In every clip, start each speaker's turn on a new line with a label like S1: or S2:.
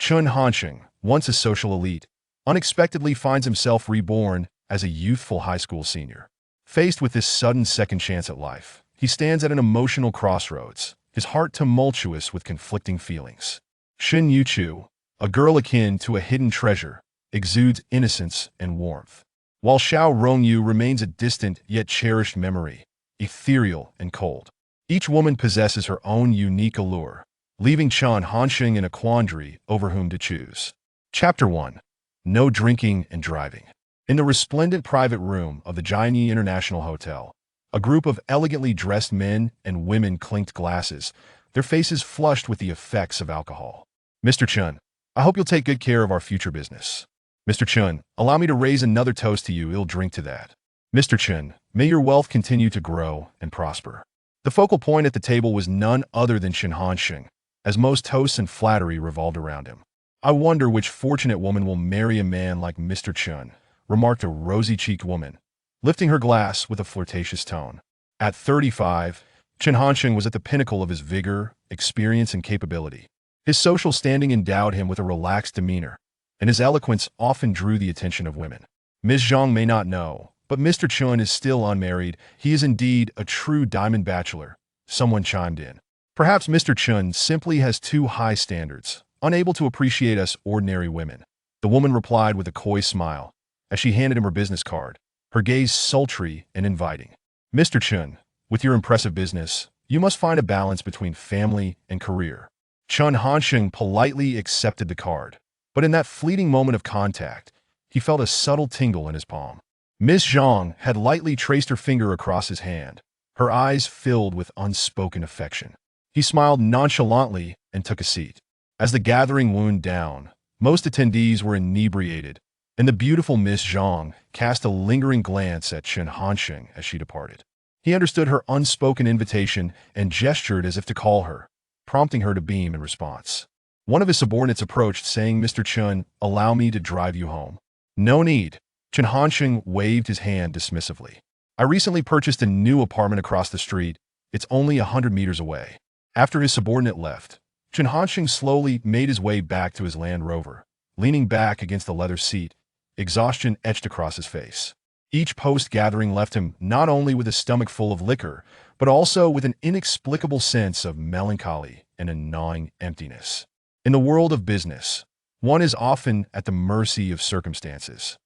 S1: Chen Hansheng, once a social elite, unexpectedly finds himself reborn as a youthful high school senior. Faced with this sudden second chance at life, he stands at an emotional crossroads, his heart tumultuous with conflicting feelings. Shen Youchu, a girl akin to a hidden treasure, exudes innocence and warmth, while Xiao Rongyu remains a distant yet cherished memory, ethereal and cold. Each woman possesses her own unique allure, leaving Chen Hansheng in a quandary over whom to choose. Chapter 1. No Drinking and Driving. In the resplendent private room of the Jianye International Hotel, a group of elegantly dressed men and women clinked glasses, their faces flushed with the effects of alcohol. Mr. Chen, I hope you'll take good care of our future business. Mr. Chen, allow me to raise another toast to you. I'll drink to that. Mr. Chen, may your wealth continue to grow and prosper. The focal point at the table was none other than Chen Hansheng, as most toasts and flattery revolved around him. I wonder which fortunate woman will marry a man like Mr. Chen, remarked a rosy-cheeked woman, lifting her glass with a flirtatious tone. At 35, Chen Hansheng was at the pinnacle of his vigor, experience, and capability. His social standing endowed him with a relaxed demeanor, and his eloquence often drew the attention of women. Ms. Zhang may not know, but Mr. Chen is still unmarried. He is indeed a true diamond bachelor, someone chimed in. Perhaps Mr. Chen simply has too high standards, unable to appreciate us ordinary women. The woman replied with a coy smile, as she handed him her business card, her gaze sultry and inviting. Mr. Chen, with your impressive business, you must find a balance between family and career. Chen Hansheng politely accepted the card, but in that fleeting moment of contact, he felt a subtle tingle in his palm. Ms. Zhang had lightly traced her finger across his hand, her eyes filled with unspoken affection. He smiled nonchalantly and took a seat. As the gathering wound down, most attendees were inebriated, and the beautiful Miss Zhang cast a lingering glance at Chen Hansheng as she departed. He understood her unspoken invitation and gestured as if to call her, prompting her to beam in response. One of his subordinates approached, saying, Mr. Chen, allow me to drive you home. No need. Chen Hansheng waved his hand dismissively. I recently purchased a new apartment across the street. It's only 100 meters away. After his subordinate left, Chen Hansheng slowly made his way back to his Land Rover, leaning back against the leather seat, exhaustion etched across his face. Each post-gathering left him not only with a stomach full of liquor, but also with an inexplicable sense of melancholy and a gnawing emptiness. In the world of business, one is often at the mercy of circumstances.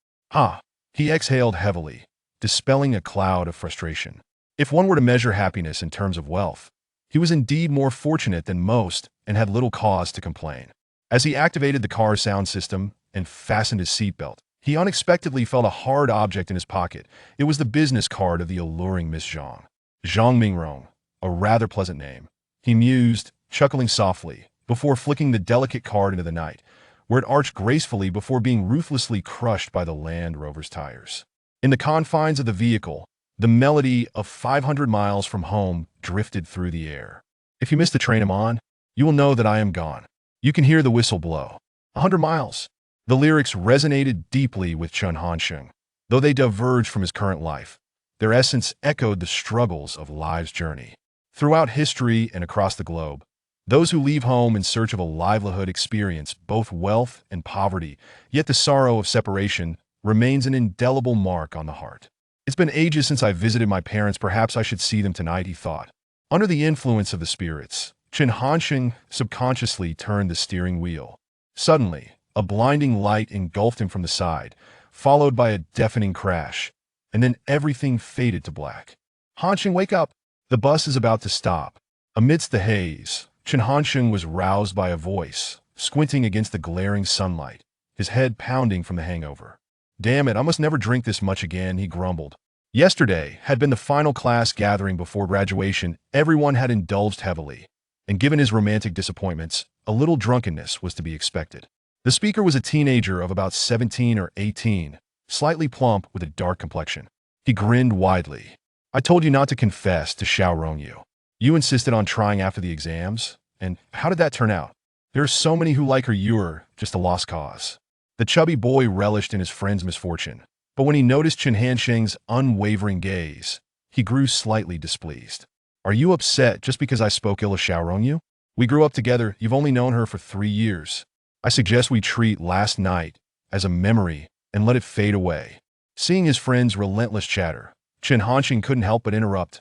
S1: He exhaled heavily, dispelling a cloud of frustration. If one were to measure happiness in terms of wealth, he was indeed more fortunate than most and had little cause to complain. As he activated the car's sound system and fastened his seatbelt, he unexpectedly felt a hard object in his pocket. It was the business card of the alluring Miss Zhang. Zhang Mingrong, a rather pleasant name. He mused, chuckling softly, before flicking the delicate card into the night, where it arched gracefully before being ruthlessly crushed by the Land Rover's tires. In the confines of the vehicle, the melody of 500 miles from home drifted through the air. If you miss the train I'm on, you will know that I am gone. You can hear the whistle blow. 100 miles. The lyrics resonated deeply with Chen Hansheng. Though they diverged from his current life, their essence echoed the struggles of life's journey. Throughout history and across the globe, those who leave home in search of a livelihood experience both wealth and poverty, yet the sorrow of separation remains an indelible mark on the heart. It's been ages since I visited my parents. Perhaps I should see them tonight, he thought. Under the influence of the spirits, Chen Hansheng subconsciously turned the steering wheel. Suddenly, a blinding light engulfed him from the side, followed by a deafening crash, and then everything faded to black. Hansheng, wake up! The bus is about to stop. Amidst the haze, Chen Hansheng was roused by a voice, squinting against the glaring sunlight, his head pounding from the hangover. Damn it, I must never drink this much again, he grumbled. Yesterday had been the final class gathering before graduation. Everyone had indulged heavily, and given his romantic disappointments, a little drunkenness was to be expected. The speaker was a teenager of about 17 or 18, slightly plump with a dark complexion. He grinned widely. I told you not to confess to Xiao Rongyu. You insisted on trying after the exams, and how did that turn out? There are so many who like her. You're just a lost cause. The chubby boy relished in his friend's misfortune, but when he noticed Chen Hansheng's unwavering gaze, he grew slightly displeased. Are you upset just because I spoke ill of Xiao Rongyu? We grew up together. You've only known her for 3 years. I suggest we treat last night as a memory and let it fade away. Seeing his friend's relentless chatter, Chen Hansheng couldn't help but interrupt.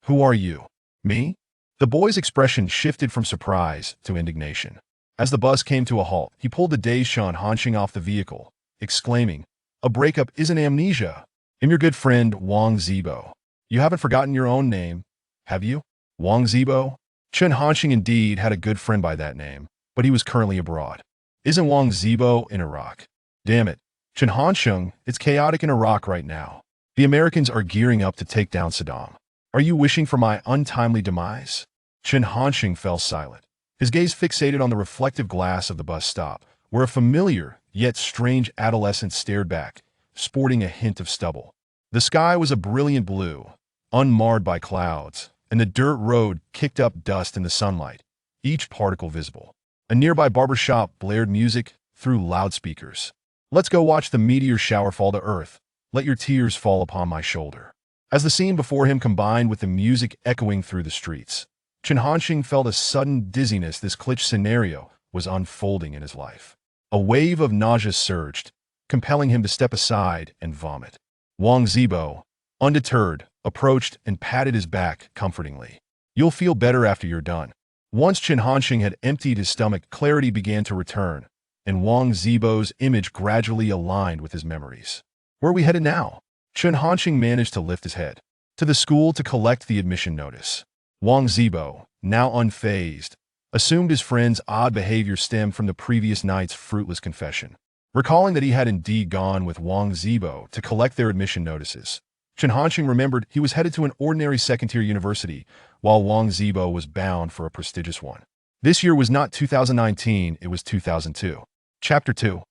S1: Who are you? Me? The boy's expression shifted from surprise to indignation. As the bus came to a halt, he pulled the dazed Chen Hansheng off the vehicle, exclaiming, "A breakup isn't amnesia. I'm your good friend, Wang Zibo. You haven't forgotten your own name, have you? Wang Zibo?" Chen Hansheng indeed had a good friend by that name, but he was currently abroad. Isn't Wang Zibo in Iraq? Damn it. Chen Hansheng, it's chaotic in Iraq right now. The Americans are gearing up to take down Saddam. Are you wishing for my untimely demise? Chen Hansheng fell silent, his gaze fixated on the reflective glass of the bus stop, where a familiar, yet strange adolescent stared back, sporting a hint of stubble. The sky was a brilliant blue, unmarred by clouds, and the dirt road kicked up dust in the sunlight, each particle visible. A nearby barber shop blared music through loudspeakers. "Let's go watch the meteor shower fall to earth. Let your tears fall upon my shoulder." As the scene before him combined with the music echoing through the streets, Chen Hansheng felt a sudden dizziness. This glitch scenario was unfolding in his life. A wave of nausea surged, compelling him to step aside and vomit. Wang Zibo, undeterred, approached and patted his back comfortingly. "You'll feel better after you're done." Once Chen Hansheng had emptied his stomach, clarity began to return, and Wang Zibo's image gradually aligned with his memories. "Where are we headed now?" Chen Hansheng managed to lift his head. "To the school to collect the admission notice." Wang Zibo, now unfazed, assumed his friend's odd behavior stemmed from the previous night's fruitless confession. Recalling that he had indeed gone with Wang Zibo to collect their admission notices, Chen Hansheng remembered he was headed to an ordinary second-tier university, while Wang Zibo was bound for a prestigious one. This year was not 2019, it was 2002. Chapter 2.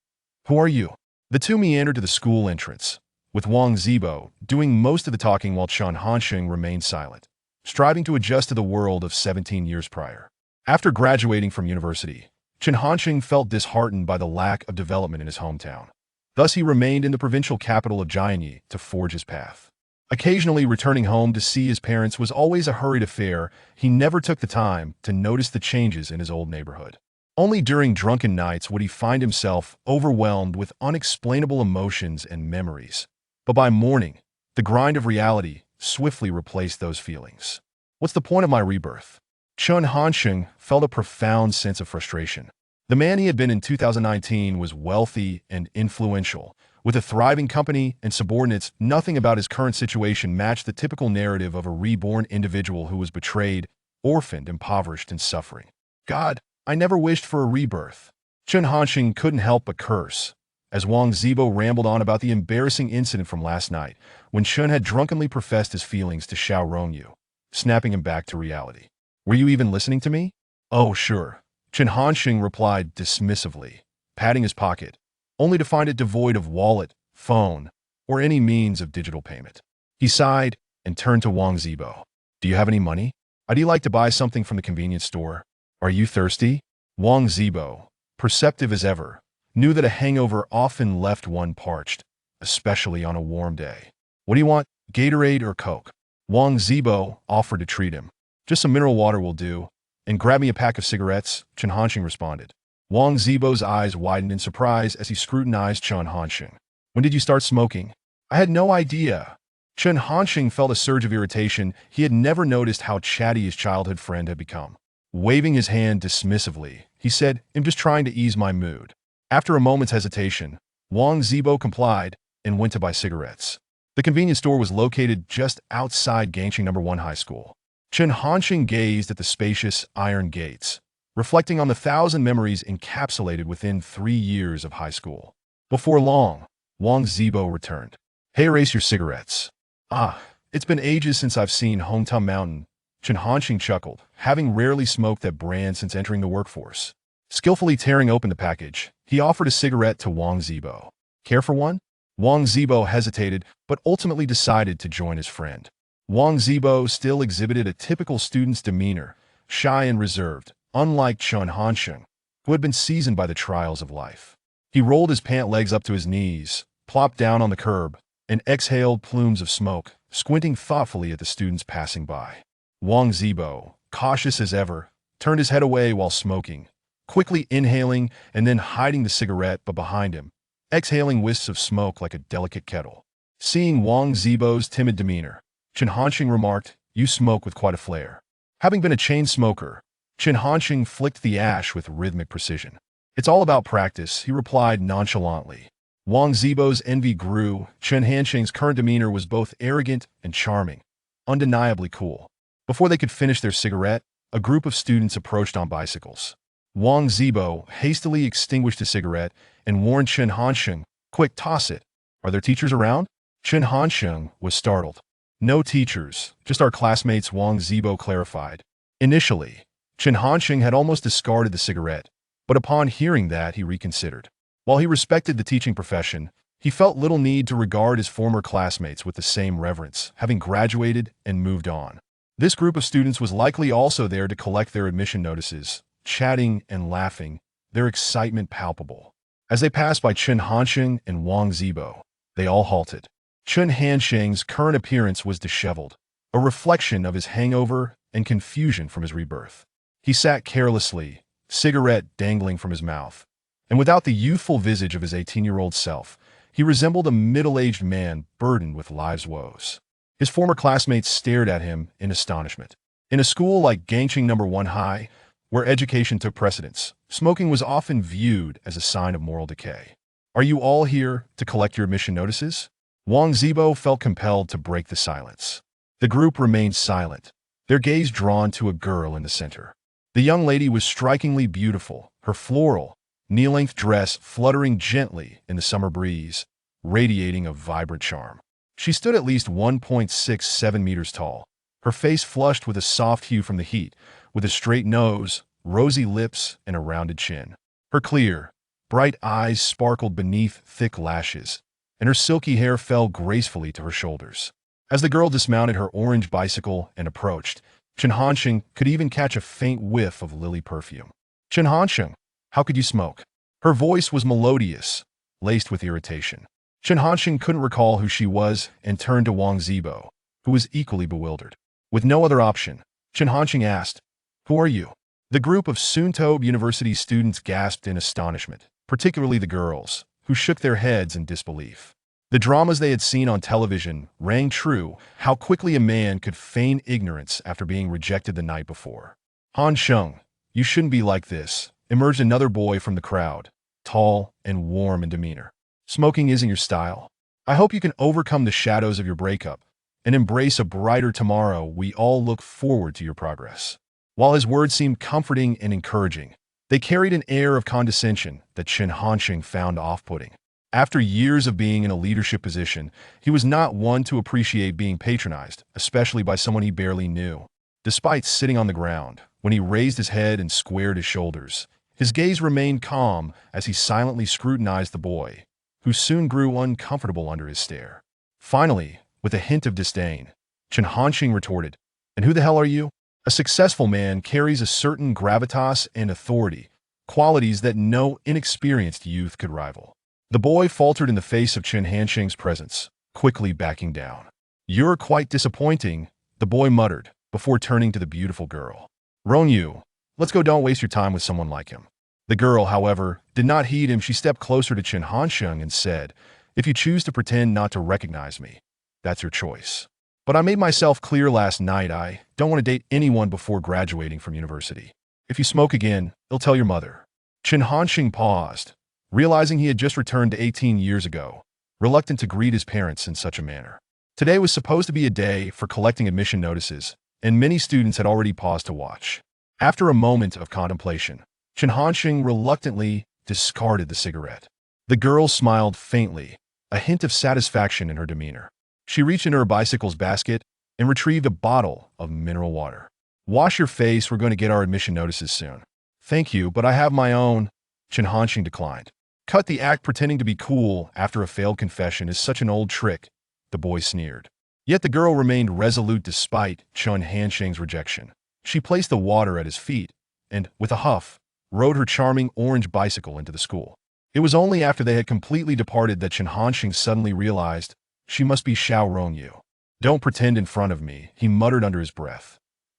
S1: Who are you? The two meandered to the school entrance, with Wang Zibo doing most of the talking while Chen Hansheng remained silent, striving to adjust to the world of 17 years prior. After graduating from university, Chen Hansheng felt disheartened by the lack of development in his hometown. Thus he remained in the provincial capital of Jianye to forge his path. Occasionally returning home to see his parents was always a hurried affair. He never took the time to notice the changes in his old neighborhood. Only during drunken nights would he find himself overwhelmed with unexplainable emotions and memories. But by morning, the grind of reality swiftly replaced those feelings. What's the point of my rebirth? Chen Hansheng felt a profound sense of frustration. The man he had been in 2019 was wealthy and influential. With a thriving company and subordinates, nothing about his current situation matched the typical narrative of a reborn individual who was betrayed, orphaned, impoverished, and suffering. God, I never wished for a rebirth. Chen Hansheng couldn't help but curse, as Wang Zibo rambled on about the embarrassing incident from last night, when Chen had drunkenly professed his feelings to Xiao Rongyu, snapping him back to reality. Were you even listening to me? Oh, sure. Chen Hansheng replied dismissively, patting his pocket, only to find it devoid of wallet, phone, or any means of digital payment. He sighed and turned to Wang Zibo. Do you have any money? I'd like to buy something from the convenience store. Are you thirsty? Wang Zibo, perceptive as ever, knew that a hangover often left one parched, especially on a warm day. What do you want, Gatorade or Coke? Wang Zibo offered to treat him. Just some mineral water will do, and grab me a pack of cigarettes, Chen Hansheng responded. Wang Zibo's eyes widened in surprise as he scrutinized Chen Hansheng. When did you start smoking? I had no idea. Chen Hansheng felt a surge of irritation. He had never noticed how chatty his childhood friend had become. Waving his hand dismissively, he said, I'm just trying to ease my mood. After a moment's hesitation, Wang Zibo complied and went to buy cigarettes. The convenience store was located just outside Gangcheng No. 1 High School. Chen Hansheng gazed at the spacious iron gates, reflecting on the 1,000 memories encapsulated within 3 years of high school. Before long, Wang Zibo returned. Hey, erase your cigarettes. Ah, it's been ages since I've seen Hometown Mountain, Chen Hansheng chuckled, having rarely smoked that brand since entering the workforce. Skillfully tearing open the package, he offered a cigarette to Wang Zibo. Care for one? Wang Zibo hesitated, but ultimately decided to join his friend. Wang Zibo still exhibited a typical student's demeanor, shy and reserved, unlike Chen Hansheng, who had been seasoned by the trials of life. He rolled his pant legs up to his knees, plopped down on the curb, and exhaled plumes of smoke, squinting thoughtfully at the students passing by. Wang Zibo, cautious as ever, turned his head away while smoking, quickly inhaling and then hiding the cigarette but behind him, exhaling wisps of smoke like a delicate kettle. Seeing Wang Zibo's timid demeanor, Chen Hansheng remarked, "You smoke with quite a flair." Having been a chain smoker, Chen Hansheng flicked the ash with rhythmic precision. "It's all about practice," he replied nonchalantly. Wang Zibo's envy grew. Chen Hansheng's current demeanor was both arrogant and charming, undeniably cool. Before they could finish their cigarette, a group of students approached on bicycles. Wang Zibo hastily extinguished his cigarette and warned Chen Hansheng, "Quick, toss it. Are there teachers around?" Chen Hansheng was startled. "No teachers, just our classmates," Wang Zibo clarified. Initially, Chen Hansheng had almost discarded the cigarette, but upon hearing that, he reconsidered. While he respected the teaching profession, he felt little need to regard his former classmates with the same reverence, having graduated and moved on. This group of students was likely also there to collect their admission notices, chatting and laughing, their excitement palpable. As they passed by Chen Hansheng and Wang Zibo, they all halted. Chen Hansheng's current appearance was disheveled, a reflection of his hangover and confusion from his rebirth. He sat carelessly, cigarette dangling from his mouth, and without the youthful visage of his 18-year-old self, he resembled a middle-aged man burdened with life's woes. His former classmates stared at him in astonishment. In a school like Gangcheng No. 1 High, where education took precedence, smoking was often viewed as a sign of moral decay. "Are you all here to collect your admission notices?" Wang Zibo felt compelled to break the silence. The group remained silent, their gaze drawn to a girl in the center. The young lady was strikingly beautiful, her floral, knee-length dress fluttering gently in the summer breeze, radiating a vibrant charm. She stood at least 1.67 meters tall, her face flushed with a soft hue from the heat, with a straight nose, rosy lips, and a rounded chin. Her clear, bright eyes sparkled beneath thick lashes, and her silky hair fell gracefully to her shoulders. As the girl dismounted her orange bicycle and approached, Chen Hansheng could even catch a faint whiff of lily perfume. "Chen Hansheng, how could you smoke?" Her voice was melodious, laced with irritation. Chen Hansheng couldn't recall who she was and turned to Wang Zibo, who was equally bewildered. With no other option, Chen Hansheng asked, "Who are you?" The group of Suntobe University students gasped in astonishment, particularly the girls, who shook their heads in disbelief. The dramas they had seen on television rang true, how quickly a man could feign ignorance after being rejected the night before. "Hansheng, you shouldn't be like this," emerged another boy from the crowd, tall and warm in demeanor. "Smoking isn't your style. I hope you can overcome the shadows of your breakup and embrace a brighter tomorrow. We all look forward to your progress." While his words seemed comforting and encouraging, they carried an air of condescension that Chen Hansheng found off-putting. After years of being in a leadership position, he was not one to appreciate being patronized, especially by someone he barely knew. Despite sitting on the ground, when he raised his head and squared his shoulders, his gaze remained calm as he silently scrutinized the boy, who soon grew uncomfortable under his stare. Finally, with a hint of disdain, Chen Hansheng retorted, "And who the hell are you?" A successful man carries a certain gravitas and authority, qualities that no inexperienced youth could rival. The boy faltered in the face of Chen Hansheng's presence, quickly backing down. "You're quite disappointing," the boy muttered, before turning to the beautiful girl. "Rongyu, let's go, don't waste your time with someone like him." The girl, however, did not heed him. She stepped closer to Chen Hansheng and said, "If you choose to pretend not to recognize me, that's your choice. But I made myself clear last night, I don't want to date anyone before graduating from university. If you smoke again, I'll tell your mother." Chen Hansheng paused, realizing he had just returned to 18 years ago, reluctant to greet his parents in such a manner. Today was supposed to be a day for collecting admission notices, and many students had already paused to watch. After a moment of contemplation, Chen Hansheng reluctantly discarded the cigarette. The girl smiled faintly, a hint of satisfaction in her demeanor. She reached into her bicycle's basket and retrieved a bottle of mineral water. "Wash your face, we're going to get our admission notices soon." "Thank you, but I have my own," Chen Hansheng declined. "Cut the act pretending to be cool after a failed confession is such an old trick," the boy sneered. Yet the girl remained resolute despite Chen Hansheng's rejection. She placed the water at his feet and, with a huff, rode her charming orange bicycle into the school. It was only after they had completely departed that Chen Hansheng suddenly realized she must be Xiao Rongyu. "Don't pretend in front of me," he muttered under his breath.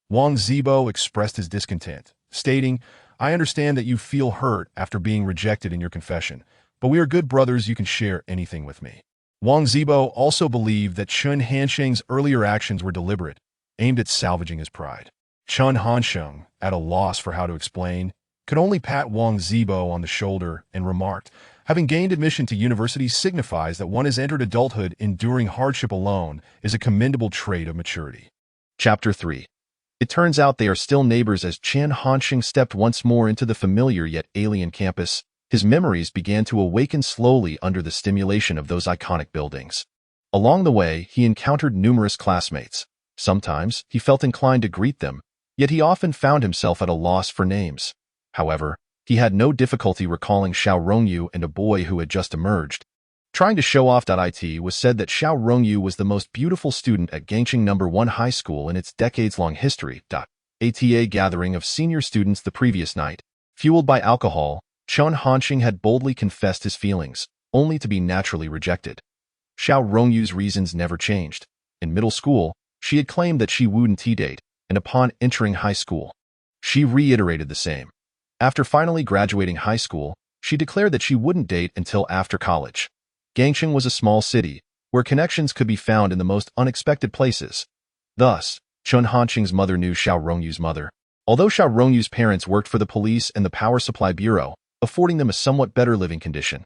S1: Wang Zibo expressed his discontent, stating, I understand that you feel hurt after being rejected in your confession, but we are good brothers. You can share anything with me. Wang Zibo also believed that Chen Hansheng's earlier actions were deliberate, aimed at salvaging his pride. Chen Hansheng, at a loss for how to explain, could only pat Wang Zibo on the shoulder and remarked, "Having gained admission to university signifies that one has entered adulthood. Enduring hardship alone is a commendable trait of maturity." Chapter 3. It turns out they are still neighbors. As Chen Hansheng stepped once more into the familiar yet alien campus, his memories began to awaken slowly under the stimulation of those iconic buildings. Along the way, he encountered numerous classmates. Sometimes, he felt inclined to greet them, yet he often found himself at a loss for names. However, he had no difficulty recalling Xiao Rongyu and a boy who had just emerged. Trying to show off. It was said that Xiao Rongyu was the most beautiful student at Gangcheng No. 1 High School in its decades-long history. A gathering of senior students the previous night. Fueled by alcohol, Chen Hansheng had boldly confessed his feelings, only to be naturally rejected. Xiao Rongyu's reasons never changed. In middle school, she had claimed that she wouldn't date, and upon entering high school, she reiterated the same. After finally graduating high school, she declared that she wouldn't date until after college. Gangcheng was a small city, where connections could be found in the most unexpected places. Thus, Chen Hansheng's mother knew Xiao Rongyu's mother. Although Xiao Rongyu's parents worked for the police and the Power Supply Bureau, affording them a somewhat better living condition.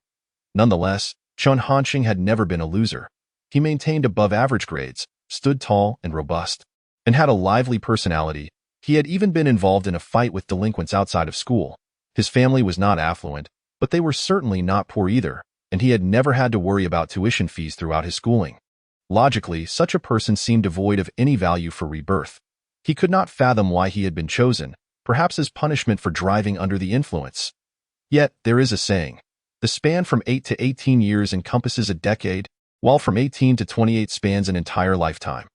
S1: Nonetheless, Chen Hansheng had never been a loser. He maintained above-average grades, stood tall and robust, and had a lively personality. He had even been involved in a fight with delinquents outside of school. His family was not affluent, but they were certainly not poor either, and he had never had to worry about tuition fees throughout his schooling. Logically, such a person seemed devoid of any value for rebirth. He could not fathom why he had been chosen, perhaps as punishment for driving under the influence. Yet, there is a saying, the span from 8 to 18 years encompasses a decade, while from 18 to 28 spans an entire lifetime.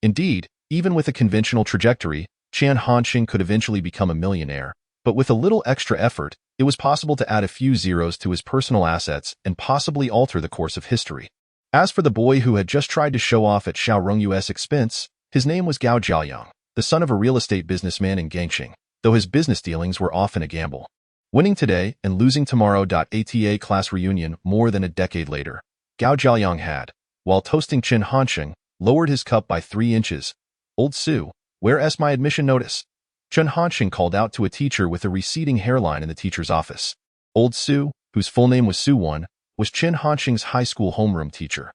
S1: Indeed, even with a conventional trajectory, Chen Hansheng could eventually become a millionaire, but with a little extra effort, it was possible to add a few zeros to his personal assets and possibly alter the course of history. As for the boy who had just tried to show off at Xiao Rongyu's expense, his name was Gao Jianye, the son of a real estate businessman in Gangcheng, though his business dealings were often a gamble. Winning today and losing tomorrow. Ata class reunion more than a decade later, Gao Jianye had, while toasting Chen Hansheng, lowered his cup by 3 inches. "Old Sue, where's my admission notice?" Chen Hansheng called out to a teacher with a receding hairline in the teacher's office. Old Sue, whose full name was Sue One, was Chen Hansheng's high school homeroom teacher.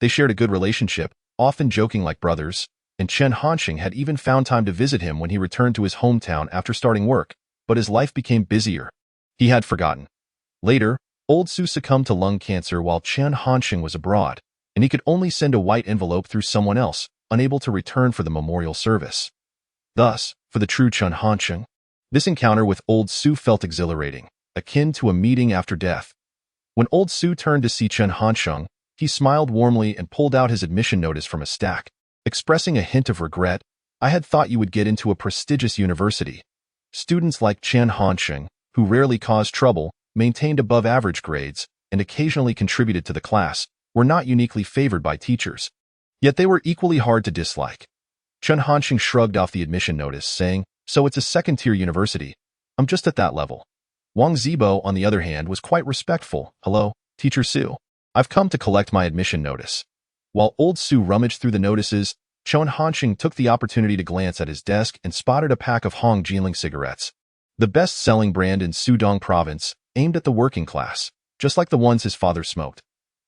S1: They shared a good relationship, often joking like brothers, and Chen Hansheng had even found time to visit him when he returned to his hometown after starting work, but his life became busier. He had forgotten. Later, Old Sue succumbed to lung cancer while Chen Hansheng was abroad, and he could only send a white envelope through someone else, unable to return for the memorial service. Thus, for the true Chen Hansheng, this encounter with Old Sue felt exhilarating, akin to a meeting after death. When Old Sue turned to see Chen Hansheng, he smiled warmly and pulled out his admission notice from a stack, expressing a hint of regret. "I had thought you would get into a prestigious university." Students like Chen Hansheng, who rarely caused trouble, maintained above-average grades, and occasionally contributed to the class, were not uniquely favored by teachers. Yet they were equally hard to dislike. Chen Hansheng shrugged off the admission notice, saying, "So it's a second-tier university. I'm just at that level." Wang Zibo, on the other hand, was quite respectful. "Hello, Teacher Sue. I've come to collect my admission notice." While Old Sue rummaged through the notices, Chen Hansheng took the opportunity to glance at his desk and spotted a pack of Hong Jianling cigarettes, the best-selling brand in Sudong province, aimed at the working class, just like the ones his father smoked.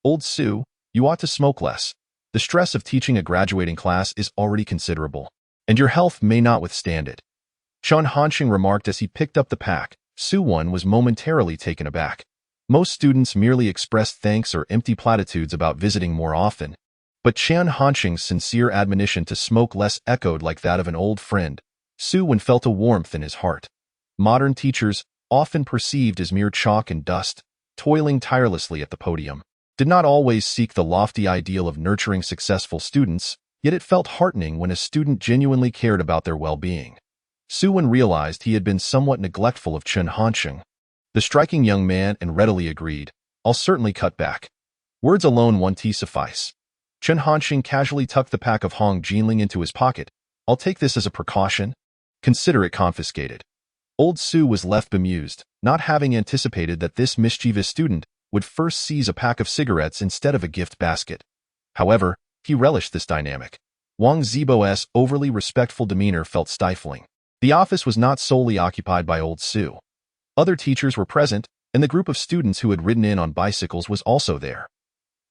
S1: "Old Sue, you ought to smoke less. The stress of teaching a graduating class is already considerable, and your health may not withstand it." Chen Hansheng remarked as he picked up the pack. Sue One was momentarily taken aback. Most students merely expressed thanks or empty platitudes about visiting more often, but Chen Hansheng's sincere admonition to smoke less echoed like that of an old friend. Sue One felt a warmth in his heart. Modern teachers, often perceived as mere chalk and dust, toiling tirelessly at the podium, did not always seek the lofty ideal of nurturing successful students, yet it felt heartening when a student genuinely cared about their well-being. Sue One realized he had been somewhat neglectful of Chen Hansheng. The striking young man and readily agreed, "I'll certainly cut back. Words alone won't suffice." Chen Hansheng casually tucked the pack of Hong Jianling into his pocket. "I'll take this as a precaution. Consider it confiscated." Old Sue was left bemused, not having anticipated that this mischievous student would first seize a pack of cigarettes instead of a gift basket. However, he relished this dynamic. Wang Zibo's overly respectful demeanor felt stifling. The office was not solely occupied by Old Sue. Other teachers were present, and the group of students who had ridden in on bicycles was also there.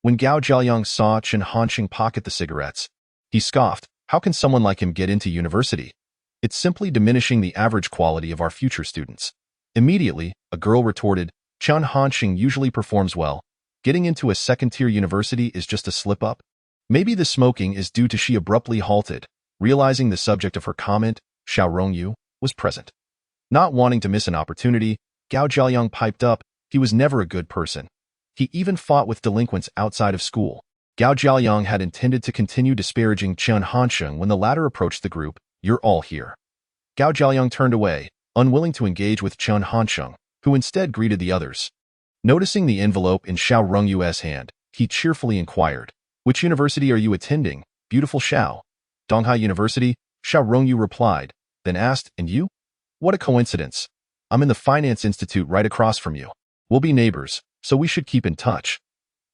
S1: When Gao Jiayang saw Chen Hansheng pocket the cigarettes, he scoffed, "How can someone like him get into university? It's simply diminishing the average quality of our future students." Immediately, a girl retorted, "Chen Hansheng usually performs well. Getting into a second-tier university is just a slip-up." Maybe the smoking is due to she abruptly halted, realizing the subject of her comment, Xiao Rongyu, was present. Not wanting to miss an opportunity, Gao Jiayang piped up, "He was never a good person. He even fought with delinquents outside of school." Gao Jiayang had intended to continue disparaging Chen Hansheng when the latter approached the group, "You're all here." Gao Jiayang turned away, unwilling to engage with Chen Hansheng, who instead greeted the others. Noticing the envelope in Xiao Rongyu's hand, he cheerfully inquired, "Which university are you attending, beautiful Xiao?" "Donghai University," Xiao Rongyu replied, then asked, "And you?" "What a coincidence. I'm in the Finance Institute right across from you. We'll be neighbors, so we should keep in touch."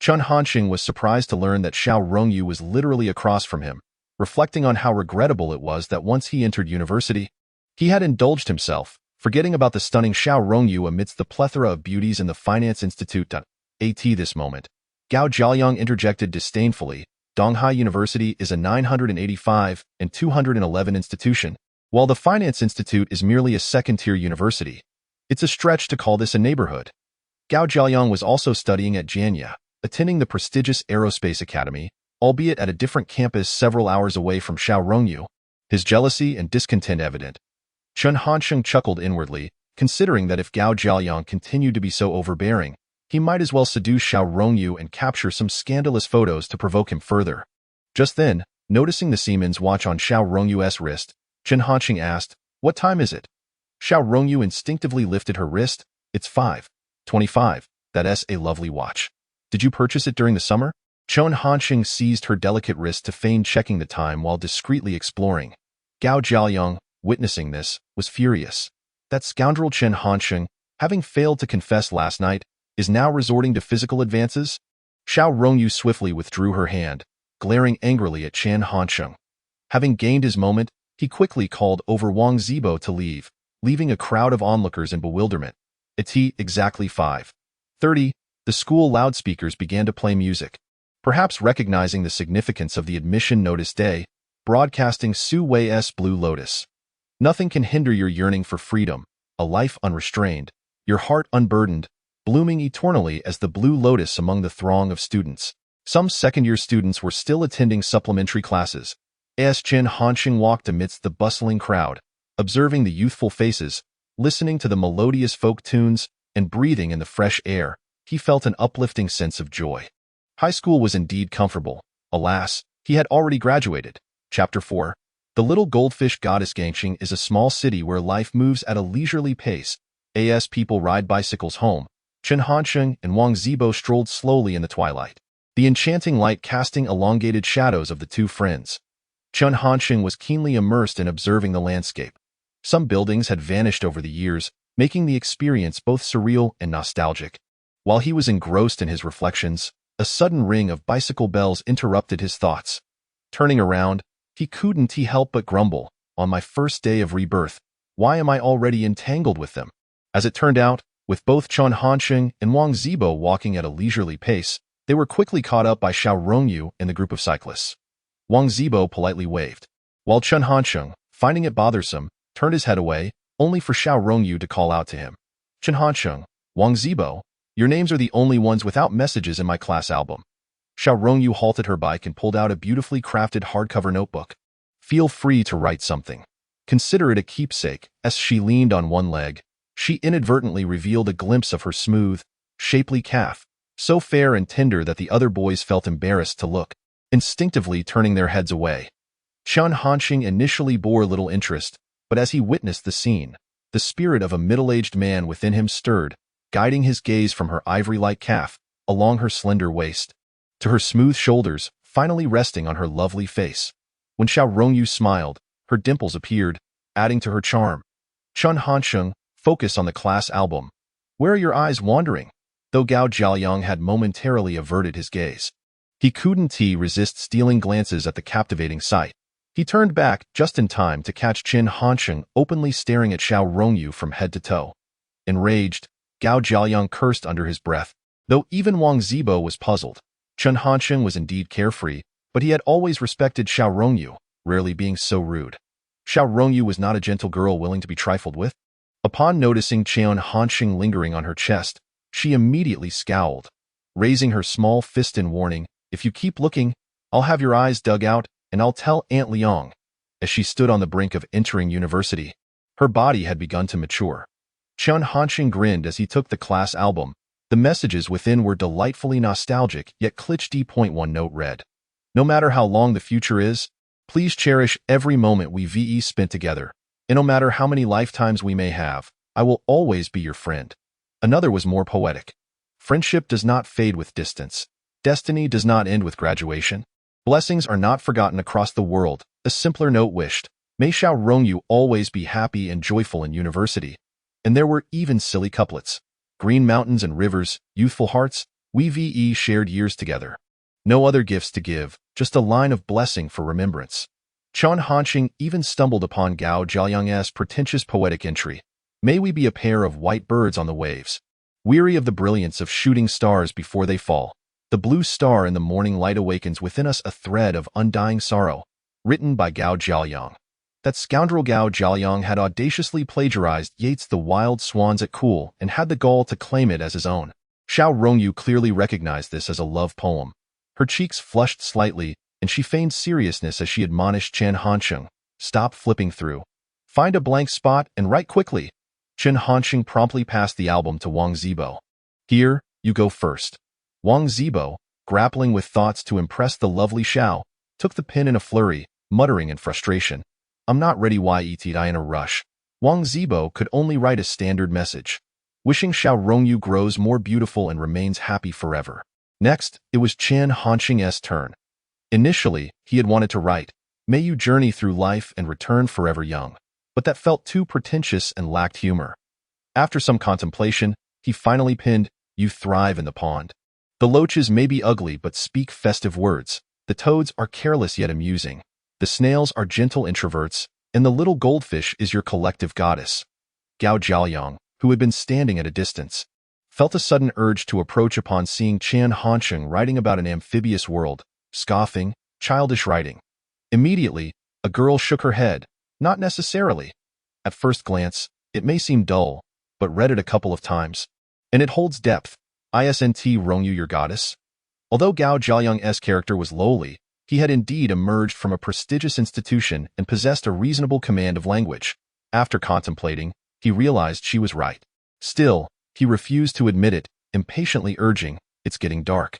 S1: Chen Hansheng was surprised to learn that Xiao Rongyu was literally across from him, reflecting on how regrettable it was that once he entered university, he had indulged himself, forgetting about the stunning Xiao Rongyu amidst the plethora of beauties in the Finance Institute. At this moment, Gao Jiayang interjected disdainfully, "Donghai University is a 985 and 211 institution, while the Finance Institute is merely a second-tier university. It's a stretch to call this a neighborhood." Gao Jiayang was also studying at Jianye, attending the prestigious Aerospace Academy, albeit at a different campus several hours away from Xiao Rongyu, his jealousy and discontent evident. Chen Hansheng chuckled inwardly, considering that if Gao Jiayang continued to be so overbearing, he might as well seduce Xiao Rongyu and capture some scandalous photos to provoke him further. Just then, noticing the Siemens watch on Xiao Rongyu's wrist, Chen Hansheng asked, "What time is it?" Xiao Rongyu instinctively lifted her wrist. "It's 5:25. That's a lovely watch. Did you purchase it during the summer?" Chen Hansheng seized her delicate wrist to feign checking the time while discreetly exploring. Gao Jiayang, witnessing this, was furious. That scoundrel Chen Hansheng, having failed to confess last night, is now resorting to physical advances? Xiao Rongyu swiftly withdrew her hand, glaring angrily at Chen Hansheng. Having gained his moment, he quickly called over Wang Zibo to leave, leaving a crowd of onlookers in bewilderment. At exactly 5:30, the school loudspeakers began to play music. Perhaps recognizing the significance of the admission notice day, broadcasting Su Wei's Blue Lotus. Nothing can hinder your yearning for freedom, a life unrestrained, your heart unburdened, blooming eternally as the blue lotus among the throng of students. Some second-year students were still attending supplementary classes. As Chen Hansheng walked amidst the bustling crowd, observing the youthful faces, listening to the melodious folk tunes, and breathing in the fresh air, he felt an uplifting sense of joy. High school was indeed comfortable. Alas, he had already graduated. Chapter 4. The little goldfish goddess Gangxing is a small city where life moves at a leisurely pace. As people ride bicycles home, Chen Hansheng and Wang Zibo strolled slowly in the twilight, the enchanting light casting elongated shadows of the two friends. Chen Hansheng was keenly immersed in observing the landscape. Some buildings had vanished over the years, making the experience both surreal and nostalgic. While he was engrossed in his reflections, a sudden ring of bicycle bells interrupted his thoughts. Turning around, he couldn't help but grumble, "On my first day of rebirth, why am I already entangled with them?" As it turned out, with both Chen Hansheng and Wang Zibo walking at a leisurely pace, they were quickly caught up by Xiao Rongyu and the group of cyclists. Wang Zibo politely waved, while Chen Hansheng, finding it bothersome, turned his head away, only for Xiao Rongyu to call out to him, "Chen Hansheng, Wang Zibo, your names are the only ones without messages in my class album." Xiao Rongyu halted her bike and pulled out a beautifully crafted hardcover notebook. "Feel free to write something. Consider it a keepsake." As she leaned on one leg, she inadvertently revealed a glimpse of her smooth, shapely calf, so fair and tender that the other boys felt embarrassed to look, instinctively turning their heads away. Chen Hansheng initially bore little interest, but as he witnessed the scene, the spirit of a middle-aged man within him stirred, guiding his gaze from her ivory-like calf, along her slender waist, to her smooth shoulders, finally resting on her lovely face. When Xiao Rongyu smiled, her dimples appeared, adding to her charm. Chen Hansheng, focus on the class album. Where are your eyes wandering? Though Gao Jiayang had momentarily averted his gaze, he couldn't resist stealing glances at the captivating sight. He turned back just in time to catch Chen Hansheng openly staring at Xiao Rongyu from head to toe. Enraged, Gao Jiayang cursed under his breath. Though even Wang Zibo was puzzled. Chen Hansheng was indeed carefree, but he had always respected Xiao Rongyu, rarely being so rude. Xiao Rongyu was not a gentle girl willing to be trifled with. Upon noticing Chen Hansheng lingering on her chest, she immediately scowled, raising her small fist in warning. If you keep looking, I'll have your eyes dug out, and I'll tell Aunt Liang. As she stood on the brink of entering university, her body had begun to mature. Chen Hansheng grinned as he took the class album. The messages within were delightfully nostalgic, yet cliché. Note read, "No matter how long the future is, please cherish every moment we spent together. And no matter how many lifetimes we may have, I will always be your friend." Another was more poetic. "Friendship does not fade with distance. Destiny does not end with graduation. Blessings are not forgotten across the world." A simpler note wished, "May Xiao Rongyu always be happy and joyful in university." And there were even silly couplets. "Green mountains and rivers, youthful hearts, we shared years together. No other gifts to give, just a line of blessing for remembrance." Chen Hansheng even stumbled upon Gao Jiayang's pretentious poetic entry. "May we be a pair of white birds on the waves, weary of the brilliance of shooting stars before they fall. The blue star in the morning light awakens within us a thread of undying sorrow." Written by Gao Jiayang. That scoundrel Gao Jiayang had audaciously plagiarized Yeats' The Wild Swans at Cool and had the gall to claim it as his own. Xiao Rongyu clearly recognized this as a love poem. Her cheeks flushed slightly, and she feigned seriousness as she admonished Chen Hansheng, "Stop flipping through. Find a blank spot and write quickly." Chen Hansheng promptly passed the album to Wang Zibo. "Here, you go first." Wang Zibo, grappling with thoughts to impress the lovely Xiao, took the pen in a flurry, muttering in frustration, "I'm not ready yet, I in a rush." Wang Zibo could only write a standard message, "Wishing Xiao Rongyu grows more beautiful and remains happy forever." Next, it was Chen Hansheng's turn. Initially, he had wanted to write, "May you journey through life and return forever young," but that felt too pretentious and lacked humor. After some contemplation, he finally penned, "You thrive in the pond. The loaches may be ugly but speak festive words. The toads are careless yet amusing. The snails are gentle introverts, and the little goldfish is your collective goddess." Gao Jiayang, who had been standing at a distance, felt a sudden urge to approach upon seeing Chen Hansheng writing about an amphibious world, scoffing, childish writing. Immediately, a girl shook her head, "Not necessarily. At first glance, it may seem dull, but read it a couple of times, and it holds depth. Isn't Rongyu your goddess?" Although Gao Jiayang's character was lowly, he had indeed emerged from a prestigious institution and possessed a reasonable command of language. After contemplating, he realized she was right. Still, he refused to admit it, impatiently urging, "It's getting dark.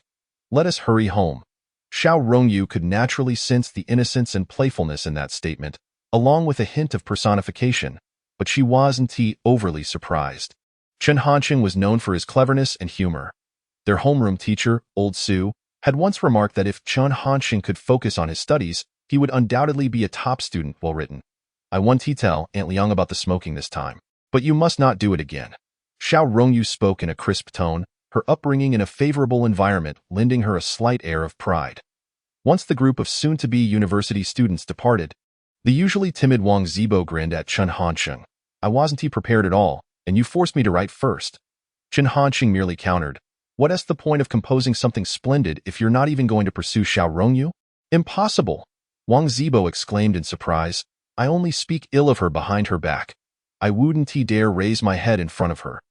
S1: Let us hurry home." Xiao Rongyu could naturally sense the innocence and playfulness in that statement, along with a hint of personification, but she wasn't overly surprised. Chen Hansheng was known for his cleverness and humor. Their homeroom teacher, Old Su, had once remarked that if Chen Hansheng could focus on his studies, he would undoubtedly be a top student. Well written. "I want to tell Aunt Liang about the smoking this time, but you must not do it again." Xiao Rongyu spoke in a crisp tone, her upbringing in a favorable environment lending her a slight air of pride. Once the group of soon-to-be university students departed, the usually timid Wang Zibo grinned at Chen Hansheng. "I wasn't prepared at all, and you forced me to write first." Chen Hansheng merely countered, "What's the point of composing something splendid if you're not even going to pursue Xiao Rongyu?" "Impossible!" Wang Zibo exclaimed in surprise. "I only speak ill of her behind her back. I wouldn't dare raise my head in front of her."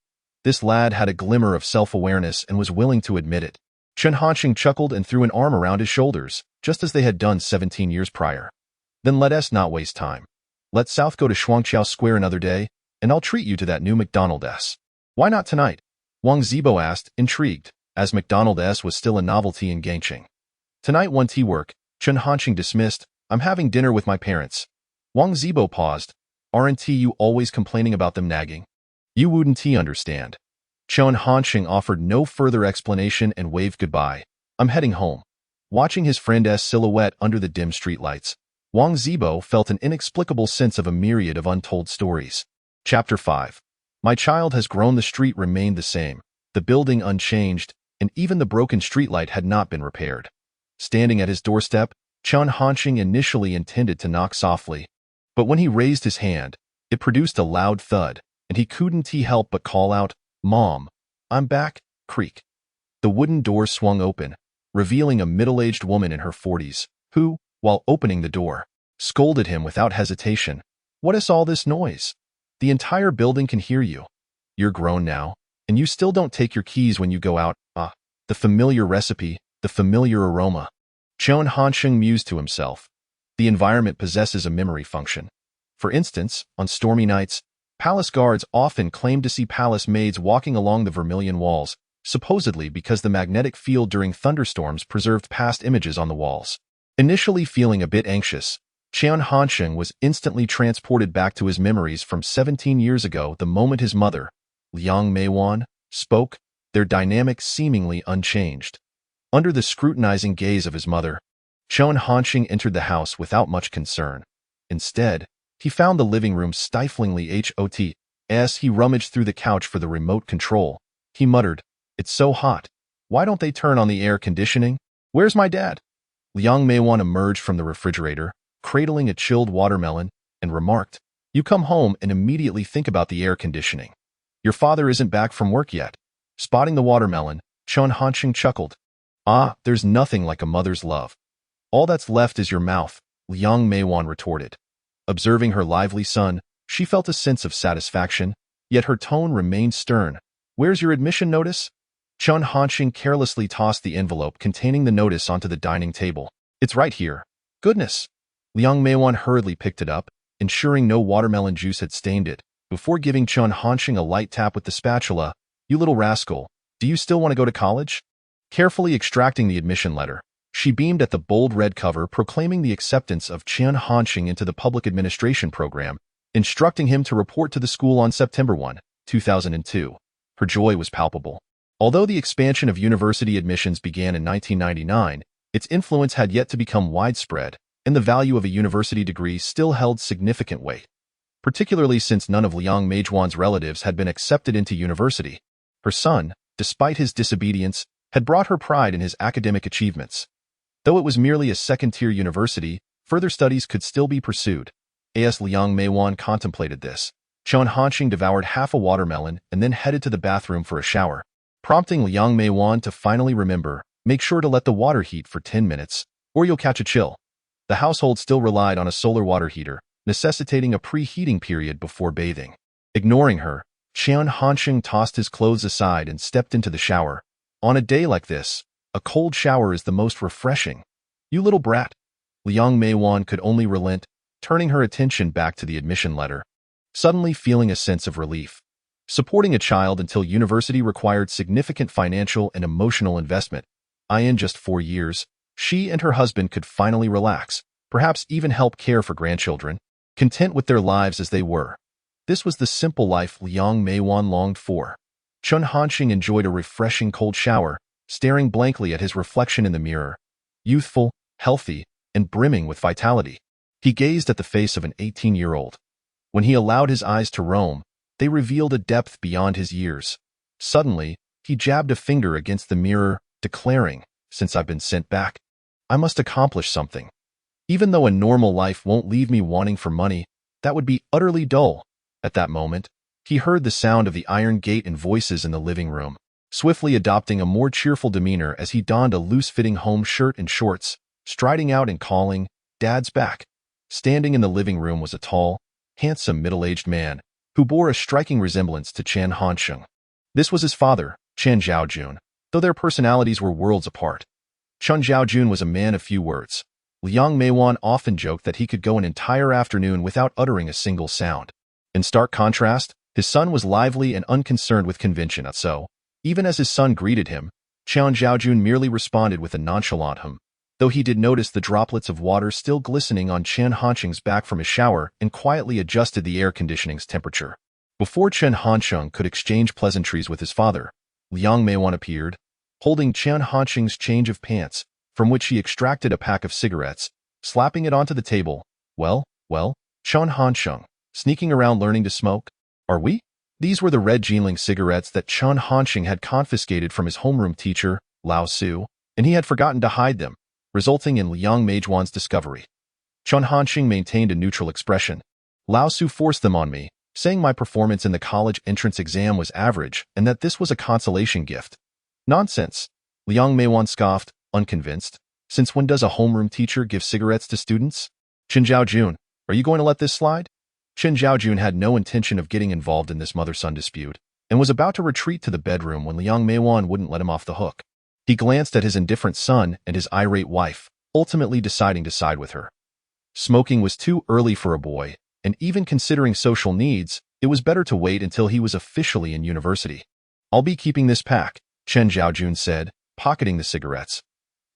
S1: This lad had a glimmer of self-awareness and was willing to admit it. Chen Hansheng chuckled and threw an arm around his shoulders, just as they had done 17 years prior. "Then let us not waste time. Let South go to Shuangqiao Square another day, and I'll treat you to that new McDonald's." "Why not tonight?" Wang Zibo asked, intrigued, as McDonald's was still a novelty in Gangcheng. "Tonight one tea work," Chen Hansheng dismissed. "I'm having dinner with my parents." Wang Zibo paused. "Aren't you always complaining about them nagging? You wouldn't understand." Chen Hansheng offered no further explanation and waved goodbye. "I'm heading home." Watching his friend's silhouette under the dim streetlights, Wang Zibo felt an inexplicable sense of a myriad of untold stories. Chapter 5. My child has grown. The street remained the same, the building unchanged, and even the broken streetlight had not been repaired. Standing at his doorstep, Chen Hansheng initially intended to knock softly, but when he raised his hand, it produced a loud thud, and he couldn't help but call out, "Mom, I'm back." Creak. The wooden door swung open, revealing a middle-aged woman in her 40s, who, while opening the door, scolded him without hesitation. "What is all this noise? The entire building can hear you. You're grown now, and you still don't take your keys when you go out." Ah, the familiar recipe, the familiar aroma. Chen Hansheng mused to himself. The environment possesses a memory function. For instance, on stormy nights, palace guards often claim to see palace maids walking along the vermilion walls, supposedly because the magnetic field during thunderstorms preserved past images on the walls. Initially feeling a bit anxious, Chen Hansheng was instantly transported back to his memories from 17 years ago, the moment his mother, Liang Meiwan, spoke, their dynamic seemingly unchanged. Under the scrutinizing gaze of his mother, Chen Hansheng entered the house without much concern. Instead, he found the living room stiflingly hot. As he rummaged through the couch for the remote control, he muttered, "It's so hot. Why don't they turn on the air conditioning? Where's my dad?" Liang Meiwan emerged from the refrigerator, cradling a chilled watermelon, and remarked, "You come home and immediately think about the air conditioning. Your father isn't back from work yet." Spotting the watermelon, Chen Hansheng chuckled. "Ah, there's nothing like a mother's love. All that's left is your mouth," Liang Meiwan retorted. Observing her lively son, she felt a sense of satisfaction, yet her tone remained stern. "Where's your admission notice?" Chen Hansheng carelessly tossed the envelope containing the notice onto the dining table. "It's right here." "Goodness." Liang Meiwan hurriedly picked it up, ensuring no watermelon juice had stained it, before giving Chen Hansheng a light tap with the spatula. "You little rascal, do you still want to go to college?" Carefully extracting the admission letter, she beamed at the bold red cover proclaiming the acceptance of Chen Hansheng into the public administration program, instructing him to report to the school on September 1, 2002. Her joy was palpable. Although the expansion of university admissions began in 1999, its influence had yet to become widespread, and the value of a university degree still held significant weight, particularly since none of Liang Meijuan's relatives had been accepted into university. Her son, despite his disobedience, had brought her pride in his academic achievements. Though it was merely a second-tier university, further studies could still be pursued. As Liang Meiwan contemplated this, Chen Hansheng devoured half a watermelon and then headed to the bathroom for a shower, prompting Liang Meiwan to finally remember, "Make sure to let the water heat for 10 minutes, or you'll catch a chill." The household still relied on a solar water heater, necessitating a preheating period before bathing. Ignoring her, Chen Hansheng tossed his clothes aside and stepped into the shower. On a day like this, a cold shower is the most refreshing. "You little brat." Liang Meiwan could only relent, turning her attention back to the admission letter, suddenly feeling a sense of relief. Supporting a child until university required significant financial and emotional investment. In just 4 years, she and her husband could finally relax, perhaps even help care for grandchildren, content with their lives as they were. This was the simple life Liang Meiwan longed for. Chen Hansheng enjoyed a refreshing cold shower, staring blankly at his reflection in the mirror. Youthful, healthy, and brimming with vitality, he gazed at the face of an 18-year-old. When he allowed his eyes to roam, they revealed a depth beyond his years. Suddenly, he jabbed a finger against the mirror, declaring, "Since I've been sent back, I must accomplish something. Even though a normal life won't leave me wanting for money, that would be utterly dull." At that moment, he heard the sound of the iron gate and voices in the living room, swiftly adopting a more cheerful demeanor as he donned a loose-fitting home shirt and shorts, striding out and calling, "Dad's back." Standing in the living room was a tall, handsome middle-aged man, who bore a striking resemblance to Chen Hansheng. This was his father, Chen Zhaojun, though their personalities were worlds apart. Chen Zhaojun was a man of few words. Liang Meiwan often joked that he could go an entire afternoon without uttering a single sound. In stark contrast, his son was lively and unconcerned with convention, so, even as his son greeted him, Chen Zhaojun merely responded with a nonchalant hum, though he did notice the droplets of water still glistening on Chen Hansheng's back from his shower and quietly adjusted the air conditioning's temperature. Before Chen Hansheng could exchange pleasantries with his father, Liang Meiwan appeared, holding Chen Hansheng's change of pants, from which he extracted a pack of cigarettes, slapping it onto the table. Well, Chen Hansheng, sneaking around learning to smoke? Are we?" These were the red Jinling cigarettes that Chen Hansheng had confiscated from his homeroom teacher, Lao Su, and he had forgotten to hide them, resulting in Liang Meijuan's discovery. Chen Hansheng maintained a neutral expression. Lao Su forced them on me, saying my performance in the college entrance exam was average and that this was a consolation gift. Nonsense. Liang Meijuan scoffed, unconvinced. Since when does a homeroom teacher give cigarettes to students? Chen Zhaojun, are you going to let this slide? Chen Zhaojun had no intention of getting involved in this mother-son dispute and was about to retreat to the bedroom when Liang Meijuan wouldn't let him off the hook. He glanced at his indifferent son and his irate wife, ultimately deciding to side with her. Smoking was too early for a boy, and even considering social needs, it was better to wait until he was officially in university. I'll be keeping this pack, Chen Zhaojun said, pocketing the cigarettes.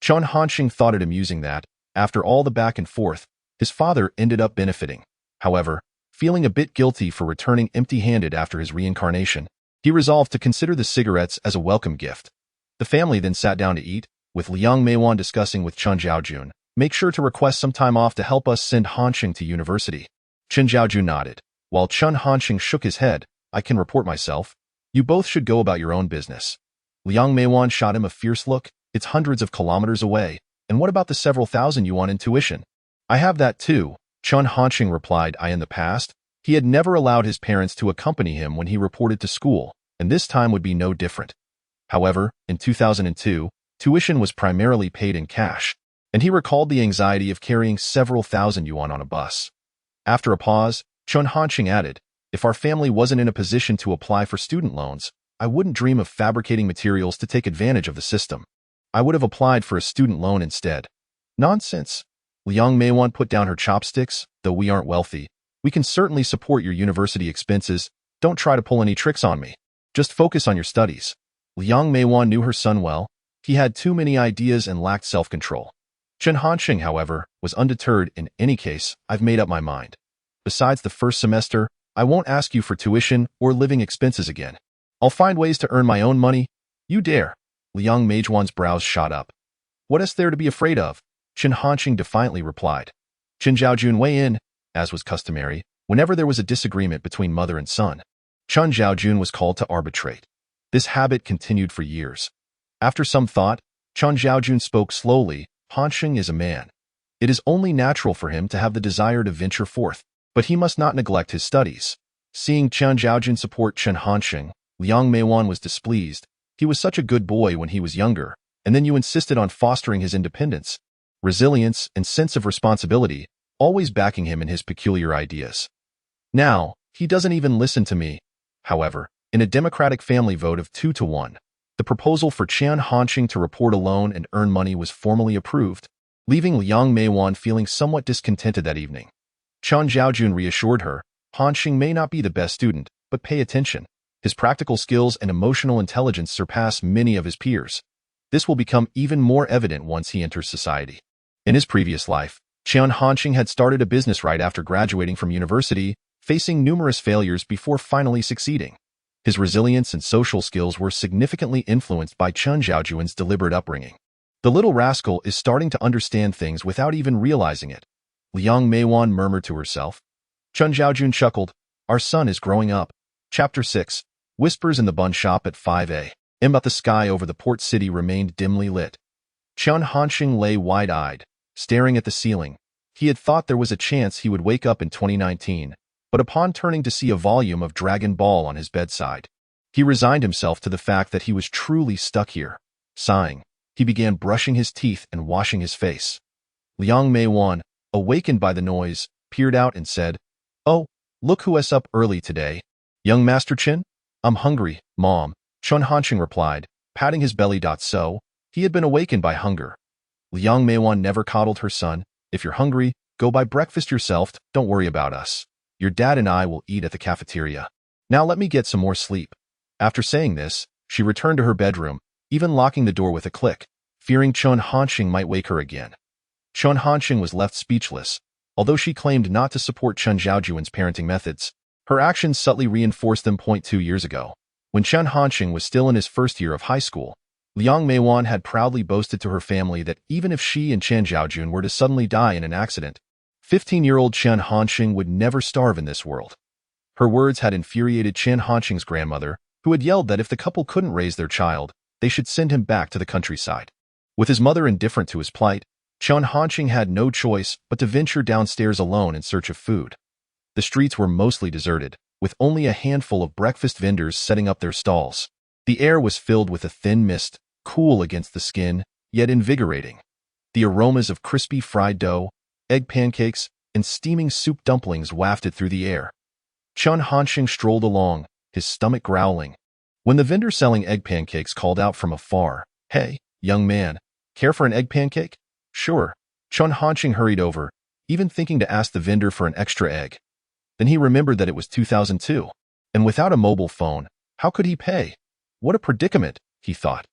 S1: Chen Hansheng thought it amusing that, after all the back and forth, his father ended up benefiting. However, feeling a bit guilty for returning empty-handed after his reincarnation, he resolved to consider the cigarettes as a welcome gift. The family then sat down to eat, with Liang Meijuan discussing with Chen Zhaojun, "Make sure to request some time off to help us send Hansheng to university." Chen Zhaojun nodded. While Chen Hansheng shook his head, "I can report myself. You both should go about your own business." Liang Meijuan shot him a fierce look. "It's hundreds of kilometers away, and what about the several thousand yuan in tuition?" "I have that too," Chen Hansheng replied. In the past, he had never allowed his parents to accompany him when he reported to school, and this time would be no different. However, in 2002, tuition was primarily paid in cash, and he recalled the anxiety of carrying several thousand yuan on a bus. After a pause, Chen Hansheng added, "If our family wasn't in a position to apply for student loans, I wouldn't dream of fabricating materials to take advantage of the system. I would have applied for a student loan instead." "Nonsense." Liang Meijuan put down her chopsticks. "Though we aren't wealthy, we can certainly support your university expenses. Don't try to pull any tricks on me. Just focus on your studies." Liang Meijuan knew her son well. He had too many ideas and lacked self-control. Chen Hansheng, however, was undeterred. "In any case, I've made up my mind. Besides the first semester, I won't ask you for tuition or living expenses again. I'll find ways to earn my own money." "You dare?" Liang Meijuan's brows shot up. "What is there to be afraid of?" Chen Hansheng defiantly replied. Chen Zhaojun weighed in, as was customary, whenever there was a disagreement between mother and son. Chen Zhaojun was called to arbitrate. This habit continued for years. After some thought, Chen Zhaojun spoke slowly. "Hansheng is a man. It is only natural for him to have the desire to venture forth, but he must not neglect his studies." Seeing Chen Zhaojun support Chen Hansheng, Liang Meijuan was displeased. "He was such a good boy when he was younger, and then you insisted on fostering his independence, resilience, and sense of responsibility, always backing him in his peculiar ideas. Now, he doesn't even listen to me." However, in a democratic family vote of 2-1, the proposal for Chen Hansheng to report alone and earn money was formally approved, leaving Liang Meijuan feeling somewhat discontented that evening. Chen Zhaojun reassured her, "Hansheng may not be the best student, but pay attention. His practical skills and emotional intelligence surpass many of his peers. This will become even more evident once he enters society." In his previous life, Chen Hansheng had started a business right after graduating from university, facing numerous failures before finally succeeding. His resilience and social skills were significantly influenced by Chen Zhaojun's deliberate upbringing. "The little rascal is starting to understand things without even realizing it," Liang Meijuan murmured to herself. Chen Zhaojun chuckled. "Our son is growing up." Chapter 6. Whispers in the Bun Shop at 5 a.m. But the sky over the port city remained dimly lit. Chen Hansheng lay wide-eyed, staring at the ceiling. He had thought there was a chance he would wake up in 2019, but upon turning to see a volume of Dragon Ball on his bedside, he resigned himself to the fact that he was truly stuck here. Sighing, he began brushing his teeth and washing his face. Liang Meijuan, awakened by the noise, peered out and said, "Oh, look who is up early today. Young Master Chen?" "I'm hungry, Mom," Chen Hansheng replied, patting his belly. So, he had been awakened by hunger. Liang Meijuan never coddled her son. "If you're hungry, go buy breakfast yourself. Don't worry about us. Your dad and I will eat at the cafeteria. Now let me get some more sleep." After saying this, she returned to her bedroom, even locking the door with a click, fearing Chen Hansheng might wake her again. Chen Hansheng was left speechless. Although she claimed not to support Chen Zhaojun's parenting methods, her actions subtly reinforced them. 2 years ago, when Chen Hansheng was still in his first year of high school, Liang Meijuan had proudly boasted to her family that even if she and Chen Zhaojun were to suddenly die in an accident, 15-year-old Chen Hansheng would never starve in this world. Her words had infuriated Chen Hansheng's grandmother, who had yelled that if the couple couldn't raise their child, they should send him back to the countryside. With his mother indifferent to his plight, Chen Hansheng had no choice but to venture downstairs alone in search of food. The streets were mostly deserted, with only a handful of breakfast vendors setting up their stalls. The air was filled with a thin mist, cool against the skin, yet invigorating. The aromas of crispy fried dough, egg pancakes, and steaming soup dumplings wafted through the air. Chen Hansheng strolled along, his stomach growling, when the vendor selling egg pancakes called out from afar, "Hey, young man, care for an egg pancake?" "Sure." Chen Hansheng hurried over, even thinking to ask the vendor for an extra egg. Then he remembered that it was 2002, and without a mobile phone, how could he pay? What a predicament, he thought.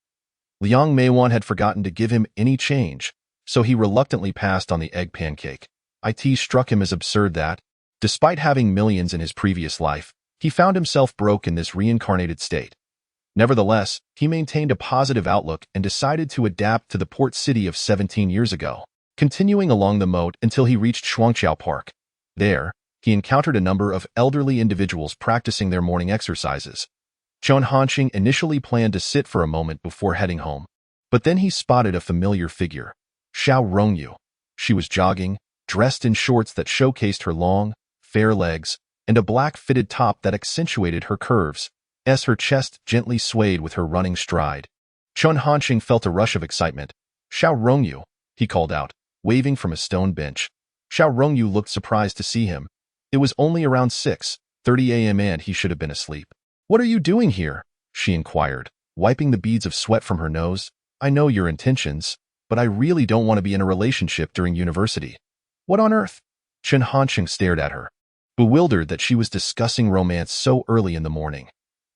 S1: Liang Meiwan had forgotten to give him any change, so he reluctantly passed on the egg pancake. It struck him as absurd that, despite having millions in his previous life, he found himself broke in this reincarnated state. Nevertheless, he maintained a positive outlook and decided to adapt to the port city of 17 years ago, continuing along the moat until he reached Shuangqiao Park. There, he encountered a number of elderly individuals practicing their morning exercises. Chen Hansheng initially planned to sit for a moment before heading home, but then he spotted a familiar figure, Xiao Rongyu. She was jogging, dressed in shorts that showcased her long, fair legs, and a black fitted top that accentuated her curves, as her chest gently swayed with her running stride. Chen Hansheng felt a rush of excitement. "Xiao Rongyu," he called out, waving from a stone bench. Xiao Rongyu looked surprised to see him. It was only around 6:30 a.m. and he should have been asleep. "What are you doing here?" she inquired, wiping the beads of sweat from her nose. "I know your intentions, but I really don't want to be in a relationship during university." "What on earth?" Chen Hansheng stared at her, bewildered that she was discussing romance so early in the morning.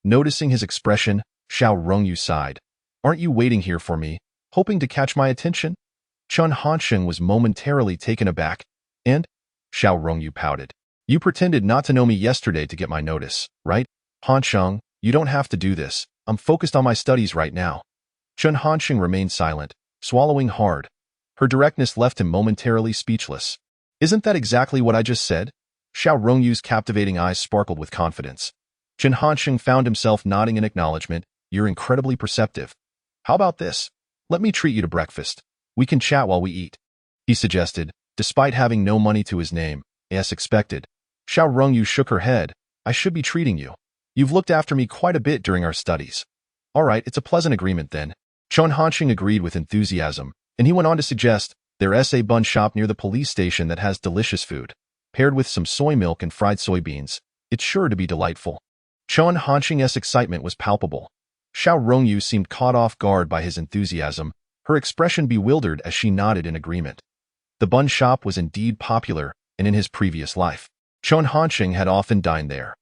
S1: Noticing his expression, Xiao Rongyu sighed. "Aren't you waiting here for me, hoping to catch my attention?" Chen Hansheng was momentarily taken aback, and Xiao Rongyu pouted. "You pretended not to know me yesterday to get my notice, right? Hansheng, you don't have to do this. I'm focused on my studies right now." Chen Hansheng remained silent, swallowing hard. Her directness left him momentarily speechless. "Isn't that exactly what I just said?" Xiao Rongyu's captivating eyes sparkled with confidence. Chen Hansheng found himself nodding in acknowledgement. "You're incredibly perceptive. How about this? Let me treat you to breakfast. We can chat while we eat," he suggested, despite having no money to his name, as expected. Xiao Rongyu shook her head. "I should be treating you. You've looked after me quite a bit during our studies." "All right, it's a pleasant agreement then." Chen Hansheng agreed with enthusiasm, and he went on to suggest, "There's a bun shop near the police station that has delicious food. Paired with some soy milk and fried soybeans, it's sure to be delightful." Chen Hansheng's excitement was palpable. Xiao Rongyu seemed caught off guard by his enthusiasm, her expression bewildered as she nodded in agreement. The bun shop was indeed popular, and in his previous life, Chen Hansheng had often dined there.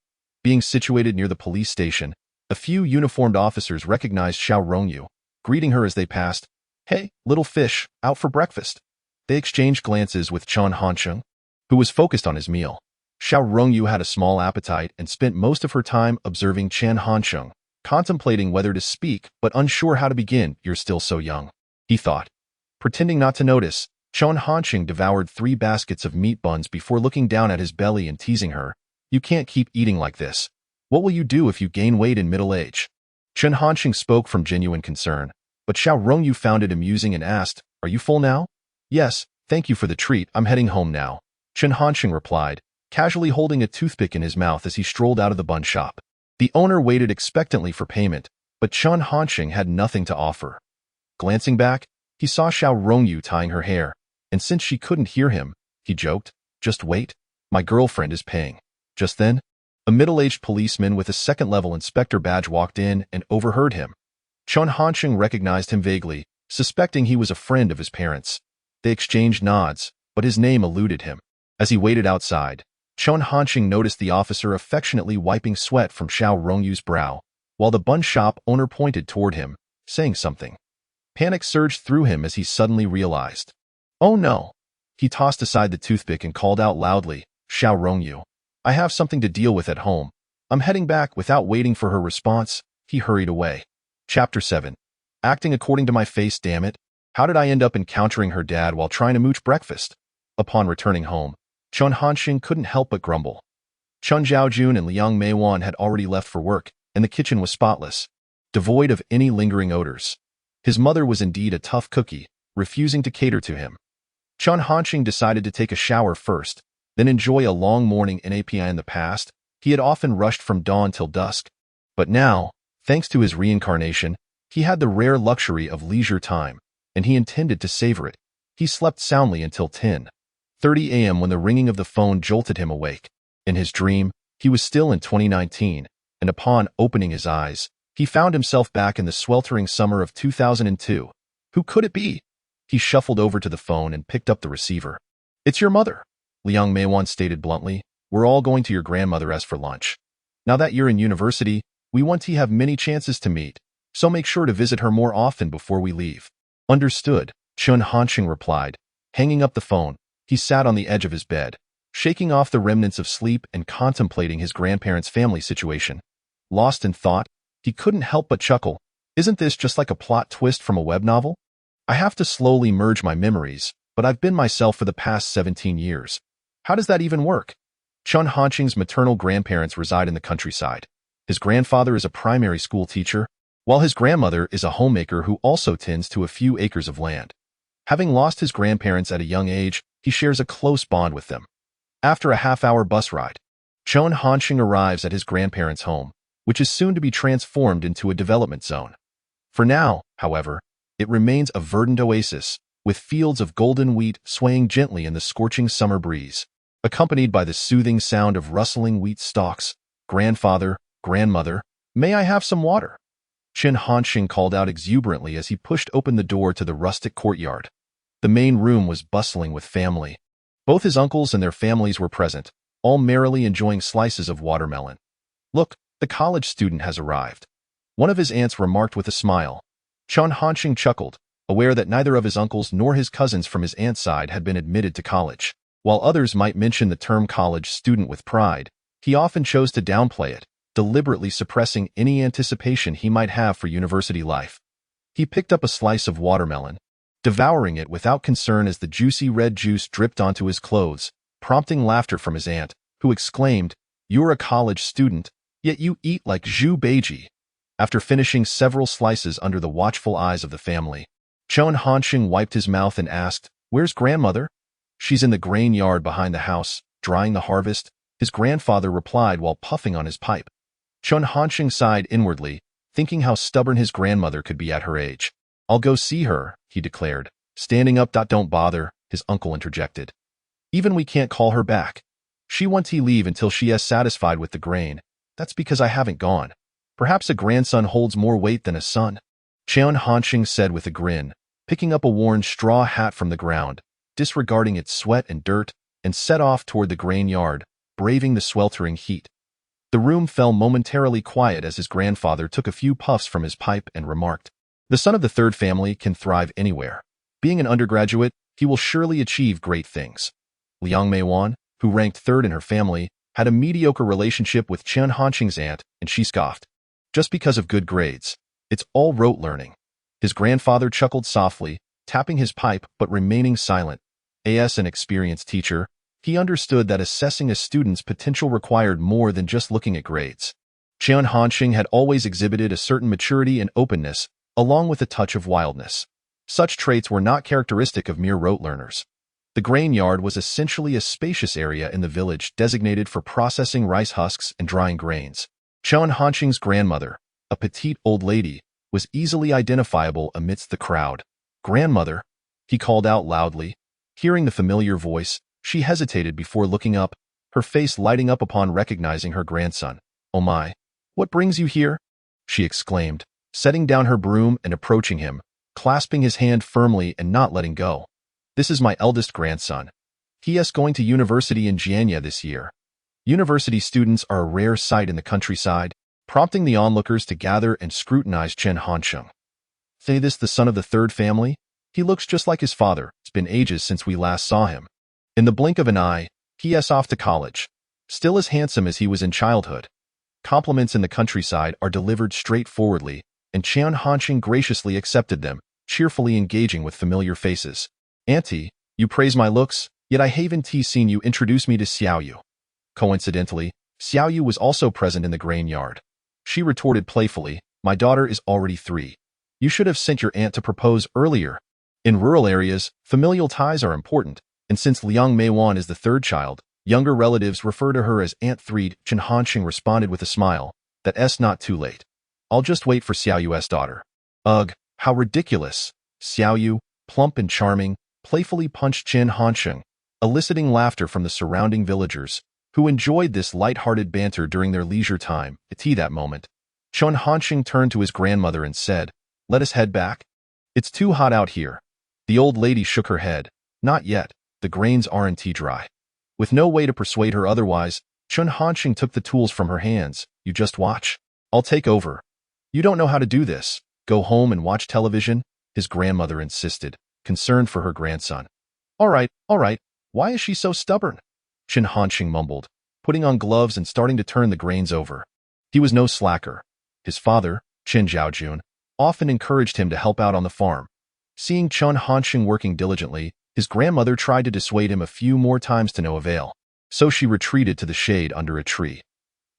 S1: Being situated near the police station, a few uniformed officers recognized Xiao Rongyu, greeting her as they passed. "Hey, little fish, out for breakfast." They exchanged glances with Chen Hansheng, who was focused on his meal. Xiao Rongyu had a small appetite and spent most of her time observing Chen Hansheng, contemplating whether to speak but unsure how to begin. "You're still so young," he thought. Pretending not to notice, Chen Hansheng devoured 3 baskets of meat buns before looking down at his belly and teasing her. "You can't keep eating like this. What will you do if you gain weight in middle age?" Chen Hansheng spoke from genuine concern, but Xiao Rongyu found it amusing and asked, "Are you full now?" "Yes, thank you for the treat. I'm heading home now," Chen Hansheng replied, casually holding a toothpick in his mouth as he strolled out of the bun shop. The owner waited expectantly for payment, but Chen Hansheng had nothing to offer. Glancing back, he saw Xiao Rongyu tying her hair, and since she couldn't hear him, he joked, "Just wait, my girlfriend is paying." Just then, a middle-aged policeman with a second-level inspector badge walked in and overheard him. Chen Hansheng recognized him vaguely, suspecting he was a friend of his parents. They exchanged nods, but his name eluded him. As he waited outside, Chen Hansheng noticed the officer affectionately wiping sweat from Xiao Rongyu's brow, while the bun shop owner pointed toward him, saying something. Panic surged through him as he suddenly realized. "Oh no!" He tossed aside the toothpick and called out loudly, "Xiao Rongyu, I have something to deal with at home. I'm heading back." Without waiting for her response, he hurried away. Chapter 7. Acting according to my face, damn it. How did I end up encountering her dad while trying to mooch breakfast? Upon returning home, Chen Hansheng couldn't help but grumble. Chun Zhaojun and Liang Meiwan had already left for work, and the kitchen was spotless, devoid of any lingering odors. His mother was indeed a tough cookie, refusing to cater to him. Chen Hansheng decided to take a shower first, then enjoy a long morning in API. In the past, he had often rushed from dawn till dusk. But now, thanks to his reincarnation, he had the rare luxury of leisure time, and he intended to savor it. He slept soundly until 10:30 a.m. when the ringing of the phone jolted him awake. In his dream, he was still in 2019, and upon opening his eyes, he found himself back in the sweltering summer of 2002. Who could it be? He shuffled over to the phone and picked up the receiver. "It's your mother," Liang Meiwan stated bluntly. "We're all going to your grandmother's for lunch. Now that you're in university, we want to have many chances to meet, so make sure to visit her more often before we leave." "Understood," Chen Hansheng replied. Hanging up the phone, he sat on the edge of his bed, shaking off the remnants of sleep and contemplating his grandparents' family situation. Lost in thought, he couldn't help but chuckle. Isn't this just like a plot twist from a web novel? I have to slowly merge my memories, but I've been myself for the past 17 years. How does that even work? Chen Hansheng's maternal grandparents reside in the countryside. His grandfather is a primary school teacher, while his grandmother is a homemaker who also tends to a few acres of land. Having lost his grandparents at a young age, he shares a close bond with them. After a half-hour bus ride, Chen Hansheng arrives at his grandparents' home, which is soon to be transformed into a development zone. For now, however, it remains a verdant oasis, with fields of golden wheat swaying gently in the scorching summer breeze, accompanied by the soothing sound of rustling wheat stalks. "Grandfather, grandmother, may I have some water?" Chen Hansheng called out exuberantly as he pushed open the door to the rustic courtyard. The main room was bustling with family. Both his uncles and their families were present, all merrily enjoying slices of watermelon. "Look, the college student has arrived," one of his aunts remarked with a smile. Chen Hansheng chuckled, aware that neither of his uncles nor his cousins from his aunt's side had been admitted to college. While others might mention the term college student with pride, he often chose to downplay it, deliberately suppressing any anticipation he might have for university life. He picked up a slice of watermelon, devouring it without concern as the juicy red juice dripped onto his clothes, prompting laughter from his aunt, who exclaimed, "You're a college student, yet you eat like Zhu Beiji." After finishing several slices under the watchful eyes of the family, Chen Hansheng wiped his mouth and asked, "Where's grandmother?" "She's in the grain yard behind the house, drying the harvest," his grandfather replied while puffing on his pipe. Chen Hansheng sighed inwardly, thinking how stubborn his grandmother could be at her age. "I'll go see her," he declared. Standing up. "Don't bother," his uncle interjected. "Even we can't call her back. She wants to leave until she is satisfied with the grain. That's because I haven't gone. Perhaps a grandson holds more weight than a son," Chen Hansheng said with a grin, picking up a worn straw hat from the ground, disregarding its sweat and dirt, and set off toward the grain yard, braving the sweltering heat. The room fell momentarily quiet as his grandfather took a few puffs from his pipe and remarked, "The son of the third family can thrive anywhere. Being an undergraduate, he will surely achieve great things." Liang Meiwan, who ranked third in her family, had a mediocre relationship with Chen Hansheng's aunt, and she scoffed. "Just because of good grades. It's all rote learning." His grandfather chuckled softly, tapping his pipe but remaining silent. As an experienced teacher, he understood that assessing a student's potential required more than just looking at grades. Chen Hansheng had always exhibited a certain maturity and openness, along with a touch of wildness. Such traits were not characteristic of mere rote learners. The grain yard was essentially a spacious area in the village designated for processing rice husks and drying grains. Chen Hansheng's grandmother, a petite old lady, was easily identifiable amidst the crowd. "Grandmother," he called out loudly. Hearing the familiar voice, she hesitated before looking up, her face lighting up upon recognizing her grandson. "Oh my, what brings you here?" she exclaimed, setting down her broom and approaching him, clasping his hand firmly and not letting go. "This is my eldest grandson. He is going to university in Jianye this year." University students are a rare sight in the countryside, prompting the onlookers to gather and scrutinize Chen Hansheng. "Say this the son of the third family? He looks just like his father. It's been ages since we last saw him." In the blink of an eye, he is off to college, still as handsome as he was in childhood. Compliments in the countryside are delivered straightforwardly, and Chen Hansheng graciously accepted them, cheerfully engaging with familiar faces. "Auntie, you praise my looks, yet I haven't seen you introduce me to Xiao Yu." Coincidentally, Xiao Yu was also present in the grain yard. She retorted playfully, "My daughter is already 3. You should have sent your aunt to propose earlier." In rural areas, familial ties are important, and since Liang Meiwan is the 3rd child, younger relatives refer to her as Aunt 3. Chen Hansheng responded with a smile, "That's not too late. I'll just wait for Xiao Yu's daughter." Ugh, how ridiculous. Xiao Yu, plump and charming, playfully punched Chen Hansheng, eliciting laughter from the surrounding villagers, who enjoyed this light-hearted banter during their leisure time. At that moment, Chen Hansheng turned to his grandmother and said, "Let us head back. It's too hot out here." The old lady shook her head. "Not yet. The grains aren't dry." With no way to persuade her otherwise, Chen Hansheng took the tools from her hands. "You just watch. I'll take over." "You don't know how to do this. Go home and watch television," his grandmother insisted, concerned for her grandson. All right. Why is she so stubborn?" Chen Hansheng mumbled, putting on gloves and starting to turn the grains over. He was no slacker. His father, Chen Zhaojun, often encouraged him to help out on the farm. Seeing Chen Hansheng working diligently, his grandmother tried to dissuade him a few more times to no avail, so she retreated to the shade under a tree.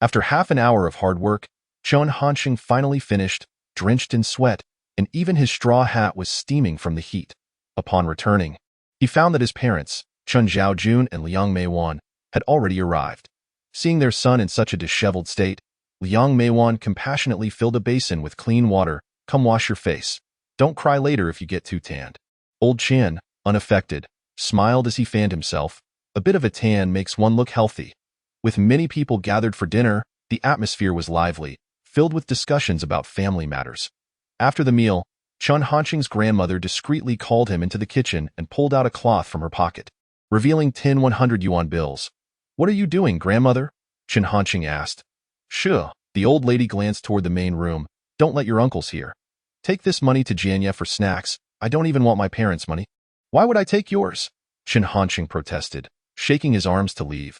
S1: After half an hour of hard work, Chen Hansheng finally finished, drenched in sweat, and even his straw hat was steaming from the heat. Upon returning, he found that his parents, Chen Zhaojun and Liang Meiwan, had already arrived. Seeing their son in such a disheveled state, Liang Meiwan compassionately filled a basin with clean water. "Come wash your face. Don't cry later if you get too tanned." Old Chen, unaffected, smiled as he fanned himself. A bit of a tan makes one look healthy. With many people gathered for dinner, the atmosphere was lively, filled with discussions about family matters. After the meal, Chen Hansheng's grandmother discreetly called him into the kitchen and pulled out a cloth from her pocket, revealing 10 100 yuan bills. "What are you doing, grandmother?" Chen Hansheng asked. "Sure." The old lady glanced toward the main room. "Don't let your uncles hear. Take this money to Jianye for snacks. I don't even want my parents' money." "Why would I take yours?" Chen Hansheng protested, shaking his arms to leave.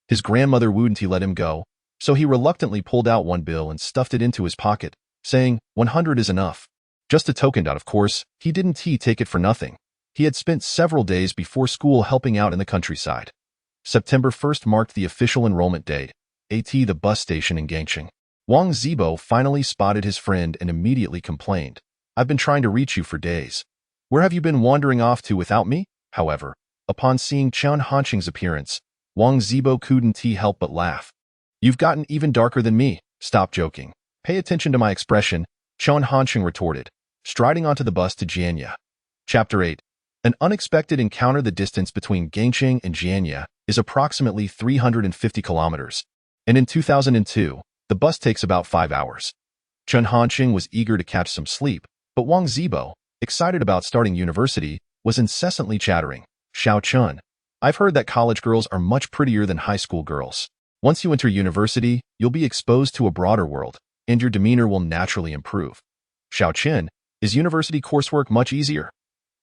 S1: His grandmother wouldn't let him go, so he reluctantly pulled out one bill and stuffed it into his pocket, saying, 100 is enough. Just a token out, of course. He didn't take it for nothing. He had spent several days before school helping out in the countryside. September 1st marked the official enrollment date, at the bus station in Gangcheng. Wang Zibo finally spotted his friend and immediately complained, "I've been trying to reach you for days. Where have you been wandering off to without me?" However, upon seeing Chen Hansheng's appearance, Wang Zibo couldn't help but laugh. "You've gotten even darker than me. Stop joking. Pay attention to my expression," Chen Hansheng retorted, striding onto the bus to Jianye. Chapter 8. An unexpected encounter. The distance between Gangcheng and Jianye is approximately 350 kilometers, and in 2002, the bus takes about 5 hours. Chen Hansheng was eager to catch some sleep, but Wang Zibo, excited about starting university, was incessantly chattering. "Xiao Chun, I've heard that college girls are much prettier than high school girls. Once you enter university, you'll be exposed to a broader world, and your demeanor will naturally improve. Xiao Chen, is university coursework much easier?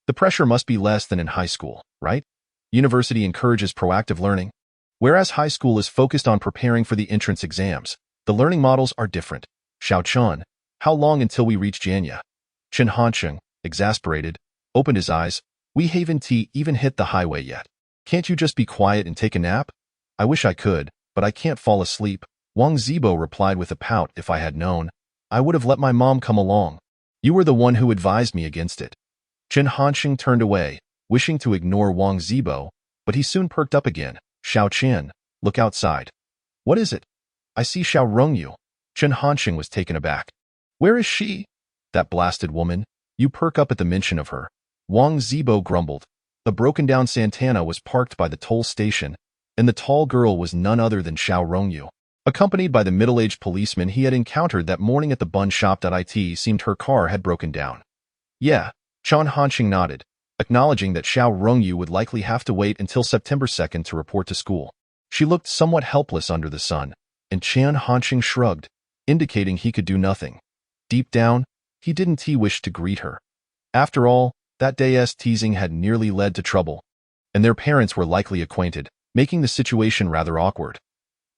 S1: The pressure must be less than in high school, right? University encourages proactive learning. Whereas high school is focused on preparing for the entrance exams, the learning models are different. Xiao Chun, how long until we reach Jianye?" Chen Hansheng, exasperated, opened his eyes. "We haven't even hit the highway yet. Can't you just be quiet and take a nap?" "I wish I could, but I can't fall asleep," Wang Zibo replied with a pout. "If I had known, I would have let my mom come along. You were the one who advised me against it." Chen Hansheng turned away, wishing to ignore Wang Zibo, but he soon perked up again. "Xiao Chen, look outside." "What is it?" "I see Xiao Rongyu." Chen Hansheng was taken aback. "Where is she?" "That blasted woman." You perk up at the mention of her. Wang Zibo grumbled. A broken-down Santana was parked by the toll station, and the tall girl was none other than Xiao Rongyu. Accompanied by the middle-aged policeman he had encountered that morning at the bun shop. It seemed her car had broken down. "Yeah," Chen Hansheng nodded, acknowledging that Xiao Rongyu would likely have to wait until September 2nd to report to school. She looked somewhat helpless under the sun, and Chen Hansheng shrugged, indicating he could do nothing. Deep down, he didn't wish to greet her. After all, that day's teasing had nearly led to trouble, and their parents were likely acquainted, making the situation rather awkward.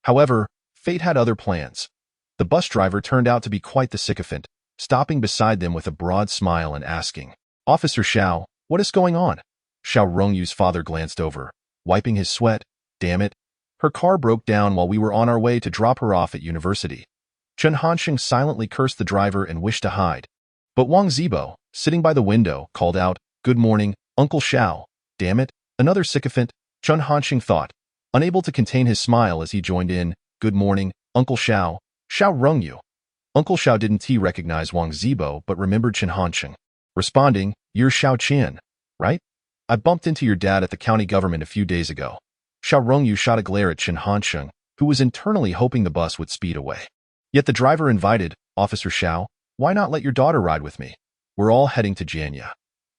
S1: However, fate had other plans. The bus driver turned out to be quite the sycophant, stopping beside them with a broad smile and asking, "Officer Xiao, what is going on?" Xiao Rongyu's father glanced over, wiping his sweat. "Damn it. Her car broke down while we were on our way to drop her off at university. Chen Hansheng silently cursed the driver and wished to hide. But Wang Zibo, sitting by the window, called out, "Good morning, Uncle Xiao." Damn it, another sycophant, Chen Hansheng thought, unable to contain his smile as he joined in, "Good morning, Uncle Xiao, Xiao Rongyu." Uncle Xiao didn't recognize Wang Zibo but remembered Chen Hansheng, responding, "You're Xiao Qian, right? I bumped into your dad at the county government a few days ago." Xiao Rongyu shot a glare at Chen Hansheng, who was internally hoping the bus would speed away. Yet the driver invited, "Officer Xiao, why not let your daughter ride with me? We're all heading to Jianye."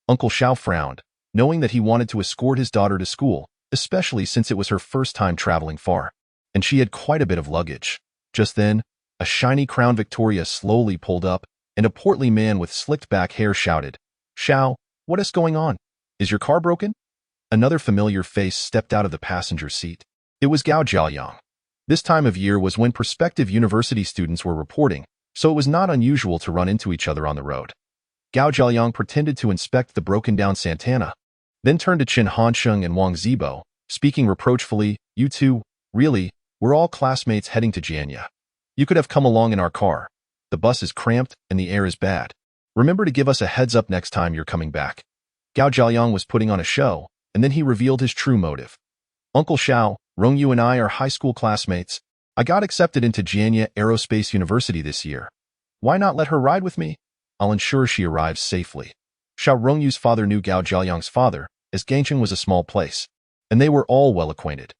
S1: Uncle Xiao frowned, knowing that he wanted to escort his daughter to school, especially since it was her first time traveling far, and she had quite a bit of luggage. Just then, a shiny Crown Victoria slowly pulled up, and a portly man with slicked back hair shouted, "Xiao, what is going on? Is your car broken?" Another familiar face stepped out of the passenger seat. It was Gao Jiayang. This time of year was when prospective university students were reporting, so it was not unusual to run into each other on the road. Gao Jiayang pretended to inspect the broken-down Santana, then turned to Chen Hansheng and Wang Zibo, speaking reproachfully, "You two, really, we're all classmates heading to Jianye. You could have come along in our car. The bus is cramped and the air is bad. Remember to give us a heads up next time you're coming back." Gao Jiayang was putting on a show, and then he revealed his true motive. "Uncle Xiao, Rongyu and I are high school classmates. I got accepted into Jianye Aerospace University this year. Why not let her ride with me? I'll ensure she arrives safely." Xiao Rongyu's father knew Gao Jiayang's father, as Gangcheng was a small place, and they were all well acquainted.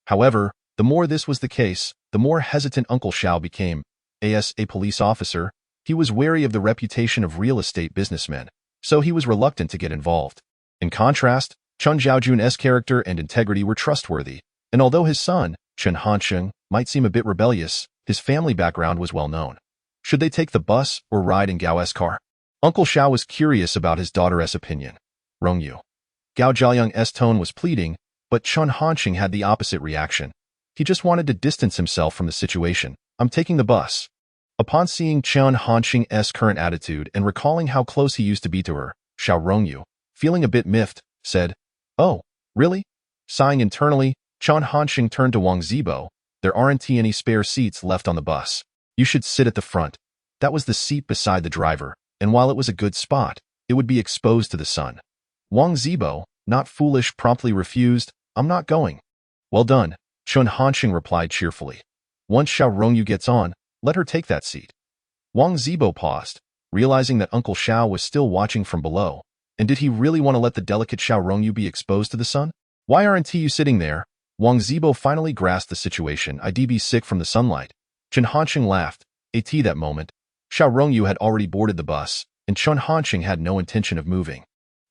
S1: However, the more this was the case, the more hesitant Uncle Xiao became. As a police officer, he was wary of the reputation of real estate businessmen, so he was reluctant to get involved. In contrast, Chen Zhaojun's character and integrity were trustworthy, and although his son, Chen Hansheng, might seem a bit rebellious, his family background was well known. Should they take the bus or ride in Gao's car? Uncle Xiao was curious about his daughter's opinion. "Rongyu." Gao Jiayang's tone was pleading, but Chen Hansheng had the opposite reaction. He just wanted to distance himself from the situation. "I'm taking the bus." Upon seeing Chen Hansheng's current attitude and recalling how close he used to be to her, Xiao Rongyu, feeling a bit miffed, said, "Oh, really?" Sighing internally, Chen Hansheng turned to Wang Zibo. "There aren't any spare seats left on the bus. You should sit at the front." That was the seat beside the driver, and while it was a good spot, it would be exposed to the sun. Wang Zibo, not foolish, promptly refused, "I'm not going." "Well done," Chen Hansheng replied cheerfully. "Once Xiao Rongyu gets on, let her take that seat." Wang Zibo paused, realizing that Uncle Xiao was still watching from below. And did he really want to let the delicate Xiao Rongyu be exposed to the sun? "Why aren't you sitting there?" Wang Zibo finally grasped the situation. "I'd be sick from the sunlight." Chen Hansheng laughed. At that moment, Xiao Rongyu had already boarded the bus, and Chen Hansheng had no intention of moving.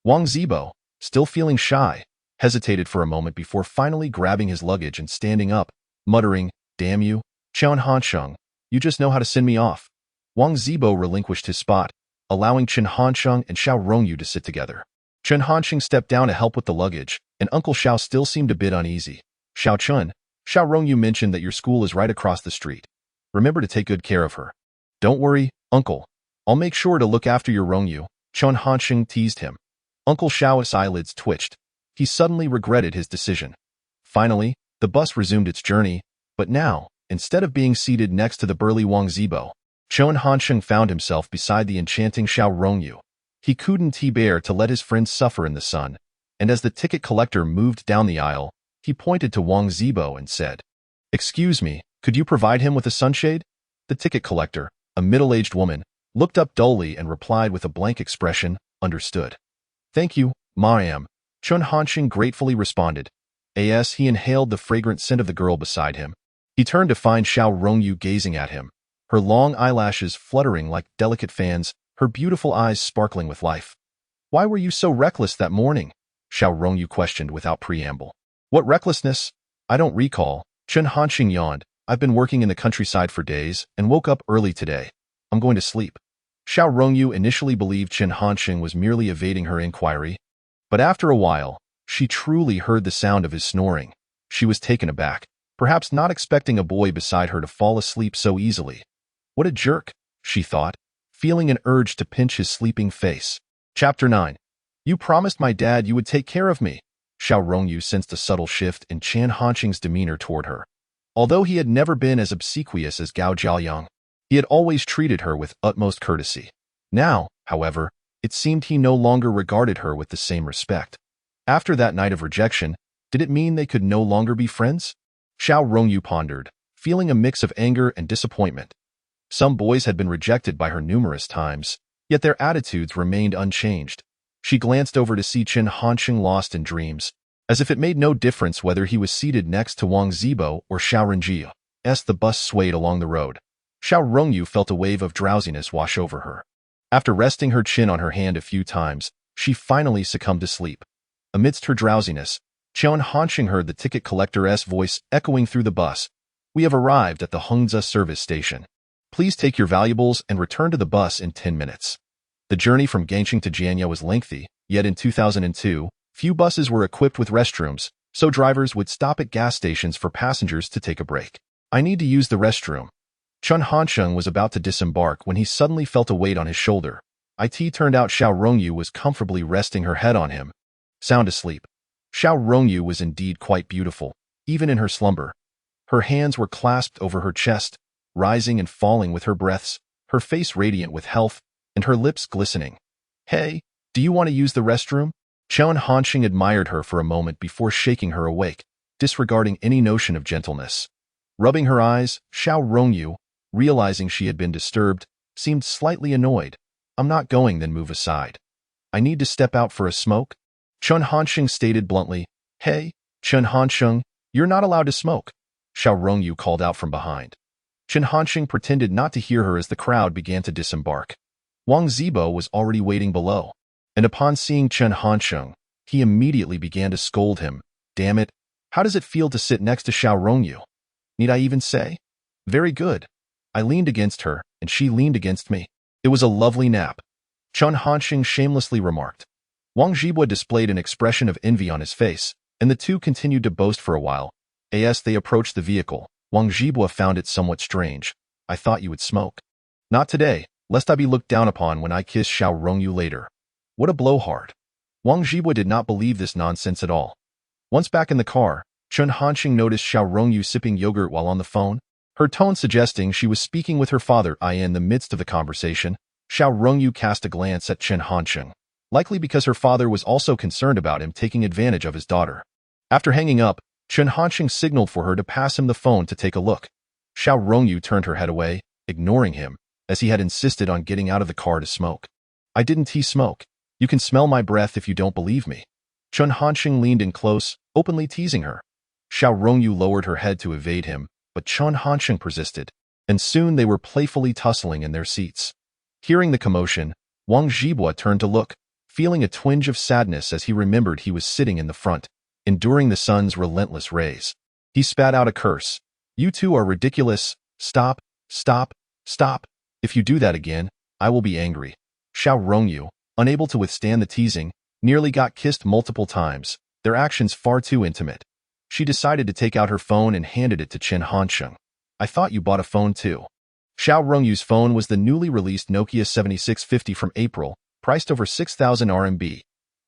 S1: Wang Zibo, still feeling shy, hesitated for a moment before finally grabbing his luggage and standing up, muttering, "Damn you, Chen Hansheng, you just know how to send me off." Wang Zibo relinquished his spot, allowing Chen Hansheng and Xiao Rongyu to sit together. Chen Hansheng stepped down to help with the luggage, and Uncle Xiao still seemed a bit uneasy. "Xiao Chen, Xiao Rongyu mentioned that your school is right across the street. Remember to take good care of her." "Don't worry, Uncle. I'll make sure to look after your Rongyu," Chen Hansheng teased him. Uncle Xiao's eyelids twitched. He suddenly regretted his decision. Finally, the bus resumed its journey, but now, instead of being seated next to the burly Wang Zibo, Chen Hansheng found himself beside the enchanting Xiao Rongyu. He couldn't bear to let his friend suffer in the sun, and as the ticket collector moved down the aisle, he pointed to Wang Zibo and said, "Excuse me, could you provide him with a sunshade?" The ticket collector, a middle-aged woman, looked up dully and replied with a blank expression, "Understood." "Thank you, ma'am," Chen Hansheng gratefully responded. As he inhaled the fragrant scent of the girl beside him, he turned to find Xiao Rongyu gazing at him, her long eyelashes fluttering like delicate fans, her beautiful eyes sparkling with life. "Why were you so reckless that morning?" Xiao Rongyu questioned without preamble. "What recklessness? I don't recall," Chen Hansheng yawned. "I've been working in the countryside for days and woke up early today. I'm going to sleep." Xiao Rongyu initially believed Chen Hansheng was merely evading her inquiry, but after a while, she truly heard the sound of his snoring. She was taken aback, perhaps not expecting a boy beside her to fall asleep so easily. "What a jerk," she thought, feeling an urge to pinch his sleeping face. Chapter 9. "You promised my dad you would take care of me." Xiao Rongyu sensed a subtle shift in Chen Hansheng's demeanor toward her. Although he had never been as obsequious as Gao Jiayang, he had always treated her with utmost courtesy. Now, however, it seemed he no longer regarded her with the same respect. After that night of rejection, did it mean they could no longer be friends? Xiao Rongyu pondered, feeling a mix of anger and disappointment. Some boys had been rejected by her numerous times, yet their attitudes remained unchanged. She glanced over to see Chen Hansheng lost in dreams, as if it made no difference whether he was seated next to Wang Zibo or Xiao Rongyu. As the bus swayed along the road, Xiao Rongyu felt a wave of drowsiness wash over her. After resting her chin on her hand a few times, she finally succumbed to sleep. Amidst her drowsiness, Chen Hansheng heard the ticket collector's voice echoing through the bus. "We have arrived at the Hengzi service station. Please take your valuables and return to the bus in 10 minutes. The journey from Gangcheng to Jianye was lengthy, yet in 2002, few buses were equipped with restrooms, so drivers would stop at gas stations for passengers to take a break. I need to use the restroom." Chen Hansheng was about to disembark when he suddenly felt a weight on his shoulder. It turned out Xiao Rongyu was comfortably resting her head on him. Sound asleep. Xiao Rongyu was indeed quite beautiful, even in her slumber. Her hands were clasped over her chest, rising and falling with her breaths, her face radiant with health, and her lips glistening. "Hey, do you want to use the restroom?" Chen Hansheng admired her for a moment before shaking her awake, disregarding any notion of gentleness. Rubbing her eyes, Xiao Rongyu, realizing she had been disturbed, seemed slightly annoyed. "I'm not going, then move aside. I need to step out for a smoke." Chen Hansheng stated bluntly. "Hey, Chen Hansheng, you're not allowed to smoke," Xiao Rongyu called out from behind. Chen Hansheng pretended not to hear her as the crowd began to disembark. Wang Zibo was already waiting below, and upon seeing Chen Hansheng, he immediately began to scold him. "Damn it, how does it feel to sit next to Xiao Rongyu? Need I even say? Very good. I leaned against her, and she leaned against me. It was a lovely nap," Chen Hansheng shamelessly remarked. Wang Zibo displayed an expression of envy on his face, and the two continued to boast for a while. As they approached the vehicle, Wang Zibo found it somewhat strange. "I thought you would smoke." "Not today, lest I be looked down upon when I kiss Xiao Rongyu later." What a blowhard. Wang Zibo did not believe this nonsense at all. Once back in the car, Chen Hansheng noticed Xiao Rongyu sipping yogurt while on the phone, her tone suggesting she was speaking with her father. In the midst of the conversation, Xiao Rongyu cast a glance at Chen Hansheng, likely because her father was also concerned about him taking advantage of his daughter. After hanging up, Chen Hansheng signaled for her to pass him the phone to take a look. Xiao Rongyu turned her head away, ignoring him, as he had insisted on getting out of the car to smoke. "I didn't smoke. You can smell my breath if you don't believe me." Chen Hansheng leaned in close, openly teasing her. Xiao Rongyu lowered her head to evade him, but Chen Hansheng persisted, and soon they were playfully tussling in their seats. Hearing the commotion, Wang Zibo turned to look, feeling a twinge of sadness as he remembered he was sitting in the front, enduring the sun's relentless rays. He spat out a curse. "You two are ridiculous. Stop, stop, stop. If you do that again, I will be angry." Xiao Rongyu, unable to withstand the teasing, nearly got kissed multiple times, their actions far too intimate. She decided to take out her phone and handed it to Chen Hansheng. "I thought you bought a phone too." Xiao Rongyu's phone was the newly released Nokia 7650 from April, priced over 6,000 RMB.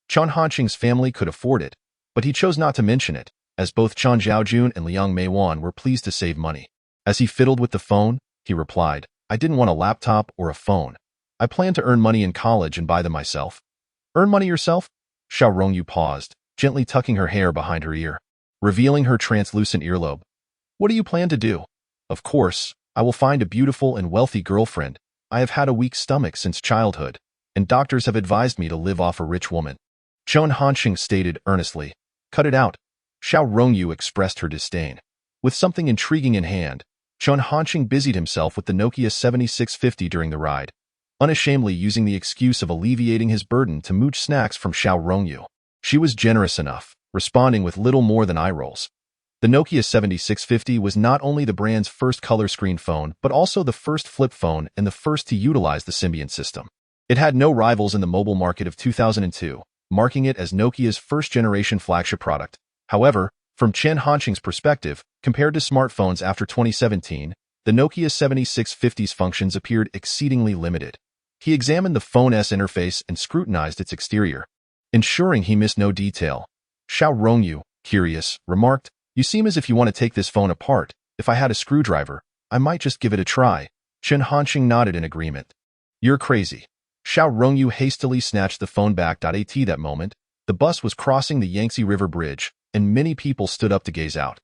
S1: Chen Hansheng's family could afford it, but he chose not to mention it, as both Chen Zhaojun and Liang Meiwan were pleased to save money. As he fiddled with the phone, he replied, "I didn't want a laptop or a phone. I plan to earn money in college and buy them myself." "Earn money yourself?" Xiao Rongyu paused, gently tucking her hair behind her ear, revealing her translucent earlobe. "What do you plan to do?" "Of course, I will find a beautiful and wealthy girlfriend. I have had a weak stomach since childhood, and doctors have advised me to live off a rich woman." Chen Hansheng stated earnestly. "Cut it out." Xiao Rongyu expressed her disdain. With something intriguing in hand, Chen Hansheng busied himself with the Nokia 7650 during the ride, unashamedly using the excuse of alleviating his burden to mooch snacks from Xiao Rongyu. She was generous enough, responding with little more than eye rolls. The Nokia 7650 was not only the brand's first color screen phone, but also the first flip phone and the first to utilize the Symbian system. It had no rivals in the mobile market of 2002, marking it as Nokia's first-generation flagship product. However, from Chen Hansheng's perspective, compared to smartphones after 2017, the Nokia 7650's functions appeared exceedingly limited. He examined the phone's interface and scrutinized its exterior, ensuring he missed no detail. Xiao Rongyu, curious, remarked, "You seem as if you want to take this phone apart. If I had a screwdriver, I might just give it a try." Chen Hansheng nodded in agreement. "You're crazy." Xiao Rongyu hastily snatched the phone back. At that moment, the bus was crossing the Yangtze River Bridge, and many people stood up to gaze out.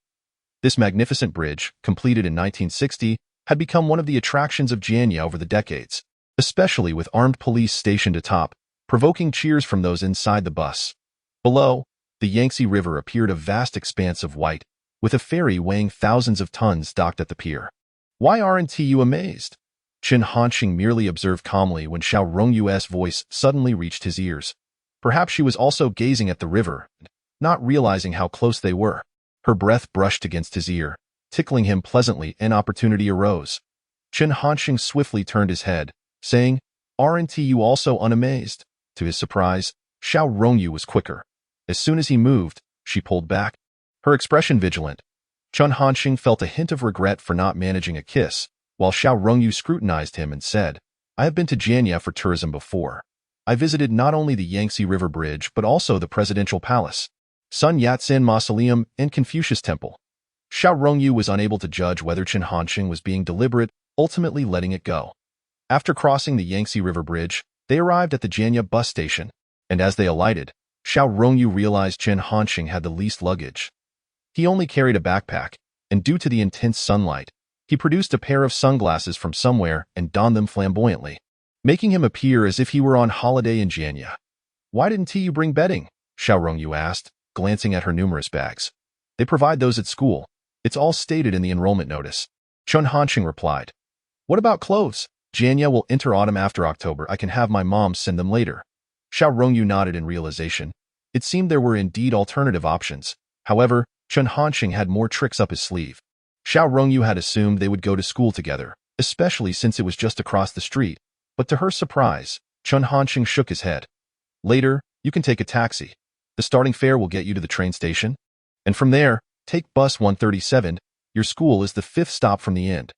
S1: This magnificent bridge, completed in 1960, had become one of the attractions of Jianye over the decades, especially with armed police stationed atop, provoking cheers from those inside the bus. Below, the Yangtze River appeared a vast expanse of white, with a ferry weighing thousands of tons docked at the pier. "Why aren't you amazed?" Chen Hansheng merely observed calmly when Xiao Rongyu's voice suddenly reached his ears. Perhaps she was also gazing at the river, not realizing how close they were. Her breath brushed against his ear, tickling him pleasantly. An opportunity arose. Chen Hansheng swiftly turned his head, saying, "Aren't you also unamazed?" To his surprise, Xiao Rongyu was quicker. As soon as he moved, she pulled back, her expression vigilant. Chen Hansheng felt a hint of regret for not managing a kiss, while Xiao Rongyu scrutinized him and said, "I have been to Jianye for tourism before. I visited not only the Yangtze River Bridge but also the Presidential Palace, Sun Yat-sen Mausoleum, and Confucius Temple." Xiao Rongyu was unable to judge whether Chen Hansheng was being deliberate, ultimately letting it go. After crossing the Yangtze River Bridge, they arrived at the Jianye bus station, and as they alighted, Xiao Rongyu realized Chen Hansheng had the least luggage. He only carried a backpack, and due to the intense sunlight, he produced a pair of sunglasses from somewhere and donned them flamboyantly, making him appear as if he were on holiday in Jianye. "Why didn't you bring bedding?" Xiao Rongyu asked, glancing at her numerous bags. "They provide those at school. It's all stated in the enrollment notice." Chen Hansheng replied, "What about clothes? Jianye will enter autumn after October. I can have my mom send them later." Xiao Rongyu nodded in realization. It seemed there were indeed alternative options. However, Chen Hansheng had more tricks up his sleeve. Xiao Rongyu had assumed they would go to school together, especially since it was just across the street. But to her surprise, Chen Hansheng shook his head. "Later, you can take a taxi. The starting fare will get you to the train station. And from there, take bus 137. Your school is the 5th stop from the end."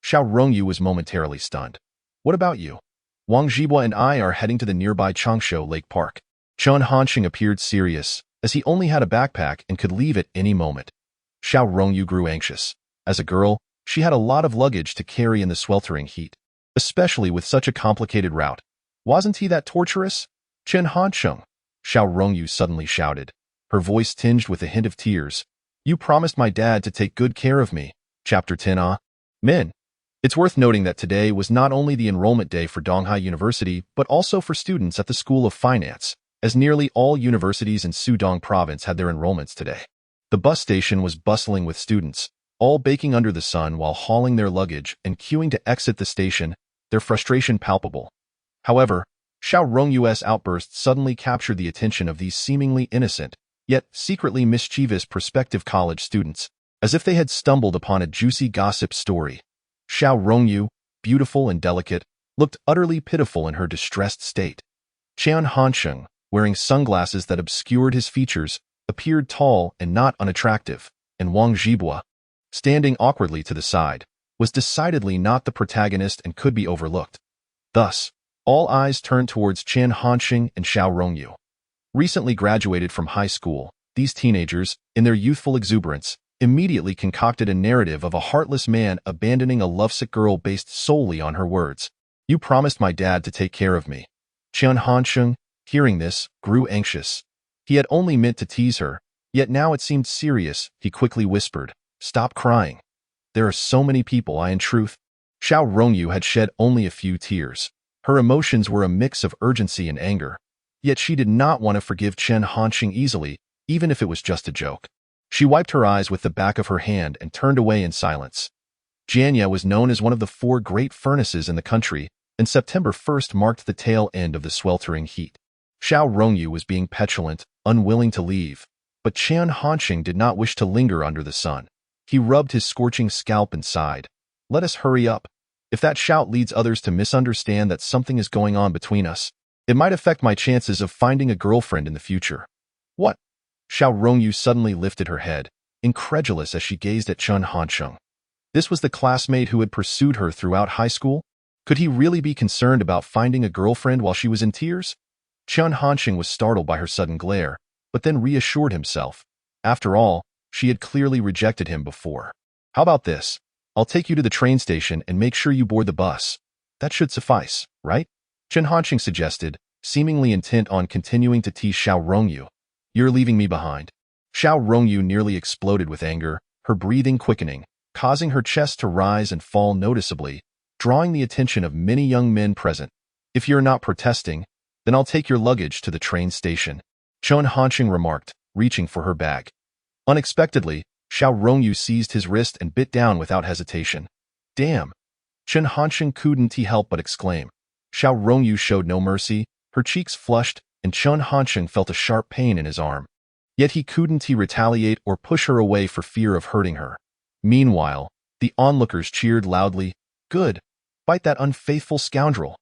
S1: Xiao Rongyu was momentarily stunned. "What about you?" "Wang Zhibua and I are heading to the nearby Changshu Lake Park." Chen Hansheng appeared serious, as he only had a backpack and could leave at any moment. Xiao Rongyu grew anxious. As a girl, she had a lot of luggage to carry in the sweltering heat, especially with such a complicated route. "Wasn't he that torturous?" "Chen Hansheng," Xiao Rongyu suddenly shouted, her voice tinged with a hint of tears. "You promised my dad to take good care of me." Chapter 10 Men. It's worth noting that today was not only the enrollment day for Donghai University, but also for students at the School of Finance, as nearly all universities in Sudong Province had their enrollments today. The bus station was bustling with students, all baking under the sun while hauling their luggage and queuing to exit the station, their frustration palpable. However, Xiao Rongyu's outburst suddenly captured the attention of these seemingly innocent, yet secretly mischievous prospective college students, as if they had stumbled upon a juicy gossip story. Xiao Rongyu, beautiful and delicate, looked utterly pitiful in her distressed state. Chen Hansheng, wearing sunglasses that obscured his features, appeared tall and not unattractive, and Wang Zhibua, standing awkwardly to the side, was decidedly not the protagonist and could be overlooked. Thus, all eyes turned towards Chen Hansheng and Xiao Rongyu. Recently graduated from high school, these teenagers, in their youthful exuberance, immediately concocted a narrative of a heartless man abandoning a lovesick girl based solely on her words. "You promised my dad to take care of me." Chen Hansheng, hearing this, grew anxious. He had only meant to tease her, yet now it seemed serious. He quickly whispered, "Stop crying. There are so many people in truth." Xiao Rongyu had shed only a few tears. Her emotions were a mix of urgency and anger. Yet she did not want to forgive Chen Hansheng easily, even if it was just a joke. She wiped her eyes with the back of her hand and turned away in silence. Jianye was known as one of the 4 great furnaces in the country, and September 1st marked the tail end of the sweltering heat. Xiao Rongyu was being petulant, unwilling to leave, but Chen Hansheng did not wish to linger under the sun. He rubbed his scorching scalp and sighed. "Let us hurry up. If that shout leads others to misunderstand that something is going on between us, it might affect my chances of finding a girlfriend in the future." "What?" Xiao Rongyu suddenly lifted her head, incredulous as she gazed at Chen Hansheng. This was the classmate who had pursued her throughout high school? Could he really be concerned about finding a girlfriend while she was in tears? Chen Hansheng was startled by her sudden glare, but then reassured himself. After all, she had clearly rejected him before. How about this? I'll take you to the train station and make sure you board the bus. That should suffice, right? Chen Hansheng suggested, seemingly intent on continuing to tease Xiao Rongyu. You're leaving me behind. Xiao Rongyu nearly exploded with anger, her breathing quickening, causing her chest to rise and fall noticeably, drawing the attention of many young men present. If you're not protesting, then I'll take your luggage to the train station, Chen Hansheng remarked, reaching for her bag. Unexpectedly, Xiao Rongyu seized his wrist and bit down without hesitation. Damn! Chen Hansheng couldn't help but exclaim. Xiao Rongyu showed no mercy, her cheeks flushed, and Chen Hansheng felt a sharp pain in his arm. Yet he couldn't retaliate or push her away for fear of hurting her. Meanwhile, the onlookers cheered loudly, Good! Bite that unfaithful scoundrel!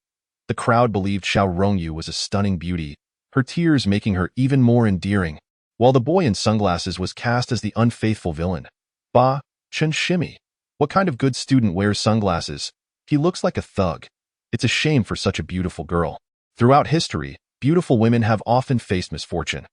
S1: The crowd believed Xiao Rongyu was a stunning beauty, her tears making her even more endearing, while the boy in sunglasses was cast as the unfaithful villain. Bah, Chen Shimmy. What kind of good student wears sunglasses? He looks like a thug. It's a shame for such a beautiful girl. Throughout history, beautiful women have often faced misfortune.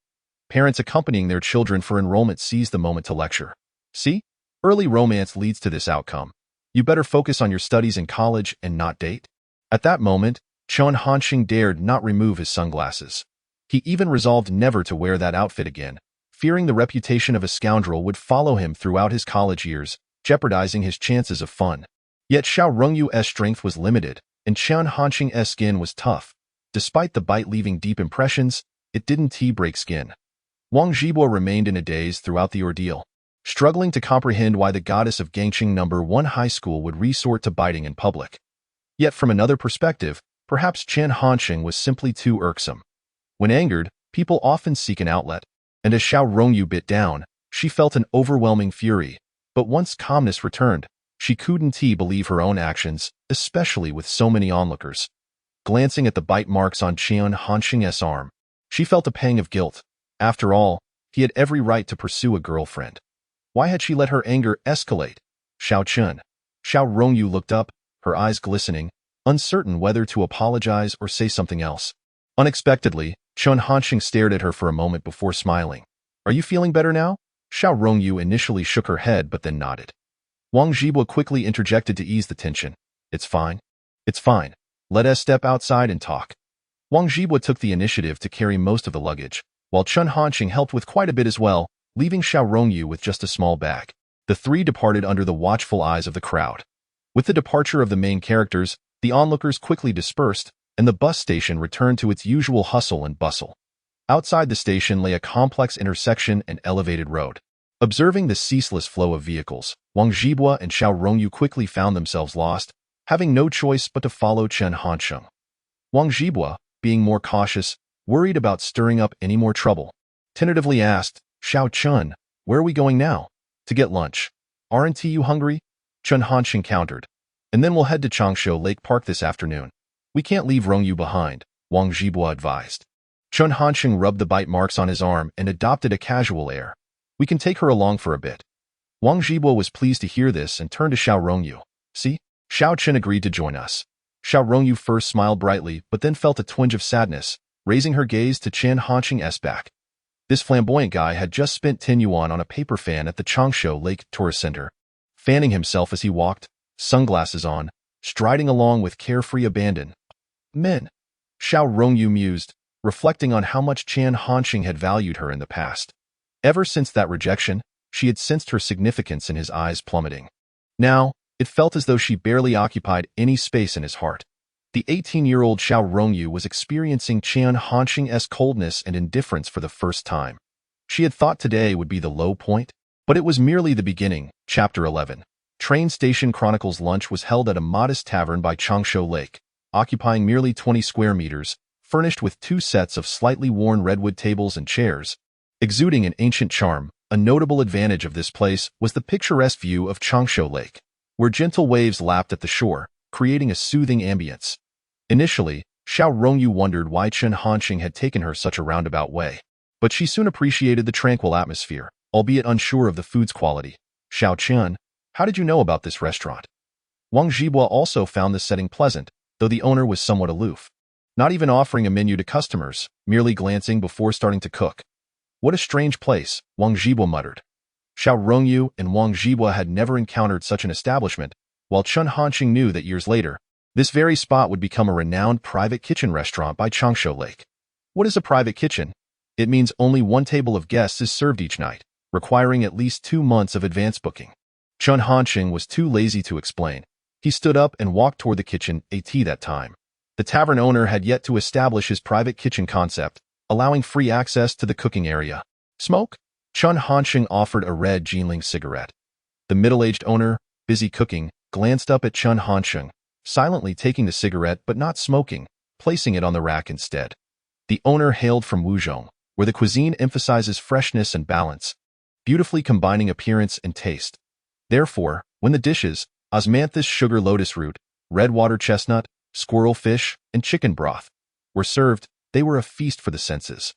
S1: Parents accompanying their children for enrollment seize the moment to lecture. See? Early romance leads to this outcome. You better focus on your studies in college and not date. At that moment, Chen Hansheng dared not remove his sunglasses. He even resolved never to wear that outfit again, fearing the reputation of a scoundrel would follow him throughout his college years, jeopardizing his chances of fun. Yet Xiao Rongyu's strength was limited, and Chen Hansheng's skin was tough. Despite the bite leaving deep impressions, it didn't break skin. Wang Zhibo remained in a daze throughout the ordeal, struggling to comprehend why the goddess of Gangcheng No. 1 High School would resort to biting in public. Yet from another perspective, perhaps Chen Hansheng was simply too irksome. When angered, people often seek an outlet, and as Xiao Rongyu bit down, she felt an overwhelming fury. But once calmness returned, she couldn't believe her own actions, especially with so many onlookers. Glancing at the bite marks on Chen Hansheng's arm, she felt a pang of guilt. After all, he had every right to pursue a girlfriend. Why had she let her anger escalate? Xiao Chen. Xiao Rongyu looked up, her eyes glistening, uncertain whether to apologize or say something else. Unexpectedly, Chen Hansheng stared at her for a moment before smiling. Are you feeling better now? Xiao Rongyu initially shook her head but then nodded. Wang Zhibo quickly interjected to ease the tension. It's fine. It's fine. Let us step outside and talk. Wang Zhibo took the initiative to carry most of the luggage, while Chen Hansheng helped with quite a bit as well, leaving Xiao Rongyu with just a small bag. The three departed under the watchful eyes of the crowd. With the departure of the main characters, the onlookers quickly dispersed, and the bus station returned to its usual hustle and bustle. Outside the station lay a complex intersection and elevated road. Observing the ceaseless flow of vehicles, Wang Zhibo and Xiao Rongyu quickly found themselves lost, having no choice but to follow Chen Hansheng. Wang Zhibo, being more cautious, worried about stirring up any more trouble, tentatively asked, Xiao Chen, where are we going now? To get lunch. Aren't you hungry? Chen Hansheng countered. And then we'll head to Changshu Lake Park this afternoon. We can't leave Rongyu behind, Wang Zhibo advised. Chen Hansheng rubbed the bite marks on his arm and adopted a casual air. We can take her along for a bit. Wang Zhibo was pleased to hear this and turned to Xiao Rongyu. See? Xiao Chen agreed to join us. Xiao Rongyu first smiled brightly but then felt a twinge of sadness, raising her gaze to Chen Hansheng's back. This flamboyant guy had just spent 10 yuan on a paper fan at the Changshu Lake Tourist Center, fanning himself as he walked, sunglasses on, striding along with carefree abandon. Men. Xiao Rongyu mused, reflecting on how much Chen Hansheng had valued her in the past. Ever since that rejection, she had sensed her significance in his eyes plummeting. Now, it felt as though she barely occupied any space in his heart. The 18-year-old Xiao Rongyu was experiencing Chen Hansheng's coldness and indifference for the first time. She had thought today would be the low point, but it was merely the beginning. Chapter 11. Train Station Chronicles lunch was held at a modest tavern by Changshu Lake, occupying merely 20 square meters, furnished with 2 sets of slightly worn redwood tables and chairs. Exuding an ancient charm, a notable advantage of this place was the picturesque view of Changshu Lake, where gentle waves lapped at the shore, creating a soothing ambience. Initially, Xiao Rongyu wondered why Chen Hansheng had taken her such a roundabout way, but she soon appreciated the tranquil atmosphere, albeit unsure of the food's quality. Xiao Chen, how did you know about this restaurant? Wang Zhibo also found the setting pleasant, though the owner was somewhat aloof, not even offering a menu to customers, merely glancing before starting to cook. What a strange place, Wang Zhibao muttered. Xiao Rongyu and Wang Zhibao had never encountered such an establishment, while Chen Hansheng knew that years later, this very spot would become a renowned private kitchen restaurant by Changsha Lake. What is a private kitchen? It means only one table of guests is served each night, requiring at least 2 months of advance booking. Chen Hansheng was too lazy to explain. He stood up and walked toward the kitchen, that time. The tavern owner had yet to establish his private kitchen concept, allowing free access to the cooking area. Smoke? Chen Hansheng offered a red Jinling cigarette. The middle-aged owner, busy cooking, glanced up at Chen Hansheng, silently taking the cigarette but not smoking, placing it on the rack instead. The owner hailed from Wuzhong, where the cuisine emphasizes freshness and balance, beautifully combining appearance and taste. Therefore, when the dishes, osmanthus sugar lotus root, red water chestnut, squirrel fish, and chicken broth, were served, they were a feast for the senses.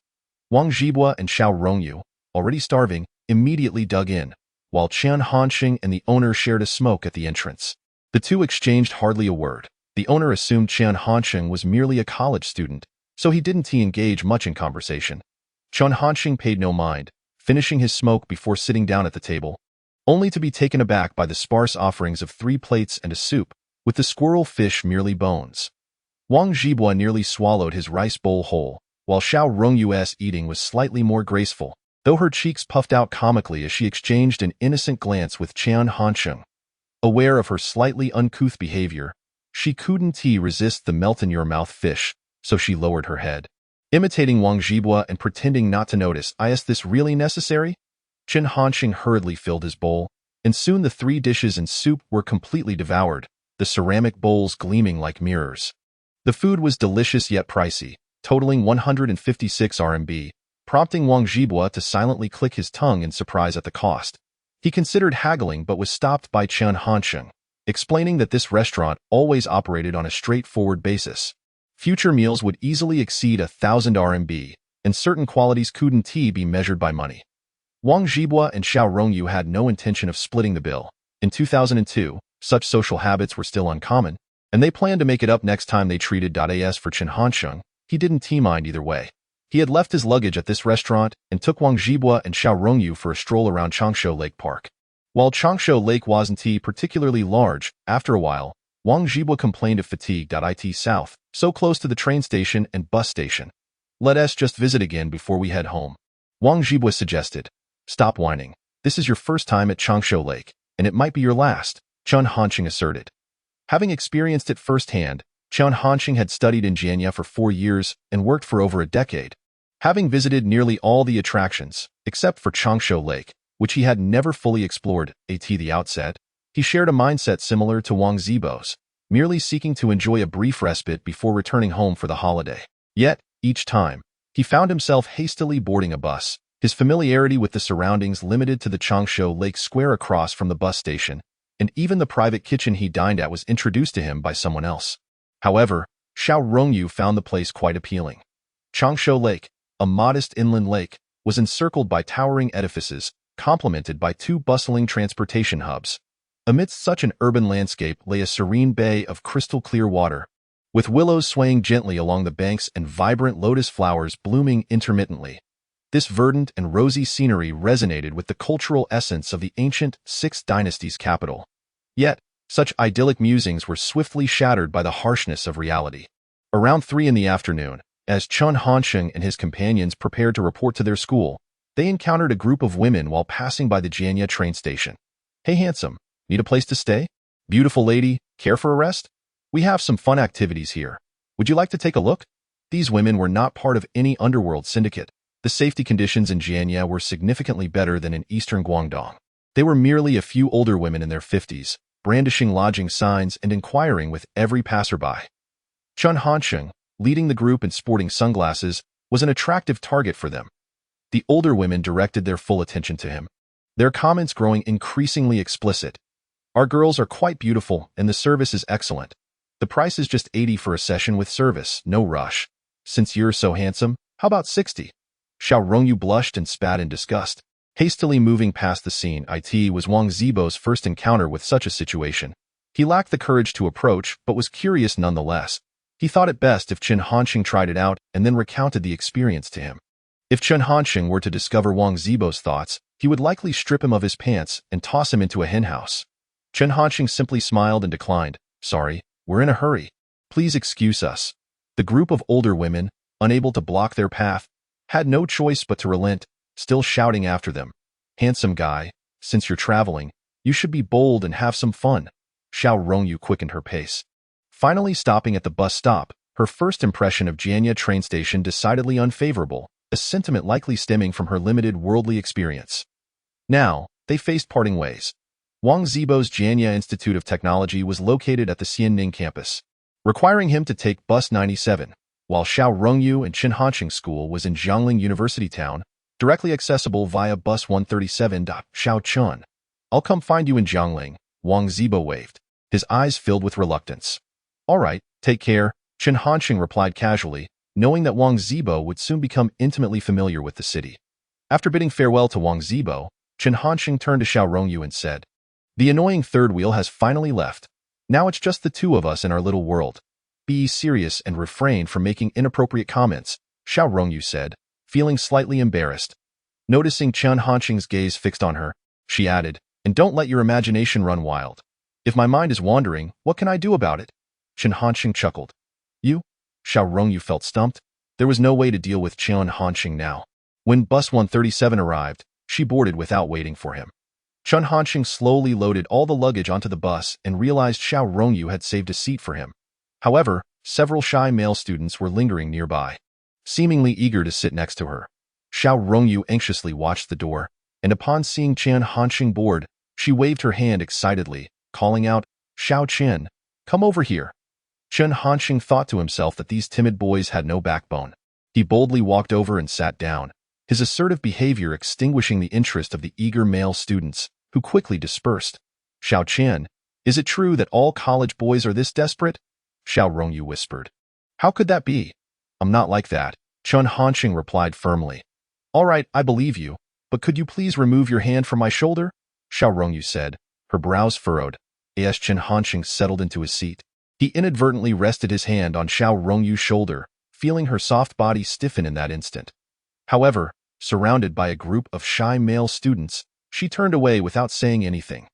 S1: Wang Zhibao and Xiao Rongyu, already starving, immediately dug in, while Chen Hansheng and the owner shared a smoke at the entrance. The two exchanged hardly a word. The owner assumed Chen Hansheng was merely a college student, so he didn't engage much in conversation. Chen Hansheng paid no mind, finishing his smoke before sitting down at the table, only to be taken aback by the sparse offerings of 3 plates and a soup, with the squirrel fish merely bones. Wang Zhibao nearly swallowed his rice bowl whole, while Xiao Rongyu's eating was slightly more graceful, though her cheeks puffed out comically as she exchanged an innocent glance with Chen Hansheng. Aware of her slightly uncouth behavior, she couldn't resist the melt-in-your-mouth fish, so she lowered her head. Imitating Wang Zhibao and pretending not to notice, "Is this really necessary?" Chen Hansheng hurriedly filled his bowl, and soon the 3 dishes and soup were completely devoured, the ceramic bowls gleaming like mirrors. The food was delicious yet pricey, totaling 156 RMB, prompting Wang Zhibao to silently click his tongue in surprise at the cost. He considered haggling but was stopped by Chen Hansheng, explaining that this restaurant always operated on a straightforward basis. Future meals would easily exceed 1,000 RMB, and certain qualities couldn't be measured by money. Wang Zhibao and Xiao Rongyu had no intention of splitting the bill. In 2002, such social habits were still uncommon, and they planned to make it up next time they treated as for Chen Hansheng. He didn't mind either way. He had left his luggage at this restaurant and took Wang Zhibao and Xiao Rongyu for a stroll around Changsha Lake Park. While Changsha Lake wasn't particularly large, after a while, Wang Zhibao complained of fatigue. South, so close to the train station and bus station. "Let us just visit again before we head home," Wang Zhibao suggested. "Stop whining. This is your first time at Changsha Lake, and it might be your last," Chen Hansheng asserted. Having experienced it firsthand, Chen Hansheng had studied in Jianye for 4 years and worked for over a decade. Having visited nearly all the attractions, except for Changsha Lake, which he had never fully explored at the outset, he shared a mindset similar to Wang Zibao's, merely seeking to enjoy a brief respite before returning home for the holiday. Yet, each time, he found himself hastily boarding a bus, his familiarity with the surroundings limited to the Changsha Lake Square across from the bus station, and even the private kitchen he dined at was introduced to him by someone else. However, Xiao Rongyu found the place quite appealing. Changsha Lake, a modest inland lake, was encircled by towering edifices, complemented by 2 bustling transportation hubs. Amidst such an urban landscape lay a serene bay of crystal-clear water, with willows swaying gently along the banks and vibrant lotus flowers blooming intermittently. This verdant and rosy scenery resonated with the cultural essence of the ancient 6th dynasty's capital. Yet, such idyllic musings were swiftly shattered by the harshness of reality. Around 3 in the afternoon, as Chen Hansheng and his companions prepared to report to their school, they encountered a group of women while passing by the Jianye train station. "Hey handsome, need a place to stay? Beautiful lady, care for a rest? We have some fun activities here. Would you like to take a look?" These women were not part of any underworld syndicate. The safety conditions in Jianye were significantly better than in eastern Guangdong. They were merely a few older women in their 50s, brandishing lodging signs and inquiring with every passerby. Chen Hansheng, leading the group and sporting sunglasses, was an attractive target for them. The older women directed their full attention to him, their comments growing increasingly explicit. "Our girls are quite beautiful and the service is excellent. The price is just 80 for a session with service, no rush. Since you're so handsome, how about 60? Xiao Rongyu blushed and spat in disgust. Hastily moving past the scene, it was Wang Zibao's first encounter with such a situation. He lacked the courage to approach, but was curious nonetheless. He thought it best if Chen Hansheng tried it out and then recounted the experience to him. If Chen Hansheng were to discover Wang Zibo's thoughts, he would likely strip him of his pants and toss him into a henhouse. Chen Hansheng simply smiled and declined. Sorry, we're in a hurry. Please excuse us. The group of older women, unable to block their path, had no choice but to relent, still shouting after them. Handsome guy, since you're traveling, you should be bold and have some fun. Xiao Rongyu quickened her pace. Finally stopping at the bus stop, her first impression of Jianye train station decidedly unfavorable, a sentiment likely stemming from her limited worldly experience. Now, they faced parting ways. Wang Zibo's Jianye Institute of Technology was located at the Xianning campus, requiring him to take bus 97, while Xiao Rongyu and Chen Hansheng School was in Jiangling University Town, directly accessible via bus 137. Xiao Chun. I'll come find you in Jiangling, Wang Zibo waved, his eyes filled with reluctance. All right, take care, Chen Hansheng replied casually, knowing that Wang Zibo would soon become intimately familiar with the city. After bidding farewell to Wang Zibo, Chen Hansheng turned to Xiao Rongyu and said, "The annoying third wheel has finally left. Now it's just the two of us in our little world. Be serious and refrain from making inappropriate comments," Xiao Rongyu said, feeling slightly embarrassed. Noticing Chen Hansheng's gaze fixed on her, she added, "And don't let your imagination run wild. If my mind is wandering, what can I do about it?" Chen Hansheng chuckled. "You?" Xiao Rongyu felt stumped. There was no way to deal with Chen Hansheng now. When bus 137 arrived, she boarded without waiting for him. Chen Hansheng slowly loaded all the luggage onto the bus and realized Xiao Rongyu had saved a seat for him. However, several shy male students were lingering nearby, seemingly eager to sit next to her. Xiao Rongyu anxiously watched the door, and upon seeing Chen Hansheng board, she waved her hand excitedly, calling out, "Xiao Chen, come over here." Chen Hansheng thought to himself that these timid boys had no backbone. He boldly walked over and sat down, his assertive behavior extinguishing the interest of the eager male students, who quickly dispersed. "Xiao Chen, is it true that all college boys are this desperate?" Xiao Rongyu whispered. "How could that be?" "I'm not like that," Chen Hansheng replied firmly. "All right, I believe you, but could you please remove your hand from my shoulder?" Xiao Rongyu said, her brows furrowed. As Chen Hansheng settled into his seat, he inadvertently rested his hand on Xiao Rongyu's shoulder, feeling her soft body stiffen in that instant. However, surrounded by a group of shy male students, she turned away without saying anything.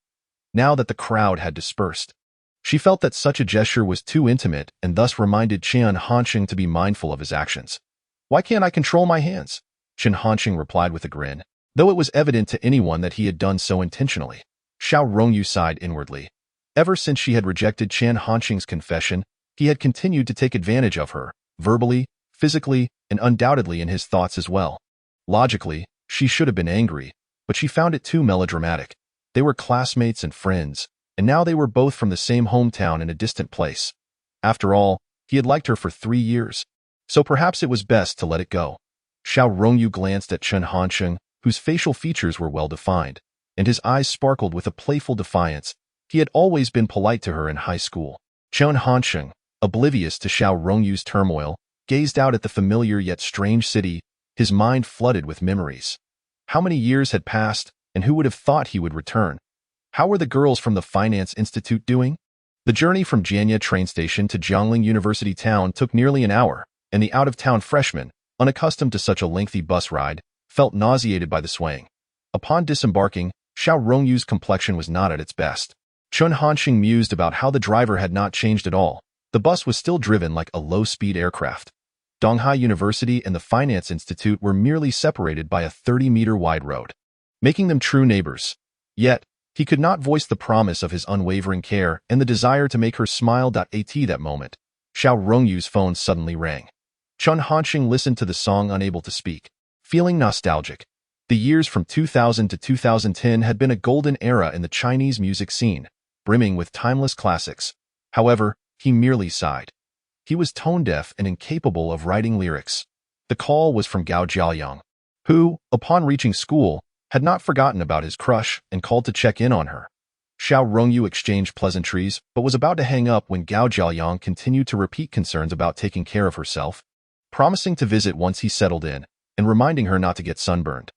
S1: Now that the crowd had dispersed, she felt that such a gesture was too intimate and thus reminded Chen Hansheng to be mindful of his actions. "Why can't I control my hands?" Chen Hansheng replied with a grin, though it was evident to anyone that he had done so intentionally. Xiao Rongyu sighed inwardly. Ever since she had rejected Chen Hansheng's confession, he had continued to take advantage of her, verbally, physically, and undoubtedly in his thoughts as well. Logically, she should have been angry, but she found it too melodramatic. They were classmates and friends, and now they were both from the same hometown in a distant place. After all, he had liked her for 3 years, so perhaps it was best to let it go. Xiao Rongyu glanced at Chen Hansheng, whose facial features were well defined, and his eyes sparkled with a playful defiance. He had always been polite to her in high school. Chen Hansheng, oblivious to Xiao Rongyu's turmoil, gazed out at the familiar yet strange city, his mind flooded with memories. How many years had passed, and who would have thought he would return? How were the girls from the Finance Institute doing? The journey from Jianye train station to Jiangling University Town took nearly an hour, and the out-of-town freshman, unaccustomed to such a lengthy bus ride, felt nauseated by the swaying. Upon disembarking, Xiao Rongyu's complexion was not at its best. Chen Hansheng mused about how the driver had not changed at all. The bus was still driven like a low-speed aircraft. Donghai University and the Finance Institute were merely separated by a 30-meter-wide road, making them true neighbors. Yet, he could not voice the promise of his unwavering care and the desire to make her smile. At that moment, Xiao Rongyu's phone suddenly rang. Chen Hansheng listened to the song unable to speak, feeling nostalgic. The years from 2000 to 2010 had been a golden era in the Chinese music scene, brimming with timeless classics. However, he merely sighed. He was tone-deaf and incapable of writing lyrics. The call was from Gao Jiayang, who, upon reaching school, had not forgotten about his crush and called to check in on her. Xiao Rongyu exchanged pleasantries, but was about to hang up when Gao Jiayang continued to repeat concerns about taking care of herself, promising to visit once he settled in, and reminding her not to get sunburned.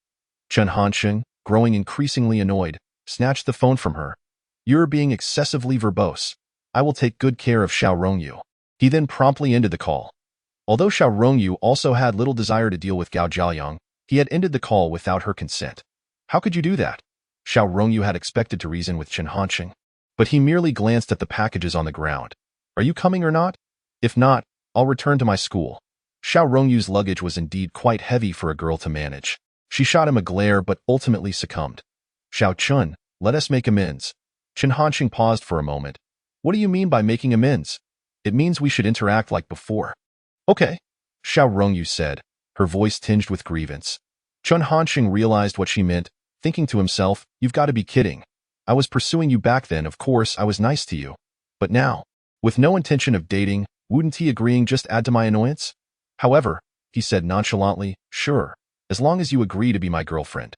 S1: Chen Hansheng, growing increasingly annoyed, snatched the phone from her. "You're being excessively verbose. I will take good care of Xiao Rongyu." He then promptly ended the call. Although Xiao Rongyu also had little desire to deal with Gao Jiayang, He had ended the call without her consent. How could you do that? Xiao Rongyu had expected to reason with Chen Hansheng, but he merely glanced at the packages on the ground. Are you coming or not? If not, I'll return to my school. Xiao Rongyu's luggage was indeed quite heavy for a girl to manage. She shot him a glare but ultimately succumbed. Xiao Chun, let us make amends. Chen Hansheng paused for a moment. What do you mean by making amends? It means we should interact like before. Okay, Xiao Rongyu said, her voice tinged with grievance. Chen Hansheng realized what she meant, thinking to himself, you've got to be kidding. I was pursuing you back then, of course I was nice to you. But now, with no intention of dating, wouldn't he agreeing just add to my annoyance? However, he said nonchalantly, sure, as long as you agree to be my girlfriend.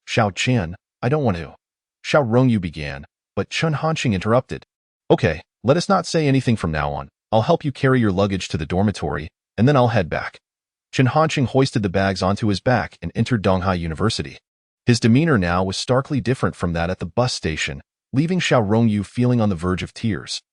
S1: Xiao Qian, I don't want to. Xiao Rongyu began, but Chen Hansheng interrupted. Okay, let us not say anything from now on. I'll help you carry your luggage to the dormitory, and then I'll head back. Chen Hansheng hoisted the bags onto his back and entered Donghai University. His demeanor now was starkly different from that at the bus station, leaving Xiao Rongyu feeling on the verge of tears.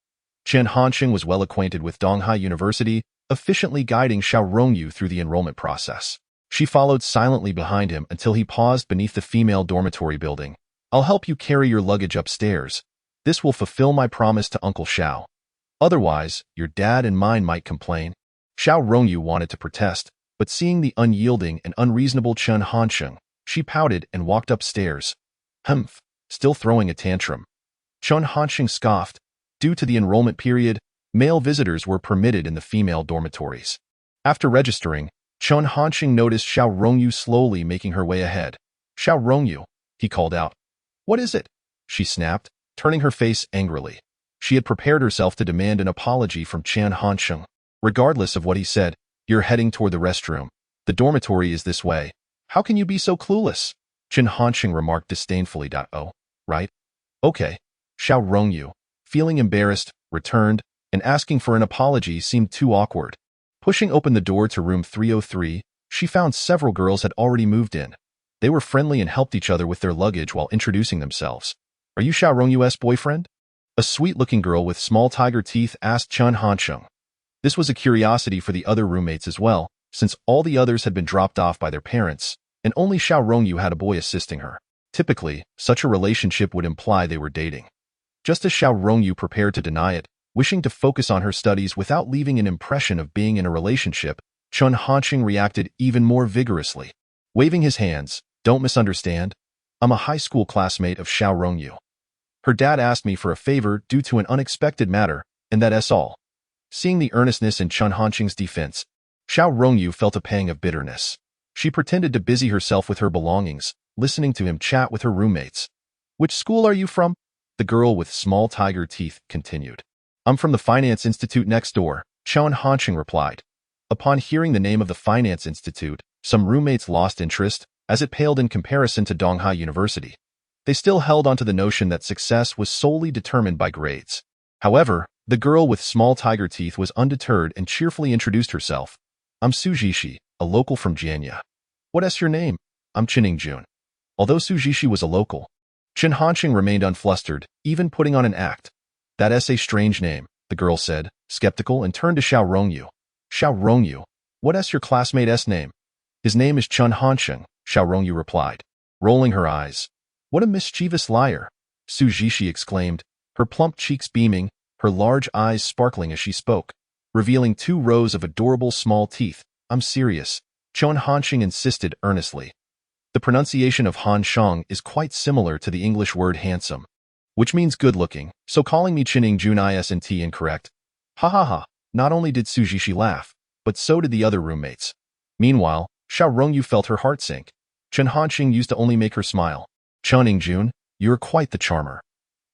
S1: Chen Hansheng was well acquainted with Donghai University, efficiently guiding Xiao Rongyu through the enrollment process. She followed silently behind him until he paused beneath the female dormitory building. I'll help you carry your luggage upstairs. This will fulfill my promise to Uncle Xiao. Otherwise, your dad and mine might complain. Xiao Rongyu wanted to protest, but seeing the unyielding and unreasonable Chen Hansheng, she pouted and walked upstairs. Humph, still throwing a tantrum. Chen Hansheng scoffed. Due to the enrollment period, male visitors were permitted in the female dormitories. After registering, Chen Hansheng noticed Xiao Rongyu slowly making her way ahead. Xiao Rongyu, he called out. What is it? She snapped, turning her face angrily. She had prepared herself to demand an apology from Chen Hansheng. Regardless of what he said, you're heading toward the restroom. The dormitory is this way. How can you be so clueless? Chen Hansheng remarked disdainfully. Oh, right. Okay. Xiao Rongyu, feeling embarrassed, returned, and asking for an apology seemed too awkward. Pushing open the door to room 303, she found several girls had already moved in. They were friendly and helped each other with their luggage while introducing themselves. Are you Xiao Rongyu's boyfriend? A sweet-looking girl with small tiger teeth asked Chen Hansheng. This was a curiosity for the other roommates as well, since all the others had been dropped off by their parents, and only Xiao Rongyu had a boy assisting her. Typically, such a relationship would imply they were dating. Just as Xiao Rongyu prepared to deny it, wishing to focus on her studies without leaving an impression of being in a relationship, Chen Hansheng reacted even more vigorously. Waving his hands, don't misunderstand. I'm a high school classmate of Xiao Rongyu. Her dad asked me for a favor due to an unexpected matter, and that's all. Seeing the earnestness in Chen Hansheng's defense, Xiao Rongyu felt a pang of bitterness. She pretended to busy herself with her belongings, listening to him chat with her roommates. Which school are you from? The girl with small tiger teeth continued. I'm from the Finance Institute next door, Chen Hansheng replied. Upon hearing the name of the Finance Institute, some roommates lost interest, as it paled in comparison to Donghai University. They still held onto the notion that success was solely determined by grades. However, the girl with small tiger teeth was undeterred and cheerfully introduced herself. I'm Sujishi, a local from Jianye. What's your name? I'm Jun. Although Sujishi was a local, Chen Hansheng remained unflustered, even putting on an act. That's a strange name, the girl said, skeptical, and turned to Xiao Rongyu. Xiao Rongyu, what's your classmate's name? His name is Chen Hansheng, Xiao Rongyu replied, rolling her eyes. What a mischievous liar, Sujishi exclaimed, her plump cheeks beaming, her large eyes sparkling as she spoke, revealing 2 rows of adorable small teeth. I'm serious, Chen Hansheng insisted earnestly. The pronunciation of Hansheng is quite similar to the English word handsome, which means good-looking, so calling me Jun isn't incorrect. Ha ha ha, not only did Sujishi laugh, but so did the other roommates. Meanwhile, Xiao Rongyu felt her heart sink. Chen Hansheng used to only make her smile. Jun, you're quite the charmer.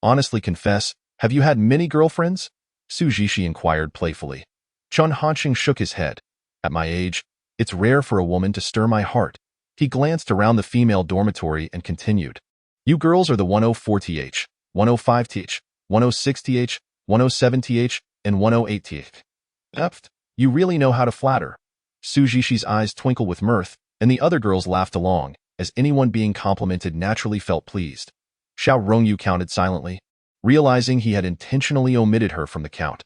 S1: Honestly confess, have you had many girlfriends? Sujishi inquired playfully. Chen Hansheng shook his head. At my age, it's rare for a woman to stir my heart. He glanced around the female dormitory and continued. You girls are the 104th, 105th, 106th, 107th, and 108th. You really know how to flatter. Sujishi's eyes twinkled with mirth, and the other girls laughed along, as anyone being complimented naturally felt pleased. Xiao Rongyu counted silently, realizing he had intentionally omitted her from the count.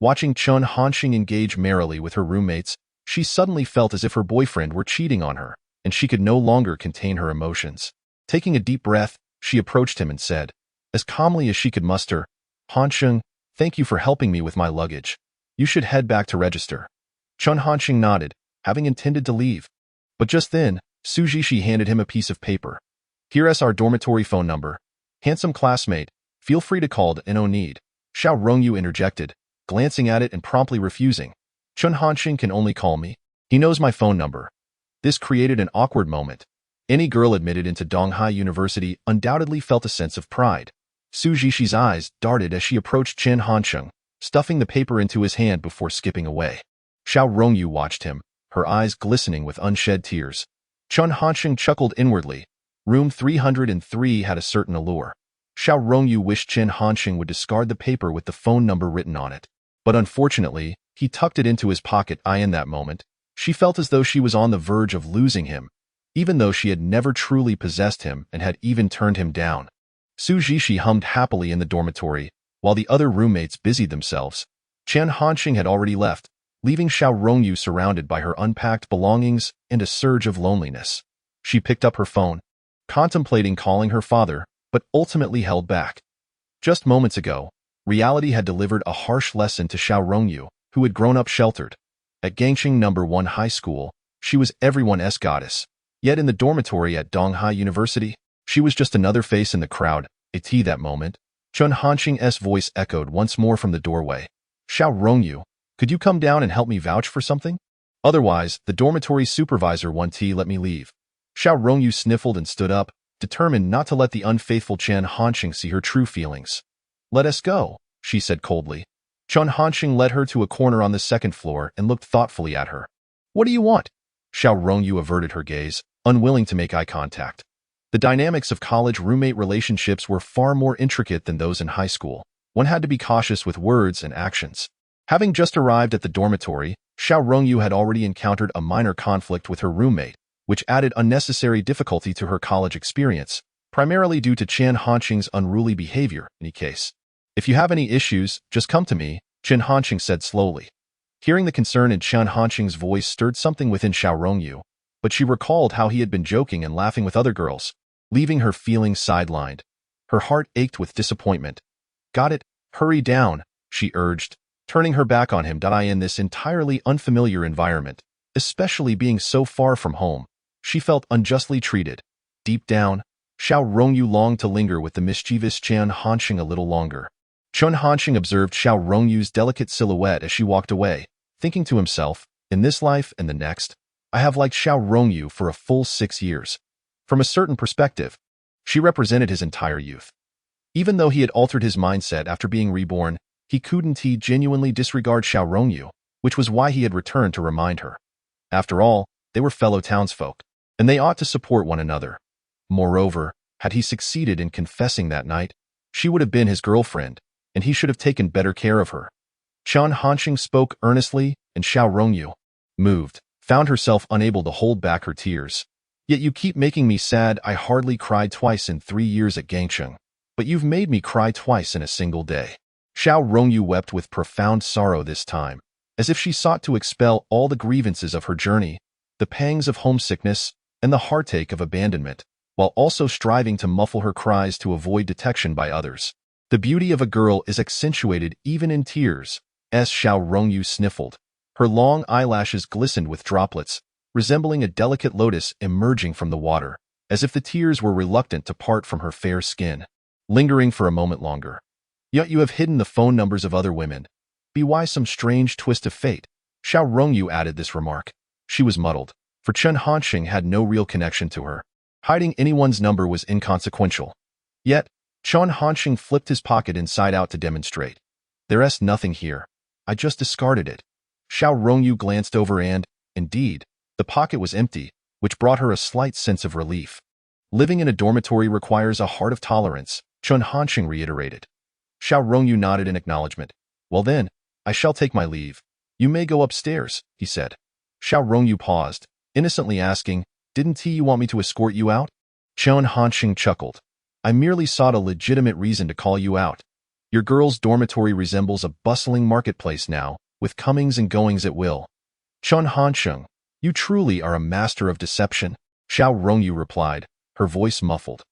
S1: Watching Chen Hansheng engage merrily with her roommates, she suddenly felt as if her boyfriend were cheating on her. and she could no longer contain her emotions. Taking a deep breath, she approached him and said, as calmly as she could muster, "Hansheng, thank you for helping me with my luggage. You should head back to register." Chen Hansheng nodded, having intended to leave. But just then, Su Jishi handed him a piece of paper. "Here's our dormitory phone number. Handsome classmate, feel free to call at no need." Xiao Rongyu interjected, glancing at it and promptly refusing. "Chen Hansheng can only call me. He knows my phone number." This created an awkward moment. Any girl admitted into Donghai University undoubtedly felt a sense of pride. Su Jishi's eyes darted as she approached Chen Hansheng, stuffing the paper into his hand before skipping away. Xiao Rongyu watched him, her eyes glistening with unshed tears. Chen Hansheng chuckled inwardly. Room 303 had a certain allure. Xiao Rongyu wished Chen Hansheng would discard the paper with the phone number written on it. But unfortunately, he tucked it into his pocket. In that moment, she felt as though she was on the verge of losing him, even though she had never truly possessed him and had even turned him down. Su Jishi hummed happily in the dormitory, while the other roommates busied themselves. Chen Hansheng had already left, leaving Xiao Rongyu surrounded by her unpacked belongings and a surge of loneliness. She picked up her phone, contemplating calling her father, but ultimately held back. Just moments ago, reality had delivered a harsh lesson to Xiao Rongyu, who had grown up sheltered. At Gangsheng No. 1 High School, she was everyone's goddess. Yet in the dormitory at Donghai University, she was just another face in the crowd. That moment, Chen Hansheng's voice echoed once more from the doorway. "Xiao Rongyu, could you come down and help me vouch for something? Otherwise, the dormitory supervisor won't let me leave." Xiao Rongyu sniffled and stood up, determined not to let the unfaithful Chen Hansheng see her true feelings. "Let us go," she said coldly. Chen Hansheng led her to a corner on the second floor and looked thoughtfully at her. "What do you want?" Xiao Rongyu averted her gaze, unwilling to make eye contact. The dynamics of college roommate relationships were far more intricate than those in high school. One had to be cautious with words and actions. Having just arrived at the dormitory, Xiao Rongyu had already encountered a minor conflict with her roommate, which added unnecessary difficulty to her college experience, primarily due to Chen Hansheng's unruly behavior. In any case, "If you have any issues, just come to me," Chen Hansheng said slowly. Hearing the concern in Chen Hansheng's voice stirred something within Xiao Rongyu, but she recalled how he had been joking and laughing with other girls, leaving her feeling sidelined. Her heart ached with disappointment. "Got it, hurry down," she urged, turning her back on him. In this entirely unfamiliar environment, especially being so far from home, she felt unjustly treated. Deep down, Xiao Rongyu longed to linger with the mischievous Chen Hansheng a little longer. Chen Hansheng observed Xiao Rongyu's delicate silhouette as she walked away, thinking to himself, "In this life and the next, I have liked Xiao Rongyu for a full 6 years." From a certain perspective, she represented his entire youth. Even though he had altered his mindset after being reborn, he couldn't genuinely disregard Xiao Rongyu, which was why he had returned to remind her. After all, they were fellow townsfolk, and they ought to support one another. Moreover, had he succeeded in confessing that night, she would have been his girlfriend, and he should have taken better care of her. Chen Hansheng spoke earnestly, and Xiao Rongyu, moved, found herself unable to hold back her tears. "Yet you keep making me sad. I hardly cried twice in 3 years at Gangsheng, but you've made me cry twice in a single day." Xiao Rongyu wept with profound sorrow this time, as if she sought to expel all the grievances of her journey, the pangs of homesickness, and the heartache of abandonment, while also striving to muffle her cries to avoid detection by others. The beauty of a girl is accentuated even in tears, as Xiao Rongyu sniffled. Her long eyelashes glistened with droplets, resembling a delicate lotus emerging from the water, as if the tears were reluctant to part from her fair skin. Lingering for a moment longer. "Yet you have hidden the phone numbers of other women. Be why some strange twist of fate?" Xiao Rongyu added this remark. She was muddled, for Chen Hansheng had no real connection to her. Hiding anyone's number was inconsequential. Yet, Chen Hansheng flipped his pocket inside out to demonstrate. "There's nothing here. I just discarded it." Xiao Rongyu glanced over and, indeed, the pocket was empty, which brought her a slight sense of relief. "Living in a dormitory requires a heart of tolerance," Chen Hansheng reiterated. Xiao Rongyu nodded in acknowledgement. "Well then, I shall take my leave. You may go upstairs," he said. Xiao Rongyu paused, innocently asking, "Didn't you want me to escort you out?" Chen Hansheng chuckled. "I merely sought a legitimate reason to call you out. Your girl's dormitory resembles a bustling marketplace now, with comings and goings at will." Chen Hansheng, you truly are a master of deception. Xiao Rongyu replied, her voice muffled.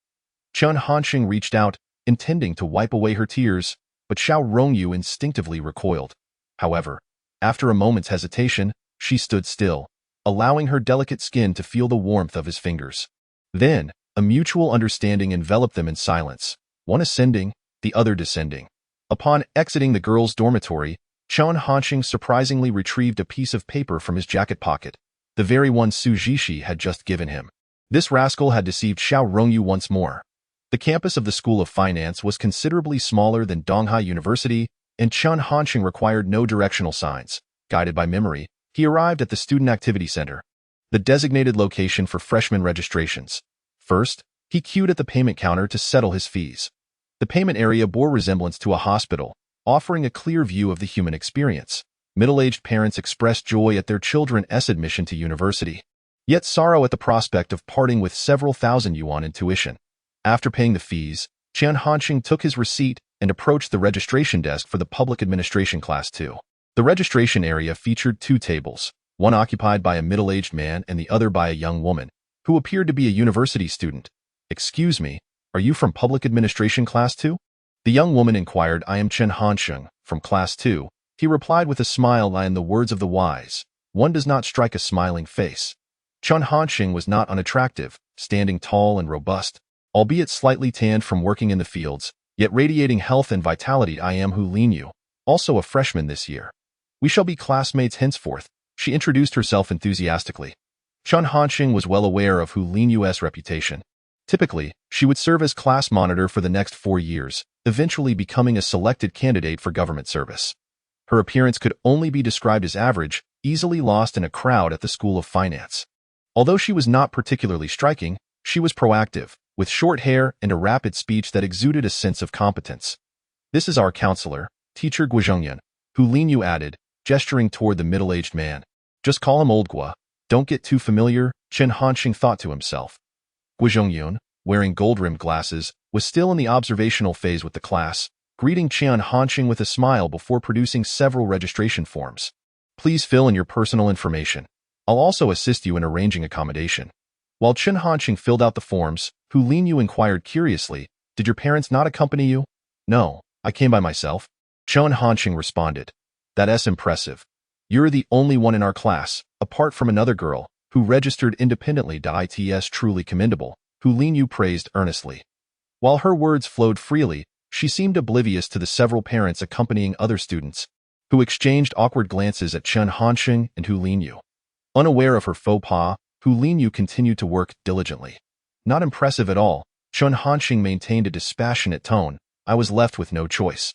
S1: Chen Hansheng reached out, intending to wipe away her tears, but Xiao Rongyu instinctively recoiled. However, after a moment's hesitation, she stood still, allowing her delicate skin to feel the warmth of his fingers. Then, a mutual understanding enveloped them in silence, one ascending, the other descending. Upon exiting the girls' dormitory, Chen Hansheng surprisingly retrieved a piece of paper from his jacket pocket, the very one Su Jishi had just given him. This rascal had deceived Xiao Rongyu once more. The campus of the School of Finance was considerably smaller than Donghai University, and Chen Hansheng required no directional signs. Guided by memory, he arrived at the Student Activity Center, the designated location for freshman registrations. First, he queued at the payment counter to settle his fees. The payment area bore resemblance to a hospital, offering a clear view of the human experience. Middle-aged parents expressed joy at their children's admission to university, yet sorrow at the prospect of parting with several thousand yuan in tuition. After paying the fees, Chen Hansheng took his receipt and approached the registration desk for the Public Administration Class 2. The registration area featured two tables, one occupied by a middle-aged man and the other by a young woman, who appeared to be a university student. "Excuse me, are you from Public Administration Class 2? The young woman inquired. "I am Chen Hansheng, from Class 2, he replied with a smile, and the words of the wise, one does not strike a smiling face. Chen Hansheng was not unattractive, standing tall and robust, albeit slightly tanned from working in the fields, yet radiating health and vitality. "I am Hu Linyu, also a freshman this year. We shall be classmates henceforth," she introduced herself enthusiastically. Chen Hansheng was well aware of Hu Linyu's reputation. Typically, she would serve as class monitor for the next 4 years, eventually becoming a selected candidate for government service. Her appearance could only be described as average, easily lost in a crowd at the School of Finance. Although she was not particularly striking, she was proactive, with short hair and a rapid speech that exuded a sense of competence. "This is our counselor, Teacher Guizhongyan," Hu Linyu added, gesturing toward the middle-aged man. "Just call him Old Gua. Don't get too familiar," Chen Hansheng thought to himself. Guizhongyan, wearing gold-rimmed glasses, was still in the observational phase with the class, greeting Chen Hansheng with a smile before producing several registration forms. "Please fill in your personal information. I'll also assist you in arranging accommodation." While Chen Hansheng filled out the forms, Hu Linyu inquired curiously, "Did your parents not accompany you?" "No, I came by myself," Chen Hansheng responded. "That's impressive. You're the only one in our class, apart from another girl, who registered independently. It's truly commendable," Hu Linyu praised earnestly. While her words flowed freely, she seemed oblivious to the several parents accompanying other students, who exchanged awkward glances at Chen Hansheng and Hu Linyu. Unaware of her faux pas, Hu Linyu continued to work diligently. "Not impressive at all," Chen Hansheng maintained a dispassionate tone. "I was left with no choice.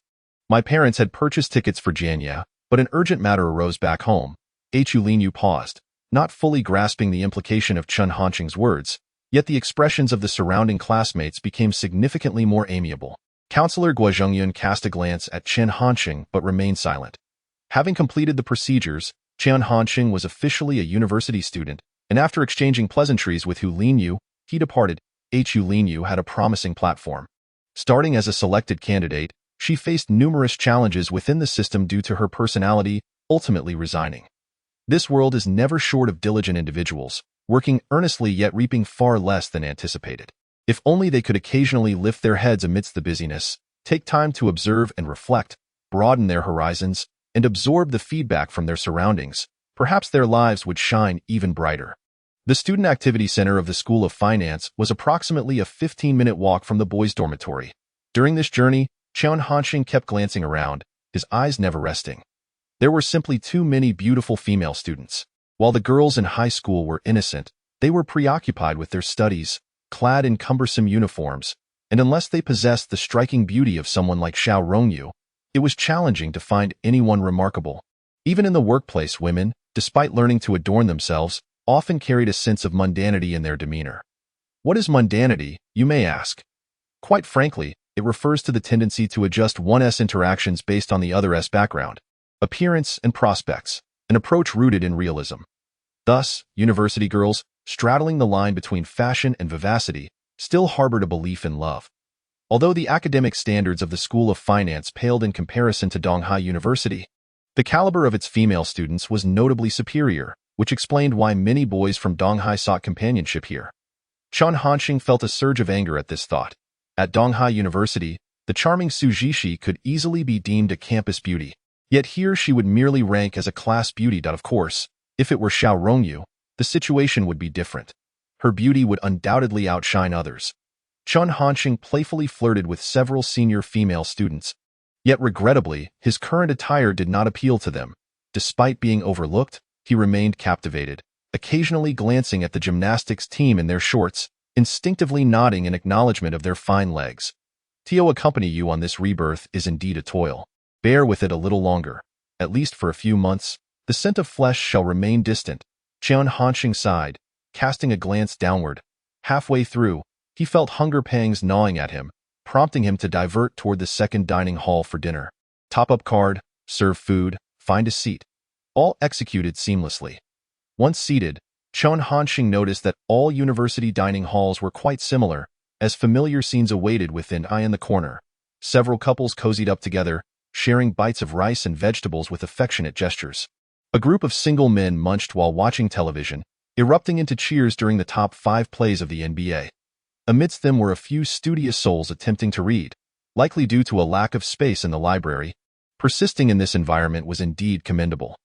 S1: My parents had purchased tickets for Jianye, but an urgent matter arose back home." Hu Linyu paused, not fully grasping the implication of Chen Hansheng's words, yet the expressions of the surrounding classmates became significantly more amiable. Counselor Guizhongyan cast a glance at Chen Hansheng but remained silent. Having completed the procedures, Chen Hansheng was officially a university student, and after exchanging pleasantries with Hu Linyu, he departed. Hu Linyu had a promising platform. Starting as a selected candidate, she faced numerous challenges within the system due to her personality, ultimately resigning. This world is never short of diligent individuals, working earnestly yet reaping far less than anticipated. If only they could occasionally lift their heads amidst the busyness, take time to observe and reflect, broaden their horizons, and absorb the feedback from their surroundings, perhaps their lives would shine even brighter. The Student Activity Center of the School of Finance was approximately a 15-minute walk from the boys' dormitory. During this journey, Chen Hansheng kept glancing around, his eyes never resting. There were simply too many beautiful female students. While the girls in high school were innocent, they were preoccupied with their studies, clad in cumbersome uniforms, and unless they possessed the striking beauty of someone like Xiao Rongyu, it was challenging to find anyone remarkable. Even in the workplace, women, despite learning to adorn themselves, often carried a sense of mundanity in their demeanor. What is mundanity, you may ask? Quite frankly, it refers to the tendency to adjust one's interactions based on the other's background, appearance, and prospects, an approach rooted in realism. Thus, university girls, straddling the line between fashion and vivacity, still harbored a belief in love. Although the academic standards of the School of Finance paled in comparison to Donghai University, the caliber of its female students was notably superior. which explained why many boys from Donghai sought companionship here. Chen Hansheng felt a surge of anger at this thought. At Donghai University, the charming Su Jishi could easily be deemed a campus beauty. Yet here she would merely rank as a class beauty. Of course, if it were Xiao Rongyu, the situation would be different. Her beauty would undoubtedly outshine others. Chen Hansheng playfully flirted with several senior female students. Yet regrettably, his current attire did not appeal to them. Despite being overlooked, he remained captivated, occasionally glancing at the gymnastics team in their shorts, instinctively nodding in acknowledgement of their fine legs. To accompany you on this rebirth is indeed a toil. Bear with it a little longer. At least for a few months, the scent of flesh shall remain distant. Chen Hansheng sighed, casting a glance downward. Halfway through, he felt hunger pangs gnawing at him, prompting him to divert toward the second dining hall for dinner. Top-up card, serve food, find a seat. All executed seamlessly. Once seated, Chen Hansheng noticed that all university dining halls were quite similar, as familiar scenes awaited within eye in the corner. Several couples cozied up together, sharing bites of rice and vegetables with affectionate gestures. A group of single men munched while watching television, erupting into cheers during the top 5 plays of the NBA. Amidst them were a few studious souls attempting to read, likely due to a lack of space in the library. Persisting in this environment was indeed commendable.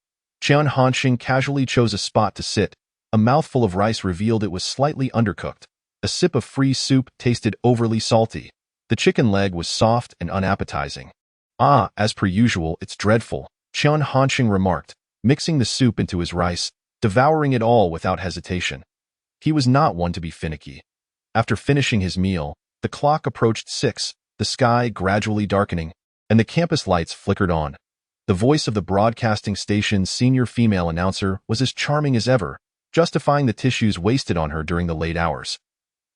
S1: Chen Hansheng casually chose a spot to sit. A mouthful of rice revealed it was slightly undercooked. A sip of free soup tasted overly salty. The chicken leg was soft and unappetizing. Ah, as per usual, it's dreadful, Chen Hansheng remarked, mixing the soup into his rice, devouring it all without hesitation. He was not one to be finicky. After finishing his meal, the clock approached 6, the sky gradually darkening, and the campus lights flickered on. The voice of the broadcasting station's senior female announcer was as charming as ever, justifying the tissues wasted on her during the late hours.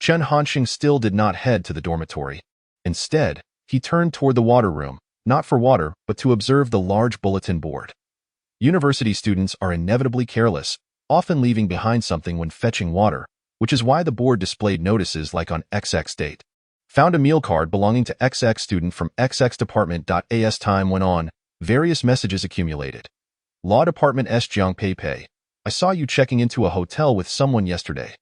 S1: Chen Hansheng still did not head to the dormitory. Instead, he turned toward the water room, not for water, but to observe the large bulletin board. University students are inevitably careless, often leaving behind something when fetching water, which is why the board displayed notices like on XX date. Found a meal card belonging to XX student from XX department. As time went on, various messages accumulated. Law department S. Jiang Pei. I saw you checking into a hotel with someone yesterday.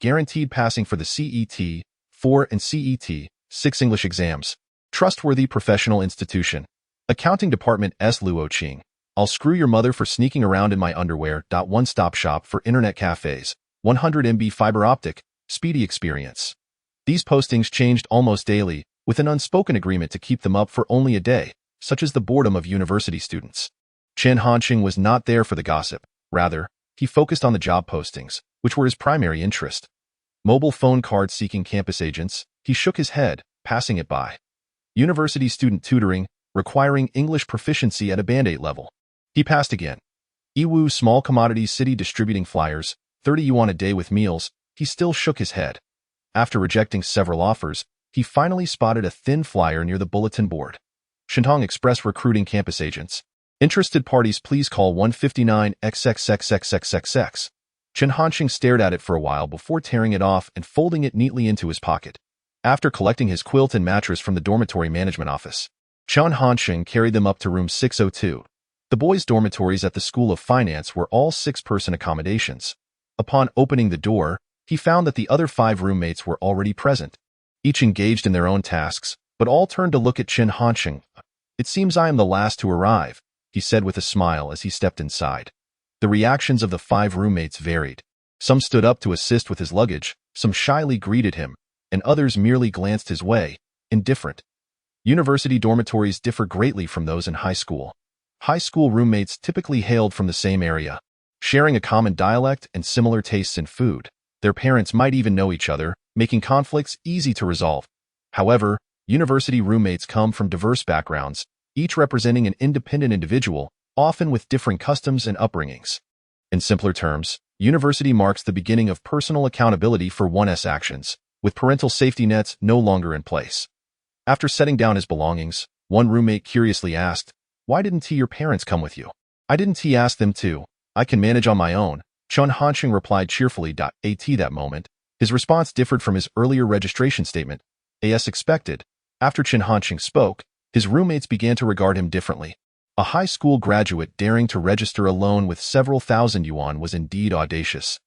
S1: Guaranteed passing for the CET 4 and CET 6 English exams. Trustworthy professional institution. Accounting department S. Luoqing. I'll screw your mother for sneaking around in my underwear. One-stop shop for internet cafes. 100 MB fiber optic, speedy experience. These postings changed almost daily, with an unspoken agreement to keep them up for only a day, such as the boredom of university students. Chen Hansheng was not there for the gossip. Rather, he focused on the job postings, which were his primary interest. Mobile phone card seeking campus agents, he shook his head, passing it by. University student tutoring, requiring English proficiency at a Band 8 level. He passed again. Iwu small commodities city distributing flyers, 30 yuan a day with meals, he still shook his head. After rejecting several offers, he finally spotted a thin flyer near the bulletin board. Shentong Express recruiting campus agents. Interested parties please call 159 XXXXXXX. Chen Hansheng stared at it for a while before tearing it off and folding it neatly into his pocket. After collecting his quilt and mattress from the dormitory management office, Chen Hansheng carried them up to room 602. The boys' dormitories at the School of Finance were all 6-person accommodations. Upon opening the door, he found that the other 5 roommates were already present, each engaged in their own tasks, but all turned to look at Chen Hansheng. It seems I am the last to arrive, he said with a smile as he stepped inside. The reactions of the 5 roommates varied. Some stood up to assist with his luggage, some shyly greeted him, and others merely glanced his way, indifferent. University dormitories differ greatly from those in high school. High school roommates typically hailed from the same area, sharing a common dialect and similar tastes in food. Their parents might even know each other, making conflicts easy to resolve. However, university roommates come from diverse backgrounds, each representing an independent individual, often with different customs and upbringings. In simpler terms, university marks the beginning of personal accountability for one's actions, with parental safety nets no longer in place. After setting down his belongings, one roommate curiously asked, "Why didn't your parents come with you?" "I didn't ask them to. I can manage on my own," Chen Hansheng replied cheerfully. At that moment, his response differed from his earlier registration statement. As expected, after Chen Hansheng spoke, his roommates began to regard him differently. A high school graduate daring to register a loan with several thousand yuan was indeed audacious.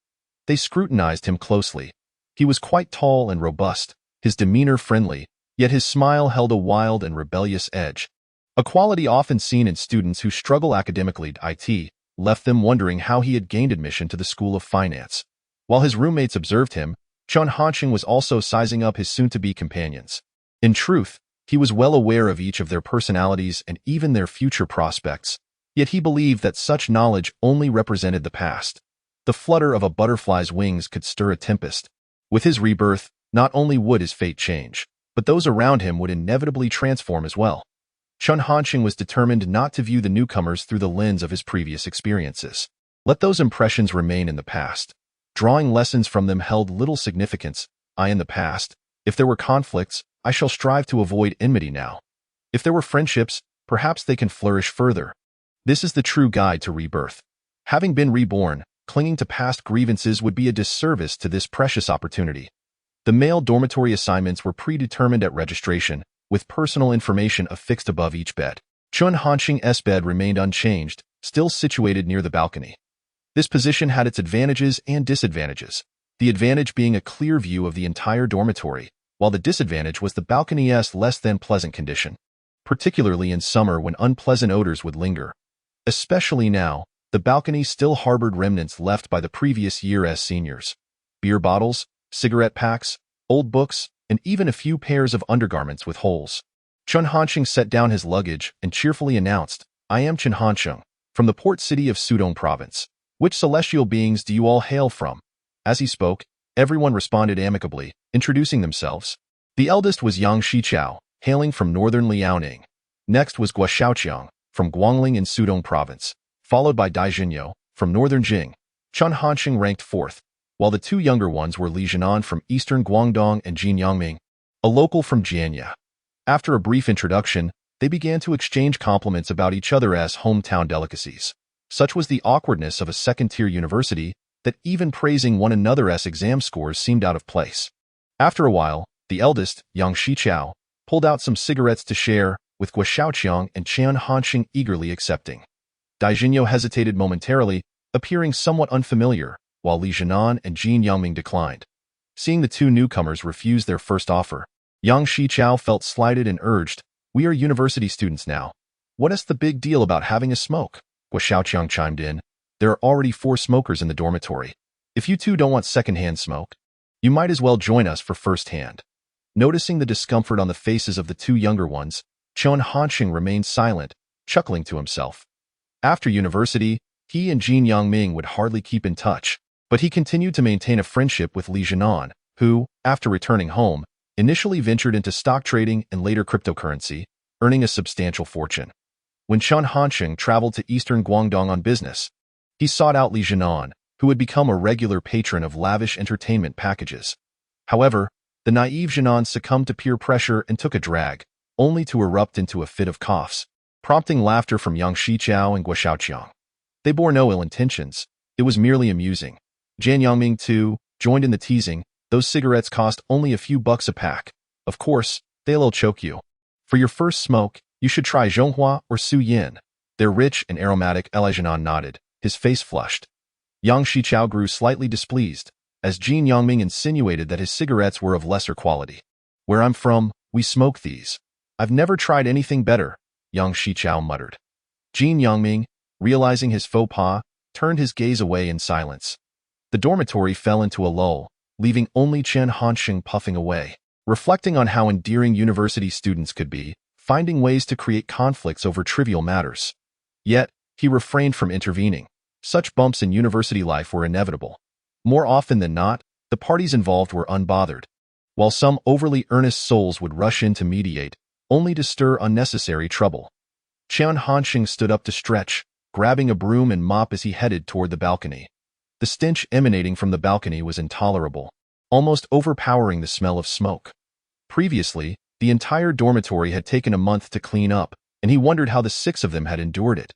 S1: They scrutinized him closely. He was quite tall and robust, his demeanor friendly, yet his smile held a wild and rebellious edge. A quality often seen in students who struggle academically. It left them wondering how he had gained admission to the School of Finance. While his roommates observed him, Chen Hansheng was also sizing up his soon-to-be companions. In truth, he was well aware of each of their personalities and even their future prospects, yet he believed that such knowledge only represented the past. The flutter of a butterfly's wings could stir a tempest. With his rebirth, not only would his fate change, but those around him would inevitably transform as well. Chen Hansheng was determined not to view the newcomers through the lens of his previous experiences. Let those impressions remain in the past. Drawing lessons from them held little significance. In the past, if there were conflicts, I shall strive to avoid enmity now. If there were friendships, perhaps they can flourish further. This is the true guide to rebirth. Having been reborn, clinging to past grievances would be a disservice to this precious opportunity. The male dormitory assignments were predetermined at registration, with personal information affixed above each bed. Chen Hansheng's bed remained unchanged, still situated near the balcony. This position had its advantages and disadvantages, the advantage being a clear view of the entire dormitory, while the disadvantage was the balcony's less than pleasant condition, particularly in summer when unpleasant odors would linger. Especially now, the balcony still harbored remnants left by the previous year's seniors. Beer bottles, cigarette packs, old books, and even a few pairs of undergarments with holes. Chen Hansheng set down his luggage and cheerfully announced, "I am Chen Hansheng, from the port city of Sudong province. Which celestial beings do you all hail from?" As he spoke, everyone responded amicably, introducing themselves. The eldest was Yang Shichao, hailing from northern Liaoning. Next was Guo Xiaoqiang, from Guangling in Sudong province, followed by Jianye, from northern Jing. Chen Hansheng ranked fourth, while the two younger ones were Li Jianan from eastern Guangdong and Jin Yangming, a local from Jianye. After a brief introduction, they began to exchange compliments about each other's hometown delicacies. Such was the awkwardness of a second-tier university that even praising one another's exam scores seemed out of place. After a while, the eldest, Yang Shichao, pulled out some cigarettes to share, with Guo Xiaoqiang and Chen Hansheng eagerly accepting. Jianye hesitated momentarily, appearing somewhat unfamiliar, while Li Jianan and Jin Yangming declined. Seeing the two newcomers refuse their first offer, Yang Shichao felt slighted and urged, "We are university students now. What is the big deal about having a smoke?" Guo Xiaoqiang chimed in, "There are already 4 smokers in the dormitory. If you two don't want second-hand smoke, you might as well join us for first-hand." Noticing the discomfort on the faces of the two younger ones, Chen Hansheng remained silent, chuckling to himself. After university, he and Jin Yangming would hardly keep in touch, but he continued to maintain a friendship with Li Jianan, who, after returning home, initially ventured into stock trading and later cryptocurrency, earning a substantial fortune. When Chen Hansheng traveled to eastern Guangdong on business, he sought out Li Jianan, who had become a regular patron of lavish entertainment packages. However, the naive Jianan succumbed to peer pressure and took a drag, only to erupt into a fit of coughs, prompting laughter from Yang Shichao and Guo Xiaoqiang. They bore no ill intentions, it was merely amusing. Jian Yangming, too, joined in the teasing. Those cigarettes cost only a few bucks a pack. Of course, they'll choke you. For your first smoke, you should try Zhonghua or Su Yin. They're rich and aromatic. Li Jianan nodded, his face flushed. Yang Shichao grew slightly displeased, as Jin Yangming insinuated that his cigarettes were of lesser quality. "Where I'm from, we smoke these. I've never tried anything better," Yang Shichao muttered. Jin Yangming, realizing his faux pas, turned his gaze away in silence. The dormitory fell into a lull, leaving only Chen Hansheng puffing away, reflecting on how endearing university students could be, finding ways to create conflicts over trivial matters. Yet, he refrained from intervening. Such bumps in university life were inevitable. More often than not, the parties involved were unbothered, while some overly earnest souls would rush in to mediate, only to stir unnecessary trouble. Chen Hansheng stood up to stretch, grabbing a broom and mop as he headed toward the balcony. The stench emanating from the balcony was intolerable, almost overpowering the smell of smoke. Previously, the entire dormitory had taken a month to clean up, and he wondered how the 6 of them had endured it.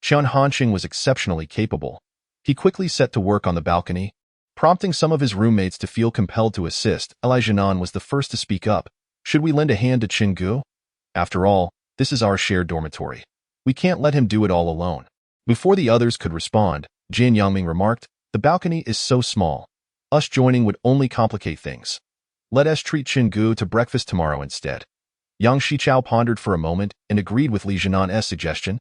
S1: Chen Hansheng was exceptionally capable. He quickly set to work on the balcony, prompting some of his roommates to feel compelled to assist. Li Jianan was the first to speak up. "Should we lend a hand to Qinggu? After all, this is our shared dormitory." We can't let him do it all alone. Before the others could respond, Jianye remarked, the balcony is so small. Us joining would only complicate things. Let us treat Chingu to breakfast tomorrow instead. Yang Shichao pondered for a moment and agreed with Li Jianan's suggestion.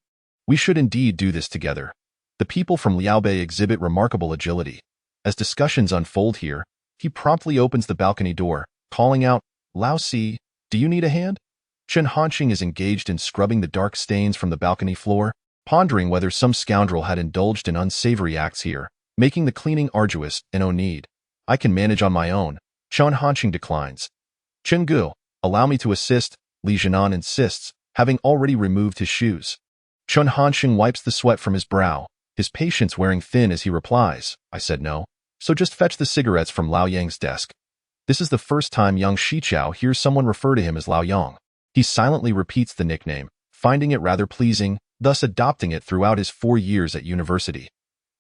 S1: We should indeed do this together. The people from Liaobei exhibit remarkable agility. As discussions unfold here, he promptly opens the balcony door, calling out, Lao Si, do you need a hand? Chen Hansheng is engaged in scrubbing the dark stains from the balcony floor, pondering whether some scoundrel had indulged in unsavory acts here, making the cleaning arduous and no need. I can manage on my own. Chen Hansheng declines. Chingu, allow me to assist, Li Jianan insists, having already removed his shoes. Chen Hansheng wipes the sweat from his brow, his patience wearing thin as he replies, I said no, so just fetch the cigarettes from Lao Yang's desk. This is the first time Yang Shichao hears someone refer to him as Lao Yang. He silently repeats the nickname, finding it rather pleasing, thus adopting it throughout his 4 years at university.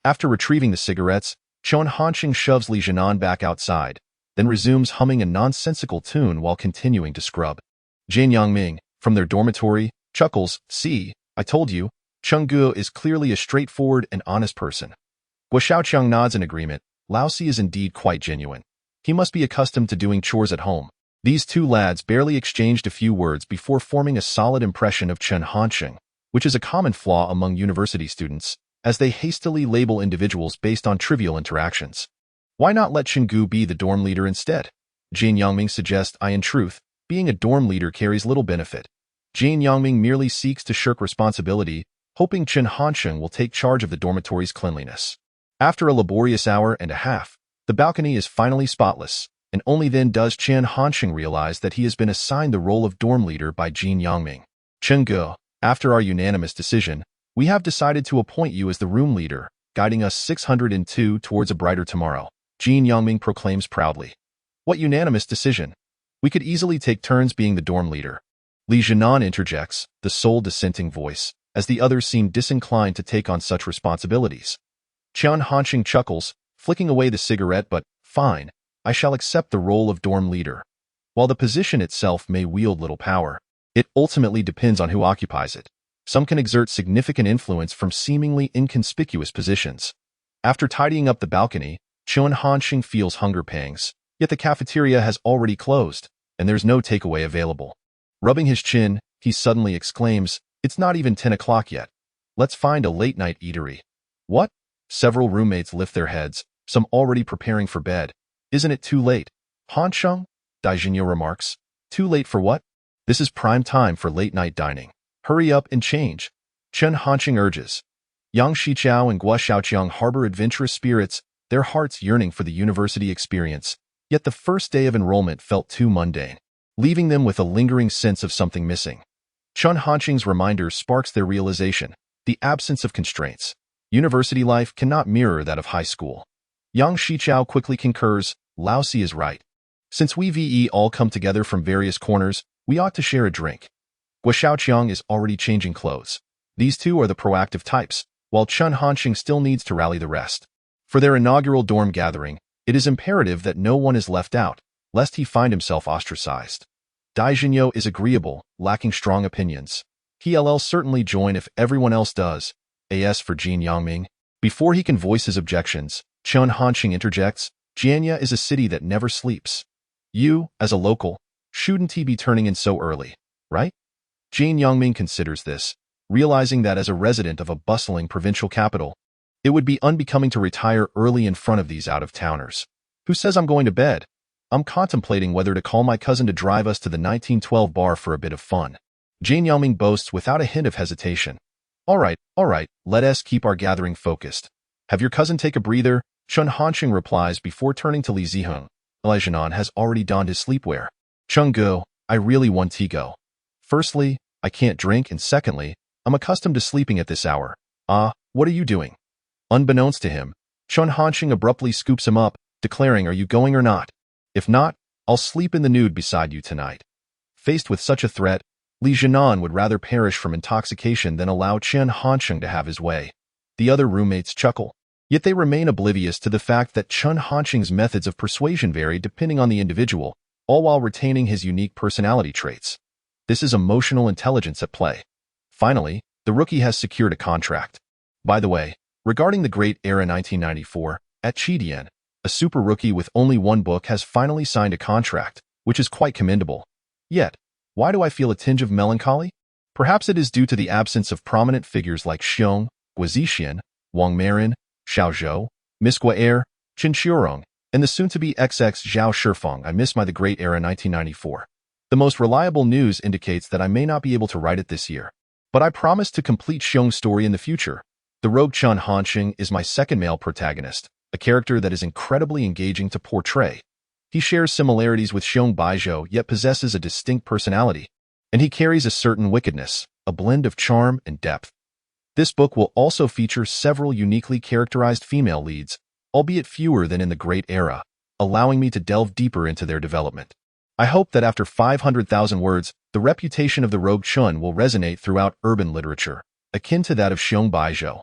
S1: After retrieving the cigarettes, Chen Hansheng shoves Li Jianan back outside, then resumes humming a nonsensical tune while continuing to scrub. Jianye, from their dormitory, chuckles, see, I told you, Chingu is clearly a straightforward and honest person. Guo Xiaoqiang nods in agreement. Lao Si is indeed quite genuine. He must be accustomed to doing chores at home. These two lads barely exchanged a few words before forming a solid impression of Chen Hansheng, which is a common flaw among university students, as they hastily label individuals based on trivial interactions. Why not let Chingu be the dorm leader instead? Jianye suggests in truth, being a dorm leader carries little benefit. Jianye merely seeks to shirk responsibility, hoping Chen Hansheng will take charge of the dormitory's cleanliness. After a laborious hour and a half, the balcony is finally spotless, and only then does Chen Hansheng realize that he has been assigned the role of dorm leader by Jianye. Chingu, after our unanimous decision, we have decided to appoint you as the room leader, guiding us 602 towards a brighter tomorrow, Jianye proclaims proudly. What unanimous decision? We could easily take turns being the dorm leader. Li Jianan interjects, the sole dissenting voice, as the others seem disinclined to take on such responsibilities. Chen Hansheng chuckles, flicking away the cigarette, but, fine, I shall accept the role of dorm leader. While the position itself may wield little power, it ultimately depends on who occupies it. Some can exert significant influence from seemingly inconspicuous positions. After tidying up the balcony, Chen Hansheng feels hunger pangs, yet the cafeteria has already closed, and there's no takeaway available. Rubbing his chin, he suddenly exclaims, it's not even 10 o'clock yet. Let's find a late-night eatery. What? Several roommates lift their heads, some already preparing for bed. Isn't it too late? Hansheng? Jianye remarks. Too late for what? This is prime time for late-night dining. Hurry up and change. Chen Hansheng urges. Yang Shichao and Guo Xiaoqiang harbor adventurous spirits, their hearts yearning for the university experience. Yet the first day of enrollment felt too mundane, leaving them with a lingering sense of something missing. Chen Hansheng's reminder sparks their realization, the absence of constraints. University life cannot mirror that of high school. Yang Shichao quickly concurs, Lao Si is right. Since we all come together from various corners, we ought to share a drink. Guo Xiaoqiang is already changing clothes. These two are the proactive types, while Chen Hansheng still needs to rally the rest. For their inaugural dorm gathering, it is imperative that no one is left out, lest he find himself ostracized. Jianye is agreeable, lacking strong opinions. He'll certainly join if everyone else does. As for Jianye, before he can voice his objections, Chen Hansheng interjects, Jianye is a city that never sleeps. You, as a local, shouldn't he be turning in so early, right? Jianye considers this, realizing that as a resident of a bustling provincial capital, it would be unbecoming to retire early in front of these out-of-towners. Who says I'm going to bed? I'm contemplating whether to call my cousin to drive us to the 1912 bar for a bit of fun. Jianye boasts without a hint of hesitation. All right, let us keep our gathering focused. Have your cousin take a breather, Chen Hansheng replies before turning to Li Ziheng. Li Jianan has already donned his sleepwear. Chingu, I really want to go. Firstly, I can't drink, and secondly, I'm accustomed to sleeping at this hour. What are you doing? Unbeknownst to him, Chen Hansheng abruptly scoops him up, declaring, are you going or not? If not, I'll sleep in the nude beside you tonight. Faced with such a threat, Li Jianan would rather perish from intoxication than allow Chen Hansheng to have his way. The other roommates chuckle, yet they remain oblivious to the fact that Chen Hansheng's methods of persuasion vary depending on the individual, all while retaining his unique personality traits. This is emotional intelligence at play. Finally, The rookie has secured a contract. By the way, regarding the Great Era 1994, at Jianye, a super rookie with only one book has finally signed a contract, which is quite commendable. Yet, why do I feel a tinge of melancholy? Perhaps it is due to the absence of prominent figures like Xiong, Guazixian, Wang Marin, Xiao Zhou, Miss Guaer, Chen Xiurong, and the soon-to-be XX Zhao Shifeng. I miss my The Great Era 1994. The most reliable news indicates that I may not be able to write it this year. But I promise to complete Xiong's story in the future. The rogue Chen Hansheng is my second male protagonist, a character that is incredibly engaging to portray. He shares similarities with Xiong Baizhou yet possesses a distinct personality, and he carries a certain wickedness, a blend of charm and depth. This book will also feature several uniquely characterized female leads, albeit fewer than in the Great Era, allowing me to delve deeper into their development. I hope that after 500,000 words, the reputation of the rogue Chen will resonate throughout urban literature, akin to that of Xiong Baizhou.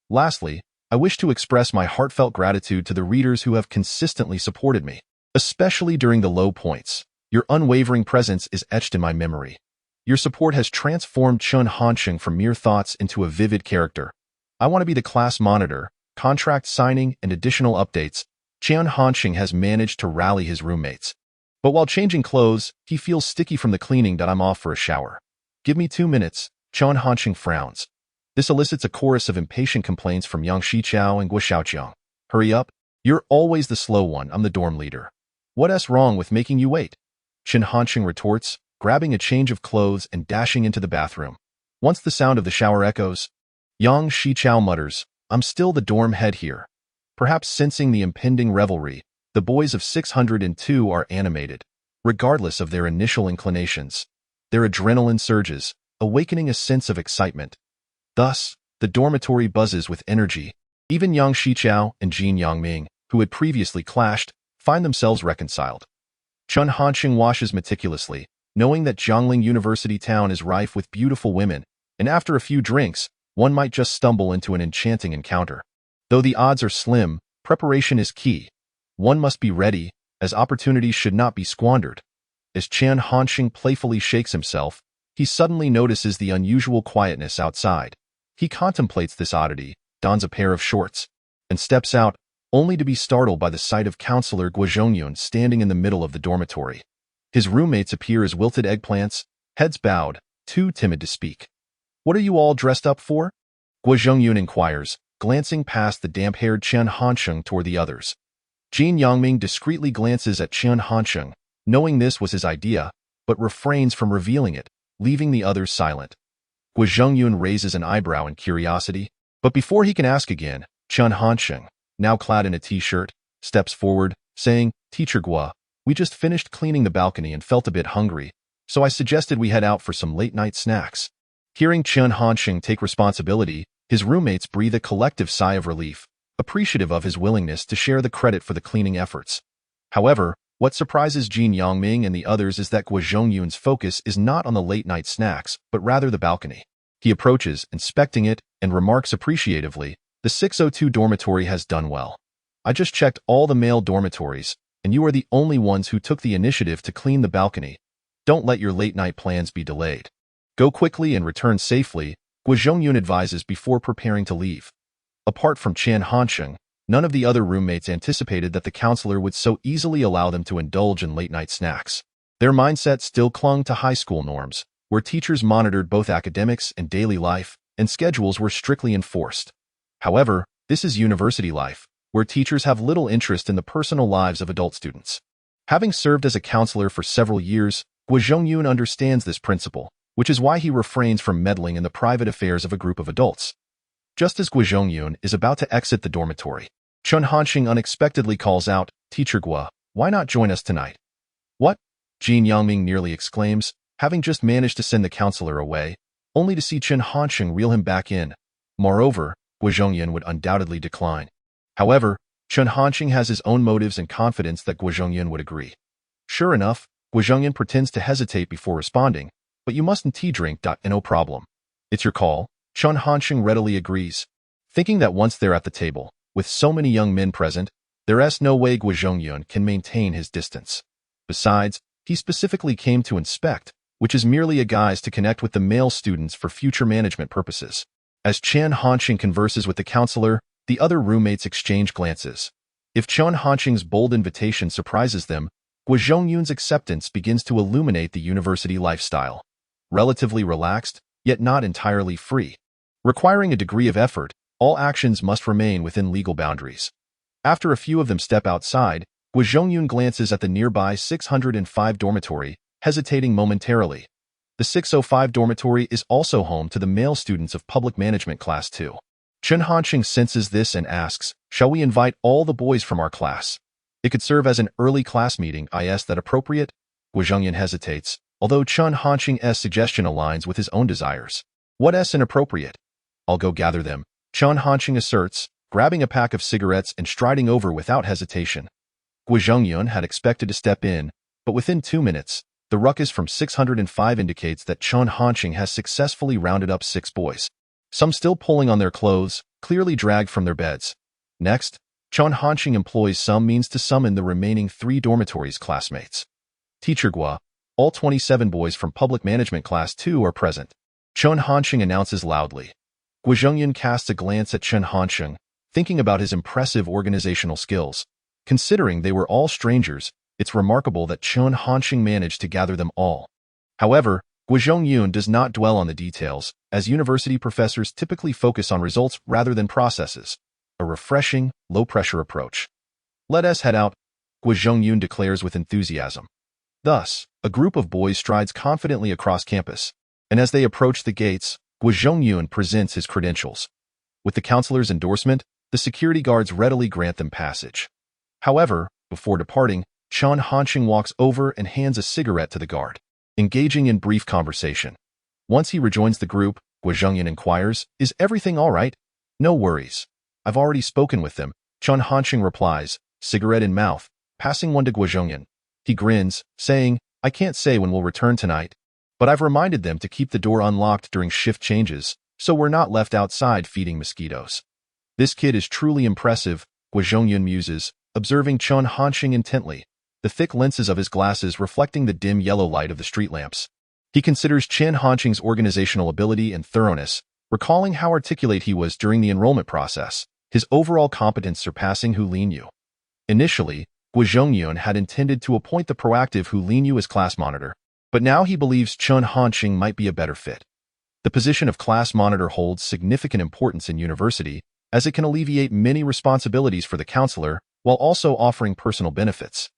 S1: Lastly, I wish to express my heartfelt gratitude to the readers who have consistently supported me, especially during the low points. Your unwavering presence is etched in my memory. Your support has transformed Chen Hansheng from mere thoughts into a vivid character. I want to be the class monitor, contract signing, and additional updates. Chen Hansheng has managed to rally his roommates. But while changing clothes, he feels sticky from the cleaning that I'm off for a shower. Give me 2 minutes, Chen Hansheng frowns. This elicits a chorus of impatient complaints from Yang Shiqiao and Guo Xiaoqiang. Hurry up, you're always the slow one, I'm the dorm leader. What's wrong with making you wait? Chen Hansheng retorts, grabbing a change of clothes and dashing into the bathroom. Once the sound of the shower echoes, Yang Shiqiao mutters, I'm still the dorm head here. Perhaps sensing the impending revelry, the boys of 602 are animated, regardless of their initial inclinations. Their adrenaline surges, awakening a sense of excitement. Thus, the dormitory buzzes with energy. Even Yang Shiqiao and Jin Yangming, who had previously clashed, find themselves reconciled. Chen Hansheng washes meticulously, knowing that Jiangling University town is rife with beautiful women, and after a few drinks, one might just stumble into an enchanting encounter. Though the odds are slim, preparation is key. One must be ready, as opportunities should not be squandered. As Chen Hansheng playfully shakes himself, he suddenly notices the unusual quietness outside. He contemplates this oddity, dons a pair of shorts, and steps out, only to be startled by the sight of Counselor Guo Zhongyun standing in the middle of the dormitory. His roommates appear as wilted eggplants, heads bowed, too timid to speak. What are you all dressed up for? Guo Zhongyun inquires, glancing past the damp-haired Chen Hansheng toward the others. Jin Yangming discreetly glances at Chen Hansheng, knowing this was his idea, but refrains from revealing it, leaving the others silent. Guo Zhongyun raises an eyebrow in curiosity, but before he can ask again, Chen Hansheng, now clad in a t-shirt, steps forward, saying, Teacher Guo, we just finished cleaning the balcony and felt a bit hungry, so I suggested we head out for some late-night snacks. Hearing Chen Hansheng take responsibility, his roommates breathe a collective sigh of relief, appreciative of his willingness to share the credit for the cleaning efforts. However, what surprises Jin Yangming and the others is that Guo Zhongyun's focus is not on the late-night snacks, but rather the balcony. He approaches, inspecting it, and remarks appreciatively, the 602 dormitory has done well. I just checked all the male dormitories, and you are the only ones who took the initiative to clean the balcony. Don't let your late-night plans be delayed. Go quickly and return safely, Guo Zhongyun advises before preparing to leave. Apart from Chen Hansheng, none of the other roommates anticipated that the counselor would so easily allow them to indulge in late-night snacks. Their mindset still clung to high school norms, where teachers monitored both academics and daily life, and schedules were strictly enforced. However, this is university life, where teachers have little interest in the personal lives of adult students. Having served as a counselor for several years, Guo Zhongyun understands this principle, which is why he refrains from meddling in the private affairs of a group of adults. Just as Guo Zhongyun is about to exit the dormitory, Chen Hansheng unexpectedly calls out, Teacher Guo, why not join us tonight? What? Jin Yangming nearly exclaims, having just managed to send the counselor away, only to see Chen Hansheng reel him back in. Moreover, Guo Zhongyun would undoubtedly decline. However, Chen Hansheng has his own motives and confidence that Guo Zhongyun would agree. Sure enough, Guo Zhongyun pretends to hesitate before responding, but you mustn't tea drink. No problem. It's your call. Chen Hansheng readily agrees, thinking that once they're at the table, with so many young men present, there's no way Guo Zhongyun can maintain his distance. Besides, he specifically came to inspect, which is merely a guise to connect with the male students for future management purposes. As Chen Hansheng converses with the counselor, the other roommates exchange glances. If Chen Hansheng's bold invitation surprises them, Guozhongyun's acceptance begins to illuminate the university lifestyle. Relatively relaxed, yet not entirely free. Requiring a degree of effort, all actions must remain within legal boundaries. After a few of them step outside, Guozhongyun glances at the nearby 605 dormitory, hesitating momentarily. The 605 dormitory is also home to the male students of Public Management Class 2. Chen Hansheng senses this and asks, "Shall we invite all the boys from our class? It could serve as an early class meeting, is that appropriate?" Guozhongyun hesitates, although Chen Hansheng's suggestion aligns with his own desires. "What's inappropriate? I'll go gather them," Chen Hansheng asserts, grabbing a pack of cigarettes and striding over without hesitation. Guozhongyun had expected to step in, but within 2 minutes, the ruckus from 605 indicates that Chen Hansheng has successfully rounded up 6 boys. Some still pulling on their clothes, clearly dragged from their beds. Next, Chen Hansheng employs some means to summon the remaining 3 dormitories' classmates. "Teacher Gua, all 27 boys from Public Management Class 2 are present," Chen Hansheng announces loudly. Guozhongyun casts a glance at Chen Hansheng, thinking about his impressive organizational skills. Considering they were all strangers, it's remarkable that Chen Hansheng managed to gather them all. However, Guozhongyun does not dwell on the details, as university professors typically focus on results rather than processes. A refreshing, low-pressure approach. "Let us head out," Guozhongyun declares with enthusiasm. Thus, a group of boys strides confidently across campus, and as they approach the gates, Guozhongyun presents his credentials. With the counselor's endorsement, the security guards readily grant them passage. However, before departing, Chen Hansheng walks over and hands a cigarette to the guard, engaging in brief conversation. Once he rejoins the group, Guozhongyun inquires, "Is everything all right?" "No worries. I've already spoken with them," Chen Hansheng replies, cigarette in mouth, passing one to Guozhongyun. He grins, saying, "I can't say when we'll return tonight, but I've reminded them to keep the door unlocked during shift changes, so we're not left outside feeding mosquitoes." "This kid is truly impressive," Guozhongyun muses, observing Chen Hansheng intently, the thick lenses of his glasses reflecting the dim yellow light of the street lamps. He considers Chen Hansheng's organizational ability and thoroughness, recalling how articulate he was during the enrollment process, his overall competence surpassing Hu Linyu. Initially, Guozhongyun had intended to appoint the proactive Hu Linyu as class monitor, but now he believes Chen Hansheng might be a better fit. The position of class monitor holds significant importance in university, as it can alleviate many responsibilities for the counselor while also offering personal benefits.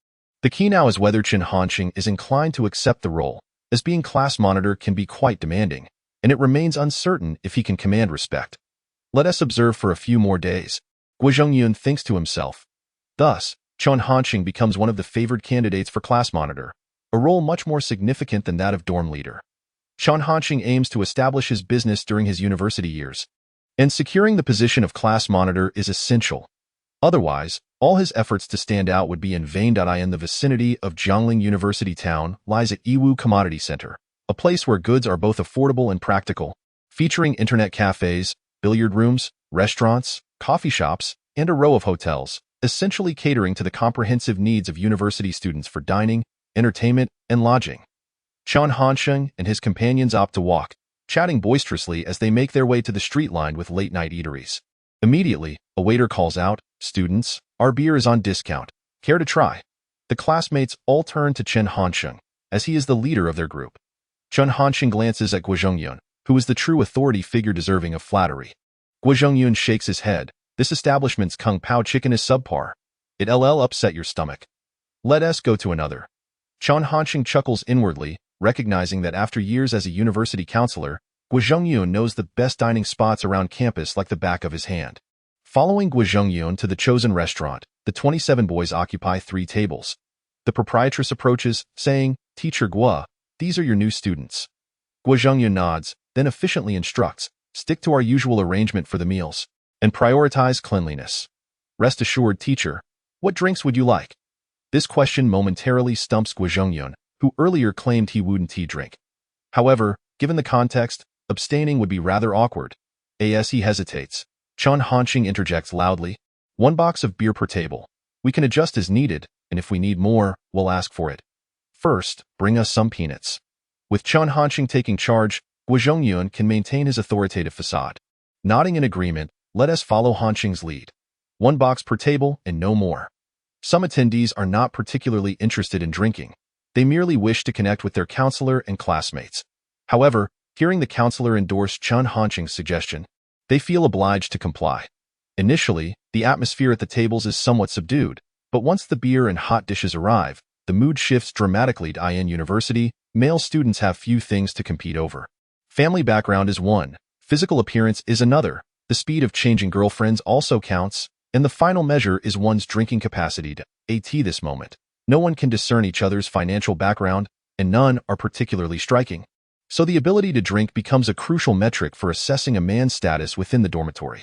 S1: The key now is whether Chen Hansheng is inclined to accept the role, as being class monitor can be quite demanding, and it remains uncertain if he can command respect. "Let us observe for a few more days," Guozhongyun thinks to himself. Thus, Chen Hansheng becomes one of the favored candidates for class monitor, a role much more significant than that of dorm leader. Chen Hansheng aims to establish his business during his university years, and securing the position of class monitor is essential. Otherwise, all his efforts to stand out would be in vain. In the vicinity of Jiangling University Town lies at Yiwu Commodity Center, a place where goods are both affordable and practical, featuring internet cafes, billiard rooms, restaurants, coffee shops, and a row of hotels, essentially catering to the comprehensive needs of university students for dining, entertainment, and lodging. Chen Hansheng and his companions opt to walk, chatting boisterously as they make their way to the street lined with late-night eateries. Immediately, a waiter calls out, "Students, our beer is on discount. Care to try?" The classmates all turn to Chen Hansheng, as he is the leader of their group. Chen Hansheng glances at Guozhongyun, who is the true authority figure deserving of flattery. Guozhongyun shakes his head. "This establishment's Kung Pao chicken is subpar. It'll upset your stomach. Let us go to another." Chen Hansheng chuckles inwardly, recognizing that after years as a university counselor, Guozhongyun knows the best dining spots around campus like the back of his hand. Following Guozhongyun to the chosen restaurant, the 27 boys occupy 3 tables. The proprietress approaches, saying, "Teacher Gua, these are your new students." Guozhongyun nods, then efficiently instructs, "Stick to our usual arrangement for the meals, and prioritize cleanliness. Rest assured, teacher, what drinks would you like?" This question momentarily stumps Guozhongyun, who earlier claimed he wouldn't tea drink. However, given the context, abstaining would be rather awkward. As he hesitates, Chen Hansheng interjects loudly, "1 box of beer per table. We can adjust as needed, and if we need more, we'll ask for it. First, bring us some peanuts." With Chen Hansheng taking charge, Guozhongyun can maintain his authoritative facade. Nodding in agreement, let us follow Hansheng's lead. One box per table and no more. Some attendees are not particularly interested in drinking. They merely wish to connect with their counselor and classmates. However, hearing the counselor endorse Chen Hansheng's suggestion, they feel obliged to comply. Initially, the atmosphere at the tables is somewhat subdued, but once the beer and hot dishes arrive, the mood shifts dramatically. In university, male students have few things to compete over. Family background is one, physical appearance is another, the speed of changing girlfriends also counts, and the final measure is one's drinking capacity. At this moment, no one can discern each other's financial background, and none are particularly striking. So the ability to drink becomes a crucial metric for assessing a man's status within the dormitory.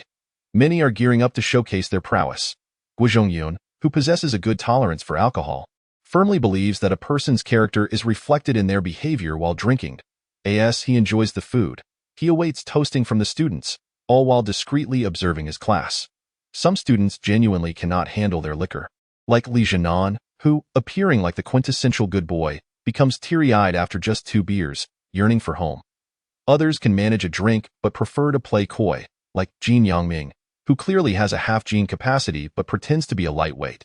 S1: Many are gearing up to showcase their prowess. Guozhongyun, who possesses a good tolerance for alcohol, firmly believes that a person's character is reflected in their behavior while drinking. As he enjoys the food, he awaits toasting from the students, all while discreetly observing his class. Some students genuinely cannot handle their liquor, like Li Jianye, who, appearing like the quintessential good boy, becomes teary-eyed after just 2 beers, yearning for home. Others can manage a drink but prefer to play coy, like Jianye, who clearly has a half-gene capacity but pretends to be a lightweight,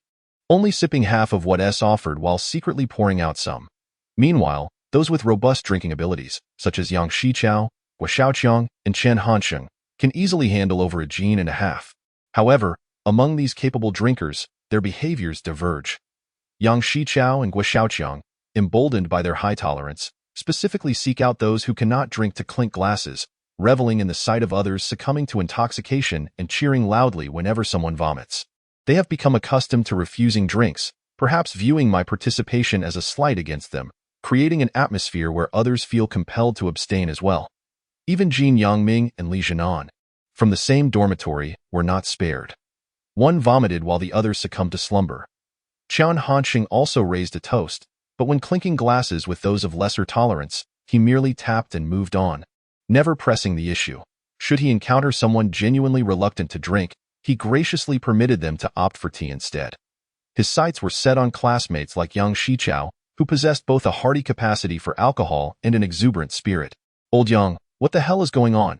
S1: only sipping half of what's offered while secretly pouring out some. Meanwhile, those with robust drinking abilities, such as Yang Shichao, Guo and Chen Hansheng, can easily handle over a gene and a half. However, among these capable drinkers, their behaviors diverge. Yang Shichao and Guo, emboldened by their high tolerance, specifically seek out those who cannot drink to clink glasses, reveling in the sight of others succumbing to intoxication and cheering loudly whenever someone vomits. They have become accustomed to refusing drinks, perhaps viewing my participation as a slight against them, creating an atmosphere where others feel compelled to abstain as well. Even Jianye and Li Jianye, from the same dormitory, were not spared. One vomited while the other succumbed to slumber. Chen Hansheng also raised a toast, but when clinking glasses with those of lesser tolerance, he merely tapped and moved on, never pressing the issue. Should he encounter someone genuinely reluctant to drink, he graciously permitted them to opt for tea instead. His sights were set on classmates like Yang Shichao, who possessed both a hearty capacity for alcohol and an exuberant spirit. Old Yang, what the hell is going on?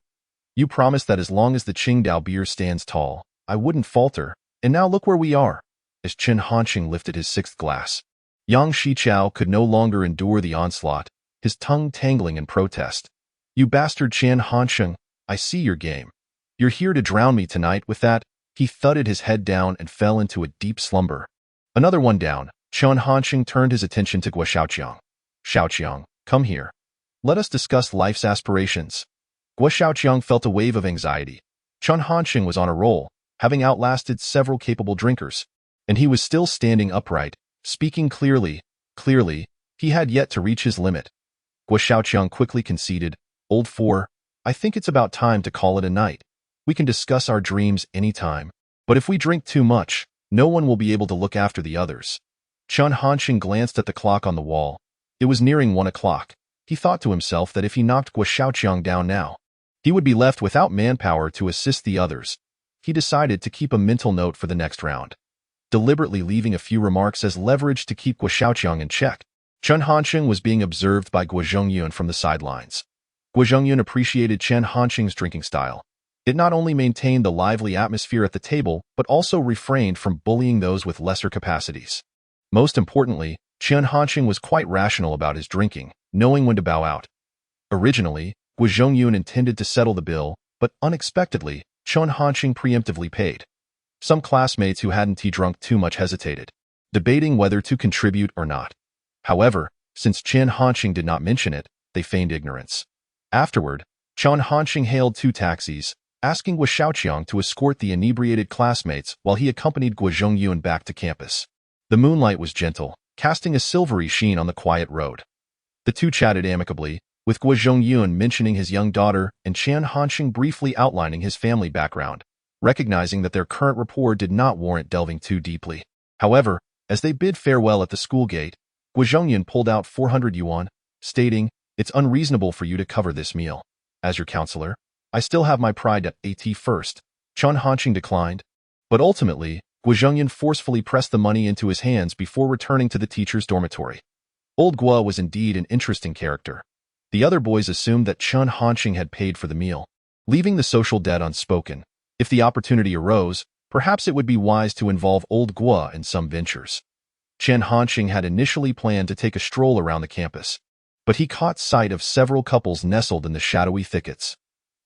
S1: You promised that as long as the Qingdao beer stands tall, I wouldn't falter, and now look where we are. As Chen Hansheng lifted his 6th glass, Yang Shichao could no longer endure the onslaught, his tongue tangling in protest. You bastard Chen Hansheng, I see your game. You're here to drown me tonight with that. He thudded his head down and fell into a deep slumber. Another one down, Chen Hansheng turned his attention to Guo Xiao, come here. Let us discuss life's aspirations. Guo Xiao felt a wave of anxiety. Chen Hansheng was on a roll, having outlasted several capable drinkers, and he was still standing upright, speaking clearly. He had yet to reach his limit. Guo Xiao quickly conceded, Old 4, I think it's about time to call it a night. We can discuss our dreams any time, but if we drink too much, no one will be able to look after the others. Chen Hansheng glanced at the clock on the wall. It was nearing 1 o'clock. He thought to himself that if he knocked Guo Xiao down now, he would be left without manpower to assist the others. He decided to keep a mental note for the next round, deliberately leaving a few remarks as leverage to keep Guo Xiao in check. Chen Hansheng was being observed by Guozhongyun from the sidelines. Guozhongyun appreciated Chen Hansheng's drinking style. It not only maintained the lively atmosphere at the table, but also refrained from bullying those with lesser capacities. Most importantly, Chen Hansheng was quite rational about his drinking, knowing when to bow out. Originally, Guozhongyun intended to settle the bill, but unexpectedly, Chen Hansheng preemptively paid. Some classmates who hadn't drunk too much hesitated, debating whether to contribute or not. However, since Chen Hansheng did not mention it, they feigned ignorance. Afterward, Chen Hansheng hailed 2 taxis, asking Guo Xiao to escort the inebriated classmates while he accompanied Guozhongyun back to campus. The moonlight was gentle, casting a silvery sheen on the quiet road. The two chatted amicably, with Guozhongyun mentioning his young daughter and Chen Hansheng briefly outlining his family background, recognizing that their current rapport did not warrant delving too deeply. However, as they bid farewell at the school gate, Guozhongyun pulled out 400 yuan, stating, It's unreasonable for you to cover this meal. As your counselor, I still have my pride at first. Chen Hansheng declined, but ultimately, Guozhongyun forcefully pressed the money into his hands before returning to the teacher's dormitory. Old Guo was indeed an interesting character. The other boys assumed that Chen Hansheng had paid for the meal, leaving the social debt unspoken. If the opportunity arose, perhaps it would be wise to involve old Guo in some ventures. Chen Hansheng had initially planned to take a stroll around the campus, but he caught sight of several couples nestled in the shadowy thickets.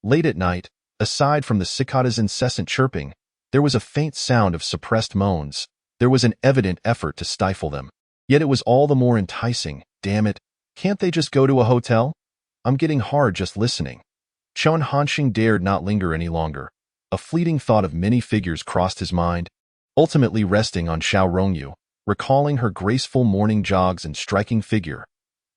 S1: Late at night, aside from the cicada's incessant chirping, there was a faint sound of suppressed moans. There was an evident effort to stifle them. Yet it was all the more enticing. Damn it, can't they just go to a hotel? I'm getting hard just listening. Chen Hansheng dared not linger any longer. A fleeting thought of many figures crossed his mind, ultimately resting on Xiao Rongyu, recalling her graceful morning jogs and striking figure.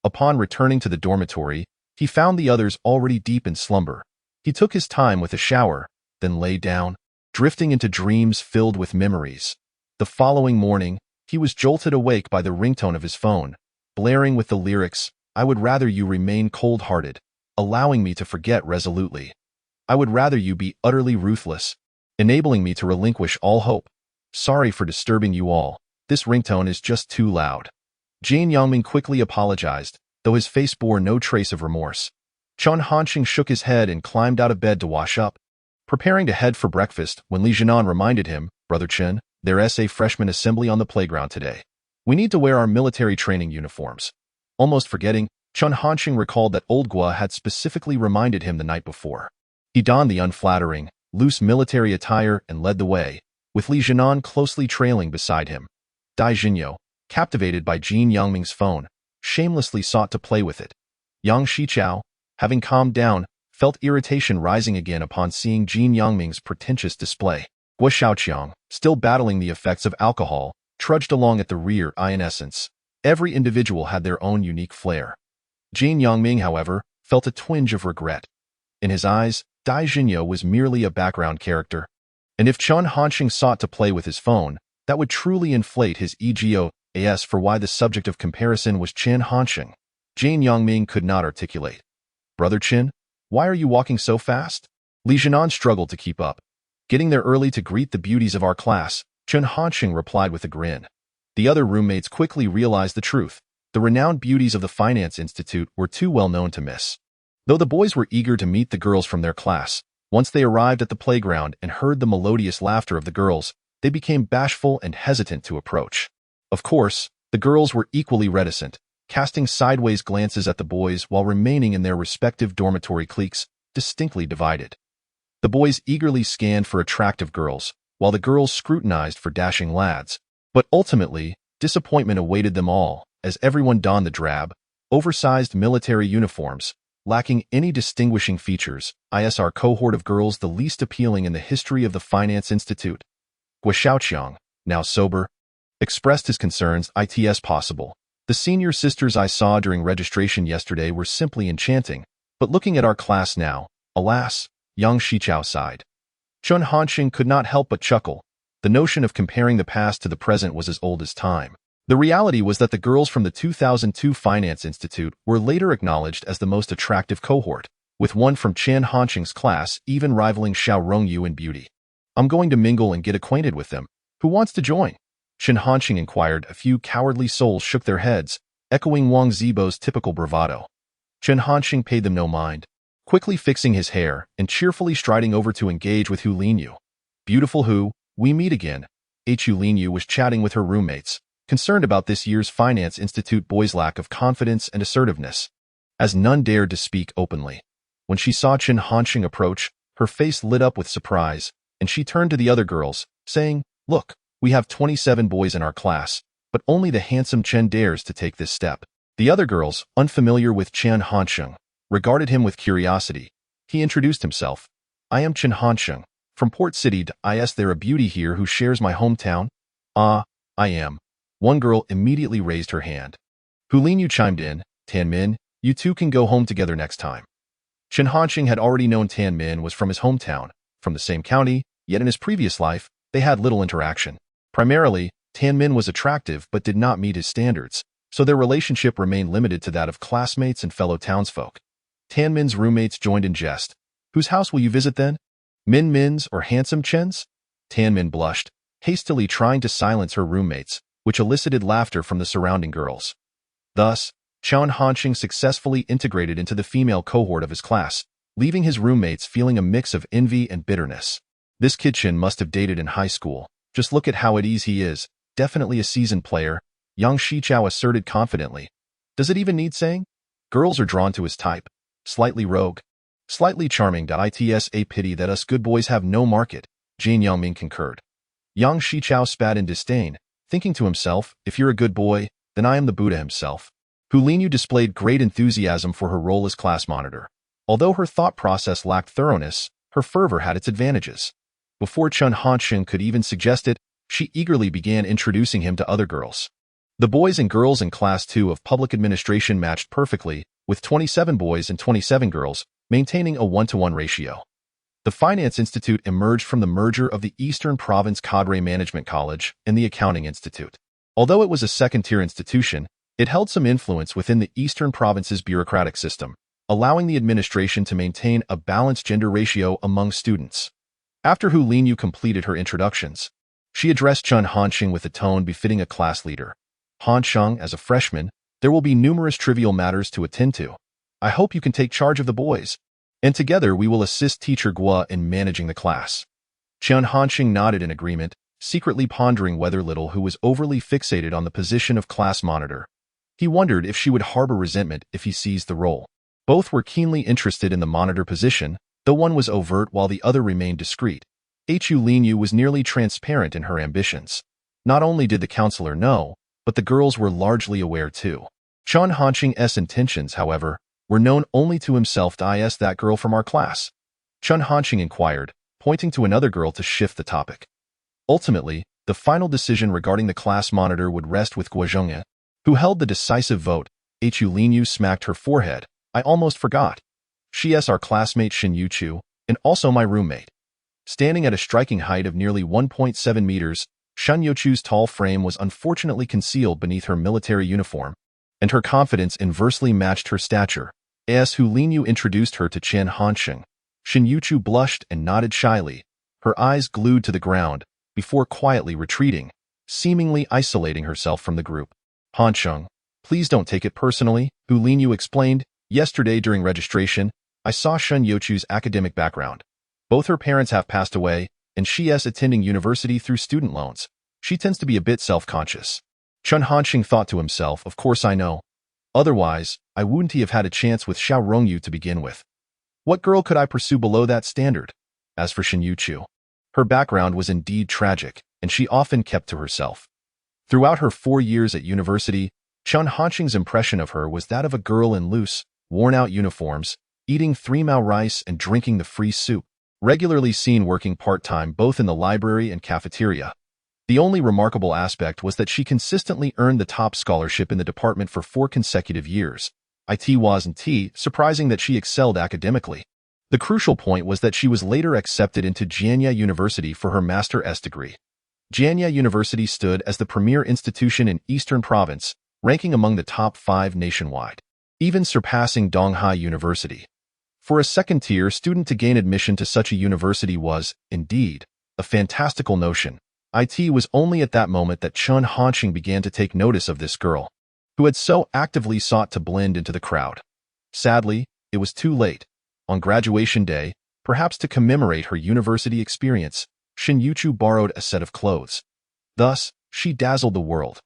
S1: Upon returning to the dormitory, he found the others already deep in slumber. He took his time with a shower, then lay down, drifting into dreams filled with memories. The following morning, he was jolted awake by the ringtone of his phone, blaring with the lyrics, "I would rather you remain cold-hearted, allowing me to forget resolutely. I would rather you be utterly ruthless, enabling me to relinquish all hope. Sorry for disturbing you all. This ringtone is just too loud." Jianye quickly apologized, though his face bore no trace of remorse. Chen Hansheng shook his head and climbed out of bed to wash up, preparing to head for breakfast when Li Jianan reminded him, "Brother Chen, there's a freshman assembly on the playground today. We need to wear our military training uniforms." Almost forgetting, Chen Hansheng recalled that old Guo had specifically reminded him the night before. He donned the unflattering, loose military attire and led the way, with Li Jianan closely trailing beside him. Jianye, captivated by Jin Yangming's phone, shamelessly sought to play with it. Yang Shichao, having calmed down, felt irritation rising again upon seeing Jin Yangming's pretentious display. Guo Xiaoqiang, still battling the effects of alcohol, trudged along at the rear. Innocence. Every individual had their own unique flair. Jin Yangming, however, felt a twinge of regret. In his eyes, Jianye was merely a background character, and if Chen Hansheng sought to play with his phone, that would truly inflate his ego. As for why the subject of comparison was Chen Hansheng, Jin Yangming could not articulate. "Brother Chen, why are you walking so fast?" Li Jianan struggled to keep up. "Getting there early to greet the beauties of our class," Chen Hansheng replied with a grin. The other roommates quickly realized the truth. The renowned beauties of the Finance Institute were too well known to miss. Though the boys were eager to meet the girls from their class, once they arrived at the playground and heard the melodious laughter of the girls, they became bashful and hesitant to approach. Of course, the girls were equally reticent, casting sideways glances at the boys while remaining in their respective dormitory cliques, distinctly divided. The boys eagerly scanned for attractive girls, while the girls scrutinized for dashing lads. But ultimately, disappointment awaited them all, as everyone donned the drab, oversized military uniforms, lacking any distinguishing features. Our cohort of girls the least appealing in the history of the Finance Institute. Guo Xiaoqiang, now sober, expressed his concerns. "It's possible. The senior sisters I saw during registration yesterday were simply enchanting, but looking at our class now, alas," Yang Shichao sighed. Chen Hansheng could not help but chuckle. The notion of comparing the past to the present was as old as time. The reality was that the girls from the 2002 Finance Institute were later acknowledged as the most attractive cohort, with one from Chen Hansheng's class even rivaling Xiao Rongyu in beauty. "I'm going to mingle and get acquainted with them. Who wants to join?" Chen Hansheng inquired. A few cowardly souls shook their heads, echoing Wang Zibo's typical bravado. Chen Hansheng paid them no mind, quickly fixing his hair and cheerfully striding over to engage with Hu Linyu. "Beautiful Hu, we meet again." Hu Linyu was chatting with her roommates, concerned about this year's Finance Institute boys' lack of confidence and assertiveness, as none dared to speak openly. When she saw Chen Hansheng approach, her face lit up with surprise, and she turned to the other girls, saying, "Look, we have 27 boys in our class, but only the handsome Chen dares to take this step." The other girls, unfamiliar with Chen Hansheng, regarded him with curiosity. He introduced himself. "I am Chen Hansheng, from Port City. Is there a beauty here who shares my hometown?" "Ah, I am." One girl immediately raised her hand. Hu Linyu chimed in, "Tanmin, you two can go home together next time." Chen Hansheng had already known Tanmin was from his hometown, from the same county, yet in his previous life, they had little interaction. Primarily, Tanmin was attractive but did not meet his standards, so their relationship remained limited to that of classmates and fellow townsfolk. Tanmin's roommates joined in jest. "Whose house will you visit then? Min's or handsome Chen's?" Tanmin blushed, hastily trying to silence her roommates, which elicited laughter from the surrounding girls. Thus, Chen Hansheng successfully integrated into the female cohort of his class, leaving his roommates feeling a mix of envy and bitterness. This kid Chen must have dated in high school. Just look at how at ease he is. Definitely a seasoned player, Yang Shichao asserted confidently. Does it even need saying? Girls are drawn to his type. Slightly rogue. Slightly charming. It's a pity that us good boys have no market, Jane Yangming concurred. Yang Shichao spat in disdain, thinking to himself, if you're a good boy, then I am the Buddha himself. Hu Linyu displayed great enthusiasm for her role as class monitor. Although her thought process lacked thoroughness, her fervor had its advantages. Before Chen Hansheng could even suggest it, she eagerly began introducing him to other girls. The boys and girls in Class 2 of Public Administration matched perfectly, with 27 boys and 27 girls, maintaining a 1-to-1 ratio. The Finance Institute emerged from the merger of the Eastern Province Cadre Management College and the Accounting Institute. Although it was a second-tier institution, it held some influence within the Eastern Province's bureaucratic system, allowing the administration to maintain a balanced gender ratio among students. After Hu Linyu completed her introductions, she addressed Chen Hansheng with a tone befitting a class leader. Hansheng, as a freshman, there will be numerous trivial matters to attend to. I hope you can take charge of the boys, and together we will assist Teacher Guo in managing the class. Chen Hansheng nodded in agreement, secretly pondering whether Little Hu was overly fixated on the position of class monitor. He wondered if she would harbor resentment if he seized the role. Both were keenly interested in the monitor position, though one was overt while the other remained discreet. Hu Linyu was nearly transparent in her ambitions. Not only did the counselor know, but the girls were largely aware too. Chen Hansheng's intentions, however, were known only to himself. Is that girl from our class? Chen Hansheng inquired, pointing to another girl to shift the topic. Ultimately, the final decision regarding the class monitor would rest with Guo Zhongye, who held the decisive vote. Hu Linyu smacked her forehead. I almost forgot. She is our classmate Shen Youchu, and also my roommate. Standing at a striking height of nearly 1.7 meters, Shen Youchu's tall frame was unfortunately concealed beneath her military uniform, and her confidence inversely matched her stature. As Hu Linyu introduced her to Chen Hansheng, Shen Youchu blushed and nodded shyly, her eyes glued to the ground, before quietly retreating, seemingly isolating herself from the group. Hansheng, please don't take it personally, Hu Linyu explained. Yesterday during registration, I saw Shen Youchu's academic background. Both her parents have passed away, and she is attending university through student loans. She tends to be a bit self-conscious. Chen Hansheng thought to himself, of course I know. Otherwise, I wouldn't have had a chance with Xiao Rongyu to begin with. What girl could I pursue below that standard? As for Shen Youchu, her background was indeed tragic, and she often kept to herself. Throughout her 4 years at university, Chen Hansheng's impression of her was that of a girl in loose, worn-out uniforms, eating 3-mao rice and drinking the free soup, regularly seen working part-time both in the library and cafeteria. The only remarkable aspect was that she consistently earned the top scholarship in the department for 4 consecutive years. It wasn't surprising that she excelled academically. The crucial point was that she was later accepted into Jianye University for her Master's degree. Jianye University stood as the premier institution in Eastern Province, ranking among the top 5 nationwide, even surpassing Donghai University. For a second-tier student to gain admission to such a university was, indeed, a fantastical notion. It was only at that moment that Chen Hansheng began to take notice of this girl, who had so actively sought to blend into the crowd. Sadly, it was too late. On graduation day, perhaps to commemorate her university experience, Shen Youchu borrowed a set of clothes. Thus, she dazzled the world.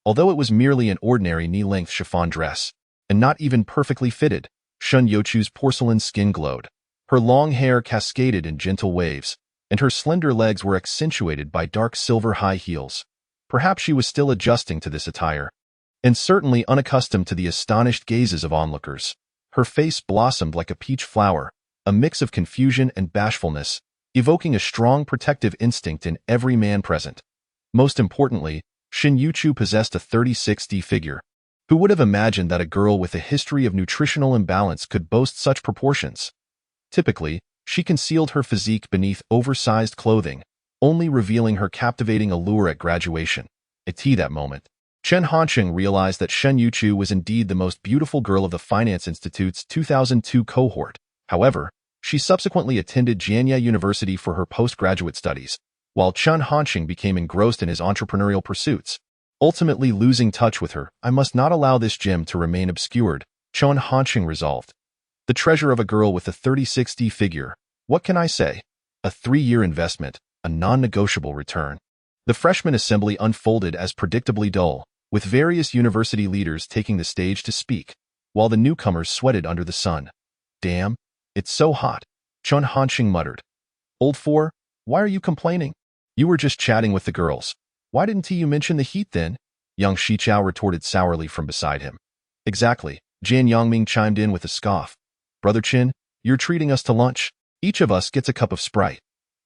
S1: Although it was merely an ordinary knee-length chiffon dress, and not even perfectly fitted, Shen Youchu's porcelain skin glowed. Her long hair cascaded in gentle waves, and her slender legs were accentuated by dark silver high heels. Perhaps she was still adjusting to this attire, and certainly unaccustomed to the astonished gazes of onlookers. Her face blossomed like a peach flower, a mix of confusion and bashfulness, evoking a strong protective instinct in every man present. Most importantly, Shen Youchu possessed a 36D figure. Who would have imagined that a girl with a history of nutritional imbalance could boast such proportions? Typically, she concealed her physique beneath oversized clothing, only revealing her captivating allure at graduation. At that moment, Chen Hansheng realized that Shen Youchu was indeed the most beautiful girl of the Finance Institute's 2002 cohort. However, she subsequently attended Jianye University for her postgraduate studies, while Chen Hansheng became engrossed in his entrepreneurial pursuits. Ultimately losing touch with her, I must not allow this gem to remain obscured, Chen Hansheng resolved. The treasure of a girl with a 36D figure. What can I say? A 3-year investment, a non-negotiable return. The freshman assembly unfolded as predictably dull, with various university leaders taking the stage to speak, while the newcomers sweated under the sun. Damn, it's so hot, Chen Hansheng muttered. Old four, why are you complaining? You were just chatting with the girls. Why didn't you mention the heat then? Young Shichao retorted sourly from beside him. Exactly, Jian Yangming chimed in with a scoff. Brother Chen, you're treating us to lunch. Each of us gets a cup of Sprite.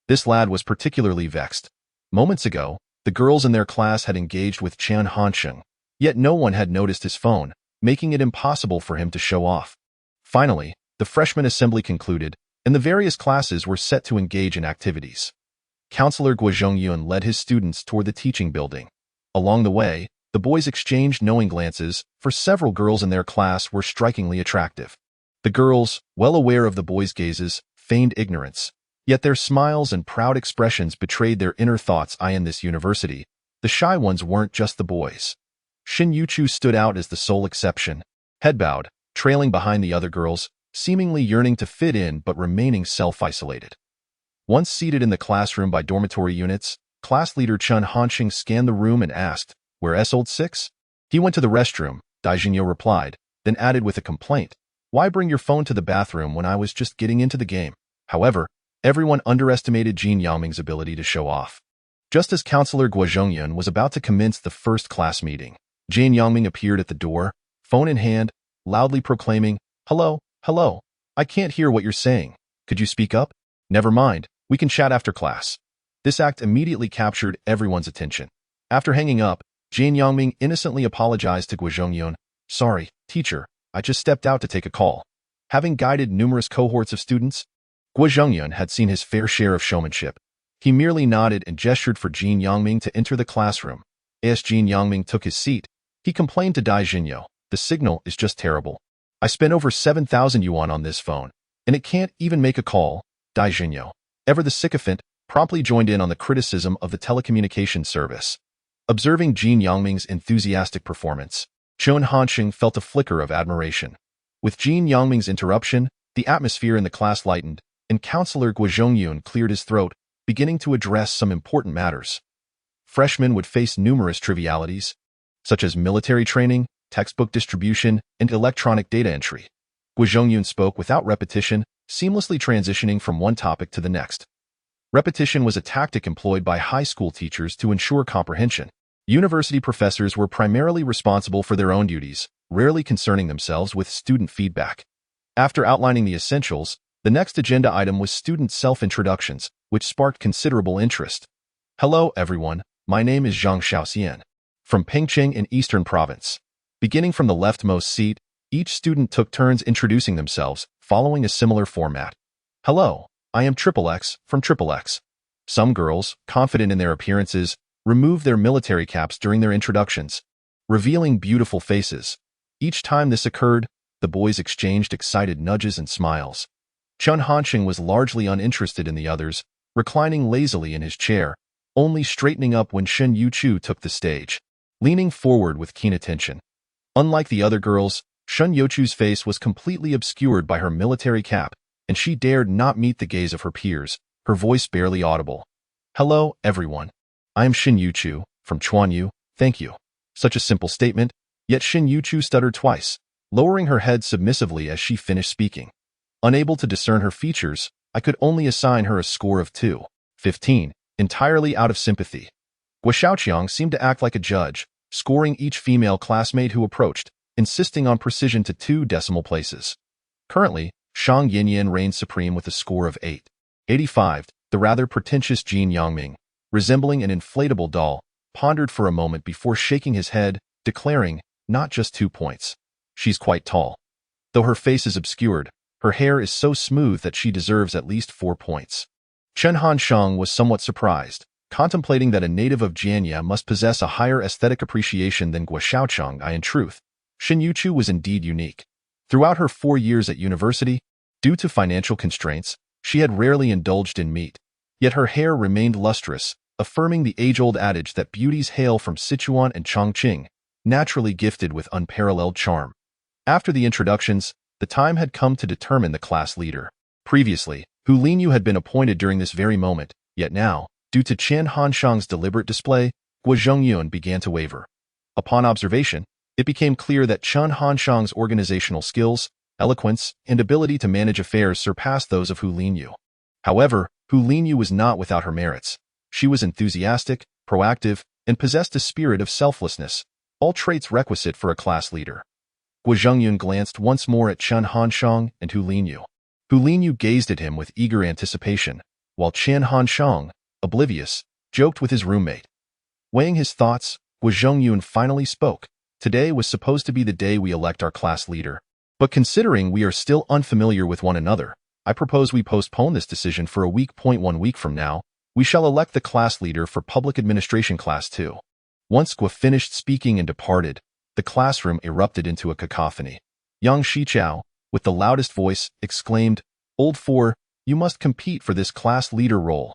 S1: This lad was particularly vexed. Moments ago, the girls in their class had engaged with Chen Hansheng, yet no one had noticed his phone, making it impossible for him to show off. Finally, the freshman assembly concluded, and the various classes were set to engage in activities. Counselor Guozhongyun led his students toward the teaching building. Along the way, the boys exchanged knowing glances, for several girls in their class were strikingly attractive. The girls, well aware of the boys' gazes, feigned ignorance, yet their smiles and proud expressions betrayed their inner thoughts. In this university, the shy ones weren't just the boys. Shen Youchu stood out as the sole exception, head bowed, trailing behind the other girls, seemingly yearning to fit in but remaining self-isolated. Once seated in the classroom by dormitory units, class leader Chen Hansheng scanned the room and asked, "Where's old 6? He went to the restroom," Jianye replied, then added with a complaint, "Why bring your phone to the bathroom when I was just getting into the game?" However, everyone underestimated Jian Yangming's ability to show off. Just as Counselor Guozhongyun was about to commence the first class meeting, Jian Yangming appeared at the door, phone in hand, loudly proclaiming, "Hello, hello, I can't hear what you're saying. Could you speak up? Never mind, we can chat after class." This act immediately captured everyone's attention. After hanging up, Jian Yangming innocently apologized to Guozhongyun. "Sorry, teacher, I just stepped out to take a call." Having guided numerous cohorts of students, Guozhongyun had seen his fair share of showmanship. He merely nodded and gestured for Jian Yangming to enter the classroom. As Jian Yangming took his seat, he complained to Jianye, "The signal is just terrible. I spent over 7,000 yuan on this phone, and it can't even make a call." Jianye, ever the sycophant, promptly joined in on the criticism of the telecommunications service. Observing Jian Yangming's enthusiastic performance, Chen Hansheng felt a flicker of admiration. With Jian Yangming's interruption, the atmosphere in the class lightened, and Counselor Guozhongyun cleared his throat, beginning to address some important matters. Freshmen would face numerous trivialities, such as military training, textbook distribution, and electronic data entry. Guozhongyun spoke without repetition, seamlessly transitioning from one topic to the next. Repetition was a tactic employed by high school teachers to ensure comprehension. University professors were primarily responsible for their own duties, rarely concerning themselves with student feedback. After outlining the essentials, the next agenda item was student self-introductions, which sparked considerable interest. "Hello, everyone. My name is Zhang Xiaoxian, from Pingcheng in Eastern Province." Beginning from the leftmost seat, each student took turns introducing themselves, following a similar format. "Hello, I am Triple X, from Triple X." Some girls, confident in their appearances, removed their military caps during their introductions, revealing beautiful faces. Each time this occurred, the boys exchanged excited nudges and smiles. Chen Hansheng was largely uninterested in the others, reclining lazily in his chair, only straightening up when Shen Youchu took the stage, leaning forward with keen attention. Unlike the other girls, Shen Youchu's face was completely obscured by her military cap, and she dared not meet the gaze of her peers, her voice barely audible. "Hello, everyone. I am Shen Youchu, from Chuanyu, thank you." Such a simple statement, yet Shen Youchu stuttered twice, lowering her head submissively as she finished speaking. Unable to discern her features, I could only assign her a score of 2.15, entirely out of sympathy. Guo Xiaoqiang seemed to act like a judge, scoring each female classmate who approached, insisting on precision to 2 decimal places. Currently, Shang Yinyan reigned supreme with a score of 8.85. The rather pretentious Jian Yangming, resembling an inflatable doll, pondered for a moment before shaking his head, declaring, "Not just 2 points. She's quite tall. Though her face is obscured, her hair is so smooth that she deserves at least 4 points." Chen Hansheng was somewhat surprised, contemplating that a native of Jianye must possess a higher aesthetic appreciation than Guo Xiaoqiang. In truth, Shen Youchu was indeed unique. Throughout her 4 years at university, due to financial constraints, she had rarely indulged in meat, yet her hair remained lustrous, affirming the age-old adage that beauties hail from Sichuan and Chongqing, naturally gifted with unparalleled charm. After the introductions, the time had come to determine the class leader. Previously, Hu Linyu had been appointed during this very moment, yet now, due to Chen Hansheng's deliberate display, Guo Zhengyun began to waver. Upon observation, it became clear that Chen Hansheng's organizational skills, eloquence, and ability to manage affairs surpassed those of Hu Linyu. However, Hu Linyu was not without her merits. She was enthusiastic, proactive, and possessed a spirit of selflessness, all traits requisite for a class leader. Guo Zhengyun glanced once more at Chen Hansheng and Hu Linyu. Hu Linyu gazed at him with eager anticipation, while Chen Hansheng, oblivious, joked with his roommate. Weighing his thoughts, Guo Zhengyun finally spoke. Today was supposed to be the day we elect our class leader. But considering we are still unfamiliar with one another, I propose we postpone this decision for a week. 1 week from now, we shall elect the class leader for Public Administration Class 2. Once Guo finished speaking and departed, the classroom erupted into a cacophony. Yang Shichao, with the loudest voice, exclaimed, "Old Four, you must compete for this class leader role.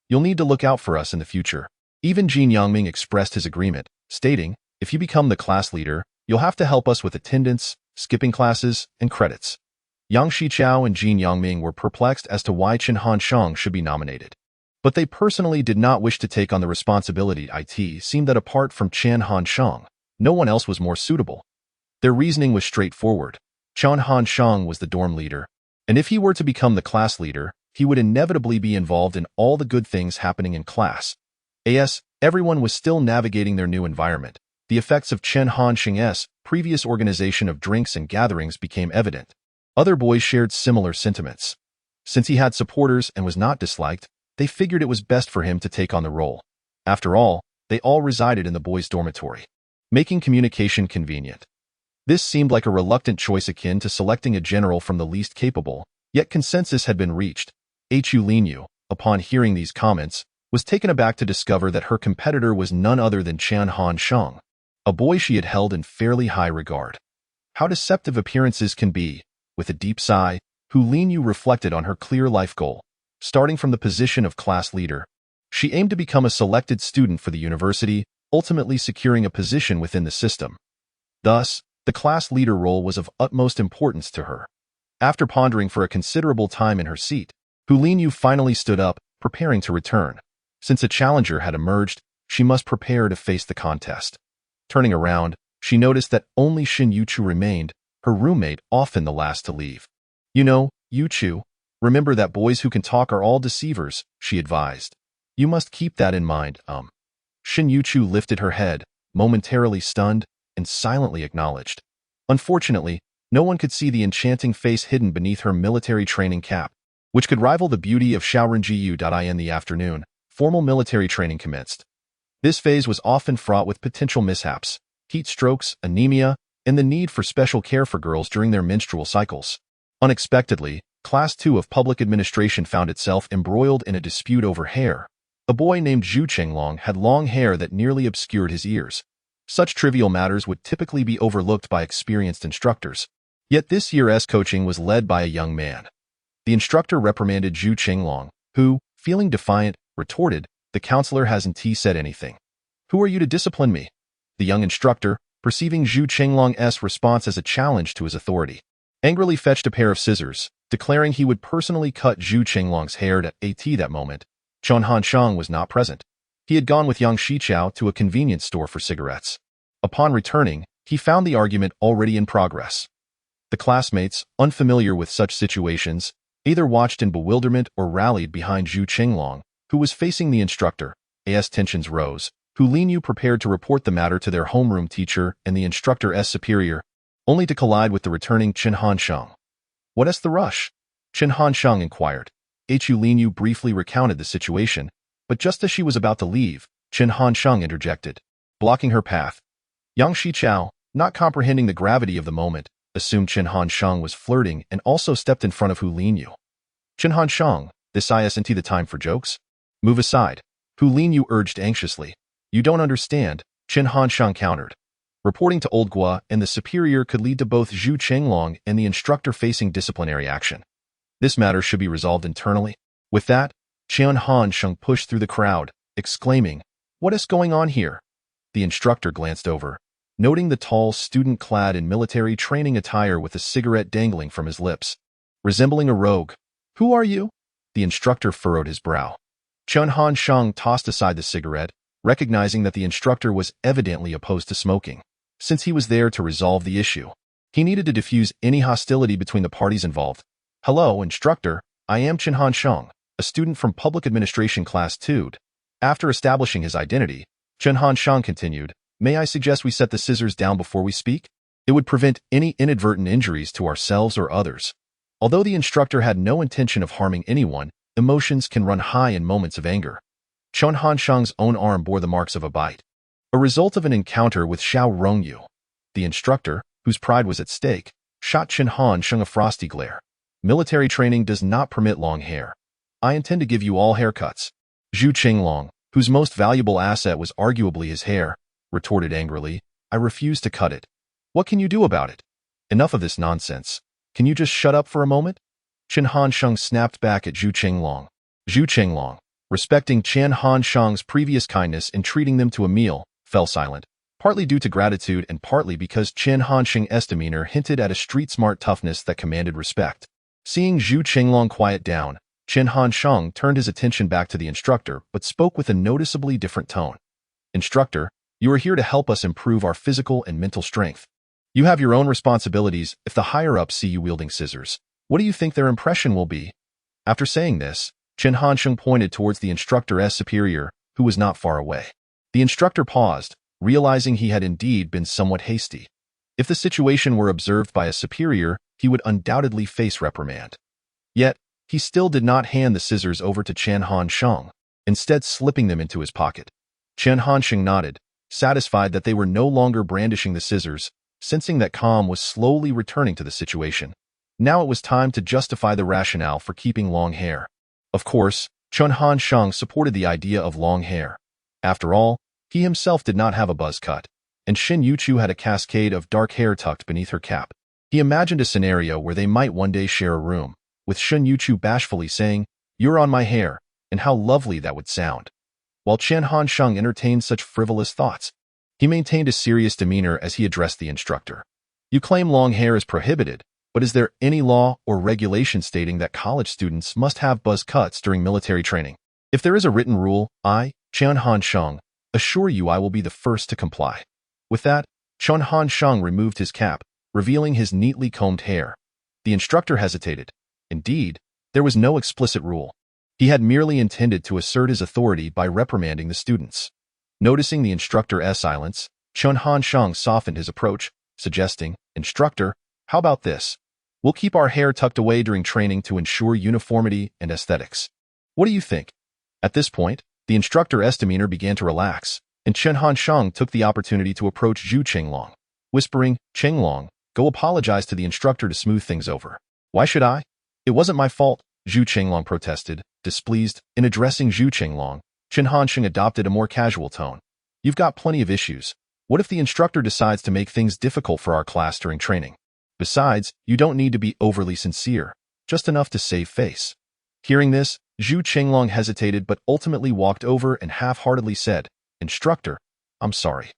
S1: You'll need to look out for us in the future." Even Jin Yangming expressed his agreement, stating, "If you become the class leader, you'll have to help us with attendance, skipping classes, and credits." Yang Shichao and Jin Yangming were perplexed as to why Chen Hansheng should be nominated. But they personally did not wish to take on the responsibility. It seemed that apart from Chen Hansheng, no one else was more suitable. Their reasoning was straightforward. Chen Hansheng was the dorm leader, and if he were to become the class leader, he would inevitably be involved in all the good things happening in class. As everyone was still navigating their new environment, the effects of Chen Hansheng's previous organization of drinks and gatherings became evident. Other boys shared similar sentiments. Since he had supporters and was not disliked, they figured it was best for him to take on the role. After all, they all resided in the boys' dormitory, making communication convenient. This seemed like a reluctant choice akin to selecting a general from the least capable, yet consensus had been reached. Hu Linyu, upon hearing these comments, was taken aback to discover that her competitor was none other than Chen Hansheng, a boy she had held in fairly high regard. How deceptive appearances can be. With a deep sigh, Hu Linyu reflected on her clear life goal. Starting from the position of class leader, she aimed to become a selected student for the university, ultimately securing a position within the system. Thus, the class leader role was of utmost importance to her. After pondering for a considerable time in her seat, Hu Linyu finally stood up, preparing to return. Since a challenger had emerged, she must prepare to face the contest. Turning around, she noticed that only Shen Youchu remained, her roommate often the last to leave. "You know, Youchu, remember that boys who can talk are all deceivers," she advised. "You must keep that in mind." Shen Youchu lifted her head, momentarily stunned, and silently acknowledged. Unfortunately, no one could see the enchanting face hidden beneath her military training cap, which could rival the beauty of Xiao Rongyu. In the afternoon, formal military training commenced. This phase was often fraught with potential mishaps, heat strokes, anemia, and the need for special care for girls during their menstrual cycles. Unexpectedly, Class 2 of Public Administration found itself embroiled in a dispute over hair. A boy named Zhu Chenglong had long hair that nearly obscured his ears. Such trivial matters would typically be overlooked by experienced instructors. Yet this year's coaching was led by a young man. The instructor reprimanded Zhu Chenglong, who, feeling defiant, retorted, "The counselor hasn't said anything. Who are you to discipline me?" The young instructor, perceiving Zhu Chenglong's response as a challenge to his authority, angrily fetched a pair of scissors, declaring he would personally cut Zhu Chenglong's hair. At that moment, Chen Hansheng was not present. He had gone with Yang Shichao to a convenience store for cigarettes. Upon returning, he found the argument already in progress. The classmates, unfamiliar with such situations, either watched in bewilderment or rallied behind Zhu Chenglong, who was facing the instructor. As tensions rose, Hu Linyu prepared to report the matter to their homeroom teacher and the instructor's superior, only to collide with the returning Chen Hansheng. "What's the rush?" Chen Hansheng inquired. Hu Linyu briefly recounted the situation, but just as she was about to leave, Chen Hansheng interjected, blocking her path. Yang Shichao, not comprehending the gravity of the moment, assumed Chen Hansheng was flirting and also stepped in front of Hu Linyu. "Chen Hansheng, this isn't the time for jokes. Move aside," Hu Linyu urged anxiously. "You don't understand," Chen Hansheng countered. Reporting to Old Guo and the superior could lead to both Zhu Chenglong and the instructor facing disciplinary action. This matter should be resolved internally. With that, Chen Hansheng pushed through the crowd, exclaiming, "What is going on here?" The instructor glanced over, noting the tall student clad in military training attire with a cigarette dangling from his lips. Resembling a rogue. "Who are you?" The instructor furrowed his brow. Chen Hansheng tossed aside the cigarette, recognizing that the instructor was evidently opposed to smoking, since he was there to resolve the issue. He needed to diffuse any hostility between the parties involved. "Hello, instructor. I am Chen Hansheng, a student from Public Administration Class 2. After establishing his identity, Chen Hansheng continued, "May I suggest we set the scissors down before we speak? It would prevent any inadvertent injuries to ourselves or others." Although the instructor had no intention of harming anyone, emotions can run high in moments of anger. Chen Hansheng's own arm bore the marks of a bite, a result of an encounter with Xiao Rongyu. The instructor, whose pride was at stake, shot Chen Hansheng a frosty glare. "Military training does not permit long hair. I intend to give you all haircuts." Zhu Qinglong, whose most valuable asset was arguably his hair, retorted angrily, "I refuse to cut it." "What can you do about it?" "Enough of this nonsense. Can you just shut up for a moment?" Chen Hansheng snapped back at Zhu Qinglong. Zhu Qinglong, respecting Chen Hansheng's previous kindness in treating them to a meal, fell silent, partly due to gratitude and partly because Chen Hansheng's demeanor hinted at a street-smart toughness that commanded respect. Seeing Zhu Qinglong quiet down, Chen Hansheng turned his attention back to the instructor but spoke with a noticeably different tone. "Instructor, you are here to help us improve our physical and mental strength. You have your own responsibilities if the higher-ups see you wielding scissors. What do you think their impression will be?" After saying this, Chen Hansheng pointed towards the instructor's superior, who was not far away. The instructor paused, realizing he had indeed been somewhat hasty. If the situation were observed by a superior, he would undoubtedly face reprimand. Yet, he still did not hand the scissors over to Chen Hansheng, instead slipping them into his pocket. Chen Hansheng nodded, satisfied that they were no longer brandishing the scissors, sensing that calm was slowly returning to the situation. Now it was time to justify the rationale for keeping long hair. Of course, Chen Hansheng supported the idea of long hair. After all, he himself did not have a buzz cut, and Shen Youchu had a cascade of dark hair tucked beneath her cap. He imagined a scenario where they might one day share a room, with Shen Youchu bashfully saying, "You're on my hair," and how lovely that would sound. While Chen Hansheng entertained such frivolous thoughts, he maintained a serious demeanor as he addressed the instructor. "You claim long hair is prohibited, but is there any law or regulation stating that college students must have buzz cuts during military training? If there is a written rule, I, Chen Hansheng, assure you I will be the first to comply." With that, Chen Hansheng removed his cap, revealing his neatly combed hair. The instructor hesitated. Indeed, there was no explicit rule. He had merely intended to assert his authority by reprimanding the students. Noticing the instructor's silence, Chen Hansheng softened his approach, suggesting, "Instructor, how about this? We'll keep our hair tucked away during training to ensure uniformity and aesthetics. What do you think?" At this point, the instructor's demeanor began to relax, and Chen Hansheng took the opportunity to approach Zhu Qinglong, whispering, "Qinglong, go apologize to the instructor to smooth things over." "Why should I? It wasn't my fault," Zhu Qinglong protested, displeased. In addressing Zhu Qinglong, Chen Hansheng adopted a more casual tone. "You've got plenty of issues. What if the instructor decides to make things difficult for our class during training? Besides, you don't need to be overly sincere, just enough to save face." Hearing this, Zhu Qinglong hesitated but ultimately walked over and half-heartedly said, "Instructor, I'm sorry."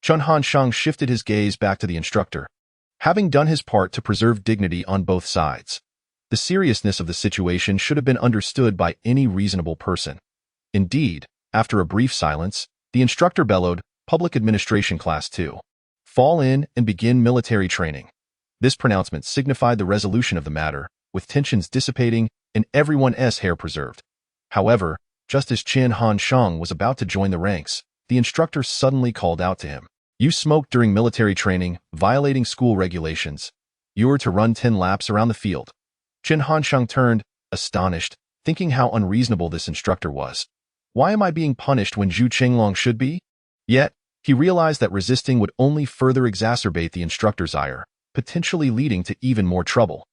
S1: Chen Hansheng shifted his gaze back to the instructor, having done his part to preserve dignity on both sides. The seriousness of the situation should have been understood by any reasonable person. Indeed, after a brief silence, the instructor bellowed, "Public Administration Class 2. Fall in and begin military training." This pronouncement signified the resolution of the matter, with tensions dissipating and everyone's hair preserved. However, just as Chen Hansheng was about to join the ranks, the instructor suddenly called out to him. "You smoked during military training, violating school regulations. You are to run 10 laps around the field." Chen Hansheng turned, astonished, thinking how unreasonable this instructor was. Why am I being punished when Zhu Qinglong should be? Yet, he realized that resisting would only further exacerbate the instructor's ire, potentially leading to even more trouble.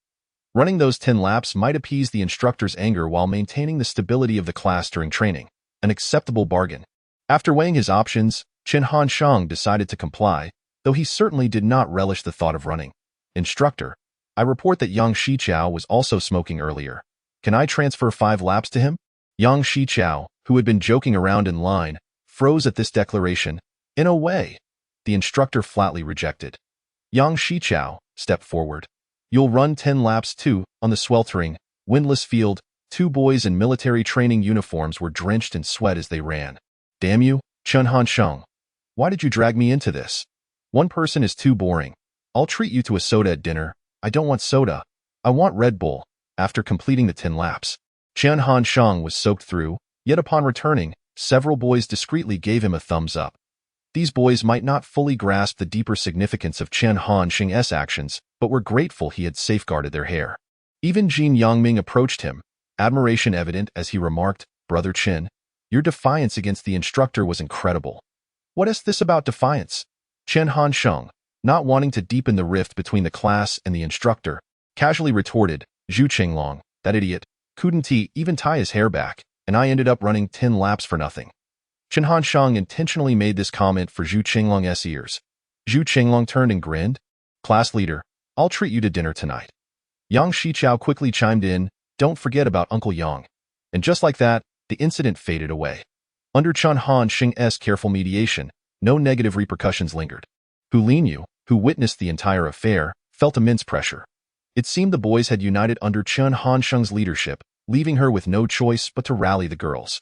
S1: Running those 10 laps might appease the instructor's anger while maintaining the stability of the class during training, an acceptable bargain. After weighing his options, Chen Hansheng decided to comply, though he certainly did not relish the thought of running. "Instructor, I report that Yang Shiqiao was also smoking earlier. Can I transfer 5 laps to him?" Yang Shichao, who had been joking around in line, froze at this declaration. In a way, the instructor flatly rejected. Yang Shichao, step forward. You'll run 10 laps too. On the sweltering, windless field, two boys in military training uniforms were drenched in sweat as they ran. Damn you, Chen Hansheng. Why did you drag me into this? One person is too boring. I'll treat you to a soda at dinner. I don't want soda. I want Red Bull. After completing the 10 laps, Chen Hansheng was soaked through, yet upon returning, several boys discreetly gave him a thumbs up. These boys might not fully grasp the deeper significance of Chen Hansheng's actions, but were grateful he had safeguarded their hair. Even Jin Yangming approached him, admiration evident as he remarked, Brother Chen, your defiance against the instructor was incredible. What is this about defiance? Chen Hansheng, not wanting to deepen the rift between the class and the instructor, casually retorted, Zhu Qinglong, that idiot, couldn't he even tie his hair back, and I ended up running 10 laps for nothing. Chen Hansheng intentionally made this comment for Zhu Qinglong's ears. Zhu Qinglong turned and grinned. Class leader, I'll treat you to dinner tonight. Yang Shichao quickly chimed in, don't forget about Uncle Yang. And just like that, the incident faded away. Under Chen Hansheng's careful mediation, no negative repercussions lingered. Hu Linyu, who witnessed the entire affair, felt immense pressure. It seemed the boys had united under Chen Hansheng's leadership, leaving her with no choice but to rally the girls.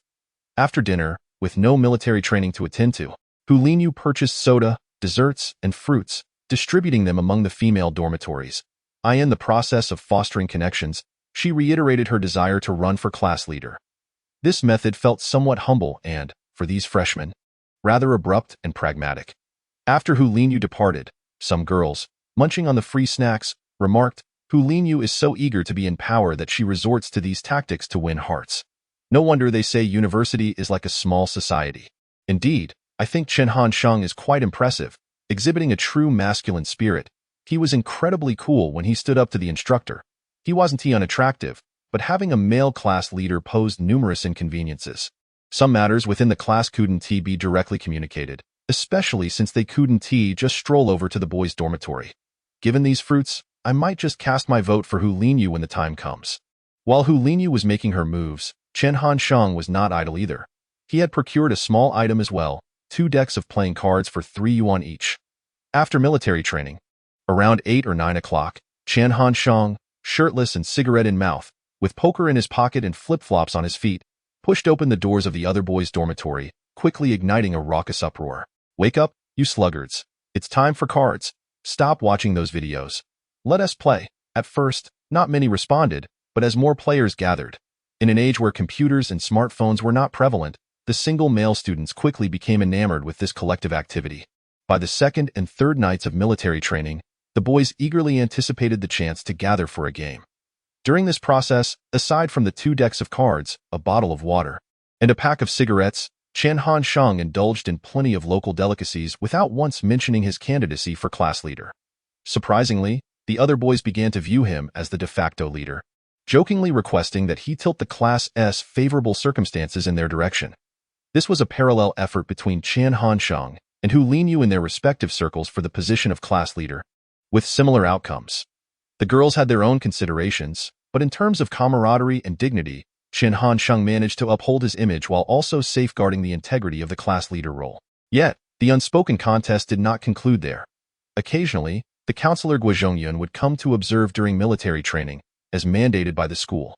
S1: After dinner, with no military training to attend to, Hu Linyu purchased soda, desserts, and fruits, distributing them among the female dormitories. In the process of fostering connections, she reiterated her desire to run for class leader. This method felt somewhat humble and, for these freshmen, rather abrupt and pragmatic. After Hu Linyu departed, some girls, munching on the free snacks, remarked, Hu Linyu is so eager to be in power that she resorts to these tactics to win hearts. No wonder they say university is like a small society. Indeed, I think Chen Hansheng is quite impressive, exhibiting a true masculine spirit. He was incredibly cool when he stood up to the instructor. He wasn't unattractive, but having a male class leader posed numerous inconveniences. Some matters within the class couldn't be directly communicated, especially since they couldn't just stroll over to the boys' dormitory. Given these fruits, I might just cast my vote for Hu Linyu when the time comes. While Hu Linyu was making her moves, Chen Hansheng was not idle either. He had procured a small item as well, 2 decks of playing cards for 3 yuan each. After military training, around 8 or 9 o'clock, Chen Hansheng, shirtless and cigarette in mouth, with poker in his pocket and flip-flops on his feet, pushed open the doors of the other boys' dormitory, quickly igniting a raucous uproar. Wake up, you sluggards. It's time for cards. Stop watching those videos. Let us play. At first, not many responded, but as more players gathered, in an age where computers and smartphones were not prevalent, the single male students quickly became enamored with this collective activity. By the second and third nights of military training, the boys eagerly anticipated the chance to gather for a game. During this process, aside from the 2 decks of cards, a bottle of water, and a pack of cigarettes, Chen Hansheng indulged in plenty of local delicacies without once mentioning his candidacy for class leader. Surprisingly, the other boys began to view him as the de facto leader, jokingly requesting that he tilt the class's favorable circumstances in their direction. This was a parallel effort between Chen Hansheng and Hu Linyu in their respective circles for the position of class leader, with similar outcomes. The girls had their own considerations, but in terms of camaraderie and dignity, Chen Hansheng managed to uphold his image while also safeguarding the integrity of the class leader role. Yet, the unspoken contest did not conclude there. Occasionally, the counselor Guozhongyun would come to observe during military training, as mandated by the school.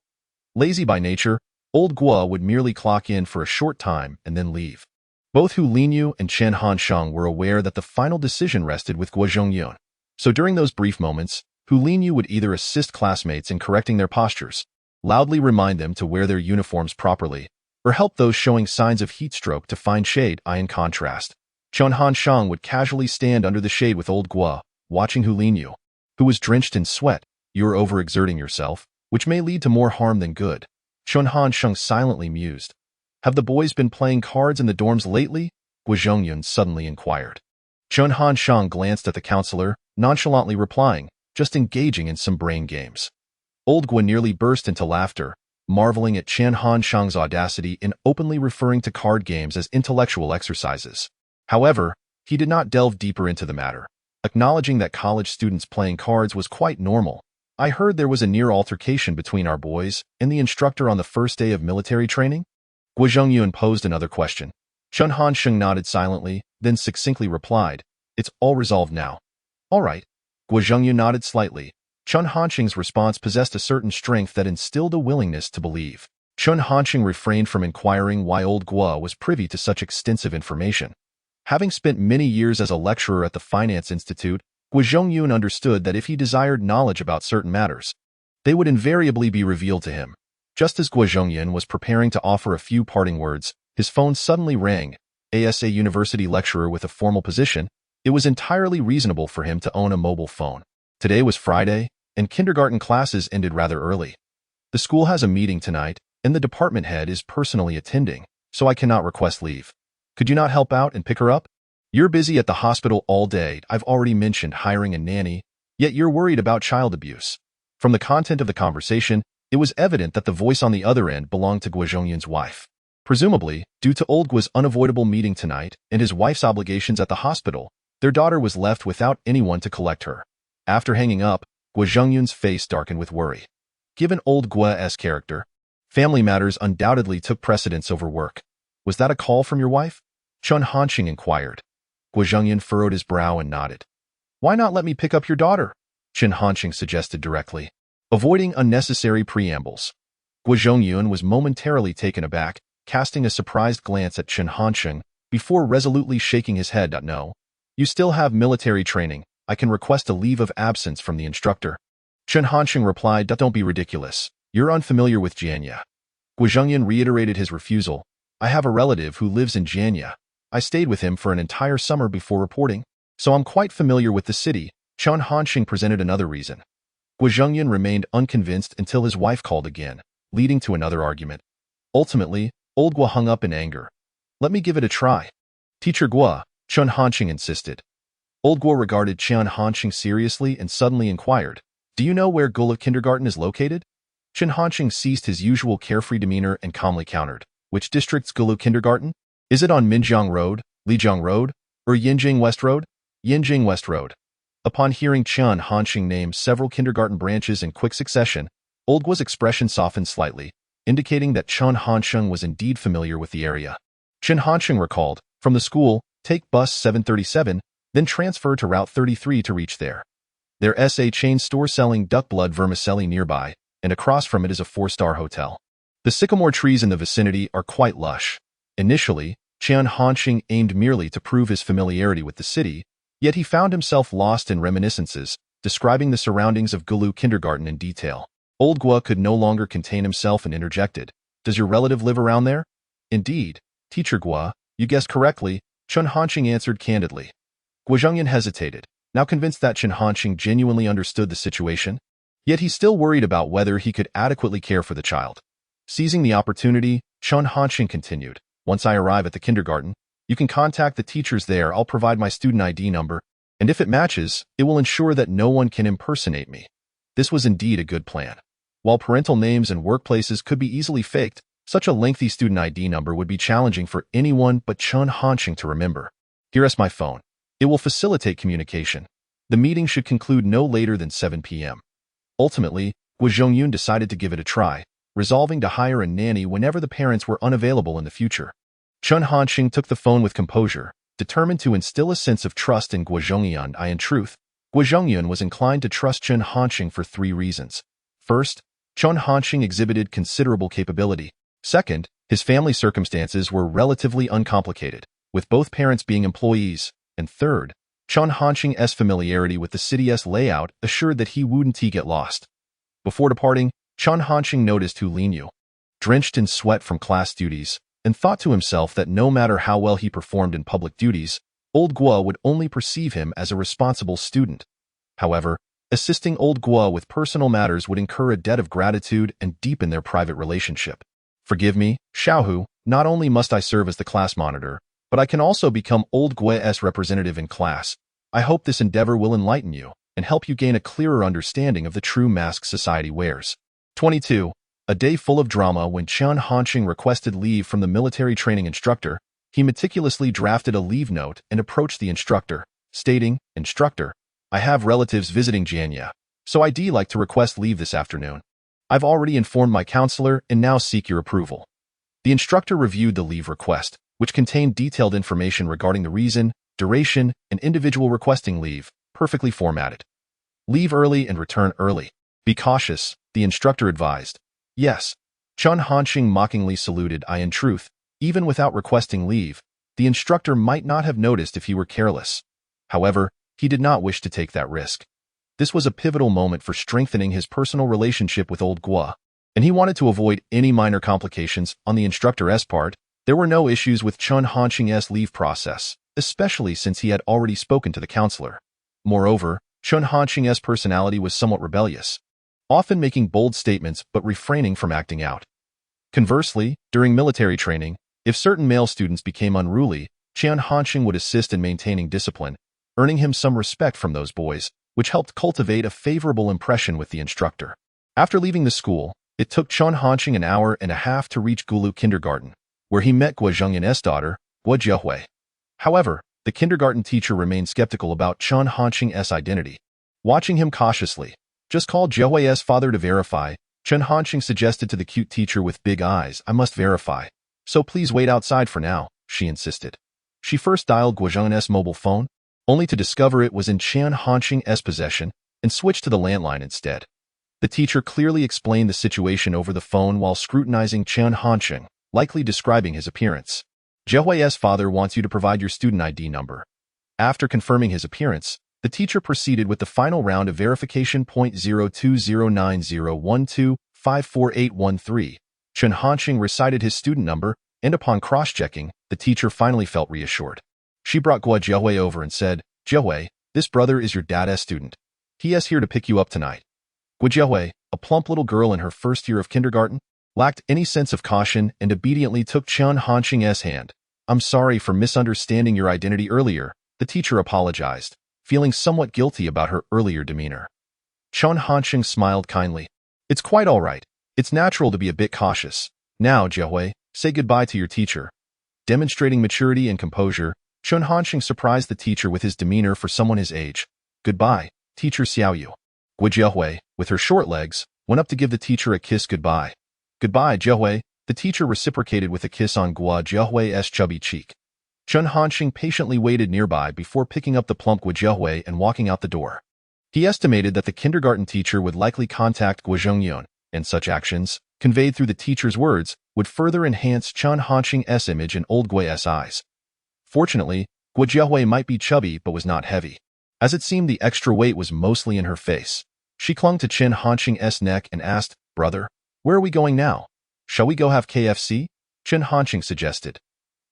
S1: Lazy by nature, old Guo would merely clock in for a short time and then leave. Both Hu Linyu and Chen Hansheng were aware that the final decision rested with Guozhongyun. So during those brief moments, Hu Linyu would either assist classmates in correcting their postures, loudly remind them to wear their uniforms properly, or help those showing signs of heat stroke to find shade. In contrast, Chen Hansheng would casually stand under the shade with old Guo, watching Hu Linyu, who was drenched in sweat. You're overexerting yourself, which may lead to more harm than good. Chen Hansheng silently mused. Have the boys been playing cards in the dorms lately? Guozhongyun suddenly inquired. Chen Hansheng glanced at the counselor, nonchalantly replying, just engaging in some brain games. Old Guo nearly burst into laughter, marveling at Chen Hansheng's audacity in openly referring to card games as intellectual exercises. However, he did not delve deeper into the matter, acknowledging that college students playing cards was quite normal. I heard there was a near altercation between our boys and the instructor on the first day of military training. Guo Zhongyun posed another question. Chen Hansheng nodded silently, then succinctly replied, "It's all resolved now." "All right." Guo Zhongyun nodded slightly. Chen Hansheng's response possessed a certain strength that instilled a willingness to believe. Chen Hansheng refrained from inquiring why old Guo was privy to such extensive information. Having spent many years as a lecturer at the Finance Institute, Guo Zhongyun understood that if he desired knowledge about certain matters, they would invariably be revealed to him. Just as Guo Zhongyun was preparing to offer a few parting words, his phone suddenly rang. As a university lecturer with a formal position, it was entirely reasonable for him to own a mobile phone. Today was Friday, and kindergarten classes ended rather early. The school has a meeting tonight, and the department head is personally attending, so I cannot request leave. Could you not help out and pick her up? You're busy at the hospital all day. I've already mentioned hiring a nanny, yet you're worried about child abuse. From the content of the conversation, it was evident that the voice on the other end belonged to Guo Zhongyun's wife. Presumably, due to old Guo's unavoidable meeting tonight and his wife's obligations at the hospital, their daughter was left without anyone to collect her. After hanging up, Guo Zhongyun's face darkened with worry. Given old Guo's character, family matters undoubtedly took precedence over work. Was that a call from your wife? Chen Hansheng inquired. Guo Zhongyun furrowed his brow and nodded. Why not let me pick up your daughter? Chen Hansheng suggested directly, avoiding unnecessary preambles. Guo Zhongyun was momentarily taken aback, casting a surprised glance at Chen Hansheng before resolutely shaking his head. No. You still have military training. I can request a leave of absence from the instructor. Chen Hansheng replied, Don't be ridiculous. You're unfamiliar with Jianye. Guo Zhongyun reiterated his refusal. I have a relative who lives in Jianye. I stayed with him for an entire summer before reporting, so I'm quite familiar with the city. Chen Hansheng presented another reason. Guo Zhongyun remained unconvinced until his wife called again, leading to another argument. Ultimately, old Guo hung up in anger. Let me give it a try. Teacher Guo, Chen Hansheng insisted. Old Guo regarded Chen Hansheng seriously and suddenly inquired, Do you know where Gala Kindergarten is located? Chen Hansheng ceased his usual carefree demeanor and calmly countered, Which district's Gala Kindergarten? Is it on Minjiang Road, Lijiang Road, or Yinjing West Road? Yinjing West Road. Upon hearing Chen Hansheng name several kindergarten branches in quick succession, old Guo's expression softened slightly, indicating that Chen Hansheng was indeed familiar with the area. Chen Hansheng recalled, from the school, take bus 737, then transfer to Route 33 to reach there. There's a chain store selling duck blood vermicelli nearby, and across from it is a 4-star hotel. The sycamore trees in the vicinity are quite lush. Initially, Chen Hansheng aimed merely to prove his familiarity with the city, yet he found himself lost in reminiscences, describing the surroundings of Gala Kindergarten in detail. Old Guo could no longer contain himself and interjected, Does your relative live around there? Indeed, Teacher Guo, you guessed correctly, Chen Hansheng answered candidly. Guo Zhongyun hesitated, now convinced that Chen Hansheng genuinely understood the situation, yet he still worried about whether he could adequately care for the child. Seizing the opportunity, Chen Hansheng continued, Once I arrive at the kindergarten, you can contact the teachers there. I'll provide my student ID number, and if it matches, it will ensure that no one can impersonate me. This was indeed a good plan. While parental names and workplaces could be easily faked, such a lengthy student ID number would be challenging for anyone but Chen Hansheng to remember. Here is my phone. It will facilitate communication. The meeting should conclude no later than 7 p.m. Ultimately, Guo Zhongyun decided to give it a try, resolving to hire a nanny whenever the parents were unavailable in the future. Chen Hansheng took the phone with composure, determined to instill a sense of trust in Guo Zhongyun. In truth, Guo Zhongyun was inclined to trust Chen Hansheng for 3 reasons. First, Chen Hansheng exhibited considerable capability. Second, his family circumstances were relatively uncomplicated, with both parents being employees. And third, Chen Hansheng's familiarity with the city's layout assured that he wouldn't get lost. Before departing, Chen Hansheng noticed Hu Linyu, drenched in sweat from class duties, and thought to himself that no matter how well he performed in public duties, old Guo would only perceive him as a responsible student. However, assisting old Guo with personal matters would incur a debt of gratitude and deepen their private relationship. Forgive me, Xiaohu, not only must I serve as the class monitor, but I can also become old Guo's representative in class. I hope this endeavor will enlighten you and help you gain a clearer understanding of the true mask society wears. 22. A day full of drama. When Chen Hansheng requested leave from the military training instructor, he meticulously drafted a leave note and approached the instructor, stating, Instructor, I have relatives visiting Jianye. So I'd like to request leave this afternoon. I've already informed my counselor and now seek your approval. The instructor reviewed the leave request, which contained detailed information regarding the reason, duration, and individual requesting leave, perfectly formatted. Leave early and return early. Be cautious, the instructor advised. Yes. Chen Hansheng mockingly saluted. In truth, even without requesting leave, the instructor might not have noticed if he were careless. However, he did not wish to take that risk. This was a pivotal moment for strengthening his personal relationship with old Gua, and he wanted to avoid any minor complications on the instructor's part. There were no issues with Chen Hansheng's leave process, especially since he had already spoken to the counselor. Moreover, Chen Hansheng's personality was somewhat rebellious, often making bold statements but refraining from acting out. Conversely, during military training, if certain male students became unruly, Chen Hansheng would assist in maintaining discipline, earning him some respect from those boys, which helped cultivate a favorable impression with the instructor. After leaving the school, it took Chen Hansheng an hour and a half to reach Gulu Kindergarten, where he met Gua Zhengyan's daughter, Gua Jianye. However, the kindergarten teacher remained skeptical about Chen Hansheng's identity. Watching him cautiously, just call Jiaye's father to verify, Chen Hansheng suggested to the cute teacher with big eyes. I must verify. So please wait outside for now, she insisted. She first dialed Gua Zhengyan's mobile phone, only to discover it was in Chen Hansheng's possession, and switched to the landline instead. The teacher clearly explained the situation over the phone while scrutinizing Chen Hansheng, likely describing his appearance. Jiaye's father wants you to provide your student ID number. After confirming his appearance, the teacher proceeded with the final round of verification. 0209012548813. Chen Hansheng recited his student number, and upon cross-checking, the teacher finally felt reassured. She brought Gua Jianye over and said, Jianye, this brother is your dad's student. He is here to pick you up tonight. Gua Jianye, a plump little girl in her first year of kindergarten, lacked any sense of caution and obediently took Chen Hansheng's hand. I'm sorry for misunderstanding your identity earlier, the teacher apologized, feeling somewhat guilty about her earlier demeanor. Chen Hansheng smiled kindly. It's quite all right. It's natural to be a bit cautious. Now, Jianye, say goodbye to your teacher. Demonstrating maturity and composure, Chen Hansheng surprised the teacher with his demeanor for someone his age. Goodbye, teacher Xiaoyu. Gua Jianye, with her short legs, went up to give the teacher a kiss goodbye. Goodbye, Jianye, the teacher reciprocated with a kiss on Gua Jiaye's chubby cheek. Chen Hansheng patiently waited nearby before picking up the plump Gua Jianye and walking out the door. He estimated that the kindergarten teacher would likely contact Gua Zhengyan, and such actions, conveyed through the teacher's words, would further enhance Chen Hansheng's image in old Gua's eyes. Fortunately, Gua Jianye might be chubby but was not heavy. As it seemed, the extra weight was mostly in her face. She clung to Chen Hansheng's neck and asked, Brother, where are we going now? Shall we go have KFC? Chen Hansheng suggested.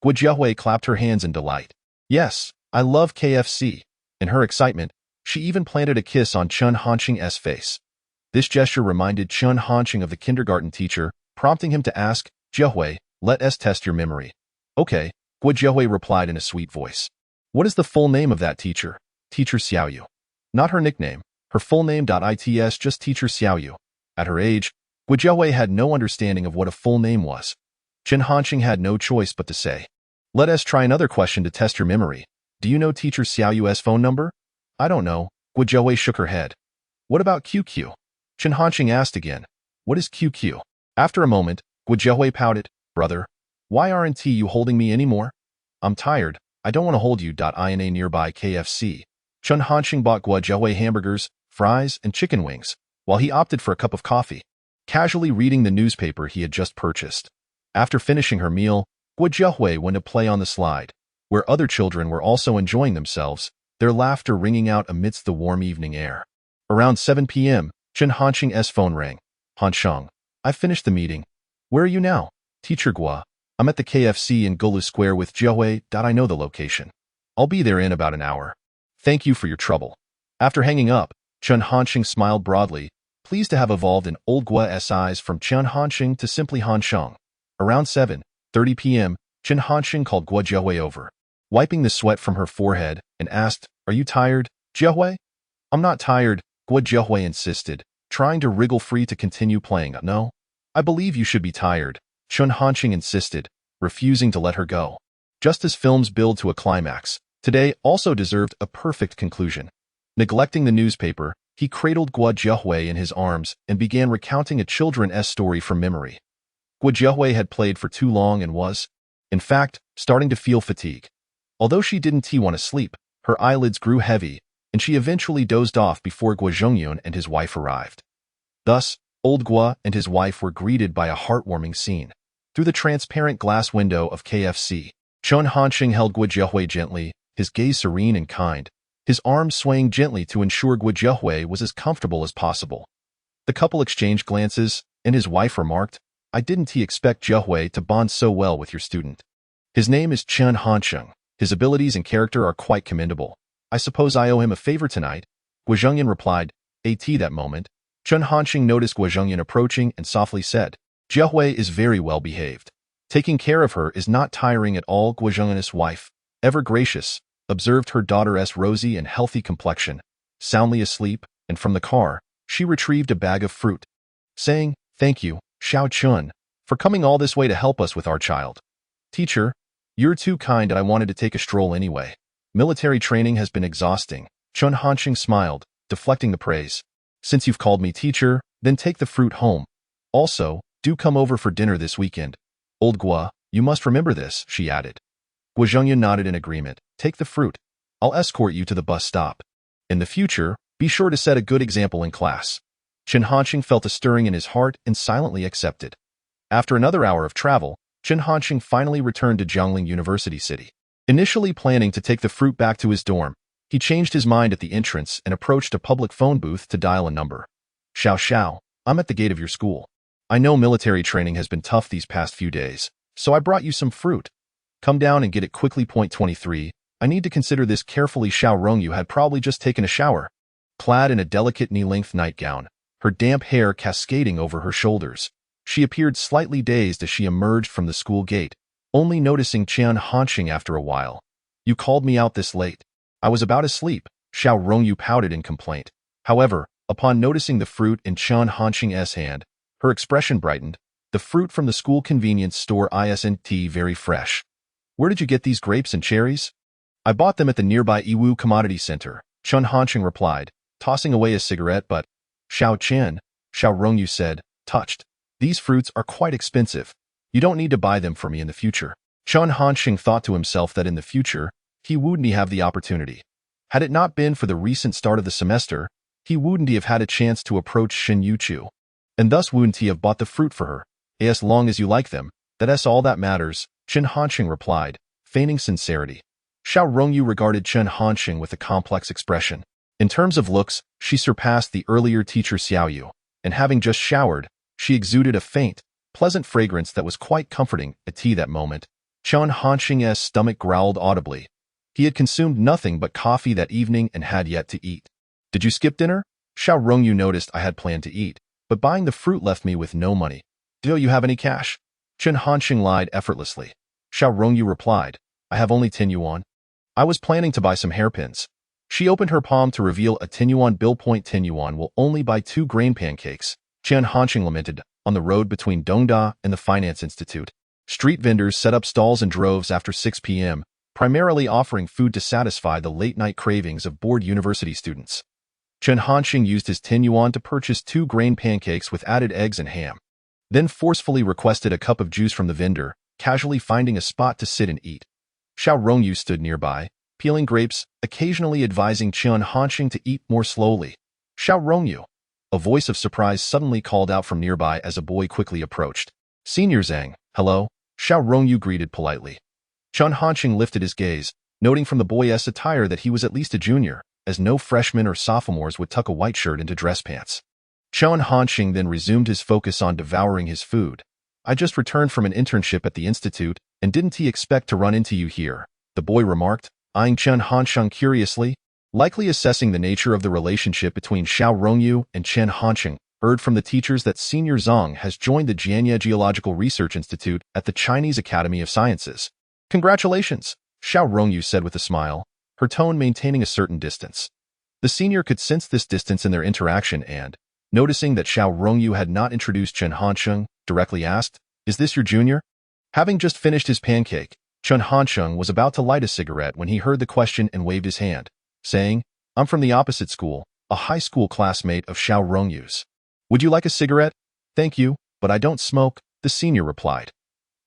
S1: Gua Jianye clapped her hands in delight. Yes, I love KFC. In her excitement, she even planted a kiss on Chen Hansheng's face. This gesture reminded Chen Hansheng of the kindergarten teacher, prompting him to ask, Jianye, let us test your memory. Okay, Gua Jianye replied in a sweet voice. What is the full name of that teacher? Teacher Xiaoyu. Not her nickname, her full name. It's just Teacher Xiaoyu. At her age, Gua Jianye had no understanding of what a full name was. Chen Hansheng had no choice but to say, let us try another question to test your memory. Do you know Teacher Xiaoyu's phone number? I don't know. Gua Jianye shook her head. What about QQ? Chen Hansheng asked again. What is QQ? After a moment, Gua Jianye pouted. Brother, why aren't you holding me anymore? I'm tired. I don't want to hold you. In a nearby KFC, Chen Hansheng bought Gua Jianye hamburgers, fries, and chicken wings, while he opted for a cup of coffee, casually reading the newspaper he had just purchased. After finishing her meal, Gua Jianye went to play on the slide, where other children were also enjoying themselves, their laughter ringing out amidst the warm evening air. Around 7 p.m., Chen Hansheng's phone rang. Hansheng, I've finished the meeting. Where are you now? Teacher Gua, I'm at the KFC in Gulu Square with Jianye. I know the location. I'll be there in about an hour. Thank you for your trouble. After hanging up, Chen Hansheng smiled broadly, pleased to have evolved in old Gua's eyes from Chen Hansheng to simply Hansheng. Around 7:30 p.m., Chen Hansheng called Gua Jianye over, wiping the sweat from her forehead, and asked, Are you tired, Jianye? I'm not tired, Gua Jianye insisted, trying to wriggle free to continue playing. No, I believe you should be tired, Chen Hansheng insisted, refusing to let her go. Just as films build to a climax, today also deserved a perfect conclusion. Neglecting the newspaper, He cradled Guo Jiahui in his arms and began recounting a children's story from memory. Guo Jiahui had played for too long and was, in fact, starting to feel fatigue. Although she didn't want to sleep, her eyelids grew heavy, and she eventually dozed off before Guo Zhongyun and his wife arrived. Thus, old Guo and his wife were greeted by a heartwarming scene. Through the transparent glass window of KFC, Chen Hansheng held Guo Jiahui gently, his gaze serene and kind, his arms swaying gently to ensure Guo Jiahui was as comfortable as possible. The couple exchanged glances, and his wife remarked, "I didn't expect Jiahui to bond so well with your student. His name is Chen Hansheng. His abilities and character are quite commendable. I suppose I owe him a favor tonight." Guo Zhongyun replied, that moment. Chen Hansheng noticed Guo Zhongyun approaching and softly said, "Jiahui is very well behaved. Taking care of her is not tiring at all." Guo Zhongyun's wife, ever gracious, observed her daughter's rosy and healthy complexion, soundly asleep, and from the car, she retrieved a bag of fruit, saying, "Thank you, Xiao Chun, for coming all this way to help us with our child. Teacher, you're too kind and I wanted to take a stroll anyway. Military training has been exhausting." Chen Hansheng smiled, deflecting the praise. "Since you've called me teacher, then take the fruit home. Also, do come over for dinner this weekend. Old Guo, you must remember this," she added. Guo Zhongyun nodded in agreement. "Take the fruit. I'll escort you to the bus stop. In the future, be sure to set a good example in class." Chen Hansheng felt a stirring in his heart and silently accepted. After another hour of travel, Chen Hansheng finally returned to Jiangling University City. Initially planning to take the fruit back to his dorm, he changed his mind at the entrance and approached a public phone booth to dial a number. Xiao, I'm at the gate of your school. I know military training has been tough these past few days, so I brought you some fruit. Come down and get it quickly. Point 23. I need to consider this carefully." Xiao Rongyu had probably just taken a shower. Clad in a delicate knee-length nightgown, her damp hair cascading over her shoulders, she appeared slightly dazed as she emerged from the school gate, only noticing Chen Hansheng after a while. "You called me out this late. I was about asleep," Xiao Rongyu pouted in complaint. However, upon noticing the fruit in Chen Hansheng's hand, her expression brightened. "The fruit from the school convenience store isn't very fresh. Where did you get these grapes and cherries?" "I bought them at the nearby Yiwu Commodity Center," Chen Hansheng replied, tossing away a cigarette. "But, Xiao Rongyu said, touched. These fruits are quite expensive. You don't need to buy them for me in the future." Chen Hansheng thought to himself that in the future, he wouldn't have the opportunity. Had it not been for the recent start of the semester, he wouldn't have had a chance to approach Shen Youchu, and thus wouldn't he have bought the fruit for her. "As long as you like them, that's all that matters," Chen Hansheng replied, feigning sincerity. Xiao Rongyu regarded Chen Hansheng with a complex expression. In terms of looks, she surpassed the earlier teacher Xiao Yu, and having just showered, she exuded a faint, pleasant fragrance that was quite comforting. At that moment, Chen Hansheng's stomach growled audibly. He had consumed nothing but coffee that evening and had yet to eat. "Did you skip dinner?" Xiao Rongyu noticed. "I had planned to eat, but buying the fruit left me with no money." "Do you have any cash?" Chen Hansheng lied effortlessly. Xiao Rongyu replied, "I have only 10 yuan. I was planning to buy some hairpins." She opened her palm to reveal a 10 yuan bill. 10 yuan will only buy 2 grain pancakes, Chen Hansheng lamented. On the road between Dongda and the Finance Institute, street vendors set up stalls in droves after 6 p.m., primarily offering food to satisfy the late-night cravings of bored university students. Chen Hansheng used his 10 yuan to purchase 2 grain pancakes with added eggs and ham, then forcefully requested a cup of juice from the vendor, casually finding a spot to sit and eat. Xiao Rongyu stood nearby, peeling grapes, occasionally advising Chen Hansheng to eat more slowly. "Xiao Rongyu," a voice of surprise suddenly called out from nearby as a boy quickly approached. "Senior Zhang, hello," Xiao Rongyu greeted politely. Chen Hansheng lifted his gaze, noting from the boy's attire that he was at least a junior, as no freshmen or sophomores would tuck a white shirt into dress pants. Chen Hansheng then resumed his focus on devouring his food. "I just returned from an internship at the institute, and didn't expect to run into you here," the boy remarked, eyeing Chen Hansheng curiously. Likely assessing the nature of the relationship between Xiao Rongyu and Chen Hansheng, heard from the teachers that Senior Zhang has joined the Jianye Geological Research Institute at the Chinese Academy of Sciences. "Congratulations," Xiao Rongyu said with a smile, her tone maintaining a certain distance. The senior could sense this distance in their interaction and, noticing that Xiao Rongyu had not introduced Chen Hansheng, directly asked, "Is this your junior?" Having just finished his pancake, Chen Hansheng was about to light a cigarette when he heard the question and waved his hand, saying, "I'm from the opposite school, a high school classmate of Xiao Rongyu's. "Would you like a cigarette?" "Thank you, but I don't smoke," the senior replied.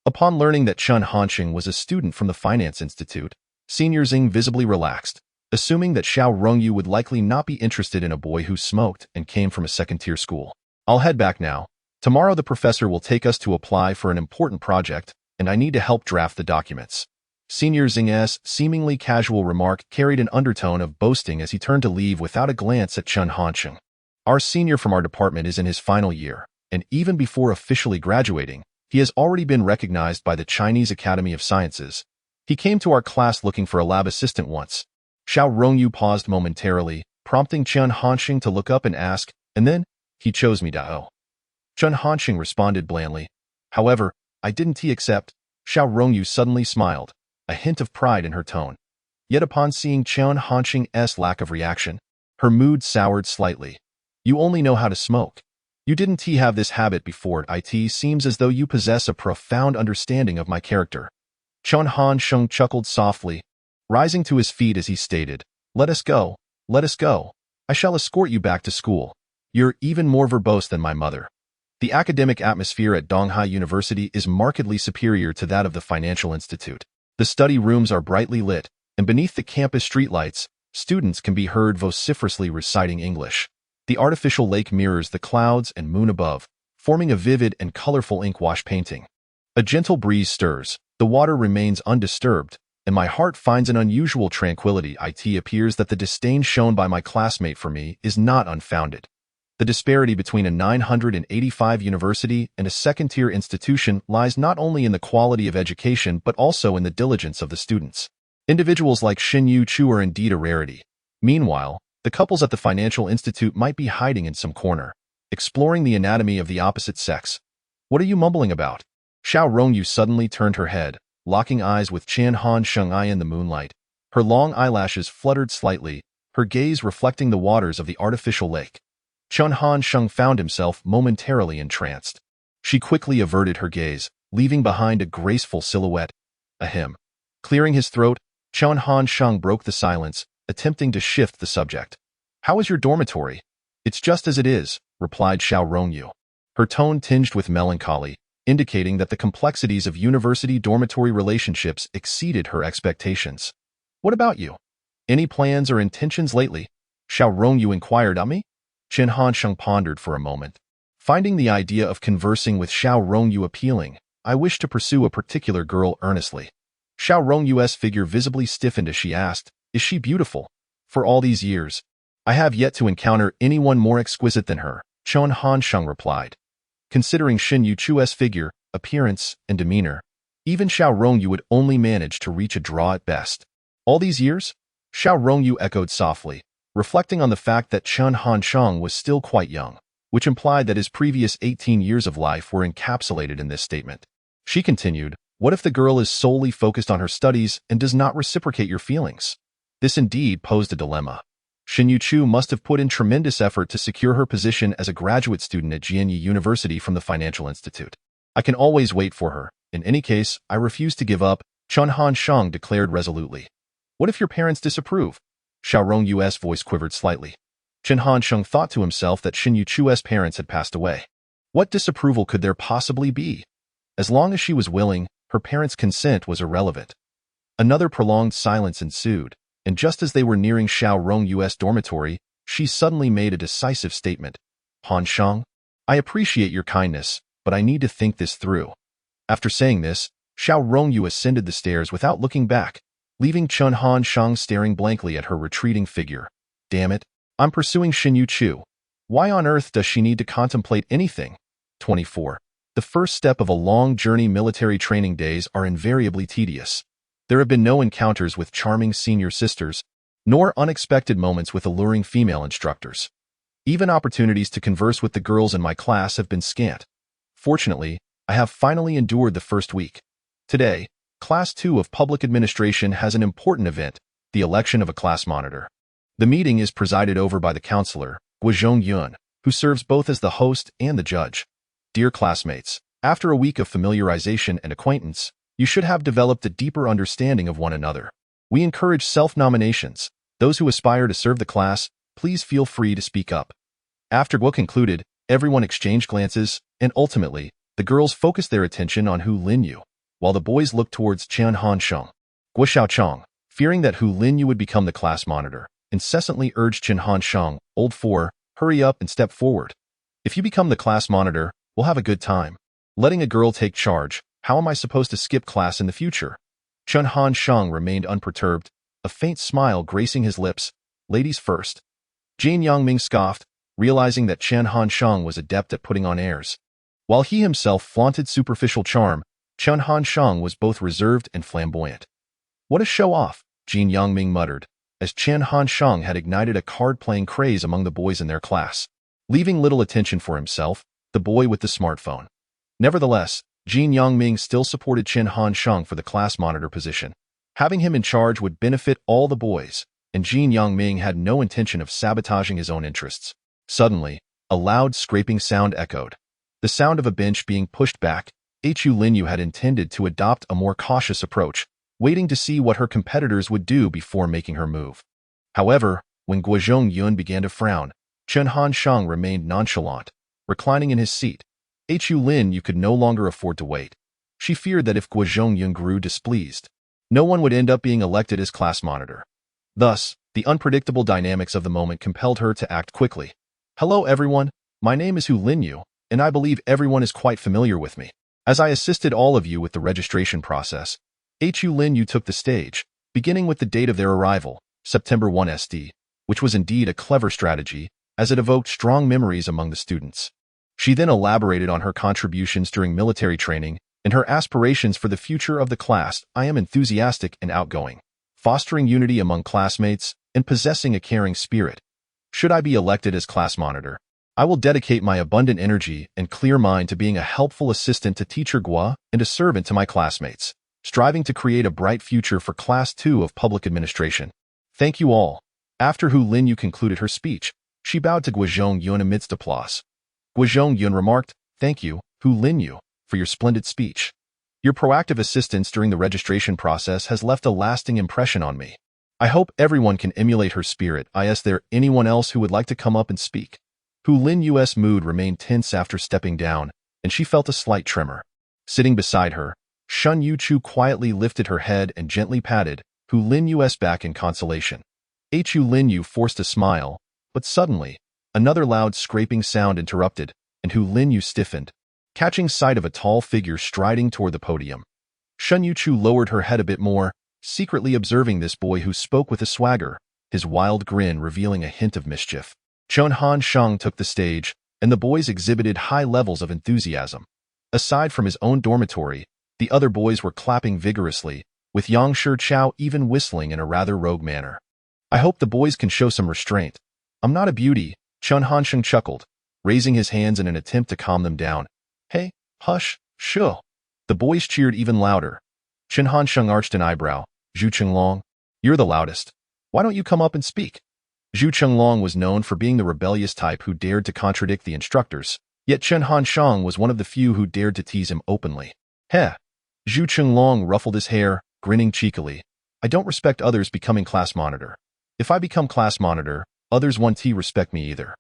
S1: Upon learning that Chen Hansheng was a student from the Finance Institute, Senior Xing visibly relaxed, assuming that Xiao Rongyu would likely not be interested in a boy who smoked and came from a second-tier school. "I'll head back now. Tomorrow the professor will take us to apply for an important project, and I need to help draft the documents." Senior Xing's seemingly casual remark carried an undertone of boasting as he turned to leave without a glance at Chen Hansheng. "Our senior from our department is in his final year, and even before officially graduating, he has already been recognized by the Chinese Academy of Sciences. He came to our class looking for a lab assistant once." Xiao Rongyu paused momentarily, prompting Chen Hansheng to look up and ask, "And then, he chose me, Dao." Chen Hansheng responded blandly. "However, I didn't accept." Xiao Rongyu suddenly smiled, a hint of pride in her tone. Yet upon seeing Chen Hansheng's lack of reaction, her mood soured slightly. "You only know how to smoke. You didn't have this habit before. It seems as though you possess a profound understanding of my character." Chen Hansheng chuckled softly, rising to his feet as he stated, Let us go. Let us go. I shall escort you back to school. You're even more verbose than my mother." The academic atmosphere at Donghai University is markedly superior to that of the Financial Institute. The study rooms are brightly lit, and beneath the campus streetlights, students can be heard vociferously reciting English. The artificial lake mirrors the clouds and moon above, forming a vivid and colorful ink-wash painting. A gentle breeze stirs, the water remains undisturbed, and my heart finds an unusual tranquility. It appears that the disdain shown by my classmate for me is not unfounded. The disparity between a 985 university and a second-tier institution lies not only in the quality of education but also in the diligence of the students. Individuals like Shen Youchu are indeed a rarity. Meanwhile, the couples at the Financial Institute might be hiding in some corner, exploring the anatomy of the opposite sex. "What are you mumbling about?" Xiao Rongyu suddenly turned her head, locking eyes with Chen Hansheng in the moonlight. Her long eyelashes fluttered slightly, her gaze reflecting the waters of the artificial lake. Chen Hansheng found himself momentarily entranced. She quickly averted her gaze, leaving behind a graceful silhouette. Ahem. Clearing his throat, Chen Hansheng broke the silence, attempting to shift the subject. "How is your dormitory?" "It's just as it is," replied Xiao Rongyu. Her tone tinged with melancholy, indicating that the complexities of university dormitory relationships exceeded her expectations. "What about you? Any plans or intentions lately?" Xiao Rongyu inquired of me. Chen Hansheng pondered for a moment. Finding the idea of conversing with Xiao Rongyu appealing, I wished to pursue a particular girl earnestly. Xiao Rongyu's figure visibly stiffened as she asked, "Is she beautiful?" "For all these years, I have yet to encounter anyone more exquisite than her," Chen Hansheng replied. Considering Shen Youchu's figure, appearance, and demeanor, even Xiao Rongyu would only manage to reach a draw at best. "All these years?" Xiao Rongyu echoed softly, reflecting on the fact that Chen Hansheng was still quite young, which implied that his previous 18 years of life were encapsulated in this statement. She continued, "What if the girl is solely focused on her studies and does not reciprocate your feelings?" This indeed posed a dilemma. Shen Youchu must have put in tremendous effort to secure her position as a graduate student at Jianye University from the Financial Institute. "I can always wait for her. In any case, I refuse to give up," Chen Hansheng declared resolutely. "What if your parents disapprove?" Xiao Rongyu's voice quivered slightly. Chen Hansheng thought to himself that Shen Youchu's parents had passed away. What disapproval could there possibly be? As long as she was willing, her parents' consent was irrelevant. Another prolonged silence ensued, and just as they were nearing Xiao Rongyu's dormitory, she suddenly made a decisive statement. "Hansheng, I appreciate your kindness, but I need to think this through." After saying this, Xiao Rongyu ascended the stairs without looking back, leaving Chen Hansheng staring blankly at her retreating figure. "Damn it, I'm pursuing Shen Youchu. Why on earth does she need to contemplate anything?" 24. The first step of a long journey. Military training days are invariably tedious. There have been no encounters with charming senior sisters, nor unexpected moments with alluring female instructors. Even opportunities to converse with the girls in my class have been scant. Fortunately, I have finally endured the first week. Today, Class 2 of Public Administration has an important event, the election of a class monitor. The meeting is presided over by the counselor, Guozhong Yun, who serves both as the host and the judge. Dear classmates, after a week of familiarization and acquaintance, you should have developed a deeper understanding of one another. We encourage self-nominations. Those who aspire to serve the class, Please feel free to speak up. After Guo concluded, everyone exchanged glances, and ultimately, the girls focused their attention on Hu Linyu, while the boys looked towards Chen Hansheng. Guo Xiaocheng, fearing that Hu Linyu would become the class monitor, incessantly urged Chen Hansheng, Old 4, hurry up and step forward. If you become the class monitor, we'll have a good time. Letting a girl take charge, how am I supposed to skip class in the future? Chen Hansheng remained unperturbed, a faint smile gracing his lips. Ladies first. Jin Yangming scoffed, realizing that Chen Hansheng was adept at putting on airs. While he himself flaunted superficial charm, Chen Hansheng was both reserved and flamboyant. What a show-off, Jin Yangming muttered, as Chen Hansheng had ignited a card-playing craze among the boys in their class, leaving little attention for himself, the boy with the smartphone. Nevertheless, Jin Yangming still supported Chen Hansheng for the class monitor position. Having him in charge would benefit all the boys, and Jin Yangming had no intention of sabotaging his own interests. Suddenly, a loud scraping sound echoed. The sound of a bench being pushed back. Hu Linyu had intended to adopt a more cautious approach, waiting to see what her competitors would do before making her move. However, when Guo Zhongyun began to frown, Chen Hansheng remained nonchalant, reclining in his seat. Hu Linyu could no longer afford to wait. She feared that if Guo Zhongyun grew displeased, no one would end up being elected as class monitor. Thus, the unpredictable dynamics of the moment compelled her to act quickly. Hello everyone, my name is Hu Linyu, and I believe everyone is quite familiar with me. As I assisted all of you with the registration process, Hu Linyu took the stage, beginning with the date of their arrival, September 1 SD, which was indeed a clever strategy, as it evoked strong memories among the students. She then elaborated on her contributions during military training and her aspirations for the future of the class. I am enthusiastic and outgoing, fostering unity among classmates, and possessing a caring spirit. Should I be elected as class monitor, I will dedicate my abundant energy and clear mind to being a helpful assistant to Teacher Guo and a servant to my classmates, striving to create a bright future for Class 2 of Public Administration. Thank you all. After Hu Linyu concluded her speech, she bowed to Guo Zhongyun amidst applause. Guo Zhongyun remarked, "Thank you, Hu Linyu, for your splendid speech. Your proactive assistance during the registration process has left a lasting impression on me. I hope everyone can emulate her spirit. Is there anyone else who would like to come up and speak?" Hu Linyu's mood remained tense after stepping down, and she felt a slight tremor. Sitting beside her, Shen Youchu quietly lifted her head and gently patted Hu Linyu's back in consolation. Hu Linyu forced a smile, but suddenly, another loud scraping sound interrupted, and Hu Linyu stiffened, catching sight of a tall figure striding toward the podium. Shen Youchu lowered her head a bit more, secretly observing this boy who spoke with a swagger, his wild grin revealing a hint of mischief. Chen Hansheng took the stage, and the boys exhibited high levels of enthusiasm. Aside from his own dormitory, the other boys were clapping vigorously, with Yang Shichao even whistling in a rather rogue manner. I hope the boys can show some restraint. I'm not a beauty, Chen Hansheng chuckled, raising his hands in an attempt to calm them down. Hey, hush, shuh. The boys cheered even louder. Chen Hansheng arched an eyebrow. Zhu Chenglong, you're the loudest. Why don't you come up and speak? Zhu Chenglong was known for being the rebellious type who dared to contradict the instructors, yet Chen Hansheng was one of the few who dared to tease him openly. Heh. Zhu Chenglong ruffled his hair, grinning cheekily. I don't respect others becoming class monitor. If I become class monitor, others won't respect me either.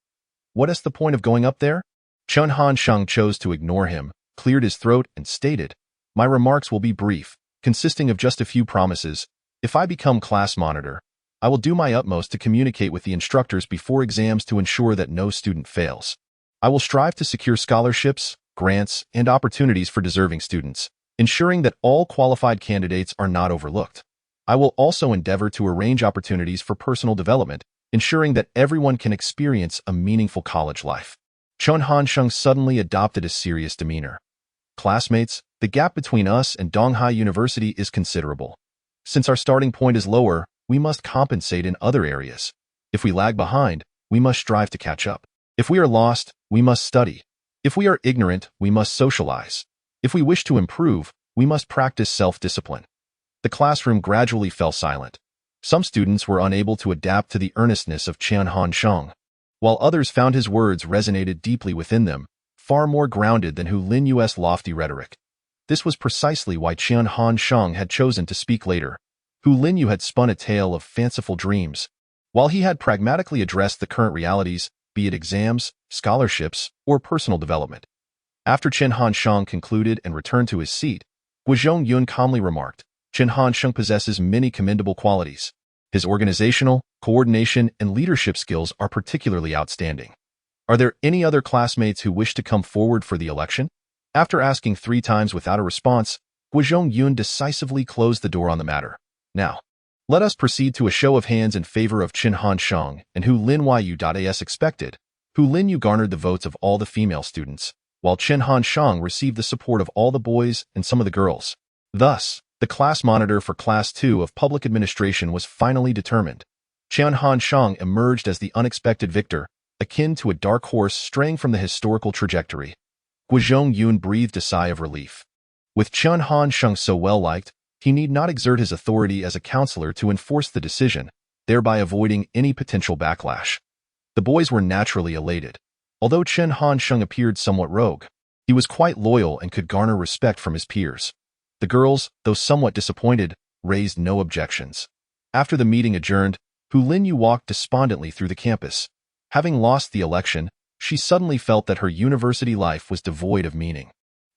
S1: What is the point of going up there? Chen Hansheng chose to ignore him, cleared his throat, and stated, My remarks will be brief, consisting of just a few promises. If I become class monitor, I will do my utmost to communicate with the instructors before exams to ensure that no student fails. I will strive to secure scholarships, grants, and opportunities for deserving students, ensuring that all qualified candidates are not overlooked. I will also endeavor to arrange opportunities for personal development, ensuring that everyone can experience a meaningful college life. Chen Hansheng suddenly adopted a serious demeanor. Classmates, the gap between us and Donghai University is considerable. Since our starting point is lower, we must compensate in other areas. If we lag behind, we must strive to catch up. If we are lost, we must study. If we are ignorant, we must socialize. If we wish to improve, we must practice self-discipline. The classroom gradually fell silent. Some students were unable to adapt to the earnestness of Chen Hansheng, while others found his words resonated deeply within them, far more grounded than Hu Linyu's lofty rhetoric. This was precisely why Chen Hansheng had chosen to speak later. Hu Linyu had spun a tale of fanciful dreams, while he had pragmatically addressed the current realities, be it exams, scholarships, or personal development. After Chen Hansheng concluded and returned to his seat, Yun calmly remarked, Chen Hansheng possesses many commendable qualities. His organizational, coordination, and leadership skills are particularly outstanding. Are there any other classmates who wish to come forward for the election? After asking 3 times without a response, Yun decisively closed the door on the matter. Now, let us proceed to a show of hands in favor of Chen Hansheng and Hu Linyu. As expected, Hu Linyu garnered the votes of all the female students, while Chen Hansheng received the support of all the boys and some of the girls. Thus, the class monitor for Class 2 of Public Administration was finally determined. Chen Hansheng emerged as the unexpected victor, akin to a dark horse straying from the historical trajectory. Yun breathed a sigh of relief. With Chen Hansheng so well-liked, he need not exert his authority as a counselor to enforce the decision, thereby avoiding any potential backlash. The boys were naturally elated. Although Chen Hansheng appeared somewhat rogue, he was quite loyal and could garner respect from his peers. The girls, though somewhat disappointed, raised no objections. After the meeting adjourned, Hu Linyu walked despondently through the campus. Having lost the election, she suddenly felt that her university life was devoid of meaning.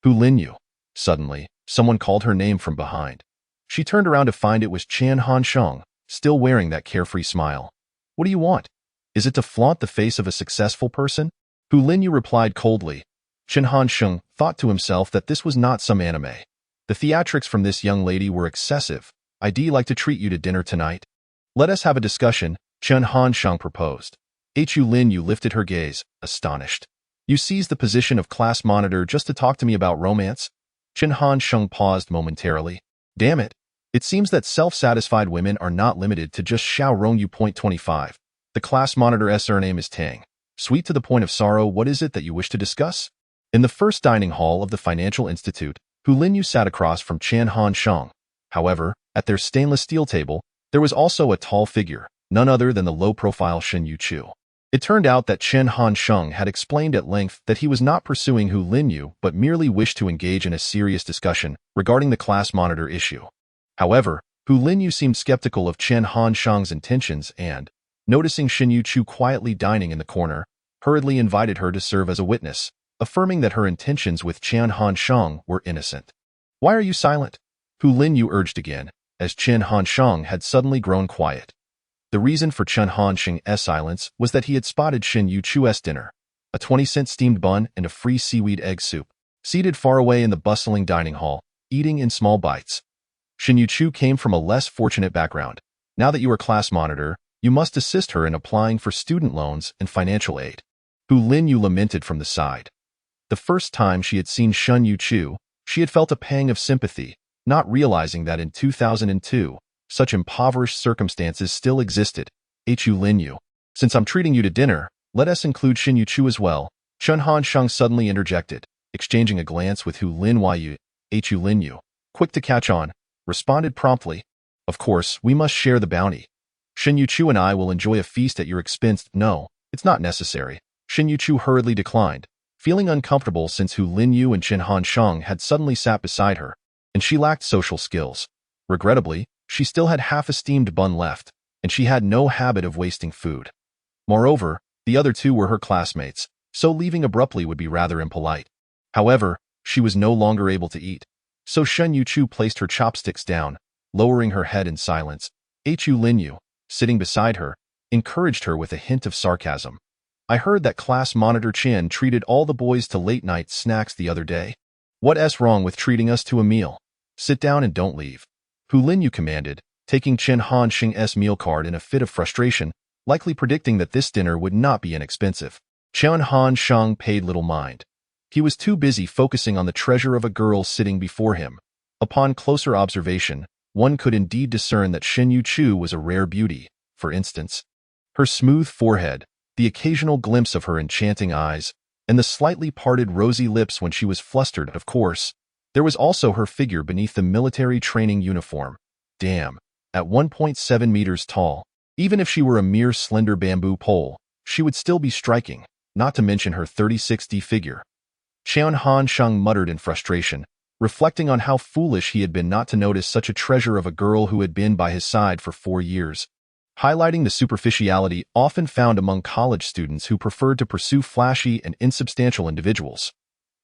S1: Hu Linyu. Suddenly, someone called her name from behind. She turned around to find it was Chen Hansheng, still wearing that carefree smile. What do you want? Is it to flaunt the face of a successful person? Hu Linyu replied coldly. Chen Hansheng thought to himself that this was not some anime. The theatrics from this young lady were excessive. I'd like to treat you to dinner tonight. Let us have a discussion, Chen Hansheng proposed. Hu Linyu lifted her gaze, astonished. You seized the position of class monitor just to talk to me about romance? Chen Hansheng paused momentarily. Damn it. It seems that self-satisfied women are not limited to just Xiao Rongyu. 25. The class monitor's surname is Tang. Sweet to the point of sorrow, what is it that you wish to discuss? In the first dining hall of the Financial Institute, Hu Linyu sat across from Chen Hansheng. However, at their stainless steel table, there was also a tall figure, none other than the low-profile Shen Youchu. It turned out that Chen Hansheng had explained at length that he was not pursuing Hu Linyu but merely wished to engage in a serious discussion regarding the class monitor issue. However, Hu Linyu seemed skeptical of Chen Hansheng's intentions and, noticing Shen Youchu quietly dining in the corner, hurriedly invited her to serve as a witness, affirming that her intentions with Chen Hansheng were innocent. Why are you silent? Hu Linyu urged again, as Chen Hansheng had suddenly grown quiet. The reason for Chen Hansheng's silence was that he had spotted Shen Youchu's dinner, a 20-cent steamed bun and a free seaweed egg soup, seated far away in the bustling dining hall, eating in small bites. Shen Youchu came from a less fortunate background. Now that you are class monitor, you must assist her in applying for student loans and financial aid. Hu Linyu lamented from the side. The first time she had seen Shen Youchu, she had felt a pang of sympathy, not realizing that in 2002, such impoverished circumstances still existed. Hu Linyu. Since I'm treating you to dinner, let us include Shen Youchu as well. Chen Hansheng suddenly interjected, exchanging a glance with Hu Linyu. Hu Linyu, quick to catch on, responded promptly. Of course, we must share the bounty. Shen Youchu and I will enjoy a feast at your expense. No, it's not necessary. Shen Youchu hurriedly declined, feeling uncomfortable since Hu Linyu and Chen Hansheng had suddenly sat beside her, and she lacked social skills. Regrettably, she still had half a steamed bun left, and she had no habit of wasting food. Moreover, the other two were her classmates, so leaving abruptly would be rather impolite. However, she was no longer able to eat, so Shen Youchu placed her chopsticks down, lowering her head in silence. Hu Linyu, sitting beside her, encouraged her with a hint of sarcasm. I heard that class monitor Chen treated all the boys to late-night snacks the other day. What's wrong with treating us to a meal? Sit down and don't leave. Hu Linyu commanded, taking Chen Hansheng's meal card in a fit of frustration, likely predicting that this dinner would not be inexpensive. Chen Hansheng paid little mind. He was too busy focusing on the treasure of a girl sitting before him. Upon closer observation, one could indeed discern that Shen Youchu was a rare beauty. For instance, her smooth forehead, the occasional glimpse of her enchanting eyes, and the slightly parted rosy lips when she was flustered. Of course, there was also her figure beneath the military training uniform. Damn, at 1.7 meters tall, even if she were a mere slender bamboo pole, she would still be striking, not to mention her 36D figure. Chen Hansheng muttered in frustration, reflecting on how foolish he had been not to notice such a treasure of a girl who had been by his side for 4 years. highlighting the superficiality often found among college students who preferred to pursue flashy and insubstantial individuals.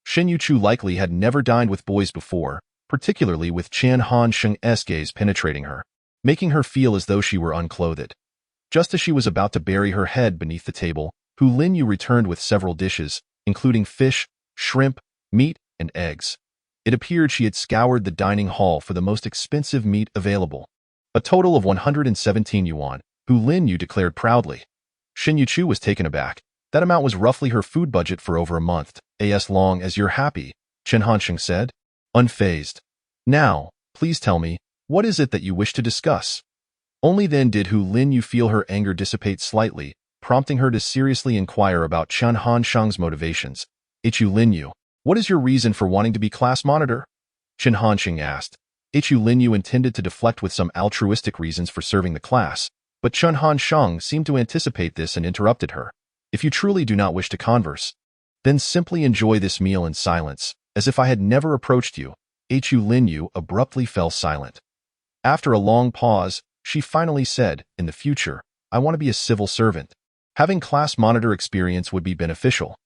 S1: Shen Youchu likely had never dined with boys before, particularly with Chen Hansheng's gaze penetrating her, making her feel as though she were unclothed. Just as she was about to bury her head beneath the table, Hu Linyu returned with several dishes, including fish, shrimp, meat, and eggs. It appeared she had scoured the dining hall for the most expensive meat available. A total of 117 yuan, Hu Linyu declared proudly. Shen Youchu was taken aback. That amount was roughly her food budget for over a month. As long as you're happy, Chen Hansheng said, unfazed. Now, please tell me, what is it that you wish to discuss? Only then did Hu Linyu feel her anger dissipate slightly, prompting her to seriously inquire about Chen Hansheng's motivations. Hu Linyu, what is your reason for wanting to be class monitor? Chen Hansheng asked. Hu Linyu intended to deflect with some altruistic reasons for serving the class, but Chen Hansheng seemed to anticipate this and interrupted her. If you truly do not wish to converse, then simply enjoy this meal in silence, as if I had never approached you. Hu Linyu abruptly fell silent. After a long pause, she finally said, in the future, I want to be a civil servant. Having class monitor experience would be beneficial.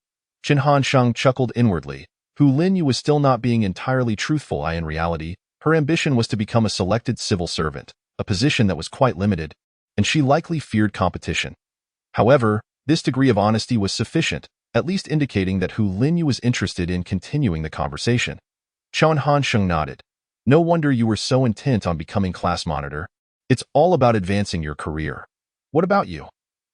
S1: Chen Hansheng chuckled inwardly. Hu Linyu was still not being entirely truthful. In reality, her ambition was to become a selected civil servant, a position that was quite limited, and she likely feared competition. However, this degree of honesty was sufficient, at least indicating that Hu Linyu was interested in continuing the conversation. Chen Hansheng nodded. No wonder you were so intent on becoming class monitor. It's all about advancing your career. What about you?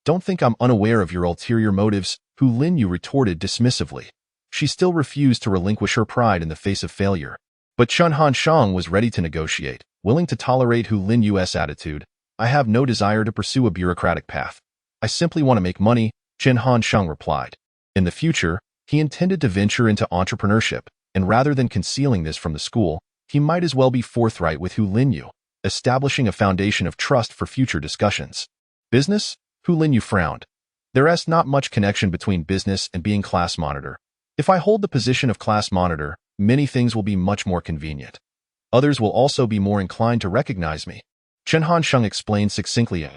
S1: Don't think I'm unaware of your ulterior motives, Hu Linyu retorted dismissively. She still refused to relinquish her pride in the face of failure. But Chen Hansheng was ready to negotiate, willing to tolerate Hu Linyu's attitude. I have no desire to pursue a bureaucratic path. I simply want to make money, Chen Hansheng replied. In the future, he intended to venture into entrepreneurship, and rather than concealing this from the school, he might as well be forthright with Hu Linyu, establishing a foundation of trust for future discussions. Business? Hu Linyu frowned. There is not much connection between business and being class monitor. If I hold the position of class monitor, many things will be much more convenient. Others will also be more inclined to recognize me. Chen Hansheng explained succinctly.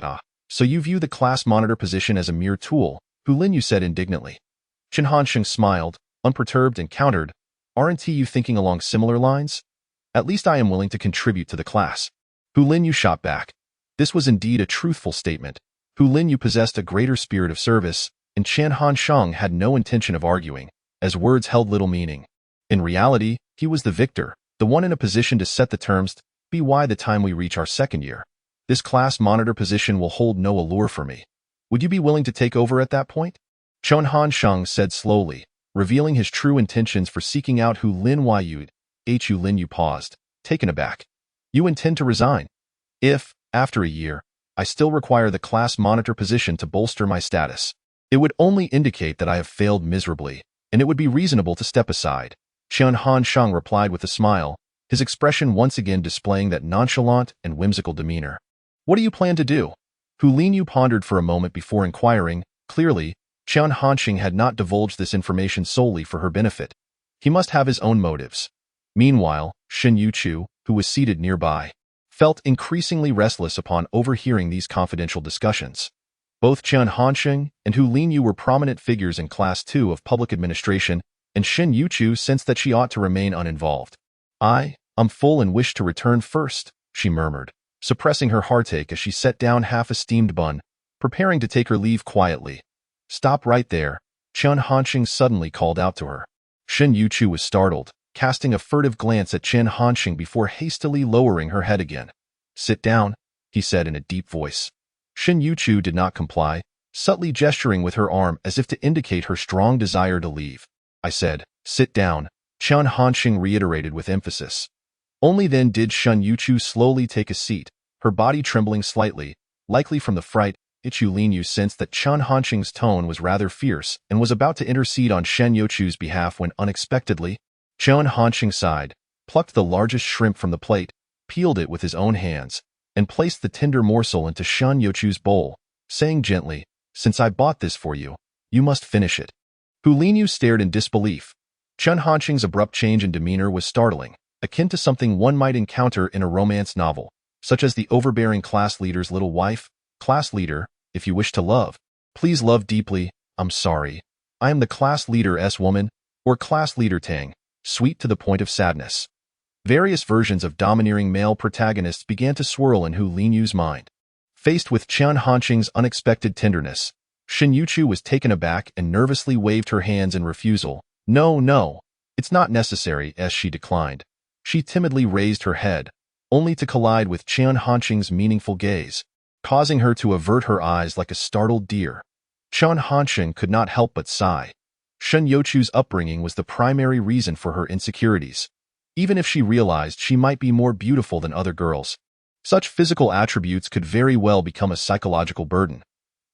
S1: So you view the class monitor position as a mere tool, Hu Linyu said indignantly. Chen Hansheng smiled, unperturbed, and countered, aren't you thinking along similar lines? At least I am willing to contribute to the class. Hu Linyu shot back. This was indeed a truthful statement. Hu Linyu possessed a greater spirit of service, and Chen Hansheng had no intention of arguing, as words held little meaning. In reality, he was the victor, the one in a position to set the terms, by the time we reach our second year. This class monitor position will hold no allure for me. Would you be willing to take over at that point? Chen Hansheng said slowly, revealing his true intentions for seeking out Hu Linyu. Hu Linyu paused, taken aback. You intend to resign? If, after a year, I still require the class monitor position to bolster my status, it would only indicate that I have failed miserably, and it would be reasonable to step aside. Chen Hansheng replied with a smile, his expression once again displaying that nonchalant and whimsical demeanor. What do you plan to do? Hu Linyu pondered for a moment before inquiring. Clearly, Chen Hansheng had not divulged this information solely for her benefit. He must have his own motives. Meanwhile, Shen Youchu, who was seated nearby, felt increasingly restless upon overhearing these confidential discussions. Both Chen Hansheng and Hu Linyu were prominent figures in Class 2 of public administration, and Shen Youchu sensed that she ought to remain uninvolved. I'm full and wish to return first, she murmured, suppressing her heartache as she set down half a steamed bun, preparing to take her leave quietly. Stop right there, Chen Hansheng suddenly called out to her. Shen Youchu was startled, casting a furtive glance at Chen Hansheng before hastily lowering her head again. Sit down, he said in a deep voice. Shen Youchu did not comply, subtly gesturing with her arm as if to indicate her strong desire to leave. I said, sit down, Chen Hansheng reiterated with emphasis. Only then did Shen Youchu slowly take a seat, her body trembling slightly, likely from the fright. Hu Linyu sensed that Chen Hansheng's tone was rather fierce and was about to intercede on Shen Youchu's behalf when unexpectedly, Chen Hansheng sighed, plucked the largest shrimp from the plate, peeled it with his own hands, and placed the tender morsel into Shen Youchu's bowl, saying gently, since I bought this for you, you must finish it. Hu Linyu stared in disbelief. Chen Hansheng's abrupt change in demeanor was startling, akin to something one might encounter in a romance novel, such as the overbearing class leader's little wife. Class leader, if you wish to love, please love deeply. I'm sorry. I am the class leader woman, or class leader Tang, sweet to the point of sadness. Various versions of domineering male protagonists began to swirl in Hu Linyu's mind. Faced with Chen Hansheng's unexpected tenderness, Shen Youchu was taken aback and nervously waved her hands in refusal. No, no, it's not necessary, as she declined. She timidly raised her head, only to collide with Chen Hansheng's meaningful gaze, causing her to avert her eyes like a startled deer. Chen Hansheng could not help but sigh. Shen Youchu's upbringing was the primary reason for her insecurities. Even if she realized she might be more beautiful than other girls, such physical attributes could very well become a psychological burden.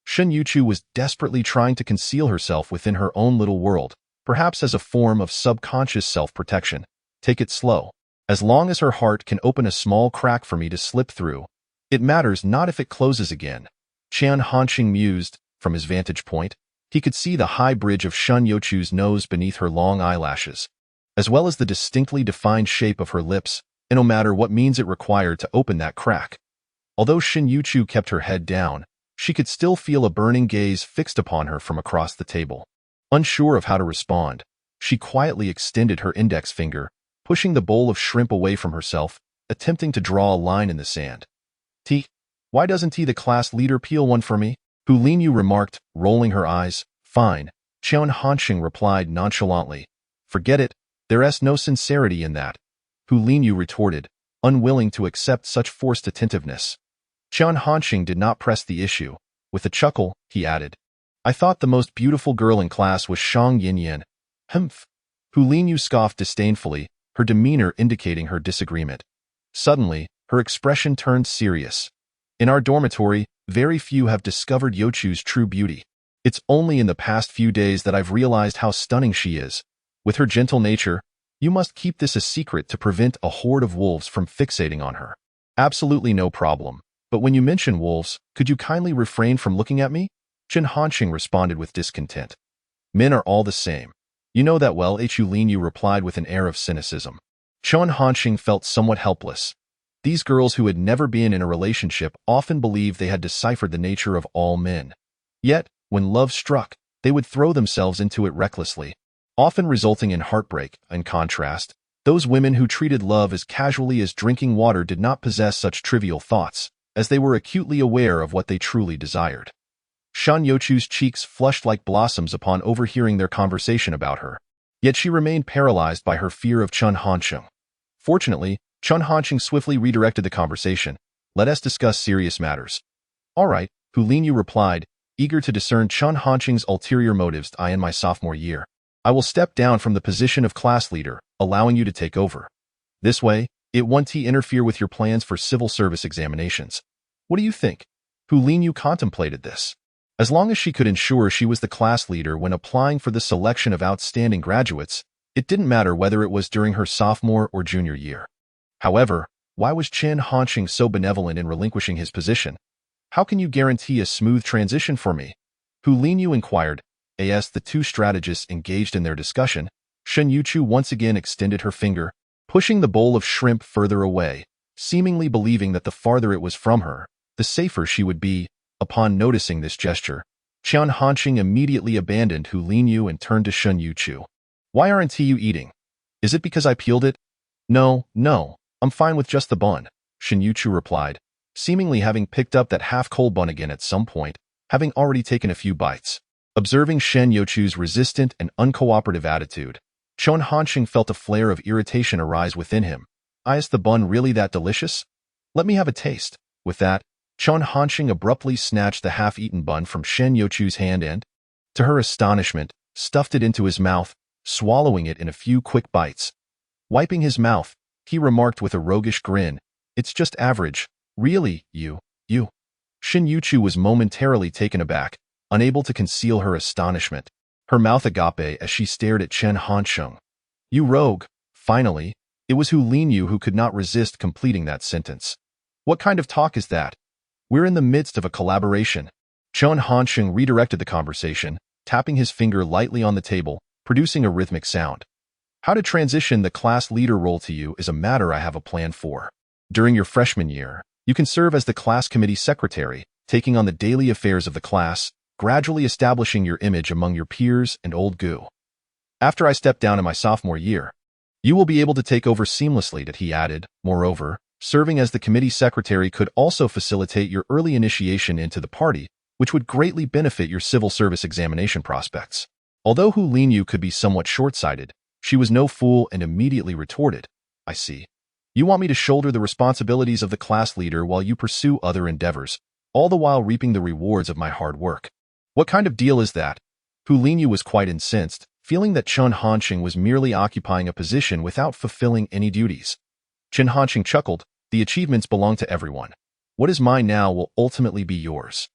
S1: Shen Youchu was desperately trying to conceal herself within her own little world, perhaps as a form of subconscious self-protection. Take it slow. As long as her heart can open a small crack for me to slip through, it matters not if it closes again. Chen Hansheng mused. From his vantage point, he could see the high bridge of Shen Youchu's nose beneath her long eyelashes, as well as the distinctly defined shape of her lips, and no matter what means it required to open that crack. Although Shen Youchu kept her head down, she could still feel a burning gaze fixed upon her from across the table. Unsure of how to respond, she quietly extended her index finger, pushing the bowl of shrimp away from herself, attempting to draw a line in the sand. Why doesn't the class leader peel one for me? Hu Linyu remarked, rolling her eyes. Fine. Chen Hansheng replied nonchalantly. Forget it, there's no sincerity in that. Hu Linyu retorted, unwilling to accept such forced attentiveness. Chen Hansheng did not press the issue. With a chuckle, he added, I thought the most beautiful girl in class was Shang Yinyan. Humph. Hu Linyu scoffed disdainfully, her demeanor indicating her disagreement. Suddenly, her expression turned serious. In our dormitory, very few have discovered Youchu's true beauty. It's only in the past few days that I've realized how stunning she is. With her gentle nature, you must keep this a secret to prevent a horde of wolves from fixating on her. Absolutely no problem. But when you mention wolves, could you kindly refrain from looking at me? Chen Hansheng responded with discontent. Men are all the same. You know that well, Hu Linyu replied with an air of cynicism. Chen Hansheng felt somewhat helpless. These girls who had never been in a relationship often believed they had deciphered the nature of all men. Yet, when love struck, they would throw themselves into it recklessly, often resulting in heartbreak. In contrast, those women who treated love as casually as drinking water did not possess such trivial thoughts, as they were acutely aware of what they truly desired. Shen Youchu's cheeks flushed like blossoms upon overhearing their conversation about her, yet she remained paralyzed by her fear of Chen Hansheng. Fortunately, Chen Hansheng swiftly redirected the conversation. Let us discuss serious matters. All right, Hu Linyu replied, eager to discern Chen Hansheng's ulterior motives. In my sophomore year, I will step down from the position of class leader, allowing you to take over. This way, it won't interfere with your plans for civil service examinations. What do you think? Hu Linyu contemplated this. As long as she could ensure she was the class leader when applying for the selection of outstanding graduates, it didn't matter whether it was during her sophomore or junior year. However, why was Chen Hansheng so benevolent in relinquishing his position? How can you guarantee a smooth transition for me? Hu Linyu inquired. As the two strategists engaged in their discussion, Shen Youchu once again extended her finger, pushing the bowl of shrimp further away, seemingly believing that the farther it was from her, the safer she would be. Upon noticing this gesture, Chen Hansheng immediately abandoned Hu Linyu and turned to Shen Youchu. Why aren't you eating? Is it because I peeled it? No, I'm fine with just the bun, Shen Youchu replied, seemingly having picked up that half-cold bun again at some point, having already taken a few bites. Observing Shen Youchu's resistant and uncooperative attitude, Chen Hansheng felt a flare of irritation arise within him. Is the bun really that delicious? Let me have a taste. With that, Chen Hansheng abruptly snatched the half-eaten bun from Shen Youchu's hand and, to her astonishment, stuffed it into his mouth, swallowing it in a few quick bites. Wiping his mouth, he remarked with a roguish grin, It's just average. Really, you. Shen Youchu was momentarily taken aback, unable to conceal her astonishment, her mouth agape as she stared at Chen Hansheng. You rogue. Finally, it was Hu Linyu who could not resist completing that sentence. What kind of talk is that? We're in the midst of a collaboration. Chen Hansheng redirected the conversation, tapping his finger lightly on the table, producing a rhythmic sound. How to transition the class leader role to you is a matter I have a plan for. During your freshman year, you can serve as the class committee secretary, taking on the daily affairs of the class, gradually establishing your image among your peers and old goo. After I step down in my sophomore year, you will be able to take over seamlessly, that he added. Moreover, serving as the committee secretary could also facilitate your early initiation into the party, which would greatly benefit your civil service examination prospects. Although Hu Linyu could be somewhat short-sighted, she was no fool and immediately retorted, I see. You want me to shoulder the responsibilities of the class leader while you pursue other endeavors, all the while reaping the rewards of my hard work. What kind of deal is that? Hu Linyu was quite incensed, feeling that Chen Hansheng was merely occupying a position without fulfilling any duties. Chen Hansheng chuckled, the achievements belong to everyone. What is mine now will ultimately be yours.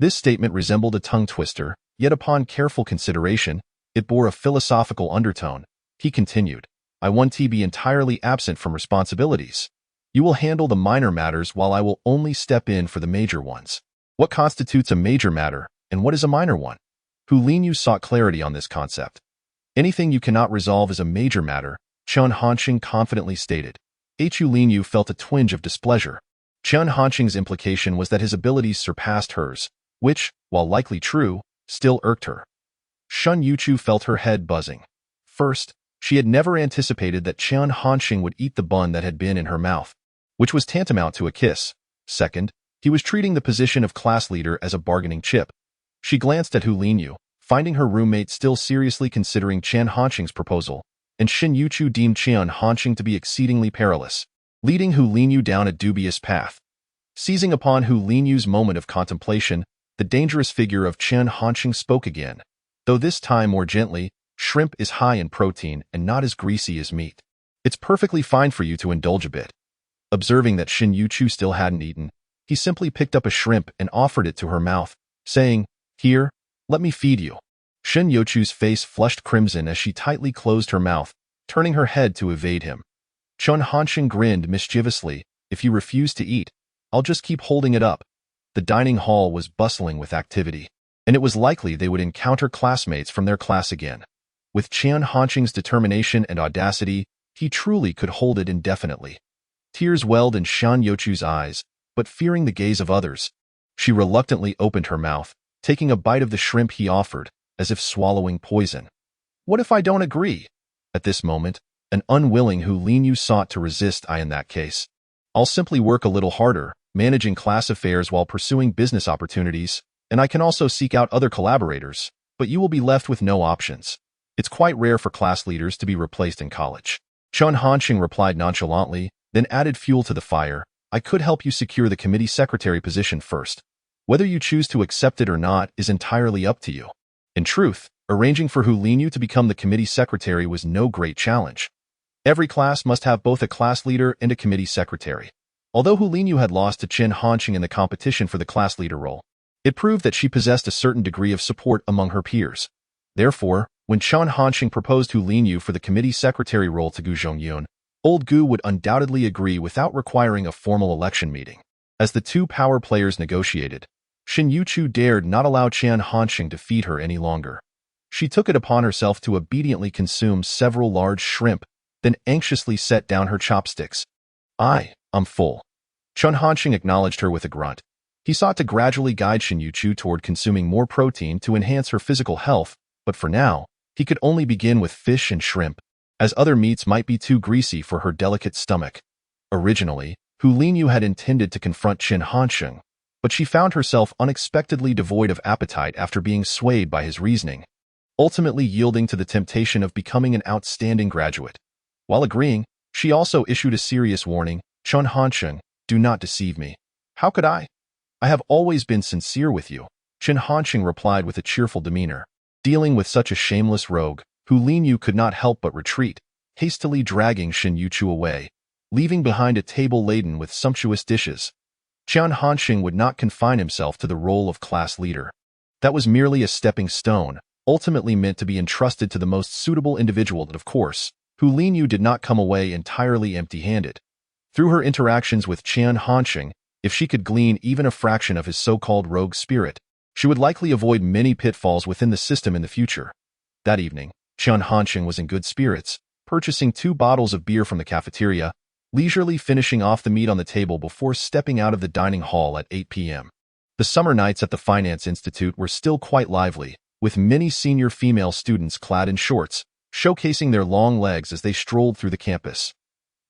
S1: This statement resembled a tongue twister, yet upon careful consideration, it bore a philosophical undertone. He continued, I want to be entirely absent from responsibilities. You will handle the minor matters while I will only step in for the major ones. What constitutes a major matter, and what is a minor one? Hu Linyu sought clarity on this concept. Anything you cannot resolve is a major matter, Chen Hansheng confidently stated. Hu Linyu felt a twinge of displeasure. Chen Hansheng's implication was that his abilities surpassed hers, which, while likely true, still irked her. Shen Youchu felt her head buzzing. First, she had never anticipated that Chen Hansheng would eat the bun that had been in her mouth, which was tantamount to a kiss. Second, he was treating the position of class leader as a bargaining chip. She glanced at Hu Linyu, finding her roommate still seriously considering Chen Hansheng's proposal, and Shen Youchu deemed Chen Hansheng to be exceedingly perilous, leading Hu Linyu down a dubious path. Seizing upon Hu Linyu's moment of contemplation, the dangerous figure of Chen Hansheng spoke again, though this time more gently. Shrimp is high in protein and not as greasy as meat. It's perfectly fine for you to indulge a bit. Observing that Shen Youchu still hadn't eaten, he simply picked up a shrimp and offered it to her mouth, saying, Here, let me feed you. Shen Youchu's face flushed crimson as she tightly closed her mouth, turning her head to evade him. Chen Hansheng grinned mischievously, If you refuse to eat, I'll just keep holding it up. The dining hall was bustling with activity, and it was likely they would encounter classmates from their class again. With Chen Hansheng's determination and audacity, he truly could hold it indefinitely. Tears welled in Shen Youchu's eyes, but fearing the gaze of others, she reluctantly opened her mouth, taking a bite of the shrimp he offered, as if swallowing poison. What if I don't agree? At this moment, an unwilling Hu Linyu sought to resist. In that case, I'll simply work a little harder, managing class affairs while pursuing business opportunities, and I can also seek out other collaborators, but you will be left with no options. It's quite rare for class leaders to be replaced in college. Chen Hansheng replied nonchalantly, then added fuel to the fire. I could help you secure the committee secretary position first. Whether you choose to accept it or not is entirely up to you. In truth, arranging for Hu Linyu to become the committee secretary was no great challenge. Every class must have both a class leader and a committee secretary. Although Hu Linyu had lost to Chen Hansheng in the competition for the class leader role, it proved that she possessed a certain degree of support among her peers. Therefore, when Chen Hansheng proposed Hu Linyu for the committee secretary role to Gu Zhongyun, old Gu would undoubtedly agree without requiring a formal election meeting. As the two power players negotiated, Shen Youchu dared not allow Chen Hansheng to feed her any longer. She took it upon herself to obediently consume several large shrimp, then anxiously set down her chopsticks. I'm full. Chen Hansheng acknowledged her with a grunt. He sought to gradually guide Shen Youchu toward consuming more protein to enhance her physical health, but for now, he could only begin with fish and shrimp, as other meats might be too greasy for her delicate stomach. Originally, Hu Linyu had intended to confront Chen Hansheng, but she found herself unexpectedly devoid of appetite after being swayed by his reasoning, ultimately yielding to the temptation of becoming an outstanding graduate. While agreeing, she also issued a serious warning, Chen Hansheng, do not deceive me. How could I? I have always been sincere with you, Chen Hansheng replied with a cheerful demeanor. Dealing with such a shameless rogue, Hu Linyu could not help but retreat, hastily dragging Shen Youchu away, leaving behind a table laden with sumptuous dishes. Chen Hansheng would not confine himself to the role of class leader. That was merely a stepping stone, ultimately meant to be entrusted to the most suitable individual. But of course, Hu Linyu did not come away entirely empty-handed. Through her interactions with Chen Hansheng, if she could glean even a fraction of his so-called rogue spirit, she would likely avoid many pitfalls within the system in the future. That evening, Chen Hansheng was in good spirits, purchasing 2 bottles of beer from the cafeteria, leisurely finishing off the meat on the table before stepping out of the dining hall at 8 p.m. The summer nights at the Finance Institute were still quite lively, with many senior female students clad in shorts, showcasing their long legs as they strolled through the campus.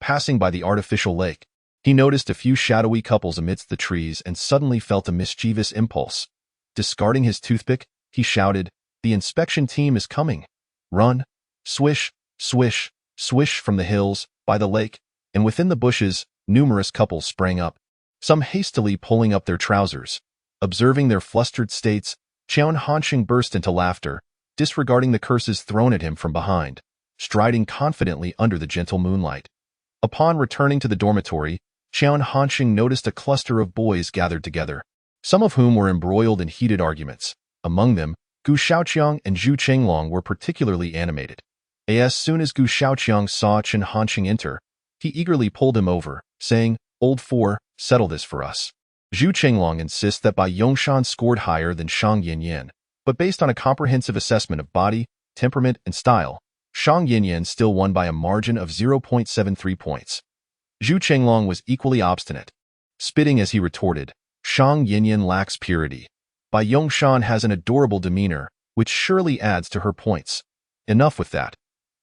S1: Passing by the artificial lake, he noticed a few shadowy couples amidst the trees and suddenly felt a mischievous impulse. Discarding his toothpick, he shouted, "The inspection team is coming! Run!" Swish, swish, swish from the hills, by the lake, and within the bushes, numerous couples sprang up, some hastily pulling up their trousers. Observing their flustered states, Chen Hansheng burst into laughter, disregarding the curses thrown at him from behind, striding confidently under the gentle moonlight. Upon returning to the dormitory, Chen Hansheng noticed a cluster of boys gathered together, some of whom were embroiled in heated arguments. Among them, Gu Xiaoqiang and Zhu Chenglong were particularly animated. As soon as Gu Xiaoqiang saw Chen Hansheng enter, he eagerly pulled him over, saying, "Old four, settle this for us." Zhu Chenglong insists that Bai Yongshan scored higher than Shang Yinyan, but based on a comprehensive assessment of body, temperament, and style, Shang Yinyan still won by a margin of 0.73 points. Zhu Chenglong was equally obstinate, spitting as he retorted, "Shang Yinyan lacks purity. Bai Yongshan has an adorable demeanor, which surely adds to her points. Enough with that.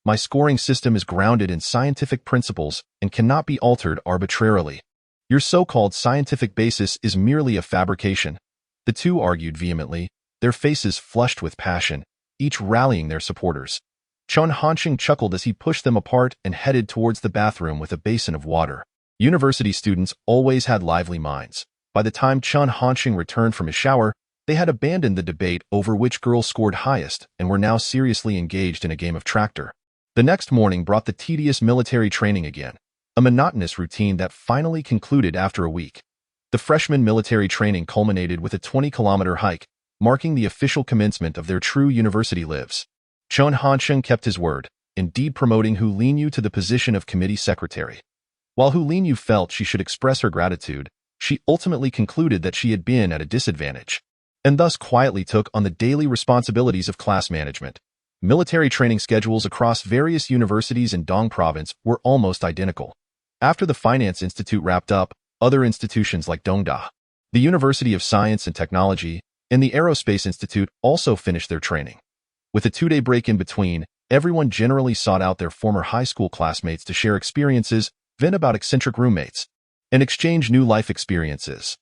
S1: My scoring system is grounded in scientific principles and cannot be altered arbitrarily. Your so-called scientific basis is merely a fabrication." The two argued vehemently, their faces flushed with passion, each rallying their supporters. Chen Hansheng chuckled as he pushed them apart and headed towards the bathroom with a basin of water. University students always had lively minds. By the time Chen Hansheng returned from his shower, they had abandoned the debate over which girl scored highest and were now seriously engaged in a game of tractor. The next morning brought the tedious military training again, a monotonous routine that finally concluded after a week. The freshman military training culminated with a 20-kilometer hike, marking the official commencement of their true university lives. Chen Hansheng kept his word, indeed promoting Hu Linyu to the position of committee secretary. While Hu Linyu felt she should express her gratitude, she ultimately concluded that she had been at a disadvantage, and thus quietly took on the daily responsibilities of class management. Military training schedules across various universities in Dong Province were almost identical. After the Finance Institute wrapped up, other institutions like Dongda, the University of Science and Technology, and the Aerospace Institute also finished their training. With a 2-day break in between, everyone generally sought out their former high school classmates to share experiences, vent about eccentric roommates, and exchange new life experiences.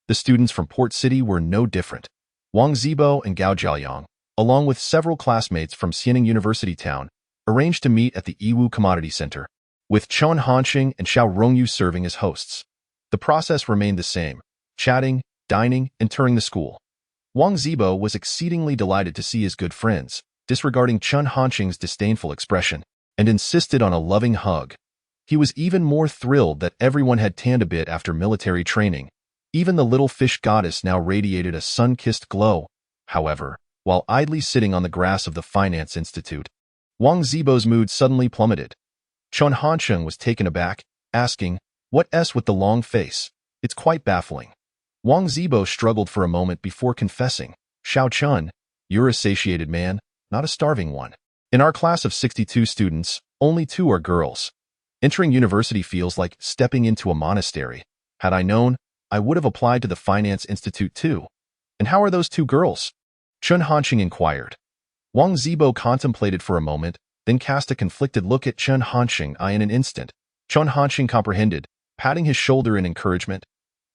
S1: The students from Port City were no different. Wang Zibo and Gao Jiaoyang, along with several classmates from Xianing University Town, arranged to meet at the Yiwu Commodity Center, with Chen Hansheng and Xiao Rongyu serving as hosts. The process remained the same, chatting, dining, and touring the school. Wang Zibo was exceedingly delighted to see his good friends, disregarding Chen Hansheng's disdainful expression, and insisted on a loving hug. He was even more thrilled that everyone had tanned a bit after military training. Even the little fish goddess now radiated a sun-kissed glow. However, while idly sitting on the grass of the Finance Institute, Wang Zibo's mood suddenly plummeted. Chen Hansheng was taken aback, asking, "What S with the long face? It's quite baffling." Wang Zibo struggled for a moment before confessing, "Xiao Chen, you're a satiated man, not a starving one. In our class of 62 students, only 2 are girls. Entering university feels like stepping into a monastery. Had I known, I would have applied to the Finance Institute too. And how are those 2 girls?" Chen Hansheng inquired. Wang Zibo contemplated for a moment, then cast a conflicted look at Chen Hansheng in an instant. Chen Hansheng comprehended, patting his shoulder in encouragement.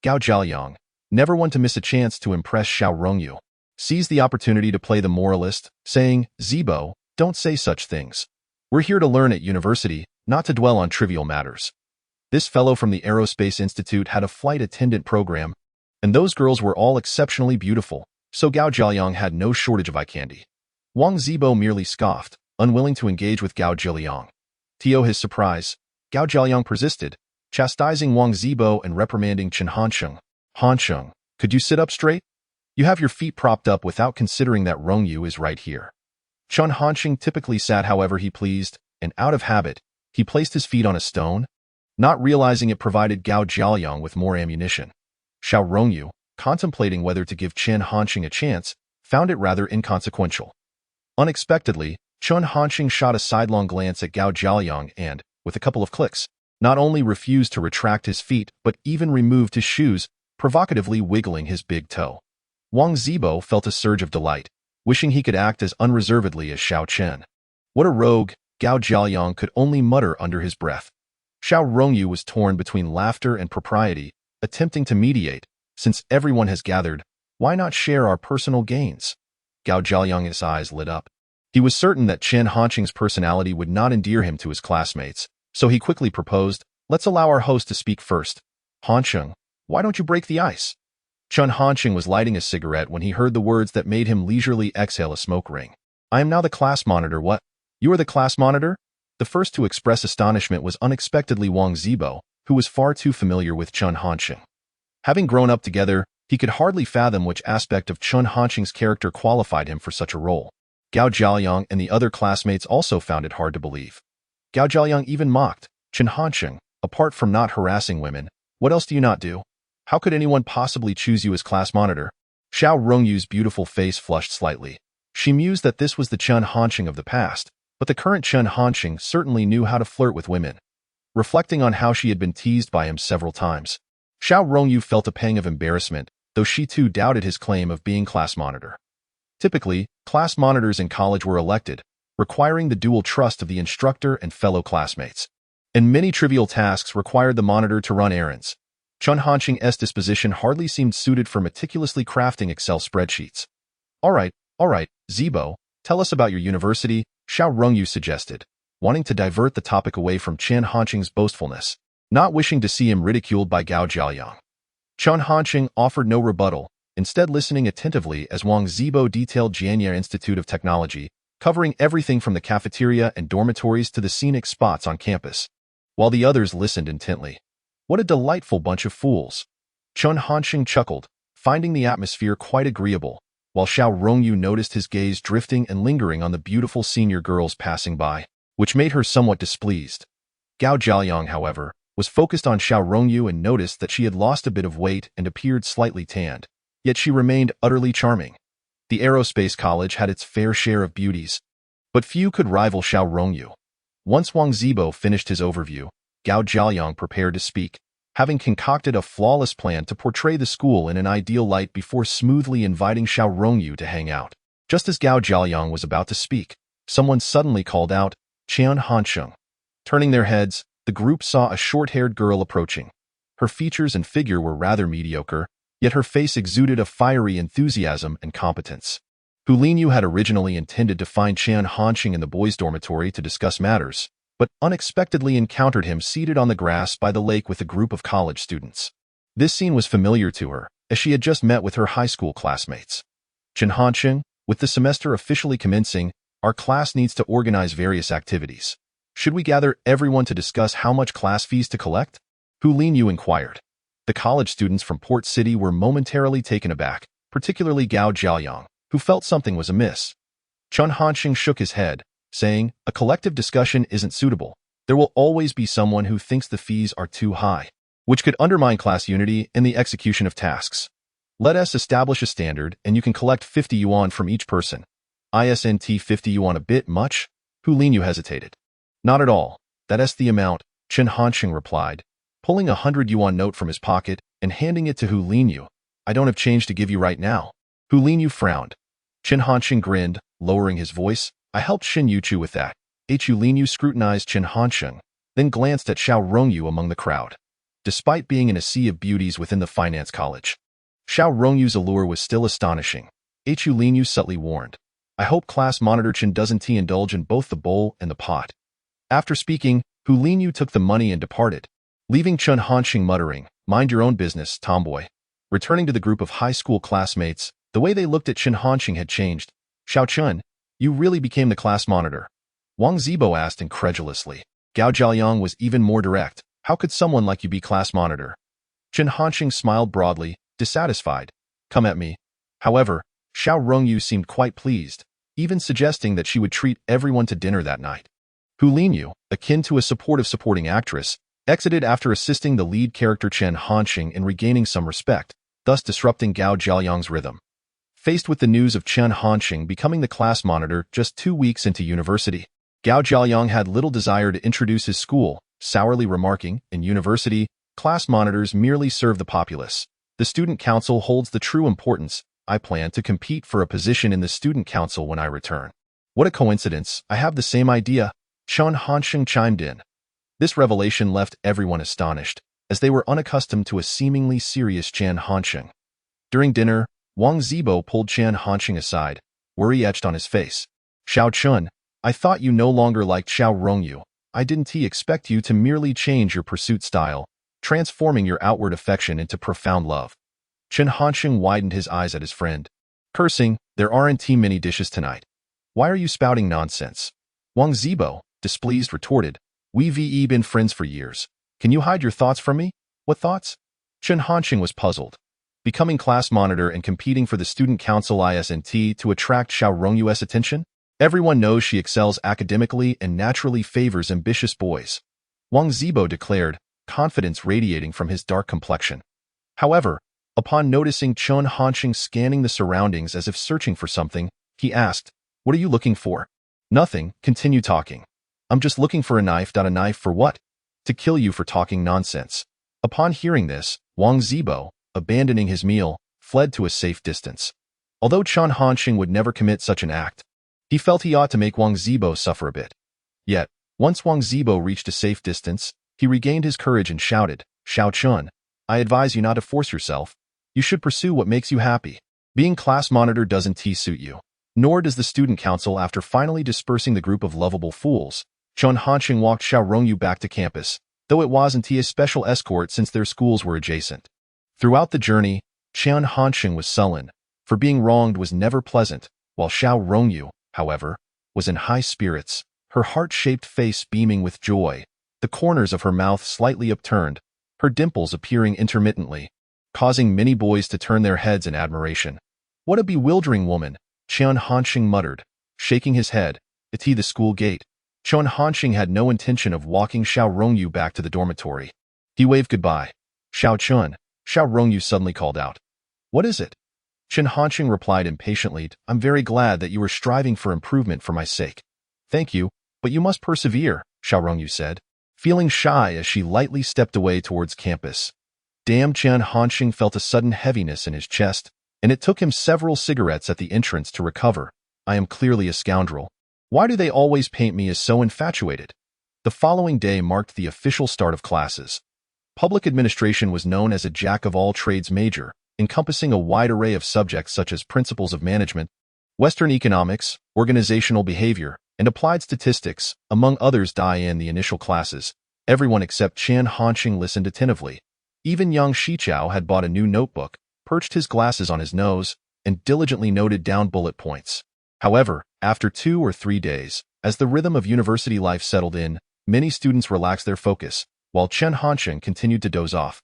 S1: Gao Jiaoyang, never one to miss a chance to impress Xiao Rongyu, seized the opportunity to play the moralist, saying, "Zibo, don't say such things. We're here to learn at university, not to dwell on trivial matters." This fellow from the Aerospace Institute had a flight attendant program, and those girls were all exceptionally beautiful, so Gao Jiaoyang had no shortage of eye candy. Wang Zibo merely scoffed, unwilling to engage with Gao Jiaoyang. To his surprise, Gao Jiaoyang persisted, chastising Wang Zibo and reprimanding Chen Hansheng. "Hansheng, could you sit up straight? You have your feet propped up without considering that Rongyu is right here." Chen Hansheng typically sat however he pleased, and out of habit, he placed his feet on a stone, not realizing it provided Gao Jiaoyang with more ammunition. Xiao Rongyu, contemplating whether to give Chen Hansheng a chance, found it rather inconsequential. Unexpectedly, Chen Hansheng shot a sidelong glance at Gao Jiaoyang and, with a couple of clicks, not only refused to retract his feet but even removed his shoes, provocatively wiggling his big toe. Wang Zibo felt a surge of delight, wishing he could act as unreservedly as Xiao Chen. What a rogue, Gao Jiayang could only mutter under his breath. Xiao Rongyu was torn between laughter and propriety, attempting to mediate. Since everyone has gathered, why not share our personal gains? Gao Jiayang's eyes lit up. He was certain that Chen Hansheng's personality would not endear him to his classmates, so he quickly proposed, let's allow our host to speak first. Hansheng, why don't you break the ice? Chen Hansheng was lighting a cigarette when he heard the words that made him leisurely exhale a smoke ring. I am now the class monitor. What? You are the class monitor? The first to express astonishment was unexpectedly Wang Zibo, who was far too familiar with Chen Hansheng. Having grown up together, he could hardly fathom which aspect of Chen Hansheng's character qualified him for such a role. Gao Jiayang and the other classmates also found it hard to believe. Gao Jiayang even mocked, Chen Hansheng, apart from not harassing women, what else do you not do? How could anyone possibly choose you as class monitor? Xiao Rongyu's beautiful face flushed slightly. She mused that this was the Chen Hansheng of the past, but the current Chen Hansheng certainly knew how to flirt with women. Reflecting on how she had been teased by him several times, Xiao Rongyu felt a pang of embarrassment, though she too doubted his claim of being class monitor. Typically, class monitors in college were elected, requiring the dual trust of the instructor and fellow classmates. And many trivial tasks required the monitor to run errands. Chen Hansheng's disposition hardly seemed suited for meticulously crafting Excel spreadsheets. All right, Zibo, tell us about your university, Xiao Rongyu suggested, wanting to divert the topic away from Chen Hansheng's boastfulness, not wishing to see him ridiculed by Gao Jiayang. Chen Hansheng offered no rebuttal, instead listening attentively as Wang Zibo detailed Jianye Institute of Technology, covering everything from the cafeteria and dormitories to the scenic spots on campus, while the others listened intently. What a delightful bunch of fools! Chen Hansheng chuckled, finding the atmosphere quite agreeable, while Xiao Rongyu noticed his gaze drifting and lingering on the beautiful senior girls passing by, which made her somewhat displeased. Gao Jiayang, however, was focused on Xiao Rongyu and noticed that she had lost a bit of weight and appeared slightly tanned, yet she remained utterly charming. The aerospace college had its fair share of beauties, but few could rival Xiao Rongyu. Once Wang Zibo finished his overview, Gao Jiayang prepared to speak, having concocted a flawless plan to portray the school in an ideal light before smoothly inviting Xiao Rongyu to hang out. Just as Gao Jiayang was about to speak, someone suddenly called out, Chen Hansheng. Turning their heads, the group saw a short-haired girl approaching. Her features and figure were rather mediocre, yet her face exuded a fiery enthusiasm and competence. Hu Linyu had originally intended to find Chen Hansheng in the boys' dormitory to discuss matters, but unexpectedly encountered him seated on the grass by the lake with a group of college students. This scene was familiar to her, as she had just met with her high school classmates. Chen Hansheng, with the semester officially commencing, our class needs to organize various activities. Should we gather everyone to discuss how much class fees to collect? Hu Linyu inquired. The college students from Port City were momentarily taken aback, particularly Gao Jiayang, who felt something was amiss. Chen Hansheng shook his head, saying, a collective discussion isn't suitable. There will always be someone who thinks the fees are too high, which could undermine class unity in the execution of tasks. Let us establish a standard and you can collect 50 yuan from each person. Isn't 50 yuan a bit much? Hu Linyu hesitated. Not at all. That's the amount, Chen Hansheng replied, pulling a 100 yuan note from his pocket and handing it to Hu Linyu. I don't have change to give you right now. Hu Linyu frowned. Chen Hansheng grinned, lowering his voice. I helped Shen Youchu with that. Hu Linyu scrutinized Chen Hansheng, then glanced at Xiao Rongyu among the crowd. Despite being in a sea of beauties within the finance college, Xiao Rongyu's allure was still astonishing. Hu Linyu subtly warned. I hope class monitor Chen doesn't indulge in both the bowl and the pot. After speaking, Hu Linyu took the money and departed, leaving Chen Hansheng muttering, mind your own business, tomboy. Returning to the group of high school classmates, the way they looked at Chen Hansheng had changed. Xiao Chen, you really became the class monitor? Wang Zibo asked incredulously. Gao Jiayang was even more direct. How could someone like you be class monitor? Chen Hansheng smiled broadly, dissatisfied. Come at me. However, Xiao Rongyu seemed quite pleased, even suggesting that she would treat everyone to dinner that night. Hu Linyu, akin to a supporting actress, exited after assisting the lead character Chen Hansheng in regaining some respect, thus disrupting Gao Jiayang's rhythm. Faced with the news of Chen Hansheng becoming the class monitor just 2 weeks into university, Gao Jiayang had little desire to introduce his school, sourly remarking, in university, class monitors merely serve the populace. The student council holds the true importance. I plan to compete for a position in the student council when I return. What a coincidence, I have the same idea, Chen Hansheng chimed in. This revelation left everyone astonished, as they were unaccustomed to a seemingly serious Chen Hansheng. During dinner, Wang Zibo pulled Chen Hansheng aside, worry etched on his face. Xiao Chun, I thought you no longer liked Xiao Rongyu. I didn't expect you to merely change your pursuit style, transforming your outward affection into profound love. Chen Hansheng widened his eyes at his friend. Cursing, there aren't many dishes tonight. Why are you spouting nonsense? Wang Zibo, displeased, retorted. We've been friends for years. Can you hide your thoughts from me? What thoughts? Chen Hansheng was puzzled. Becoming class monitor and competing for the student council isn't to attract Xiao Rongyu's attention? Everyone knows she excels academically and naturally favors ambitious boys. Wang Zibo declared, confidence radiating from his dark complexion. However, upon noticing Chen Hansheng scanning the surroundings as if searching for something, he asked, what are you looking for? Nothing, continue talking. I'm just looking for a knife. A knife for what? To kill you for talking nonsense. Upon hearing this, Wang Zibo, abandoning his meal, fled to a safe distance. Although Chen Hansheng would never commit such an act, he felt he ought to make Wang Zibo suffer a bit. Yet, once Wang Zibo reached a safe distance, he regained his courage and shouted, Xiao Chun, I advise you not to force yourself. You should pursue what makes you happy. Being class monitor doesn't suit you. Nor does the student council. After finally dispersing the group of lovable fools, Chen Hansheng walked Xiao Rongyu back to campus, though it wasn't a special escort since their schools were adjacent. Throughout the journey, Chen Hansheng was sullen, for being wronged was never pleasant, while Xiao Rongyu, however, was in high spirits, her heart-shaped face beaming with joy, the corners of her mouth slightly upturned, her dimples appearing intermittently, causing many boys to turn their heads in admiration. What a bewildering woman, Chen Hansheng muttered, shaking his head. It's the school gate. Chen Hansheng had no intention of walking Xiao Rongyu back to the dormitory. He waved goodbye. Xiao Chun, Xiao Rongyu suddenly called out. What is it? Chen Hansheng replied impatiently, I'm very glad that you are striving for improvement for my sake. Thank you, but you must persevere, Xiao Rongyu said, feeling shy as she lightly stepped away towards campus. Damn, Chen Hansheng felt a sudden heaviness in his chest, and it took him several cigarettes at the entrance to recover. I am clearly a scoundrel. Why do they always paint me as so infatuated? The following day marked the official start of classes. Public administration was known as a jack-of-all-trades major, encompassing a wide array of subjects such as principles of management, Western economics, organizational behavior, and applied statistics, among others. In the initial classes, everyone except Chen Hansheng listened attentively. Even young Xichao had bought a new notebook, perched his glasses on his nose, and diligently noted down bullet points. However, after 2 or 3 days, as the rhythm of university life settled in, many students relaxed their focus, while Chen Hansheng continued to doze off.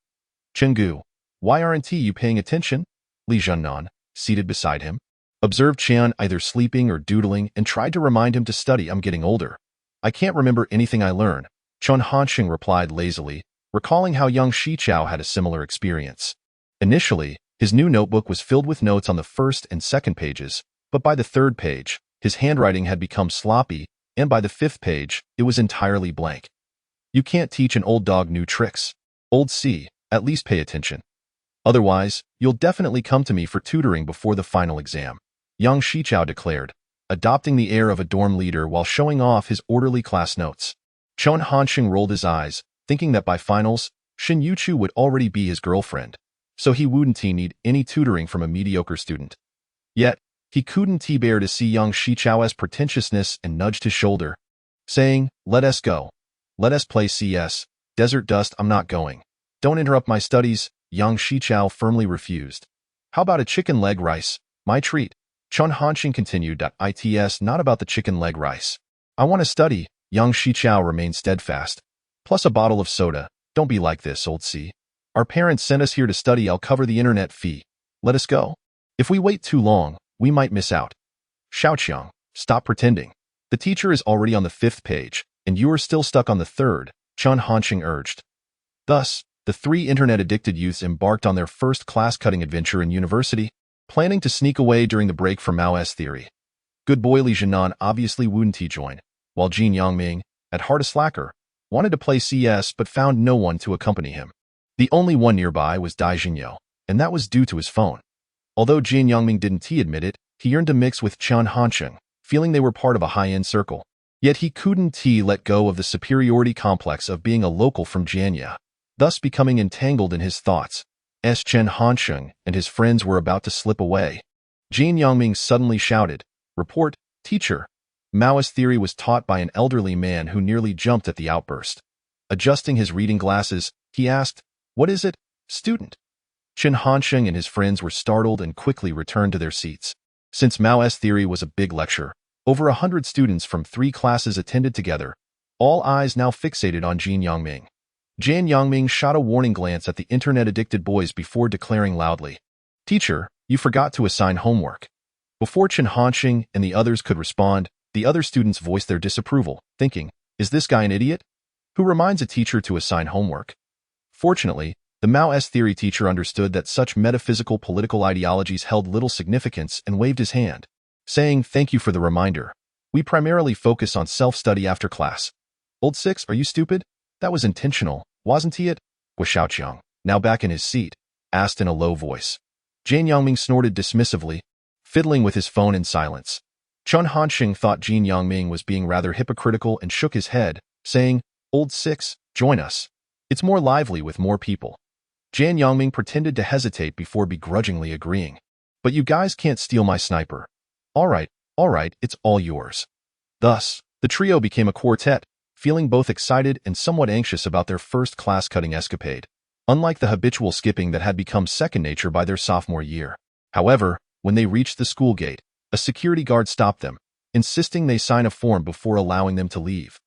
S1: Chenggu, why aren't you paying attention? Li Zhennan, seated beside him, observed Chen either sleeping or doodling and tried to remind him to study. I'm getting older. I can't remember anything I learned, Chen Hansheng replied lazily, recalling how young Xichao had a similar experience. Initially, his new notebook was filled with notes on the first and second pages, but by the third page, his handwriting had become sloppy, and by the 5th page, it was entirely blank. You can't teach an old dog new tricks. Old C, at least pay attention. Otherwise, you'll definitely come to me for tutoring before the final exam, young Xichao declared, adopting the air of a dorm leader while showing off his orderly class notes. Chen Hansheng rolled his eyes, thinking that by finals, Shen Youchu would already be his girlfriend, so he wouldn't need any tutoring from a mediocre student. Yet, he couldn't bear to see young Xichao's pretentiousness and nudged his shoulder, saying, let us go. Let us play CS. Desert dust, I'm not going. Don't interrupt my studies, young Xichao firmly refused. How about a chicken leg rice? My treat. Chen Hansheng continued. It's not about the chicken leg rice. I want to study, young Xichao remained steadfast. Plus a bottle of soda. Don't be like this, old C. Our parents sent us here to study. I'll cover the internet fee. Let us go. If we wait too long, we might miss out. Xiaoqiang, stop pretending. The teacher is already on the 5th page, and you are still stuck on the 3rd, Chen Hansheng urged. Thus, the 3 internet-addicted youths embarked on their first class-cutting adventure in university, planning to sneak away during the break from Mao's theory. Good boy Li Zhennan obviously wouldn't join, while Jin Yangming, at heart a slacker, wanted to play CS but found no one to accompany him. The only one nearby was Dai Jinyo. and that was due to his phone. Although Jianye didn't admit it, he yearned to mix with Chen Hansheng, feeling they were part of a high-end circle. Yet he couldn't let go of the superiority complex of being a local from Jianye, thus becoming entangled in his thoughts. As Chen Hansheng and his friends were about to slip away, Jianye suddenly shouted, "Report, teacher!" Maoist theory was taught by an elderly man who nearly jumped at the outburst. Adjusting his reading glasses, he asked, "What is it, student?" Chen Hansheng and his friends were startled and quickly returned to their seats. Since Maoist theory was a big lecture, over 100 students from 3 classes attended together, all eyes now fixated on Jianye. Jianye shot a warning glance at the internet-addicted boys before declaring loudly, "Teacher, you forgot to assign homework." Before Chen Hansheng and the others could respond, the other students voiced their disapproval, thinking, "Is this guy an idiot? Who reminds a teacher to assign homework?" Fortunately, the Maoist theory teacher understood that such metaphysical political ideologies held little significance and waved his hand, saying, "Thank you for the reminder. We primarily focus on self-study after class." "Old Six, are you stupid? That was intentional, wasn't it?" Xiao, now back in his seat, asked in a low voice. Jianye snorted dismissively, fiddling with his phone in silence. Chen Hansheng thought Jianye was being rather hypocritical and shook his head, saying, "Old Six, join us. It's more lively with more people." Jianye pretended to hesitate before begrudgingly agreeing. "But you guys can't steal my sniper." All right, it's all yours." Thus, the trio became a quartet, feeling both excited and somewhat anxious about their first class-cutting escapade, unlike the habitual skipping that had become second nature by their sophomore year. However, when they reached the school gate, a security guard stopped them, insisting they sign a form before allowing them to leave.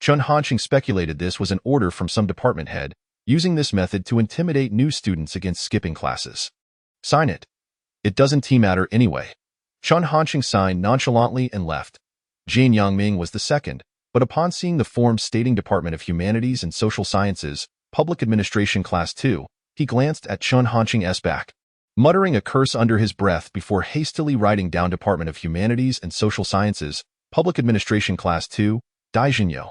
S1: Chen Hansheng speculated this was an order from some department head, using this method to intimidate new students against skipping classes. "Sign it. It doesn't matter anyway." Chen Hansheng signed nonchalantly and left. Jianye was the second, but upon seeing the form stating Department of Humanities and Social Sciences, Public Administration Class 2, he glanced at Chen Hansheng's back, muttering a curse under his breath before hastily writing down Department of Humanities and Social Sciences, Public Administration Class 2, Jianye.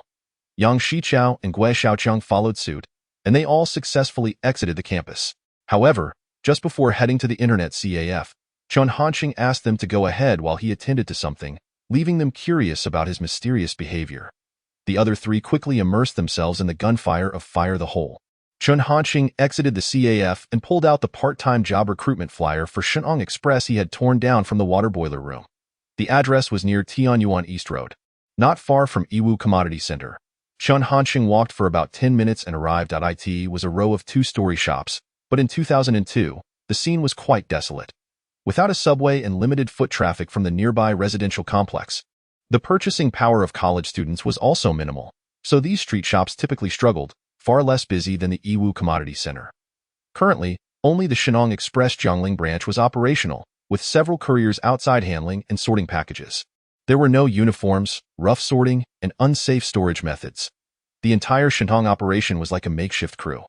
S1: Yang Shichao and Gui Xiaoqiang followed suit, and they all successfully exited the campus. However, just before heading to the internet CAF, Chen Hansheng asked them to go ahead while he attended to something, leaving them curious about his mysterious behavior. The other 3 quickly immersed themselves in the gunfire of Fire the Hole. Chen Hansheng exited the CAF and pulled out the part-time job recruitment flyer for Shenong Express he had torn down from the water boiler room. The address was near Tianyuan East Road, not far from Yiwu Commodity Center. Chen Hansheng walked for about 10 minutes and arrived at it was a row of 2-story shops, but in 2002, the scene was quite desolate. Without a subway and limited foot traffic from the nearby residential complex, the purchasing power of college students was also minimal, so these street shops typically struggled, far less busy than the Yiwu Commodity Center. Currently, only the Shenong Express Jiangling branch was operational, with several couriers outside handling and sorting packages. There were no uniforms, rough sorting, and unsafe storage methods. The entire Shenong operation was like a makeshift crew.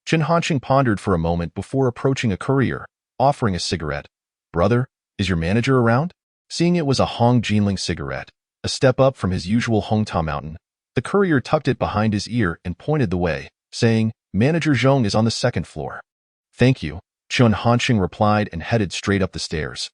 S1: Chen Hansheng pondered for a moment before approaching a courier, offering a cigarette. "Brother, is your manager around?" Seeing it was a Hong Jinling cigarette, a step up from his usual Hongta Mountain, the courier tucked it behind his ear and pointed the way, saying, "Manager Zhong is on the 2nd floor." "Thank you," Chen Hansheng replied and headed straight up the stairs.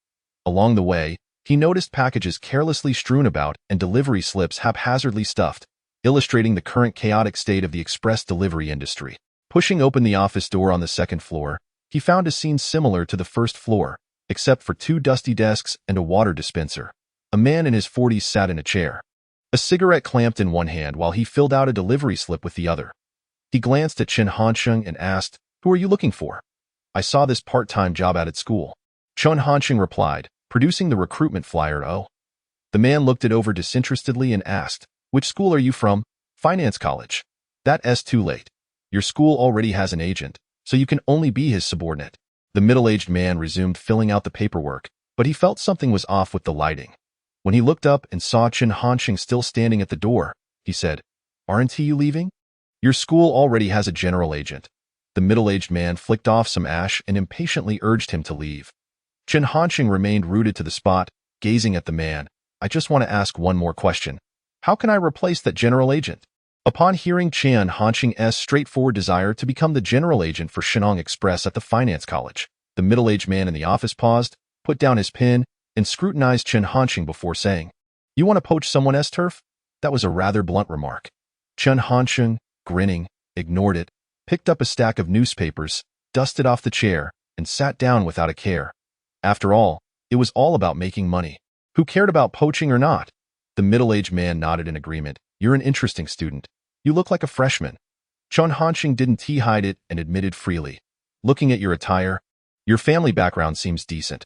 S1: Along the way, he noticed packages carelessly strewn about and delivery slips haphazardly stuffed, illustrating the current chaotic state of the express delivery industry. Pushing open the office door on the 2nd floor, he found a scene similar to the 1st floor, except for 2 dusty desks and a water dispenser. A man in his 40s sat in a chair, a cigarette clamped in one hand while he filled out a delivery slip with the other. He glanced at Chen Hansheng and asked, "Who are you looking for?" "I saw this part-time job ad at school," Chen Hansheng replied, producing the recruitment flyer. "Oh." The man looked it over disinterestedly and asked, "Which school are you from?" "Finance college." "That's too late. Your school already has an agent, so you can only be his subordinate." The middle-aged man resumed filling out the paperwork, but he felt something was off with the lighting. When he looked up and saw Chen Hansheng still standing at the door, he said, "Aren't you leaving?" "Your school already has a general agent." The middle-aged man flicked off some ash and impatiently urged him to leave. Chen Hansheng remained rooted to the spot, gazing at the man. "I just want to ask one more question. How can I replace that general agent?" Upon hearing Chen Hansheng's straightforward desire to become the general agent for Shenong Express at the finance college, the middle-aged man in the office paused, put down his pen, and scrutinized Chen Hansheng before saying, "You want to poach someone's turf?" That was a rather blunt remark. Chen Hansheng, grinning, ignored it, picked up a stack of newspapers, dusted off the chair, and sat down without a care. After all, it was all about making money. Who cared about poaching or not? The middle-aged man nodded in agreement. "You're an interesting student. You look like a freshman." Chen Hansheng didn't hide it and admitted freely. "Looking at your attire, your family background seems decent.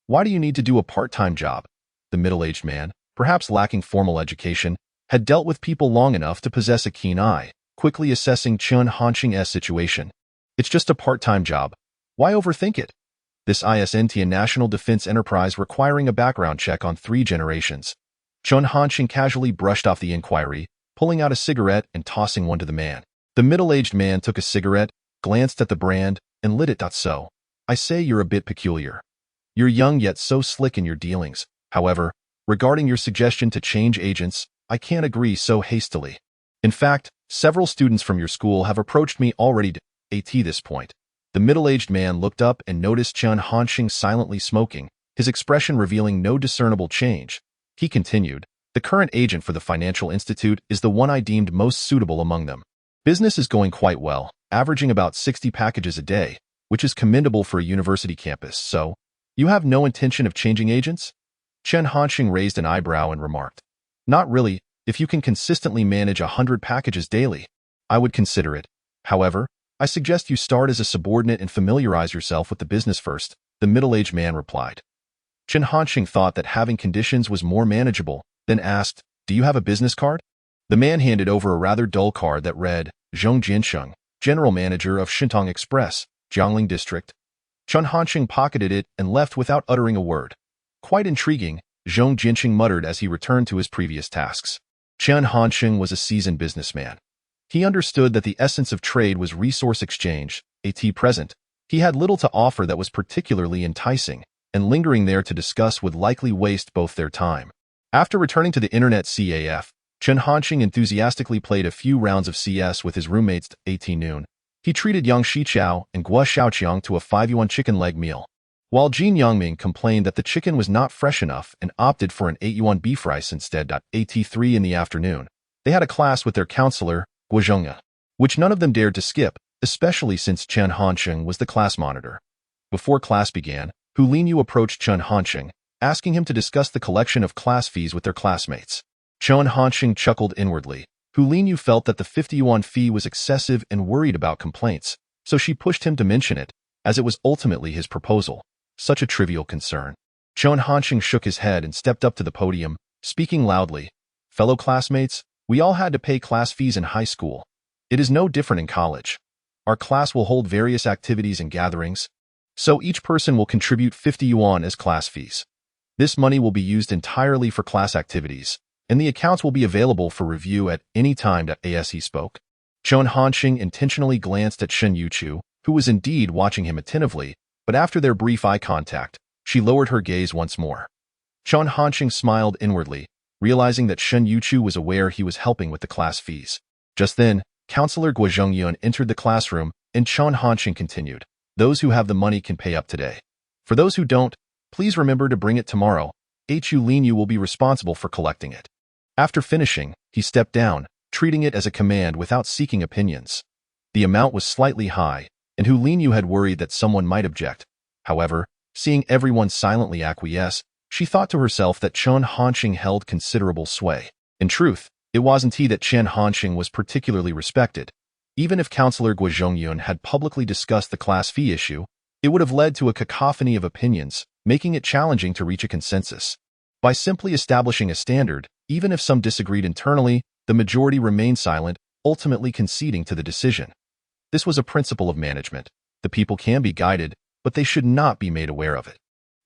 S1: Why do you need to do a part-time job?" The middle-aged man, perhaps lacking formal education, had dealt with people long enough to possess a keen eye, quickly assessing Chen Hansheng's situation. "It's just a part-time job. Why overthink it? This isn't a national defense enterprise requiring a background check on 3 generations." Chen Hansheng casually brushed off the inquiry, pulling out a cigarette and tossing one to the man. The middle-aged man took a cigarette, glanced at the brand, and lit it. "So, I say you're a bit peculiar. You're young yet so slick in your dealings. However, regarding your suggestion to change agents, I can't agree so hastily. In fact, several students from your school have approached me already at this point." The middle-aged man looked up and noticed Chen Hansheng silently smoking, his expression revealing no discernible change. He continued, "The current agent for the financial institute is the one I deemed most suitable among them. Business is going quite well, averaging about 60 packages a day, which is commendable for a university campus. So, you have no intention of changing agents?" Chen Hansheng raised an eyebrow and remarked, "Not really. If you can consistently manage 100 packages daily, I would consider it. However, I suggest you start as a subordinate and familiarize yourself with the business first," the middle-aged man replied. Chen Hansheng thought that having conditions was more manageable, then asked, "Do you have a business card?" The man handed over a rather dull card that read, "Zhong Jiansheng, General Manager of Shenong Express, Jiangling District." Chen Hansheng pocketed it and left without uttering a word. "Quite intriguing," Zhong Jiansheng muttered as he returned to his previous tasks. Chen Hansheng was a seasoned businessman. He understood that the essence of trade was resource exchange. At present, he had little to offer that was particularly enticing, and lingering there to discuss would likely waste both their time. After returning to the internet CAF, Chen Hansheng enthusiastically played a few rounds of CS with his roommates at noon. He treated Yang Shichao and Guo Xiaoqiang to a 5-yuan chicken leg meal, while Jin Yangming complained that the chicken was not fresh enough and opted for an 8-yuan beef rice instead. At 3 in the afternoon, they had a class with their counselor, Guo Zhongya, which none of them dared to skip, especially since Chen Hansheng was the class monitor. Before class began, Hu Linyu approached Chen Hansheng, asking him to discuss the collection of class fees with their classmates. Chen Hansheng chuckled inwardly. Hu Linyu felt that the 50-yuan fee was excessive and worried about complaints, so she pushed him to mention it, as it was ultimately his proposal. Such a trivial concern. Chen Hansheng shook his head and stepped up to the podium, speaking loudly. "Fellow classmates, we all had to pay class fees in high school. It is no different in college. Our class will hold various activities and gatherings, so each person will contribute 50 yuan as class fees. This money will be used entirely for class activities, and the accounts will be available for review at any time." As he spoke, Chen Hansheng intentionally glanced at Shen Youchu, who was indeed watching him attentively, but after their brief eye contact, she lowered her gaze once more. Chen Hansheng smiled inwardly, realizing that Shen Youchu was aware he was helping with the class fees. Just then, Counselor Guo Zhongyun entered the classroom, and Chen Hansheng continued, "Those who have the money can pay up today. For those who don't, please remember to bring it tomorrow. Hu Linyu will be responsible for collecting it." After finishing, he stepped down, treating it as a command without seeking opinions. The amount was slightly high, and Hu Linyu had worried that someone might object. However, seeing everyone silently acquiesce, she thought to herself that Chen Hansheng held considerable sway. In truth, it wasn't he that Chen Hansheng was particularly respected. Even if Counselor Guo Zhongyun had publicly discussed the class fee issue, it would have led to a cacophony of opinions, making it challenging to reach a consensus. By simply establishing a standard, even if some disagreed internally, the majority remained silent, ultimately conceding to the decision. This was a principle of management. The people can be guided, but they should not be made aware of it.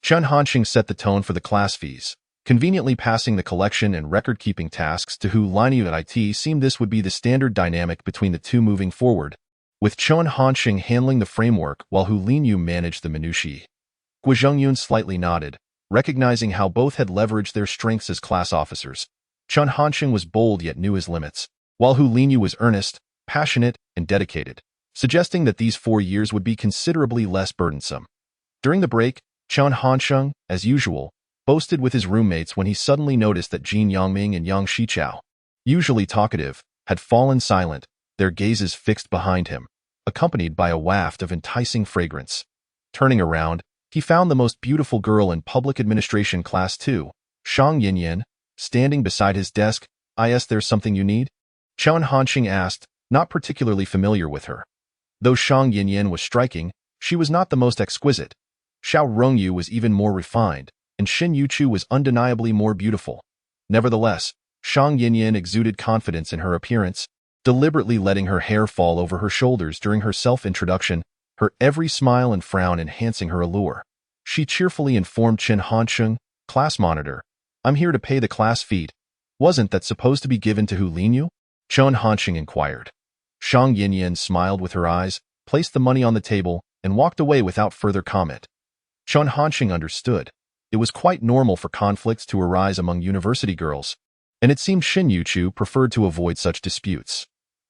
S1: Chen Hansheng set the tone for the class fees, conveniently passing the collection and record-keeping tasks to Hu Linyu at IT. Seemed this would be the standard dynamic between the two moving forward, with Chen Hansheng handling the framework while Hu Linyu managed the minutiae. Guo Zhongyun slightly nodded, recognizing how both had leveraged their strengths as class officers. Chen Hansheng was bold yet knew his limits. while Hu Linyu was earnest, passionate, and dedicated, suggesting that these 4 years would be considerably less burdensome. During the break, Chen Hansheng, as usual, boasted with his roommates when he suddenly noticed that Jin Yangming and Yang Shiqiao, usually talkative, had fallen silent, their gazes fixed behind him, accompanied by a waft of enticing fragrance. Turning around, he found the most beautiful girl in public administration class 2, Shang Yinyan, standing beside his desk. There's something you need? Chen Hansheng asked, not particularly familiar with her. Though Shang Yinyan was striking, she was not the most exquisite. Xiao Rongyu was even more refined, and Shen Youchu was undeniably more beautiful. Nevertheless, Shang Yinyan exuded confidence in her appearance, deliberately letting her hair fall over her shoulders during her self-introduction, her every smile and frown enhancing her allure. She cheerfully informed Chen Hansheng, class monitor, "I'm here to pay the class fee. Wasn't that supposed to be given to Hu Linyu?" Chen Hansheng inquired. Shang Yinyan smiled with her eyes, placed the money on the table, and walked away without further comment. Chen Hansheng understood. It was quite normal for conflicts to arise among university girls, and it seemed Shen Youchu preferred to avoid such disputes.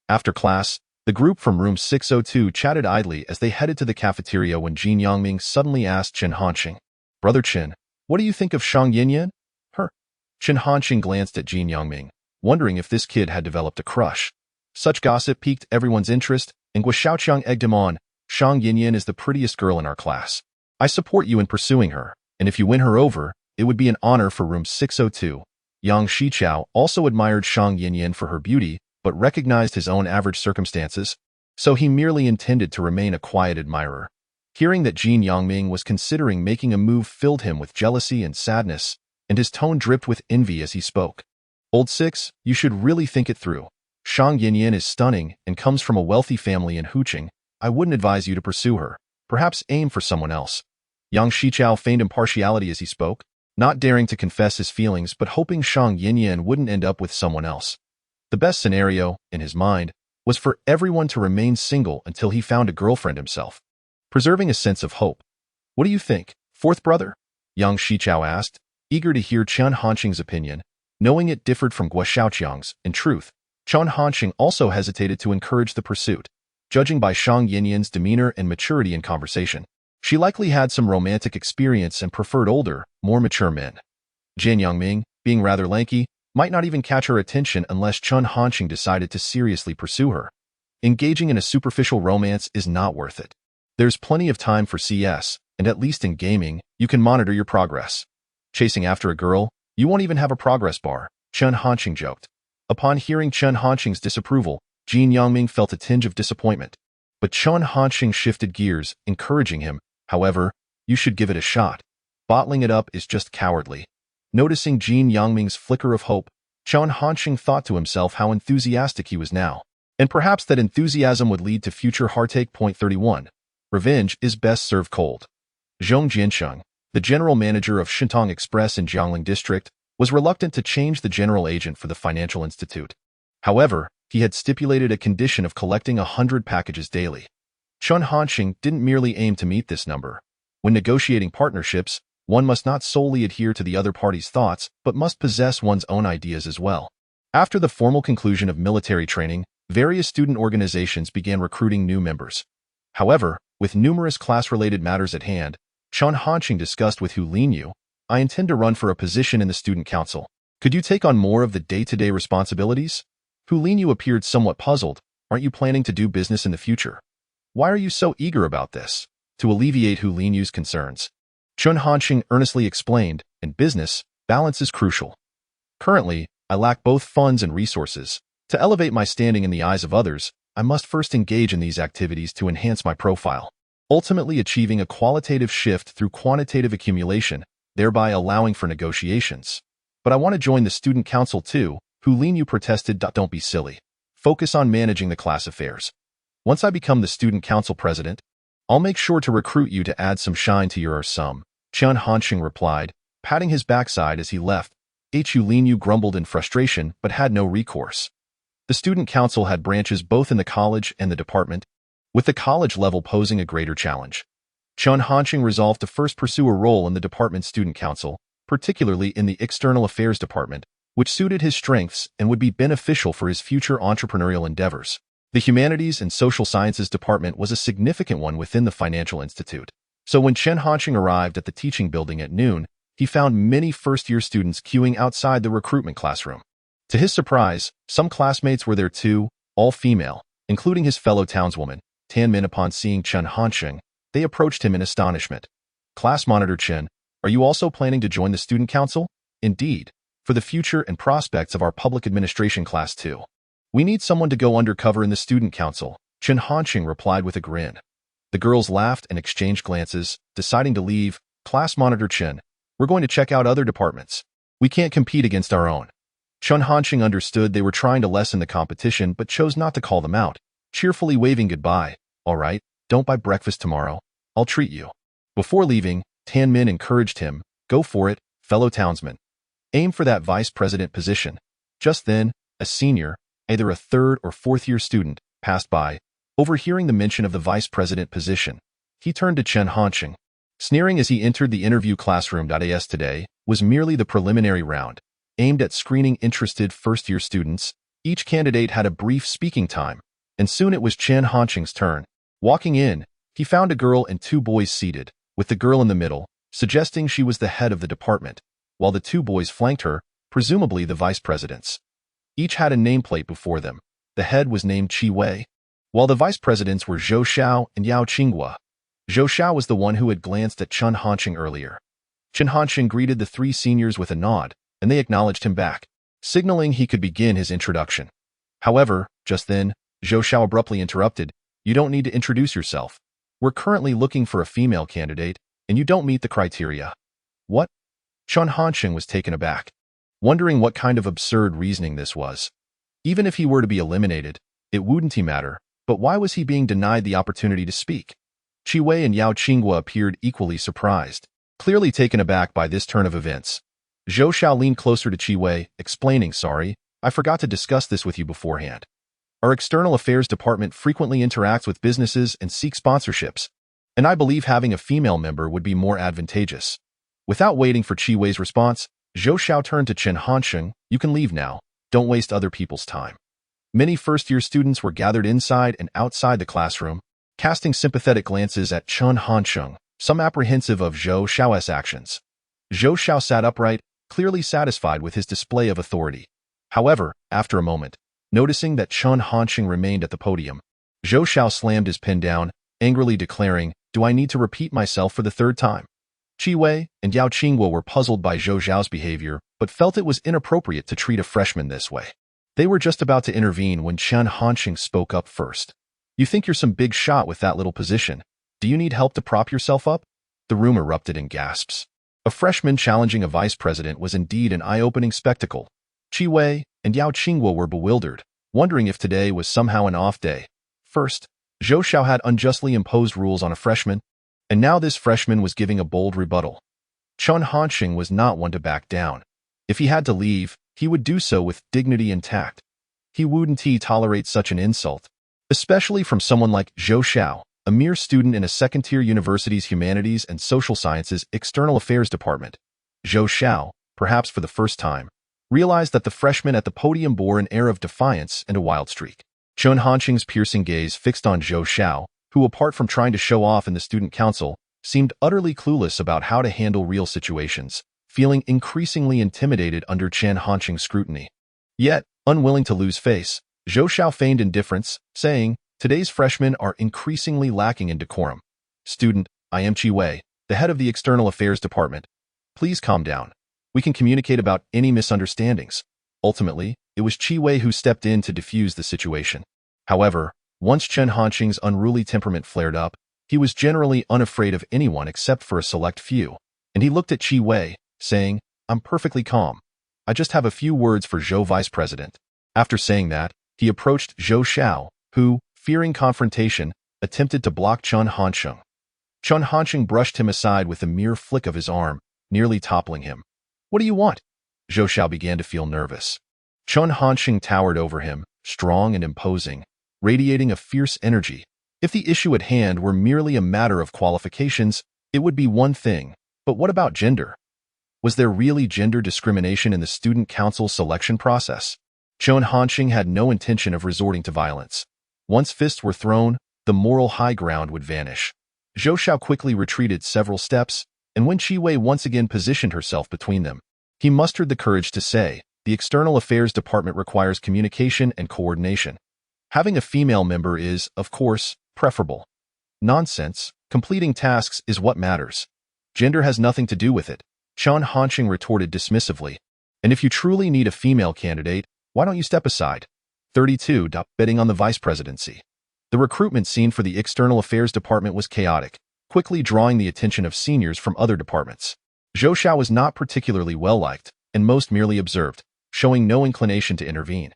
S1: After class, the group from room 602 chatted idly as they headed to the cafeteria when Jin Yangming suddenly asked Chen Hansheng, "Brother Chen, what do you think of Shang Yinyan?" Her. Chen Hansheng glanced at Jin Yangming, wondering if this kid had developed a crush. Such gossip piqued everyone's interest, and Guo Xiaoqiang egged him on. "Shang Yinyan is the prettiest girl in our class. I support you in pursuing her, and if you win her over, it would be an honor for room 602. Yang Shiqiao also admired Shang Yinyan for her beauty, but recognized his own average circumstances, so he merely intended to remain a quiet admirer. Hearing that Jin Yangming was considering making a move filled him with jealousy and sadness, and his tone dripped with envy as he spoke. "Old Six, you should really think it through. Shang Yinyan is stunning and comes from a wealthy family in Huqing. I wouldn't advise you to pursue her. Perhaps aim for someone else." Yang Shiqiao feigned impartiality as he spoke, not daring to confess his feelings but hoping Shang Yinyan wouldn't end up with someone else. The best scenario, in his mind, was for everyone to remain single until he found a girlfriend himself, preserving a sense of hope. "What do you think, fourth brother?" Yang Shiqiao asked, eager to hear Chen Hansheng's opinion, knowing it differed from Guo Xiaoqiang's. In truth, Chen Hansheng also hesitated to encourage the pursuit. Judging by Shang Yinyan's demeanor and maturity in conversation, she likely had some romantic experience and preferred older, more mature men. Jin Yangming, being rather lanky, might not even catch her attention unless Chen Hansheng decided to seriously pursue her. Engaging in a superficial romance is not worth it. There's plenty of time for CS, and at least in gaming, you can monitor your progress. Chasing after a girl, you won't even have a progress bar, Chen Hansheng joked. Upon hearing Chen Hansheng's disapproval, Jin Yangming felt a tinge of disappointment. But Chen Hansheng shifted gears, encouraging him, "However, you should give it a shot. Bottling it up is just cowardly." Noticing Jin Yangming's flicker of hope, Chen Hansheng thought to himself how enthusiastic he was now, and perhaps that enthusiasm would lead to future heartache. 31. Revenge is best served cold. Zhong Jiansheng, the general manager of Shintong Express in Jiangling District, was reluctant to change the general agent for the financial institute. However, he had stipulated a condition of collecting 100 packages daily. Chen Hansheng didn't merely aim to meet this number. When negotiating partnerships, one must not solely adhere to the other party's thoughts, but must possess one's own ideas as well. After the formal conclusion of military training, various student organizations began recruiting new members. However, with numerous class-related matters at hand, Chen Hansheng discussed with Hu Linyu, "I intend to run for a position in the student council. Could you take on more of the day-to-day responsibilities?" Hu Linyu appeared somewhat puzzled. "Aren't you planning to do business in the future? Why are you so eager about this?" To alleviate Hu Linyu's concerns, Chen Hansheng earnestly explained, "In business, balance is crucial. Currently, I lack both funds and resources. To elevate my standing in the eyes of others, I must first engage in these activities to enhance my profile, ultimately achieving a qualitative shift through quantitative accumulation, thereby allowing for negotiations. But I want to join the student council too." Hu Linyu protested. "Don't be silly. Focus on managing the class affairs. Once I become the student council president, I'll make sure to recruit you to add some shine to your sum," Chen Hansheng replied, patting his backside as he left. Hu Linyu grumbled in frustration but had no recourse. The student council had branches both in the college and the department, with the college level posing a greater challenge. Chen Hansheng resolved to first pursue a role in the department's student council, particularly in the external affairs department, which suited his strengths and would be beneficial for his future entrepreneurial endeavors. The Humanities and Social Sciences department was a significant one within the financial institute. So when Chen Hansheng arrived at the teaching building at noon, he found many first-year students queuing outside the recruitment classroom. To his surprise, some classmates were there too, all female, including his fellow townswoman, Tan Min. Upon seeing Chen Hansheng, they approached him in astonishment. "Class monitor Chen, are you also planning to join the student council?" "Indeed, for the future and prospects of our public administration class too. We need someone to go undercover in the student council," Chen Hansheng replied with a grin. The girls laughed and exchanged glances, deciding to leave. "Class monitor Chen, we're going to check out other departments. We can't compete against our own." Chen Hansheng understood they were trying to lessen the competition but chose not to call them out, cheerfully waving goodbye. "All right, don't buy breakfast tomorrow. I'll treat you." Before leaving, Tan Min encouraged him, "Go for it, fellow townsman. Aim for that vice president position." Just then, a senior, either a third or fourth-year student, passed by. Overhearing the mention of the vice president position, he turned to Chen Hansheng, sneering as he entered the interview classroom. As today was merely the preliminary round, aimed at screening interested first-year students. Each candidate had a brief speaking time, and soon it was Chen Hansheng's turn. Walking in, he found a girl and two boys seated, with the girl in the middle, suggesting she was the head of the department, while the two boys flanked her, presumably the vice presidents. Each had a nameplate before them. The head was named Qi Wei, while the vice presidents were Zhou Xiao and Yao Qinghua. Zhou Xiao was the one who had glanced at Chen Hansheng earlier. Chen Hansheng greeted the three seniors with a nod, and they acknowledged him back, signaling he could begin his introduction. However, just then, Zhou Xiao abruptly interrupted, "You don't need to introduce yourself. We're currently looking for a female candidate, and you don't meet the criteria." "What?" Chen Hansheng was taken aback, wondering what kind of absurd reasoning this was. Even if he were to be eliminated, it wouldn't matter, but why was he being denied the opportunity to speak? Qi Wei and Yao Qinghua appeared equally surprised, clearly taken aback by this turn of events. Zhou Xiao leaned closer to Qi Wei, explaining, "Sorry, I forgot to discuss this with you beforehand. Our external affairs department frequently interacts with businesses and seeks sponsorships, and I believe having a female member would be more advantageous." Without waiting for Qi Wei's response, Zhou Xiao turned to Chen Hansheng, "You can leave now. Don't waste other people's time." Many first-year students were gathered inside and outside the classroom, casting sympathetic glances at Chen Hansheng, some apprehensive of Zhou Xiao's actions. Zhou Xiao sat upright, clearly satisfied with his display of authority. However, after a moment, noticing that Chen Hansheng remained at the podium, Zhou Xiao slammed his pen down, angrily declaring, "Do I need to repeat myself for the third time?" Qi Wei and Yao Qinghua were puzzled by Zhou Xiao's behavior, but felt it was inappropriate to treat a freshman this way. They were just about to intervene when Chen Hansheng spoke up first. "You think you're some big shot with that little position. Do you need help to prop yourself up?" The room erupted in gasps. A freshman challenging a vice president was indeed an eye-opening spectacle. Qi Wei and Yao Qinghua were bewildered, wondering if today was somehow an off day. First, Zhou Xiao had unjustly imposed rules on a freshman, and now this freshman was giving a bold rebuttal. Chen Hansheng was not one to back down. If he had to leave, he would do so with dignity and tact. He wouldn't tolerate such an insult, especially from someone like Zhou Xiao, a mere student in a second-tier university's Humanities and Social Sciences External Affairs Department. Zhou Xiao, perhaps for the first time, realized that the freshman at the podium bore an air of defiance and a wild streak. Chen Hansheng's piercing gaze fixed on Zhou Xiao, who, apart from trying to show off in the student council, seemed utterly clueless about how to handle real situations, feeling increasingly intimidated under Chen Hansheng's scrutiny. Yet, unwilling to lose face, Zhou Xiao feigned indifference, saying, "Today's freshmen are increasingly lacking in decorum. Student, I am Qi Wei, the head of the External Affairs Department. Please calm down. We can communicate about any misunderstandings." Ultimately, it was Qi Wei who stepped in to defuse the situation. However, once Chen Hansheng's unruly temperament flared up, he was generally unafraid of anyone except for a select few, and he looked at Qi Wei, saying, "I'm perfectly calm. I just have a few words for Zhou Vice President." After saying that, he approached Zhou Xiao, who, fearing confrontation, attempted to block Chen Hansheng. Chen Hansheng brushed him aside with a mere flick of his arm, nearly toppling him. "What do you want?" Zhou Xiao began to feel nervous. Chen Hansheng towered over him, strong and imposing, radiating a fierce energy. If the issue at hand were merely a matter of qualifications, it would be one thing, but what about gender? Was there really gender discrimination in the student council selection process? Chen Hansheng had no intention of resorting to violence. Once fists were thrown, the moral high ground would vanish. Zhou Xiao quickly retreated several steps, and when Qi once again positioned herself between them, he mustered the courage to say, "The External Affairs Department requires communication and coordination. Having a female member is, of course, preferable." "Nonsense. Completing tasks is what matters. Gender has nothing to do with it," Chen Hansheng retorted dismissively. "And if you truly need a female candidate, why don't you step aside?" 32. Betting on the vice presidency. The recruitment scene for the External Affairs Department was chaotic, quickly drawing the attention of seniors from other departments. Zhou Xiao was not particularly well-liked, and most merely observed, showing no inclination to intervene.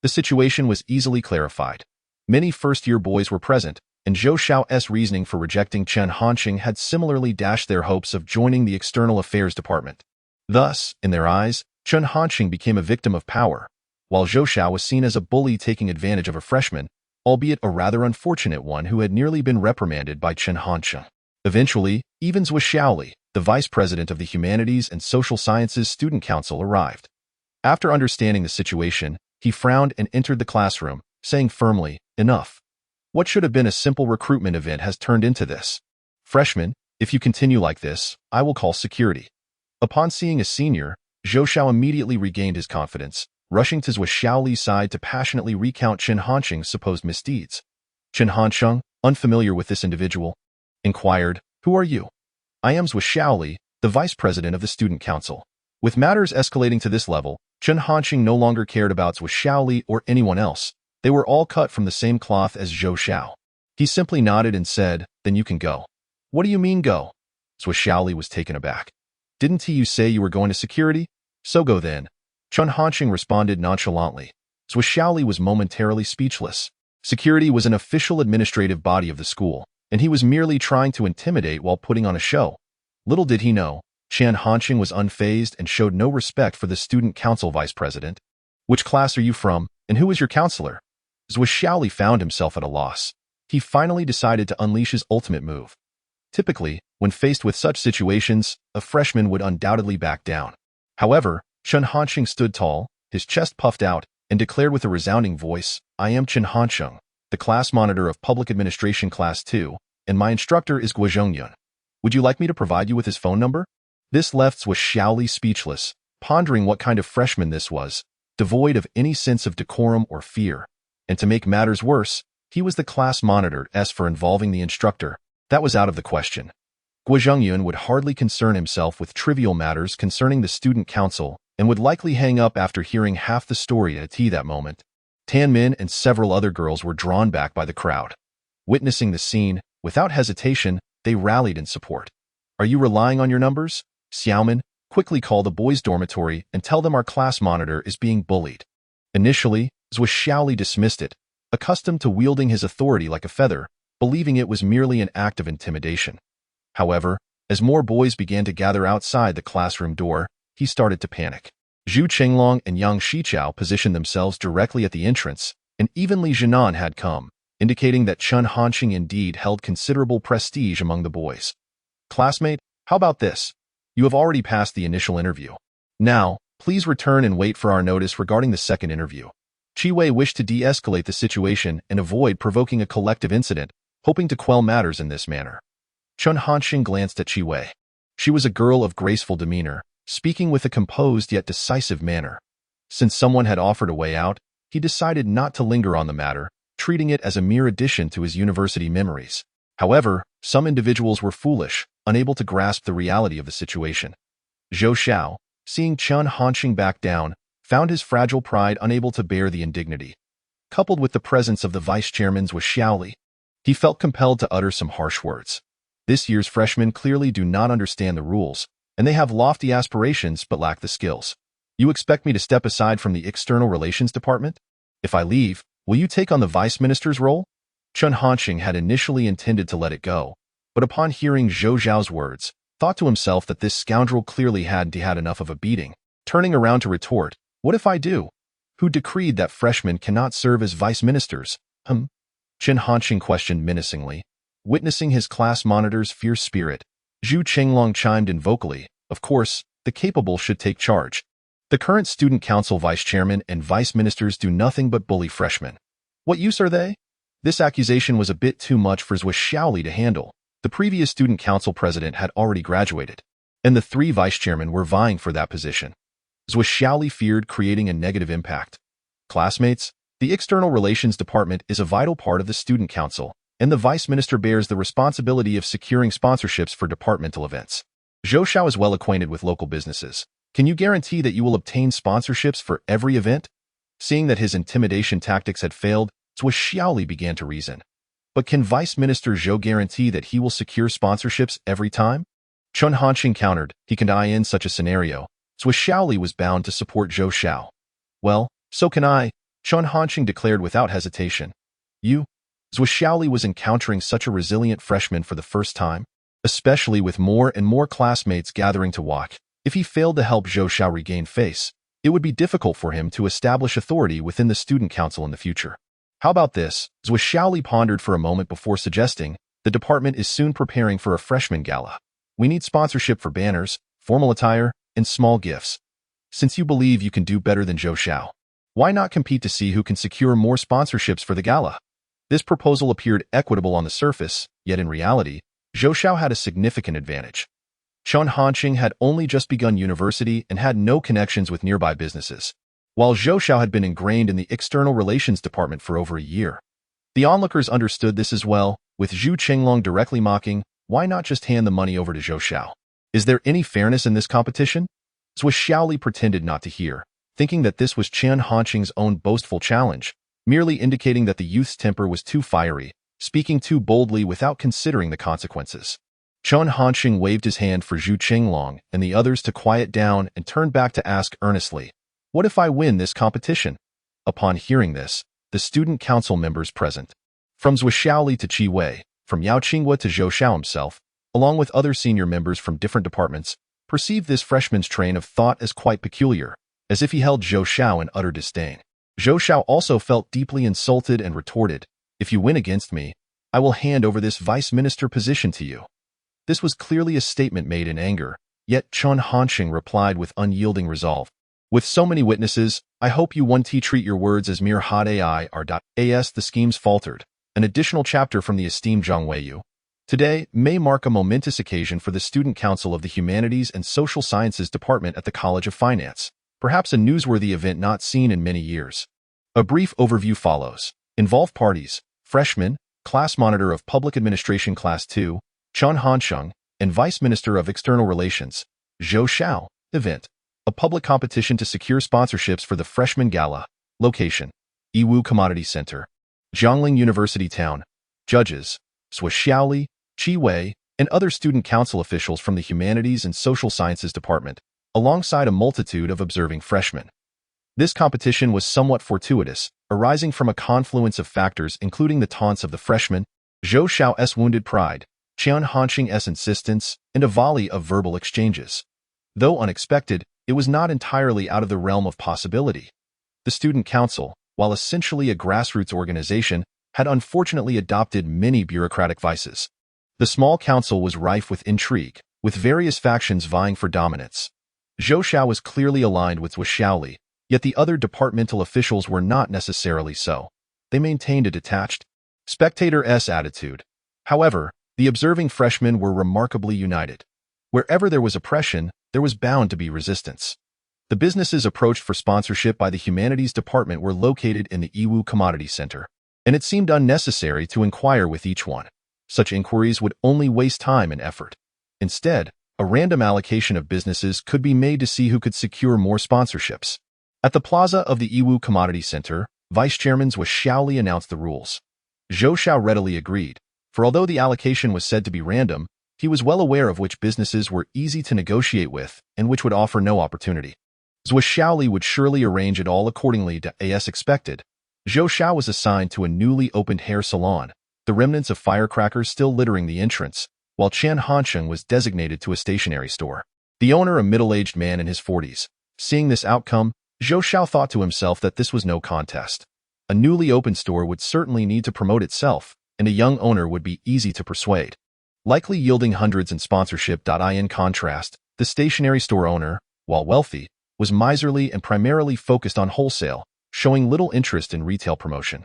S1: The situation was easily clarified. Many first-year boys were present, and Zhou Xiao's reasoning for rejecting Chen Hansheng had similarly dashed their hopes of joining the External Affairs Department. Thus, in their eyes, Chen Hansheng became a victim of power, while Zhou Xiao was seen as a bully taking advantage of a freshman, albeit a rather unfortunate one who had nearly been reprimanded by Chen Hansheng. Eventually, even Zhou Xiaoli, the vice president of the Humanities and Social Sciences Student Council, arrived. After understanding the situation, he frowned and entered the classroom, saying firmly, "Enough. What should have been a simple recruitment event has turned into this. Freshmen, if you continue like this, I will call security." Upon seeing a senior, Zhou Xiao immediately regained his confidence, rushing to Zhou Xiaoli's side to passionately recount Chen Hansheng's supposed misdeeds. Chen Hansheng, unfamiliar with this individual, inquired, "Who are you?" "I am Zhou Xiaoli, the vice president of the student council." With matters escalating to this level, Chen Hansheng no longer cared about Zhou Xiaoli or anyone else. They were all cut from the same cloth as Zhou Xiao. He simply nodded and said, "Then you can go." "What do you mean go?" Zhou Xiaoli was taken aback. "Didn't you say you were going to security? So go then." Chen Hansheng responded nonchalantly. Zhou Xiaoli was momentarily speechless. Security was an official administrative body of the school, and he was merely trying to intimidate while putting on a show. Little did he know, Chen Hansheng was unfazed and showed no respect for the student council vice president. "Which class are you from, and who is your counselor?" Zhou Xiaoli found himself at a loss. He finally decided to unleash his ultimate move. Typically, when faced with such situations, a freshman would undoubtedly back down. However, Chen Hansheng stood tall, his chest puffed out, and declared with a resounding voice, "I am Chen Hansheng, the class monitor of Public Administration Class 2, and my instructor is Guozhongyun. Would you like me to provide you with his phone number?" This left Zhou Xiaoli speechless, pondering what kind of freshman this was, devoid of any sense of decorum or fear. And to make matters worse, he was the class monitor. As for involving the instructor, that was out of the question. Guozhongyun would hardly concern himself with trivial matters concerning the student council and would likely hang up after hearing half the story at a tea that moment. Tan Min and several other girls were drawn back by the crowd. Witnessing the scene, without hesitation, they rallied in support. "Are you relying on your numbers? Xiaomin, quickly call the boys' dormitory and tell them our class monitor is being bullied." Initially, Zhou Xiaoli dismissed it, accustomed to wielding his authority like a feather, believing it was merely an act of intimidation. However, as more boys began to gather outside the classroom door, he started to panic. Zhu Qinglong and Yang Shiqiao positioned themselves directly at the entrance, and even Li Jianan had come, indicating that Chen Hansheng indeed held considerable prestige among the boys. "Classmate, how about this? You have already passed the initial interview. Now, please return and wait for our notice regarding the second interview." Qi Wei wished to de-escalate the situation and avoid provoking a collective incident, hoping to quell matters in this manner. Chen Hansheng glanced at Qi Wei. She was a girl of graceful demeanor, speaking with a composed yet decisive manner. Since someone had offered a way out, he decided not to linger on the matter, treating it as a mere addition to his university memories. However, some individuals were foolish, unable to grasp the reality of the situation. Zhou Xiao, seeing Chen Hansheng back down, found his fragile pride unable to bear the indignity. Coupled with the presence of the vice-chairman Zhou Xiaoli, he felt compelled to utter some harsh words. This year's freshmen clearly do not understand the rules, and they have lofty aspirations but lack the skills. "You expect me to step aside from the External Relations Department? If I leave, will you take on the vice minister's role?" Chen Hansheng had initially intended to let it go, but upon hearing Zhou Xiao's words, thought to himself that this scoundrel clearly had enough of a beating. Turning around to retort, "What if I do? Who decreed that freshmen cannot serve as vice ministers?" Chen Hansheng questioned menacingly. Witnessing his class monitor's fierce spirit, Zhu Qinglong chimed in vocally, "Of course, the capable should take charge. The current student council vice chairman and vice ministers do nothing but bully freshmen. What use are they? This accusation was a bit too much for Zhuo Xiaoli to handle. The previous student council president had already graduated, and the 3 vice chairmen were vying for that position. Zhuo Xiaoli feared creating a negative impact. Classmates, the external relations department is a vital part of the student council, and the vice minister bears the responsibility of securing sponsorships for departmental events. Zhou Xiao is well acquainted with local businesses. Can you guarantee that you will obtain sponsorships for every event? Seeing that his intimidation tactics had failed, Zhuo Xiaoli began to reason. But can Vice Minister Zhou guarantee that he will secure sponsorships every time? Chen Hansheng countered, he can die in such a scenario. Zhuo Xiaoli was bound to support Zhou Xiao. Well, so can I, Chen Hansheng declared without hesitation. You? Zhuo Xiaoli was encountering such a resilient freshman for the first time, especially with more and more classmates gathering to watch. If he failed to help Zhou Xiao regain face, it would be difficult for him to establish authority within the student council in the future. How about this? Zhuo Xiaoli pondered for a moment before suggesting, the department is soon preparing for a freshman gala. We need sponsorship for banners, formal attire, and small gifts. Since you believe you can do better than Zhou Xiao, why not compete to see who can secure more sponsorships for the gala? This proposal appeared equitable on the surface, yet in reality, Zhou Xiao had a significant advantage. Chen Hansheng had only just begun university and had no connections with nearby businesses, while Zhou Xiao had been ingrained in the external relations department for over a year. The onlookers understood this as well, with Zhu Qinglong directly mocking, why not just hand the money over to Zhou Xiao? Is there any fairness in this competition? Zhuo Xiaoli pretended not to hear, thinking that this was Chen Hansheng's own boastful challenge, merely indicating that the youth's temper was too fiery, speaking too boldly without considering the consequences. Chen Hansheng waved his hand for Zhu Qinglong and the others to quiet down and turned back to ask earnestly, what if I win this competition? Upon hearing this, the student council members present, from Zhuo Xiaoli to Qi Wei, from Yao Qinghua to Zhou Xiao himself, along with other senior members from different departments, perceived this freshman's train of thought as quite peculiar, as if he held Zhou Xiao in utter disdain. Zhou Xiao also felt deeply insulted and retorted, if you win against me, I will hand over this vice minister position to you. This was clearly a statement made in anger, yet Chen Hansheng replied with unyielding resolve. With so many witnesses, I hope you won't treat your words as mere hot AI or as the schemes faltered. An additional chapter from the esteemed Zhang Weiyu. Today may mark a momentous occasion for the Student Council of the Humanities and Social Sciences Department at the College of Finance, perhaps a newsworthy event not seen in many years. A brief overview follows. Involved parties, Freshman, Class Monitor of Public Administration Class 2, Chen Hansheng, and Vice Minister of External Relations, Zhou Xiao. Event. A public competition to secure sponsorships for the Freshman Gala. Location. Yiwu Commodity Center. Jiangling University Town. Judges. Zhuo Xiaoli, Qi Wei, and other student council officials from the Humanities and Social Sciences Department, alongside a multitude of observing freshmen. This competition was somewhat fortuitous, arising from a confluence of factors including the taunts of the freshmen, Zhou Xiao's wounded pride, Chen Hansheng's insistence, and a volley of verbal exchanges. Though unexpected, it was not entirely out of the realm of possibility. The Student Council, while essentially a grassroots organization, had unfortunately adopted many bureaucratic vices. The small council was rife with intrigue, with various factions vying for dominance. Zhou Xiao was clearly aligned with Zhuo Xiaoli, yet the other departmental officials were not necessarily so. They maintained a detached, spectator-esque attitude. However, the observing freshmen were remarkably united. Wherever there was oppression, there was bound to be resistance. The businesses approached for sponsorship by the Humanities Department were located in the Yiwu Commodity Center, and it seemed unnecessary to inquire with each one. Such inquiries would only waste time and effort. Instead, a random allocation of businesses could be made to see who could secure more sponsorships. At the plaza of the Yiwu Commodity Center, Vice Chairman Zhuo Xiaoli announced the rules. Zhou Xiao readily agreed, for although the allocation was said to be random, he was well aware of which businesses were easy to negotiate with and which would offer no opportunity. Zhuo Xiaoli would surely arrange it all accordingly to as expected. Zhou Xiao was assigned to a newly opened hair salon, the remnants of firecrackers still littering the entrance, while Chen Hansheng was designated to a stationery store. The owner, a middle-aged man in his 40s. Seeing this outcome, Zhou Xiao thought to himself that this was no contest. A newly opened store would certainly need to promote itself, and a young owner would be easy to persuade, likely yielding hundreds in sponsorship. In contrast, The stationery store owner, while wealthy, was miserly and primarily focused on wholesale, showing little interest in retail promotion.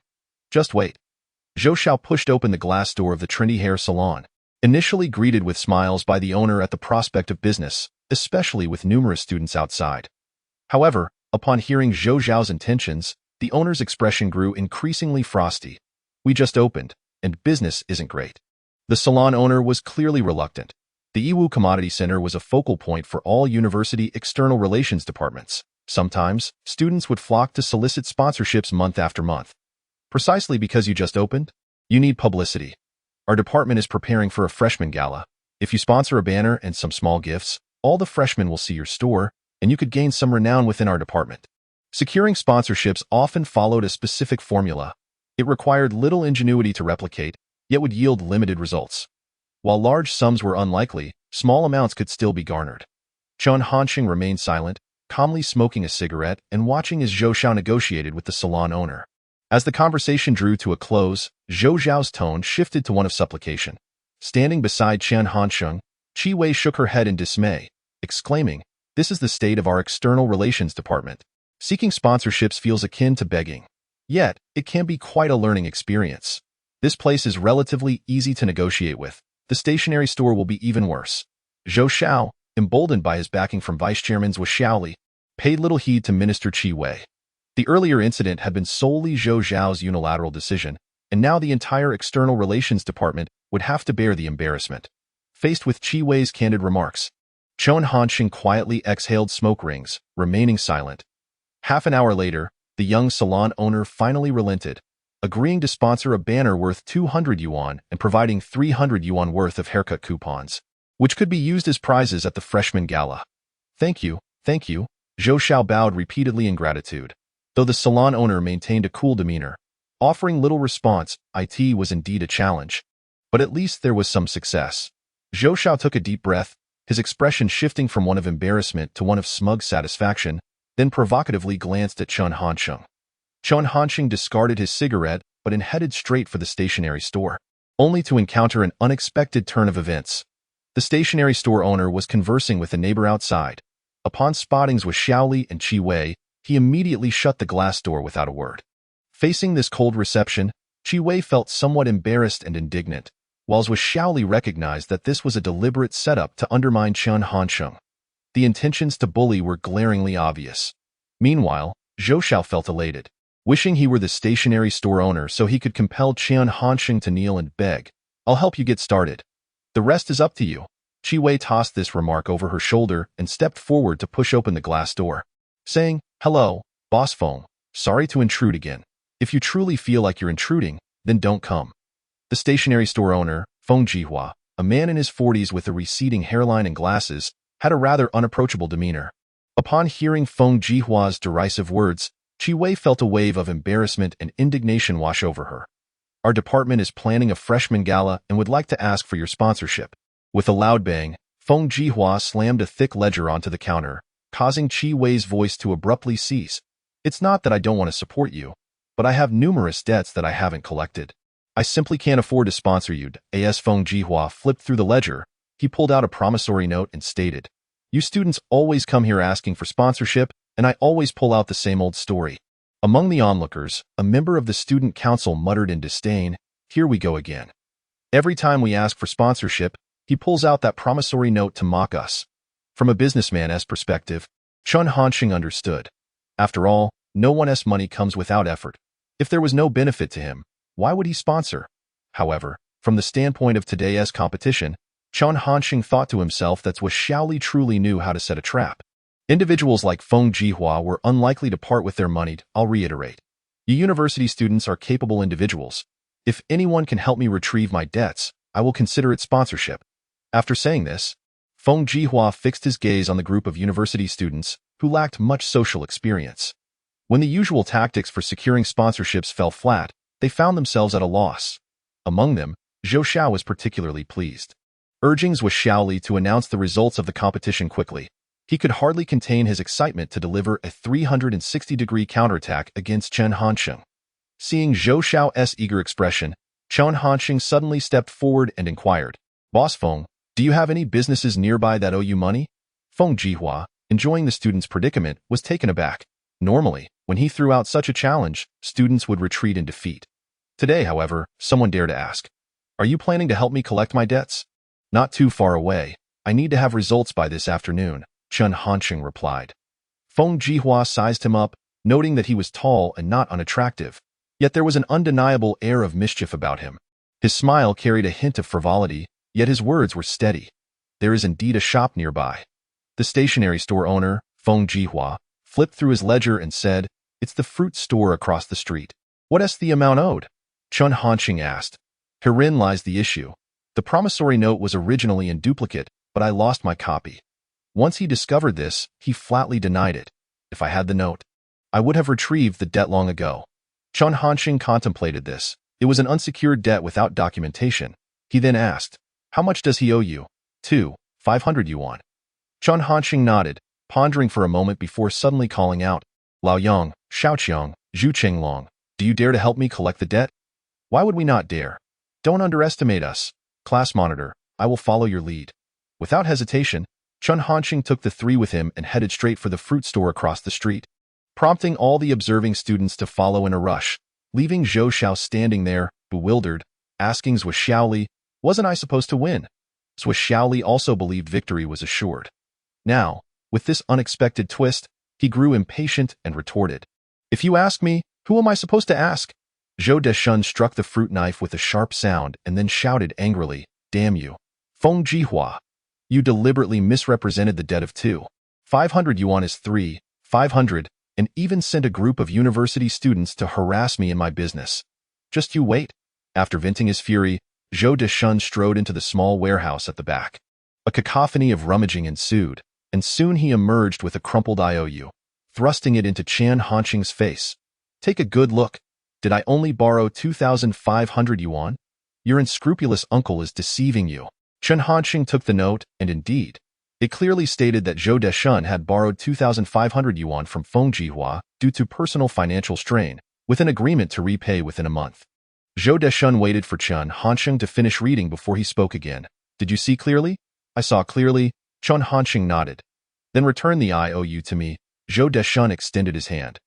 S1: Just wait. Zhou Xiao pushed open the glass door of the trendy hair salon, initially greeted with smiles by the owner at the prospect of business, especially with numerous students outside. However, upon hearing Zhou Xiao's intentions, the owner's expression grew increasingly frosty. We just opened, and business isn't great. The salon owner was clearly reluctant. The Yiwu Commodity Center was a focal point for all university external relations departments. Sometimes, students would flock to solicit sponsorships month after month. Precisely because you just opened? You need publicity. Our department is preparing for a freshman gala. If you sponsor a banner and some small gifts, all the freshmen will see your store, and you could gain some renown within our department. Securing sponsorships often followed a specific formula. It required little ingenuity to replicate, yet would yield limited results. While large sums were unlikely, small amounts could still be garnered. Chen Hansheng remained silent, calmly smoking a cigarette and watching as Zhou Xiao negotiated with the salon owner. As the conversation drew to a close, Zhou Xiao's tone shifted to one of supplication. Standing beside Chen Hansheng, Qi Wei shook her head in dismay, exclaiming, "This is the state of our external relations department. Seeking sponsorships feels akin to begging. Yet, it can be quite a learning experience. This place is relatively easy to negotiate with. The stationery store will be even worse." Zhou Xiao, emboldened by his backing from vice-chairmans with Xiaoli, paid little heed to Minister Qi Wei. The earlier incident had been solely Zhou Xiao's unilateral decision, and now the entire external relations department would have to bear the embarrassment. Faced with Qi Wei's candid remarks, Chen Hansheng quietly exhaled smoke rings, remaining silent. Half an hour later, the young salon owner finally relented, agreeing to sponsor a banner worth 200 yuan and providing 300 yuan worth of haircut coupons, which could be used as prizes at the freshman gala. Thank you, Zhou Xiao bowed repeatedly in gratitude. Though the salon owner maintained a cool demeanor, offering little response, it was indeed a challenge. But at least there was some success. Zhou Xiao took a deep breath, his expression shifting from one of embarrassment to one of smug satisfaction, then provocatively glanced at Chen Hansheng. Chen Hansheng discarded his cigarette but headed straight for the stationery store, only to encounter an unexpected turn of events. The stationery store owner was conversing with a neighbor outside. Upon spottings with Xiaoli and Qi Wei, he immediately shut the glass door without a word. Facing this cold reception, Qi Wei felt somewhat embarrassed and indignant, whilst Xiaoli recognized that this was a deliberate setup to undermine Chen Hansheng. The intentions to bully were glaringly obvious. Meanwhile, Zhou Xiao felt elated, wishing he were the stationery store owner so he could compel Chen Hansheng to kneel and beg, "I'll help you get started. The rest is up to you." Qi Wei tossed this remark over her shoulder and stepped forward to push open the glass door, saying, "Hello, Boss Feng. Sorry to intrude again. If you truly feel like you're intruding, then don't come." The stationery store owner, Feng Jihua, a man in his 40s with a receding hairline and glasses, had a rather unapproachable demeanor. Upon hearing Feng Jihua's derisive words, Qi Wei felt a wave of embarrassment and indignation wash over her. "Our department is planning a freshman gala and would like to ask for your sponsorship." With a loud bang, Feng Jihua slammed a thick ledger onto the counter, causing Qi Wei's voice to abruptly cease. "It's not that I don't want to support you, but I have numerous debts that I haven't collected. I simply can't afford to sponsor you." As Feng Jihua flipped through the ledger, he pulled out a promissory note and stated, "You students always come here asking for sponsorship, and I always pull out the same old story." Among the onlookers, a member of the student council muttered in disdain, "Here we go again. Every time we ask for sponsorship, he pulls out that promissory note to mock us." From a businessman's perspective, Chen Hansheng understood. After all, no one's money comes without effort. If there was no benefit to him, why would he sponsor? However, from the standpoint of today's competition, Chen Hansheng thought to himself that Xiaoli truly knew how to set a trap. Individuals like Feng Jihua were unlikely to part with their money. "I'll reiterate. You university students are capable individuals. If anyone can help me retrieve my debts, I will consider it sponsorship." After saying this, Feng Jihua fixed his gaze on the group of university students who lacked much social experience. When the usual tactics for securing sponsorships fell flat, they found themselves at a loss. Among them, Zhou Xiao was particularly pleased. Urgings with Xiaoli to announce the results of the competition quickly. He could hardly contain his excitement to deliver a 360-degree counterattack against Chen Hansheng. Seeing Zhou Xiao's eager expression, Chen Hansheng suddenly stepped forward and inquired, "Boss Feng, do you have any businesses nearby that owe you money?" Feng Jihua, enjoying the student's predicament, was taken aback. Normally, when he threw out such a challenge, students would retreat in defeat. Today, however, someone dared to ask, "Are you planning to help me collect my debts?" "Not too far away. I need to have results by this afternoon," Chen Hansheng replied. Feng Jihua sized him up, noting that he was tall and not unattractive. Yet there was an undeniable air of mischief about him. His smile carried a hint of frivolity, yet his words were steady. "There is indeed a shop nearby." The stationery store owner, Feng Jihua, flipped through his ledger and said, "It's the fruit store across the street." "What is the amount owed?" Chen Hansheng asked. "Herein lies the issue. The promissory note was originally in duplicate, but I lost my copy." Once he discovered this, he flatly denied it. "If I had the note, I would have retrieved the debt long ago." Chen Hansheng contemplated this. It was an unsecured debt without documentation. He then asked, "How much does he owe you?" 500 yuan. Chen Hansheng nodded, pondering for a moment before suddenly calling out, "Lao Yang, Xiaoqiang, Zhu Qinglong, do you dare to help me collect the debt?" "Why would we not dare? Don't underestimate us. Class monitor, I will follow your lead." Without hesitation, Chen Hansheng took the three with him and headed straight for the fruit store across the street, prompting all the observing students to follow in a rush, leaving Zhou Xiao standing there, bewildered, asking Zhou Xiaoli, "Wasn't I supposed to win?" Zhou Xiaoli also believed victory was assured. Now, with this unexpected twist, he grew impatient and retorted, "If you ask me, who am I supposed to ask?" Zhou Deshun struck the fruit knife with a sharp sound and then shouted angrily, "Damn you, Feng Jihua! You deliberately misrepresented the debt of 500 yuan is 500, and even sent a group of university students to harass me in my business. Just you wait." After venting his fury, Zhou Deshun strode into the small warehouse at the back. A cacophony of rummaging ensued, and soon he emerged with a crumpled IOU, thrusting it into Chen Hansheng's face. "Take a good look. Did I only borrow 2,500 yuan? Your unscrupulous uncle is deceiving you." Chen Hansheng took the note, and indeed, it clearly stated that Zhou Deshun had borrowed 2,500 yuan from Feng Jihua due to personal financial strain, with an agreement to repay within a month. Zhou Deshun waited for Chen Hansheng to finish reading before he spoke again. "Did you see clearly?" "I saw clearly." Chen Hansheng nodded. "Then return the IOU to me." Zhou Deshun extended his hand.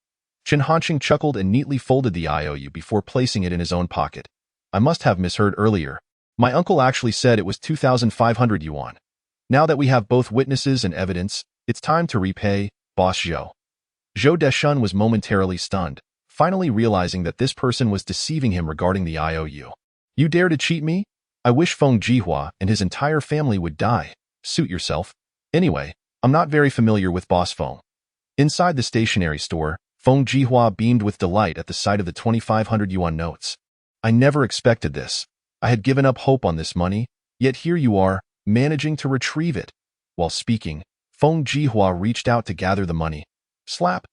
S1: Chen Hansheng chuckled and neatly folded the IOU before placing it in his own pocket. "I must have misheard earlier. My uncle actually said it was 2,500 yuan. Now that we have both witnesses and evidence, it's time to repay, Boss Zhou." Zhou Deshun was momentarily stunned, finally realizing that this person was deceiving him regarding the IOU. "You dare to cheat me? I wish Feng Jihua and his entire family would die. Suit yourself. Anyway, I'm not very familiar with Boss Feng." Inside the stationery store, Feng Jihua beamed with delight at the sight of the 2,500 yuan notes. "I never expected this. I had given up hope on this money, yet here you are, managing to retrieve it." While speaking, Feng Jihua reached out to gather the money. Slap!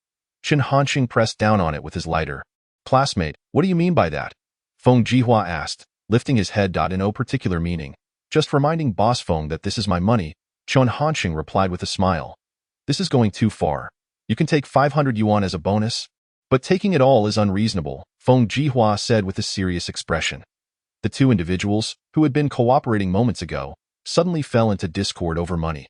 S1: Chen Hansheng pressed down on it with his lighter. "Classmate, what do you mean by that?" Feng Jihua asked, lifting his head. "In no particular meaning. Just reminding Boss Feng that this is my money," Chen Hansheng replied with a smile. "This is going too far. You can take 500 yuan as a bonus, but taking it all is unreasonable," Feng Jihua said with a serious expression. The two individuals, who had been cooperating moments ago, suddenly fell into discord over money.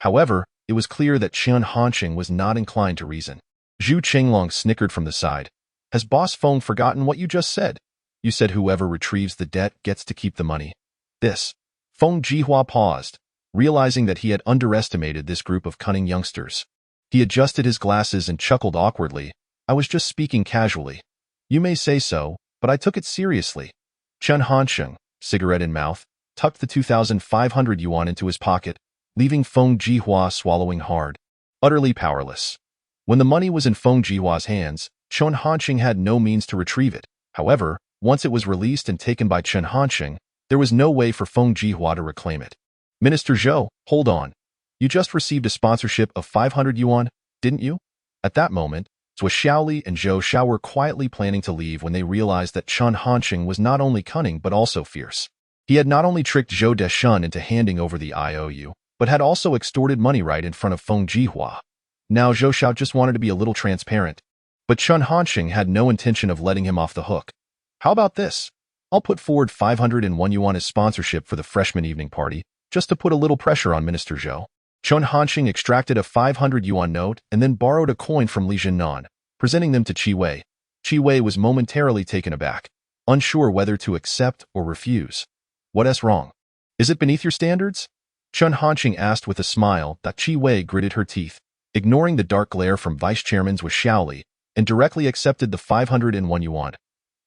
S1: However, it was clear that Chen Hansheng was not inclined to reason. Zhu Qinglong snickered from the side. "Has Boss Feng forgotten what you just said? You said whoever retrieves the debt gets to keep the money." This. Feng Jihua paused, realizing that he had underestimated this group of cunning youngsters. He adjusted his glasses and chuckled awkwardly. "I was just speaking casually." "You may say so, but I took it seriously." Chen Hansheng, cigarette in mouth, tucked the 2,500 yuan into his pocket, leaving Feng Jihua swallowing hard, utterly powerless. When the money was in Feng Jihua's hands, Chen Hansheng had no means to retrieve it. However, once it was released and taken by Chen Hansheng, there was no way for Feng Jihua to reclaim it. "Minister Zhou, hold on. You just received a sponsorship of 500 yuan, didn't you?" At that moment, Zhou Xiaoli and Zhou Xiao were quietly planning to leave when they realized that Chen Hansheng was not only cunning but also fierce. He had not only tricked Zhou Deshun into handing over the IOU, but had also extorted money right in front of Feng Jihua. Now Zhou Xiao just wanted to be a little transparent, but Chen Hansheng had no intention of letting him off the hook. "How about this? I'll put forward 501 yuan as sponsorship for the freshman evening party, just to put a little pressure on Minister Zhou." Chen Hansheng extracted a 500 yuan note and then borrowed a coin from Li Jinnan, presenting them to Qi Wei. Qi Wei was momentarily taken aback, unsure whether to accept or refuse. What's wrong? Is it beneath your standards? Chen Hansheng asked with a smile that Qi Wei gritted her teeth, ignoring the dark glare from vice chairman's with Xiaoli, and directly accepted the 501 yuan.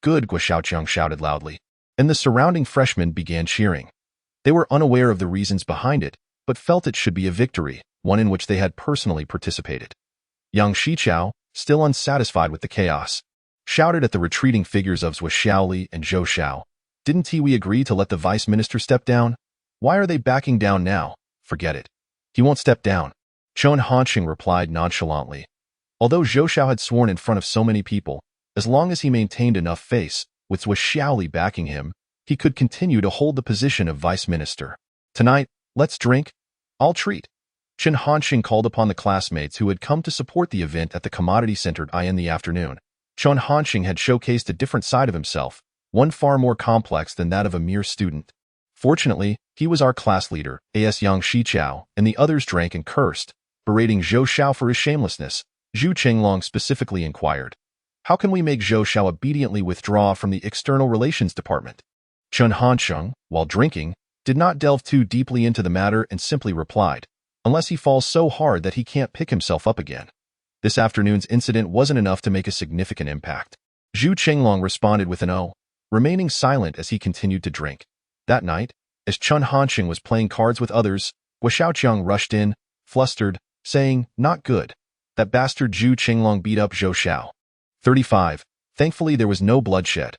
S1: Good, Guo Xiaoqiang shouted loudly, and the surrounding freshmen began cheering. They were unaware of the reasons behind it, but felt it should be a victory, one in which they had personally participated. Yang Shichao, still unsatisfied with the chaos, shouted at the retreating figures of Zhou Xiaoli and Zhou Xiao. Didn't we agree to let the vice minister step down? Why are they backing down now? Forget it. He won't step down. Chen Hansheng replied nonchalantly. Although Zhou Xiao had sworn in front of so many people, as long as he maintained enough face, with Zhou Xiaoli backing him, he could continue to hold the position of vice minister. Tonight, let's drink. I'll treat. Chen Hansheng called upon the classmates who had come to support the event at the commodity-centered in the afternoon. Chen Hansheng had showcased a different side of himself, one far more complex than that of a mere student. Fortunately, he was our class leader, As Yang Shichao, and the others drank and cursed, berating Zhou Xiao for his shamelessness. Zhu Chenglong specifically inquired, "How can we make Zhou Xiao obediently withdraw from the external relations department?" Chen Hansheng, while drinking, did not delve too deeply into the matter and simply replied, "Unless he falls so hard that he can't pick himself up again." This afternoon's incident wasn't enough to make a significant impact. Zhu Chenglong responded with an "oh," remaining silent as he continued to drink. That night, as Chen Hansheng was playing cards with others, Guo Xiaoqiang rushed in, flustered, saying, "Not good. That bastard Zhu Chenglong beat up Zhou Xiao." 35. Thankfully there was no bloodshed.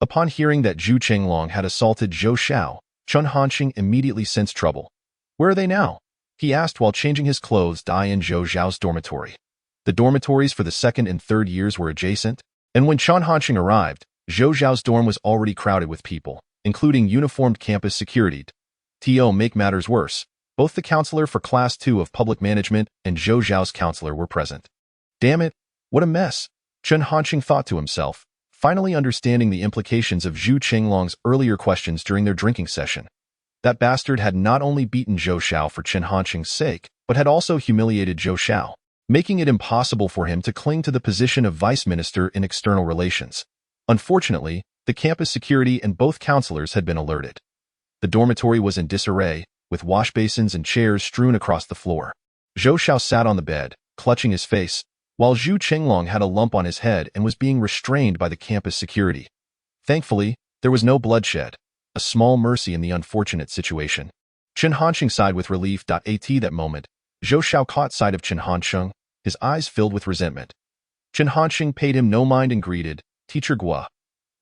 S1: Upon hearing that Zhu Chenglong had assaulted Zhou Xiao, Chen Hansheng immediately sensed trouble. "Where are they now?" he asked while changing his clothes to in Zhou Xiao's dormitory. The dormitories for the second and third years were adjacent, and when Chen Hansheng arrived, Zhou Xiao's dorm was already crowded with people, including uniformed campus security. To make matters worse, both the counselor for Class 2 of Public Management and Zhou Xiao's counselor were present. Damn it, what a mess, Chen Hansheng thought to himself, finally understanding the implications of Zhu Chenglong's earlier questions during their drinking session. That bastard had not only beaten Zhou Xiao for Chen Hansheng's sake, but had also humiliated Zhou Xiao, making it impossible for him to cling to the position of vice minister in external relations. Unfortunately, the campus security and both counselors had been alerted. The dormitory was in disarray, with wash basins and chairs strewn across the floor. Zhou Xiao sat on the bed, clutching his face, while Zhu Chenglong had a lump on his head and was being restrained by the campus security. Thankfully, there was no bloodshed, a small mercy in the unfortunate situation. Chen Hansheng sighed with relief. At that moment, Zhou Xiao caught sight of Chen Hansheng, his eyes filled with resentment. Chen Hansheng paid him no mind and greeted, "Teacher Guo."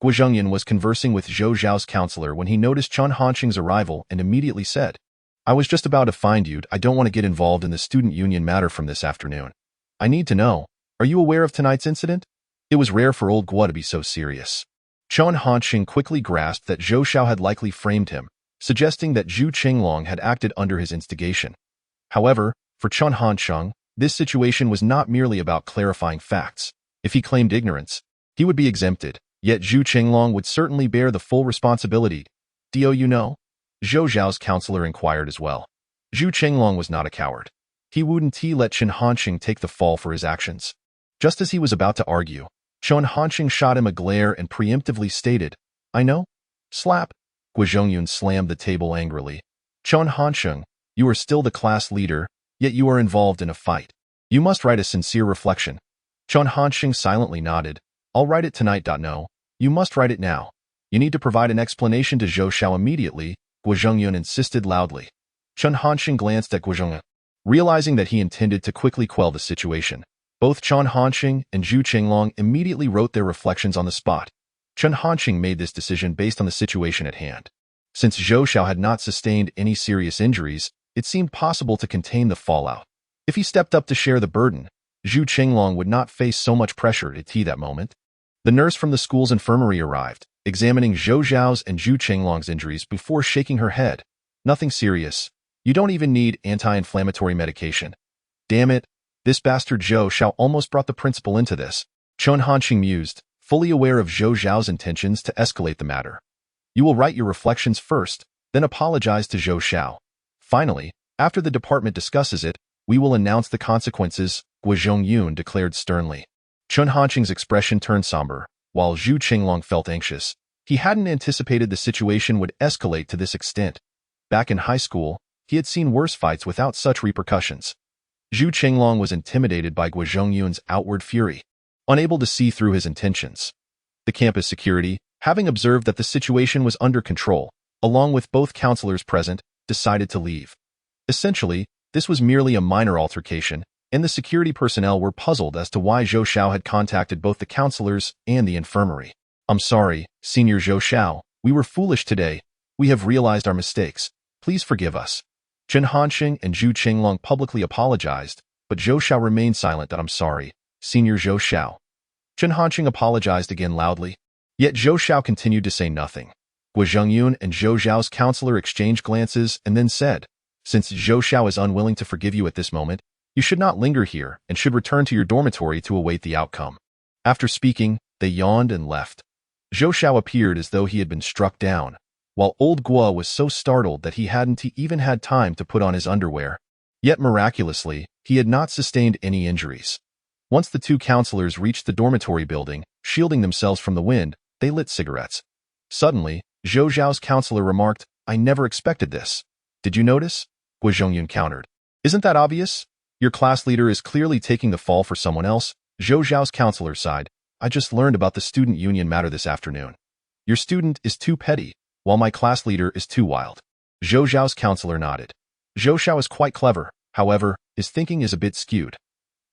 S1: Guo Zhengyan was conversing with Zhou Xiao's counselor when he noticed Chen Hansheng's arrival and immediately said, "I was just about to find you. I don't want to get involved in the student union matter from this afternoon. I need to know, are you aware of tonight's incident?" It was rare for old Guo to be so serious. Chen Hansheng quickly grasped that Zhou Xiao had likely framed him, suggesting that Zhu Chenglong had acted under his instigation. However, for Chen Hansheng, this situation was not merely about clarifying facts. If he claimed ignorance, he would be exempted, yet Zhu Chenglong would certainly bear the full responsibility. "Do you know?" Zhou Xiao's counselor inquired as well. Zhu Chenglong was not a coward. He wouldn't let Chen Hansheng take the fall for his actions. Just as he was about to argue, Chen Hansheng shot him a glare and preemptively stated, "I know." Slap. Guo Zhongyun slammed the table angrily. "Chen Hansheng, you are still the class leader, yet you are involved in a fight. You must write a sincere reflection." Chen Hansheng silently nodded. "I'll write it tonight. No, you must write it now. You need to provide an explanation to Zhou Xiao immediately," Guo Zhongyun insisted loudly. Chen Hansheng glanced at Guo Zhongyun, realizing that he intended to quickly quell the situation. Both Chen Hansheng and Zhu Chenglong immediately wrote their reflections on the spot. Chen Hansheng made this decision based on the situation at hand. Since Zhou Xiao had not sustained any serious injuries, it seemed possible to contain the fallout. If he stepped up to share the burden, Zhu Chenglong would not face so much pressure at that moment. The nurse from the school's infirmary arrived, examining Zhou Xiao's and Zhu Chenglong's injuries before shaking her head. "Nothing serious. You don't even need anti-inflammatory medication." "Damn it, this bastard Zhou Xiao almost brought the principal into this," Chen Hansheng mused, fully aware of Zhou Xiao's intentions to escalate the matter. "You will write your reflections first, then apologize to Zhou Xiao." Finally,
S2: After the department discusses it, we will announce the consequences, Guo Zhongyun declared sternly. Chen Hansheng's expression turned somber, while Zhu Qinglong felt anxious. He hadn't anticipated the situation would escalate to this extent. Back in high school, he had seen worse fights without such repercussions. Zhu Qinglong was intimidated by Guo Zhongyun's outward fury, unable to see through his intentions. The campus security, having observed that the situation was under control, along with both counselors present, decided to leave. Essentially, this was merely a minor altercation, and the security personnel were puzzled as to why Zhou Xiao had contacted both the counselors and the infirmary. I'm sorry, Senior Zhou Xiao, we were foolish today. We have realized our mistakes. Please forgive us. Chen Hansheng and Zhu Qinglong publicly apologized, but Zhou Xiao remained silent that I'm sorry, Senior Zhou Xiao. Chen Hansheng apologized again loudly, yet Zhou Xiao continued to say nothing. Guo Zhongyun and Zhou Xiao's counselor exchanged glances and then said, since Zhou Xiao is unwilling to forgive you at this moment, you should not linger here and should return to your dormitory to await the outcome. After speaking, they yawned and left. Zhou Xiao appeared as though he had been struck down, while old Guo was so startled that he hadn't even had time to put on his underwear. Yet miraculously, he had not sustained any injuries. Once the two counselors reached the dormitory building, shielding themselves from the wind, they lit cigarettes. Suddenly, Zhou Xiao's counselor remarked, I never expected this. Did you notice? Guo Zhongyun countered. Isn't that obvious? Your class leader is clearly taking the fall for someone else. Zhou Xiao's counselor sighed. I just learned about the student union matter this afternoon. Your student is too petty, while my class leader is too wild. Zhou Xiao's counselor nodded. Zhou Xiao is quite clever, however, his thinking is a bit skewed.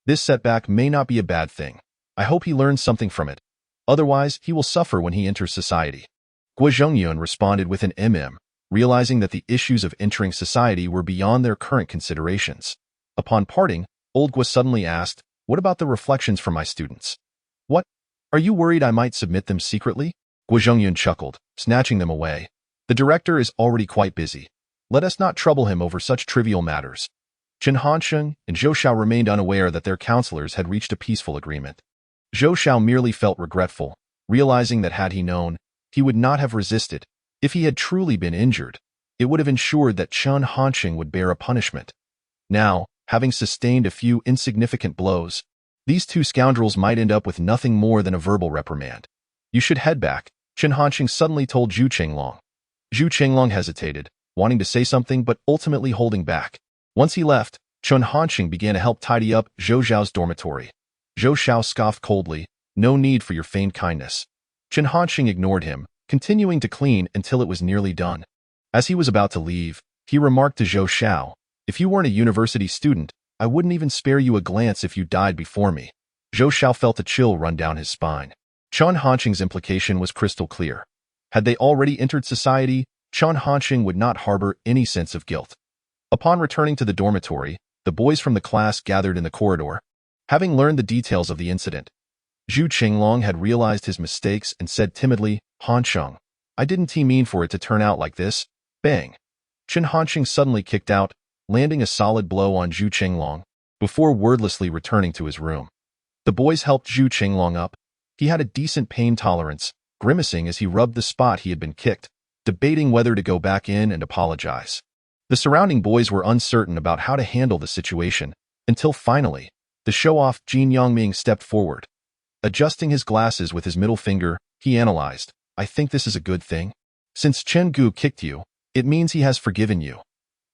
S2: This setback may not be a bad thing. I hope he learns something from it. Otherwise, he will suffer when he enters society. Guo Zhongyun responded with an realizing that the issues of entering society were beyond their current considerations. Upon parting, old Guo suddenly asked, what about the reflections from my students? What? Are you worried I might submit them secretly? Guo Zhongyun chuckled, snatching them away. The director is already quite busy. Let us not trouble him over such trivial matters. Chen Hansheng and Zhou Xiao remained unaware that their counselors had reached a peaceful agreement. Zhou Xiao merely felt regretful, realizing that had he known, he would not have resisted. If he had truly been injured, it would have ensured that Chen Hansheng would bear a punishment. Now, having sustained a few insignificant blows, these two scoundrels might end up with nothing more than a verbal reprimand. You should head back, Chen Hansheng suddenly told Zhu Qinglong. Zhu Qinglong hesitated, wanting to say something but ultimately holding back. Once he left, Chen Hansheng began to help tidy up Zhou Xiao's dormitory. Zhou Xiao scoffed coldly, no need for your feigned kindness. Chen Hansheng ignored him, continuing to clean until it was nearly done. As he was about to leave, he remarked to Zhou Xiao, if you weren't a university student, I wouldn't even spare you a glance if you died before me. Zhou Xiao felt a chill run down his spine. Chen Hansheng's implication was crystal clear. Had they already entered society, Chen Hansheng would not harbor any sense of guilt. Upon returning to the dormitory, the boys from the class gathered in the corridor. Having learned the details of the incident, Zhu Qinglong had realized his mistakes and said timidly, Hansheng, I didn't mean for it to turn out like this. Bang! Chen Hansheng suddenly kicked out, landing a solid blow on Zhu Qinglong, before wordlessly returning to his room. The boys helped Zhu Qinglong up. He had a decent pain tolerance, grimacing as he rubbed the spot he had been kicked, debating whether to go back in and apologize. The surrounding boys were uncertain about how to handle the situation, until finally, the show-off Jin Yongming stepped forward. Adjusting his glasses with his middle finger, he analyzed, I think this is a good thing. Since Chen Gu kicked you, it means he has forgiven you.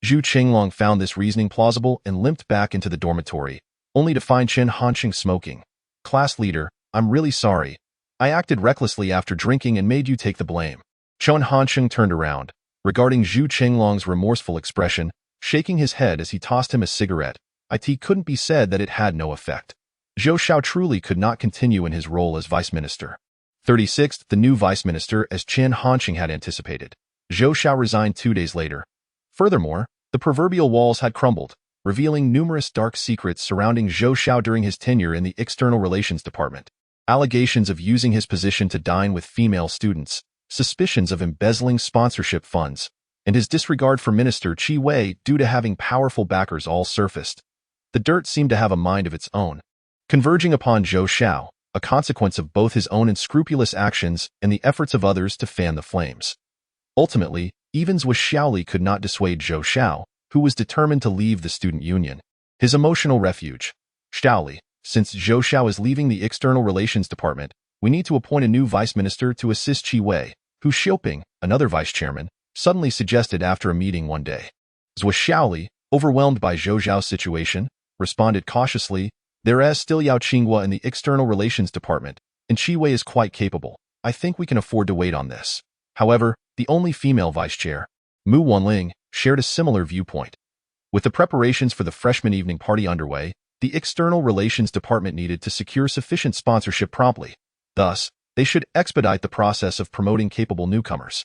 S2: Zhu Qinglong found this reasoning plausible and limped back into the dormitory, only to find Chen Hansheng smoking. Class leader, I'm really sorry. I acted recklessly after drinking and made you take the blame. Chen Hansheng turned around, regarding Zhu Qinglong's remorseful expression, shaking his head as he tossed him a cigarette. It couldn't be said that it had no effect. Zhou Xiao truly could not continue in his role as vice minister. 36th, the new vice minister as Chen Hansheng had anticipated. Zhou Xiao resigned 2 days later. Furthermore, the proverbial walls had crumbled, revealing numerous dark secrets surrounding Zhou Xiao during his tenure in the External Relations Department. Allegations of using his position to dine with female students, suspicions of embezzling sponsorship funds, and his disregard for Minister Qi Wei due to having powerful backers all surfaced. The dirt seemed to have a mind of its own, converging upon Zhou Xiao, a consequence of both his own unscrupulous actions and the efforts of others to fan the flames. Ultimately, evens with Xiaoli could not dissuade Zhou Xiao, who was determined to leave the student union. His emotional refuge. Xiaoli, since Zhou Xiao is leaving the External Relations Department, we need to appoint a new vice minister to assist Qi Wei, who Xiaoping, another vice chairman, suddenly suggested after a meeting one day. Zhou Xiaoli, overwhelmed by Zhou Zhao's situation, responded cautiously, "There is still Yao Qinghua in the External Relations Department, and Qi Wei is quite capable. I think we can afford to wait on this." However, the only female vice chair, Mu Wanling, shared a similar viewpoint. With the preparations for the freshman evening party underway, the External Relations Department needed to secure sufficient sponsorship promptly. Thus, they should expedite the process of promoting capable newcomers.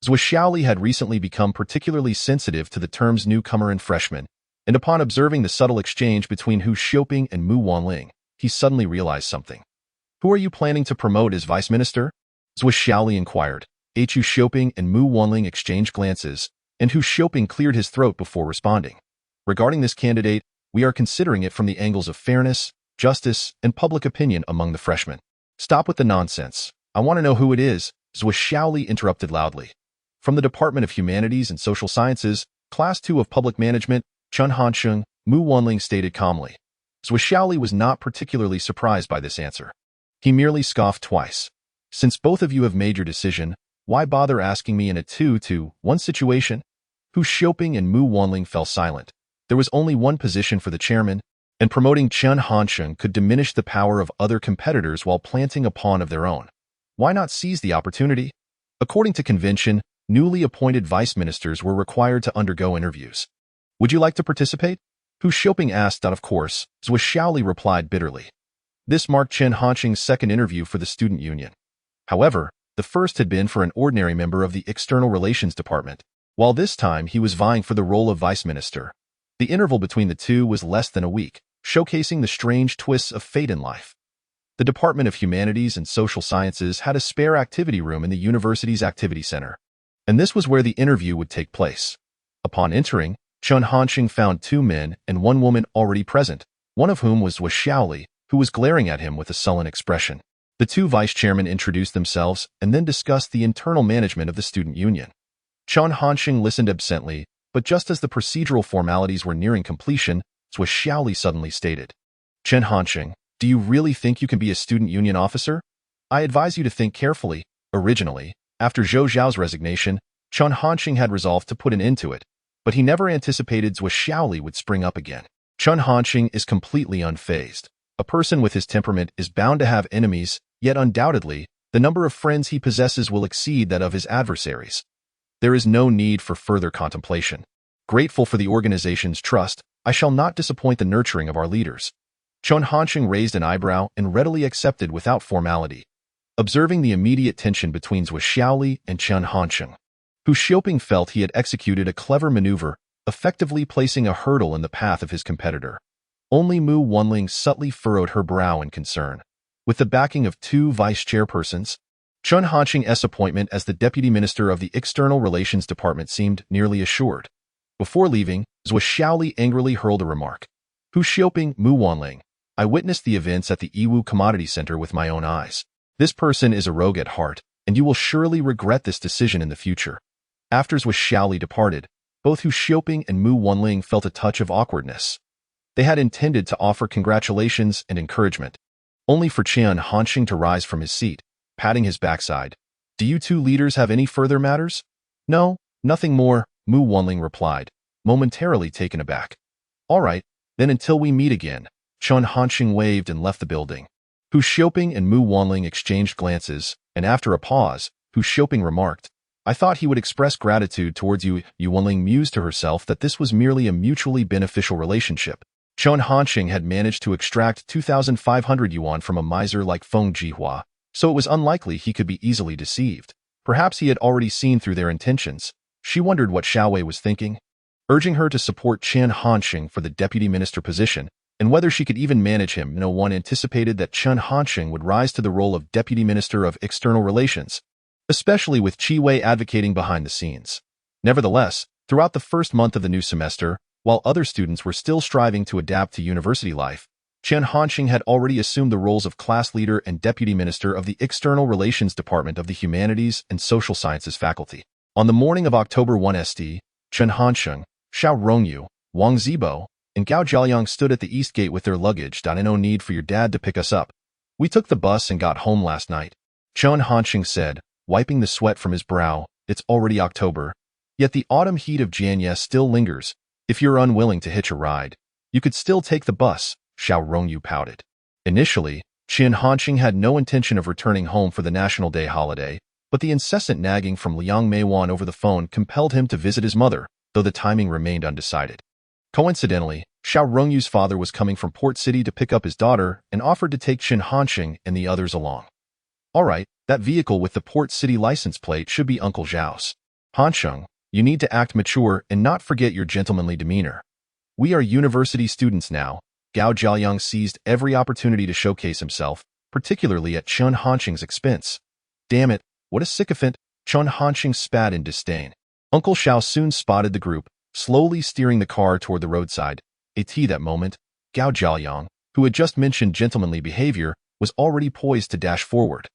S2: Zhou Xiaoli had recently become particularly sensitive to the terms newcomer and freshman, and upon observing the subtle exchange between Hu Xiaoping and Mu Wanling, he suddenly realized something. "Who are you planning to promote as vice minister?" Zhou Xiaoli inquired. Hu Xiaoping and Mu Wanling exchanged glances, and Hu Xiaoping cleared his throat before responding. "Regarding this candidate, we are considering it from the angles of fairness, justice, and public opinion among the freshmen." "Stop with the nonsense. I want to know who it is," Zhou Xiaoli interrupted loudly. "From the Department of Humanities and Social Sciences, Class 2 of Public Management, Chen Hansheng," Mu Wanling stated calmly. Zhou Xiaoli was not particularly surprised by this answer. He merely scoffed twice. "Since both of you have made your decision, why bother asking me in a 2-to-1 situation?" Hu Xiaoping and Mu Wanling fell silent. There was only one position for the chairman, and promoting Chen Hansheng could diminish the power of other competitors while planting a pawn of their own. Why not seize the opportunity? According to convention, newly appointed vice ministers were required to undergo interviews. "Would you like to participate?" Hu Xiaoping asked. "Of course," Zhou Xiaoli replied bitterly. This marked Chen Hansheng's second interview for the student union. However, the first had been for an ordinary member of the External Relations Department, while this time he was vying for the role of vice minister. The interval between the two was less than a week, showcasing the strange twists of fate in life. The Department of Humanities and Social Sciences had a spare activity room in the university's activity center, and this was where the interview would take place. Upon entering, Chen Hansheng found 2 men and 1 woman already present, one of whom was Zhou Xiaoli, who was glaring at him with a sullen expression. The 2 vice chairmen introduced themselves and then discussed the internal management of the student union. Chen Hansheng listened absently, but just as the procedural formalities were nearing completion, Zhou Xiaoli suddenly stated, "Chen Hansheng, do you really think you can be a student union officer? I advise you to think carefully." Originally, after Zhou Zhao's resignation, Chen Hansheng had resolved to put an end to it, but he never anticipated Zhou Xiaoli would spring up again. Chen Hansheng is completely unfazed. A person with his temperament is bound to have enemies, yet undoubtedly, the number of friends he possesses will exceed that of his adversaries. There is no need for further contemplation. Grateful for the organization's trust, I shall not disappoint the nurturing of our leaders. Chen Hansheng raised an eyebrow and readily accepted without formality. Observing the immediate tension between Zhou Xiaoli and Chen Hansheng, Hu Xiaoping felt he had executed a clever maneuver, effectively placing a hurdle in the path of his competitor. Only Mu Wanling subtly furrowed her brow in concern. With the backing of 2 vice chairpersons, Chen Hansheng's appointment as the deputy minister of the External Relations Department seemed nearly assured. Before leaving, Zhou Xiaoli angrily hurled a remark. "Hu Xiaoping, Mu Wanling, I witnessed the events at the Yiwu Commodity Center with my own eyes. This person is a rogue at heart, and you will surely regret this decision in the future." After Zhou Xiaoli departed, both Hu Xiaoping and Mu Wanling felt a touch of awkwardness. They had intended to offer congratulations and encouragement, only for Chen Hansheng to rise from his seat, patting his backside. "Do you 2 leaders have any further matters?" "No, nothing more," Mu Wanling replied, momentarily taken aback. "All right, then until we meet again." Chen Hansheng waved and left the building. Hu Xiaoping and Mu Wanling exchanged glances, and after a pause, Hu Xiaoping remarked, "I thought he would express gratitude towards you." Mu Wanling mused to herself that this was merely a mutually beneficial relationship. Chen Hansheng had managed to extract 2,500 yuan from a miser like Feng Jihua, so it was unlikely he could be easily deceived. Perhaps he had already seen through their intentions. She wondered what Xiao Wei was thinking, urging her to support Chen Hansheng for the deputy minister position, and whether she could even manage him. No one anticipated that Chen Hansheng would rise to the role of deputy minister of external relations, especially with Qi Wei advocating behind the scenes. Nevertheless, throughout the first month of the new semester, while other students were still striving to adapt to university life, Chen Hansheng had already assumed the roles of class leader and deputy minister of the External Relations Department of the Humanities and Social Sciences faculty. On the morning of October 1 St, Chen Hansheng, Xiao Rongyu, Wang Zibo, and Gao Jialiang stood at the east gate with their luggage. No need for your dad to pick us up. We took the bus and got home last night. Chen Hansheng said, wiping the sweat from his brow. It's already October. Yet the autumn heat of Jianye still lingers. If you're unwilling to hitch a ride, you could still take the bus, Xiao Rongyu pouted. Initially, Chen Hansheng had no intention of returning home for the National Day holiday, but the incessant nagging from Liang Meiwan over the phone compelled him to visit his mother, though the timing remained undecided. Coincidentally, Xiao Rongyu's father was coming from Port City to pick up his daughter and offered to take Chen Hansheng and the others along. All right, that vehicle with the Port City license plate should be Uncle Zhao's. Hansheng, you need to act mature and not forget your gentlemanly demeanor. We are university students now. Gao Jialiang seized every opportunity to showcase himself, particularly at Chen Hansheng's expense. Damn it, what a sycophant, Chen Hansheng spat in disdain. Uncle Xiao soon spotted the group, slowly steering the car toward the roadside. At that moment, Gao Jialiang, who had just mentioned gentlemanly behavior, was already poised to dash forward.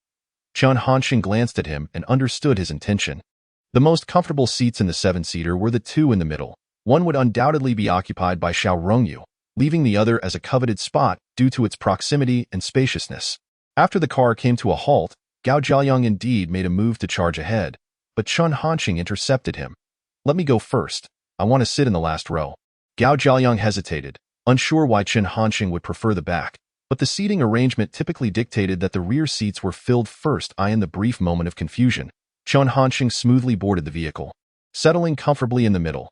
S2: Chen Hansheng glanced at him and understood his intention. The most comfortable seats in the seven-seater were the two in the middle. One would undoubtedly be occupied by Xiao Rongyu, leaving the other as a coveted spot due to its proximity and spaciousness. After the car came to a halt, Gao Jialiang indeed made a move to charge ahead, but Chen Hansheng intercepted him. Let me go first. I want to sit in the last row. Gao Jialiang hesitated, unsure why Chen Hansheng would prefer the back, but the seating arrangement typically dictated that the rear seats were filled first. In the brief moment of confusion, Chen Hansheng smoothly boarded the vehicle, settling comfortably in the middle.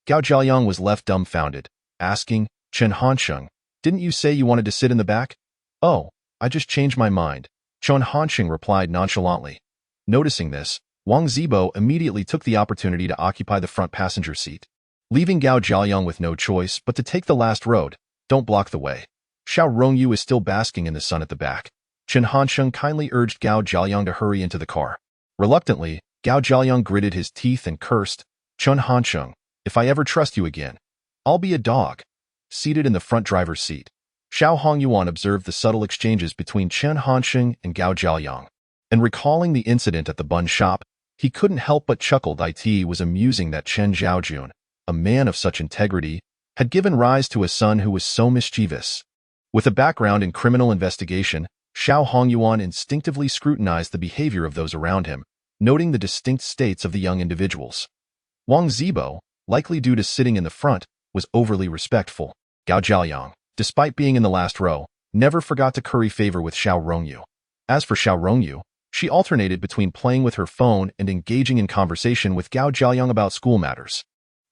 S2: Gao Jialiang was left dumbfounded, asking, Chen Hansheng, didn't you say you wanted to sit in the back? Oh, I just changed my mind, Chen Hansheng replied nonchalantly. Noticing this, Wang Zibo immediately took the opportunity to occupy the front passenger seat, leaving Gao Jialiang with no choice but to take the last road. Don't block the way. Xiao Rongyu is still basking in the sun at the back. Chen Hansheng kindly urged Gao Jialiang to hurry into the car. Reluctantly, Gao Jialiang gritted his teeth and cursed, Chen Hansheng, if I ever trust you again, I'll be a dog. Seated in the front driver's seat, Xiao Hongyuan observed the subtle exchanges between Chen Hansheng and Gao Jialiang, and recalling the incident at the bun shop, he couldn't help but chuckle. It was amusing that Chen Zhaojun, a man of such integrity, had given rise to a son who was so mischievous. With a background in criminal investigation, Xiao Hongyuan instinctively scrutinized the behavior of those around him, noting the distinct states of the young individuals. Wang Zibo, likely due to sitting in the front, was overly respectful. Gao Jialiang, despite being in the last row, never forgot to curry favor with Xiao Rongyu. As for Xiao Rongyu, she alternated between playing with her phone and engaging in conversation with Gao Jialiang about school matters.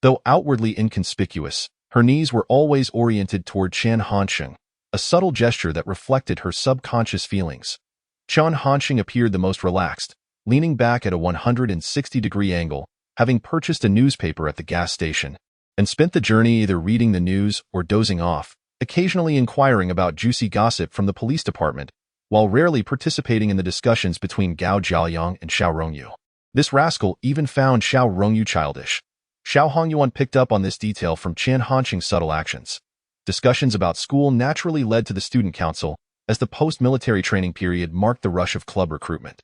S2: Though outwardly inconspicuous, her knees were always oriented toward Chen Hansheng, a subtle gesture that reflected her subconscious feelings. Chen Hansheng appeared the most relaxed, leaning back at a 160-degree angle, having purchased a newspaper at the gas station, and spent the journey either reading the news or dozing off, occasionally inquiring about juicy gossip from the police department, while rarely participating in the discussions between Gao Jialiang and Xiao Rongyu. This rascal even found Xiao Rongyu childish. Xiao Hongyuan picked up on this detail from Chen Hansheng's subtle actions. Discussions about school naturally led to the student council, as the post-military training period marked the rush of club recruitment.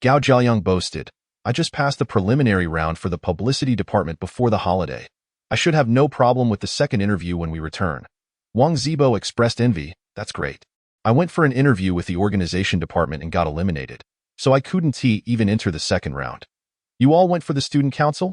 S2: Gao Jialiang boasted, I just passed the preliminary round for the publicity department before the holiday. I should have no problem with the second interview when we return. Wang Zibo expressed envy, that's great. I went for an interview with the organization department and got eliminated, so I couldn't even enter the second round. You all went for the student council?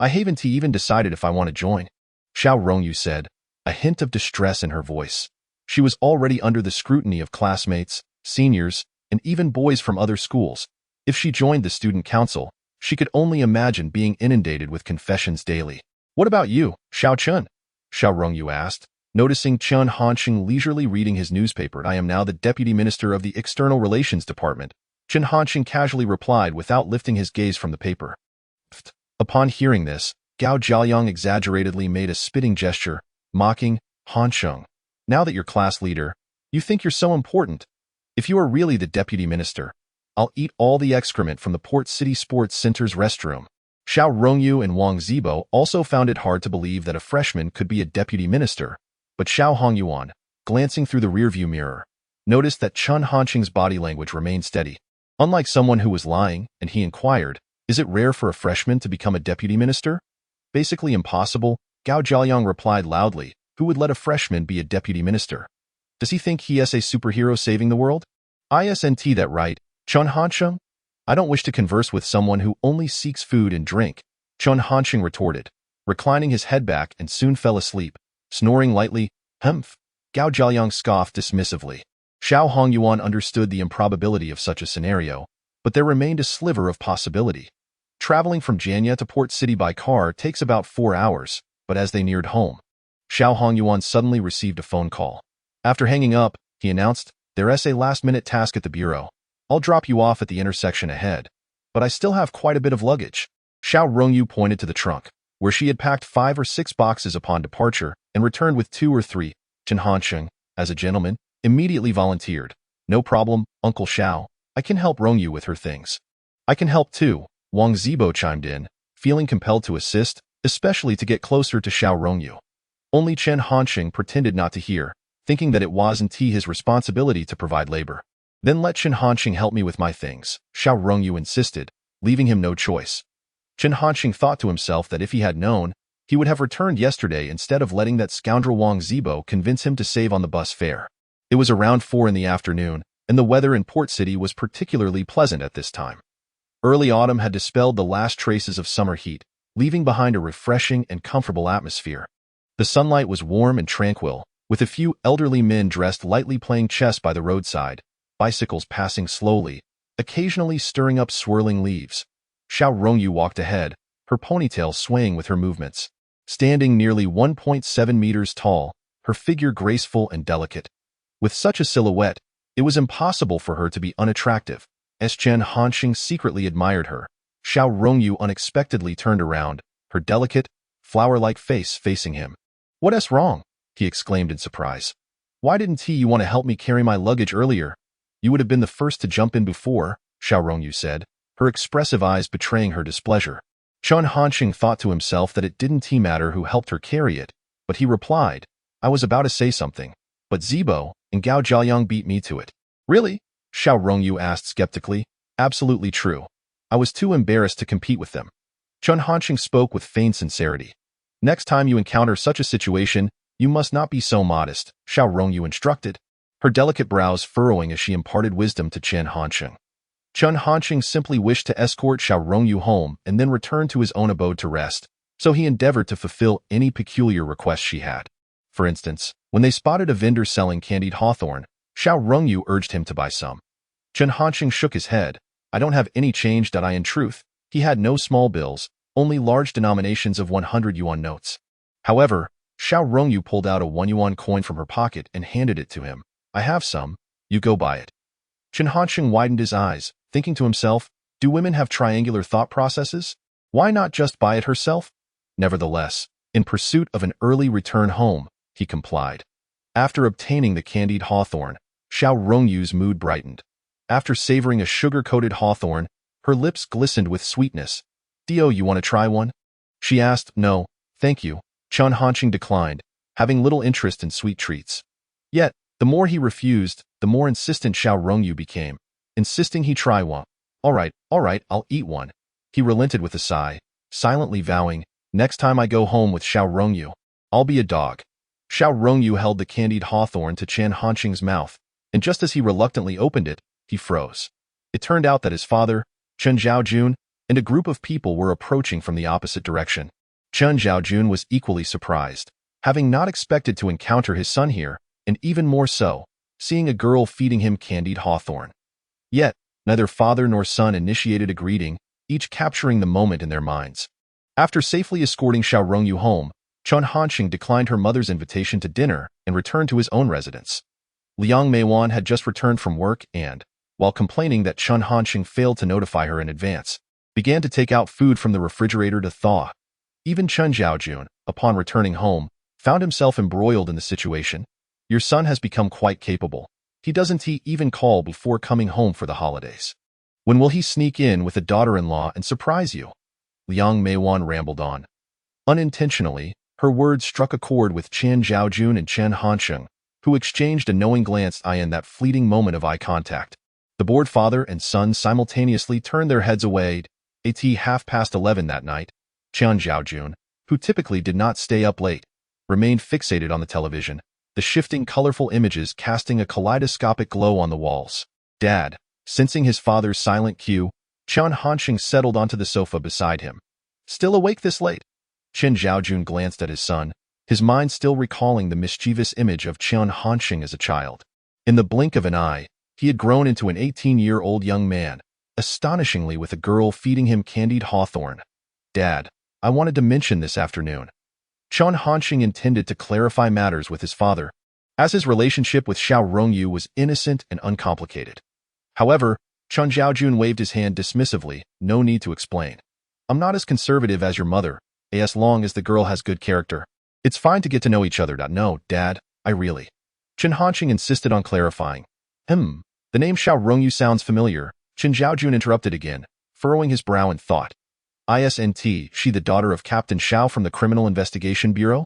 S2: I haven't even decided if I want to join, Xiao Rongyu said, a hint of distress in her voice. She was already under the scrutiny of classmates, seniors, and even boys from other schools. If she joined the student council, she could only imagine being inundated with confessions daily. What about you, Xiao Chen? Xiao Rongyu asked, noticing Chen Hansheng leisurely reading his newspaper. I am now the deputy minister of the External Relations Department, Chen Hansheng casually replied without lifting his gaze from the paper. Upon hearing this, Gao Jialiang exaggeratedly made a spitting gesture, mocking, Hansheng, now that you're class leader, you think you're so important. If you are really the deputy minister, I'll eat all the excrement from the Port City Sports Center's restroom. Xiao Rongyu and Wang Zibo also found it hard to believe that a freshman could be a deputy minister, but Xiao Hongyuan, glancing through the rearview mirror, noticed that Chen Hansheng's body language remained steady. Unlike someone who was lying, and he inquired, is it rare for a freshman to become a deputy minister? Basically impossible, Gao Jiayang replied loudly. Who would let a freshman be a deputy minister? Does he think he is a superhero saving the world? Isn't that right, Chen Hansheng? I don't wish to converse with someone who only seeks food and drink, Chen Hansheng retorted, reclining his head back and soon fell asleep, snoring lightly. Humph! Gao Jiayang scoffed dismissively. Xiao Hongyuan understood the improbability of such a scenario, but there remained a sliver of possibility. Traveling from Jianye to Port City by car takes about 4 hours, but as they neared home, Xiao Hongyuan suddenly received a phone call. After hanging up, he announced, "There's a last-minute task at the bureau. I'll drop you off at the intersection ahead. But I still have quite a bit of luggage." Xiao Rongyu pointed to the trunk, where she had packed 5 or 6 boxes upon departure and returned with 2 or 3. Chen Hansheng, as a gentleman, immediately volunteered. "No problem, Uncle Xiao. I can help Rongyu with her things." "I can help too," Wang Zibo chimed in, feeling compelled to assist, especially to get closer to Xiao Rongyu. Only Chen Hansheng pretended not to hear, thinking that it wasn't his responsibility to provide labor. "Then let Chen Hansheng help me with my things," Xiao Rongyu insisted, leaving him no choice. Chen Hansheng thought to himself that if he had known, he would have returned yesterday instead of letting that scoundrel Wang Zibo convince him to save on the bus fare. It was around 4 in the afternoon, and the weather in Port City was particularly pleasant at this time. Early autumn had dispelled the last traces of summer heat, leaving behind a refreshing and comfortable atmosphere. The sunlight was warm and tranquil, with a few elderly men dressed lightly playing chess by the roadside, bicycles passing slowly, occasionally stirring up swirling leaves. Xiao Rongyu walked ahead, her ponytail swaying with her movements. Standing nearly 1.7 meters tall, her figure graceful and delicate. With such a silhouette, it was impossible for her to be unattractive. As Chen Hansheng secretly admired her, Xiao Rongyu unexpectedly turned around, her delicate, flower-like face facing him. "What's wrong?" he exclaimed in surprise. "Why didn't you want to help me carry my luggage earlier? You would have been the first to jump in before," Xiao Rongyu said, her expressive eyes betraying her displeasure. Chen Hansheng thought to himself that it didn't matter who helped her carry it, but he replied, "I was about to say something, but Zibo and Gao Jiayang beat me to it." "Really?" Xiao Rongyu asked skeptically. "Absolutely true. I was too embarrassed to compete with them." Chen Hansheng spoke with feigned sincerity. "Next time you encounter such a situation, you must not be so modest," Xiao Rongyu instructed, her delicate brows furrowing as she imparted wisdom to Chen Hansheng. Chen Hansheng simply wished to escort Xiao Rongyu home and then return to his own abode to rest, so he endeavored to fulfill any peculiar requests she had. For instance, when they spotted a vendor selling candied hawthorn, Xiao Rongyu urged him to buy some. Chen Hansheng shook his head. "I don't have any change." In truth, he had no small bills, only large denominations of 100 yuan notes. However, Xiao Rongyu pulled out a 1 yuan coin from her pocket and handed it to him. "I have some. You go buy it." Chen Hansheng widened his eyes, thinking to himself, do women have triangular thought processes? Why not just buy it herself? Nevertheless, in pursuit of an early return home, he complied. After obtaining the candied hawthorn, Xiao Rongyu's mood brightened. After savoring a sugar-coated hawthorn, her lips glistened with sweetness. "Dio, you want to try one?" she asked. "No, thank you." Chen Hansheng declined, having little interest in sweet treats. Yet, the more he refused, the more insistent Xiao Rongyu became, insisting he try one. All right, I'll eat one." He relented with a sigh, silently vowing, "Next time I go home with Xiao Rongyu, I'll be a dog." Xiao Rongyu held the candied hawthorn to Chen Hansheng's mouth, and just as he reluctantly opened it, he froze. It turned out that his father, Chen Zhaojun, and a group of people were approaching from the opposite direction. Chen Zhaojun was equally surprised, having not expected to encounter his son here, and even more so, seeing a girl feeding him candied hawthorn. Yet, neither father nor son initiated a greeting, each capturing the moment in their minds. After safely escorting Xiao Rongyu home, Chen Hansheng declined her mother's invitation to dinner and returned to his own residence. Liang Meiwan had just returned from work and, while complaining that Chen Hansheng failed to notify her in advance, began to take out food from the refrigerator to thaw. Even Chen Zhaojun, upon returning home, found himself embroiled in the situation. "Your son has become quite capable. He doesn't even call before coming home for the holidays. When will he sneak in with a daughter-in-law and surprise you?" Liang Meiwan rambled on. Unintentionally, her words struck a chord with Chen Zhaojun and Chen Hansheng, who exchanged a knowing glance in that fleeting moment of eye contact. The bored father and son simultaneously turned their heads away. At 11:30 that night, Chen Zhaojun, who typically did not stay up late, remained fixated on the television, the shifting colorful images casting a kaleidoscopic glow on the walls. Dad, sensing his father's silent cue, Chen Hansheng settled onto the sofa beside him. Still awake this late? Chen Zhaojun glanced at his son, his mind still recalling the mischievous image of Chen Hansheng as a child. In the blink of an eye, he had grown into an 18-year-old young man, astonishingly with a girl feeding him candied hawthorn. Dad, I wanted to mention this afternoon. Chen Hansheng intended to clarify matters with his father, as his relationship with Xiao Rongyu was innocent and uncomplicated. However, Chen Zhaojun waved his hand dismissively, no need to explain. I'm not as conservative as your mother, as long as the girl has good character. It's fine to get to know each other. No, Dad, I really. Chen Hansheng insisted on clarifying. The name Xiao Rongyu sounds familiar, Chen Zhaojun interrupted again, furrowing his brow in thought. Isn't she the daughter of Captain Xiao from the Criminal Investigation Bureau?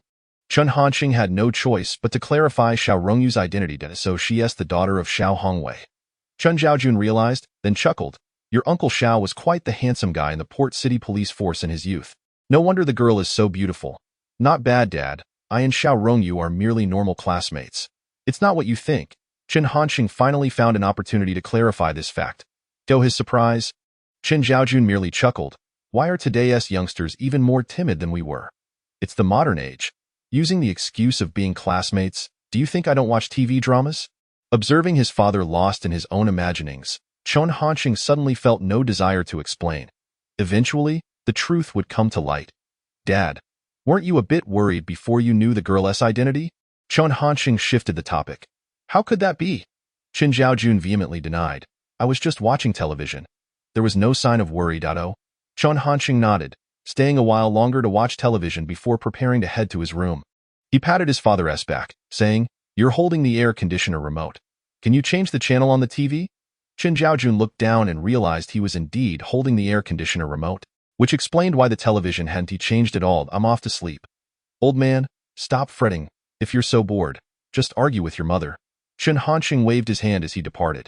S2: Chen Hansheng had no choice but to clarify Xiao Rongyu's identity, so she is the daughter of Xiao Hongwei. Chen Zhaojun realized, then chuckled. Your uncle Xiao was quite the handsome guy in the Port City police force in his youth. No wonder the girl is so beautiful. Not bad, Dad. I and Xiao Rongyu are merely normal classmates. It's not what you think. Chen Hansheng finally found an opportunity to clarify this fact. To his surprise, Chen Zhaojun merely chuckled. Why are today's youngsters even more timid than we were? It's the modern age. Using the excuse of being classmates, do you think I don't watch TV dramas? Observing his father lost in his own imaginings, Chen Hansheng suddenly felt no desire to explain. Eventually, the truth would come to light. Dad, weren't you a bit worried before you knew the girl's identity? Chen Hansheng shifted the topic. How could that be? Chen Zhaojun vehemently denied. I was just watching television. There was no sign of worry. Chen Hansheng nodded, staying a while longer to watch television before preparing to head to his room. He patted his father's back, saying, You're holding the air conditioner remote. Can you change the channel on the TV? Chen Zhaojun looked down and realized he was indeed holding the air conditioner remote, which explained why the television hadn't changed at all. I'm off to sleep. Old man, stop fretting. If you're so bored, just argue with your mother. Chen Hansheng waved his hand as he departed.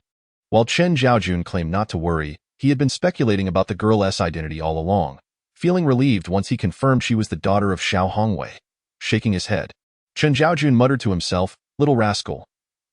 S2: While Chen Zhaojun claimed not to worry, he had been speculating about the girl's identity all along, feeling relieved once he confirmed she was the daughter of Xiao Hongwei. Shaking his head, Chen Zhaojun muttered to himself, Little rascal.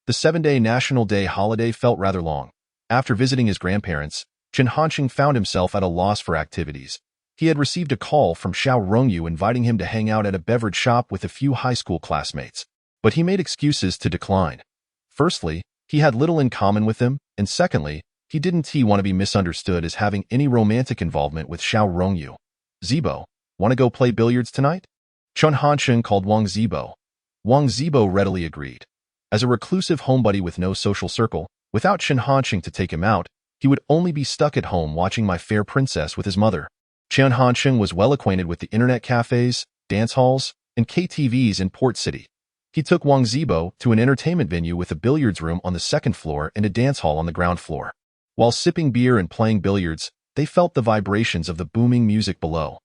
S2: The 7-day National Day holiday felt rather long. After visiting his grandparents, Chen Hansheng found himself at a loss for activities. He had received a call from Xiao Rongyu inviting him to hang out at a beverage shop with a few high school classmates, but he made excuses to decline. Firstly, he had little in common with them, and secondly, he didn't want to be misunderstood as having any romantic involvement with Xiao Rongyu. Zibo, want to go play billiards tonight? Chen Hansheng called Wang Zibo. Wang Zibo readily agreed. As a reclusive homebody with no social circle, without Chen Hansheng to take him out, he would only be stuck at home watching My Fair Princess with his mother. Chen Hansheng was well acquainted with the internet cafes, dance halls, and KTVs in Port City. He took Wang Zibo to an entertainment venue with a billiards room on the second floor and a dance hall on the ground floor. While sipping beer and playing billiards, they felt the vibrations of the booming music below.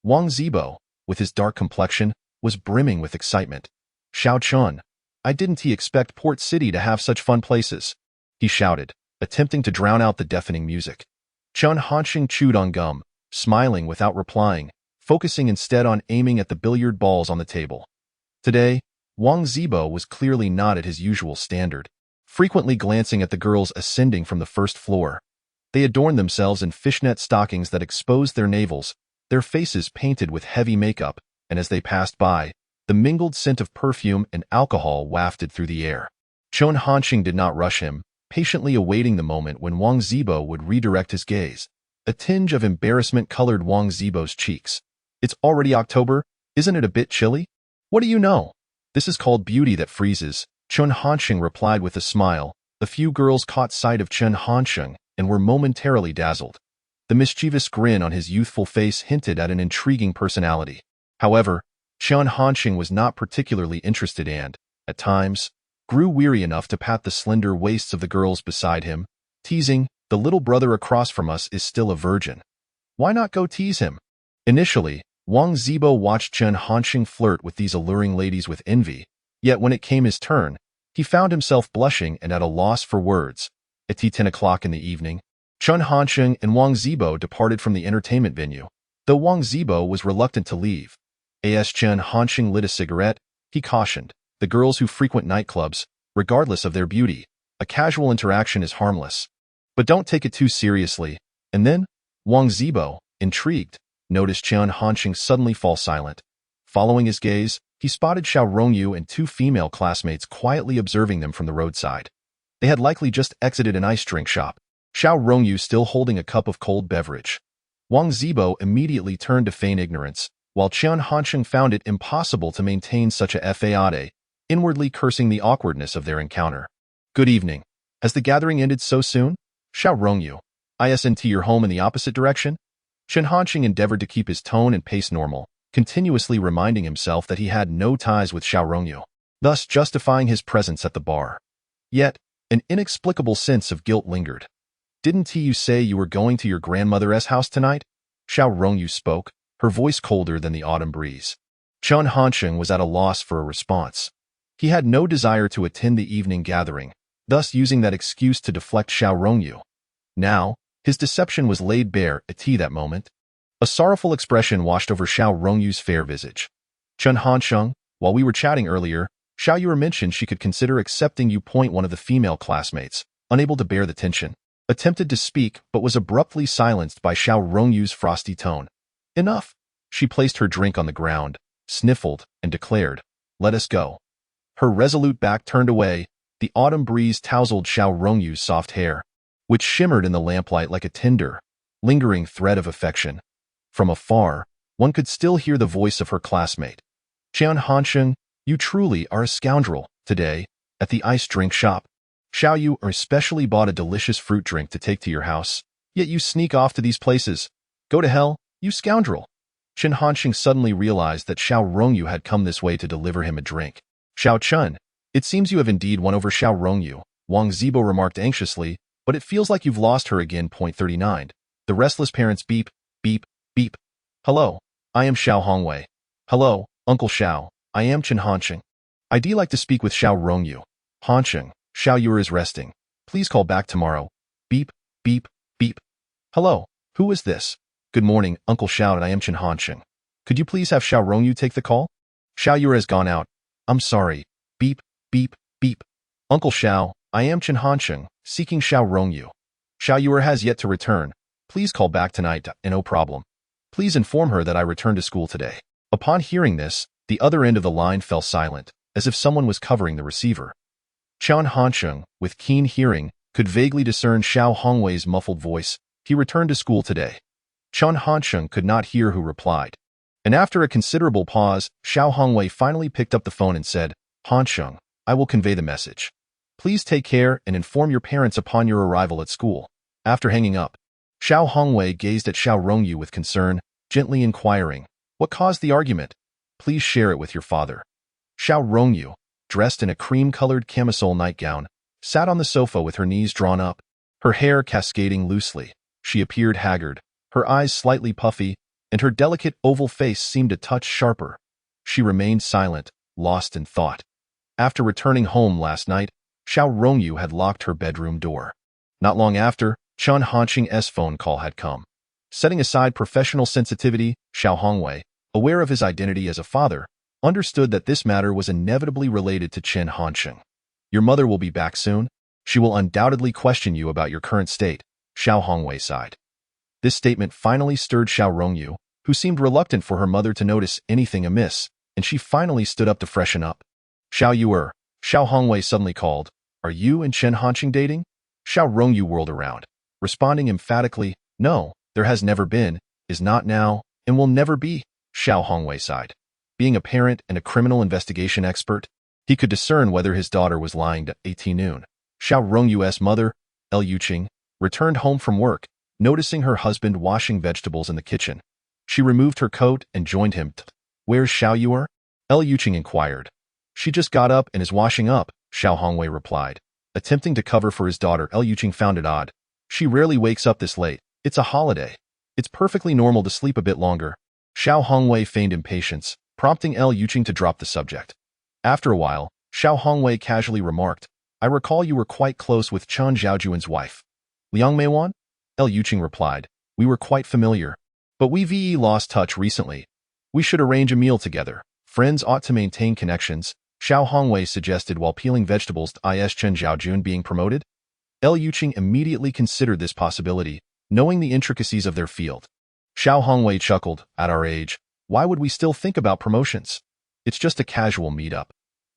S2: Wang Zibo, with his dark complexion, was brimming with excitement. Xiao Chun, I didn't expect Port City to have such fun places, he shouted, attempting to drown out the deafening music. Chen Hansheng chewed on gum, smiling without replying, focusing instead on aiming at the billiard balls on the table. Today, Wang Zibo was clearly not at his usual standard, frequently glancing at the girls ascending from the first floor. They adorned themselves in fishnet stockings that exposed their navels, their faces painted with heavy makeup, and as they passed by, the mingled scent of perfume and alcohol wafted through the air. Chen Hansheng did not rush him, patiently awaiting the moment when Wang Zibo would redirect his gaze. A tinge of embarrassment colored Wang Zibo's cheeks. It's already October, isn't it a bit chilly? What do you know? This is called beauty that freezes, Chen Hansheng replied with a smile. A few girls caught sight of Chen Hansheng and were momentarily dazzled. The mischievous grin on his youthful face hinted at an intriguing personality. However, Chen Hansheng was not particularly interested and, at times, grew weary enough to pat the slender waists of the girls beside him, teasing, the little brother across from us is still a virgin. Why not go tease him? Initially, Wang Zibo watched Chen Hansheng flirt with these alluring ladies with envy, yet when it came his turn, he found himself blushing and at a loss for words. At 10 o'clock in the evening, Chen Hansheng and Wang Zibo departed from the entertainment venue, though Wang Zibo was reluctant to leave. As Chen Hansheng lit a cigarette, he cautioned, the girls who frequent nightclubs, regardless of their beauty, a casual interaction is harmless. But don't take it too seriously. And then, Wang Zibo, intrigued, noticed Chen Hansheng suddenly fall silent. Following his gaze, he spotted Xiao Rongyu and two female classmates quietly observing them from the roadside. They had likely just exited an ice drink shop, Xiao Rongyu still holding a cup of cold beverage. Wang Zibo immediately turned to feign ignorance, while Chen Hansheng found it impossible to maintain such a fade, inwardly cursing the awkwardness of their encounter. Good evening. Has the gathering ended so soon? Xiao Rongyu. Isn't your home in the opposite direction? Chen Hansheng endeavored to keep his tone and pace normal, continuously reminding himself that he had no ties with Xiao Rongyu, thus justifying his presence at the bar. Yet, an inexplicable sense of guilt lingered. Didn't you say you were going to your grandmother's house tonight? Xiao Rongyu spoke, her voice colder than the autumn breeze. Chen Hansheng was at a loss for a response. He had no desire to attend the evening gathering, thus using that excuse to deflect Xiao Rongyu. Now, his deception was laid bare at that moment. A sorrowful expression washed over Xiao Rongyu's fair visage. Chen Hansheng, while we were chatting earlier, Xiao Yu mentioned she could consider accepting you. One of the female classmates, unable to bear the tension, attempted to speak but was abruptly silenced by Xiao Rongyu's frosty tone. Enough. She placed her drink on the ground, sniffled, and declared, let us go. Her resolute back turned away, the autumn breeze tousled Xiao Rongyu's soft hair, which shimmered in the lamplight like a tender, lingering thread of affection. From afar, one could still hear the voice of her classmate. Chen Hansheng, you truly are a scoundrel. Today, at the ice drink shop, Xiao Yu especially bought a delicious fruit drink to take to your house, yet you sneak off to these places. Go to hell, you scoundrel. Chen Hansheng suddenly realized that Xiao Rongyu had come this way to deliver him a drink. Xiao Chun, it seems you have indeed won over Xiao Rongyu, Wang Zibo remarked anxiously, but it feels like you've lost her again. 39. The restless parents beep, beep, beep. Hello, I am Xiao Hongwei. Hello, Uncle Xiao, I am Chen Hansheng. I'd like to speak with Xiao Rongyu. Hansheng, Xiao Yu is resting. Please call back tomorrow. Beep, beep, beep. Hello, who is this? Good morning, Uncle Xiao, and I am Chen Hansheng. Could you please have Xiao Rongyu take the call? Xiao Yu has gone out. I'm sorry. Beep, beep, beep. Uncle Xiao, I am Chen Hansheng, seeking Xiao Rongyu. Xiao Yu has yet to return. Please call back tonight, no problem. Please inform her that I returned to school today. Upon hearing this, the other end of the line fell silent, as if someone was covering the receiver. Chen Hansheng, with keen hearing, could vaguely discern Xiao Hongwei's muffled voice. He returned to school today. Chen Hansheng could not hear who replied. And after a considerable pause, Xiao Hongwei finally picked up the phone and said, Hansheng, I will convey the message. Please take care and inform your parents upon your arrival at school. After hanging up, Xiao Hongwei gazed at Xiao Rongyu with concern, gently inquiring, what caused the argument? Please share it with your father. Xiao Rongyu, dressed in a cream-colored camisole nightgown, sat on the sofa with her knees drawn up, her hair cascading loosely. She appeared haggard, her eyes slightly puffy, and her delicate oval face seemed a touch sharper. She remained silent, lost in thought. After returning home last night, Xiao Rongyu had locked her bedroom door. Not long after, Chen Hansheng's phone call had come. Setting aside professional sensitivity, Xiao Hongwei, aware of his identity as a father, understood that this matter was inevitably related to Chen Hansheng. Your mother will be back soon. She will undoubtedly question you about your current state, Xiao Hongwei sighed. This statement finally stirred Xiao Rongyu, who seemed reluctant for her mother to notice anything amiss, and she finally stood up to freshen up. Xiao Yu, Xiao Hongwei suddenly called, are you and Chen Hansheng dating? Xiao Rongyu whirled around, responding emphatically, no, there has never been, is not now, and will never be. Xiao Hongwei sighed. Being a parent and a criminal investigation expert, he could discern whether his daughter was lying. At 18 noon, Xiao Rongyu's mother, Youchu, returned home from work, noticing her husband washing vegetables in the kitchen. She removed her coat and joined him. Where's Xiao Yu? Youchu inquired. She just got up and is washing up, Xiao Hongwei replied. Attempting to cover for his daughter, Youchu found it odd. She rarely wakes up this late. It's a holiday. It's perfectly normal to sleep a bit longer. Xiao Hongwei feigned impatience, prompting Youchu to drop the subject. After a while, Xiao Hongwei casually remarked, I recall you were quite close with Chen Zhaojuan's wife. Liang Meiwan? Youchu replied, we were quite familiar. But we've lost touch recently. We should arrange a meal together. Friends ought to maintain connections, Xiao Hongwei suggested while peeling vegetables. Is Chen Xiaojun being promoted? Youchu immediately considered this possibility, knowing the intricacies of their field. Xiao Hongwei chuckled, at our age, why would we still think about promotions? It's just a casual meetup.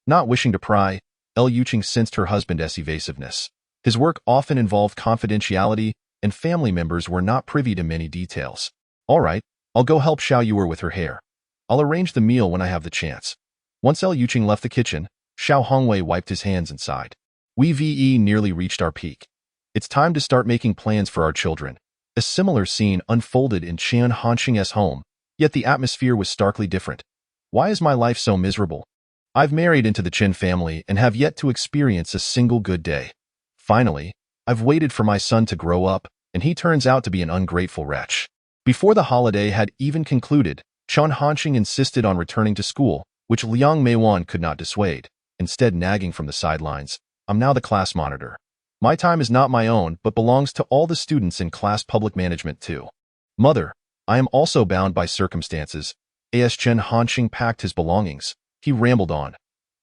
S2: Not wishing to pry, Youchu sensed her husband's evasiveness. His work often involved confidentiality, and family members were not privy to many details. All right, I'll go help Xiao Yuer with her hair. I'll arrange the meal when I have the chance. Once Youchu left the kitchen, Xiao Hongwei wiped his hands and sighed. We've nearly reached our peak. It's time to start making plans for our children. A similar scene unfolded in Chen Hansheng's home, yet the atmosphere was starkly different. Why is my life so miserable? I've married into the Chen family and have yet to experience a single good day. Finally, I've waited for my son to grow up, and he turns out to be an ungrateful wretch. Before the holiday had even concluded, Chen Hansheng insisted on returning to school, which Liang Meiwan could not dissuade, instead nagging from the sidelines, I'm now the class monitor. My time is not my own, but belongs to all the students in class public management too. Mother, I am also bound by circumstances. As Chen Hansheng packed his belongings, he rambled on.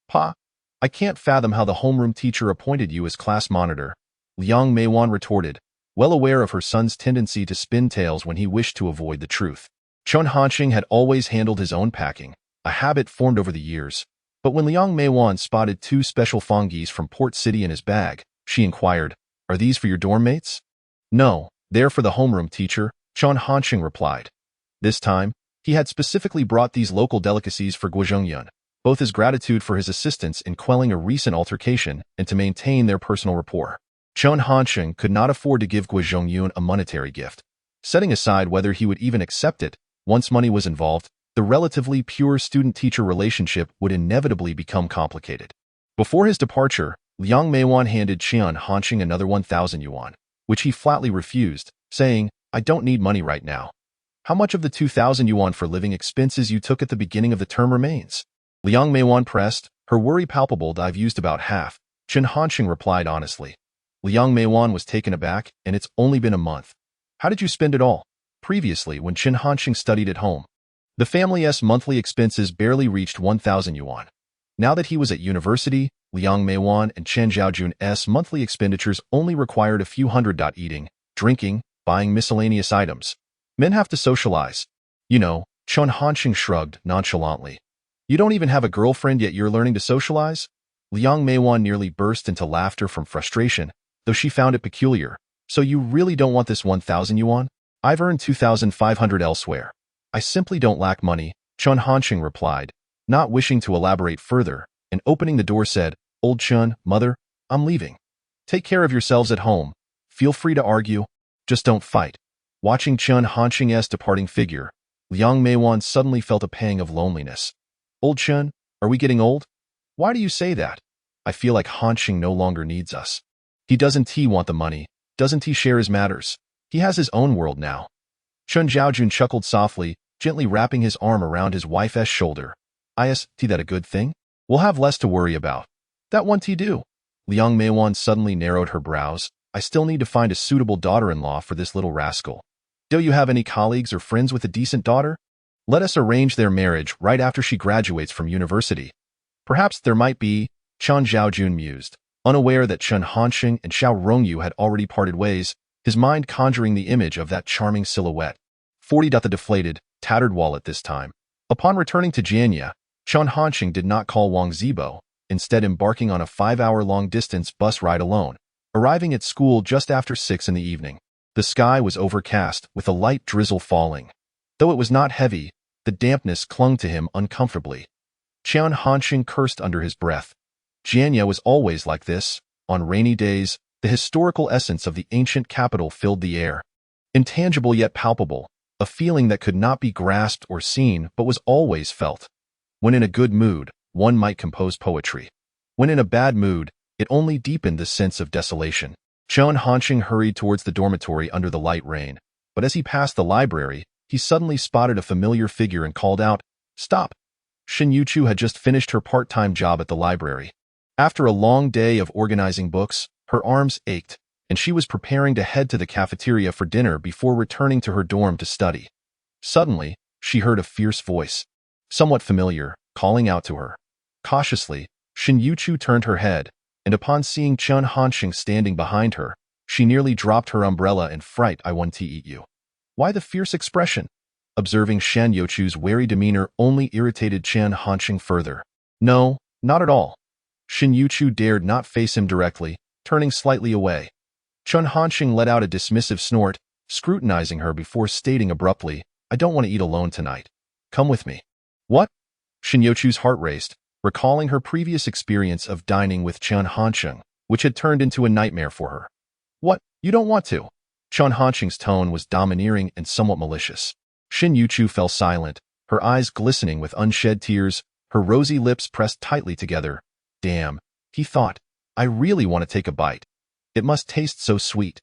S2: Pa, I can't fathom how the homeroom teacher appointed you as class monitor, Liang Meiwan retorted, well aware of her son's tendency to spin tales when he wished to avoid the truth. Chen Hansheng had always handled his own packing, a habit formed over the years. But when Liang Meiwan spotted 2 special fongis from Port City in his bag, she inquired, are these for your dorm mates? No, they're for the homeroom teacher, Chen Hansheng replied. This time, he had specifically brought these local delicacies for Guozhongyun, both as gratitude for his assistance in quelling a recent altercation and to maintain their personal rapport. Chen Hansheng could not afford to give Guozhongyun a monetary gift. Setting aside whether he would even accept it, once money was involved, the relatively pure student-teacher relationship would inevitably become complicated. Before his departure, Liang Meiwan handed Chen Hansheng another 1,000 yuan, which he flatly refused, saying, I don't need money right now. How much of the 2,000 yuan for living expenses you took at the beginning of the term remains? Liang Meiwan pressed, her worry palpable. I've used about half, Chen Hansheng replied honestly. Liang Meiwan was taken aback, and it's only been a month. How did you spend it all? Previously, when Chen Hansheng studied at home, the family's monthly expenses barely reached 1,000 yuan. Now that he was at university, Liang Meiwan and Chen Xiaojun's monthly expenditures only required a few hundred. Eating, drinking, buying miscellaneous items. Men have to socialize. You know, Chen Hansheng shrugged nonchalantly. You don't even have a girlfriend yet you're learning to socialize? Liang Meiwan nearly burst into laughter from frustration, though she found it peculiar. So you really don't want this 1,000 yuan? I've earned 2,500 elsewhere. I simply don't lack money, Chen Hansheng replied, not wishing to elaborate further, and opening the door said, Old Chen, mother, I'm leaving. Take care of yourselves at home. Feel free to argue. Just don't fight. Watching Chen Hansheng's departing figure, Liang Meiwan suddenly felt a pang of loneliness. Old Chen, are we getting old? Why do you say that? I feel like Hansheng no longer needs us. Doesn't he want the money? Doesn't he share his matters? He has his own world now. Chen Xiaojun chuckled softly, gently wrapping his arm around his wife's shoulder. Is that a good thing? We'll have less to worry about. That won't he do? Liang Meiwan suddenly narrowed her brows. I still need to find a suitable daughter-in-law for this little rascal. Do you have any colleagues or friends with a decent daughter? Let us arrange their marriage right after she graduates from university. Perhaps there might be, Chen Xiaojun mused, unaware that Chen Hansheng and Xiao Rongyu had already parted ways, his mind conjuring the image of that charming silhouette. 40. The deflated, tattered wallet this time. Upon returning to Jianye, Chen Hansheng did not call Wang Zibo, instead embarking on a 5-hour long-distance bus ride alone, arriving at school just after 6 in the evening. The sky was overcast, with a light drizzle falling. Though it was not heavy, the dampness clung to him uncomfortably. Chen Hansheng cursed under his breath. Jianye was always like this. On rainy days, the historical essence of the ancient capital filled the air. Intangible yet palpable, a feeling that could not be grasped or seen but was always felt. When in a good mood, one might compose poetry. When in a bad mood, it only deepened the sense of desolation. Chen Hansheng hurried towards the dormitory under the light rain, but as he passed the library, he suddenly spotted a familiar figure and called out, Stop! Shen Youchu had just finished her part-time job at the library. After a long day of organizing books, her arms ached, and she was preparing to head to the cafeteria for dinner before returning to her dorm to study. Suddenly, she heard a fierce voice, somewhat familiar, calling out to her. Cautiously, Shen Youchu turned her head, and upon seeing Chen Hansheng standing behind her, she nearly dropped her umbrella in fright. "I want to eat you." Why the fierce expression? Observing Shen Youchu's wary demeanor only irritated Chen Hansheng further. No, not at all. Shen Youchu dared not face him directly, turning slightly away. Chen Hansheng let out a dismissive snort, scrutinizing her before stating abruptly, "I don't want to eat alone tonight. Come with me." What? Shen Youchu's heart raced, recalling her previous experience of dining with Chen Hansheng, which had turned into a nightmare for her. What? You don't want to? Chen Hansheng's tone was domineering and somewhat malicious. Shen Youchu fell silent, her eyes glistening with unshed tears, her rosy lips pressed tightly together. Damn, he thought, I really want to take a bite. It must taste so sweet.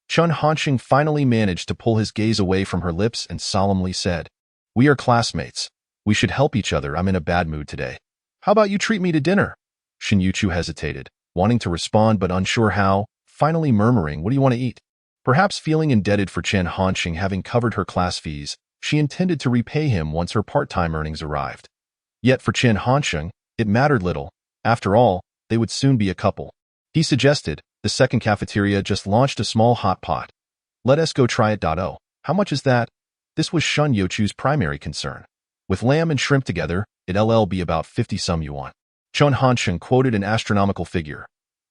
S2: Chen Hansheng finally managed to pull his gaze away from her lips and solemnly said, "We are classmates. We should help each other. I'm in a bad mood today. How about you treat me to dinner?" Shen Youchu hesitated, wanting to respond but unsure how, finally murmuring, "What do you want to eat?" Perhaps feeling indebted for Chen Hansheng having covered her class fees, she intended to repay him once her part-time earnings arrived. Yet for Chen Hansheng, it mattered little. After all, they would soon be a couple. He suggested, the second cafeteria just launched a small hot pot. "Let us go try it. Oh, how much is that?" This was Shen Youchu's primary concern. "With lamb and shrimp together, it'll be about 50 some yuan." Chen Hansheng quoted an astronomical figure.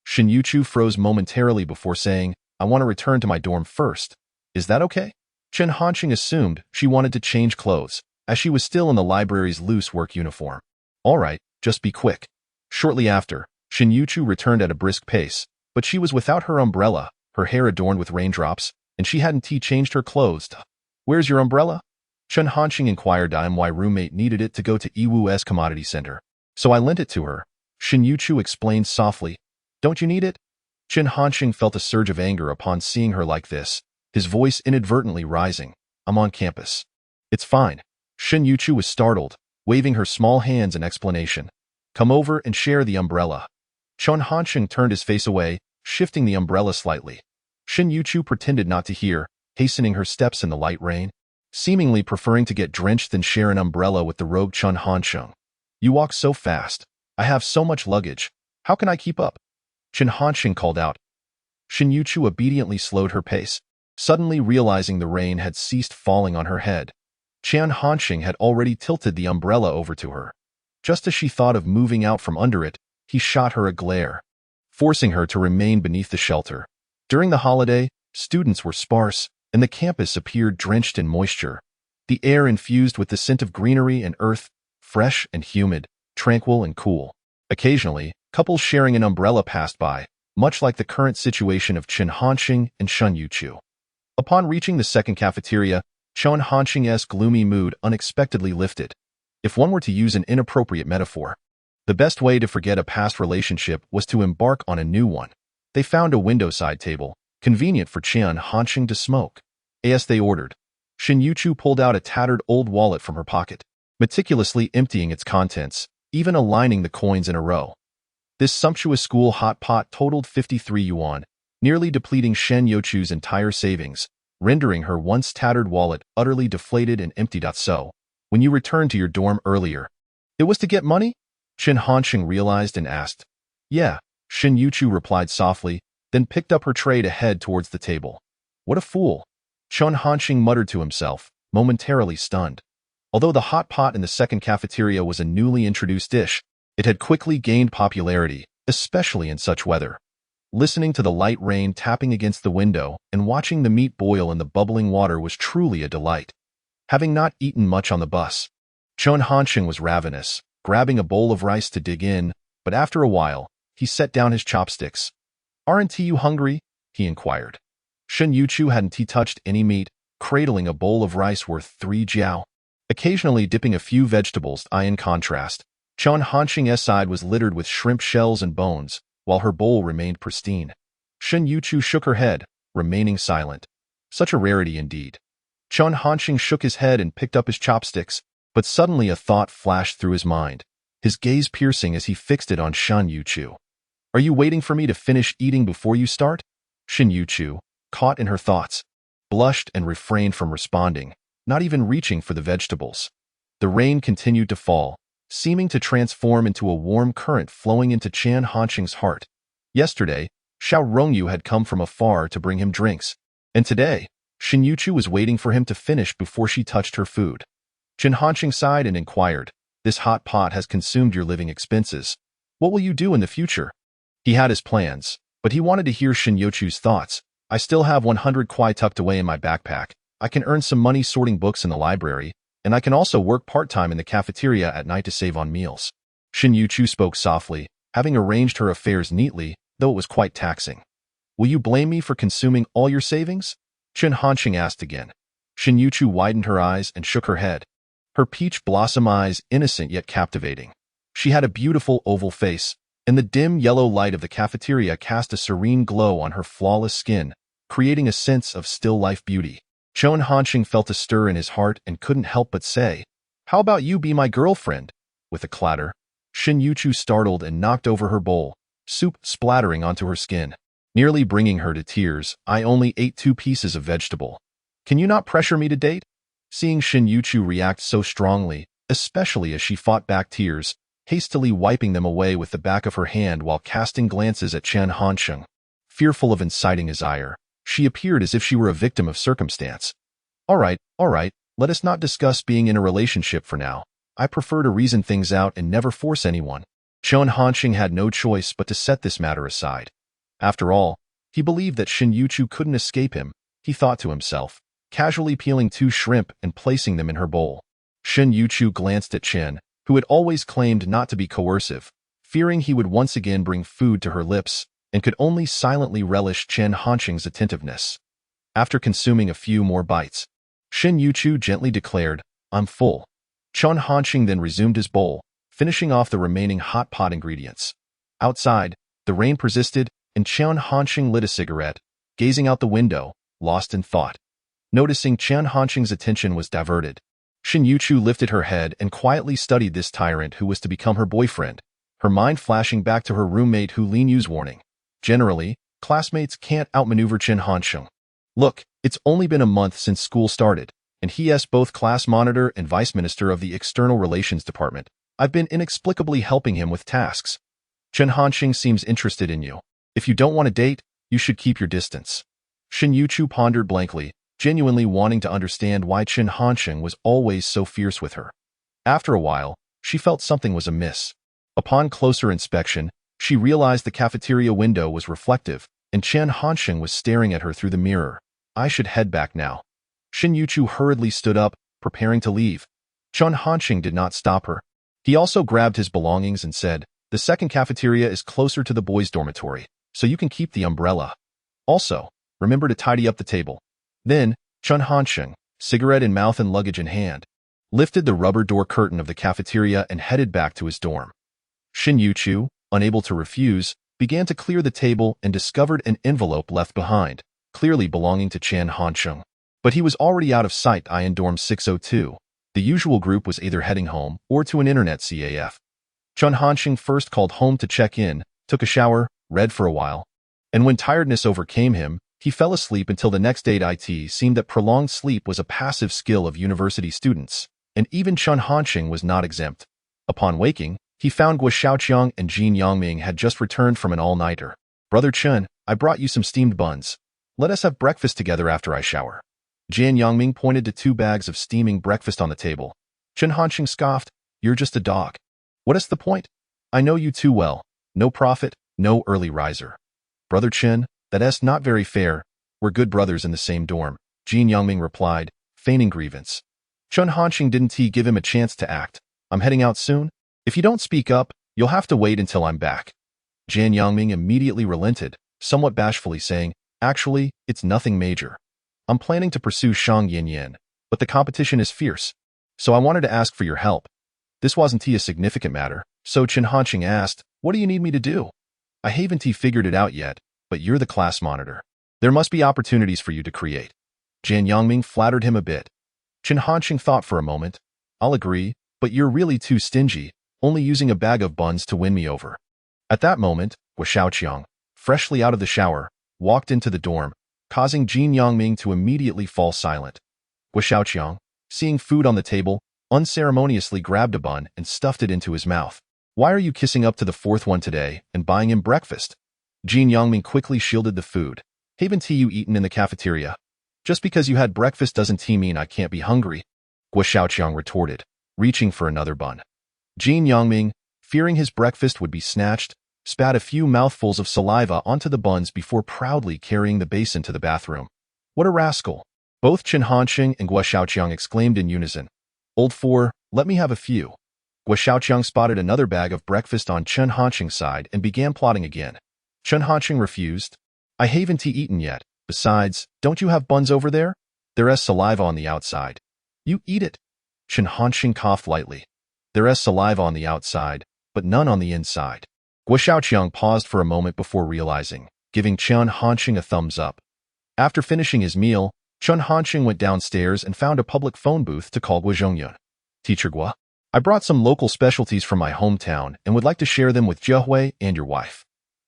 S2: Shen Youchu froze momentarily before saying, "I want to return to my dorm first. Is that okay?" Chen Hansheng assumed she wanted to change clothes, as she was still in the library's loose work uniform. "All right, just be quick." Shortly after, Shen Youchu returned at a brisk pace, but she was without her umbrella, her hair adorned with raindrops, and she hadn't changed her clothes. "Where's your umbrella?" Chen Hansheng inquired. My roommate needed it to go to Yiwu's commodity center, so I lent it to her. Shen Youchu explained softly. "Don't you need it?" Chen Hansheng felt a surge of anger upon seeing her like this, his voice inadvertently rising. "I'm on campus." "It's fine." Shen Youchu was startled, waving her small hands in explanation. "Come over and share the umbrella." Chen Hansheng turned his face away, shifting the umbrella slightly. Shen Youchu pretended not to hear, hastening her steps in the light rain, seemingly preferring to get drenched than share an umbrella with the rogue Chen Hansheng. "You walk so fast. I have so much luggage. How can I keep up?" Chen Hansheng called out. Shen Youchu obediently slowed her pace, suddenly realizing the rain had ceased falling on her head. Chen Hansheng had already tilted the umbrella over to her. Just as she thought of moving out from under it, he shot her a glare, forcing her to remain beneath the shelter. During the holiday, students were sparse, and the campus appeared drenched in moisture. The air infused with the scent of greenery and earth, fresh and humid, tranquil and cool. Occasionally, couples sharing an umbrella passed by, much like the current situation of Chen Hansheng and Shen Youchu. Upon reaching the second cafeteria, Chen Hansheng's gloomy mood unexpectedly lifted. If one were to use an inappropriate metaphor, the best way to forget a past relationship was to embark on a new one. They found a window-side table, convenient for Chen Hansheng to smoke. As they ordered, Shen Youchu pulled out a tattered old wallet from her pocket, meticulously emptying its contents, even aligning the coins in a row. This sumptuous school hot pot totaled 53 yuan, nearly depleting Shen Youchu's entire savings, rendering her once tattered wallet utterly deflated and emptied. "So, when you returned to your dorm earlier, it was to get money?" Chen Hansheng realized and asked. "Yeah," Shen Youchu replied softly, then picked up her tray to head towards the table. "What a fool!" Chen Hansheng muttered to himself, momentarily stunned. Although the hot pot in the second cafeteria was a newly introduced dish, it had quickly gained popularity, especially in such weather. Listening to the light rain tapping against the window and watching the meat boil in the bubbling water was truly a delight. Having not eaten much on the bus, Chen Hansheng was ravenous, grabbing a bowl of rice to dig in, but after a while, he set down his chopsticks. "Aren't you hungry?" he inquired. Shen Youchu hadn't touched any meat, cradling a bowl of rice worth 3 jiao, occasionally dipping a few vegetables. In contrast, Chen Hansheng's side was littered with shrimp shells and bones, while her bowl remained pristine. Shen Youchu shook her head, remaining silent. Such a rarity indeed. Chen Hansheng shook his head and picked up his chopsticks, but suddenly a thought flashed through his mind, his gaze piercing as he fixed it on Shen Youchu. "Are you waiting for me to finish eating before you start?" Shen Youchu, caught in her thoughts, blushed and refrained from responding. not even reaching for the vegetables. The rain continued to fall, seeming to transform into a warm current flowing into Chen Hansheng's heart. Yesterday, Xiao Rongyu had come from afar to bring him drinks, and today, Shen Youchu was waiting for him to finish before she touched her food. Chen Hansheng sighed and inquired, "This hot pot has consumed your living expenses. What will you do in the future?" He had his plans, but he wanted to hear Shen Youchu's thoughts. "I still have 100 kwai tucked away in my backpack. I can earn some money sorting books in the library, and I can also work part-time in the cafeteria at night to save on meals." Shen Youchu spoke softly, having arranged her affairs neatly, though it was quite taxing. "Will you blame me for consuming all your savings?" Chen Hansheng asked again. Shen Youchu widened her eyes and shook her head. Her peach blossom eyes, innocent yet captivating. She had a beautiful oval face, and the dim yellow light of the cafeteria cast a serene glow on her flawless skin, creating a sense of still-life beauty. Chen Hansheng felt a stir in his heart and couldn't help but say, "How about you be my girlfriend?" With a clatter, Shen Youchu startled and knocked over her bowl, soup splattering onto her skin, nearly bringing her to tears. "I only ate 2 pieces of vegetable. Can you not pressure me to date?" Seeing Shen Youchu react so strongly, especially as she fought back tears, hastily wiping them away with the back of her hand while casting glances at Chen Hansheng. Fearful of inciting his ire, she appeared as if she were a victim of circumstance. All right, let us not discuss being in a relationship for now. I prefer to reason things out and never force anyone." Chen Hansheng had no choice but to set this matter aside. After all, he believed that Shen Youchu couldn't escape him, he thought to himself, casually peeling 2 shrimp and placing them in her bowl. Shen Youchu glanced at Chen, who had always claimed not to be coercive, fearing he would once again bring food to her lips, and could only silently relish Chen Hansheng's attentiveness. After consuming a few more bites, Shen Youchu gently declared, "I'm full." Chen Hansheng then resumed his bowl, finishing off the remaining hot pot ingredients. Outside, the rain persisted, and Chen Hansheng lit a cigarette, gazing out the window, lost in thought. Noticing Chen Hansheng's attention was diverted, Shen Youchu lifted her head and quietly studied this tyrant who was to become her boyfriend, her mind flashing back to her roommate Hu Linyu's warning. Generally, classmates can't outmaneuver Chen Hansheng. Look, it's only been a month since school started, and he's both class monitor and vice minister of the external relations department. I've been inexplicably helping him with tasks. Chen Hansheng seems interested in you. If you don't want to date, you should keep your distance. Shen Youchu pondered blankly, genuinely wanting to understand why Chen Hansheng was always so fierce with her. After a while, she felt something was amiss. Upon closer inspection, she realized the cafeteria window was reflective, and Chen Hansheng was staring at her through the mirror. "I should head back now." Shen Youchu hurriedly stood up, preparing to leave. Chen Hansheng did not stop her. He also grabbed his belongings and said, "The second cafeteria is closer to the boys' dormitory, so you can keep the umbrella. Also, remember to tidy up the table." Then, Chen Hansheng, cigarette in mouth and luggage in hand, lifted the rubber door curtain of the cafeteria and headed back to his dorm. Shen Youchu, unable to refuse, began to clear the table and discovered an envelope left behind, clearly belonging to Chen Hansheng. But he was already out of sight in dorm 602. The usual group was either heading home or to an internet CAF. Chen Hansheng first called home to check in, took a shower, read for a while, and when tiredness overcame him, he fell asleep until the next day. It seemed that prolonged sleep was a passive skill of university students, and even Chen Hansheng was not exempt. Upon waking, he found Guo Xiaoqiang and Jin Yangming had just returned from an all-nighter. "Brother Chen, I brought you some steamed buns. Let us have breakfast together after I shower." Jian Yangming pointed to 2 bags of steaming breakfast on the table. Chen Hansheng scoffed, "You're just a dog. What is the point? I know you too well. No prophet, no early riser." "Brother Chen, that's not very fair. We're good brothers in the same dorm," Jin Yangming replied, feigning grievance. Chen Hansheng didn't give him a chance to act. "I'm heading out soon. If you don't speak up, you'll have to wait until I'm back." Jian Yangming immediately relented, somewhat bashfully saying, "Actually, it's nothing major. I'm planning to pursue Shang Yanyan, but the competition is fierce, so I wanted to ask for your help." This wasn't a significant matter, so Chen Hansheng asked, "What do you need me to do?" "I haven't figured it out yet, but you're the class monitor. There must be opportunities for you to create." Jian Yangming flattered him a bit. Chen Hansheng thought for a moment. "I'll agree, but you're really too stingy, only using a bag of buns to win me over." At that moment, Guo Xiaoqiang, freshly out of the shower, walked into the dorm, causing Jin Yangming to immediately fall silent. "Guo Xiaoqiang, seeing food on the table, unceremoniously grabbed a bun and stuffed it into his mouth. Why are you kissing up to the fourth one today and buying him breakfast? Jin Yongming quickly shielded the food. Haven't you eaten in the cafeteria? Just because you had breakfast doesn't mean I can't be hungry, Guo Xiaoqiang retorted, reaching for another bun. Jin Yongming, fearing his breakfast would be snatched, spat a few mouthfuls of saliva onto the buns before proudly carrying the basin to the bathroom. What a rascal! Both Chen Hansheng and Guo Xiaoqiang exclaimed in unison. Old four, let me have a few. Guo Xiaoqiang spotted another bag of breakfast on Chen Hansheng's side and began plotting again. Chen Hansheng refused. I haven't eaten yet. Besides, don't you have buns over there? There's saliva on the outside. You eat it. Chen Hansheng coughed lightly. There's saliva on the outside, but none on the inside. Guo Xiaoqiang paused for a moment before realizing, giving Chen Hansheng a thumbs up. After finishing his meal, Chen Hansheng went downstairs and found a public phone booth to call Guo Zhongyun. Teacher Guo, I brought some local specialties from my hometown and would like to share them with Jianye and your wife.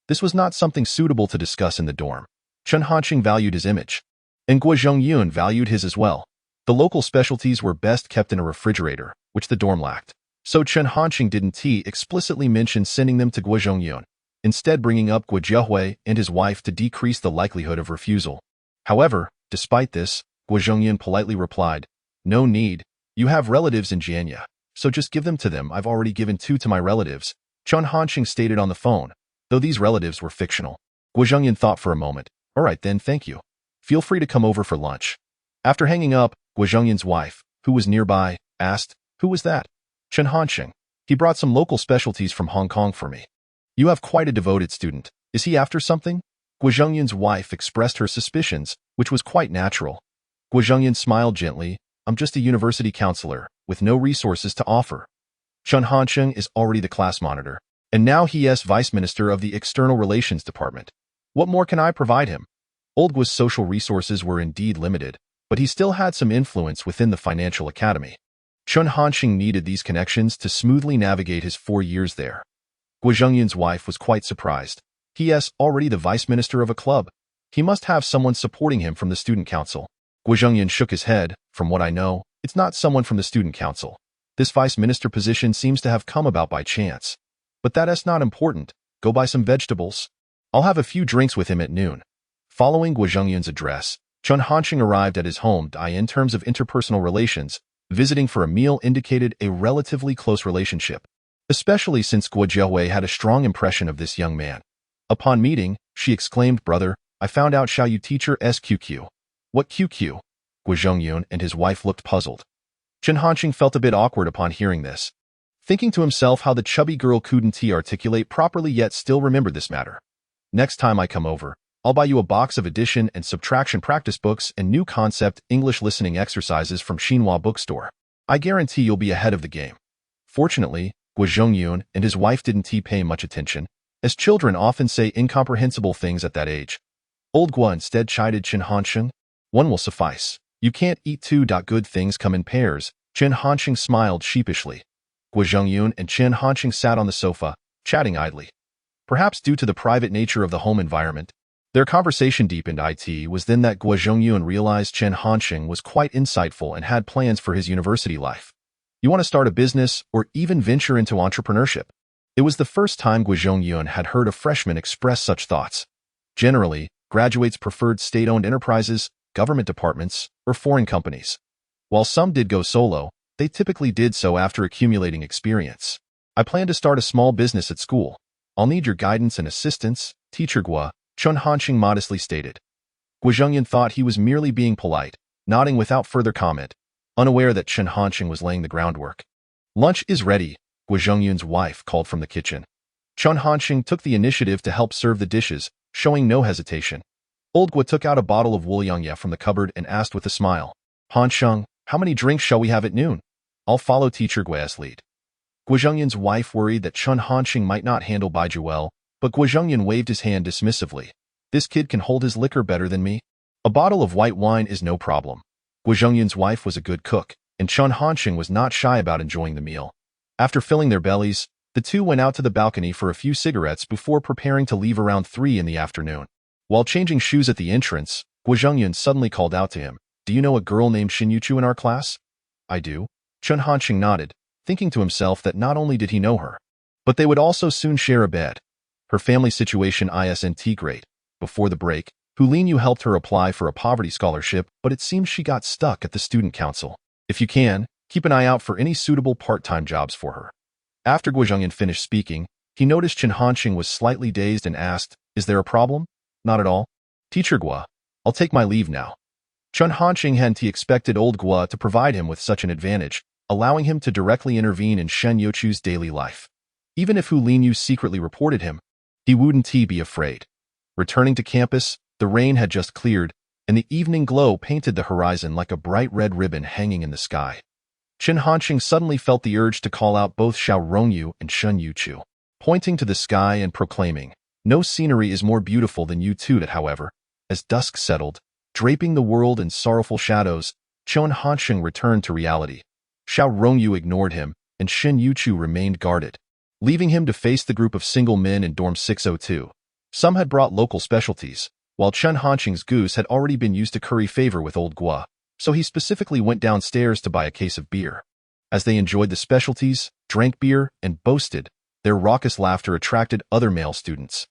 S2: This was not something suitable to discuss in the dorm. Chen Hansheng valued his image, and Guo Zhongyun valued his as well. The local specialties were best kept in a refrigerator, which the dorm lacked. So Chen Hansheng didn't explicitly mention sending them to Guo Zhongyun, instead bringing up Guo Jianye and his wife to decrease the likelihood of refusal. However, despite this, Guo Zhongyun politely replied, No need, you have relatives in Jianye, so just give them to them. I've already given 2 to my relatives, Chen Hansheng stated on the phone, though these relatives were fictional. Guo Zhongyun thought for a moment. All right then, thank you. Feel free to come over for lunch. After hanging up, Guo Zhongyun's wife, who was nearby, asked, Who was that? Chen Hansheng. He brought some local specialties from Hong Kong for me. You have quite a devoted student. Is he after something? Guo Zhongyun's wife expressed her suspicions, which was quite natural. Guo Zhongyun smiled gently. I'm just a university counselor, with no resources to offer. Chen Hansheng is already the class monitor, and now he is vice minister of the External Relations Department. What more can I provide him? Old Guo's social resources were indeed limited, but he still had some influence within the financial academy. Chen Hansheng needed these connections to smoothly navigate his 4 years there. Guo Zhongyun's wife was quite surprised. He is already the vice minister of a club. He must have someone supporting him from the student council. Guo Zhongyun shook his head. From what I know, it's not someone from the student council. This vice minister position seems to have come about by chance. But that is not important. Go buy some vegetables. I'll have a few drinks with him at noon. Following Guo Zhongyun's address, Chen Hansheng arrived at his home. In terms of interpersonal relations, visiting for a meal indicated a relatively close relationship, especially since Guo Jianye had a strong impression of this young man. Upon meeting, she exclaimed, Brother, I found out Xiao Yu teacher SQQ. What QQ? Guo Zhongyun and his wife looked puzzled. Chen Hansheng felt a bit awkward upon hearing this, thinking to himself how the chubby girl couldn't articulate properly yet still remembered this matter. Next time I come over, I'll buy you a box of addition and subtraction practice books and new concept English listening exercises from Xinhua bookstore. I guarantee you'll be ahead of the game. Fortunately, Guo Zhongyun and his wife didn't pay much attention, as children often say incomprehensible things at that age. Old Guo instead chided Chen Hansheng. One will suffice. You can't eat 2. Good things come in pairs. Chen Hansheng smiled sheepishly. Guo Zhongyun and Chen Hansheng sat on the sofa, chatting idly. Perhaps due to the private nature of the home environment, their conversation deepened. It was then that Guo Zhongyun realized Chen Hansheng was quite insightful and had plans for his university life. You want to start a business or even venture into entrepreneurship? It was the first time Guo Zhongyun had heard a freshman express such thoughts. Generally, graduates preferred state-owned enterprises, government departments, or foreign companies. While some did go solo, they typically did so after accumulating experience. I plan to start a small business at school. I'll need your guidance and assistance, Teacher Guo, Chen Hansheng modestly stated. Guo Zhongyun thought he was merely being polite, nodding without further comment, unaware that Chen Hansheng was laying the groundwork. Lunch is ready, Guo Zhongyun's wife called from the kitchen. Chen Hansheng took the initiative to help serve the dishes, showing no hesitation. Old Guo took out a bottle of Wuliangye from the cupboard and asked with a smile, Hansheng, how many drinks shall we have at noon? I'll follow Teacher Guo's lead. Guo Zhongyun's wife worried that Chen Hansheng might not handle baijiu well, but Guo Zhongyun waved his hand dismissively. This kid can hold his liquor better than me. A bottle of white wine is no problem. Guo Zhongyun's wife was a good cook, and Chen Hansheng was not shy about enjoying the meal. After filling their bellies, the two went out to the balcony for a few cigarettes before preparing to leave around 3 in the afternoon. While changing shoes at the entrance, Guo Zhongyun suddenly called out to him, Do you know a girl named Shen Youchu in our class? I do. Chen Hansheng nodded, thinking to himself that not only did he know her, but they would also soon share a bed. Her family situation isn't great. Before the break, Lin helped her apply for a poverty scholarship, but it seems she got stuck at the student council. If you can, keep an eye out for any suitable part-time jobs for her. After Guozhongyan finished speaking, he noticed Chen Hansheng was slightly dazed and asked, "Is there a problem?" "Not at all. Teacher Gua, I'll take my leave now." Chen Hansheng hadn't expected old Gua to provide him with such an advantage, allowing him to directly intervene in Shen Youchu's daily life. Even if Lin secretly reported him, he wouldn't be afraid. Returning to campus, the rain had just cleared, and the evening glow painted the horizon like a bright red ribbon hanging in the sky. Chen Hansheng suddenly felt the urge to call out both Xiao Rongyu and Shen Youchu, pointing to the sky and proclaiming, "No scenery is more beautiful than you two." However, as dusk settled, draping the world in sorrowful shadows, Chen Hansheng returned to reality. Xiao Rongyu ignored him, and Shen Youchu remained guarded, leaving him to face the group of single men in dorm 602. Some had brought local specialties, while Chen Hansheng's goose had already been used to curry favor with old Gua, so he specifically went downstairs to buy a case of beer. As they enjoyed the specialties, drank beer, and boasted, their raucous laughter attracted other male students.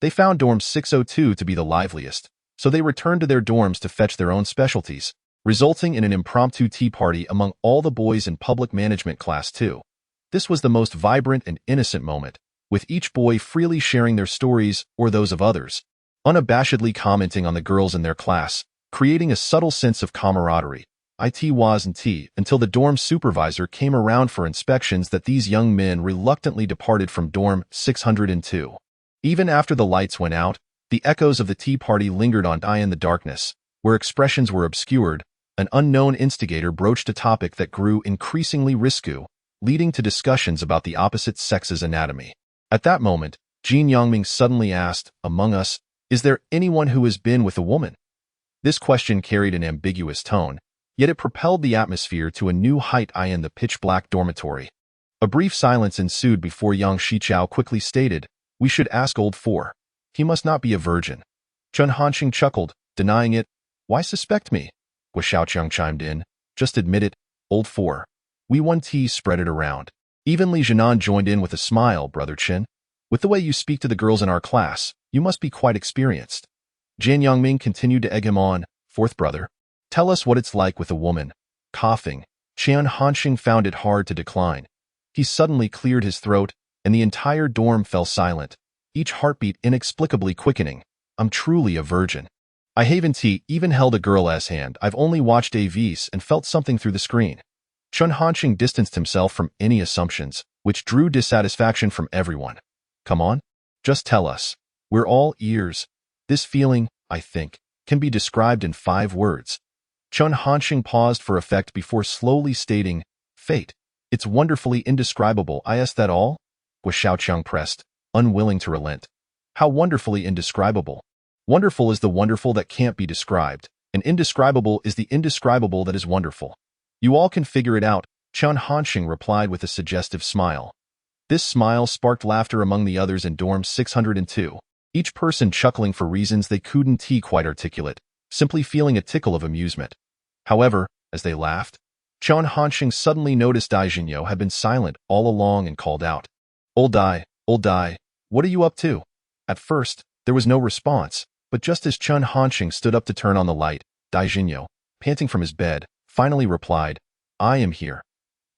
S2: They found dorm 602 to be the liveliest, so they returned to their dorms to fetch their own specialties, resulting in an impromptu tea party among all the boys in public management class 2. This was the most vibrant and innocent moment, with each boy freely sharing their stories or those of others, unabashedly commenting on the girls in their class, creating a subtle sense of camaraderie. It wasn't until the dorm supervisor came around for inspections that these young men reluctantly departed from dorm 602. Even after the lights went out, the echoes of the tea party lingered on in the darkness, where expressions were obscured. An unknown instigator broached a topic that grew increasingly risque, leading to discussions about the opposite sex's anatomy. At that moment, Jin Yangming suddenly asked, "Among us, is there anyone who has been with a woman?" This question carried an ambiguous tone, yet it propelled the atmosphere to a new height in the pitch-black dormitory. A brief silence ensued before Yang Shichao quickly stated, "We should ask old 4. He must not be a virgin." Chen Hansheng chuckled, denying it. "Why suspect me?" Gua Xiaoqiang chimed in. "Just admit it, old 4. We 1T spread it around." Even Li Jianan joined in with a smile, "Brother Chen. With the way you speak to the girls in our class, you must be quite experienced." Jian Yangming continued to egg him on, "Fourth brother, tell us what it's like with a woman." Coughing, Chen Hansheng found it hard to decline. He suddenly cleared his throat, and the entire dorm fell silent, each heartbeat inexplicably quickening. "I'm truly a virgin. I haven't even held a girl's hand. I've only watched AVs and felt something through the screen." Chen Hansheng distanced himself from any assumptions, which drew dissatisfaction from everyone. "Come on, just tell us. We're all ears." This feeling, I think, can be described in 5 words. Chen Hansheng paused for effect before slowly stating, "Fate. It's wonderfully indescribable. Is that all?" Gua Xiaoqiang pressed, unwilling to relent. "How wonderfully indescribable? Wonderful is the wonderful that can't be described, and indescribable is the indescribable that is wonderful. You all can figure it out," Chen Hansheng replied with a suggestive smile. This smile sparked laughter among the others in dorm 602, each person chuckling for reasons they couldn't quite articulate, simply feeling a tickle of amusement. However, as they laughed, Chen Hansheng suddenly noticed Dai Jinyo had been silent all along and called out, old Dai, what are you up to?" At first, there was no response, but just as Chen Hansheng stood up to turn on the light, Dai Jinyo, panting from his bed, finally replied, "I am here."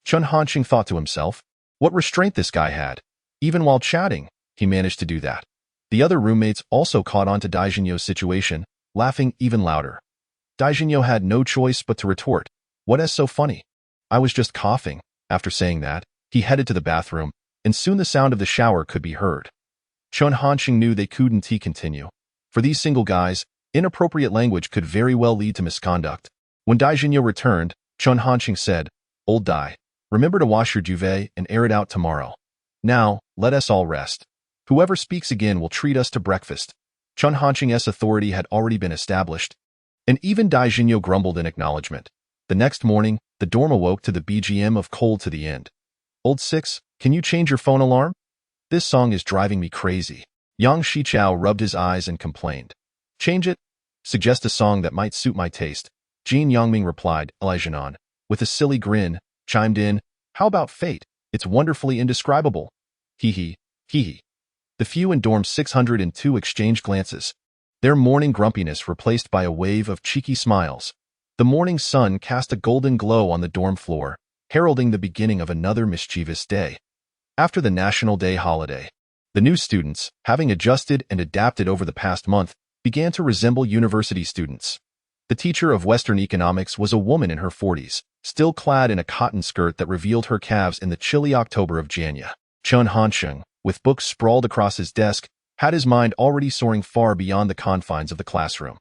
S2: Chen Hansheng thought to himself, what restraint this guy had. Even while chatting, he managed to do that. The other roommates also caught on to Dai Jinyo's situation, laughing even louder. Dai Jinyo had no choice but to retort, "What is so funny? I was just coughing." After saying that, he headed to the bathroom, and soon the sound of the shower could be heard. Chen Hansheng knew they couldn't continue. For these single guys, inappropriate language could very well lead to misconduct. When Dai Jinyo returned, Chen Hansheng said, "Old Dai, remember to wash your duvet and air it out tomorrow. Now, let us all rest. Whoever speaks again will treat us to breakfast." Chen Hansheng's authority had already been established, and even Dai Jinyo grumbled in acknowledgement. The next morning, the dorm awoke to the BGM of Cold to the End. "Old 6, can you change your phone alarm? This song is driving me crazy." Yang Shichao rubbed his eyes and complained. "Change it? Suggest a song that might suit my taste." Jin Yangming replied, "Elijah. with a silly grin, chimed in, "How about fate? It's wonderfully indescribable." Hee hee, hee hee. The few in dorm 602 exchanged glances, their morning grumpiness replaced by a wave of cheeky smiles. The morning sun cast a golden glow on the dorm floor, heralding the beginning of another mischievous day. After the National Day holiday, the new students, having adjusted and adapted over the past month, began to resemble university students. The teacher of Western economics was a woman in her 40s, still clad in a cotton skirt that revealed her calves in the chilly October of Jianye. Chen Hansheng, with books sprawled across his desk, had his mind already soaring far beyond the confines of the classroom.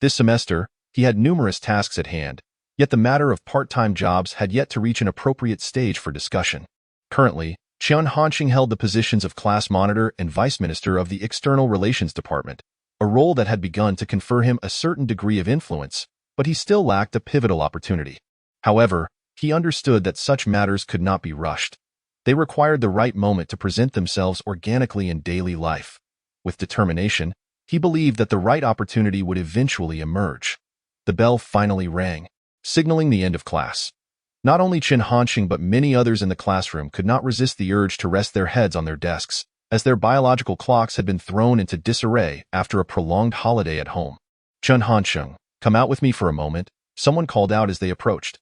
S2: This semester, he had numerous tasks at hand, yet the matter of part-time jobs had yet to reach an appropriate stage for discussion. Currently, Chen Hansheng held the positions of class monitor and vice minister of the External Relations Department, a role that had begun to confer him a certain degree of influence, but he still lacked a pivotal opportunity. However, he understood that such matters could not be rushed. They required the right moment to present themselves organically in daily life. With determination, he believed that the right opportunity would eventually emerge. The bell finally rang, signaling the end of class. Not only Chen Hansheng but many others in the classroom could not resist the urge to rest their heads on their desks, as their biological clocks had been thrown into disarray after a prolonged holiday at home. "Chen Hansheng, come out with me for a moment," someone called out as they approached.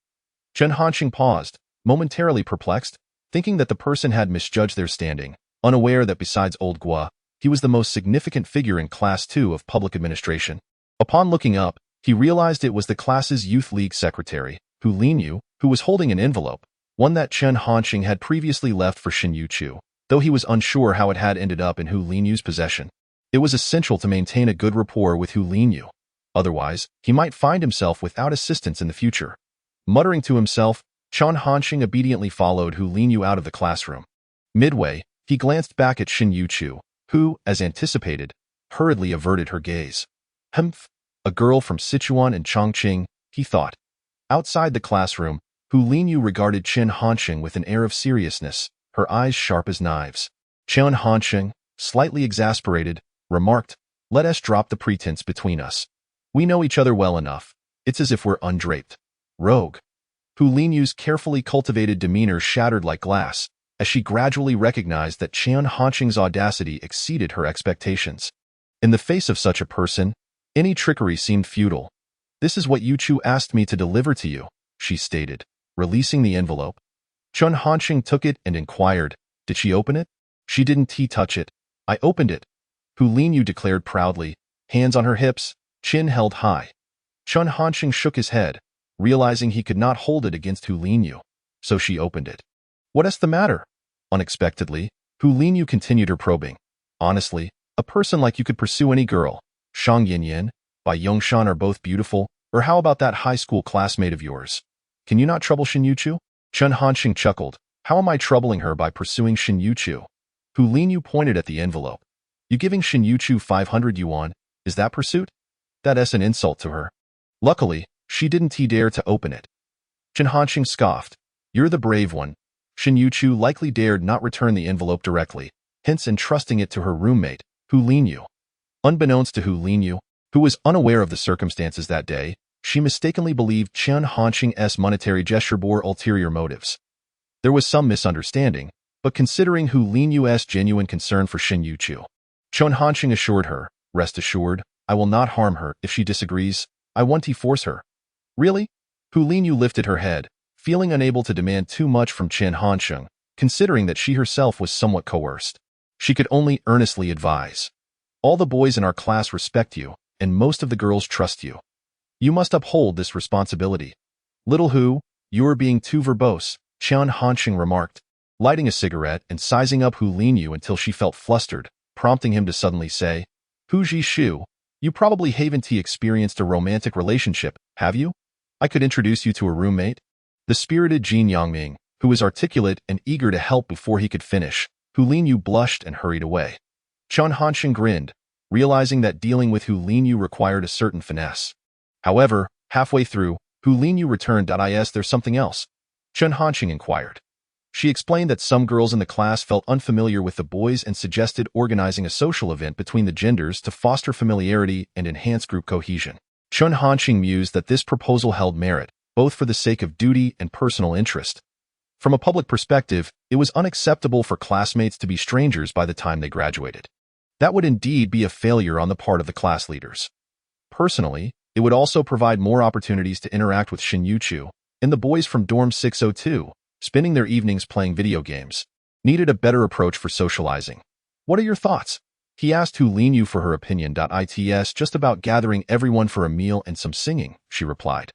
S2: Chen Hansheng paused, momentarily perplexed, thinking that the person had misjudged their standing, unaware that besides old Gua, he was the most significant figure in Class 2 of Public Administration. Upon looking up, he realized it was the class's Youth League secretary, Hu Linyu, who was holding an envelope, one that Chen Hansheng had previously left for Shen Youchu, though he was unsure how it had ended up in Hu Linyu's possession. It was essential to maintain a good rapport with Hu Linyu. Otherwise, he might find himself without assistance in the future. Muttering to himself, Chen Hansheng obediently followed Hu Linyu out of the classroom. Midway, he glanced back at Shen Youchu, who, as anticipated, hurriedly averted her gaze. Humph, a girl from Sichuan and Chongqing, he thought. Outside the classroom, Hu Linyu regarded Chen Hansheng with an air of seriousness, her eyes sharp as knives. Chen Hansheng, slightly exasperated, remarked, "Let us drop the pretense between us. We know each other well enough. It's as if we're undraped." Rogue. Hu Linyu's carefully cultivated demeanor shattered like glass, as she gradually recognized that Chen Hansheng's audacity exceeded her expectations. In the face of such a person, any trickery seemed futile. "This is what Youchu asked me to deliver to you," she stated, releasing the envelope. Chen Hansheng took it and inquired, "Did she open it?" "She didn't touch it. I opened it," Hu Linyu declared proudly, hands on her hips, chin held high. Chen Hansheng shook his head, realizing he could not hold it against Hu Linyu, so she opened it. "What's the matter?" Unexpectedly, Hu Linyu continued her probing. "Honestly, a person like you could pursue any girl. Shang Yanyan, Bai Yongshan are both beautiful, or how about that high school classmate of yours? Can you not trouble Shen Youchu?" Chen Hansheng chuckled. "How am I troubling her by pursuing Shen Youchu?" Hu Linyu pointed at the envelope. "You giving Shen Youchu 500 yuan? Is that pursuit? That's an insult to her." Luckily, she didn't dare to open it. Chen Hansheng scoffed. "You're the brave one." Shen Youchu likely dared not return the envelope directly, hence entrusting it to her roommate, Hu Linyu. Unbeknownst to Hu Linyu, who was unaware of the circumstances that day, she mistakenly believed Chen Hansheng's monetary gesture bore ulterior motives. There was some misunderstanding, but considering Hu Linyu's genuine concern for Shen Youchu, Chen Hansheng assured her, "Rest assured, I will not harm her. If she disagrees, I won't force her." "Really?" Hu Linyu lifted her head, feeling unable to demand too much from Chen Hansheng, considering that she herself was somewhat coerced. She could only earnestly advise. "All the boys in our class respect you, and most of the girls trust you. You must uphold this responsibility." "Little Hu, you are being too verbose," Chen Hansheng remarked, lighting a cigarette and sizing up Hu Linyu until she felt flustered, prompting him to suddenly say, "Hu Shu, you probably haven't experienced a romantic relationship, have you? I could introduce you to a roommate." The spirited Jin Yangming, who was articulate and eager to help before he could finish, Hu Linyu blushed and hurried away. Chen Hansheng grinned, realizing that dealing with Hu Linyu required a certain finesse. However, halfway through, Hu Linyu returned. "Is there something else?" Chen Hansheng inquired. She explained that some girls in the class felt unfamiliar with the boys and suggested organizing a social event between the genders to foster familiarity and enhance group cohesion. Chen Hansheng mused that this proposal held merit, both for the sake of duty and personal interest. From a public perspective, it was unacceptable for classmates to be strangers by the time they graduated. That would indeed be a failure on the part of the class leaders. Personally, it would also provide more opportunities to interact with Shen Youchu and the boys from Dorm 602, spending their evenings playing video games. Needed a better approach for socializing. What are your thoughts? He asked Hu Linyu for her opinion. It's just about gathering everyone for a meal and some singing, she replied.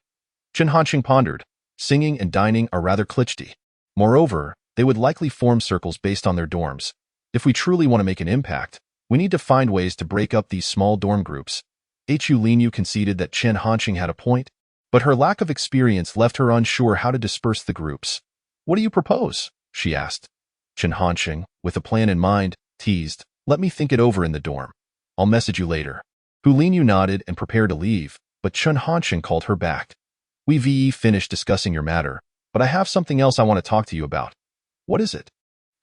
S2: Chen Hansheng pondered. Singing and dining are rather cliché. Moreover, they would likely form circles based on their dorms. If we truly want to make an impact, we need to find ways to break up these small dorm groups. Hu Linyu conceded that Chen Hansheng had a point, but her lack of experience left her unsure how to disperse the groups. What do you propose? She asked. Chen Hansheng, with a plan in mind, teased, let me think it over in the dorm. I'll message you later. Hu Linyu nodded and prepared to leave, but Chen Hansheng called her back. We've finished discussing your matter, but I have something else I want to talk to you about. What is it?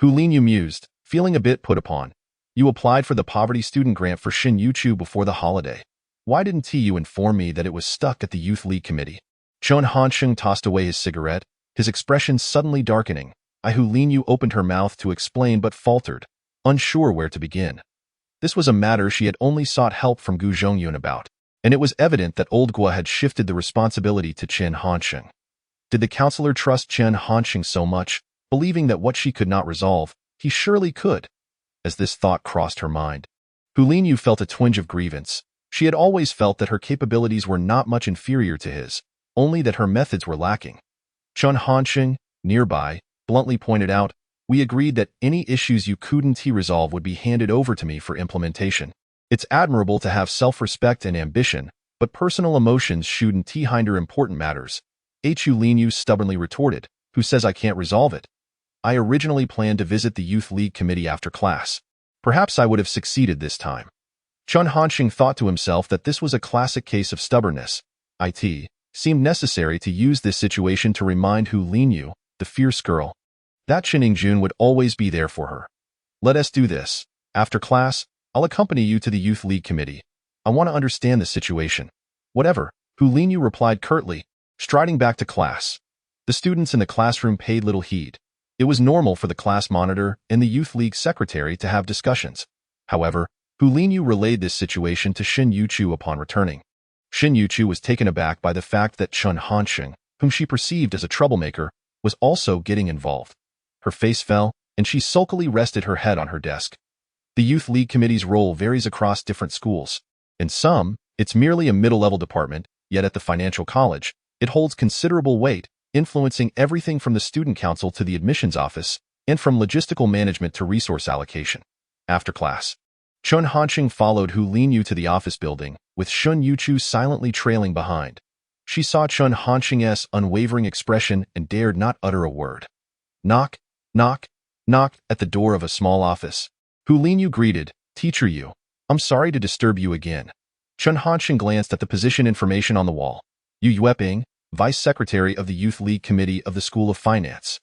S2: Hu Linyu mused, feeling a bit put upon. You applied for the poverty student grant for Shen Youchu before the holiday. Why didn't you inform me that it was stuck at the Youth League Committee? Chen Hansheng tossed away his cigarette, his expression suddenly darkening. Hu Linyu opened her mouth to explain but faltered, unsure where to begin. This was a matter she had only sought help from Gu Zhongyun about, and it was evident that old Gua had shifted the responsibility to Chen Hansheng. Did the counselor trust Chen Hansheng so much, believing that what she could not resolve, he surely could? As this thought crossed her mind, Hu Linyu felt a twinge of grievance. She had always felt that her capabilities were not much inferior to his, only that her methods were lacking. Chen Hansheng, nearby, bluntly pointed out, we agreed that any issues you couldn't resolve would be handed over to me for implementation. It's admirable to have self-respect and ambition, but personal emotions shouldn't hinder important matters. Hu Linyu stubbornly retorted, who says I can't resolve it? I originally planned to visit the Youth League Committee after class. Perhaps I would have succeeded this time. Chen Hansheng thought to himself that this was a classic case of stubbornness. It seemed necessary to use this situation to remind Hu Linyu, the fierce girl, that Chen Yingjun would always be there for her. Let us do this. After class, I'll accompany you to the Youth League Committee. I want to understand the situation. Whatever, Hu Linyu replied curtly, striding back to class. The students in the classroom paid little heed. It was normal for the class monitor and the Youth League secretary to have discussions. However, Hu Linyu relayed this situation to Shen Youchu upon returning. Shen Youchu was taken aback by the fact that Chen Hansheng, whom she perceived as a troublemaker, was also getting involved. Her face fell, and she sulkily rested her head on her desk. The Youth League Committee's role varies across different schools. In some, it's merely a middle-level department, yet at the financial college, it holds considerable weight, influencing everything from the student council to the admissions office, and from logistical management to resource allocation. After class, Chen Hansheng followed Hu Linyu to the office building, with Shen Youchu silently trailing behind. She saw Chen Hansheng's unwavering expression and dared not utter a word. Knock, knock, knock at the door of a small office. Hu Linyu greeted, Teacher Yu, I'm sorry to disturb you again. Chen Hansheng glanced at the position information on the wall. Yu Yueping, Vice Secretary of the Youth League Committee of the School of Finance.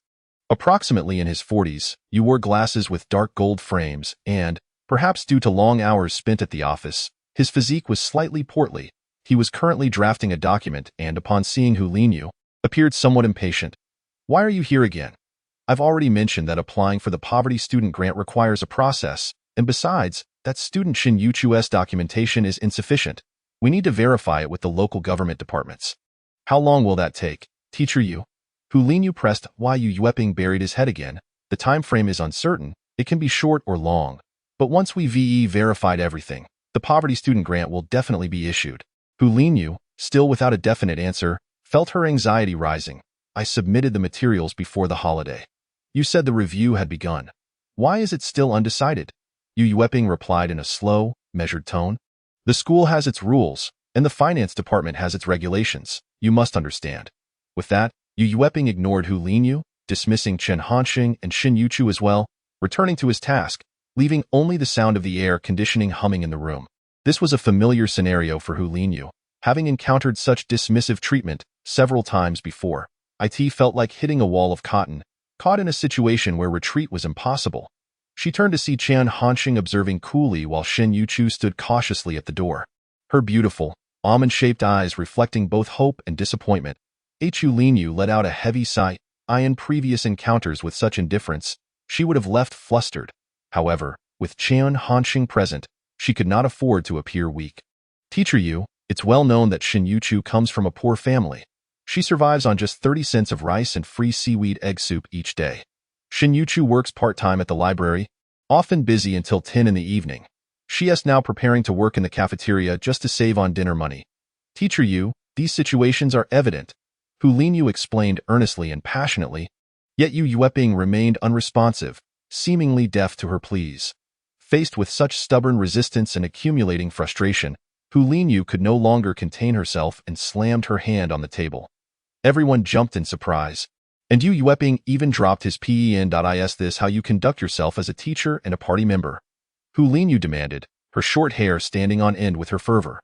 S2: Approximately in his 40s, Yu wore glasses with dark gold frames and, perhaps due to long hours spent at the office, his physique was slightly portly. He was currently drafting a document and, upon seeing Hu Linyu, appeared somewhat impatient. Why are you here again? I've already mentioned that applying for the poverty student grant requires a process, and besides, that student Shen Youchu's documentation is insufficient. We need to verify it with the local government departments. How long will that take, Teacher Yu? Hu Linyu pressed while Yu Yueping buried his head again. The time frame is uncertain. It can be short or long. But once we verified everything, the poverty student grant will definitely be issued. Hu Linyu, still without a definite answer, felt her anxiety rising. I submitted the materials before the holiday. You said the review had begun. Why is it still undecided? Yu Yueping replied in a slow, measured tone. The school has its rules, and the finance department has its regulations. You must understand. With that, Yu Yueping ignored Hu Linyu, dismissing Chen Hansheng and Shen Youchu as well, returning to his task, leaving only the sound of the air conditioning humming in the room. This was a familiar scenario for Hu Linyu, having encountered such dismissive treatment several times before. It felt like hitting a wall of cotton, caught in a situation where retreat was impossible. She turned to see Chen Hansheng observing coolly while Shen Youchu stood cautiously at the door. Her beautiful, almond-shaped eyes reflecting both hope and disappointment. Yu let out a heavy sigh. In previous encounters with such indifference, she would have left flustered. However, with Chen Hansheng present, she could not afford to appear weak. Teacher Yu, it's well known that Shen Youchu comes from a poor family. She survives on just 30 cents of rice and free seaweed egg soup each day. Shen Youchu works part-time at the library, often busy until 10 in the evening. She is now preparing to work in the cafeteria just to save on dinner money. Teacher Yu, these situations are evident. Yu explained earnestly and passionately, yet Yu Yueping remained unresponsive, seemingly deaf to her pleas. Faced with such stubborn resistance and accumulating frustration, Yu could no longer contain herself and slammed her hand on the table. Everyone jumped in surprise, and Yu Yueping even dropped his pen. Is this how you conduct yourself as a teacher and a party member? Yu demanded, her short hair standing on end with her fervor.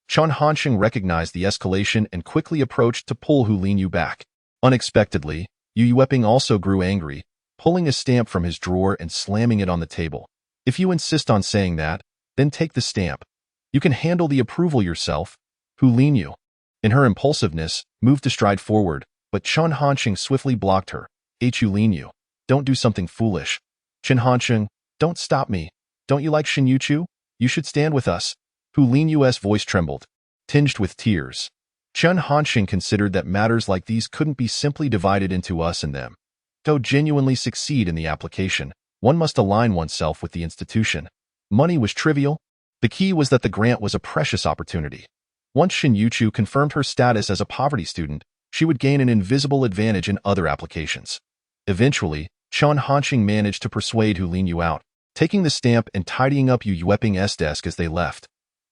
S2: Chen Hansheng recognized the escalation and quickly approached to pull Yu back. Unexpectedly, Yu Yueping also grew angry, pulling a stamp from his drawer and slamming it on the table. If you insist on saying that, then take the stamp. You can handle the approval yourself. Yu, in her impulsiveness, moved to stride forward, but Chen Hansheng swiftly blocked her. Yu, don't do something foolish. Chen Hansheng, don't stop me. Don't you like Shen Youchu? You should stand with us. Yu's voice trembled, tinged with tears. Chen Hansheng considered that matters like these couldn't be simply divided into us and them. To genuinely succeed in the application, one must align oneself with the institution. Money was trivial. The key was that the grant was a precious opportunity. Once Shen Youchu confirmed her status as a poverty student, she would gain an invisible advantage in other applications. Eventually, Chen Hansheng managed to persuade Yu out, taking the stamp and tidying up Yu Yueping's desk as they left.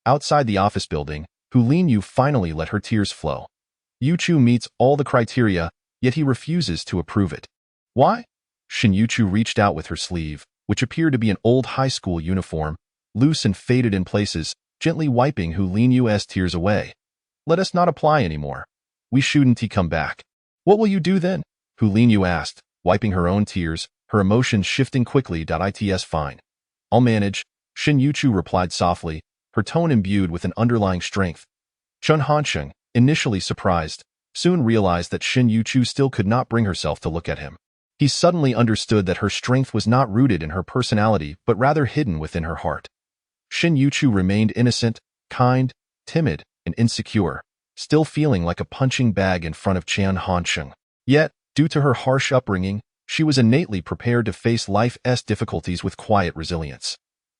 S2: Outside the office building, Yu finally let her tears flow. Youchu meets all the criteria, yet he refuses to approve it. Why? Shen Youchu reached out with her sleeve, which appeared to be an old high school uniform, loose and faded in places, gently wiping Yu's tears away. Let us not apply anymore. We shouldn't come back. What will you do then? Yu asked, wiping her own tears, her emotions shifting quickly. It's fine. I'll manage, Shen Youchu replied softly, her tone imbued with an underlying strength. Chen Hansheng, initially surprised, soon realized that Shen Youchu still could not bring herself to look at him. He suddenly understood that her strength was not rooted in her personality but rather hidden within her heart. Shen Youchu remained innocent, kind, timid, and insecure, still feeling like a punching bag in front of Chen Hansheng. Yet, due to her harsh upbringing, she was innately prepared to face life's difficulties with quiet resilience.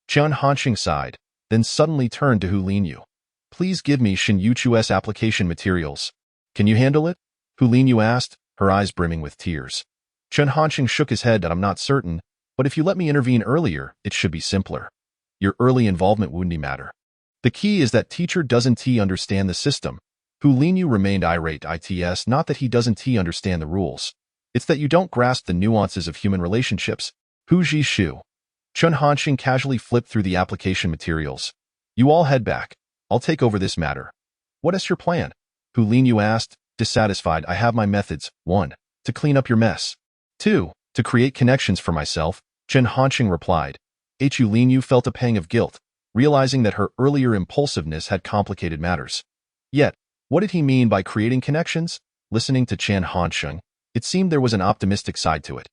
S2: Chen Hansheng sighed, then suddenly turned to Yu. Please give me Shen Youchu's application materials. Can you handle it? Yu asked, her eyes brimming with tears. Chen Hansheng shook his head. I'm not certain, but if you let me intervene earlier, it should be simpler. Your early involvement wouldn't matter. The key is that teacher doesn't understand the system. Yu remained irate. It's not that he doesn't understand the rules. It's that you don't grasp the nuances of human relationships. Shu. Chen Hansheng casually flipped through the application materials. You all head back. I'll take over this matter. What is your plan? Yu asked, dissatisfied. I have my methods. 1. To clean up your mess. 2. To create connections for myself, Chen Hansheng replied. Yu felt a pang of guilt, realizing that her earlier impulsiveness had complicated matters. Yet, what did he mean by creating connections? Listening to Chen Hansheng, it seemed there was an optimistic side to it.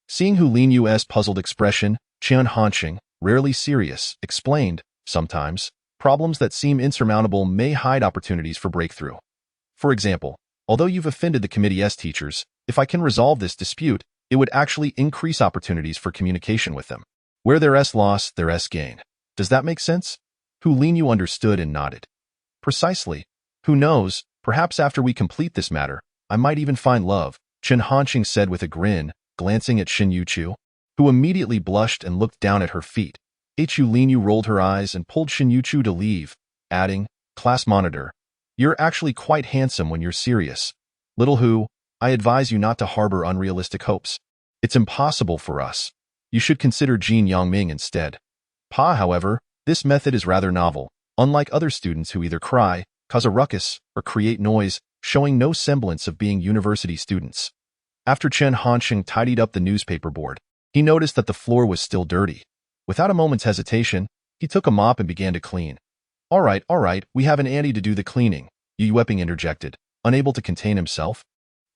S2: Seeing Yu's puzzled expression, Chen Hansheng, rarely serious, explained, sometimes, problems that seem insurmountable may hide opportunities for breakthrough. For example, although you've offended the committee's teachers, if I can resolve this dispute, it would actually increase opportunities for communication with them. Where there's loss, there's gain. Does that make sense? Yu understood and nodded. Precisely. Who knows, perhaps after we complete this matter, I might even find love, Chen Hansheng said with a grin, glancing at Shen Youchu, who immediately blushed and looked down at her feet. Yu rolled her eyes and pulled Shen Youchu to leave, adding, Class monitor, you're actually quite handsome when you're serious. Little Hu, I advise you not to harbor unrealistic hopes. It's impossible for us. You should consider Jin Yangming instead. However, this method is rather novel, unlike other students who either cry, cause a ruckus, or create noise, showing no semblance of being university students. After Chen Hansheng tidied up the newspaper board, he noticed that the floor was still dirty. Without a moment's hesitation, he took a mop and began to clean. All right, we have an Andy to do the cleaning, Yu Yueping interjected, unable to contain himself.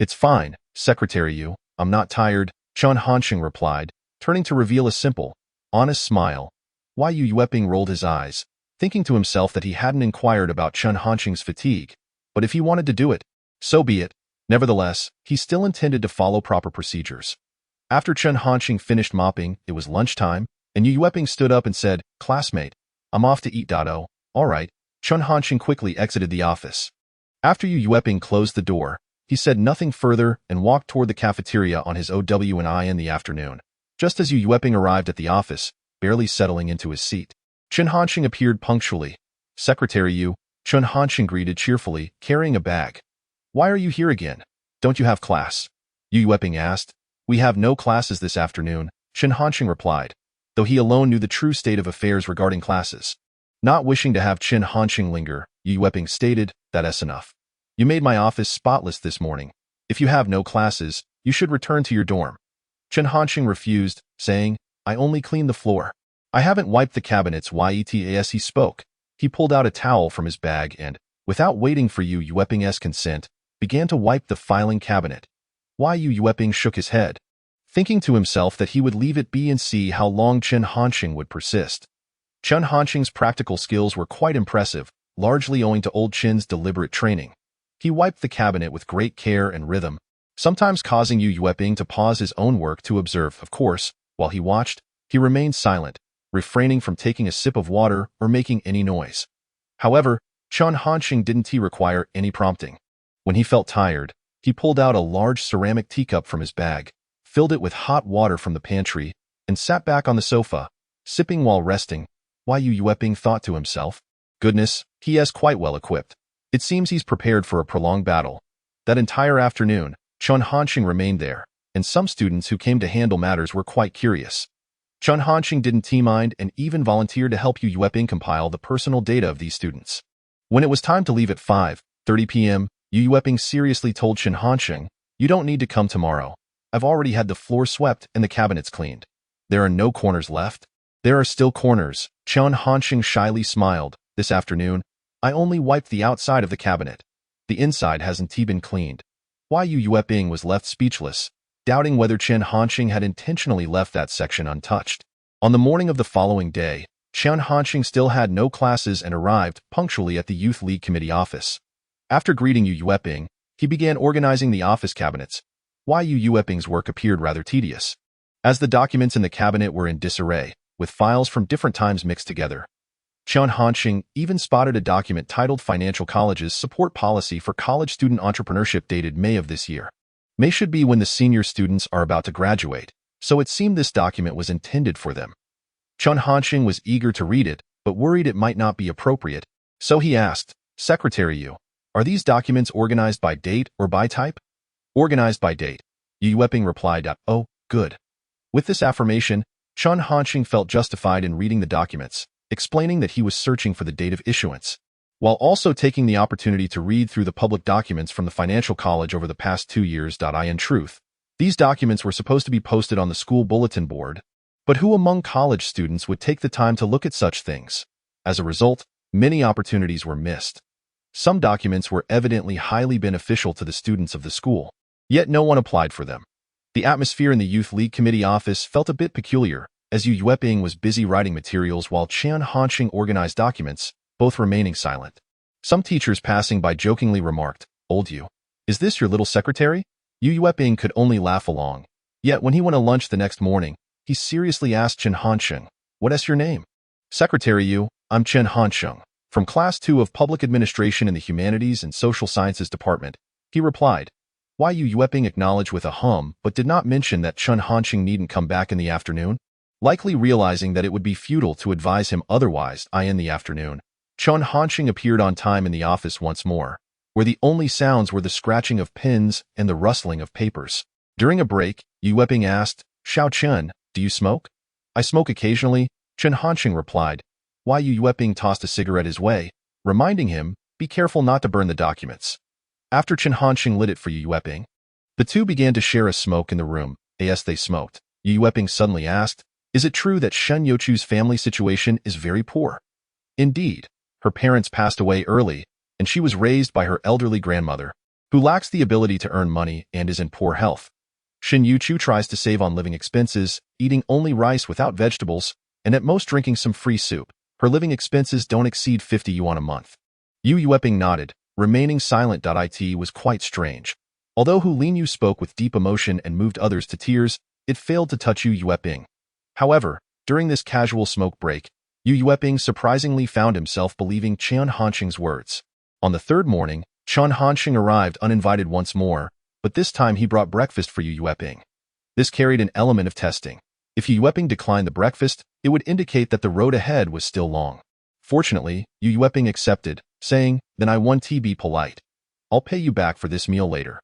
S2: It's fine, Secretary Yu. I'm not tired, Chen Hansheng replied, turning to reveal a simple, honest smile. Why Yu Yueping rolled his eyes, thinking to himself that he hadn't inquired about Chen Hansheng's fatigue, but if he wanted to do it, so be it. Nevertheless, he still intended to follow proper procedures. After Chen Hansheng finished mopping, it was lunchtime, and Yu Yueping stood up and said, "Classmate, I'm off to eat Dado." All right. Chen Hansheng quickly exited the office. After Yu Yueping closed the door, he said nothing further and walked toward the cafeteria on his OW&I in the afternoon. Just as Yu Yueping arrived at the office, barely settling into his seat, Chen Hansheng appeared punctually. "Secretary Yu," Chen Hansheng greeted cheerfully, carrying a bag. "Why are you here again? Don't you have class?" Yu Yueping asked. "We have no classes this afternoon," Chen Hansheng replied, though he alone knew the true state of affairs regarding classes. Not wishing to have Chen Hansheng linger, Yu Yueping stated, "That's enough. You made my office spotless this morning. If you have no classes, you should return to your dorm." Chen Hansheng refused, saying, "I only cleaned the floor. I haven't wiped the cabinets yet." As he spoke, he pulled out a towel from his bag and, without waiting for Yu Yueping's consent, began to wipe the filing cabinet. Yu Yueping shook his head, thinking to himself that he would leave it be and see how long Chen Hansheng would persist. Chen Hansheng's practical skills were quite impressive, largely owing to old Chen's deliberate training. He wiped the cabinet with great care and rhythm, sometimes causing Yu Yueping to pause his own work to observe. Of course, while he watched, he remained silent, refraining from taking a sip of water or making any noise. However, Chen Hansheng didn't require any prompting. When he felt tired, he pulled out a large ceramic teacup from his bag, filled it with hot water from the pantry, and sat back on the sofa, sipping while resting. Yu Yueping thought to himself, "Goodness, he is quite well equipped. It seems he's prepared for a prolonged battle." That entire afternoon, Chen Hansheng remained there, and some students who came to handle matters were quite curious. Chen Hansheng didn't mind and even volunteered to help Yu Yueping compile the personal data of these students. When it was time to leave at 5:30 p.m., Yu Yueping seriously told Chen Hansheng, "You don't need to come tomorrow. I've already had the floor swept and the cabinets cleaned. There are no corners left." "There are still corners," Chen Hansheng shyly smiled. "This afternoon, I only wiped the outside of the cabinet. The inside hasn't been cleaned." Yu Yueping was left speechless, doubting whether Chen Hansheng had intentionally left that section untouched. On the morning of the following day, Chen Hansheng still had no classes and arrived punctually at the Youth League Committee office. After greeting Yu Yueping, he began organizing the office cabinets. Yu Yueping's work appeared rather tedious, as the documents in the cabinet were in disarray, with files from different times mixed together. Chen Hansheng even spotted a document titled Financial College's Support Policy for College Student Entrepreneurship dated May of this year. May should be when the senior students are about to graduate, so it seemed this document was intended for them. Chen Hansheng was eager to read it, but worried it might not be appropriate, so he asked, "Secretary Yu, are these documents organized by date or by type?" "Organized by date," Yu Yueping replied. "Oh, good." With this affirmation, Chen Hansheng felt justified in reading the documents, explaining that he was searching for the date of issuance, while also taking the opportunity to read through the public documents from the financial college over the past 2 years. In truth, these documents were supposed to be posted on the school bulletin board, but who among college students would take the time to look at such things? As a result, many opportunities were missed. Some documents were evidently highly beneficial to the students of the school, yet no one applied for them. The atmosphere in the Youth League Committee office felt a bit peculiar, as Yu Yueping was busy writing materials while Chen Hansheng organized documents, both remaining silent. Some teachers passing by jokingly remarked, "Old Yu, is this your little secretary?" Yu Yueping could only laugh along. Yet when he went to lunch the next morning, he seriously asked Chen Hansheng, "What is your name?" "Secretary Yu, I'm Chen Hansheng, from Class 2 of Public Administration in the Humanities and Social Sciences Department," he replied. Yu Yueping acknowledged with a hum but did not mention that Chen Hansheng needn't come back in the afternoon. Likely realizing that it would be futile to advise him otherwise, in the afternoon, Chen Hansheng appeared on time in the office once more, where the only sounds were the scratching of pens and the rustling of papers. During a break, Yu Yueping asked, "Xiao Chen, do you smoke?" "I smoke occasionally," Chen Hansheng replied. Yu Yueping tossed a cigarette his way, reminding him, "Be careful not to burn the documents." After Chen Hansheng lit it for Yu Yueping, the two began to share a smoke in the room. As they smoked, Yu Yueping suddenly asked, "Is it true that Shen Youchu's family situation is very poor?" "Indeed. Her parents passed away early, and she was raised by her elderly grandmother. who lacks the ability to earn money and is in poor health. Shen Youchu tries to save on living expenses, eating only rice without vegetables, and at most drinking some free soup. Her living expenses don't exceed 50 yuan a month. Yu Yueping nodded, remaining silent. It was quite strange. Although Hu Linyu spoke with deep emotion and moved others to tears, it failed to touch Yu Yueping. However, during this casual smoke break, Yu Yueping surprisingly found himself believing Chen Hansheng's words. On the third morning, Chen Hansheng arrived uninvited once more, but this time he brought breakfast for Yu Yueping. This carried an element of testing. If Yu Yueping declined the breakfast, it would indicate that the road ahead was still long. Fortunately, Yu Yueping accepted, saying, "Then I want to be polite. I'll pay you back for this meal later."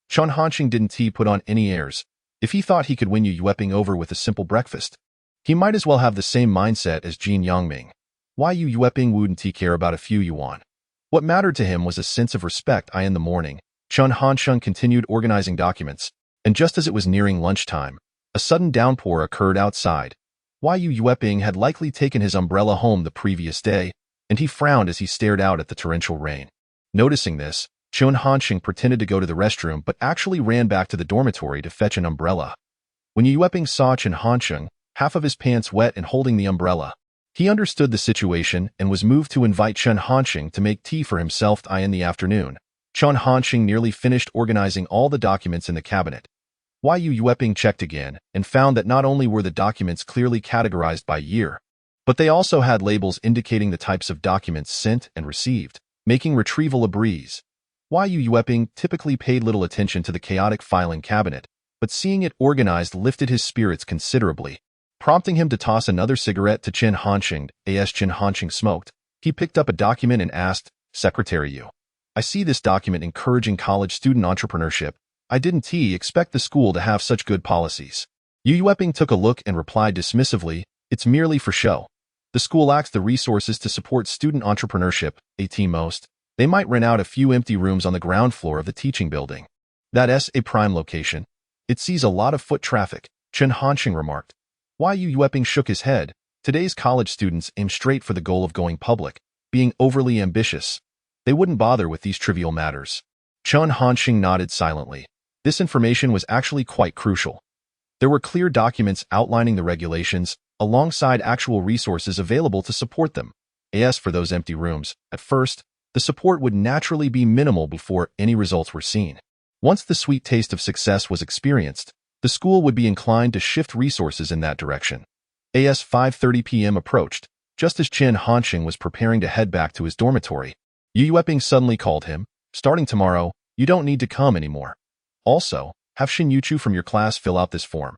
S2: Chen Hansheng didn't put on any airs. If he thought he could win Yu Yueping over with a simple breakfast, he might as well have the same mindset as Jin Yangming. Why Yu Yueping wouldn't he care about a few yuan? What mattered to him was a sense of respect. In the morning, Chen Hansheng continued organizing documents, and just as it was nearing lunchtime, a sudden downpour occurred outside. Yu Yueping had likely taken his umbrella home the previous day, and he frowned as he stared out at the torrential rain. Noticing this, Chen Hansheng pretended to go to the restroom but actually ran back to the dormitory to fetch an umbrella. When Yu Yueping saw Chen Hansheng, half of his pants wet and holding the umbrella, he understood the situation and was moved to invite Chen Hansheng to make tea for himself. In the afternoon, Chen Hansheng nearly finished organizing all the documents in the cabinet. Yu Yueping checked again and found that not only were the documents clearly categorized by year, but they also had labels indicating the types of documents sent and received, making retrieval a breeze. Yu Yueping typically paid little attention to the chaotic filing cabinet, but seeing it organized lifted his spirits considerably, prompting him to toss another cigarette to Chen Hansheng. As Chen Hansheng smoked, he picked up a document and asked, "Secretary Yu, I see this document encouraging college student entrepreneurship. I didn't expect the school to have such good policies." Yu Yueping took a look and replied dismissively, "It's merely for show. The school lacks the resources to support student entrepreneurship. At most, they might rent out a few empty rooms on the ground floor of the teaching building. That's a prime location. It sees a lot of foot traffic," Chen Hansheng remarked. Yu Yueping shook his head. Today's college students aim straight for the goal of going public, being overly ambitious. They wouldn't bother with these trivial matters. Chen Hansheng nodded silently. This information was actually quite crucial. There were clear documents outlining the regulations, alongside actual resources available to support them. As for those empty rooms, at first, the support would naturally be minimal before any results were seen. Once the sweet taste of success was experienced, the school would be inclined to shift resources in that direction. 5:30 p.m. approached, just as Chen Hansheng was preparing to head back to his dormitory. Yu Yueping suddenly called him, "Starting tomorrow, you don't need to come anymore. Also, have Shen Youchu from your class fill out this form."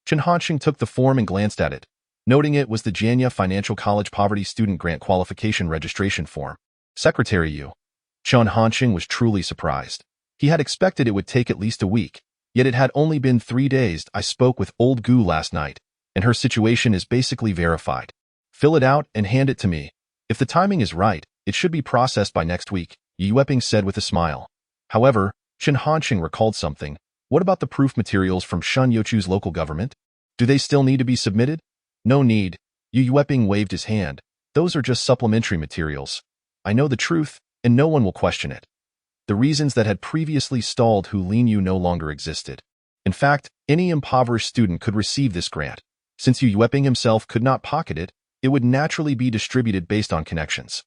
S2: Chen Hansheng took the form and glanced at it, noting it was the Jianye Financial College Poverty Student Grant Qualification Registration Form. "Secretary Yu." Chen Hansheng was truly surprised. He had expected it would take at least a week, yet it had only been 3 days. "I spoke with old Gu last night, and her situation is basically verified. Fill it out and hand it to me. If the timing is right, it should be processed by next week," Yu Yueping said with a smile. However, Chen Hansheng recalled something. What about the proof materials from Shen Youchu's local government? Do they still need to be submitted? "No need." Yu Yueping waved his hand. "Those are just supplementary materials. I know the truth, and no one will question it." The reasons that had previously stalled Hu Linyu no longer existed. In fact, any impoverished student could receive this grant. Since Yu Yueping himself could not pocket it, it would naturally be distributed based on connections.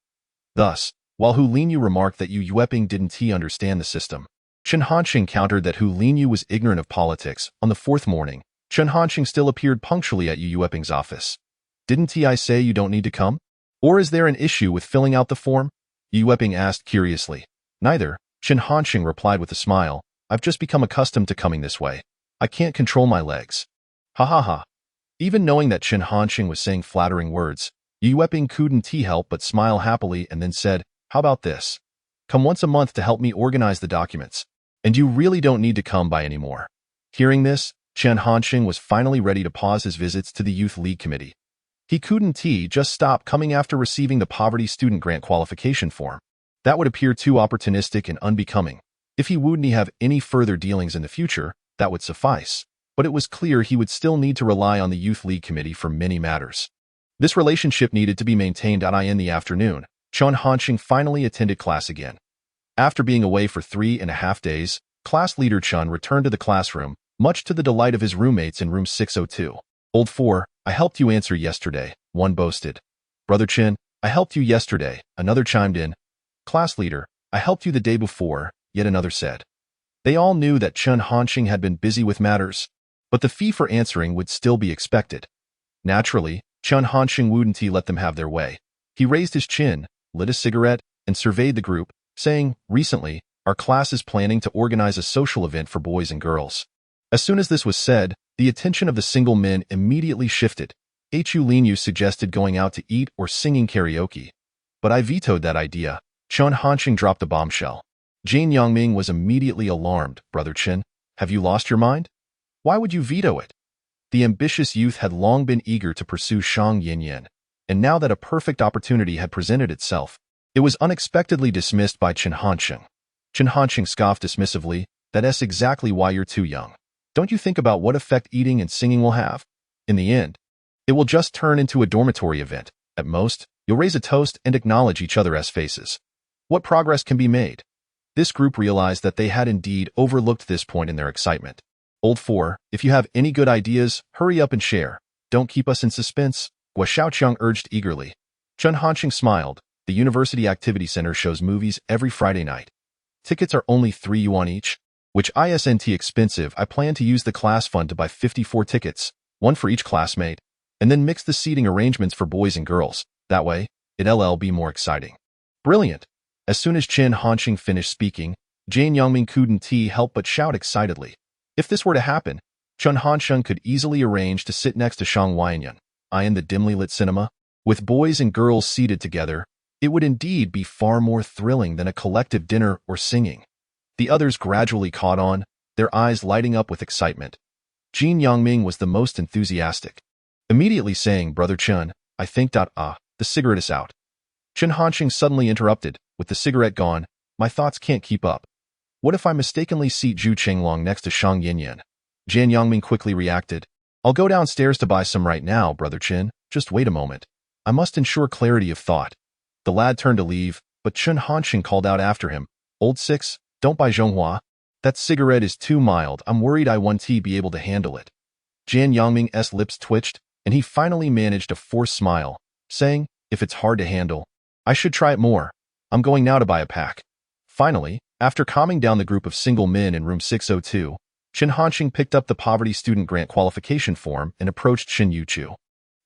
S2: Thus, while Hu Linyu remarked that Yu Yueping didn't understand the system, Chen Hansheng countered that Hu Linyu was ignorant of politics. On the fourth morning, Chen Hansheng still appeared punctually at Yu Yueping's office. "Didn't I say you don't need to come? Or is there an issue with filling out the form?" Yu Yueping asked curiously. "Neither," Chen Hansheng replied with a smile. "I've just become accustomed to coming this way. I can't control my legs." Ha ha ha. Even knowing that Chen Hansheng was saying flattering words, Yu Yueping couldn't help but smile happily and then said, "How about this? Come once a month to help me organize the documents. And you really don't need to come by anymore." Hearing this, Chen Hansheng was finally ready to pause his visits to the Youth League Committee. He couldn't just stop coming after receiving the Poverty Student Grant Qualification Form. That would appear too opportunistic and unbecoming. If he wouldn't have any further dealings in the future, that would suffice. But it was clear he would still need to rely on the Youth League Committee for many matters. This relationship needed to be maintained. In the afternoon, Chen Hansheng finally attended class again. After being away for 3.5 days, class leader Chen returned to the classroom, much to the delight of his roommates in room 602. Old 4, I helped you answer yesterday, one boasted. Brother Chen, I helped you yesterday, another chimed in. Class leader, I helped you the day before, yet another said. They all knew that Chen Hansheng had been busy with matters, but the fee for answering would still be expected. Naturally, Chen Hansheng wouldn't let them have their way. He raised his chin, lit a cigarette, and surveyed the group, saying, recently, our class is planning to organize a social event for boys and girls. As soon as this was said, the attention of the single men immediately shifted. Linyu suggested going out to eat or singing karaoke. But I vetoed that idea. Chen Hansheng dropped a bombshell. Jane Yangming was immediately alarmed. Brother Chen, have you lost your mind? Why would you veto it? The ambitious youth had long been eager to pursue Shang Yinyan, and now that a perfect opportunity had presented itself, it was unexpectedly dismissed by Chen Hansheng. Chen Hansheng scoffed dismissively, that's exactly why you're too young. Don't you think about what effect eating and singing will have? In the end, it will just turn into a dormitory event. At most, you'll raise a toast and acknowledge each other as faces. What progress can be made? This group realized that they had indeed overlooked this point in their excitement. Old 4, if you have any good ideas, hurry up and share. Don't keep us in suspense, Gua Xiaoqiang urged eagerly. Chen Hansheng smiled. The University Activity Center shows movies every Friday night. Tickets are only 3 yuan each, which isn't expensive. I plan to use the class fund to buy 54 tickets, one for each classmate, and then mix the seating arrangements for boys and girls. That way, it'll be more exciting. Brilliant. As soon as Chen Hansheng finished speaking, Jane Yangming couldn't help but shout excitedly. If this were to happen, Chen Hansheng could easily arrange to sit next to Shang Weiyan in the dimly lit cinema. With boys and girls seated together, it would indeed be far more thrilling than a collective dinner or singing. The others gradually caught on, their eyes lighting up with excitement. Jane Yangming was the most enthusiastic, immediately saying, Brother Chen, I think the cigarette is out. Chen Hansheng suddenly interrupted, with the cigarette gone, my thoughts can't keep up. What if I mistakenly seat Zhu Qinglong next to Shang Yinyan? Jan Yangming quickly reacted. I'll go downstairs to buy some right now, Brother Chen. Just wait a moment. I must ensure clarity of thought. The lad turned to leave, but Chen Hansheng called out after him. Old 6, don't buy Zhonghua. That cigarette is too mild. I'm worried I won't be able to handle it. Jan Yangming's lips twitched, and he finally managed a forced smile, saying, if it's hard to handle, I should try it more. I'm going now to buy a pack. Finally, after calming down the group of single men in room 602, Chen Hansheng picked up the poverty student grant qualification form and approached Shen Youchu.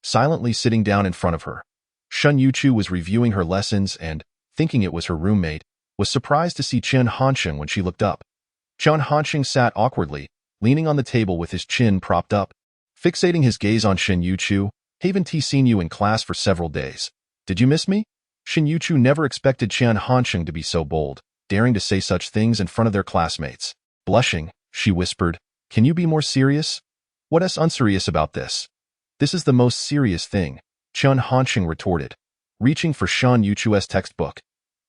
S2: Silently sitting down in front of her, Shen Youchu was reviewing her lessons and, thinking it was her roommate, was surprised to see Chen Hansheng when she looked up. Chen Hansheng sat awkwardly, leaning on the table with his chin propped up, fixating his gaze on Shen Youchu. Haven't seen you in class for several days. Did you miss me? Shen Youchu never expected Chen Hansheng to be so bold, daring to say such things in front of their classmates. Blushing, she whispered, can you be more serious? What's unserious about this? This is the most serious thing, Chen Hansheng retorted, reaching for Shen Youchu's textbook.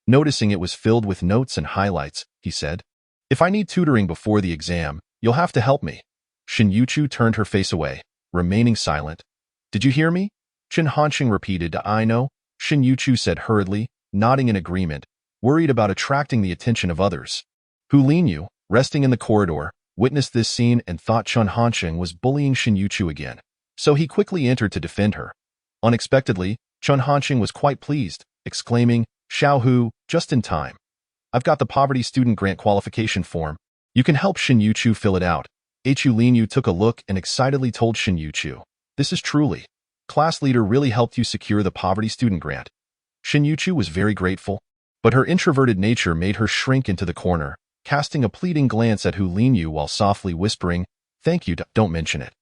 S2: Noticing it was filled with notes and highlights, he said, if I need tutoring before the exam, you'll have to help me. Shen Youchu turned her face away, remaining silent. Did you hear me? Chen Hansheng repeated. I know, Shen Youchu said hurriedly, nodding in agreement, worried about attracting the attention of others. Hu Linyu, resting in the corridor, witnessed this scene and thought Chen Hansheng was bullying Shen Youchu again, so he quickly entered to defend her. Unexpectedly, Chen Hansheng was quite pleased, exclaiming, Xiao Hu, just in time. I've got the poverty student grant qualification form. You can help Shen Youchu fill it out. Hu Linyu took a look and excitedly told Shen Youchu, this is truly. Class leader really helped you secure the poverty student grant. Shen Youchu was very grateful, but her introverted nature made her shrink into the corner, casting a pleading glance at Hu Linyu while softly whispering, thank you, don't mention it.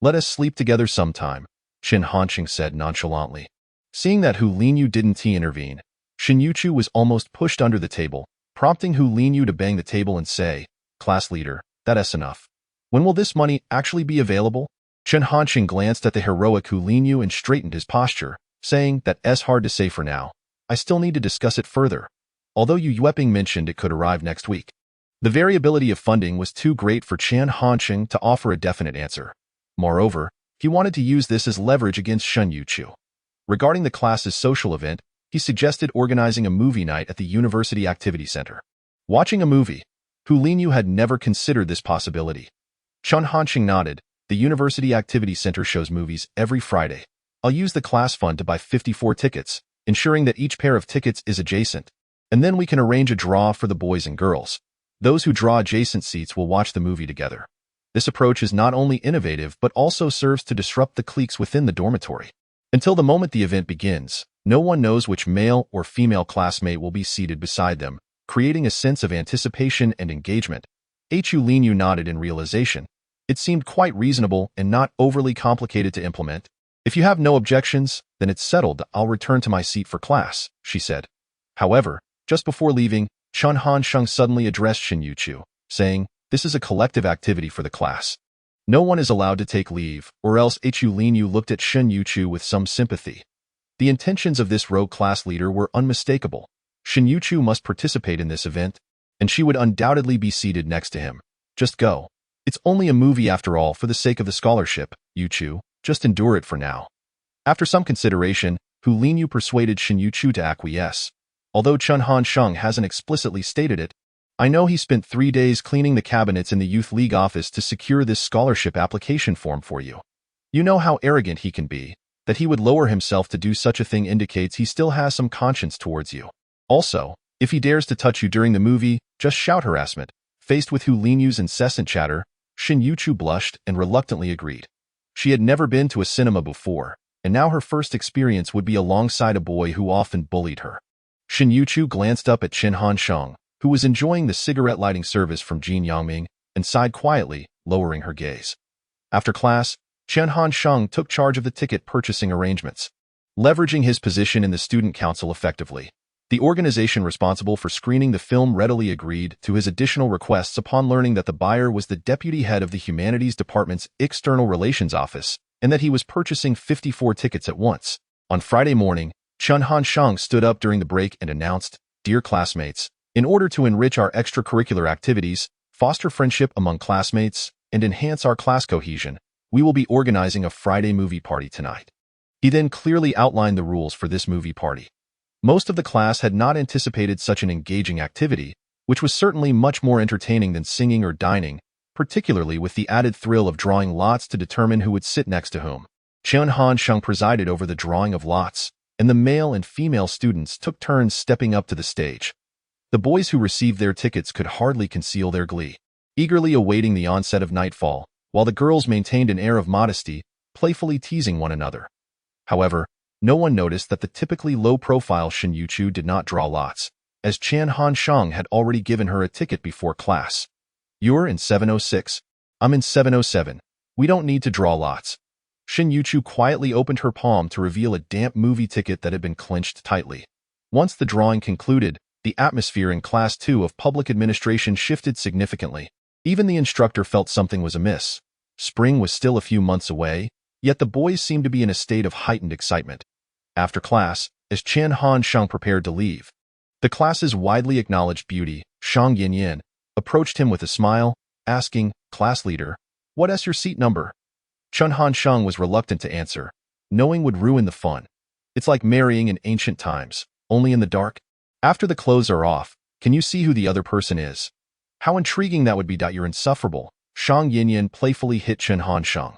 S2: Let us sleep together sometime, Chen Hansheng said nonchalantly. Seeing that Hu Linyu didn't intervene, Shen Youchu was almost pushed under the table, prompting Hu Linyu to bang the table and say, class leader, that's enough. When will this money actually be available? Chen Hansheng glanced at the heroic Hu Linyu and straightened his posture, saying, that's hard to say for now. I still need to discuss it further. Although Yu Yueping mentioned it could arrive next week. The variability of funding was too great for Chen Hansheng to offer a definite answer. Moreover, he wanted to use this as leverage against Shen Youchu. Regarding the class's social event, he suggested organizing a movie night at the University Activity Center. Watching a movie. Hu Linyu had never considered this possibility. Chen Hansheng nodded. The University Activity Center shows movies every Friday. I'll use the class fund to buy 54 tickets, ensuring that each pair of tickets is adjacent. And then we can arrange a draw for the boys and girls. Those who draw adjacent seats will watch the movie together. This approach is not only innovative but also serves to disrupt the cliques within the dormitory. Until the moment the event begins, no one knows which male or female classmate will be seated beside them, creating a sense of anticipation and engagement. Hu Linyu nodded in realization. It seemed quite reasonable and not overly complicated to implement. If you have no objections, then it's settled. I'll return to my seat for class, she said. However, just before leaving, Chen Hansheng suddenly addressed Shen Youchu, saying, "This is a collective activity for the class. No one is allowed to take leave, or else." Hu Linyu looked at Shen Youchu with some sympathy. The intentions of this rogue class leader were unmistakable. Shen Youchu must participate in this event, and she would undoubtedly be seated next to him. Just go. It's only a movie after all. For the sake of the scholarship, Youchu, just endure it for now. After some consideration, Hu Linyu persuaded Shen Youchu to acquiesce. Although Chen Hansheng hasn't explicitly stated it, I know he spent 3 days cleaning the cabinets in the Youth League office to secure this scholarship application form for you. You know how arrogant he can be. That he would lower himself to do such a thing indicates he still has some conscience towards you. Also, if he dares to touch you during the movie, just shout harassment. Faced with Hu Linyu's incessant chatter, Shen Youchu blushed and reluctantly agreed. She had never been to a cinema before, and now her first experience would be alongside a boy who often bullied her. Shen Youchu glanced up at Chen Hansheng, who was enjoying the cigarette-lighting service from Jianye, and sighed quietly, lowering her gaze. After class, Chen Hansheng took charge of the ticket purchasing arrangements. Leveraging his position in the student council effectively, the organization responsible for screening the film readily agreed to his additional requests upon learning that the buyer was the deputy head of the Humanities Department's External Relations Office, and that he was purchasing 54 tickets at once. On Friday morning, Chen Hansheng stood up during the break and announced, "Dear classmates, in order to enrich our extracurricular activities, foster friendship among classmates, and enhance our class cohesion, we will be organizing a Friday movie party tonight." He then clearly outlined the rules for this movie party. Most of the class had not anticipated such an engaging activity, which was certainly much more entertaining than singing or dining, particularly with the added thrill of drawing lots to determine who would sit next to whom. Chen Hansheng presided over the drawing of lots, and the male and female students took turns stepping up to the stage. The boys who received their tickets could hardly conceal their glee, eagerly awaiting the onset of nightfall, while the girls maintained an air of modesty, playfully teasing one another. However, no one noticed that the typically low-profile Shen Youchu did not draw lots, as Chen Hansheng had already given her a ticket before class. "You're in 706. I'm in 707. We don't need to draw lots." Shen Youchu quietly opened her palm to reveal a damp movie ticket that had been clenched tightly. Once the drawing concluded, the atmosphere in Class 2 of Public Administration shifted significantly. Even the instructor felt something was amiss. Spring was still a few months away, yet the boys seemed to be in a state of heightened excitement. After class, as Chen Hansheng prepared to leave, the class's widely acknowledged beauty, Shang Yanyan, approached him with a smile, asking, "Class leader, what is your seat number?" Chen Hansheng was reluctant to answer, knowing would ruin the fun. It's like marrying in ancient times, only in the dark. After the clothes are off, can you see who the other person is? How intriguing that would be. You're insufferable. Shang Yanyan playfully hit Chen Hansheng.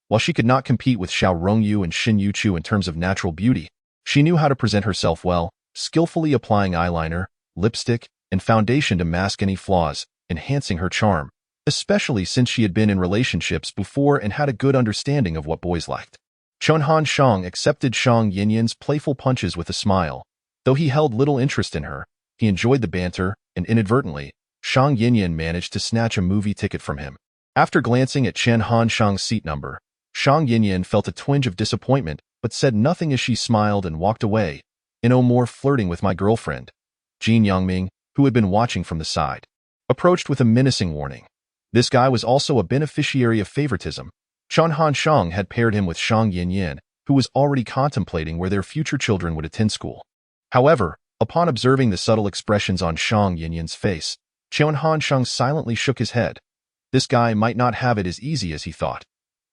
S2: While she could not compete with Xiao Rongyu and Shen Youchu in terms of natural beauty, she knew how to present herself well, skillfully applying eyeliner, lipstick, and foundation to mask any flaws, enhancing her charm, especially since she had been in relationships before and had a good understanding of what boys liked. Chen Hansheng accepted Shang Yanyan's playful punches with a smile. Though he held little interest in her, he enjoyed the banter, and inadvertently, Shang Yanyan managed to snatch a movie ticket from him. After glancing at Chen Hansheng's seat number, Shang Yanyan felt a twinge of disappointment, but said nothing as she smiled and walked away. "No more flirting with my girlfriend." Jianye, who had been watching from the side, approached with a menacing warning. This guy was also a beneficiary of favoritism. Chen Hansheng had paired him with Shang Yanyan, who was already contemplating where their future children would attend school. However, upon observing the subtle expressions on Shang Yanyan's face, Chen Hansheng silently shook his head. This guy might not have it as easy as he thought.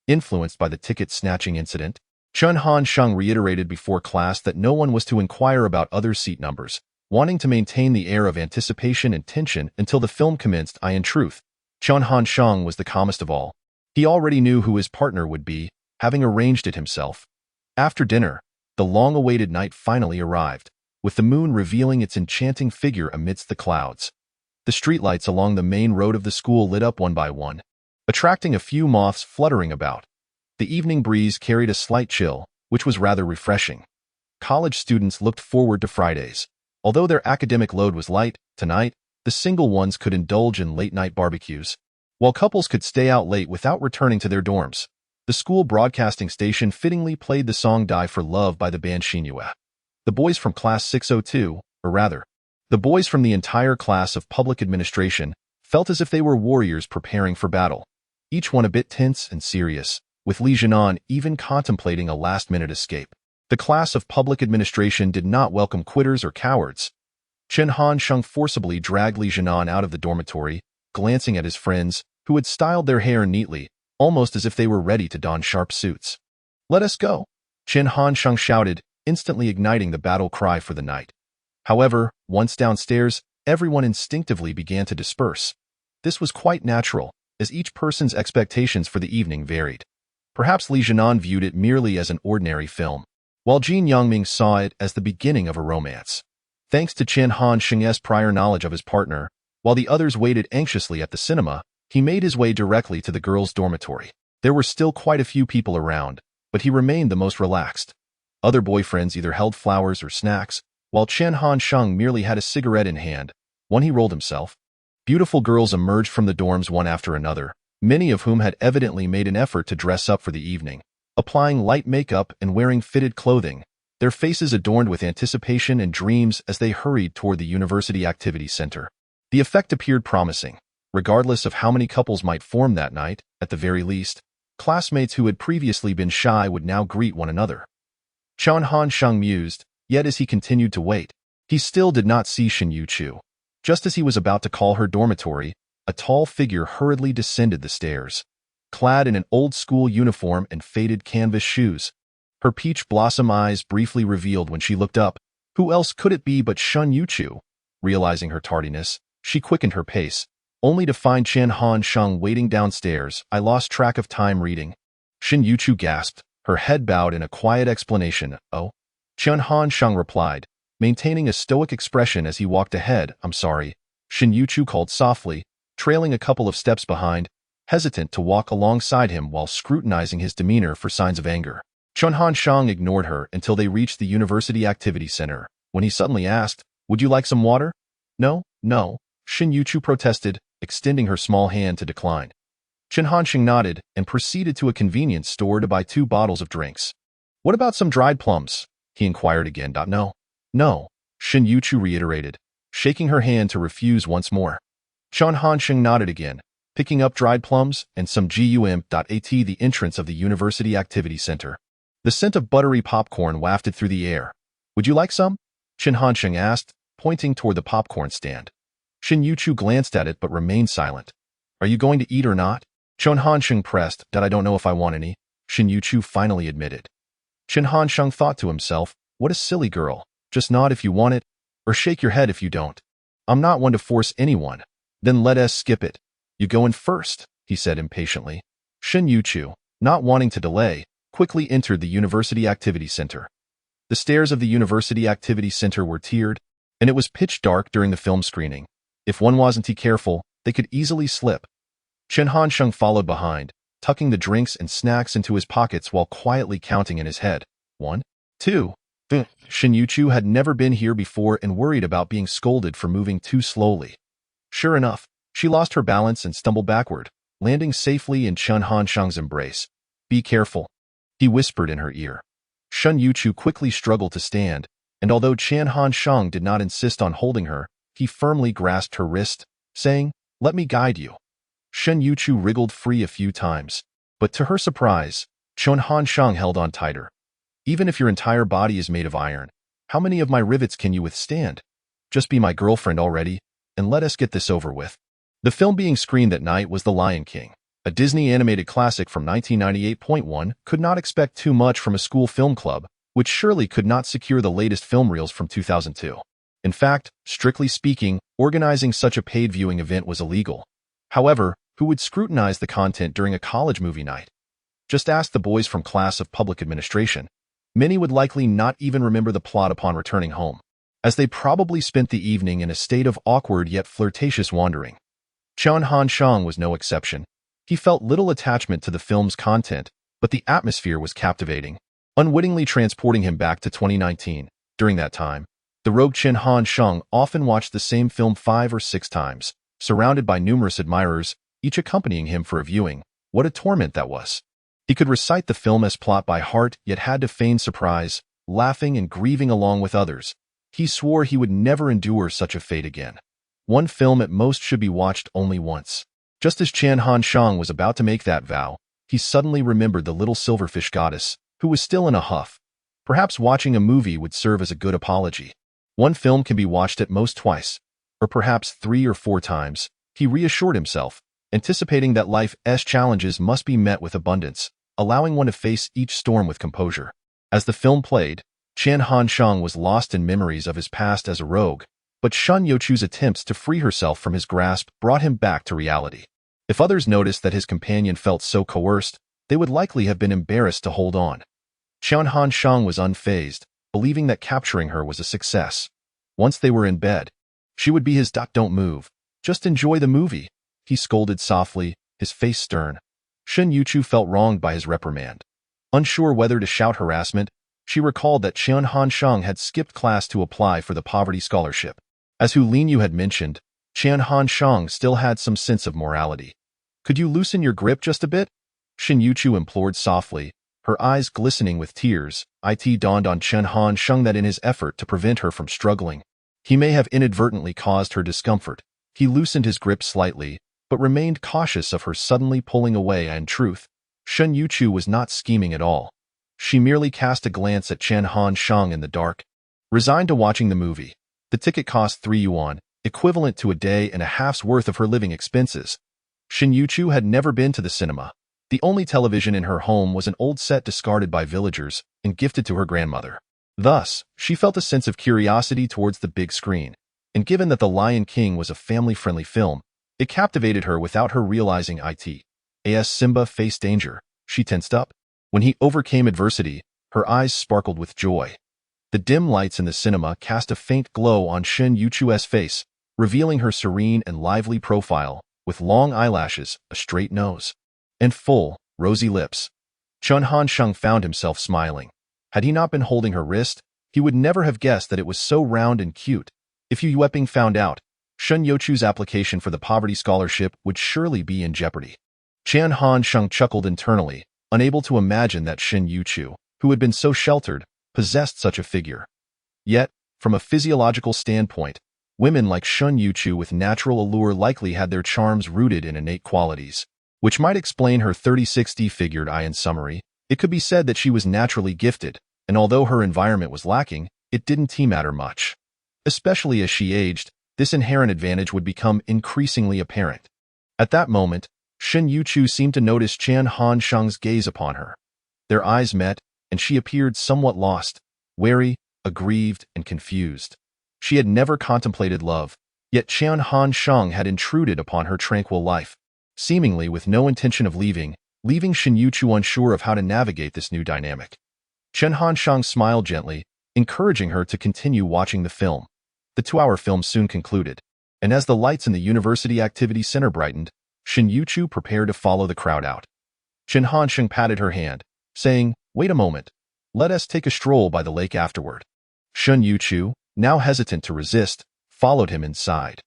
S2: Influenced by the ticket-snatching incident, Chen Hansheng reiterated before class that no one was to inquire about other seat numbers, wanting to maintain the air of anticipation and tension until the film commenced. In truth, Chen Hansheng was the calmest of all. He already knew who his partner would be, having arranged it himself. After dinner, the long-awaited night finally arrived, with the moon revealing its enchanting figure amidst the clouds. The streetlights along the main road of the school lit up one by one, attracting a few moths fluttering about. The evening breeze carried a slight chill, which was rather refreshing. College students looked forward to Fridays. Although their academic load was light, tonight, the single ones could indulge in late-night barbecues, while couples could stay out late without returning to their dorms. The school broadcasting station fittingly played the song Die for Love by the band Shen Youchu. The boys from Class 602, or rather, the boys from the entire class of public administration, felt as if they were warriors preparing for battle, each one a bit tense and serious, with Li Jianye even contemplating a last-minute escape. The class of public administration did not welcome quitters or cowards. Chen Hansheng forcibly dragged Li Jianye out of the dormitory, glancing at his friends, who had styled their hair neatly, almost as if they were ready to don sharp suits. "Let us go," Chen Hansheng shouted, instantly igniting the battle cry for the night. However, once downstairs, everyone instinctively began to disperse. This was quite natural, as each person's expectations for the evening varied. Perhaps Li Jianye viewed it merely as an ordinary film, while Jin Yangming saw it as the beginning of a romance. Thanks to Chen Hansheng's prior knowledge of his partner, while the others waited anxiously at the cinema, he made his way directly to the girls' dormitory. There were still quite a few people around, but he remained the most relaxed. Other boyfriends either held flowers or snacks, while Chen Hansheng merely had a cigarette in hand, one he rolled himself. Beautiful girls emerged from the dorms one after another, many of whom had evidently made an effort to dress up for the evening, applying light makeup and wearing fitted clothing, their faces adorned with anticipation and dreams as they hurried toward the University Activity Center. The effect appeared promising. Regardless of how many couples might form that night, at the very least, classmates who had previously been shy would now greet one another. Chen Hansheng mused, yet as he continued to wait, he still did not see Shen Youchu. Just as he was about to call her dormitory, a tall figure hurriedly descended the stairs. Clad in an old-school uniform and faded canvas shoes, her peach blossom eyes briefly revealed when she looked up. Who else could it be but Shen Youchu? Realizing her tardiness, she quickened her pace, only to find Chen Hansheng waiting downstairs. "I lost track of time reading." Shen Youchu gasped, her head bowed in a quiet explanation. "Oh?" Chen Hansheng replied, maintaining a stoic expression as he walked ahead. "I'm sorry," Shen Youchu called softly, trailing a couple of steps behind, hesitant to walk alongside him while scrutinizing his demeanor for signs of anger. Chen Hansheng ignored her until they reached the University Activity Center, when he suddenly asked, "Would you like some water?" No, Shen Youchu protested, extending her small hand to decline. Chen Hansheng nodded and proceeded to a convenience store to buy 2 bottles of drinks. "What about some dried plums?" he inquired again. No, Shen Youchu reiterated, shaking her hand to refuse once more. Chen Hansheng nodded again, picking up dried plums and some gum.at the entrance of the University Activity Center. The scent of buttery popcorn wafted through the air. "Would you like some?" Chen Hansheng asked, pointing toward the popcorn stand. Shen Youchu glanced at it but remained silent. "Are you going to eat or not?" Chen Hansheng pressed. "I don't know if I want any," Shen Youchu finally admitted. Chen Hansheng thought to himself, "What a silly girl. Just nod if you want it, or shake your head if you don't. I'm not one to force anyone." "Then let us skip it. You go in first," he said impatiently. Shen Youchu, not wanting to delay, quickly entered the University Activity Center. The stairs of the University Activity Center were tiered, and it was pitch dark during the film screening. If one wasn't careful, they could easily slip. Chen Hansheng followed behind, tucking the drinks and snacks into his pockets while quietly counting in his head. 1, 2. Shen Youchu had never been here before and worried about being scolded for moving too slowly. Sure enough, she lost her balance and stumbled backward, landing safely in Chen Hansheng's embrace. "Be careful," he whispered in her ear. Shen Youchu quickly struggled to stand, and although Chen Hansheng did not insist on holding her, he firmly grasped her wrist, saying, "Let me guide you." Shen Youchu wriggled free a few times, but to her surprise, Chen Hansheng held on tighter. "Even if your entire body is made of iron, how many of my rivets can you withstand? Just be my girlfriend already, and let us get this over with." The film being screened that night was The Lion King, a Disney animated classic from 1998. Could not expect too much from a school film club, which surely could not secure the latest film reels from 2002. In fact, strictly speaking, organizing such a paid viewing event was illegal. However, who would scrutinize the content during a college movie night? Just ask the boys from class of public administration. Many would likely not even remember the plot upon returning home, as they probably spent the evening in a state of awkward yet flirtatious wandering. Chen Hansheng was no exception. He felt little attachment to the film's content, but the atmosphere was captivating, unwittingly transporting him back to 2019. During that time, the rogue Chen Hansheng often watched the same film 5 or 6 times, surrounded by numerous admirers, each accompanying him for a viewing. What a torment that was! He could recite the film's plot by heart, yet had to feign surprise, laughing and grieving along with others. He swore he would never endure such a fate again. One film at most should be watched only once. Just as Chen Hansheng was about to make that vow, he suddenly remembered the little silverfish goddess, who was still in a huff. Perhaps watching a movie would serve as a good apology. One film can be watched at most twice, or perhaps 3 or 4 times, he reassured himself, anticipating that life's challenges must be met with abundance, allowing one to face each storm with composure. As the film played, Chen Hansheng was lost in memories of his past as a rogue, but Shen Youchu's attempts to free herself from his grasp brought him back to reality. If others noticed that his companion felt so coerced, they would likely have been embarrassed to hold on. Chen Hansheng was unfazed, believing that capturing her was a success. Once they were in bed, she would be his "Don't move. Just enjoy the movie," he scolded softly, his face stern. Shen Youchu felt wronged by his reprimand. Unsure whether to shout harassment, she recalled that Chen Hansheng had skipped class to apply for the poverty scholarship. As Hu Linyu had mentioned, Chen Hansheng still had some sense of morality. "Could you loosen your grip just a bit?" Shen Youchu implored softly, her eyes glistening with tears. It dawned on Chen Hansheng that in his effort to prevent her from struggling, he may have inadvertently caused her discomfort. He loosened his grip slightly, but remained cautious of her suddenly pulling away. In truth, Shen Youchu was not scheming at all. She merely cast a glance at Chen Hansheng in the dark, resigned to watching the movie. The ticket cost 3 yuan, equivalent to a day and a half's worth of her living expenses. Shen Youchu had never been to the cinema. The only television in her home was an old set discarded by villagers and gifted to her grandmother. Thus, she felt a sense of curiosity towards the big screen, and given that The Lion King was a family-friendly film, it captivated her without her realizing it. As Simba faced danger, she tensed up. When he overcame adversity, her eyes sparkled with joy. The dim lights in the cinema cast a faint glow on Shen Youchu's face, revealing her serene and lively profile, with long eyelashes, a straight nose, and full, rosy lips. Chen Hansheng found himself smiling. Had he not been holding her wrist, he would never have guessed that it was so round and cute. If Yu Yueping found out, Shen Youchu's application for the poverty scholarship would surely be in jeopardy. Chen Hansheng chuckled internally, unable to imagine that Shen Youchu, who had been so sheltered, possessed such a figure. Yet, from a physiological standpoint, women like Shen Youchu with natural allure likely had their charms rooted in innate qualities, which might explain her 36D figured eye. In summary, it could be said that she was naturally gifted, and although her environment was lacking, it didn't matter much. Especially as she aged, this inherent advantage would become increasingly apparent. At that moment, Shen Youchu seemed to notice Chen Hansheng's gaze upon her. Their eyes met, and she appeared somewhat lost, wary, aggrieved, and confused. She had never contemplated love, yet Chen Hansheng had intruded upon her tranquil life, seemingly with no intention of leaving Shen Youchu unsure of how to navigate this new dynamic. Chen Hansheng smiled gently, encouraging her to continue watching the film. The 2-hour film soon concluded, and as the lights in the University Activity Center brightened, Shen Youchu prepared to follow the crowd out. Chen Hansheng patted her hand, saying, "Wait a moment. Let us take a stroll by the lake afterward." Shen Youchu, now hesitant to resist, followed him inside.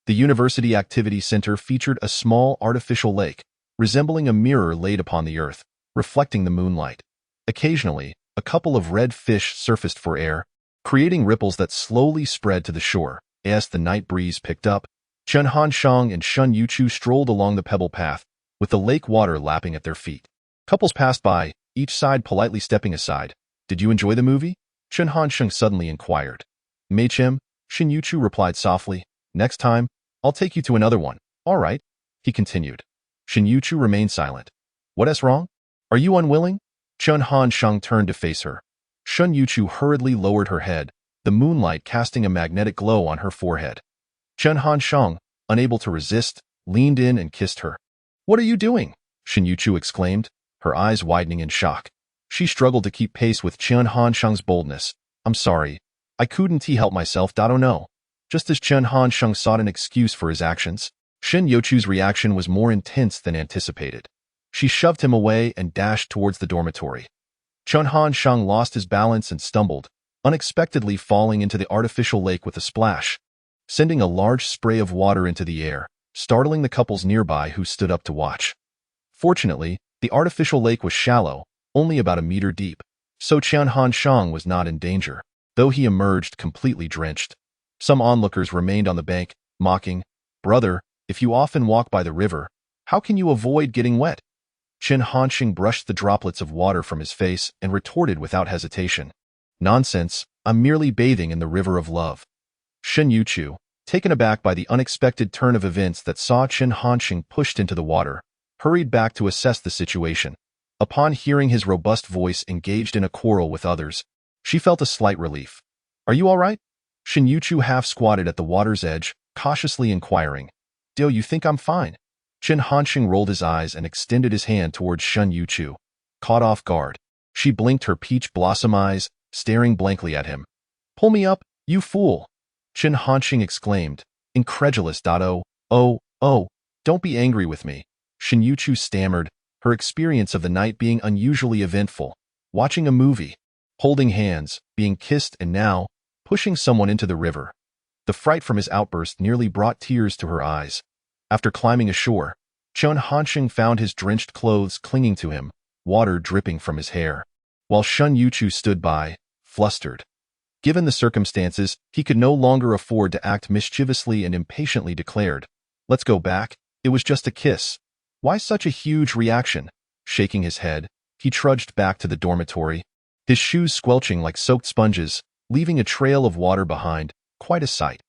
S2: The University Activity Center featured a small artificial lake, resembling a mirror laid upon the earth, reflecting the moonlight. Occasionally, a couple of red fish surfaced for air, creating ripples that slowly spread to the shore. As the night breeze picked up, Chen Hansheng and Shen Youchu strolled along the pebble path, with the lake water lapping at their feet. Couples passed by, each side politely stepping aside. "Did you enjoy the movie?" Chen Hansheng suddenly inquired. "Meichem," Shen Youchu replied softly. "Next time, I'll take you to another one." "All right," he continued. Shen Youchu remained silent. "What's wrong? Are you unwilling?" Chen Hansheng turned to face her. Shen Youchu hurriedly lowered her head, the moonlight casting a magnetic glow on her forehead. Chen Hansheng, unable to resist, leaned in and kissed her. "What are you doing?" Shen Youchu exclaimed, her eyes widening in shock. She struggled to keep pace with Chen Hansheng's boldness. "I'm sorry. I couldn't help myself, don't know." Just as Chen Hansheng sought an excuse for his actions, Shen Youchu's reaction was more intense than anticipated. She shoved him away and dashed towards the dormitory. Chen Hansheng lost his balance and stumbled, unexpectedly falling into the artificial lake with a splash, sending a large spray of water into the air, startling the couples nearby who stood up to watch. Fortunately, the artificial lake was shallow, only about a meter deep, so Chen Hansheng was not in danger, though he emerged completely drenched. Some onlookers remained on the bank, mocking, "Brother, if you often walk by the river, how can you avoid getting wet?" Chen Hansheng brushed the droplets of water from his face and retorted without hesitation, "Nonsense, I'm merely bathing in the river of love." Shen Youchu, taken aback by the unexpected turn of events that saw Chen Hansheng pushed into the water, hurried back to assess the situation. Upon hearing his robust voice engaged in a quarrel with others, she felt a slight relief. "Are you all right?" Shen Youchu half squatted at the water's edge, cautiously inquiring. "Do you think I'm fine?" Chen Hansheng rolled his eyes and extended his hand towards Shen Youchu. Caught off guard, she blinked her peach blossom eyes, staring blankly at him. "Pull me up, you fool!" Chen Hansheng exclaimed, incredulous. Oh, don't be angry with me." Shen Youchu stammered, her experience of the night being unusually eventful. Watching a movie, holding hands, being kissed, and now, pushing someone into the river. The fright from his outburst nearly brought tears to her eyes. After climbing ashore, Chen Hansheng found his drenched clothes clinging to him, water dripping from his hair, while Shen Youchu stood by, flustered. Given the circumstances, he could no longer afford to act mischievously and impatiently declared, "Let's go back. It was just a kiss. Why such a huge reaction?" Shaking his head, he trudged back to the dormitory, his shoes squelching like soaked sponges, leaving a trail of water behind, quite a sight.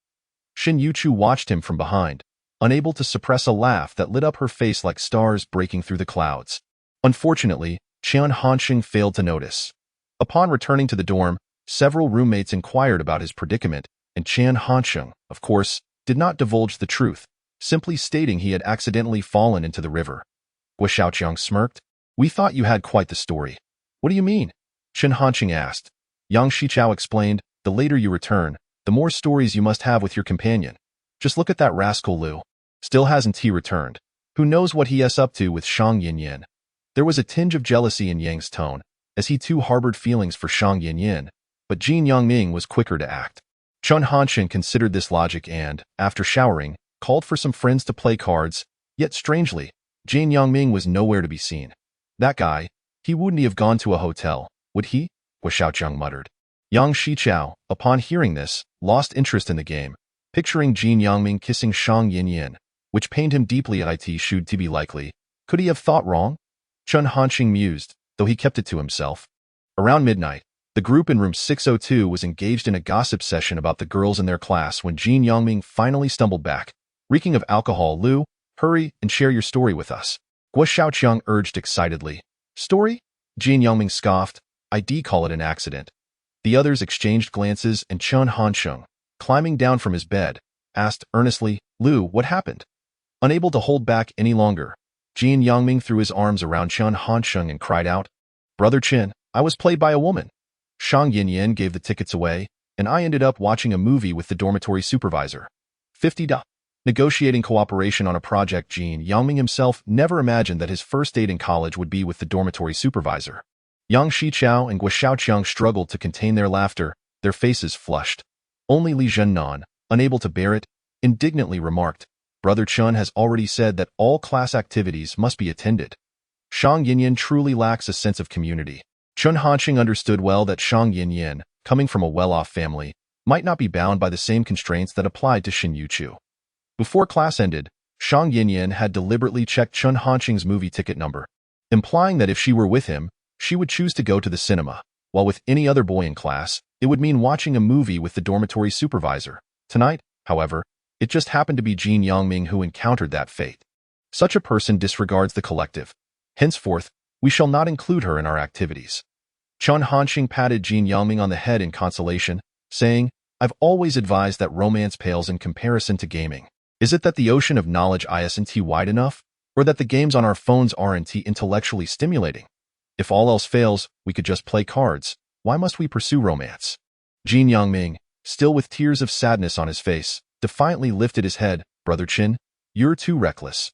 S2: Shen Youchu watched him from behind, unable to suppress a laugh that lit up her face like stars breaking through the clouds. Unfortunately, Chen Hansheng failed to notice. Upon returning to the dorm, several roommates inquired about his predicament, and Chen Hansheng, of course, did not divulge the truth, simply stating he had accidentally fallen into the river. Guo Xiaoqiang smirked. "We thought you had quite the story." "What do you mean?" Chen Hansheng asked. Yang Shichao explained, "The later you return, the more stories you must have with your companion. Just look at that rascal Lu. Still hasn't he returned? Who knows what he is up to with Shang Yinyin?" There was a tinge of jealousy in Yang's tone, as he too harbored feelings for Shang Yinyin, but Jin Yangming was quicker to act. Chen Hansheng considered this logic and, after showering, called for some friends to play cards, yet strangely, Jin Yangming was nowhere to be seen. "That guy, he wouldn't have gone to a hotel, would he?" Guo Xiaoqiang muttered. Yang Shichao, upon hearing this, lost interest in the game, picturing Jin Yangming kissing Shang Yinyin, which pained him deeply. It should to be likely. Could he have thought wrong? Chen Hansheng mused, though he kept it to himself. Around midnight, the group in room 602 was engaged in a gossip session about the girls in their class when Jin Yangming finally stumbled back, reeking of alcohol. "Lu, hurry and share your story with us," Guo Xiaoqiang urged excitedly. "Story?" Jin Yangming scoffed. "I'd call it an accident." The others exchanged glances, and Chen Hansheng, climbing down from his bed, asked earnestly, "Lu, what happened?" Unable to hold back any longer, Jin Yangming threw his arms around Chen Hansheng and cried out, "Brother Chen, I was played by a woman. Shang Yinyin gave the tickets away, and I ended up watching a movie with the dormitory supervisor. 50 da. Negotiating cooperation on a project. Jin Yangming himself never imagined that his first date in college would be with the dormitory supervisor. Yang Shichao and Guo Xiaoqiang struggled to contain their laughter, their faces flushed. Only Li Zhennan, unable to bear it, indignantly remarked, "Brother Chen has already said that all class activities must be attended. Shang Yinyin truly lacks a sense of community." Chen Hansheng understood well that Shang Yinyin, coming from a well-off family, might not be bound by the same constraints that applied to Shen Youchu. Before class ended, Shang Yinyin had deliberately checked Chen Hansheng's movie ticket number, implying that if she were with him, she would choose to go to the cinema, while with any other boy in class, it would mean watching a movie with the dormitory supervisor. Tonight, however, it just happened to be Jin Yangming who encountered that fate. Such a person disregards the collective. Henceforth, we shall not include her in our activities. Chen Hansheng patted Jin Yangming on the head in consolation, saying, "I've always advised that romance pales in comparison to gaming. Is it that the ocean of knowledge isn't wide enough, or that the games on our phones aren't intellectually stimulating? If all else fails, we could just play cards. Why must we pursue romance?" Jin Yangming, still with tears of sadness on his face, defiantly lifted his head. "Brother Chen, you're too reckless.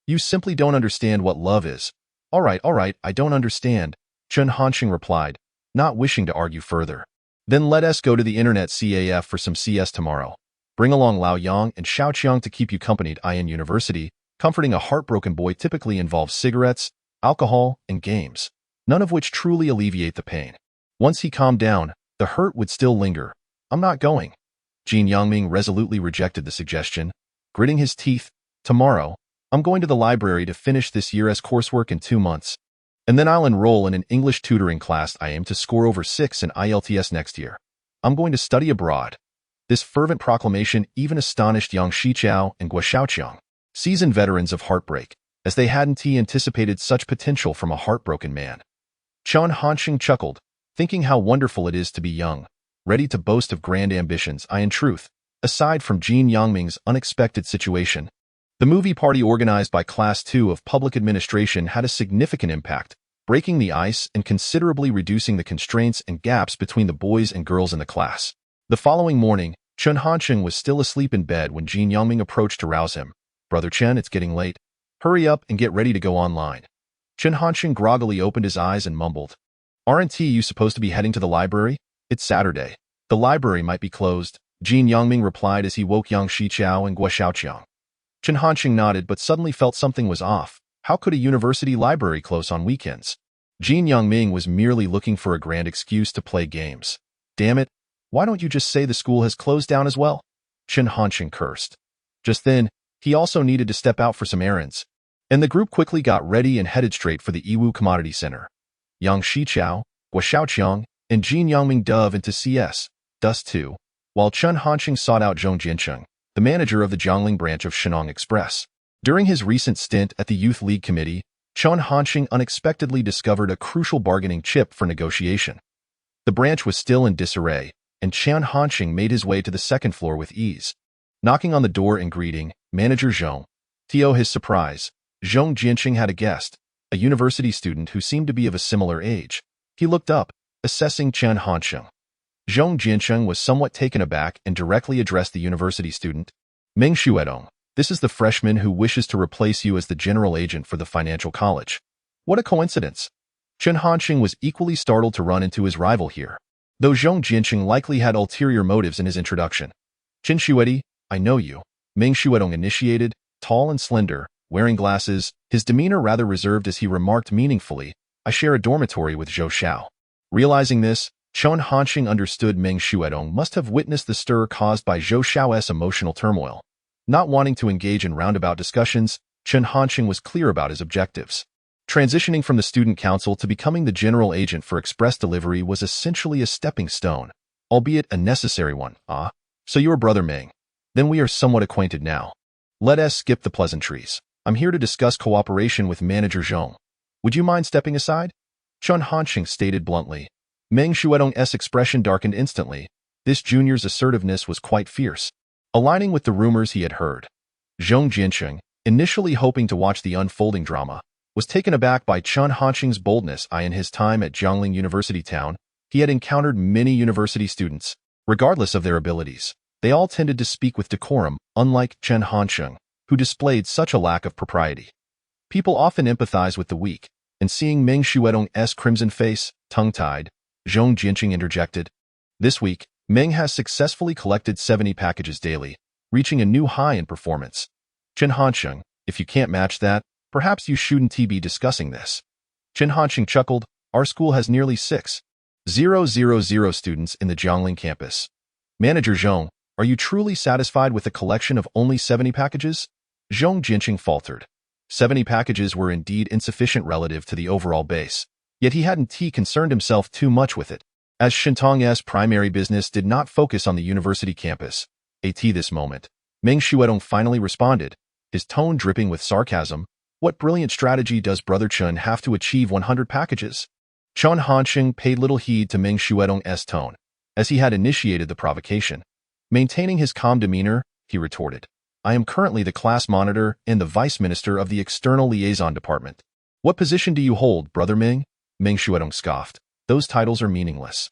S2: You simply don't understand what love is." All right, I don't understand," Chen Hansheng replied, not wishing to argue further. "Then let us go to the internet CAF for some CS tomorrow. Bring along Lao Yang and Xiao Qiang to keep you company in university. Comforting a heartbroken boy typically involves cigarettes, alcohol, and games, none of which truly alleviate the pain. Once he calmed down, the hurt would still linger. I'm not going." Jin Yangming resolutely rejected the suggestion, gritting his teeth. "Tomorrow, I'm going to the library to finish this year's coursework in 2 months. And then I'll enroll in an English tutoring class. I aim to score over 6 in IELTS next year. I'm going to study abroad." This fervent proclamation even astonished Yang Shiqiao and Guo Xiaoqiang, seasoned veterans of heartbreak, as they hadn't anticipated such potential from a heartbroken man. Chen Hansheng chuckled, thinking how wonderful it is to be young, ready to boast of grand ambitions. In truth, aside from Jin Yangming's unexpected situation, the movie party organized by Class 2 of Public Administration had a significant impact, breaking the ice and considerably reducing the constraints and gaps between the boys and girls in the class. The following morning, Chen Hansheng was still asleep in bed when Jin Yangming approached to rouse him. "Brother Chen, it's getting late. Hurry up and get ready to go online." Chen Hansheng groggily opened his eyes and mumbled, "Aren't you supposed to be heading to the library? It's Saturday. The library might be closed," Jin Yangming replied as he woke Yang Shiqiao and Guo Xiaoqiang. Chen Hansheng nodded but suddenly felt something was off. How could a university library close on weekends? Jin Yangming was merely looking for a grand excuse to play games. "Damn it, why don't you just say the school has closed down as well?" Chen Hansheng cursed. Just then, he also needed to step out for some errands, and the group quickly got ready and headed straight for the Yiwu Commodity Center. Yang Shiqiao, Guo Xiaoqiang, and Jin Yangming dove into CS, Dust 2, while Chen Hansheng sought out Zhong Jiancheng, the manager of the Jiangling branch of Shenong Express. During his recent stint at the Youth League Committee, Chen Hansheng unexpectedly discovered a crucial bargaining chip for negotiation. The branch was still in disarray, and Chen Hansheng made his way to the second floor with ease. Knocking on the door and greeting, "Manager Zhong." To his surprise, Zhong Jiancheng had a guest, a university student who seemed to be of a similar age. He looked up, assessing Chen Hansheng. Zhong Jiancheng was somewhat taken aback and directly addressed the university student. "Meng Shuedong, this is the freshman who wishes to replace you as the general agent for the financial college." What a coincidence! Chen Hansheng was equally startled to run into his rival here, though Zhong Jiancheng likely had ulterior motives in his introduction. "Chen Shuedi, I know you." Meng Shuedong initiated, tall and slender, wearing glasses, his demeanor rather reserved as he remarked meaningfully, "I share a dormitory with Zhou Xiao." Realizing this, Chen Hansheng understood Meng Shuedong must have witnessed the stir caused by Zhou Xiao's emotional turmoil. Not wanting to engage in roundabout discussions, Chen Hansheng was clear about his objectives. Transitioning from the student council to becoming the general agent for express delivery was essentially a stepping stone, albeit a necessary one. "Ah, so you're brother Meng. Then we are somewhat acquainted now. Let us skip the pleasantries. I'm here to discuss cooperation with Manager Zhong. Would you mind stepping aside?" Chen Hansheng stated bluntly. Meng Shuedong's expression darkened instantly. This junior's assertiveness was quite fierce, aligning with the rumors he had heard. Zhong Jiancheng, initially hoping to watch the unfolding drama, was taken aback by Chen Hansheng's boldness. In his time at Jiangling University Town, he had encountered many university students. Regardless of their abilities, they all tended to speak with decorum, unlike Chen Hansheng, who displayed such a lack of propriety. People often empathize with the weak, and seeing Meng Shuedong's crimson face, tongue-tied, Zhong Jiancheng interjected. "This week, Meng has successfully collected 70 packages daily, reaching a new high in performance. Chen Hansheng, if you can't match that, perhaps you shouldn't be discussing this." Chen Hansheng chuckled. "Our school has nearly 6,000 students in the Jiangling campus. Manager Zhong, are you truly satisfied with a collection of only 70 packages?" Zhong Jiancheng faltered. 70 packages were indeed insufficient relative to the overall base, yet he hadn't concerned himself too much with it, as Shentong's primary business did not focus on the university campus. This moment, Meng Shuedong finally responded, his tone dripping with sarcasm. "What brilliant strategy does Brother Chen have to achieve 100 packages?" Chen Hansheng paid little heed to Meng Shuedong's tone, as he had initiated the provocation. Maintaining his calm demeanor, he retorted, I am currently the class monitor and the vice minister of the external liaison department. What position do you hold, Brother Ming? Ming Xuedong scoffed. Those titles are meaningless.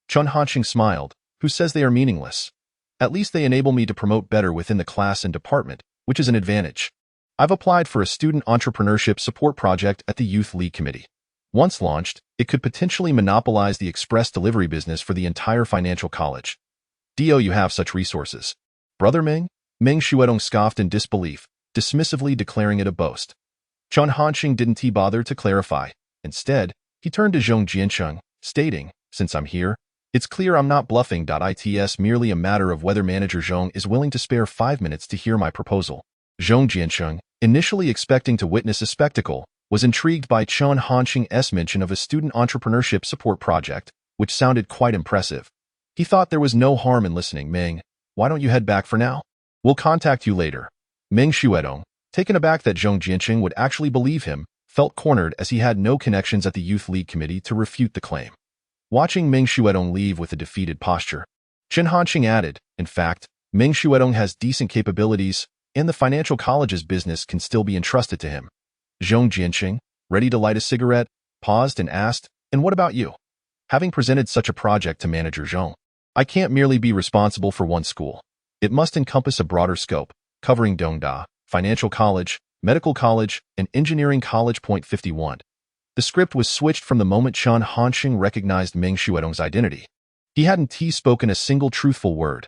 S2: Chen Hansheng smiled. Who says they are meaningless? At least they enable me to promote better within the class and department, which is an advantage. I've applied for a student entrepreneurship support project at the Youth League Committee. Once launched, it could potentially monopolize the express delivery business for the entire financial college. Do you have such resources? Brother Ming? Ming Xuedong scoffed in disbelief, dismissively declaring it a boast. Chen Hansheng didn't bother to clarify. Instead, he turned to Zhong Jiancheng, stating, Since I'm here, it's clear I'm not bluffing. It's merely a matter of whether Manager Zhong is willing to spare 5 minutes to hear my proposal. Zhong Jiancheng, initially expecting to witness a spectacle, was intrigued by Chen Hansheng's mention of a student entrepreneurship support project, which sounded quite impressive. He thought there was no harm in listening. Ming, why don't you head back for now? We'll contact you later. Ming Xuedong, taken aback that Zhong Jiancheng would actually believe him, felt cornered as he had no connections at the Youth League Committee to refute the claim. Watching Ming Xuedong leave with a defeated posture, Chen Hansheng added, in fact, Ming Xuedong has decent capabilities, and the financial college's business can still be entrusted to him. Zhong Jiancheng, ready to light a cigarette, paused and asked, And what about you? Having presented such a project to Manager Zhong, I can't merely be responsible for one school. It must encompass a broader scope, covering Dongda, Financial College, Medical College, and Engineering College. 51. The script was switched from the moment Chen Hansheng recognized Ming Xuedong's identity. He hadn't spoken a single truthful word.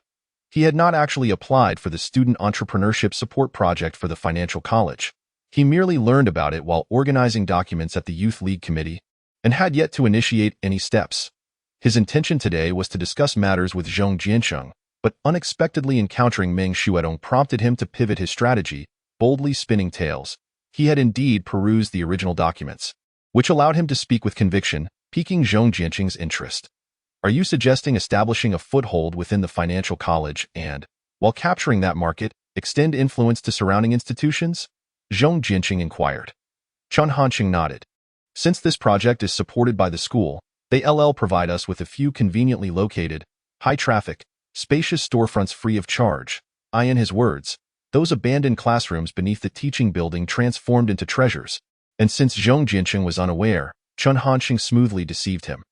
S2: He had not actually applied for the student entrepreneurship support project for the financial college. He merely learned about it while organizing documents at the Youth League Committee and had yet to initiate any steps. His intention today was to discuss matters with Zhong Jiancheng, but unexpectedly encountering Ming Xuedong prompted him to pivot his strategy, boldly spinning tales. He had indeed perused the original documents, which allowed him to speak with conviction, piquing Zhong Jiancheng's interest. Are you suggesting establishing a foothold within the financial college and, while capturing that market, extend influence to surrounding institutions? Zhong Jiancheng inquired. Chen Hansheng nodded. Since this project is supported by the school, they provide us with a few conveniently located, high-traffic, spacious storefronts free of charge. In his words, those abandoned classrooms beneath the teaching building transformed into treasures. And since Zhong Jiancheng was unaware, Chen Hansheng smoothly deceived him.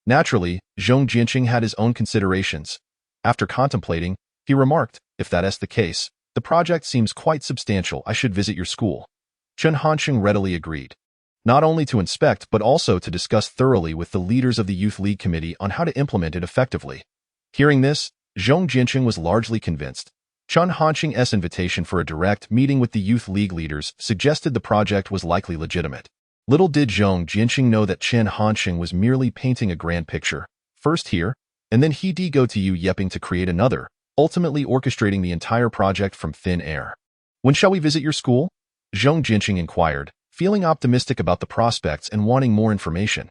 S2: Naturally, Zhong Jiancheng had his own considerations. After contemplating, he remarked, If that's the case, the project seems quite substantial. I should visit your school. Chen Hansheng readily agreed. Not only to inspect but also to discuss thoroughly with the leaders of the Youth League Committee on how to implement it effectively. Hearing this, Zhong Jiancheng was largely convinced. Chen Hansheng's invitation for a direct meeting with the Youth League leaders suggested the project was likely legitimate. Little did Zhong Jiancheng know that Chen Hansheng was merely painting a grand picture, first here, and then he'd go to you yepping to create another, ultimately orchestrating the entire project from thin air. When shall we visit your school? Zhong Jiancheng inquired, feeling optimistic about the prospects and wanting more information.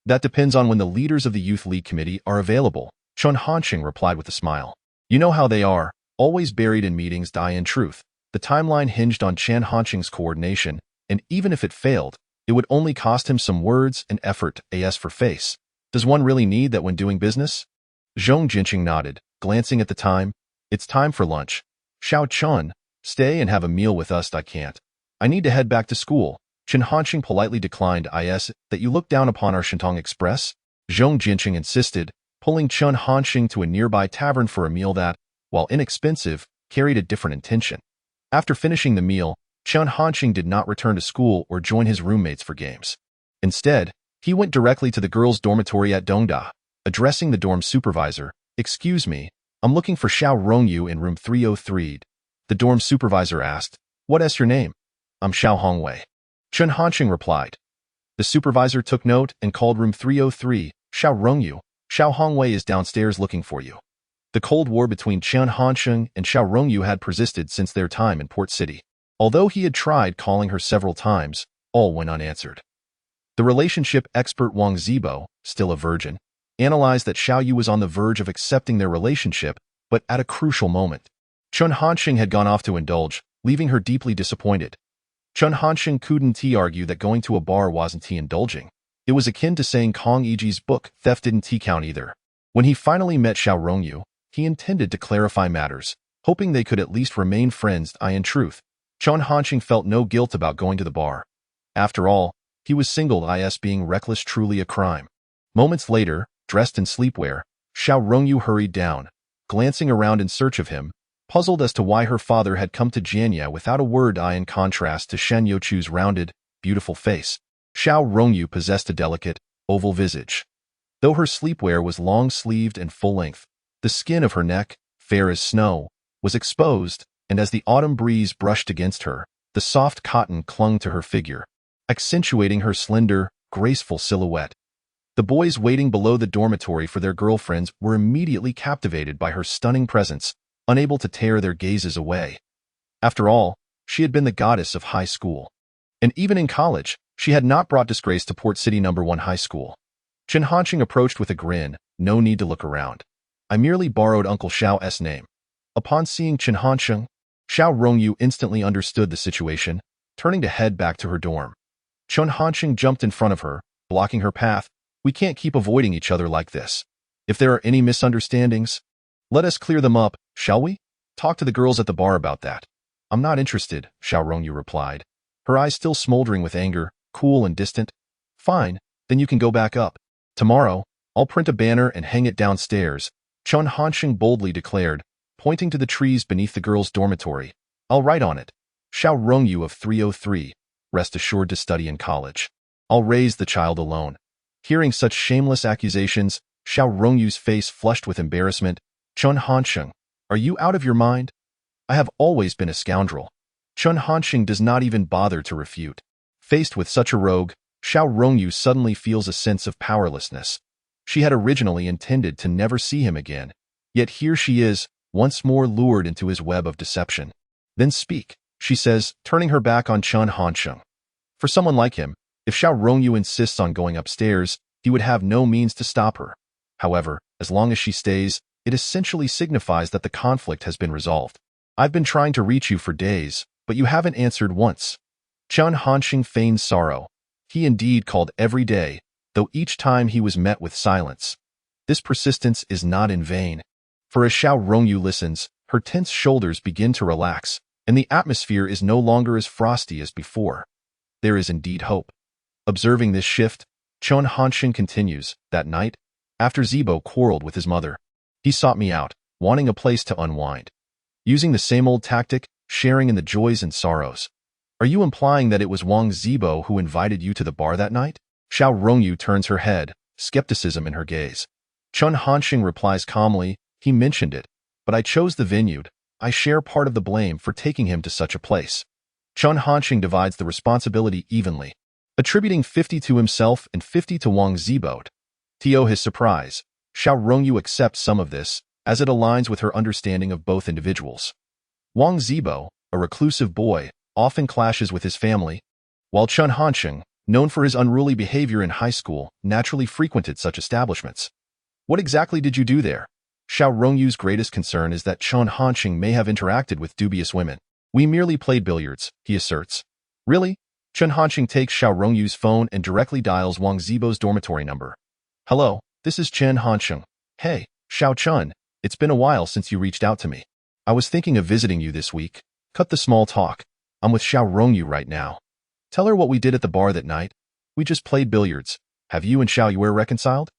S2: That depends on when the leaders of the Youth League Committee are available, Chen Hansheng replied with a smile. You know how they are, always buried in meetings. In truth, the timeline hinged on Chen Hansheng's coordination, and even if it failed, it would only cost him some words and effort. As for face, does one really need that when doing business? Zhong Jiancheng nodded, glancing at the time. It's time for lunch. Xiao Chun, stay and have a meal with us. I can't. I need to head back to school. Chen Hansheng politely declined. That you look down upon our Shentong Express? Zhong Jiancheng insisted, pulling Chen Hansheng to a nearby tavern for a meal that, while inexpensive, carried a different intention. After finishing the meal, Chen Hansheng did not return to school or join his roommates for games. Instead, he went directly to the girls' dormitory at Dongda. Addressing the dorm supervisor, Excuse me, I'm looking for Xiao Rongyu in room 303. The dorm supervisor asked, What's your name? I'm Xiao Hongwei. Chen Hansheng replied. The supervisor took note and called room 303, Xiao Rongyu. Xiao Hongwei is downstairs looking for you. The Cold War between Chen Hansheng and Xiao Rongyu had persisted since their time in Port City. Although he had tried calling her several times, all went unanswered. The relationship expert Wang Zibo, still a virgin, analyzed that Xiao Yu was on the verge of accepting their relationship, but at a crucial moment. Chen Hansheng had gone off to indulge, leaving her deeply disappointed. Chen Hansheng couldn't argue that going to a bar wasn't indulging. It was akin to saying Kong Yiji's book, Theft didn't count either. When he finally met Xiao Rongyu, he intended to clarify matters, hoping they could at least remain friends. In truth, Chen Hansheng felt no guilt about going to the bar. After all, he was single. Being reckless truly a crime. Moments later, dressed in sleepwear, Xiao Rongyu hurried down, glancing around in search of him, puzzled as to why her father had come to Jianye without a word. In contrast to Shen Youchu's rounded, beautiful face, Xiao Rongyu possessed a delicate, oval visage. Though her sleepwear was long-sleeved and full-length, the skin of her neck, fair as snow, was exposed, and as the autumn breeze brushed against her, the soft cotton clung to her figure, accentuating her slender, graceful silhouette. The boys waiting below the dormitory for their girlfriends were immediately captivated by her stunning presence, unable to tear their gazes away. After all, she had been the goddess of high school. And even in college, she had not brought disgrace to Port City No. 1 High School. Chen Hansheng approached with a grin, no need to look around. I merely borrowed Uncle Xiao's name. Upon seeing Chen Hansheng, Xiao Rongyu instantly understood the situation, turning to head back to her dorm. Chen Hansheng jumped in front of her, blocking her path. We can't keep avoiding each other like this. If there are any misunderstandings, let us clear them up, shall we? Talk to the girls at the bar about that. I'm not interested, Xiao Rongyu replied, her eyes still smoldering with anger, cool and distant. Fine, then you can go back up. Tomorrow, I'll print a banner and hang it downstairs, Chen Hansheng boldly declared, pointing to the trees beneath the girls' dormitory. I'll write on it. Xiao Rongyu of 303, rest assured to study in college. I'll raise the child alone. Hearing such shameless accusations, Xiao Rongyu's face flushed with embarrassment. Chen Hansheng, are you out of your mind? I have always been a scoundrel. Chen Hansheng does not even bother to refute. Faced with such a rogue, Xiao Rongyu suddenly feels a sense of powerlessness. She had originally intended to never see him again, yet here she is, once more lured into his web of deception. Then speak, she says, turning her back on Chen Hansheng. For someone like him, if Xiao Rongyu insists on going upstairs, he would have no means to stop her. However, as long as she stays, it essentially signifies that the conflict has been resolved. I've been trying to reach you for days, but you haven't answered once. Chen Hansheng feigned sorrow. He indeed called every day, though each time he was met with silence. This persistence is not in vain. For as Xiao Rongyu listens, her tense shoulders begin to relax, and the atmosphere is no longer as frosty as before. There is indeed hope. Observing this shift, Chen Hansheng continues, that night, after Zibo quarreled with his mother, he sought me out, wanting a place to unwind. Using the same old tactic, sharing in the joys and sorrows. Are you implying that it was Wang Zibo who invited you to the bar that night? Xiao Rongyu turns her head, skepticism in her gaze. Chen Hansheng replies calmly, he mentioned it, but I chose the venue. I share part of the blame for taking him to such a place. Chen Hansheng divides the responsibility evenly, attributing 50 to himself and 50 to Wang Zibo. To his surprise, Xiao Rongyu accepts some of this, as it aligns with her understanding of both individuals. Wang Zibo, a reclusive boy, often clashes with his family, while Chen Hansheng, known for his unruly behavior in high school, naturally frequented such establishments. What exactly did you do there? Xiao Rongyu's greatest concern is that Chen Hansheng may have interacted with dubious women. We merely played billiards, he asserts. Really? Chen Hansheng takes Xiao Rongyu's phone and directly dials Wang Zibo's dormitory number. Hello, this is Chen Hansheng. Hey, Xiao Chen, it's been a while since you reached out to me. I was thinking of visiting you this week. Cut the small talk. I'm with Xiao Rongyu right now. Tell her what we did at the bar that night. We just played billiards. Have you and Xiao Yue reconciled?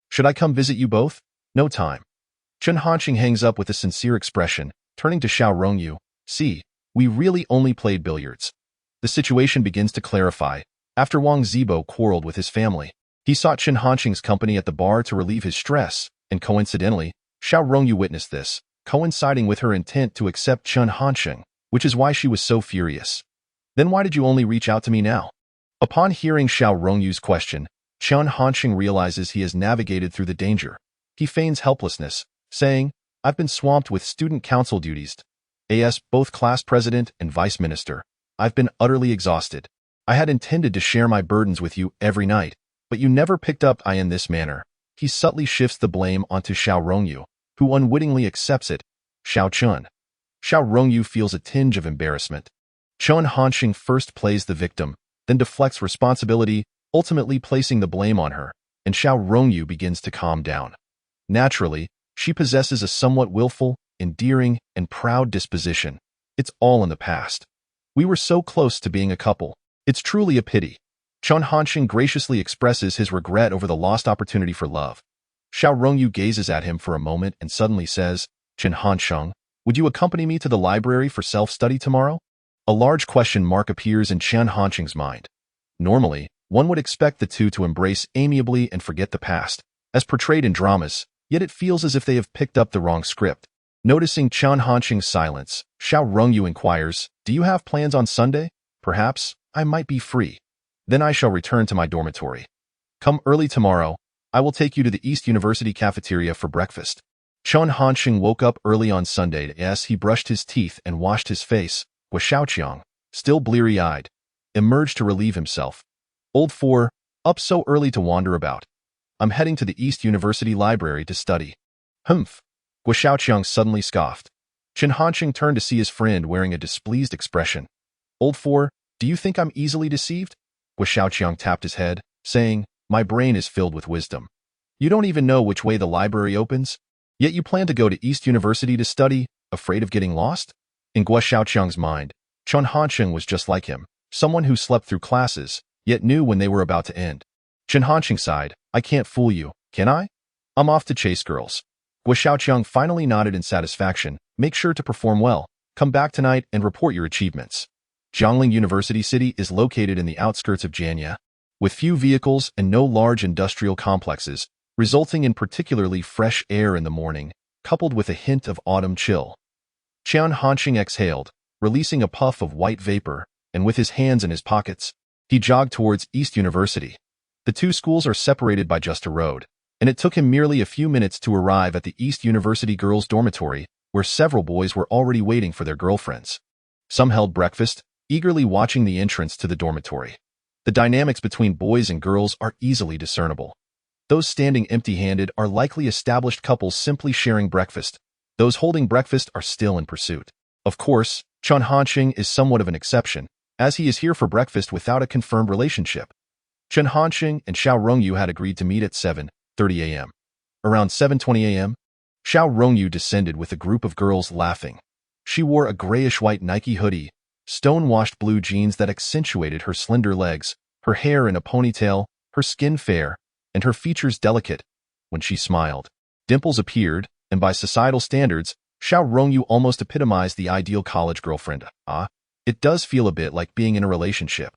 S2: Should I come visit you both? No time. Chen Hansheng hangs up with a sincere expression, turning to Xiao Rongyu. See, we really only played billiards. The situation begins to clarify. After Wang Zibo quarreled with his family, he sought Chen Hansheng's company at the bar to relieve his stress, and coincidentally, Xiao Rongyu witnessed this, coinciding with her intent to accept Chen Hansheng, which is why she was so furious. Then why did you only reach out to me now? Upon hearing Xiao Rongyu's question, Chen Hansheng realizes he has navigated through the danger. He feigns helplessness, saying, I've been swamped with student council duties. As both class president and vice minister, I've been utterly exhausted. I had intended to share my burdens with you every night, but you never picked up in this manner. He subtly shifts the blame onto Xiao Rongyu, who unwittingly accepts it. Xiao Chen. Xiao Rongyu feels a tinge of embarrassment. Chen Hansheng first plays the victim, then deflects responsibility, ultimately placing the blame on her, and Xiao Rongyu begins to calm down. Naturally, she possesses a somewhat willful, endearing, and proud disposition. It's all in the past. We were so close to being a couple. It's truly a pity. Chen Hansheng graciously expresses his regret over the lost opportunity for love. Xiao Rongyu gazes at him for a moment and suddenly says, Chen Hansheng, would you accompany me to the library for self-study tomorrow? A large question mark appears in Chen Hansheng's mind. Normally, one would expect the two to embrace amiably and forget the past, as portrayed in dramas, yet it feels as if they have picked up the wrong script. Noticing Chen Hansheng's silence, Xiao Rongyu inquires, do you have plans on Sunday? Perhaps, I might be free. Then I shall return to my dormitory. Come early tomorrow, I will take you to the East University cafeteria for breakfast. Chen Hansheng woke up early on Sunday as he brushed his teeth and washed his face. Xiaoqiang, still bleary-eyed, emerged to relieve himself. Old 4, up so early to wander about. I'm heading to the East University library to study. Humph. Xiaoqiang suddenly scoffed. Chen Hansheng turned to see his friend wearing a displeased expression. Old 4, do you think I'm easily deceived? Xiaoqiang tapped his head, saying, my brain is filled with wisdom. You don't even know which way the library opens? Yet you plan to go to East University to study, afraid of getting lost? In Xiaoqiang's mind, Chen Hansheng was just like him, someone who slept through classes, yet knew when they were about to end. Chen Hansheng sighed, I can't fool you, can I? I'm off to chase girls. Xiaoqiang finally nodded in satisfaction, make sure to perform well, come back tonight and report your achievements. Jiangling University City is located in the outskirts of Jianye, with few vehicles and no large industrial complexes, resulting in particularly fresh air in the morning, coupled with a hint of autumn chill. Chen Hansheng exhaled, releasing a puff of white vapor, and with his hands in his pockets, he jogged towards East University. The two schools are separated by just a road, and it took him merely a few minutes to arrive at the East University girls' dormitory, where several boys were already waiting for their girlfriends. Some held breakfast, eagerly watching the entrance to the dormitory. The dynamics between boys and girls are easily discernible. Those standing empty-handed are likely established couples simply sharing breakfast. Those holding breakfast are still in pursuit. Of course, Chen Hansheng is somewhat of an exception, as he is here for breakfast without a confirmed relationship. Chen Hansheng and Xiao Rongyu had agreed to meet at 7:30 a.m. Around 7:20 a.m., Xiao Rongyu descended with a group of girls laughing. She wore a grayish-white Nike hoodie, stone-washed blue jeans that accentuated her slender legs, her hair in a ponytail, her skin fair, and her features delicate. When she smiled, dimples appeared, and by societal standards, Xiao Rongyu almost epitomized the ideal college girlfriend. It does feel a bit like being in a relationship.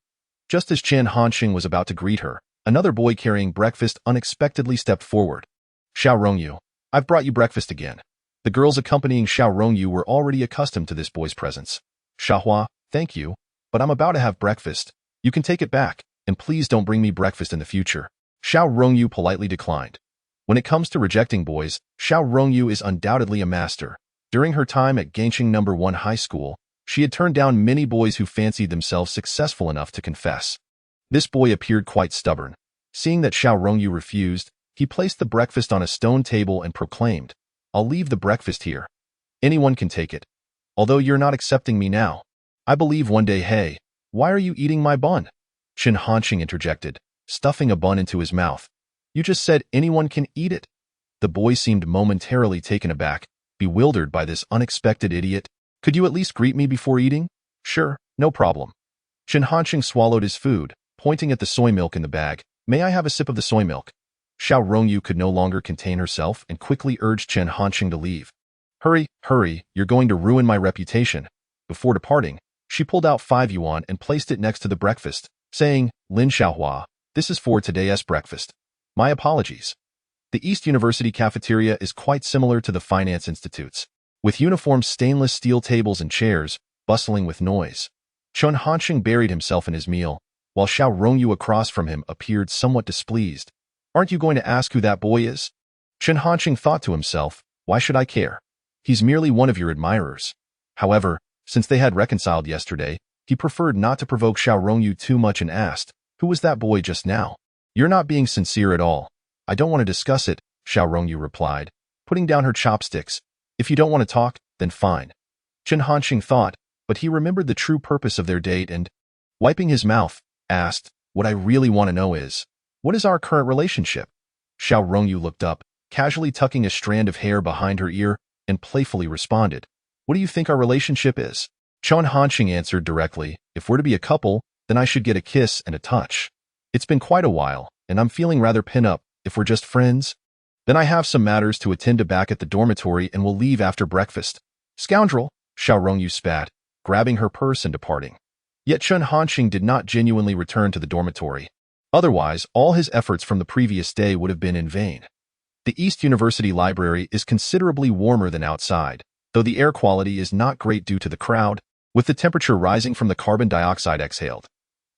S2: Just as Chen Hansheng was about to greet her, another boy carrying breakfast unexpectedly stepped forward. Xiao Rongyu, I've brought you breakfast again. The girls accompanying Xiao Rongyu were already accustomed to this boy's presence. Xiaohua, thank you, but I'm about to have breakfast. You can take it back, and please don't bring me breakfast in the future. Xiao Rongyu politely declined. When it comes to rejecting boys, Xiao Rongyu is undoubtedly a master. During her time at Gangsheng No. 1 High School, she had turned down many boys who fancied themselves successful enough to confess. This boy appeared quite stubborn. Seeing that Xiao Rongyu refused, he placed the breakfast on a stone table and proclaimed, I'll leave the breakfast here. Anyone can take it. Although you're not accepting me now, I believe one day. Hey, why are you eating my bun? Chen Hansheng interjected, stuffing a bun into his mouth. You just said anyone can eat it. The boy seemed momentarily taken aback, bewildered by this unexpected idiot. Could you at least greet me before eating? Sure, no problem. Chen Hansheng swallowed his food, pointing at the soy milk in the bag. May I have a sip of the soy milk? Xiao Rongyu could no longer contain herself and quickly urged Chen Hansheng to leave. Hurry, hurry, you're going to ruin my reputation. Before departing, she pulled out 5 yuan and placed it next to the breakfast, saying, Lin Xiaohua, this is for today's breakfast. My apologies. The East University cafeteria is quite similar to the Finance Institute's, with uniform stainless steel tables and chairs, bustling with noise. Chen Hansheng buried himself in his meal, while Xiao Rongyu across from him appeared somewhat displeased. Aren't you going to ask who that boy is? Chen Hansheng thought to himself, why should I care? He's merely one of your admirers. However, since they had reconciled yesterday, he preferred not to provoke Xiao Rongyu too much and asked, who was that boy just now? You're not being sincere at all. I don't want to discuss it, Xiao Rongyu replied, putting down her chopsticks. If you don't want to talk, then fine. Chen Hansheng thought, but he remembered the true purpose of their date and, wiping his mouth, asked, what I really want to know is, what is our current relationship? Xiao Rongyu looked up, casually tucking a strand of hair behind her ear, and playfully responded, "What do you think our relationship is?" Chen Hansheng answered directly, "If we're to be a couple, then I should get a kiss and a touch. It's been quite a while, and I'm feeling rather pin-up. If we're just friends, then I have some matters to attend to back at the dormitory and will leave after breakfast." "Scoundrel," Xiao Rongyu spat, grabbing her purse and departing. Yet Chen Hansheng did not genuinely return to the dormitory. Otherwise, all his efforts from the previous day would have been in vain. The East University Library is considerably warmer than outside, though the air quality is not great due to the crowd, with the temperature rising from the carbon dioxide exhaled.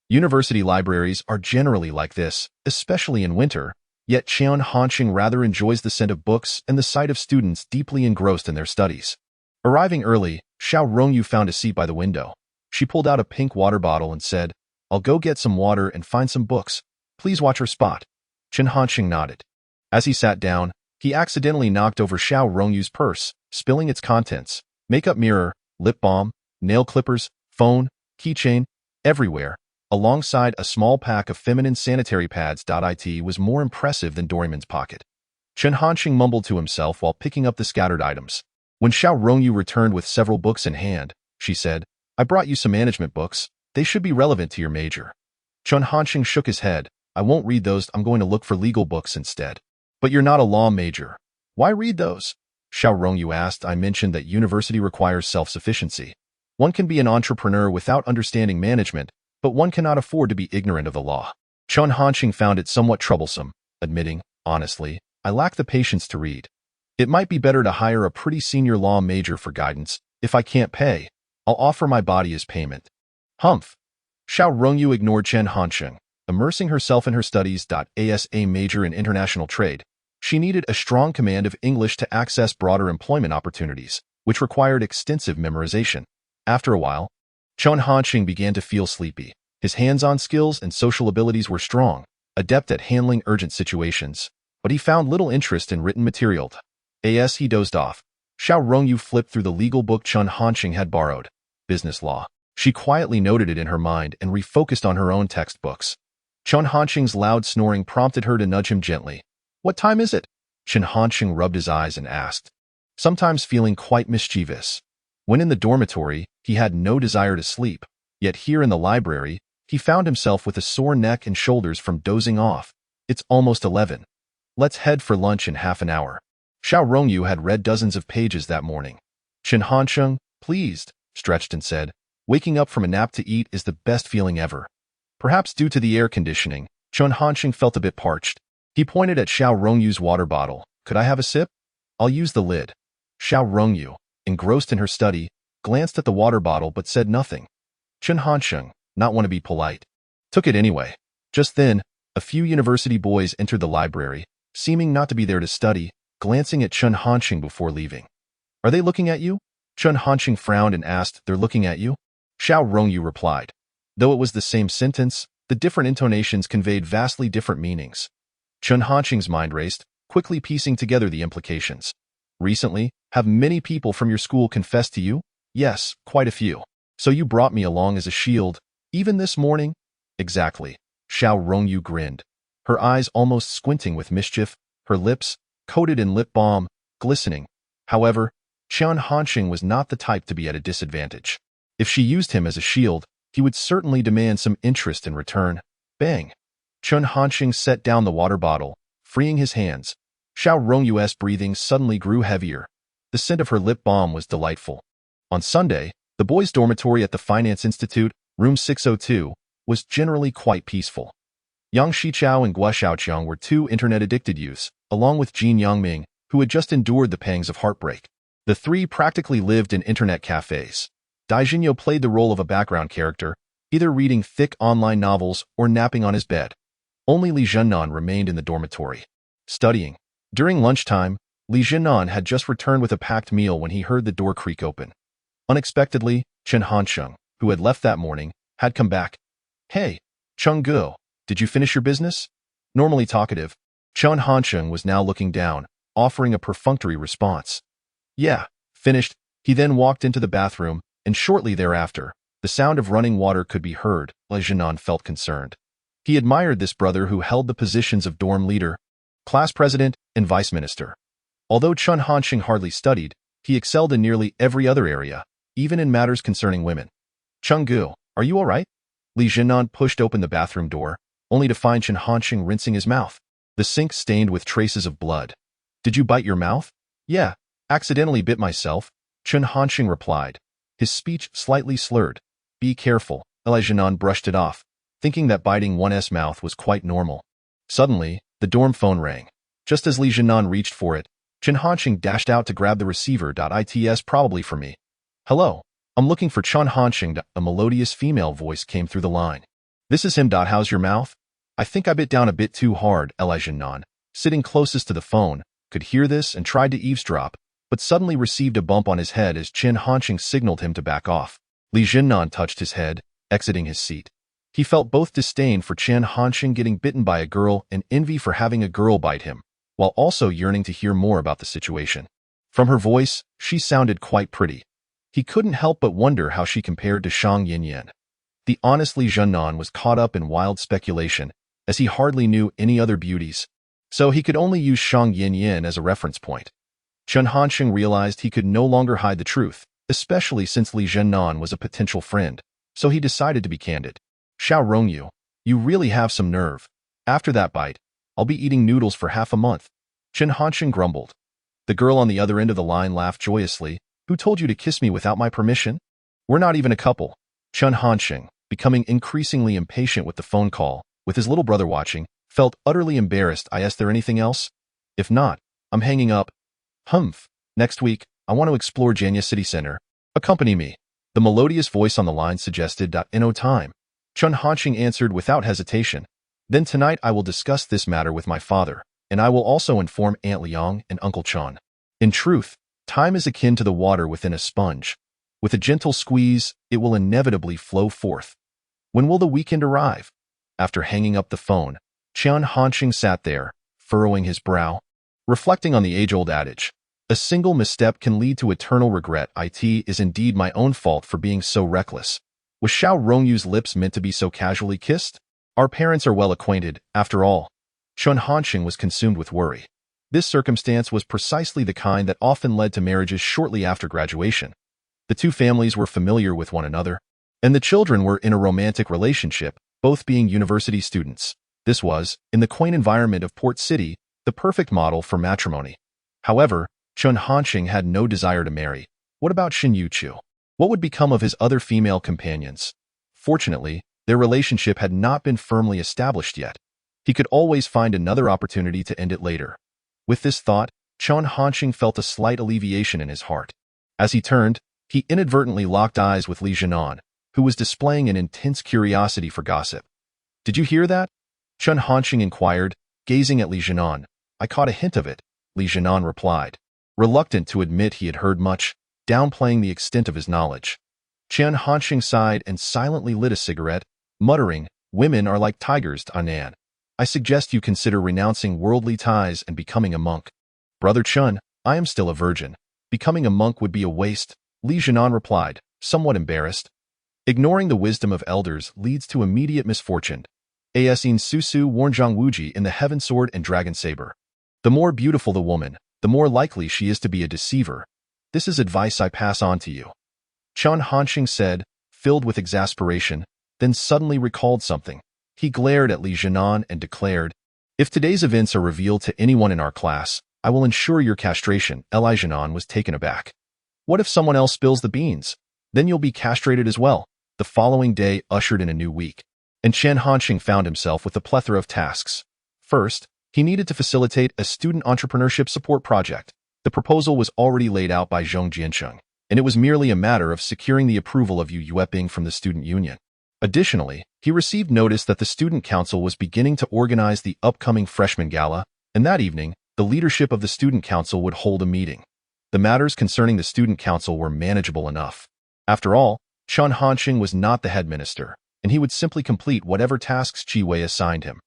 S2: University libraries are generally like this, especially in winter, yet Chen Hansheng rather enjoys the scent of books and the sight of students deeply engrossed in their studies. Arriving early, Xiao Rongyu found a seat by the window. She pulled out a pink water bottle and said, "I'll go get some water and find some books. Please watch her spot." Chen Hansheng nodded. As he sat down, he accidentally knocked over Xiao Rongyu's purse, spilling its contents: makeup mirror, lip balm, nail clippers, phone, keychain, everywhere, alongside a small pack of feminine sanitary pads. It was more impressive than Doraemon's pocket. Chen Hansheng mumbled to himself while picking up the scattered items. When Xiao Rongyu returned with several books in hand, she said, "I brought you some management books. They should be relevant to your major." Chen Hansheng shook his head. "I won't read those. I'm going to look for legal books instead." "But you're not a law major. Why read those?" Xiao Rongyu asked. "I mentioned that university requires self-sufficiency. One can be an entrepreneur without understanding management, but one cannot afford to be ignorant of the law." Chen Hansheng found it somewhat troublesome, admitting, "Honestly, I lack the patience to read. It might be better to hire a pretty senior law major for guidance. If I can't pay, I'll offer my body as payment." "Humph." Xiao Rongyu ignored Chen Hansheng, immersing herself in her studies. As a major in international trade, she needed a strong command of English to access broader employment opportunities, which required extensive memorization. After a while, Chen Hansheng began to feel sleepy. His hands-on skills and social abilities were strong, adept at handling urgent situations, but he found little interest in written material. As he dozed off, Xiao Rongyu flipped through the legal book Chen Hansheng had borrowed, Business Law. She quietly noted it in her mind and refocused on her own textbooks. Chen Hansheng's loud snoring prompted her to nudge him gently. "What time is it?" Chen Hansheng rubbed his eyes and asked, sometimes feeling quite mischievous. When in the dormitory, he had no desire to sleep, yet here in the library, he found himself with a sore neck and shoulders from dozing off. "It's almost 11. Let's head for lunch in half an hour." Xiao Rongyu had read dozens of pages that morning. Chen Hansheng, pleased, stretched and said, "Waking up from a nap to eat is the best feeling ever." Perhaps due to the air conditioning, Chen Hansheng felt a bit parched. He pointed at Xiao Rongyu's water bottle. "Could I have a sip?" "I'll use the lid." Xiao Rongyu, engrossed in her study, glanced at the water bottle but said nothing. Chen Hansheng, not want to be polite, took it anyway. Just then, a few university boys entered the library, seeming not to be there to study, glancing at Chen Hansheng before leaving. "Are they looking at you?" Chen Hansheng frowned and asked, "They're looking at you?" Xiao Rongyu replied. Though it was the same sentence, the different intonations conveyed vastly different meanings. Chen Hansheng's mind raced, quickly piecing together the implications. "Recently, have many people from your school confessed to you?" "Yes, quite a few." "So you brought me along as a shield, even this morning?" "Exactly." Xiao Rongyu grinned, her eyes almost squinting with mischief, her lips, coated in lip balm, glistening. However, Chen Hansheng was not the type to be at a disadvantage. If she used him as a shield, he would certainly demand some interest in return. Bang! Chen Hansheng set down the water bottle, freeing his hands. Xiao Rongyu's breathing suddenly grew heavier. The scent of her lip balm was delightful. On Sunday, the boys' dormitory at the Finance Institute, room 602, was generally quite peaceful. Yang Shichao and Guo Xiaoqiang were two internet-addicted youths, along with Jin Yangming, who had just endured the pangs of heartbreak. The three practically lived in internet cafes. Jianye played the role of a background character, either reading thick online novels or napping on his bed. Only Li Zhennan remained in the dormitory, studying. During lunchtime, Li Zhennan had just returned with a packed meal when he heard the door creak open. Unexpectedly, Chen Hansheng, who had left that morning, had come back. "Hey, Cheng-gu, did you finish your business?" Normally talkative, Chen Hansheng was now looking down, offering a perfunctory response. "Yeah, finished." He then walked into the bathroom, and shortly thereafter, the sound of running water could be heard. Li Zhennan felt concerned. He admired this brother who held the positions of dorm leader, class president, and vice minister. Although Chen Hansheng hardly studied, he excelled in nearly every other area, even in matters concerning women. Chenggu, are you all right? Li Jianan pushed open the bathroom door, only to find Chen Hansheng rinsing his mouth, the sink stained with traces of blood. Did you bite your mouth? Yeah, accidentally bit myself, Chen Hansheng replied, his speech slightly slurred. Be careful, Li Jianan brushed it off, thinking that biting one's mouth was quite normal. Suddenly, the dorm phone rang. Just as Li Jianan reached for it, Chen Hansheng dashed out to grab the receiver. It's probably for me. Hello, I'm looking for Chen Hansheng. A melodious female voice came through the line. This is him. How's your mouth? I think I bit down a bit too hard. Li Jianan, sitting closest to the phone, could hear this and tried to eavesdrop, but suddenly received a bump on his head as Chen Hansheng signaled him to back off. Li Jianan touched his head, exiting his seat. He felt both disdain for Chen Hansheng getting bitten by a girl and envy for having a girl bite him, while also yearning to hear more about the situation. From her voice, she sounded quite pretty. He couldn't help but wonder how she compared to Shang Yinyan. The honest Li Jianan was caught up in wild speculation, as he hardly knew any other beauties, so he could only use Shang Yinyan as a reference point. Chen Hansheng realized he could no longer hide the truth, especially since Li Jianan was a potential friend, so he decided to be candid. Xiao Rongyu, you really have some nerve. After that bite, I'll be eating noodles for half a month. Chen Hansheng grumbled. The girl on the other end of the line laughed joyously. Who told you to kiss me without my permission? We're not even a couple. Chen Hansheng, becoming increasingly impatient with the phone call, with his little brother watching, felt utterly embarrassed. Is there anything else? If not, I'm hanging up. Humph. Next week, I want to explore Jianye City Center. Accompany me. The melodious voice on the line suggested. In no time. Chen Hansheng answered without hesitation. Then tonight I will discuss this matter with my father, and I will also inform Aunt Liang and Uncle Chan. In truth, time is akin to the water within a sponge. With a gentle squeeze, it will inevitably flow forth. When will the weekend arrive? After hanging up the phone, Chen Hansheng sat there, furrowing his brow, reflecting on the age-old adage. A single misstep can lead to eternal regret. It is indeed my own fault for being so reckless. Was Xiao Rongyu's lips meant to be so casually kissed? Our parents are well acquainted, after all. Chen Hansheng was consumed with worry. This circumstance was precisely the kind that often led to marriages shortly after graduation. The two families were familiar with one another, and the children were in a romantic relationship, both being university students. This was, in the quaint environment of Port City, the perfect model for matrimony. However, Chen Hansheng had no desire to marry. What about Shen Youchu? What would become of his other female companions? Fortunately, their relationship had not been firmly established yet. He could always find another opportunity to end it later. With this thought, Chen Hansheng felt a slight alleviation in his heart. As he turned, he inadvertently locked eyes with Li Jianan, who was displaying an intense curiosity for gossip. Did you hear that? Chen Hansheng inquired, gazing at Li Jianan. I caught a hint of it, Li Jianan replied, reluctant to admit he had heard much, downplaying the extent of his knowledge. Chen Hansheng sighed and silently lit a cigarette, muttering, women are like tigers, Anan. I suggest you consider renouncing worldly ties and becoming a monk. Brother Chen, I am still a virgin. Becoming a monk would be a waste, Li Jianan replied, somewhat embarrassed. Ignoring the wisdom of elders leads to immediate misfortune. Asin Susu warned Zhang Wuji in the Heaven Sword and Dragon Saber. The more beautiful the woman, the more likely she is to be a deceiver. This is advice I pass on to you. Chen Hansheng said, filled with exasperation, then suddenly recalled something. He glared at Li Jianan and declared, if today's events are revealed to anyone in our class, I will ensure your castration. Li Jianan was taken aback. What if someone else spills the beans? Then you'll be castrated as well. The following day ushered in a new week, and Chen Hansheng found himself with a plethora of tasks. First, he needed to facilitate a student entrepreneurship support project. The proposal was already laid out by Zhong Jiansheng, and it was merely a matter of securing the approval of Yu Yueping from the student union. Additionally, he received notice that the student council was beginning to organize the upcoming freshman gala, and that evening, the leadership of the student council would hold a meeting. The matters concerning the student council were manageable enough. After all, Chen Hansheng was not the head minister, and he would simply complete whatever tasks Chi Wei assigned him.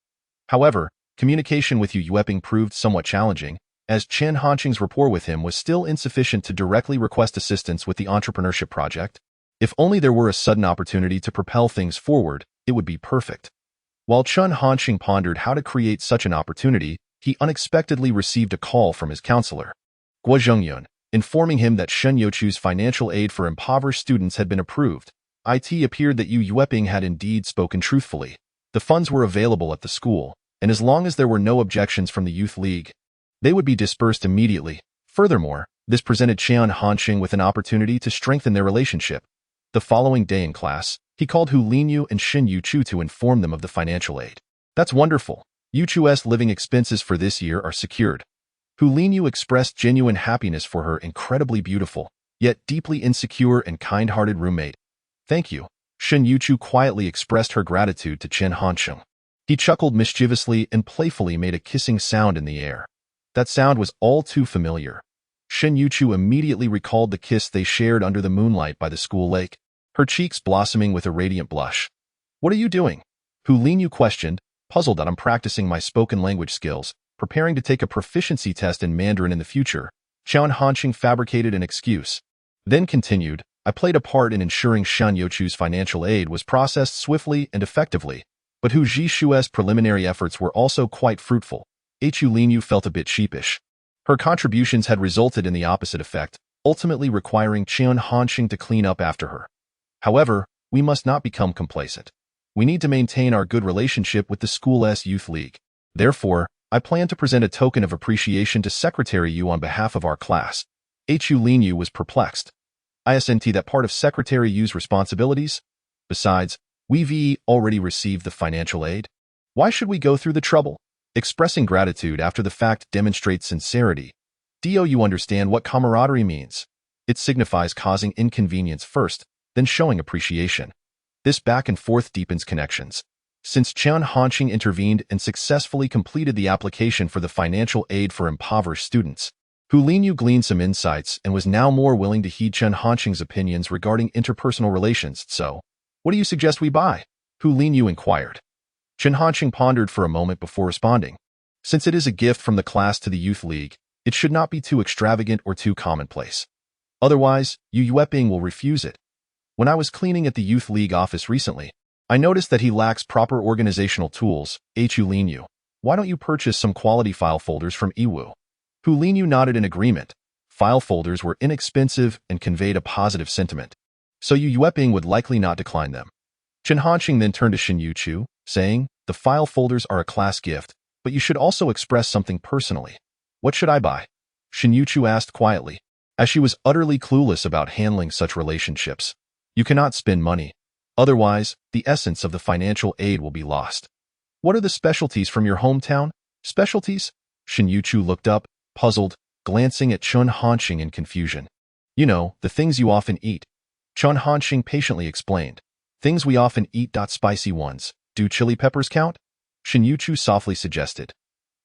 S2: However, communication with Yu Yueping proved somewhat challenging, as Chen Hansheng's rapport with him was still insufficient to directly request assistance with the entrepreneurship project. If only there were a sudden opportunity to propel things forward, it would be perfect. While Chen Hansheng pondered how to create such an opportunity, he unexpectedly received a call from his counselor, Guo Zhengyun, informing him that Shen Youchu's financial aid for impoverished students had been approved. It appeared that Yu Yueping had indeed spoken truthfully. The funds were available at the school, and as long as there were no objections from the Youth League, they would be dispersed immediately. Furthermore, this presented Chen Hansheng with an opportunity to strengthen their relationship. The following day in class, he called Hu Linyu and Shen Youchu to inform them of the financial aid. That's wonderful. Youchu's living expenses for this year are secured. Hu Linyu expressed genuine happiness for her incredibly beautiful, yet deeply insecure and kind-hearted roommate. Thank you. Shen Youchu quietly expressed her gratitude to Chen Hansheng. He chuckled mischievously and playfully made a kissing sound in the air. That sound was all too familiar. Shen Youchu immediately recalled the kiss they shared under the moonlight by the school lake, her cheeks blossoming with a radiant blush. What are you doing? Hu Linyu questioned, puzzled that I'm practicing my spoken language skills, preparing to take a proficiency test in Mandarin in the future. Chen Hansheng fabricated an excuse, then continued, I played a part in ensuring Shen Youchu's financial aid was processed swiftly and effectively, but Hu Zhishu's preliminary efforts were also quite fruitful. Hu Linyu felt a bit sheepish. Her contributions had resulted in the opposite effect, ultimately requiring Chen Hansheng to clean up after her. However, we must not become complacent. We need to maintain our good relationship with the school's youth league. Therefore, I plan to present a token of appreciation to Secretary Yu on behalf of our class. Hu Linyu was perplexed. Isn't that part of Secretary Yu's responsibilities? Besides, we've already received the financial aid. Why should we go through the trouble? Expressing gratitude after the fact demonstrates sincerity. Do you understand what camaraderie means? It signifies causing inconvenience first, then showing appreciation. This back and forth deepens connections. Since Chen Hansheng intervened and successfully completed the application for the financial aid for impoverished students, Hu Linyu gleaned some insights and was now more willing to heed Chen Hansheng's opinions regarding interpersonal relations. So, what do you suggest we buy? Hu Linyu inquired. Chen Hansheng pondered for a moment before responding. Since it is a gift from the class to the Youth League, it should not be too extravagant or too commonplace. Otherwise, Yu Yueping will refuse it. When I was cleaning at the Youth League office recently, I noticed that he lacks proper organizational tools. Hu Linyu, why don't you purchase some quality file folders from Iwu? Hu Linyu nodded in agreement. File folders were inexpensive and conveyed a positive sentiment, so Yu Yueping would likely not decline them. Chen Hansheng then turned to Shen Youchu, saying, the file folders are a class gift, but you should also express something personally. What should I buy? Shen Youchu asked quietly, as she was utterly clueless about handling such relationships. You cannot spend money. Otherwise, the essence of the financial aid will be lost. What are the specialties from your hometown? Specialties? Shen Youchu looked up, puzzled, glancing at Chen Hansheng in confusion. You know, the things you often eat. Chen Hansheng patiently explained. Things we often eat. Spicy ones. Do chili peppers count? Shen Youchu softly suggested.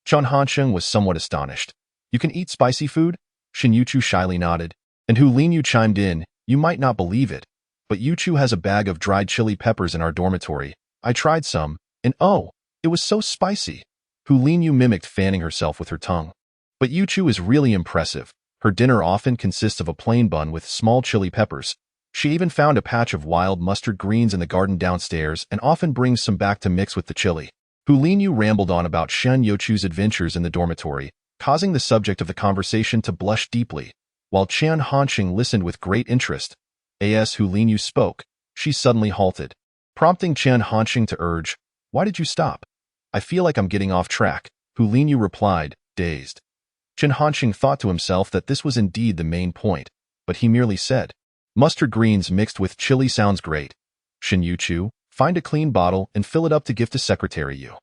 S2: Chen Hansheng was somewhat astonished. You can eat spicy food? Shen Youchu shyly nodded, and Hu Linyu chimed in, you might not believe it, but Youchu has a bag of dried chili peppers in our dormitory. I tried some, and oh, it was so spicy. Hu Linyu mimicked fanning herself with her tongue. But Youchu is really impressive. Her dinner often consists of a plain bun with small chili peppers. She even found a patch of wild mustard greens in the garden downstairs and often brings some back to mix with the chili. Hu Linyu rambled on about Shen Youchu's adventures in the dormitory, causing the subject of the conversation to blush deeply. While Chen Hansheng listened with great interest, as Hu Linyu spoke, she suddenly halted, prompting Chen Hansheng to urge, why did you stop? I feel like I'm getting off track. Hu Linyu replied, dazed. Chen Hansheng thought to himself that this was indeed the main point, but he merely said, mustard greens mixed with chili sounds great. Shen Youchu, find a clean bottle and fill it up to give to Secretary Yu.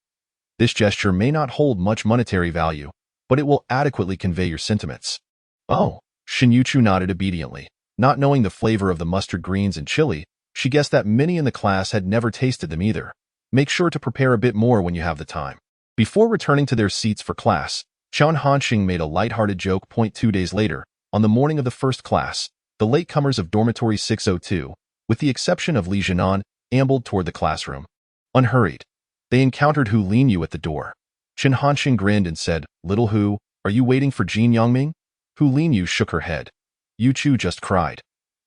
S2: This gesture may not hold much monetary value, but it will adequately convey your sentiments. Oh, Shen Youchu nodded obediently. Not knowing the flavor of the mustard greens and chili, she guessed that many in the class had never tasted them either. Make sure to prepare a bit more when you have the time. Before returning to their seats for class, Chen Hansheng made a light-hearted joke. 2 days later, on the morning of the first class, the latecomers of dormitory 602, with the exception of Li Jinan, ambled toward the classroom. Unhurried, they encountered Hu Linyu at the door. Chen Hansheng grinned and said, Little Hu, are you waiting for Jin Yongming? Hu Linyu shook her head. Youchu just cried.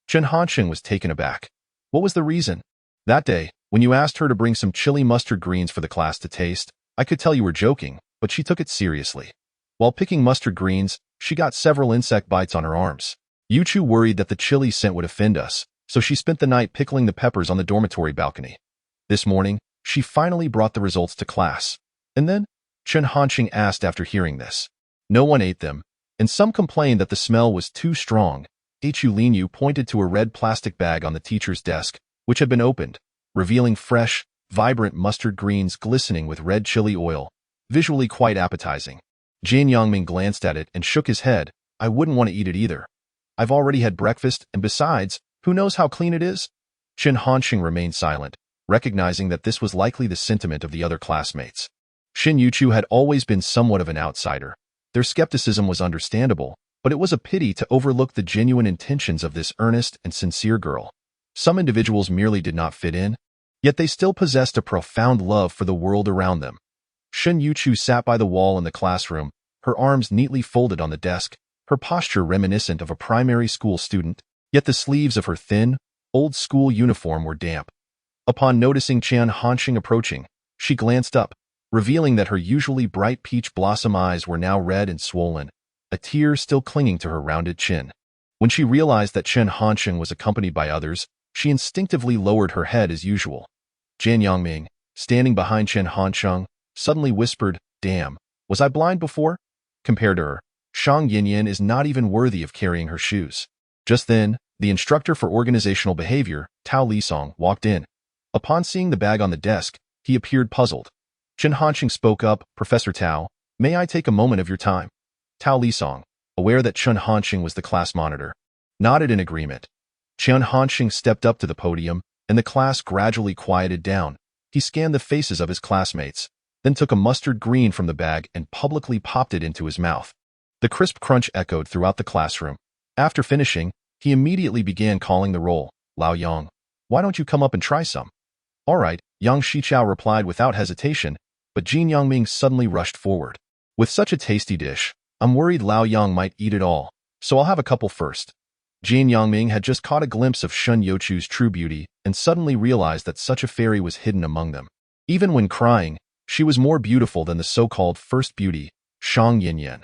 S2: Chen Hansheng was taken aback. What was the reason? That day, when you asked her to bring some chili mustard greens for the class to taste, I could tell you were joking, but she took it seriously. While picking mustard greens, she got several insect bites on her arms. Youchu worried that the chili scent would offend us, so she spent the night pickling the peppers on the dormitory balcony. This morning, she finally brought the results to class. And then, Chen Hansheng asked after hearing this. No one ate them, and some complained that the smell was too strong. Linyu pointed to a red plastic bag on the teacher's desk, which had been opened, revealing fresh, vibrant mustard greens glistening with red chili oil, visually quite appetizing. Jianye glanced at it and shook his head. I wouldn't want to eat it either. I've already had breakfast, and besides, who knows how clean it is? Chen Hansheng remained silent, recognizing that this was likely the sentiment of the other classmates. Shen Youchu had always been somewhat of an outsider. Their skepticism was understandable, but it was a pity to overlook the genuine intentions of this earnest and sincere girl. Some individuals merely did not fit in, yet they still possessed a profound love for the world around them. Shen Youchu sat by the wall in the classroom, her arms neatly folded on the desk, her posture reminiscent of a primary school student, yet the sleeves of her thin, old-school uniform were damp. Upon noticing Chen Hansheng approaching, she glanced up, revealing that her usually bright peach blossom eyes were now red and swollen, a tear still clinging to her rounded chin. When she realized that Chen Hansheng was accompanied by others, she instinctively lowered her head as usual. Jianye, standing behind Chen Hansheng, suddenly whispered, "Damn, was I blind before?" Compared to her, Shang Yinyan is not even worthy of carrying her shoes. Just then, the instructor for organizational behavior, Tao Lisong, walked in. Upon seeing the bag on the desk, he appeared puzzled. Chen Hansheng spoke up, "Professor Tao, may I take a moment of your time?" Tao Lisong, aware that Chen Hansheng was the class monitor, nodded in agreement. Chen Hansheng stepped up to the podium, and the class gradually quieted down. He scanned the faces of his classmates, then took a mustard green from the bag and publicly popped it into his mouth. The crisp crunch echoed throughout the classroom. After finishing, he immediately began calling the roll. "Lao Yang, why don't you come up and try some?" "All right," Yang Shichao replied without hesitation, but Jianye suddenly rushed forward. "With such a tasty dish, I'm worried Lao Yang might eat it all, so I'll have a couple first." Jianye had just caught a glimpse of Shen Youchu's true beauty and suddenly realized that such a fairy was hidden among them. Even when crying, she was more beautiful than the so-called first beauty, Shang Yinyan.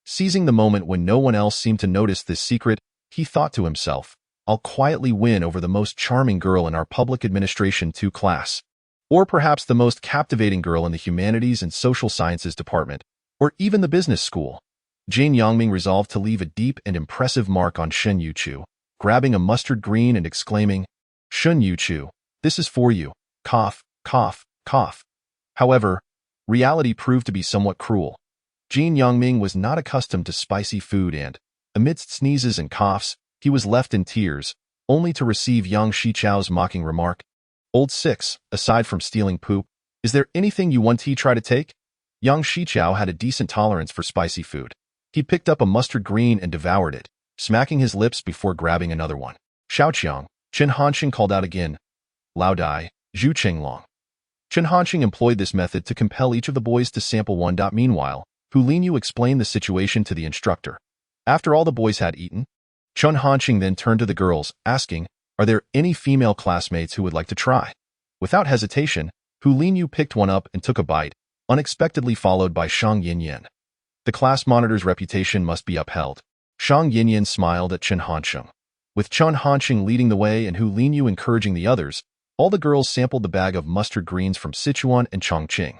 S2: Seizing the moment when no one else seemed to notice this secret, he thought to himself, "I'll quietly win over the most charming girl in our public administration 2 class. Or perhaps the most captivating girl in the humanities and social sciences department, or even the business school." Jianye resolved to leave a deep and impressive mark on Shen Youchu, grabbing a mustard green and exclaiming, "Shen Youchu, this is for you. Cough, cough, cough." However, reality proved to be somewhat cruel. Jianye was not accustomed to spicy food and, amidst sneezes and coughs, he was left in tears, only to receive Yang Shichao's mocking remark, "Old 6, aside from stealing poop, is there anything you want to try to take?" Yang Shichao had a decent tolerance for spicy food. He picked up a mustard green and devoured it, smacking his lips before grabbing another one. "Xiaoqiang," Chen Hansheng called out again. "Lao Dai, Zhu Qinglong." Chen Hansheng employed this method to compel each of the boys to sample one. Meanwhile, Hu Linyu explained the situation to the instructor. After all the boys had eaten, Chen Hansheng then turned to the girls, asking, "Are there any female classmates who would like to try?" Without hesitation, Hu Linyu picked one up and took a bite, unexpectedly followed by Shang Yinyan. The class monitor's reputation must be upheld. Shang Yinyan smiled at Chen Hansheng. With Chen Hansheng leading the way and Hu Linyu encouraging the others, all the girls sampled the bag of mustard greens from Sichuan and Chongqing.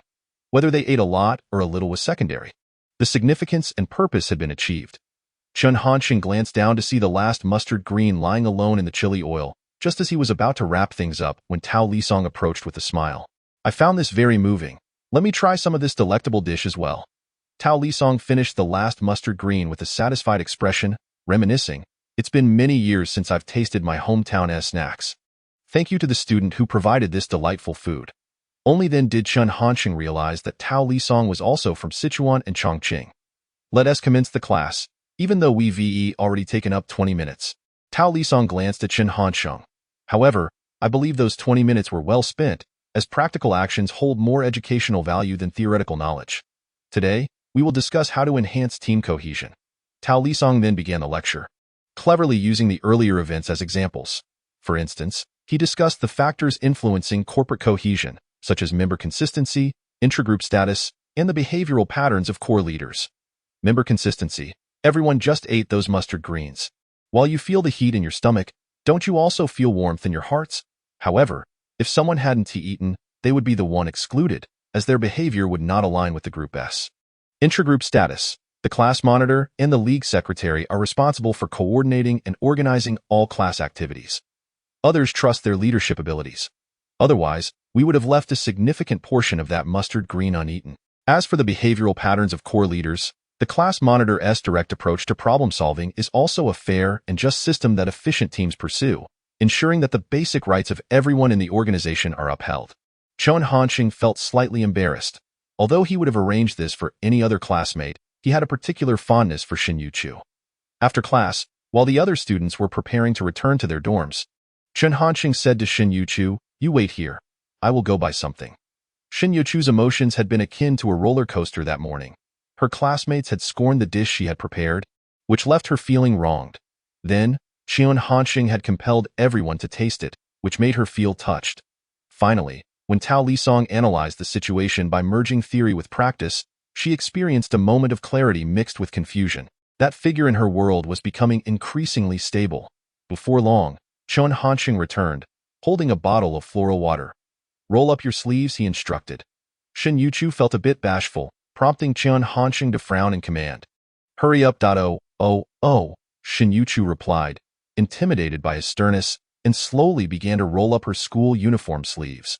S2: Whether they ate a lot or a little was secondary. The significance and purpose had been achieved. Chen Hansheng glanced down to see the last mustard green lying alone in the chili oil, just as he was about to wrap things up when Tao Lisong approached with a smile. "I found this very moving. Let me try some of this delectable dish as well." Tao Lisong finished the last mustard green with a satisfied expression, reminiscing, "It's been many years since I've tasted my hometown snacks. Thank you to the student who provided this delightful food." Only then did Chen Hansheng realize that Tao Lisong was also from Sichuan and Chongqing. "Let us commence the class, even though we've already taken up 20 minutes. Tao Lisong glanced at Chen Hansheng. "However, I believe those 20 minutes were well spent, as practical actions hold more educational value than theoretical knowledge. Today, we will discuss how to enhance team cohesion." Tao Lisong then began the lecture, cleverly using the earlier events as examples. For instance, he discussed the factors influencing corporate cohesion, such as member consistency, intragroup status, and the behavioral patterns of core leaders. Member consistency. Everyone just ate those mustard greens. While you feel the heat in your stomach, don't you also feel warmth in your hearts? However, if someone hadn't eaten, they would be the one excluded, as their behavior would not align with the Group S. Intragroup status. The class monitor and the league secretary are responsible for coordinating and organizing all class activities. Others trust their leadership abilities. Otherwise, we would have left a significant portion of that mustard green uneaten. As for the behavioral patterns of core leaders, the class monitor's direct approach to problem-solving is also a fair and just system that efficient teams pursue, ensuring that the basic rights of everyone in the organization are upheld. Chen Hansheng felt slightly embarrassed. Although he would have arranged this for any other classmate, he had a particular fondness for Shen Youchu. After class, while the other students were preparing to return to their dorms, Chen Hansheng said to Shen Youchu, "You wait here. I will go buy something." Shen Youchu's emotions had been akin to a roller coaster that morning. Her classmates had scorned the dish she had prepared, which left her feeling wronged. Then, Chen Hansheng had compelled everyone to taste it, which made her feel touched. Finally, when Tao Lisong analyzed the situation by merging theory with practice, she experienced a moment of clarity mixed with confusion. That figure in her world was becoming increasingly stable. Before long, Chen Hansheng returned, holding a bottle of floral water. "Roll up your sleeves," he instructed. Shen Youchu felt a bit bashful, prompting Chen Hansheng to frown in command. "Hurry up, oh," Shen Youchu replied, intimidated by his sternness, and slowly began to roll up her school uniform sleeves.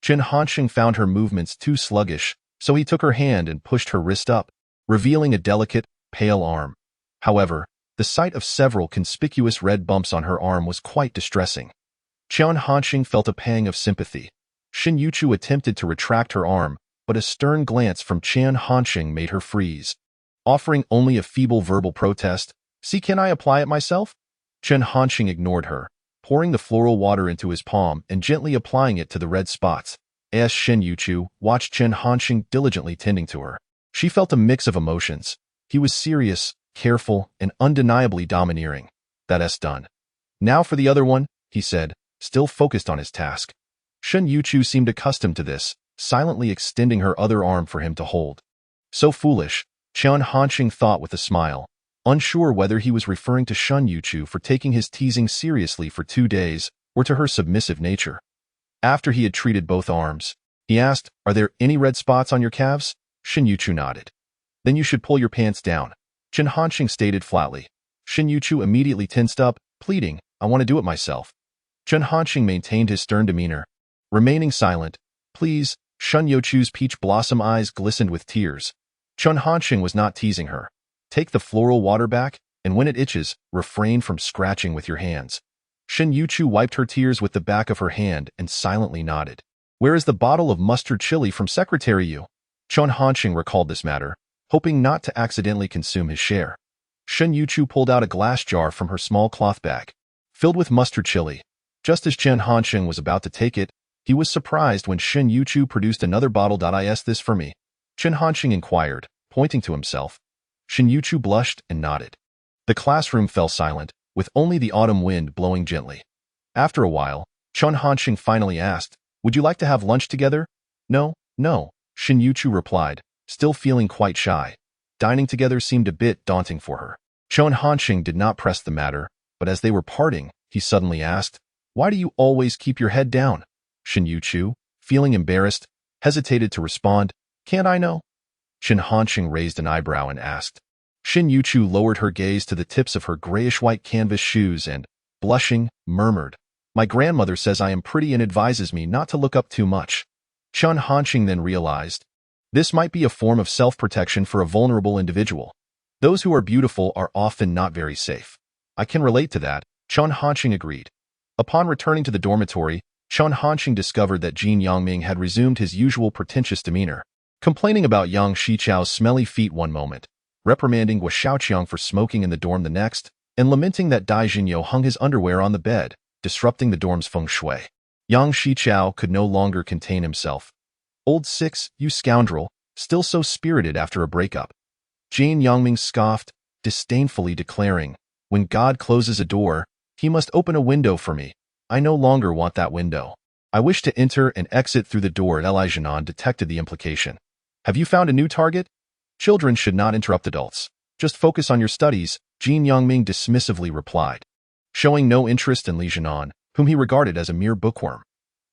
S2: Chen Hansheng found her movements too sluggish, so he took her hand and pushed her wrist up, revealing a delicate, pale arm. However, the sight of several conspicuous red bumps on her arm was quite distressing. Chen Hansheng felt a pang of sympathy. Shen Youchu attempted to retract her arm, but a stern glance from Chen Hansheng made her freeze. Offering only a feeble verbal protest, "See, can I apply it myself?" Chen Hansheng ignored her, pouring the floral water into his palm and gently applying it to the red spots. As Shen Youchu watched Chen Hansheng diligently tending to her, she felt a mix of emotions. He was serious, careful, and undeniably domineering. "That's done. Now for the other one," he said, still focused on his task. Shen Youchu seemed accustomed to this, silently extending her other arm for him to hold. So foolish, Chen Hansheng thought with a smile, unsure whether he was referring to Shen Youchu for taking his teasing seriously for 2 days or to her submissive nature. After he had treated both arms, he asked, "Are there any red spots on your calves?" Shen Youchu nodded. "Then you should pull your pants down," Chen Hansheng stated flatly. Shen Youchu immediately tensed up, pleading, "I want to do it myself." Chen Hansheng maintained his stern demeanor, remaining silent. "Please," Shen Youchu's peach blossom eyes glistened with tears. Chen Hansheng was not teasing her. "Take the floral water back, and when it itches, refrain from scratching with your hands." Shen Youchu wiped her tears with the back of her hand and silently nodded. "Where is the bottle of mustard chili from Secretary Yu?" Chen Hansheng recalled this matter, hoping not to accidentally consume his share. Shen Youchu pulled out a glass jar from her small cloth bag, filled with mustard chili. Just as Chen Hansheng was about to take it, he was surprised when Shen Youchu produced another bottle. "Is this for me?" Chen Hansheng inquired, pointing to himself. Shen Youchu blushed and nodded. The classroom fell silent, with only the autumn wind blowing gently. After a while, Chen Hansheng finally asked, "Would you like to have lunch together?" No, Shen Youchu replied, still feeling quite shy. Dining together seemed a bit daunting for her. Chen Hansheng did not press the matter, but as they were parting, he suddenly asked, "Why do you always keep your head down?" Shen Youchu, feeling embarrassed, hesitated to respond, "Can't I know?" Chen Hansheng raised an eyebrow and asked. Shen Youchu lowered her gaze to the tips of her grayish-white canvas shoes and, blushing, murmured, "My grandmother says I am pretty and advises me not to look up too much." Chen Hansheng then realized, this might be a form of self-protection for a vulnerable individual. Those who are beautiful are often not very safe. "I can relate to that," Chen Hansheng agreed. Upon returning to the dormitory, Chen Hansheng discovered that Jin Yangming had resumed his usual pretentious demeanor, complaining about Yang Shichao's smelly feet one moment, reprimanding Gua Xiaoqiang for smoking in the dorm the next, and lamenting that Dai Jinyo hung his underwear on the bed, disrupting the dorm's feng shui. Yang Shichao could no longer contain himself. "Old Six, you scoundrel, still so spirited after a breakup." Jin Yangming scoffed, disdainfully declaring, "When God closes a door, he must open a window for me. I no longer want that window. I wish to enter and exit through the door." Li Jinan detected the implication. Have you found a new target? Children should not interrupt adults. Just focus on your studies, Jin Yongming dismissively replied, showing no interest in Li Jianan, whom he regarded as a mere bookworm.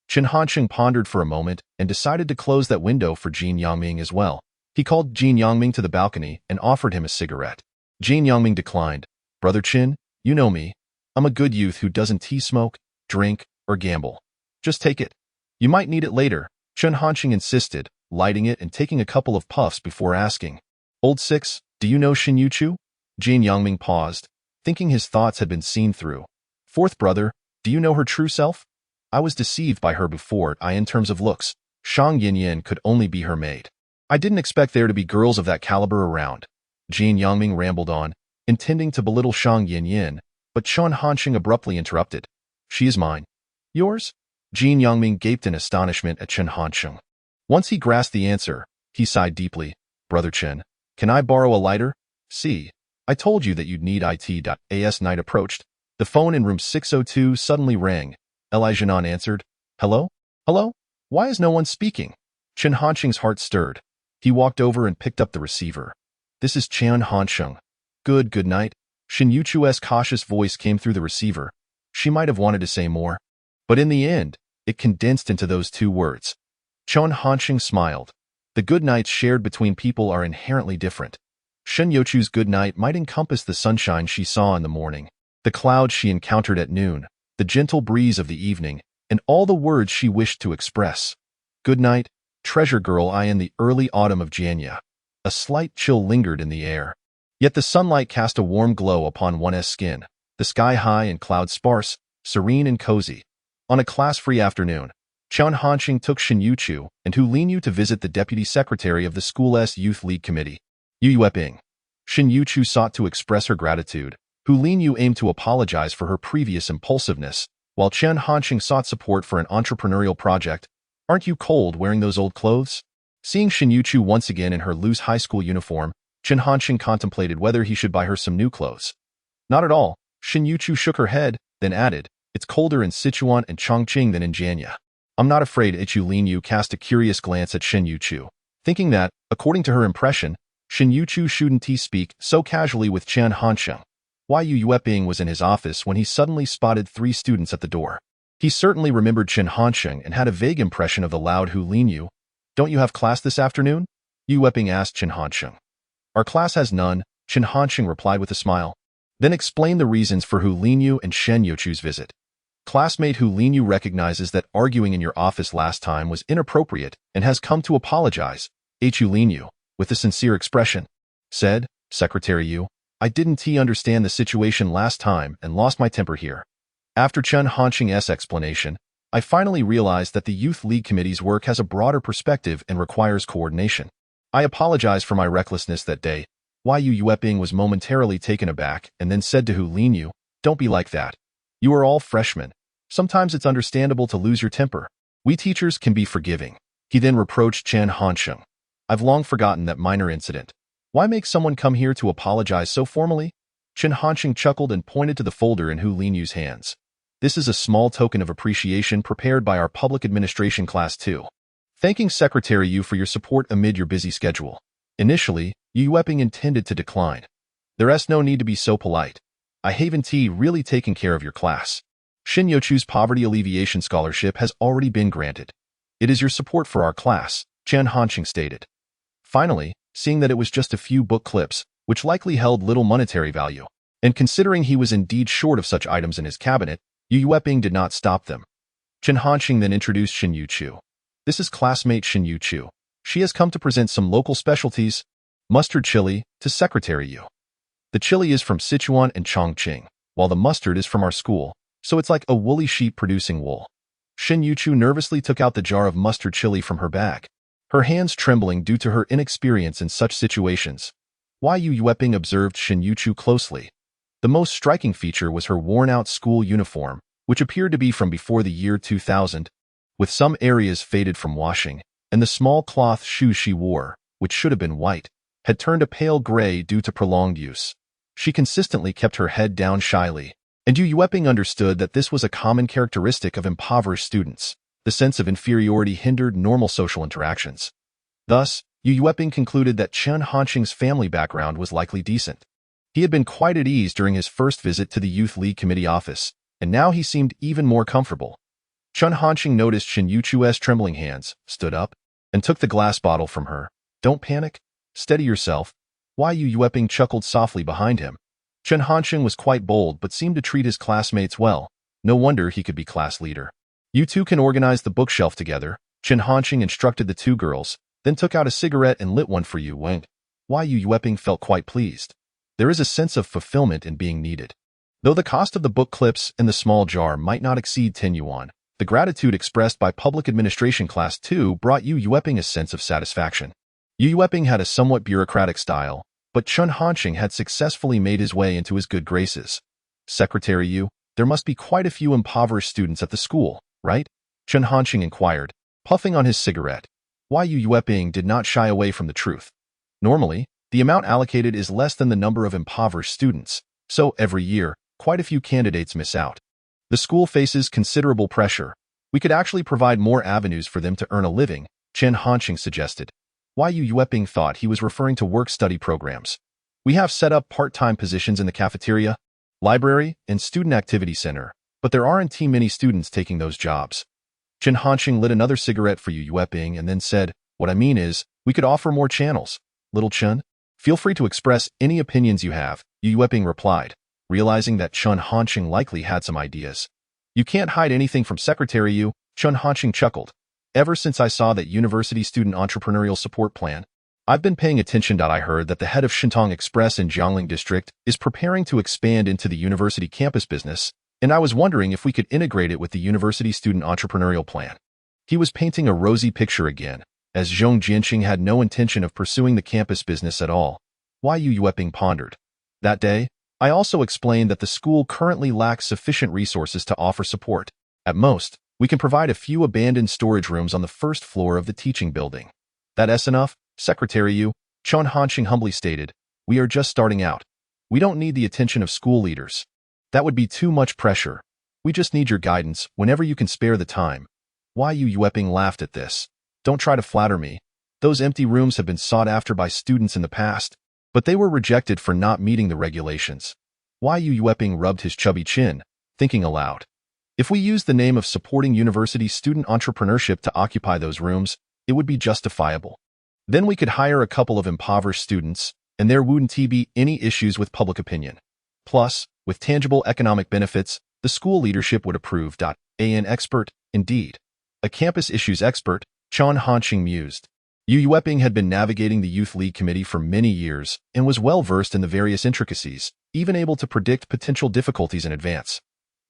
S2: Chen Hansheng pondered for a moment and decided to close that window for Jin Yongming as well. He called Jin Yongming to the balcony and offered him a cigarette. Jin Yongming declined. Brother Chen, you know me. I'm a good youth who doesn't tea-smoke, drink, or gamble. Just take it. You might need it later, Chen Hansheng insisted, lighting it and taking a couple of puffs before asking. Old Six, do you know Shen Youchu? Jin Yongming paused, thinking his thoughts had been seen through. Fourth brother, do you know her true self? I was deceived by her before. In terms of looks, Shang Yinyan could only be her maid. I didn't expect there to be girls of that caliber around. Jin Yongming rambled on, intending to belittle Shang Yinyan, but Chen Hansheng abruptly interrupted. She is mine. Yours? Jin Yongming gaped in astonishment at Chen Hansheng. Once he grasped the answer, he sighed deeply. Brother Chen, can I borrow a lighter? See, I told you that you'd need it. As night approached, the phone in room 602 suddenly rang. Li Jianan answered. Hello? Hello? Why is no one speaking? Chen Hansheng's heart stirred. He walked over and picked up the receiver. This is Chen Hansheng. Good night. Shen Youchu's cautious voice came through the receiver. She might have wanted to say more, but in the end, it condensed into those two words. Chen Hansheng smiled. The good nights shared between people are inherently different. Shen Youchu's good night might encompass the sunshine she saw in the morning, the clouds she encountered at noon, the gentle breeze of the evening, and all the words she wished to express. Good night, treasure girl. In the early autumn of Jianye, a slight chill lingered in the air. Yet the sunlight cast a warm glow upon one's skin, the sky high and clouds sparse, serene and cozy. On a class-free afternoon, Chen Hansheng took Shen Youchu and Hu Linyu to visit the deputy secretary of the school's youth league committee, Yu Yueping. Shen Youchu sought to express her gratitude. Hu Linyu aimed to apologize for her previous impulsiveness, while Chen Hansheng sought support for an entrepreneurial project. Aren't you cold wearing those old clothes? Seeing Shen Youchu once again in her loose high school uniform, Chen Hansheng contemplated whether he should buy her some new clothes. Not at all. Shen Youchu shook her head, then added, it's colder in Sichuan and Chongqing than in Jianye. I'm not afraid. Hu Linyu cast a curious glance at Shen Youchu, thinking that, according to her impression, Shen Youchu shouldn't speak so casually with Chen Hansheng. Yu Yueping was in his office when he suddenly spotted 3 students at the door. He certainly remembered Chen Hansheng and had a vague impression of the loud Hu Linyu. Don't you have class this afternoon? Yu Yueping asked Chen Hansheng. Our class has none, Chen Hansheng replied with a smile. Then explain the reasons for Hu Linyu and Shen Youchu's visit. Classmate Hu Linyu recognizes that arguing in your office last time was inappropriate and has come to apologize. Hu Linyu, with a sincere expression, said, Secretary Yu, I didn't understand the situation last time and lost my temper here. After Chen Hansheng's explanation, I finally realized that the Youth League Committee's work has a broader perspective and requires coordination. I apologize for my recklessness that day. Yu Yueping was momentarily taken aback and then said to Hu Linyu, don't be like that. You are all freshmen. Sometimes it's understandable to lose your temper. We teachers can be forgiving. He then reproached Chen Hansheng. I've long forgotten that minor incident. Why make someone come here to apologize so formally? Chen Hansheng chuckled and pointed to the folder in Hu Linyu's hands. This is a small token of appreciation prepared by our public administration class 2. Thanking Secretary Yu for your support amid your busy schedule. Initially, Yu Yueping intended to decline. There's no need to be so polite. I haven't really taken care of your class. Shen Youchu's poverty alleviation scholarship has already been granted. It is your support for our class, Chen Hansheng stated. Finally, seeing that it was just a few book clips, which likely held little monetary value, and considering he was indeed short of such items in his cabinet, Yu Yueping did not stop them. Chen Hansheng then introduced Shen Youchu. This is classmate Shen Youchu. She has come to present some local specialties, mustard chili, to Secretary Yu. The chili is from Sichuan and Chongqing, while the mustard is from our school, so it's like a woolly sheep producing wool. Shen Youchu nervously took out the jar of mustard chili from her bag, her hands trembling due to her inexperience in such situations. Yu Yueping observed Shen Youchu closely. The most striking feature was her worn-out school uniform, which appeared to be from before the year 2000, with some areas faded from washing, and the small cloth shoes she wore, which should have been white, had turned a pale gray due to prolonged use. She consistently kept her head down shyly, and Yu Yueping understood that this was a common characteristic of impoverished students. The sense of inferiority hindered normal social interactions. Thus, Yu Yueping concluded that Chen Hansheng's family background was likely decent. He had been quite at ease during his first visit to the Youth League Committee office, and now he seemed even more comfortable. Chen Hansheng noticed Shen Youchu's trembling hands, stood up, and took the glass bottle from her. Don't panic. Steady yourself. Why Yu Yueping chuckled softly behind him. Chen Hansheng was quite bold but seemed to treat his classmates well. No wonder he could be class leader. You two can organize the bookshelf together, Chen Hansheng instructed the two girls, then took out a cigarette and lit one for Yu Wang. Why Yu Yueping felt quite pleased. There is a sense of fulfillment in being needed. Though the cost of the book clips and the small jar might not exceed 10 yuan, the gratitude expressed by Public Administration Class 2 brought Yu Yueping a sense of satisfaction. Yu Yueping had a somewhat bureaucratic style, but Chen Hansheng had successfully made his way into his good graces. Secretary Yu, there must be quite a few impoverished students at the school, right? Chen Hansheng inquired, puffing on his cigarette. Why Yu Yueping did not shy away from the truth. Normally, the amount allocated is less than the number of impoverished students, so every year, quite a few candidates miss out. The school faces considerable pressure. We could actually provide more avenues for them to earn a living, Chen Hansheng suggested. Why Yu Yueping thought he was referring to work-study programs. We have set up part-time positions in the cafeteria, library, and student activity center, but there aren't too many students taking those jobs. Chen Hansheng lit another cigarette for Yu Yueping and then said, what I mean is, we could offer more channels. Little Chen, feel free to express any opinions you have, Yu Yueping replied, realizing that Chen Hansheng likely had some ideas. You can't hide anything from Secretary Yu, Chen Hansheng chuckled. Ever since I saw that University Student Entrepreneurial Support Plan, I've been paying attention. I heard that the head of Shintong Express in Jiangling District is preparing to expand into the university campus business, and I was wondering if we could integrate it with the University Student Entrepreneurial Plan. He was painting a rosy picture again, as Zhong Jianqing had no intention of pursuing the campus business at all. Why Yu Yueping pondered. That day, I also explained that the school currently lacks sufficient resources to offer support. At most, we can provide a few abandoned storage rooms on the first floor of the teaching building. That's enough, Secretary Yu, Chen Hansheng humbly stated. We are just starting out. We don't need the attention of school leaders. That would be too much pressure. We just need your guidance whenever you can spare the time. Why Yu Yueping laughed at this. Don't try to flatter me. Those empty rooms have been sought after by students in the past, but they were rejected for not meeting the regulations. Why Yu Yueping rubbed his chubby chin, thinking aloud. If we use the name of supporting university student entrepreneurship to occupy those rooms, it would be justifiable. Then we could hire a couple of impoverished students, and there wouldn't be any issues with public opinion. Plus, with tangible economic benefits, the school leadership would approve. An expert, indeed. A campus issues expert, Chen Hansheng mused. Yu Yueping had been navigating the Youth League Committee for many years and was well versed in the various intricacies, even able to predict potential difficulties in advance.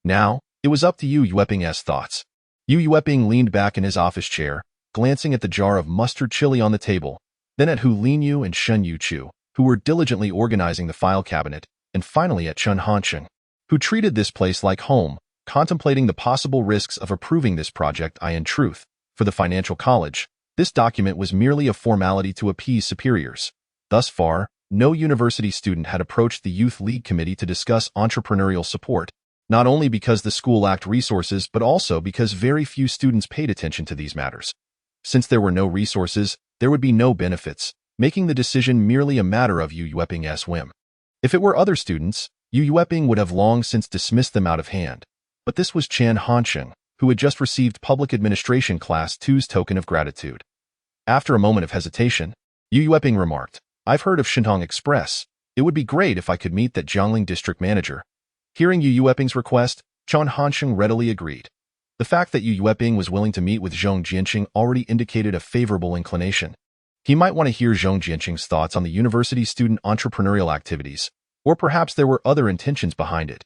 S2: Now, it was up to Yu Yueping's thoughts. Yu Yueping leaned back in his office chair, glancing at the jar of mustard chili on the table, then at Hu Linyu and Shen Youchu, who were diligently organizing the file cabinet, and finally at Chen Hansheng, who treated this place like home, contemplating the possible risks of approving this project. In truth, for the financial college, this document was merely a formality to appease superiors. Thus far, no university student had approached the Youth League Committee to discuss entrepreneurial support, not only because the school lacked resources but also because very few students paid attention to these matters. Since there were no resources, there would be no benefits, making the decision merely a matter of Yu Yueping's whim. If it were other students, Yu Yueping would have long since dismissed them out of hand. But this was Chen Hansheng, who had just received Public Administration Class 2's token of gratitude. After a moment of hesitation, Yu Yueping remarked, I've heard of Shintong Express. It would be great if I could meet that Jiangling district manager. Hearing Yu Yueping's request, Chen Hansheng readily agreed. The fact that Yu Yueping was willing to meet with Zhong Jianqing already indicated a favorable inclination. He might want to hear Zhong Jianqing's thoughts on the university student entrepreneurial activities, or perhaps there were other intentions behind it.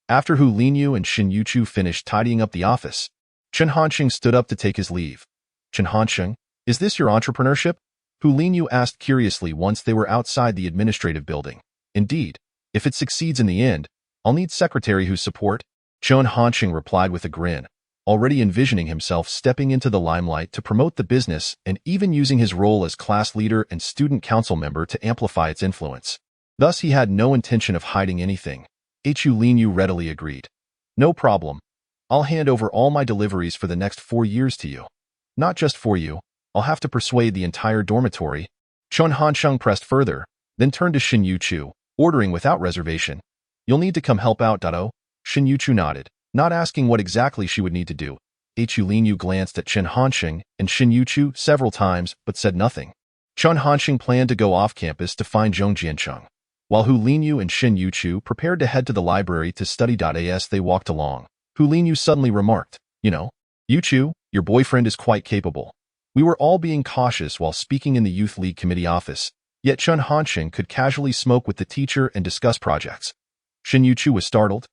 S2: After Hu Linyu and Shen Youchu finished tidying up the office, Chen Hansheng stood up to take his leave. Chen Hansheng, is this your entrepreneurship? Hu Linyu asked curiously once they were outside the administrative building. Indeed, if it succeeds in the end, I'll need Secretary Hu's support, Chen Hansheng replied with a grin, already envisioning himself stepping into the limelight to promote the business and even using his role as class leader and student council member to amplify its influence. Thus he had no intention of hiding anything. Hu Linyu readily agreed. No problem. I'll hand over all my deliveries for the next 4 years to you. Not just for you, I'll have to persuade the entire dormitory. Chen Hansheng pressed further, then turned to Shen Youchu, ordering without reservation. You'll need to come help out, Dado. Shen Youchu nodded, not asking what exactly she would need to do. Hu Linyu glanced at Chen Hansheng and Shen Youchu several times, but said nothing. Chen Hansheng planned to go off campus to find Zhong Jiancheng, while Hu Linyu and Shen Youchu prepared to head to the library to study. As they walked along, Hu Linyu suddenly remarked, Youchu, your boyfriend is quite capable. We were all being cautious while speaking in the Youth League Committee office, yet Chen Hansheng could casually smoke with the teacher and discuss projects. Shen Youchu was startled,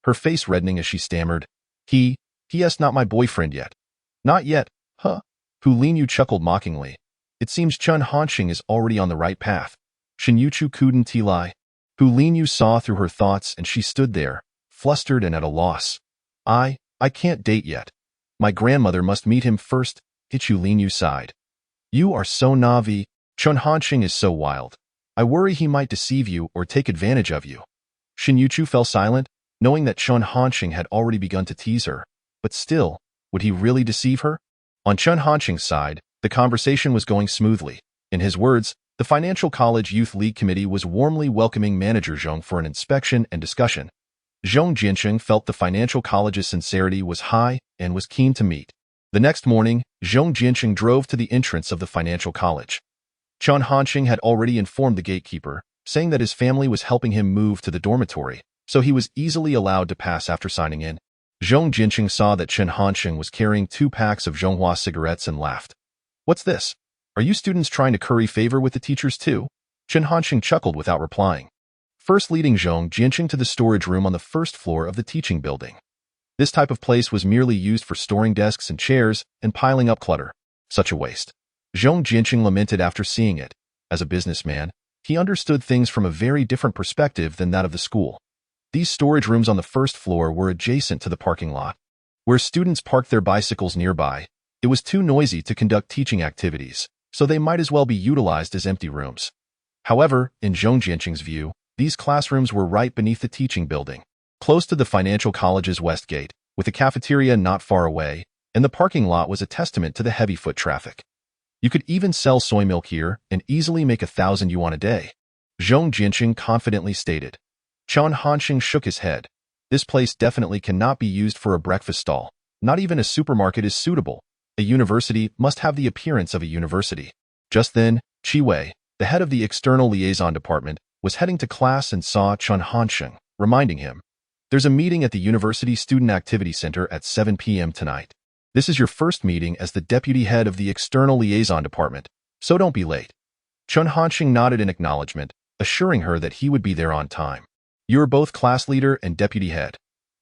S2: her face reddening as she stammered, He—He—'s not my boyfriend yet. Not yet, huh? Hu Linyu chuckled mockingly. It seems Chen Hansheng is already on the right path. Shen Youchu couldn't lie. Hu Linyu saw through her thoughts and she stood there, flustered and at a loss. I can't date yet. My grandmother must meet him first. Hu Linyu sighed. You are so naive. Chen Hansheng is so wild. I worry he might deceive you or take advantage of you. Shen Youchu fell silent, knowing that Chen Hansheng had already begun to tease her. But still, would he really deceive her? On Chen Hansheng's side, the conversation was going smoothly. In his words, the Financial College Youth League Committee was warmly welcoming Manager Zhong for an inspection and discussion. Zhong Jiancheng felt the Financial College's sincerity was high and was keen to meet. The next morning, Zhong Jiancheng drove to the entrance of the Financial College. Chen Hansheng had already informed the gatekeeper, saying that his family was helping him move to the dormitory, so he was easily allowed to pass after signing in. Zhong Jiancheng saw that Chen Hansheng was carrying 2 packs of Zhonghua cigarettes and laughed. What's this? Are you students trying to curry favor with the teachers too? Chen Hansheng chuckled without replying, first leading Zhong Jiancheng to the storage room on the first floor of the teaching building. This type of place was merely used for storing desks and chairs and piling up clutter. Such a waste. Zhong Jiancheng lamented after seeing it. As a businessman, he understood things from a very different perspective than that of the school. These storage rooms on the first floor were adjacent to the parking lot, where students parked their bicycles nearby. It was too noisy to conduct teaching activities, so they might as well be utilized as empty rooms. However, in Zhong Jiancheng's view, these classrooms were right beneath the teaching building, close to the Financial College's west gate, with a cafeteria not far away, and the parking lot was a testament to the heavy foot traffic. You could even sell soy milk here and easily make 1,000 yuan a day, Zhong Jiancheng confidently stated. Chen Hansheng shook his head. This place definitely cannot be used for a breakfast stall. Not even a supermarket is suitable. A university must have the appearance of a university. Just then, Chi Wei, the head of the External Liaison Department, was heading to class and saw Chen Hansheng, reminding him, There's a meeting at the University Student Activity Center at 7 p.m. tonight. This is your first meeting as the deputy head of the External Liaison Department, so don't be late. Chen Hansheng nodded in acknowledgement, assuring her that he would be there on time. You are both class leader and deputy head.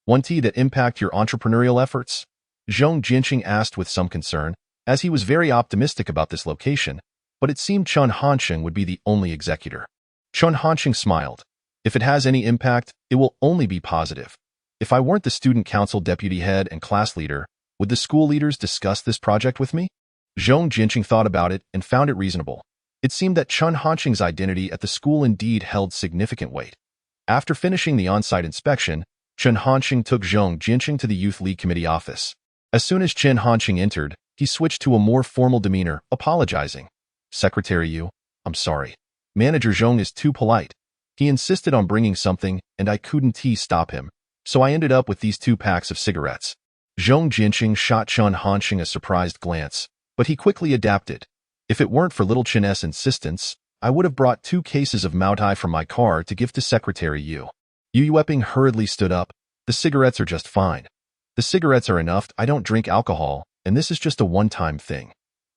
S2: Want that impact your entrepreneurial efforts? Zhong Jiancheng asked with some concern, as he was very optimistic about this location, but it seemed Chen Hansheng would be the only executor. Chen Hansheng smiled. If it has any impact, it will only be positive. If I weren't the student council deputy head and class leader, would the school leaders discuss this project with me? Zhong Jiancheng thought about it and found it reasonable. It seemed that Chen Hansheng's identity at the school indeed held significant weight. After finishing the on-site inspection, Chen Hansheng took Zhong Jiancheng to the Youth League Committee office. As soon as Chen Hansheng entered, he switched to a more formal demeanor, apologizing. Secretary Yu, I'm sorry. Manager Zhong is too polite. He insisted on bringing something, and I couldn't stop him, so I ended up with these 2 packs of cigarettes. Zhong Jiancheng shot Chen Hansheng a surprised glance, but he quickly adapted. If it weren't for little Chen's insistence, I would have brought 2 cases of Maotai from my car to give to Secretary Yu. Yu Yueping hurriedly stood up. The cigarettes are just fine. The cigarettes are enough. I don't drink alcohol, and this is just a one-time thing.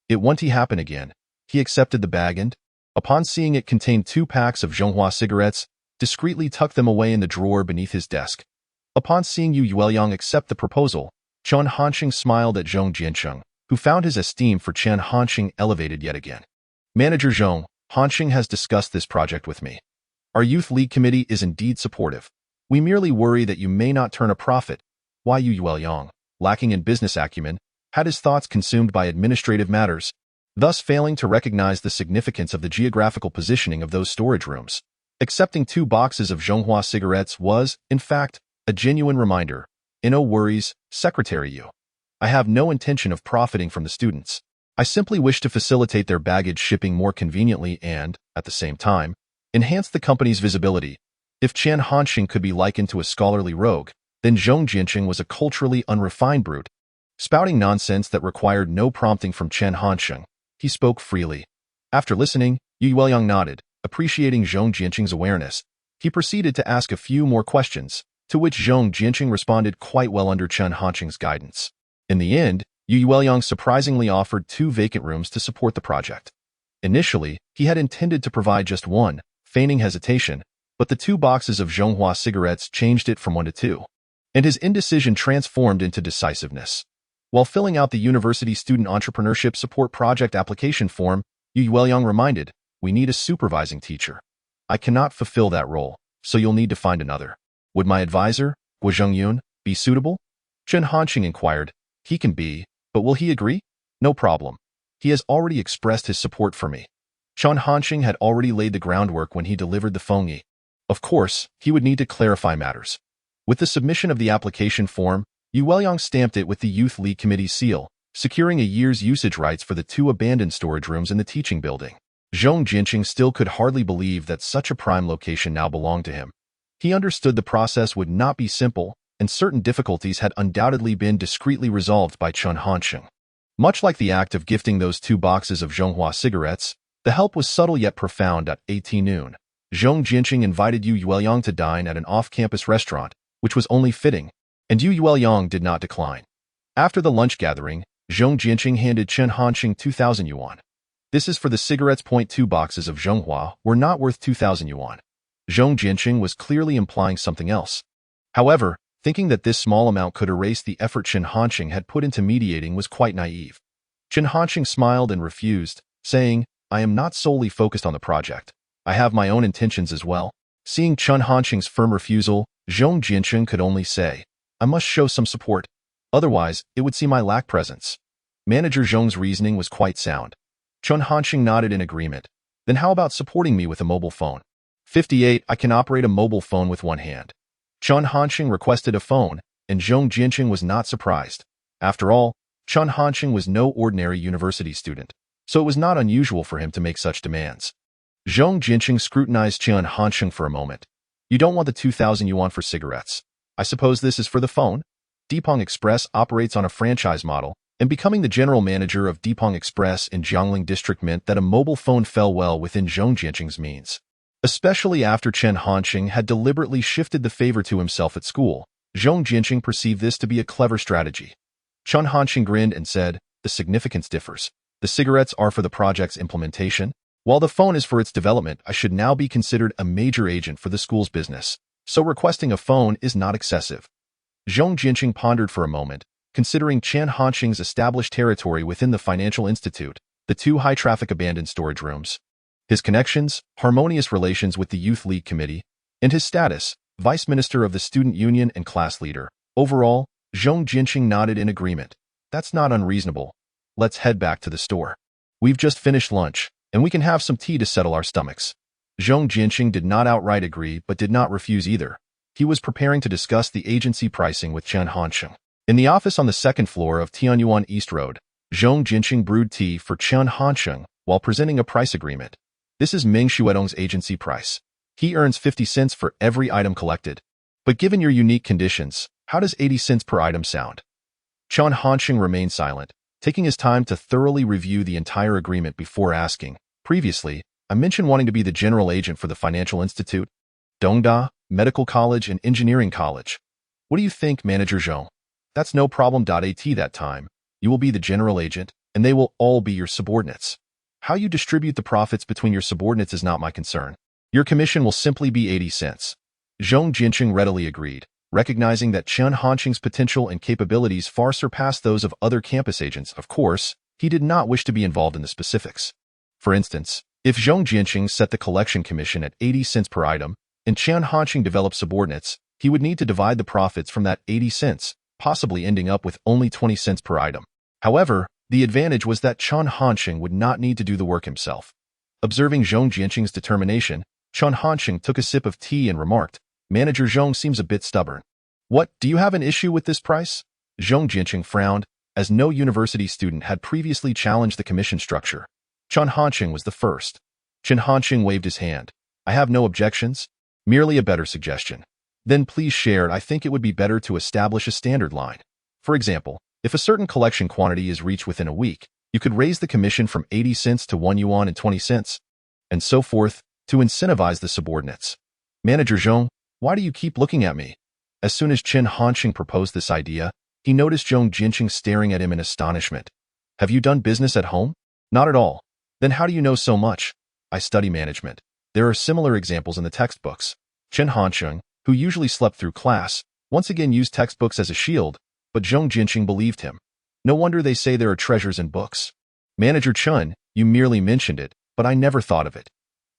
S2: It won't happen again. He accepted the bag and, upon seeing it contained 2 packs of Zhonghua cigarettes, discreetly tucked them away in the drawer beneath his desk. Upon seeing Yu Yuelyang accept the proposal, Chen Hansheng smiled at Zhong Jiancheng, who found his esteem for Chen Hansheng elevated yet again. Manager Zhong, Hansheng has discussed this project with me. Our Youth League Committee is indeed supportive. We merely worry that you may not turn a profit. Why Yu Yuelyang, lacking in business acumen, had his thoughts consumed by administrative matters, thus failing to recognize the significance of the geographical positioning of those storage rooms. Accepting 2 boxes of Zhonghua cigarettes was, in fact, a genuine reminder. No worries, Secretary Yu. I have no intention of profiting from the students. I simply wish to facilitate their baggage shipping more conveniently and, at the same time, enhance the company's visibility. If Chen Hansheng could be likened to a scholarly rogue, then Zhong Jianqing was a culturally unrefined brute. Spouting nonsense that required no prompting from Chen Hansheng, he spoke freely. After listening, Yu Yueliang nodded, appreciating Zhong Jianqing's awareness. He proceeded to ask a few more questions, to which Zhong Jianqing responded quite well under Chen Hansheng's guidance. In the end, Yu Yueliang surprisingly offered 2 vacant rooms to support the project. Initially, he had intended to provide just 1, feigning hesitation, but the 2 boxes of Zhonghua cigarettes changed it from 1 to 2. And his indecision transformed into decisiveness. While filling out the University Student Entrepreneurship Support Project application form, Yu Yueliang reminded, "We need a supervising teacher. I cannot fulfill that role, so you'll need to find another. Would my advisor, Guo Zhongyun, be suitable?" Chen Hansheng inquired. "He can be, but will he agree?" "No problem. He has already expressed his support for me." Chen Hansheng had already laid the groundwork when he delivered the Fengyi. Of course, he would need to clarify matters. With the submission of the application form, Yu Yueliang stamped it with the Youth League Committee seal, securing a year's usage rights for the 2 abandoned storage rooms in the teaching building. Zhong Jianqing still could hardly believe that such a prime location now belonged to him. He understood the process would not be simple, and certain difficulties had undoubtedly been discreetly resolved by Chen Hansheng. Much like the act of gifting those 2 boxes of Zhonghua cigarettes, the help was subtle yet profound. At 18 noon, Zhong Jianqing invited Yu Yueliang to dine at an off-campus restaurant, which was only fitting, and Yu Yueliang did not decline. After the lunch gathering, Zhong Jianqing handed Chen Hansheng 2,000 yuan. "This is for the cigarettes. 2 boxes of Zhonghua were not worth 2,000 yuan. Zhong Jianqing was clearly implying something else. However, thinking that this small amount could erase the effort Chen Hansheng had put into mediating was quite naive. Chen Hansheng smiled and refused, saying, "I am not solely focused on the project. I have my own intentions as well." Seeing Chen Hansheng's firm refusal, Zhong Jianqing could only say, "I must show some support. Otherwise, it would seem I lack presence." Manager Zhong's reasoning was quite sound. Chen Hansheng nodded in agreement. "Then how about supporting me with a mobile phone?" 58. I can operate a mobile phone with 1 hand. Chen Hansheng requested a phone, and Zhong Jianqing was not surprised. After all, Chen Hansheng was no ordinary university student, so it was not unusual for him to make such demands. Zhong Jianqing scrutinized Chen Hansheng for a moment. "You don't want the 2,000 yuan for cigarettes. I suppose this is for the phone?" Deepong Express operates on a franchise model, and becoming the general manager of Deepong Express in Jiangling District meant that a mobile phone fell well within Zhong Jianqing's means. Especially after Chen Hansheng had deliberately shifted the favor to himself at school, Zhong Jianqing perceived this to be a clever strategy. Chen Hansheng grinned and said, "The significance differs. The cigarettes are for the project's implementation, while the phone is for its development. I should now be considered a major agent for the school's business, so requesting a phone is not excessive." Zhong Jianqing pondered for a moment, considering Chen Hansheng's established territory within the financial institute, the 2 high-traffic abandoned storage rooms, his connections, harmonious relations with the Youth League Committee, and his status, Vice Minister of the Student Union and class leader. Overall, Zhong Jianqing nodded in agreement. "That's not unreasonable. Let's head back to the store. We've just finished lunch, and we can have some tea to settle our stomachs." Zhong Jianqing did not outright agree but did not refuse either. He was preparing to discuss the agency pricing with Chen Hansheng. In the office on the 2nd floor of Tianyuan East Road, Zhong Jianqing brewed tea for Chen Hansheng while presenting a price agreement. "This is Ming Shuedong's agency price. He earns 50 cents for every item collected. But given your unique conditions, how does 80 cents per item sound?" Chen Hansheng remained silent, taking his time to thoroughly review the entire agreement before asking, "Previously, I mentioned wanting to be the general agent for the Financial Institute, Dongda, Medical College, and Engineering College. What do you think, Manager Zhong?" "That's no problem. At that time, you will be the general agent, and they will all be your subordinates. How you distribute the profits between your subordinates is not my concern. Your commission will simply be 80 cents. Zhong Jianqing readily agreed, recognizing that Chen Hansheng's potential and capabilities far surpassed those of other campus agents. Of course, he did not wish to be involved in the specifics. For instance, if Zhong Jianqing set the collection commission at 80 cents per item, and Chen Hansheng developed subordinates, he would need to divide the profits from that 80 cents, possibly ending up with only 20 cents per item. However, the advantage was that Chen Hansheng would not need to do the work himself. Observing Zhong Jianqing's determination, Chen Hansheng took a sip of tea and remarked, "Manager Zhong seems a bit stubborn." "What, do you have an issue with this price?" Zhong Jianqing frowned. as no university student had previously challenged the commission structure. Chen Hansheng was the first. Chen Hansheng waved his hand. I have no objections. Merely a better suggestion. Then please share. I think it would be better to establish a standard line. For example, if a certain collection quantity is reached within a week, you could raise the commission from 80 cents to 1 yuan and 20 cents, and so forth, to incentivize the subordinates. Manager Zhong, why do you keep looking at me? As soon as Chen Hansheng proposed this idea, he noticed Zhong Jinqing staring at him in astonishment. Have you done business at home? Not at all. Then how do you know so much? I study management. There are similar examples in the textbooks. Chen Hansheng, who usually slept through class, once again used textbooks as a shield, but Zhong Jinqing believed him. No wonder they say there are treasures in books. Manager Chen, you merely mentioned it, but I never thought of it.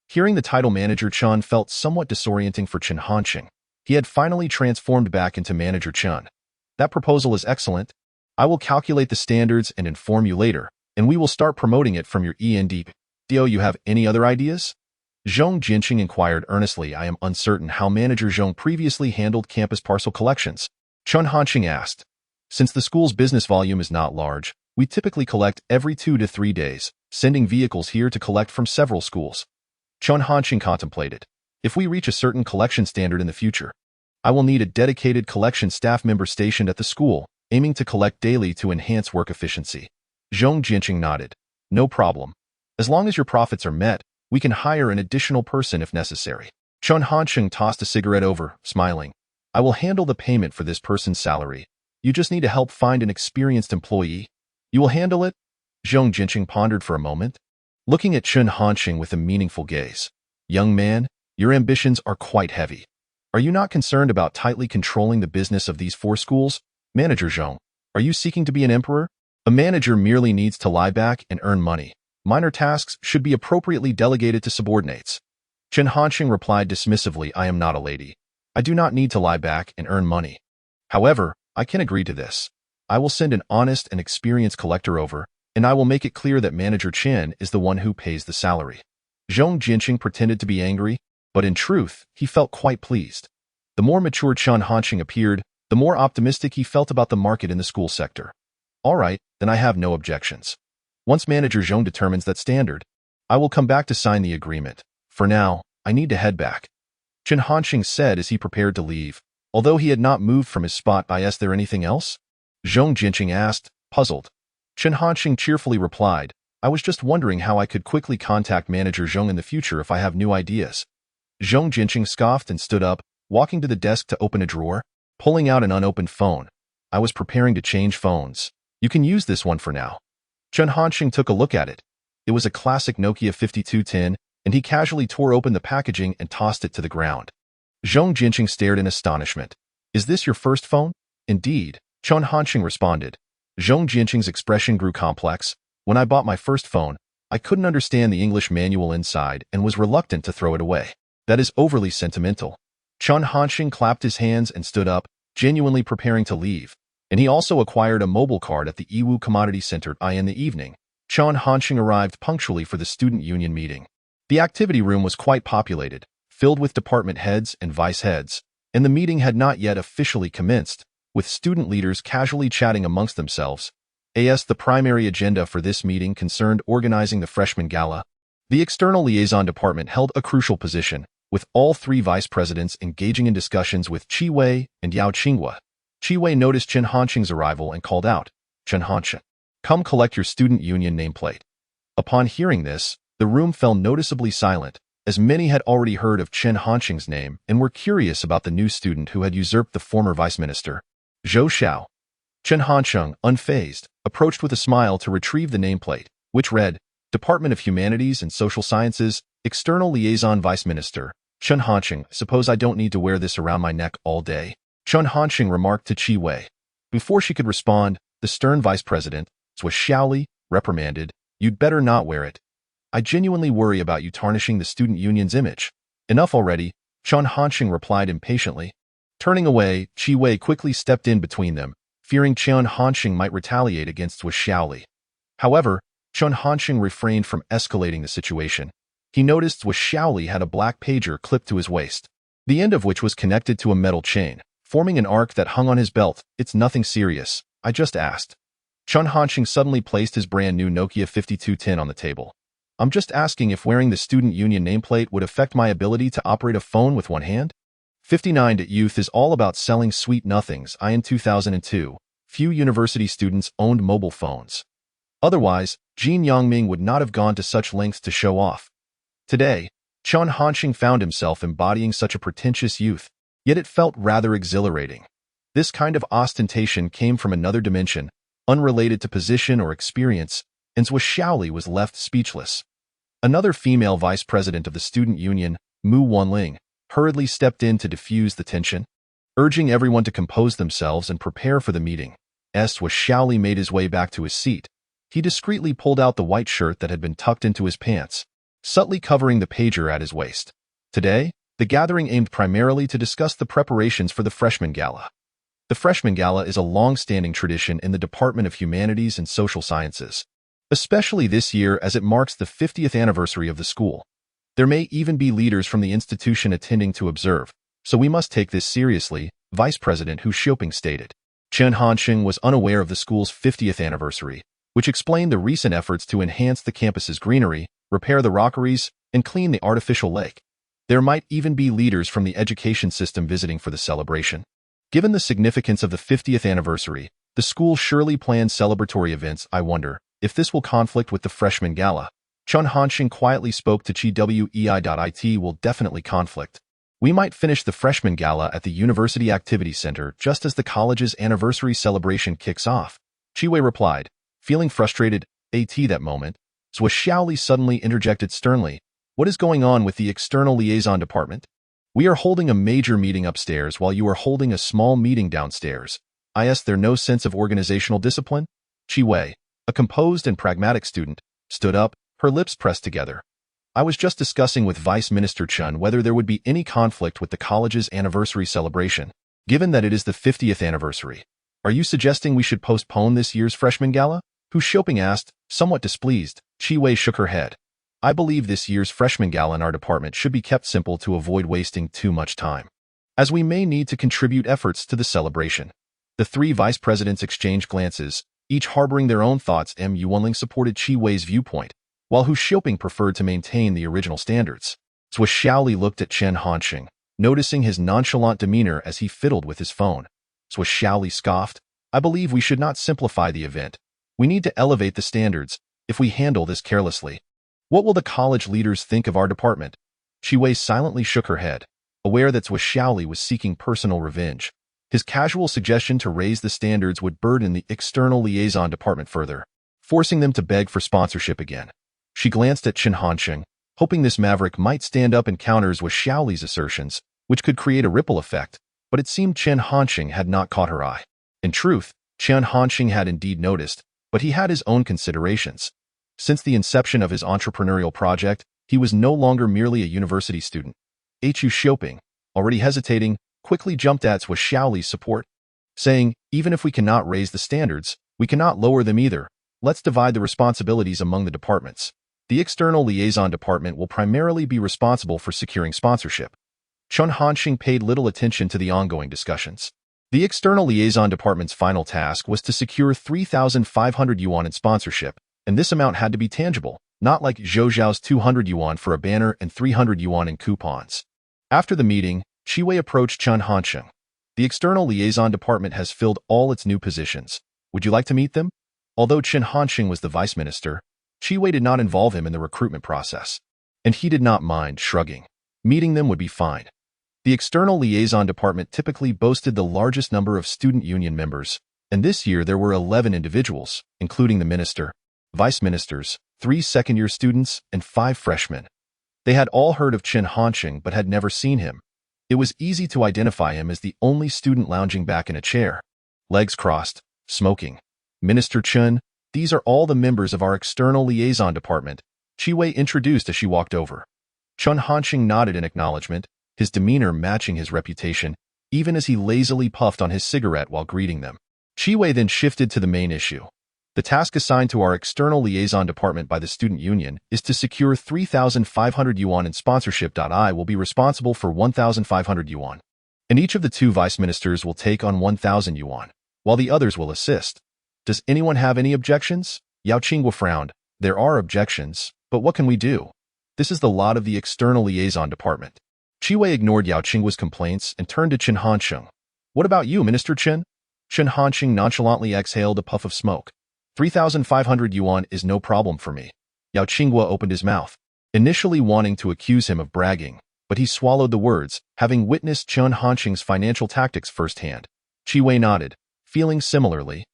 S2: Hearing the title Manager Chen felt somewhat disorienting for Chen Hansheng. He had finally transformed back into Manager Chen. That proposal is excellent. I will calculate the standards and inform you later, and we will start promoting it from your END. Do you have any other ideas? Zhong Jinqing inquired earnestly. I am uncertain how Manager Zhong previously handled campus parcel collections. Chen Hansheng asked. Since the school's business volume is not large, we typically collect every 2 to 3 days, sending vehicles here to collect from several schools. Chen Hansheng contemplated. If we reach a certain collection standard in the future, I will need a dedicated collection staff member stationed at the school, aiming to collect daily to enhance work efficiency. Zhong Jinqing nodded. No problem. As long as your profits are met, we can hire an additional person if necessary. Chen Hansheng tossed a cigarette over, smiling. I will handle the payment for this person's salary. You just need to help find an experienced employee. You will handle it? Zhong Jinqing pondered for a moment, looking at Chen Hansheng with a meaningful gaze. Young man, your ambitions are quite heavy. Are you not concerned about tightly controlling the business of these 4 schools? Manager Zhong, are you seeking to be an emperor? A manager merely needs to lie back and earn money. Minor tasks should be appropriately delegated to subordinates. Chen Hansheng replied dismissively, I am not a lady. I do not need to lie back and earn money. However, I can agree to this. I will send an honest and experienced collector over, and I will make it clear that Manager Chen is the one who pays the salary. Zhong Jinqing pretended to be angry, but in truth, he felt quite pleased. The more mature Chen Hansheng appeared, the more optimistic he felt about the market in the school sector. All right, then I have no objections. Once Manager Zhong determines that standard, I will come back to sign the agreement. For now, I need to head back. Chen Hansheng said as he prepared to leave, although he had not moved from his spot. Is there anything else? Zhong Jinqing asked, puzzled. Chen Hansheng cheerfully replied, I was just wondering how I could quickly contact Manager Zhong in the future if I have new ideas. Zhong Jinqing scoffed and stood up, walking to the desk to open a drawer, pulling out an unopened phone. I was preparing to change phones. You can use this one for now. Chen Hansheng took a look at it. It was a classic Nokia 5210, and he casually tore open the packaging and tossed it to the ground. Zhong Jinqing stared in astonishment. Is this your first phone? Indeed, Chen Hansheng responded. Zhong Jinqing's expression grew complex. When I bought my first phone, I couldn't understand the English manual inside and was reluctant to throw it away. That is overly sentimental. Chen Hansheng clapped his hands and stood up, genuinely preparing to leave. And he also acquired a mobile card at the Yiwu Commodity Center in the evening. Chen Hansheng arrived punctually for the student union meeting. The activity room was quite populated, filled with department heads and vice heads, and the meeting had not yet officially commenced, with student leaders casually chatting amongst themselves. The primary agenda for this meeting concerned organizing the freshman gala. The external liaison department held a crucial position, with all 3 vice presidents engaging in discussions with Qi Wei and Yao Qinghua. Qi Wei noticed Chen Hansheng's arrival and called out, Chen Hansheng, come collect your student union nameplate. Upon hearing this, the room fell noticeably silent, as many had already heard of Chen Hansheng's name and were curious about the new student who had usurped the former vice minister. Zhou Xiao. Chen Hansheng, unfazed, approached with a smile to retrieve the nameplate, which read, Department of Humanities and Social Sciences, External Liaison Vice Minister, Chen Hansheng. Suppose I don't need to wear this around my neck all day? Chen Hansheng remarked to Qi Wei. Before she could respond, the stern vice president, Zhou Xiaoli, reprimanded, You'd better not wear it. I genuinely worry about you tarnishing the student union's image. Enough already, Chen Hansheng replied impatiently. Turning away, Qi Wei quickly stepped in between them, fearing Chen Hansheng might retaliate against Zhou Xiaoli. However, Chen Hansheng refrained from escalating the situation. He noticed Zhou Xiaoli had a black pager clipped to his waist, the end of which was connected to a metal chain, forming an arc that hung on his belt. It's nothing serious, I just asked. Chen Hansheng suddenly placed his brand new Nokia 5210 on the table. I'm just asking if wearing the student union nameplate would affect my ability to operate a phone with one hand? 59 at Youth is all about selling sweet nothings. In 2002, few university students owned mobile phones. Otherwise, Jin Yongming would not have gone to such lengths to show off. Today, Chen Hansheng found himself embodying such a pretentious youth, yet it felt rather exhilarating. This kind of ostentation came from another dimension, unrelated to position or experience, and Zhou Xiaoli was left speechless. Another female vice president of the student union, Mu Wanling, hurriedly stepped in to diffuse the tension, urging everyone to compose themselves and prepare for the meeting. Zhou Xiaoli made his way back to his seat. He discreetly pulled out the white shirt that had been tucked into his pants, subtly covering the pager at his waist. Today, the gathering aimed primarily to discuss the preparations for the freshman gala. The freshman gala is a long-standing tradition in the Department of Humanities and Social Sciences, especially this year as it marks the 50th anniversary of the school. There may even be leaders from the institution attending to observe, so we must take this seriously, Vice President Hu Xiaoping stated. Chen Hansheng was unaware of the school's 50th anniversary, which explained the recent efforts to enhance the campus's greenery, repair the rockeries, and clean the artificial lake. There might even be leaders from the education system visiting for the celebration. Given the significance of the 50th anniversary, the school surely planned celebratory events. I wonder if this will conflict with the freshman gala. Chen Hansheng quietly spoke to It will definitely conflict. We might finish the freshman gala at the University Activity Center just as the college's anniversary celebration kicks off. Chiwei replied, feeling frustrated. That moment, Zhou Xiaoli suddenly interjected sternly. What is going on with the external liaison department? We are holding a major meeting upstairs while you are holding a small meeting downstairs. Is there no sense of organizational discipline? Chiwei, a composed and pragmatic student, stood up, her lips pressed together. I was just discussing with Vice Minister Chen whether there would be any conflict with the college's anniversary celebration, given that it is the 50th anniversary. Are you suggesting we should postpone this year's freshman gala? Hu Xiaoping asked, somewhat displeased. Chiwei shook her head. I believe this year's freshman gala in our department should be kept simple to avoid wasting too much time, as we may need to contribute efforts to the celebration. The three vice presidents exchanged glances, each harboring their own thoughts. Mu Wanling supported Chiwei's viewpoint, while Hu Xiaoping preferred to maintain the original standards. Zhou Xiaoli looked at Chen Hansheng, noticing his nonchalant demeanor as he fiddled with his phone. Zhou Xiaoli scoffed, I believe we should not simplify the event. We need to elevate the standards. If we handle this carelessly, what will the college leaders think of our department? Chiwei silently shook her head, aware that Zhou Xiaoli was seeking personal revenge. His casual suggestion to raise the standards would burden the external liaison department further, forcing them to beg for sponsorship again. She glanced at Chen Hansheng, hoping this maverick might stand up and counter Zhou Xiaoli's assertions, which could create a ripple effect, but it seemed Chen Hansheng had not caught her eye. In truth, Chen Hansheng had indeed noticed, but he had his own considerations. Since the inception of his entrepreneurial project, he was no longer merely a university student. Hu Xiaoping, already hesitating, quickly jumped at Zhou Xiaoli's support, saying, even if we cannot raise the standards, we cannot lower them either. Let's divide the responsibilities among the departments. The external liaison department will primarily be responsible for securing sponsorship. Chen Hansheng paid little attention to the ongoing discussions. The external liaison department's final task was to secure 3,500 yuan in sponsorship, and this amount had to be tangible, not like Zhou Zhao's 200 yuan for a banner and 300 yuan in coupons. After the meeting, Chiwei approached Chen Hansheng. The external liaison department has filled all its new positions. Would you like to meet them? Although Chen Hansheng was the vice minister, Chiwei did not involve him in the recruitment process, and he did not mind shrugging. Meeting them would be fine. The external liaison department typically boasted the largest number of student union members, and this year there were 11 individuals, including the minister, vice ministers, 3 second-year students, and 5 freshmen. They had all heard of Chen Hansheng but had never seen him. It was easy to identify him as the only student lounging back in a chair, legs crossed, smoking. Minister Chen, these are all the members of our external liaison department, Chiwei introduced as she walked over. Chen Hansheng nodded in acknowledgement, his demeanor matching his reputation, even as he lazily puffed on his cigarette while greeting them. Chiwei then shifted to the main issue. The task assigned to our external liaison department by the student union is to secure 3,500 yuan in sponsorship. I will be responsible for 1,500 yuan, and each of the 2 vice ministers will take on 1,000 yuan, while the others will assist. Does anyone have any objections? Yao Qingwa frowned. There are objections, but what can we do? This is the lot of the external liaison department. Qi ignored Yao Qingwa's complaints and turned to Chen Hansheng. What about you, Minister Chen? Chen Hansheng nonchalantly exhaled a puff of smoke. 3,500 yuan is no problem for me. Yao Qingwa opened his mouth, initially wanting to accuse him of bragging, but he swallowed the words, having witnessed Chen Hansheng's financial tactics firsthand. Qi nodded, feeling similarly.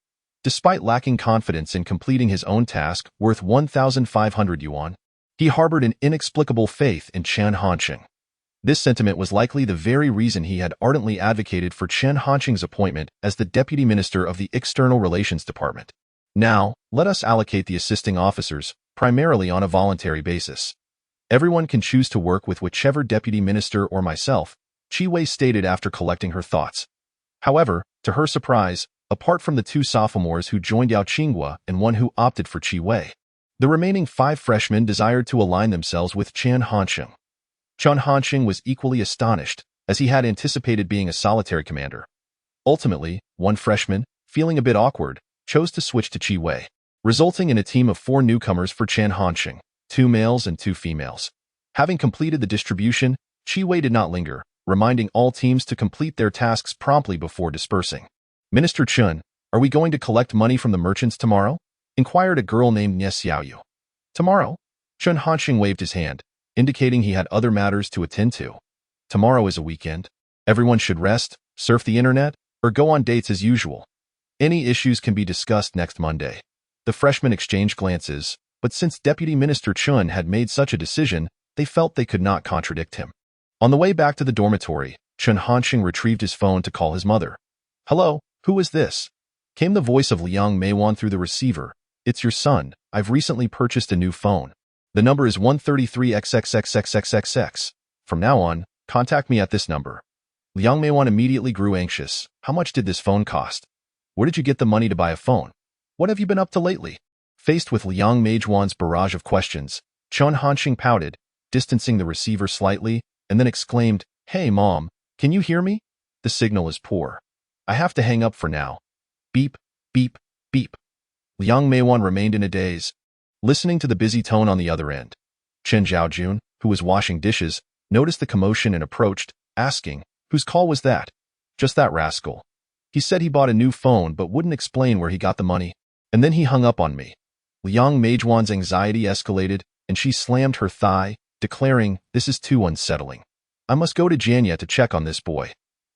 S2: Despite lacking confidence in completing his own task worth 1,500 yuan, he harbored an inexplicable faith in Chen Hansheng. This sentiment was likely the very reason he had ardently advocated for Chen Hansheng's appointment as the Deputy Minister of the External Relations Department. Now, let us allocate the assisting officers, primarily on a voluntary basis. Everyone can choose to work with whichever deputy minister or myself, Qi stated after collecting her thoughts. However, to her surprise, apart from the 2 sophomores who joined Yao Qingwa and one who opted for Qi, the remaining 5 freshmen desired to align themselves with Chen Hansheng. Chen Hansheng was equally astonished, as he had anticipated being a solitary commander. Ultimately, one freshman, feeling a bit awkward, chose to switch to Qi, resulting in a team of 4 newcomers for Chen Hansheng, 2 males and 2 females. Having completed the distribution, Qi did not linger, reminding all teams to complete their tasks promptly before dispersing. Minister Chen, are we going to collect money from the merchants tomorrow? Inquired a girl named Xiaoyu. Tomorrow? Chen Hansheng waved his hand, indicating he had other matters to attend to. Tomorrow is a weekend. Everyone should rest, surf the internet, or go on dates as usual. Any issues can be discussed next Monday. The freshmen exchanged glances, but since Deputy Minister Chen had made such a decision, they felt they could not contradict him. On the way back to the dormitory, Chen Hansheng retrieved his phone to call his mother. Hello, who is this? Came the voice of Liang Meiwan through the receiver. It's your son. I've recently purchased a new phone. The number is 133XXXXXXX. From now on, contact me at this number. Liang Meiwan immediately grew anxious. How much did this phone cost? Where did you get the money to buy a phone? What have you been up to lately? Faced with Liang Meiwan's barrage of questions, Chen Hansheng pouted, distancing the receiver slightly, and then exclaimed, Hey mom, can you hear me? The signal is poor. I have to hang up for now. Beep, beep, beep. Liang Meiwan remained in a daze, listening to the busy tone on the other end. Chen Zhaojun, who was washing dishes, noticed the commotion and approached, asking, Whose call was that? Just that rascal. He said he bought a new phone but wouldn't explain where he got the money, and then he hung up on me. Liang Meiwan's anxiety escalated, and she slammed her thigh, declaring, This is too unsettling. I must go to Jianye to check on this boy.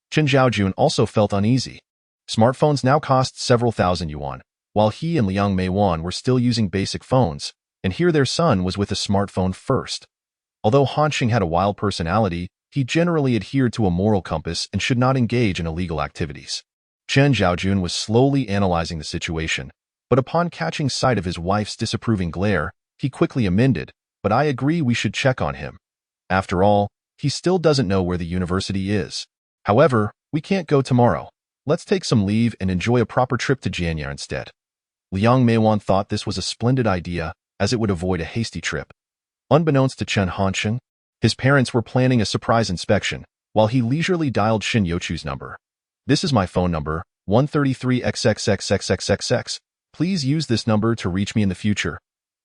S2: Chen Zhaojun also felt uneasy. Smartphones now cost several thousand yuan, while he and Liang Meiwan were still using basic phones, and here their son was with a smartphone first. Although Hansheng had a wild personality, he generally adhered to a moral compass and should not engage in illegal activities. Chen Zhaojun was slowly analyzing the situation, but upon catching sight of his wife's disapproving glare, he quickly amended, But I agree we should check on him. After all, he still doesn't know where the university is. However, we can't go tomorrow. Let's take some leave and enjoy a proper trip to Jianye instead. Liang Meiwan thought this was a splendid idea, as it would avoid a hasty trip. Unbeknownst to Chen Hansheng, his parents were planning a surprise inspection, while he leisurely dialed Shen Youchu's number. This is my phone number, 133XXXXXXX. Please use this number to reach me in the future.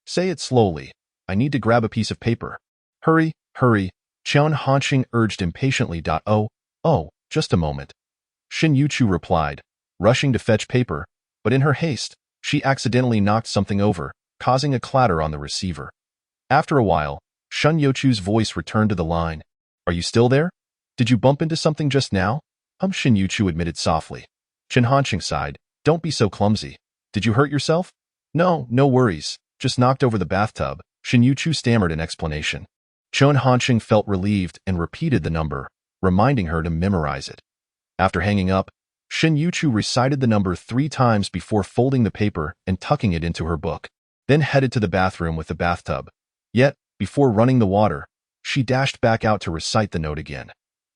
S2: Say it slowly. I need to grab a piece of paper. Hurry, hurry, Chen Hansheng urged impatiently. Oh, just a moment. Shen Youchu replied, rushing to fetch paper, but in her haste, she accidentally knocked something over, causing a clatter on the receiver. After a while, Shen Youchu's voice returned to the line. Are you still there? Did you bump into something just now? Shen Youchu admitted softly. Chen Hansheng sighed. Don't be so clumsy. Did you hurt yourself? No worries. Just knocked over the bathtub. Shen Youchu stammered an explanation. Chen Hansheng felt relieved and repeated the number, reminding her to memorize it. After hanging up, Shen Youchu recited the number 3 times before folding the paper and tucking it into her book, then headed to the bathroom with the bathtub. Yet, before running the water, she dashed back out to recite the note again.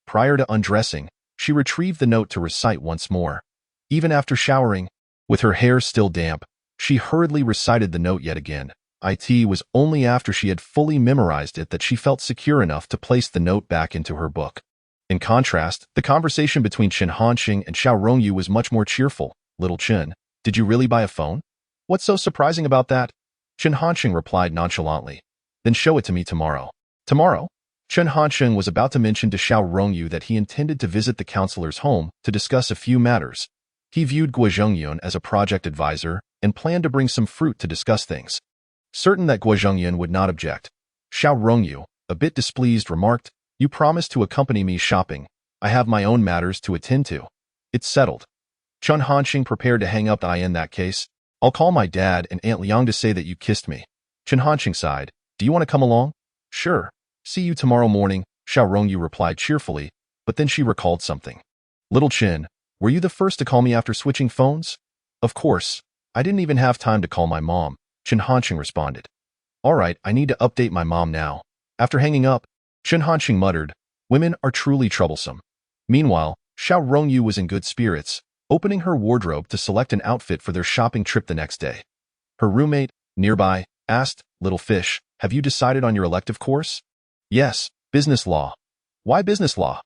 S2: Prior to undressing, she retrieved the note to recite once more. Even after showering, with her hair still damp, she hurriedly recited the note yet again. It was only after she had fully memorized it that she felt secure enough to place the note back into her book. In contrast, the conversation between Chen Hansheng and Xiao Rongyu was much more cheerful. Little Chen, Did you really buy a phone? What's so surprising about that? Chen Hansheng replied nonchalantly. Then show it to me tomorrow. Tomorrow? Chen Hansheng was about to mention to Xiao Rongyu that he intended to visit the counselor's home to discuss a few matters. He viewed Guo Zhongyun as a project advisor and planned to bring some fruit to discuss things. Certain that Guo Zhongyun would not object, Xiao Rongyu, a bit displeased, remarked, "You promised to accompany me shopping. I have my own matters to attend to." It's settled. Chen Hansheng prepared to hang up the in that case. I'll call my dad and Aunt Liang to say that you kissed me. Chen Hansheng sighed. Do you want to come along? Sure. See you tomorrow morning, Xiao Rongyu replied cheerfully, but then she recalled something. Little Chen, were you the first to call me after switching phones? Of course. I didn't even have time to call my mom, Chen Hansheng responded. All right, I need to update my mom now. After hanging up, Chen Hansheng muttered, women are truly troublesome. Meanwhile, Xiao Rongyu was in good spirits, opening her wardrobe to select an outfit for their shopping trip the next day. Her roommate, nearby, asked, Little fish, have you decided on your elective course? Yes, business law. Why business law?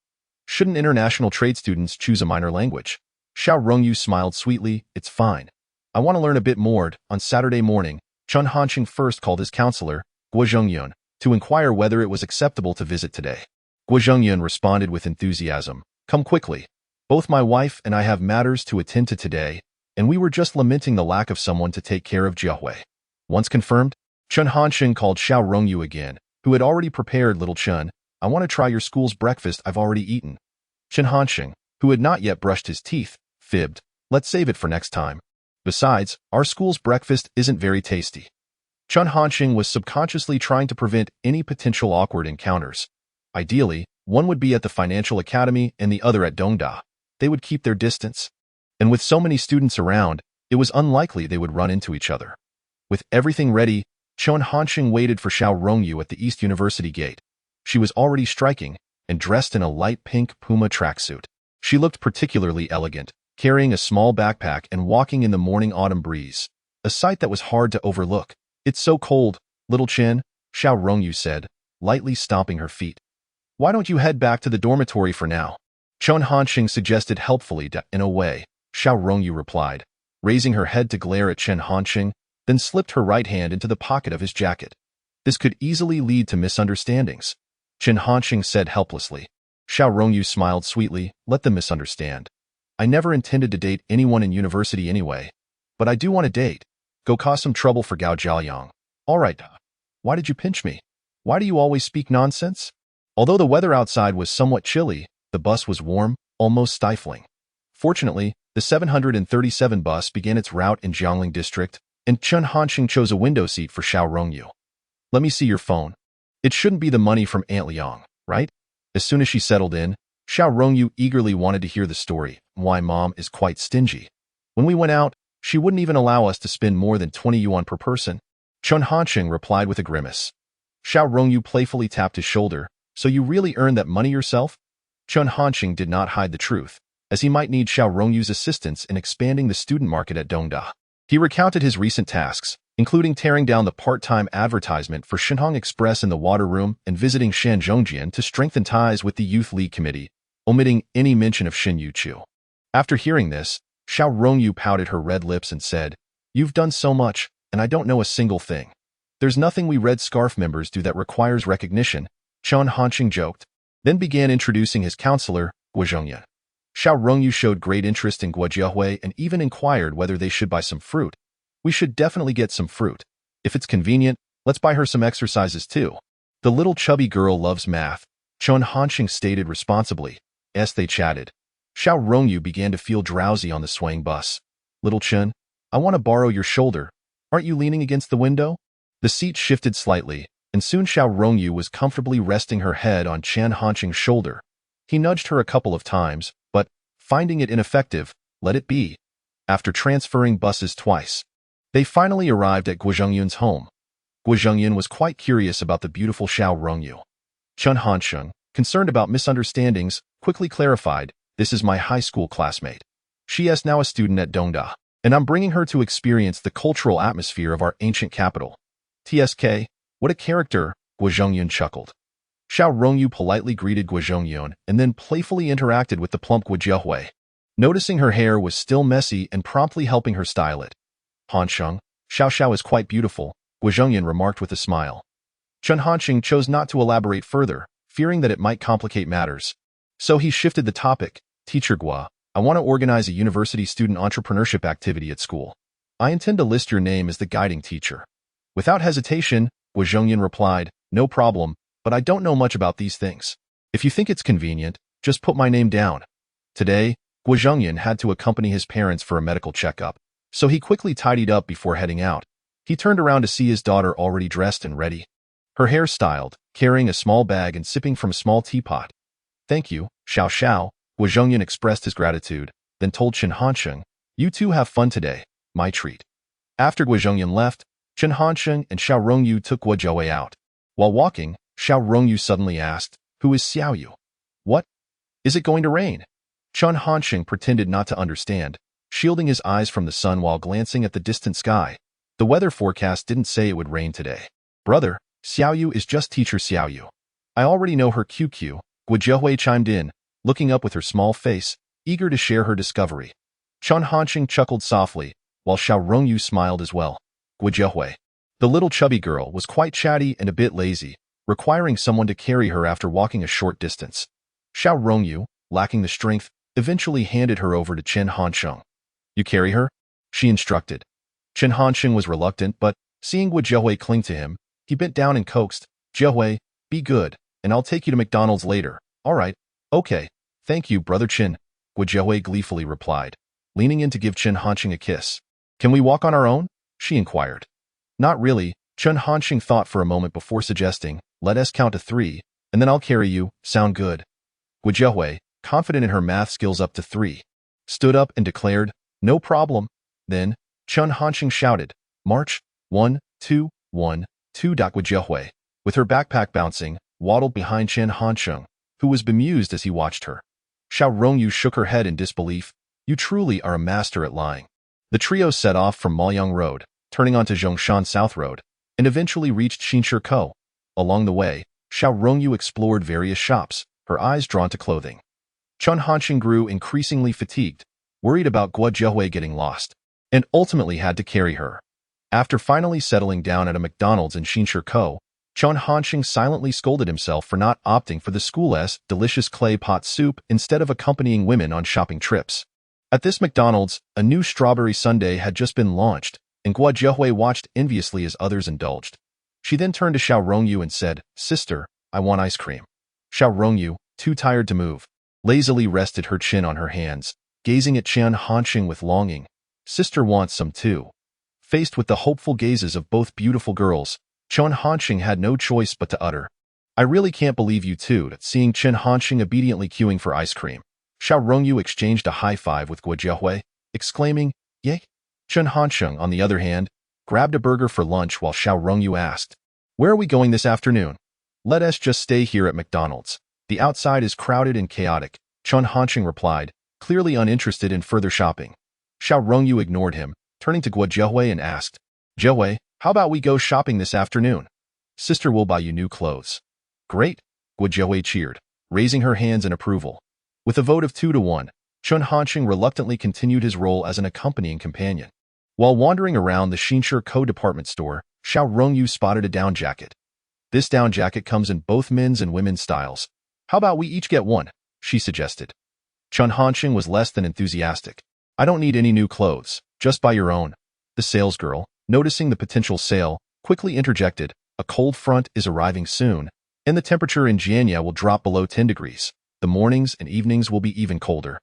S2: Shouldn't international trade students choose a minor language? Xiao Rongyu smiled sweetly, it's fine. I want to learn a bit more. On Saturday morning, Chen Hansheng first called his counselor, Guo Zhongyun, to inquire whether it was acceptable to visit today. Guo Zhongyun responded with enthusiasm, come quickly. Both my wife and I have matters to attend to today, and we were just lamenting the lack of someone to take care of Jianye. Once confirmed, Chen Hansheng called Xiao Rongyu again, who had already prepared. Little Chen, I want to try your school's breakfast I've already eaten. Chen Hansheng, who had not yet brushed his teeth, fibbed, let's save it for next time. Besides, our school's breakfast isn't very tasty. Chen Hansheng was subconsciously trying to prevent any potential awkward encounters. Ideally, one would be at the financial academy and the other at Dongda. They would keep their distance. And with so many students around, it was unlikely they would run into each other. With everything ready, Chen Hansheng waited for Xiao Rongyu at the East University gate. She was already striking and dressed in a light pink Puma tracksuit. She looked particularly elegant, carrying a small backpack and walking in the morning autumn breeze, a sight that was hard to overlook. It's so cold, little Chen, Xiao Rongyu said, lightly stomping her feet. Why don't you head back to the dormitory for now? Chen Hansheng suggested helpfully. In a way, Xiao Rongyu replied, raising her head to glare at Chen Hansheng, then slipped her right hand into the pocket of his jacket. This could easily lead to misunderstandings. Chen Hansheng said helplessly. Xiao Rongyu smiled sweetly, let them misunderstand. I never intended to date anyone in university anyway, but I do want to date. Go cause some trouble for Gao Jiayang. All right. Why did you pinch me? Why do you always speak nonsense? Although the weather outside was somewhat chilly, the bus was warm, almost stifling. Fortunately, the 737 bus began its route in Jiangling district, and Chen Hansheng chose a window seat for Xiao Rongyu. Let me see your phone. It shouldn't be the money from Aunt Liang, right? As soon as she settled in, Xiao Rongyu eagerly wanted to hear the story, why mom is quite stingy. When we went out, she wouldn't even allow us to spend more than 20 yuan per person. Chen Hansheng replied with a grimace. Xiao Rongyu playfully tapped his shoulder, so you really earned that money yourself? Chen Hansheng did not hide the truth, as he might need Xiao Rongyu's assistance in expanding the student market at Dongda. He recounted his recent tasks, including tearing down the part-time advertisement for Shinhong Express in the water room and visiting Shenzhongjian to strengthen ties with the Youth League Committee, omitting any mention of Shen Youchu. After hearing this, Xiao Rongyu pouted her red lips and said, You've done so much, and I don't know a single thing. There's nothing we Red Scarf members do that requires recognition, Chen Hansheng joked, then began introducing his counselor, Guo Zhongyun. Xiao Rongyu showed great interest in Guo Jianye and even inquired whether they should buy some fruit. We should definitely get some fruit. If it's convenient, let's buy her some exercises too. The little chubby girl loves math, Chen Hansheng stated responsibly. As they chatted, Xiao Rongyu began to feel drowsy on the swaying bus. Little Chen, I want to borrow your shoulder. Aren't you leaning against the window? The seat shifted slightly, and soon Xiao Rongyu was comfortably resting her head on Chen Hansheng's shoulder. He nudged her a couple of times, but, finding it ineffective, let it be. After transferring buses twice, they finally arrived at Guo Zhongyun's home. Guo Zhongyun was quite curious about the beautiful Xiao Rongyu. Chen Hansheng, concerned about misunderstandings, quickly clarified, this is my high school classmate. She is now a student at Dongda, and I'm bringing her to experience the cultural atmosphere of our ancient capital. TSK, what a character, Guo Zhongyun chuckled. Xiao Rongyu politely greeted Guo Zhongyun and then playfully interacted with the plump Guo Jianye. noticing her hair was still messy and promptly helping her style it. Hansheng, Xiao is quite beautiful, Guozhongyan remarked with a smile. Chen Hansheng chose not to elaborate further, fearing that it might complicate matters. So he shifted the topic. Teacher Gua, I want to organize a university student entrepreneurship activity at school. I intend to list your name as the guiding teacher. Without hesitation, Guozhongyan replied, no problem, but I don't know much about these things. If you think it's convenient, just put my name down. Today, Guozhongyan had to accompany his parents for a medical checkup, so he quickly tidied up before heading out. He turned around to see his daughter already dressed and ready. Her hair styled, carrying a small bag and sipping from a small teapot. Thank you, Xiao. Guozhongyan expressed his gratitude, then told Chen Hansheng, you two have fun today, my treat. After Guozhongyan left, Chen Hansheng and Xiao Rongyu took Guozhongyan out. While walking, Xiao Rongyu suddenly asked, who is Xiaoyu? What? Is it going to rain? Chen Hansheng pretended not to understand, shielding his eyes from the sun while glancing at the distant sky. The weather forecast didn't say it would rain today. Brother, Xiaoyu is just teacher Xiaoyu. I already know her QQ, Guozhongyan chimed in, looking up with her small face, eager to share her discovery. Chen Hansheng chuckled softly, while Xiao Rongyu smiled as well. Guozhongyan. The little chubby girl was quite chatty and a bit lazy, requiring someone to carry her after walking a short distance. Xiao Rongyu, lacking the strength, eventually handed her over to Chen Hansheng. You carry her? She instructed. Chen Hansheng was reluctant, but, seeing Guozhongyan cling to him, he bent down and coaxed, Guozhongyan, be good, and I'll take you to McDonald's later. All right. Okay. Thank you, Brother Chen, Guozhongyan gleefully replied, leaning in to give Chen Hansheng a kiss. Can we walk on our own? She inquired. Not really, Chen Hansheng thought for a moment before suggesting, let us count to 3, and then I'll carry you, sound good. Guozhongyan, confident in her math skills up to 3, stood up and declared, no problem. Then, Chen Hansheng shouted, march, 1, 2, 1, 2. Guozhongyan, with her backpack bouncing, waddled behind Chen Hansheng, who was bemused as he watched her. Xiao Rongyu shook her head in disbelief. You truly are a master at lying. The trio set off from Maoyang Road, turning onto Zhongshan South Road, and eventually reached Xinshi. Along the way, Xiao Rongyu explored various shops, her eyes drawn to clothing. Chen Hansheng grew increasingly fatigued, worried about Guozhongyan getting lost, and ultimately had to carry her. After finally settling down at a McDonald's in Xinshi, Chen Hansheng silently scolded himself for not opting for the school's delicious clay pot soup instead of accompanying women on shopping trips. At this McDonald's, a new strawberry sundae had just been launched, and Guozhongyan watched enviously as others indulged. She then turned to Xiao Rongyu and said, Sister, I want ice cream. Xiao Rongyu, too tired to move, lazily rested her chin on her hands, gazing at Chen Hansheng with longing. Sister wants some too. Faced with the hopeful gazes of both beautiful girls, Chen Hansheng had no choice but to utter, I really can't believe you two, seeing Chen Hansheng obediently queuing for ice cream. Xiao Rongyu exchanged a high five with Guozhongyan, exclaiming, Yay! Chen Hansheng, on the other hand, grabbed a burger for lunch while Xiao Rongyu asked, Where are we going this afternoon? Let us just stay here at McDonald's. The outside is crowded and chaotic, Chen Hansheng replied, clearly uninterested in further shopping. Xiao Rongyu ignored him, turning to Guozhongyan and asked, Guozhongyan, how about we go shopping this afternoon? Sister will buy you new clothes. Great, Guozhongyan cheered, raising her hands in approval. With a vote of 2-1, Chen Hansheng reluctantly continued his role as an accompanying companion. While wandering around the Xinshi department store, Xiao Rongyu spotted a down jacket. This down jacket comes in both men's and women's styles. How about we each get one? She suggested. Chen Hansheng was less than enthusiastic. I don't need any new clothes, just buy your own. The salesgirl, noticing the potential sale, quickly interjected, a cold front is arriving soon, and the temperature in Jianye will drop below 10 degrees. The mornings and evenings will be even colder.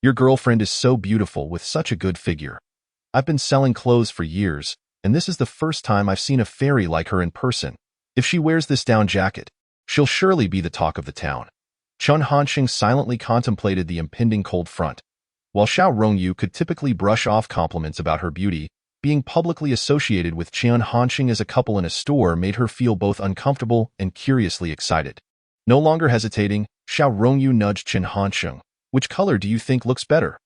S2: Your girlfriend is so beautiful with such a good figure. I've been selling clothes for years, and this is the first time I've seen a fairy like her in person. If she wears this down jacket, she'll surely be the talk of the town. Chen Hansheng silently contemplated the impending cold front. While Xiao Rongyu could typically brush off compliments about her beauty, being publicly associated with Chen Hansheng as a couple in a store made her feel both uncomfortable and curiously excited. No longer hesitating, Xiao Rongyu nudged Chen Hansheng. Which color do you think looks better?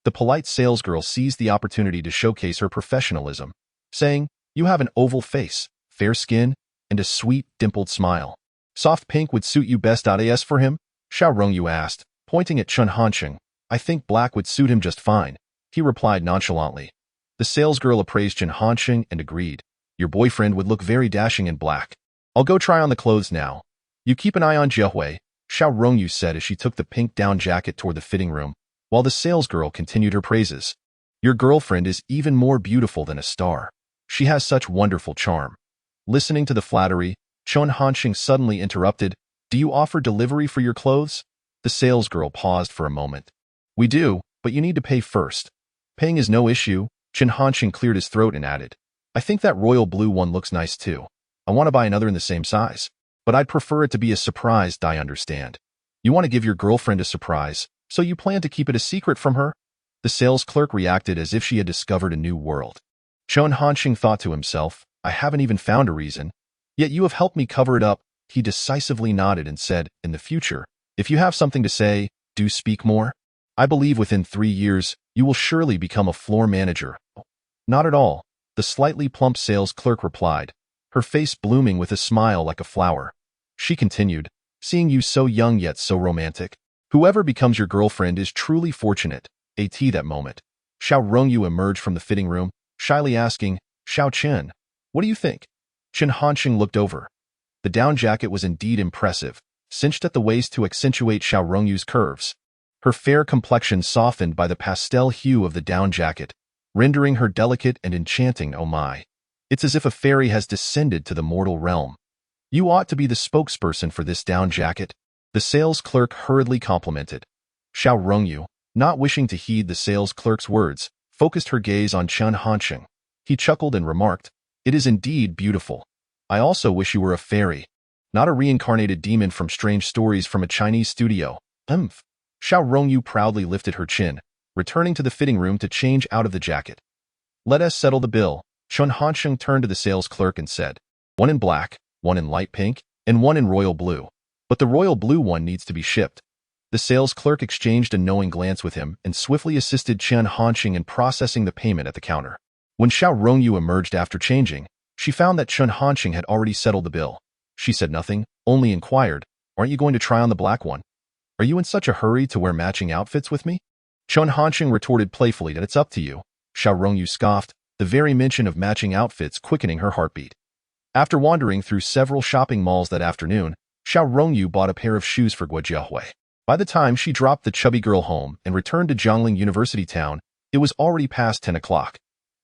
S2: The polite salesgirl seized the opportunity to showcase her professionalism, saying, You have an oval face, fair skin, and a sweet, dimpled smile. Soft pink would suit you best. As for him? Xiao Rongyu asked, pointing at Chen Hansheng. I think black would suit him just fine, he replied nonchalantly. The salesgirl appraised Chen Hansheng and agreed. Your boyfriend would look very dashing in black. I'll go try on the clothes now. You keep an eye on Jianye, Xiao Rongyu said as she took the pink down jacket toward the fitting room, while the salesgirl continued her praises. Your girlfriend is even more beautiful than a star. She has such wonderful charm. Listening to the flattery, Chen Hansheng suddenly interrupted. Do you offer delivery for your clothes? The salesgirl paused for a moment. We do, but you need to pay first. Paying is no issue, Chen Hansheng cleared his throat and added. I think that royal blue one looks nice too. I want to buy another in the same size. But I'd prefer it to be a surprise, I understand. You want to give your girlfriend a surprise, so you plan to keep it a secret from her? The sales clerk reacted as if she had discovered a new world. Chen Hansheng thought to himself, I haven't even found a reason. Yet you have helped me cover it up. He decisively nodded and said, in the future, if you have something to say, do speak more. I believe within 3 years, you will surely become a floor manager. Not at all, the slightly plump sales clerk replied, her face blooming with a smile like a flower. She continued, seeing you so young yet so romantic. Whoever becomes your girlfriend is truly fortunate. At that moment, Xiao Rongyu emerged from the fitting room, shyly asking, Xiao Chen, what do you think? Chen Hansheng looked over. The down jacket was indeed impressive, cinched at the waist to accentuate Xiao Rongyu's curves. Her fair complexion softened by the pastel hue of the down jacket, rendering her delicate and enchanting. Oh my. It's as if a fairy has descended to the mortal realm. You ought to be the spokesperson for this down jacket, the sales clerk hurriedly complimented. Xiao Rongyu, not wishing to heed the sales clerk's words, focused her gaze on Chen Hansheng. He chuckled and remarked, it is indeed beautiful. I also wish you were a fairy, not a reincarnated demon from strange stories from a Chinese studio. Xiao Rongyu proudly lifted her chin, returning to the fitting room to change out of the jacket. Let us settle the bill. Chen Hansheng turned to the sales clerk and said, one in black, one in light pink, and one in royal blue. But the royal blue one needs to be shipped. The sales clerk exchanged a knowing glance with him and swiftly assisted Chen Hansheng in processing the payment at the counter. When Xiao Rongyu emerged after changing, she found that Chen Hansheng had already settled the bill. She said nothing, only inquired, aren't you going to try on the black one? Are you in such a hurry to wear matching outfits with me? Chen Hansheng retorted playfully that it's up to you. Xiao Rongyu scoffed, the very mention of matching outfits quickening her heartbeat. After wandering through several shopping malls that afternoon, Xiao Rongyu bought a pair of shoes for Jianye. By the time she dropped the chubby girl home and returned to Jiangling University Town, it was already past 10 o'clock.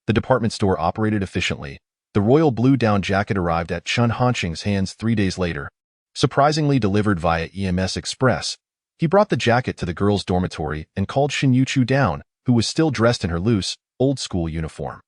S2: The department store operated efficiently. The royal blue down jacket arrived at Chen Hansheng's hands 3 days later, surprisingly delivered via EMS Express. He brought the jacket to the girls' dormitory and called Shen Youchu down, who was still dressed in her loose, old-school uniform.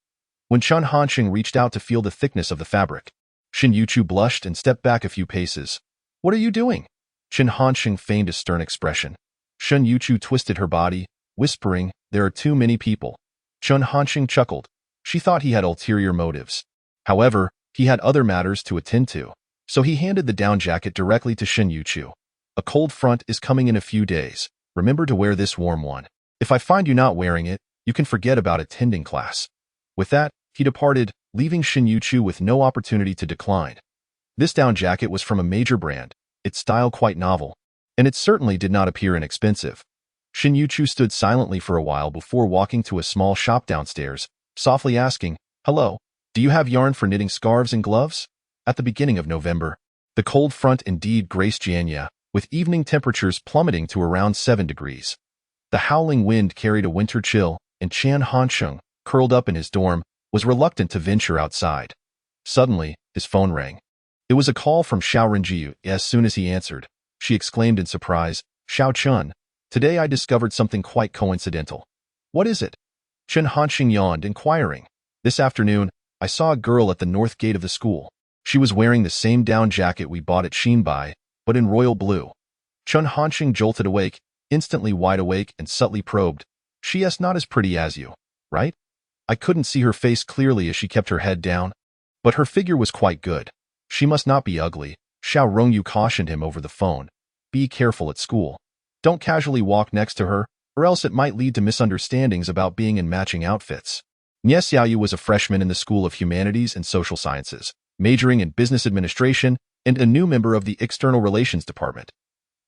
S2: When Chen Hansheng reached out to feel the thickness of the fabric, Shen Youchu blushed and stepped back a few paces. What are you doing? Chen Hansheng feigned a stern expression. Shen Youchu twisted her body, whispering, there are too many people. Chen Hansheng chuckled. She thought he had ulterior motives. However, he had other matters to attend to, so he handed the down jacket directly to Shen Youchu. A cold front is coming in a few days. Remember to wear this warm one. If I find you not wearing it, you can forget about attending class. With that, he departed, leaving Shen Youchu with no opportunity to decline. This down jacket was from a major brand, its style quite novel, and it certainly did not appear inexpensive. Shen Youchu stood silently for a while before walking to a small shop downstairs, softly asking, hello, do you have yarn for knitting scarves and gloves? At the beginning of November, the cold front indeed graced Jianye, with evening temperatures plummeting to around 7 degrees. The howling wind carried a winter chill, and Chen Hansheng, curled up in his dorm, was reluctant to venture outside. Suddenly, his phone rang. It was a call from Xiao Rongyu. As soon as he answered, she exclaimed in surprise, Xiao Chen, today I discovered something quite coincidental. What is it? Chen Hansheng yawned, inquiring. This afternoon, I saw a girl at the north gate of the school. She was wearing the same down jacket we bought at Xinbai, but in royal blue. Chen Hansheng jolted awake, instantly wide awake and subtly probed. She is not as pretty as you, right? I couldn't see her face clearly as she kept her head down, but her figure was quite good. She must not be ugly. Xiao Rongyu cautioned him over the phone. Be careful at school. Don't casually walk next to her, or else it might lead to misunderstandings about being in matching outfits. Nie Xiaoyu was a freshman in the School of Humanities and Social Sciences, majoring in business administration and a new member of the External Relations Department.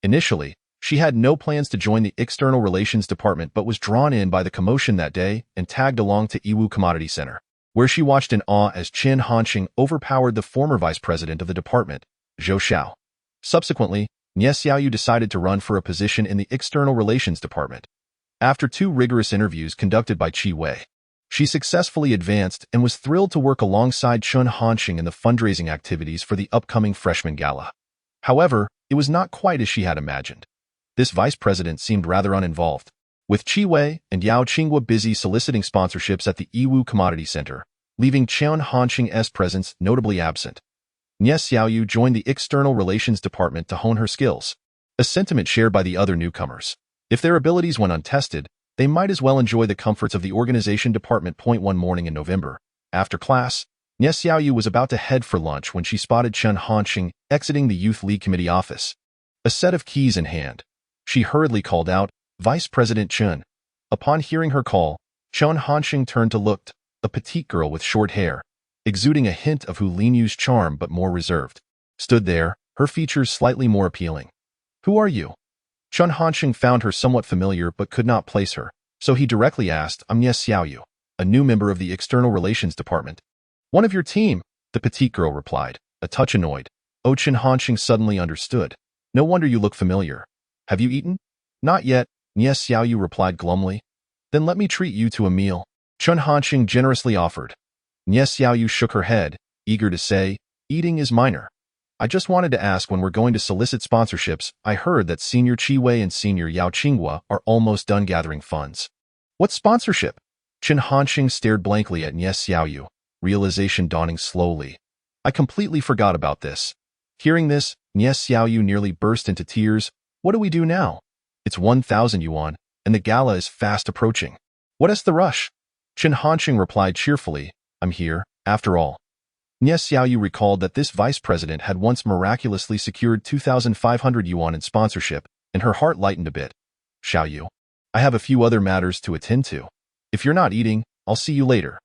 S2: Initially, She had no plans to join the External Relations Department but was drawn in by the commotion that day and tagged along to Iwu Commodity Center, where she watched in awe as Chen Hansheng overpowered the former vice president of the department, Zhou Xiao. Subsequently, Xiao decided to run for a position in the External Relations Department. After 2 rigorous interviews conducted by Qi Wei, she successfully advanced and was thrilled to work alongside Chen Hansheng in the fundraising activities for the upcoming freshman gala. However, it was not quite as she had imagined. This vice president seemed rather uninvolved, with Qi Wei and Yao Qinghua busy soliciting sponsorships at the Iwu Commodity Center, leaving Chen Hansheng's presence notably absent. Xiao joined the External Relations Department to hone her skills, a sentiment shared by the other newcomers. If their abilities went untested, they might as well enjoy the comforts of the organization department. One morning in November, after class, Xiao was about to head for lunch when she spotted Chen Hansheng exiting the Youth League Committee office, a set of keys in hand. She hurriedly called out, "Vice President Chen." Upon hearing her call, Chen Hansheng turned to look, a petite girl with short hair, exuding a hint of Hu Linyu's charm but more reserved, stood there, her features slightly more appealing. "Who are you?" Chen Hansheng found her somewhat familiar but could not place her, so he directly asked, "I'm Xiao, a new member of the External Relations Department." "One of your team," the petite girl replied, a touch annoyed. "Oh," Chen Hansheng suddenly understood. "No wonder you look familiar. Have you eaten?" "Not yet," Xiao replied glumly. "Then let me treat you to a meal," Chen Hansheng generously offered. Xiao shook her head, eager to say, "Eating is minor. I just wanted to ask when we're going to solicit sponsorships. I heard that Senior Qi Wei and Senior Yao Qinghua are almost done gathering funds." "What sponsorship?" Chen Hansheng stared blankly at Xiao, realization dawning slowly. "I completely forgot about this." Hearing this, Xiao nearly burst into tears. "What do we do now? It's 1,000 yuan, and the gala is fast approaching." "What is the rush?" Chen Hansheng replied cheerfully, "I'm here, after all." Xiao recalled that this vice president had once miraculously secured 2,500 yuan in sponsorship, and her heart lightened a bit. "Xiao, I have a few other matters to attend to. If you're not eating, I'll see you later."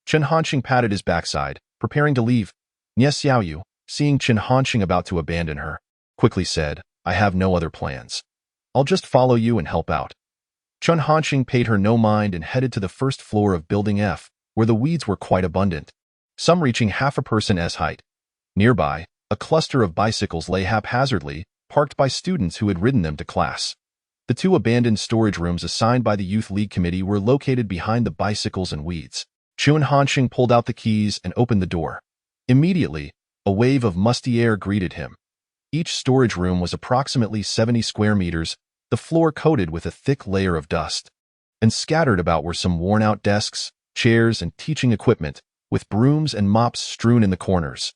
S2: Chen Hansheng patted his backside, preparing to leave. Xiao, seeing Chen Hansheng about to abandon her, quickly said, "I have no other plans. I'll just follow you and help out." Chen Hansheng paid her no mind and headed to the first floor of Building F, where the weeds were quite abundant, some reaching half a person's height. Nearby, a cluster of bicycles lay haphazardly, parked by students who had ridden them to class. The 2 abandoned storage rooms assigned by the Youth League Committee were located behind the bicycles and weeds. Chen Hansheng pulled out the keys and opened the door. Immediately, a wave of musty air greeted him. Each storage room was approximately 70 square meters, the floor coated with a thick layer of dust. And scattered about were some worn-out desks, chairs, and teaching equipment, with brooms and mops strewn in the corners.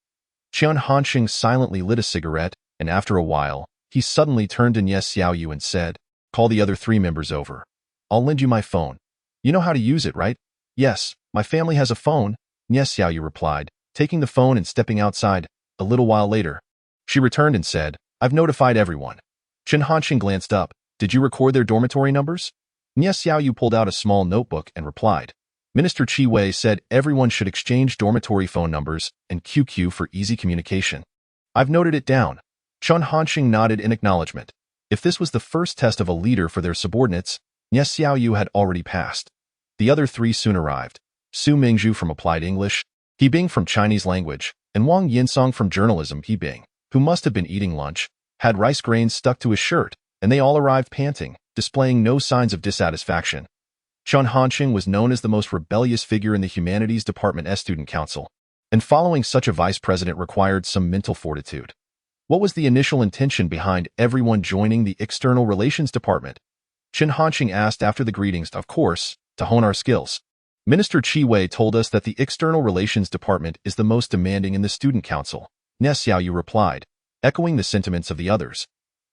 S2: Chen Hansheng silently lit a cigarette, and after a while, he suddenly turned to Xiao and said, "Call the other 3 members over. I'll lend you my phone. You know how to use it, right?" "Yes, my family has a phone," Xiao replied, taking the phone and stepping outside. A little while later, she returned and said, "I've notified everyone." Chen Hansheng glanced up. "Did you record their dormitory numbers?" Xiao pulled out a small notebook and replied, "Minister Qi Wei said everyone should exchange dormitory phone numbers and QQ for easy communication." "I've noted it down." Chen Hansheng nodded in acknowledgement. If this was the first test of a leader for their subordinates, Xiao had already passed. The other 3 soon arrived. Su Mingzhu from Applied English, He Bing from Chinese language, and Wang Yinsong from journalism. He Bing, who must have been eating lunch, had rice grains stuck to his shirt, and they all arrived panting, displaying no signs of dissatisfaction. Chen Hansheng was known as the most rebellious figure in the Humanities Department Student Council, and following such a vice president required some mental fortitude. What was the initial intention behind everyone joining the External Relations Department? Chen Hansheng asked after the greetings. "Of course, to hone our skills. Minister Qi Wei told us that the External Relations Department is the most demanding in the Student Council," Xiao replied, echoing the sentiments of the others.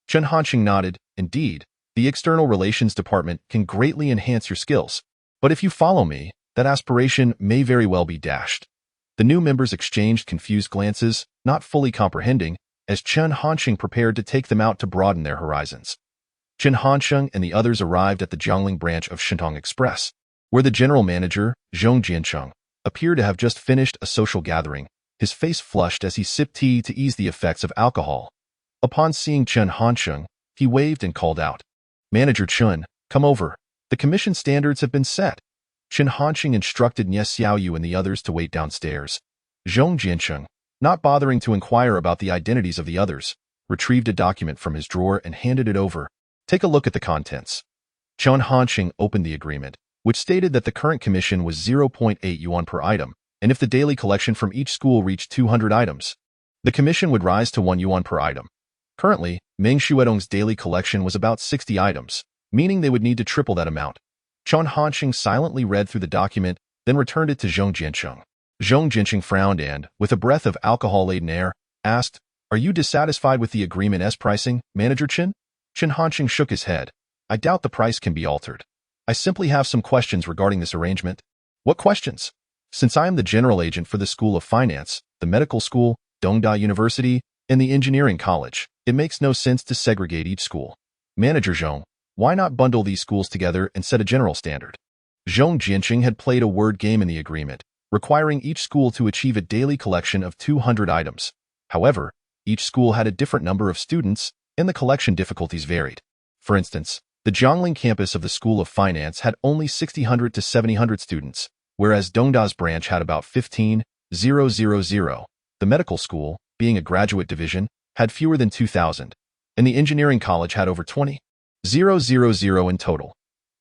S2: Chen Hansheng nodded. "Indeed, the External Relations Department can greatly enhance your skills. But if you follow me, that aspiration may very well be dashed." The new members exchanged confused glances, not fully comprehending, as Chen Hansheng prepared to take them out to broaden their horizons. Chen Hansheng and the others arrived at the Jiangling branch of Shentong Express, where the general manager, Zhong Jiancheng, appeared to have just finished a social gathering, his face flushed as he sipped tea to ease the effects of alcohol. Upon seeing Chen Hansheng, He waved and called out, "Manager Chen, come over. The commission standards have been set." Chen Hansheng instructed Nie Xiaoyu and the others to wait downstairs. Zhong Jiancheng, not bothering to inquire about the identities of the others, retrieved a document from his drawer and handed it over. "Take a look at the contents." Chen Hansheng opened the agreement, which stated that the current commission was 0.8 yuan per item, and if the daily collection from each school reached 200 items, the commission would rise to 1 yuan per item. Currently, Meng Shuedong's daily collection was about 60 items, meaning they would need to triple that amount. Chen Hansheng silently read through the document, then returned it to Zhong Jiancheng. Zhong Jiancheng frowned and, with a breath of alcohol-laden air, asked, "Are you dissatisfied with the agreement's pricing, Manager Chen?" Chen Hansheng shook his head. "I doubt the price can be altered. I simply have some questions regarding this arrangement." "What questions?" "Since I am the general agent for the School of Finance, the Medical School, Dongda University, and the Engineering College, it makes no sense to segregate each school. Manager Zhong, why not bundle these schools together and set a general standard?" Zhong Jiancheng had played a word game in the agreement, requiring each school to achieve a daily collection of 200 items. However, each school had a different number of students, and the collection difficulties varied. For instance, the Jiangling campus of the School of Finance had only 600 to 700 students, whereas Dongda's branch had about 15,000. The medical school, being a graduate division, had fewer than 2,000, and the engineering college had over 20,000 in total.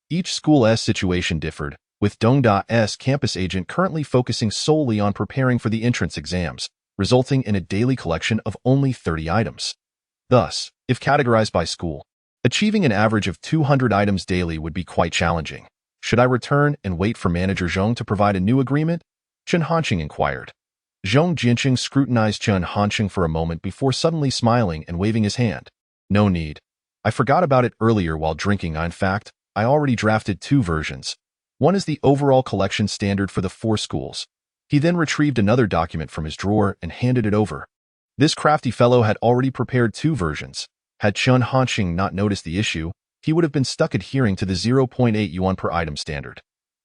S2: Each school's situation differed, with Dongda's campus agent currently focusing solely on preparing for the entrance exams, resulting in a daily collection of only 30 items. Thus, if categorized by school, achieving an average of 200 items daily would be quite challenging. "Should I return and wait for Manager Zhong to provide a new agreement?" Chen Hansheng inquired. Zhong Jiancheng scrutinized Chen Hansheng for a moment before suddenly smiling and waving his hand. "No need. I forgot about it earlier while drinking. In fact, I already drafted 2 versions. One is the overall collection standard for the 4 schools." He then retrieved another document from his drawer and handed it over. This crafty fellow had already prepared 2 versions. Had Chen Hansheng not noticed the issue, he would have been stuck adhering to the 0.8 yuan per item standard.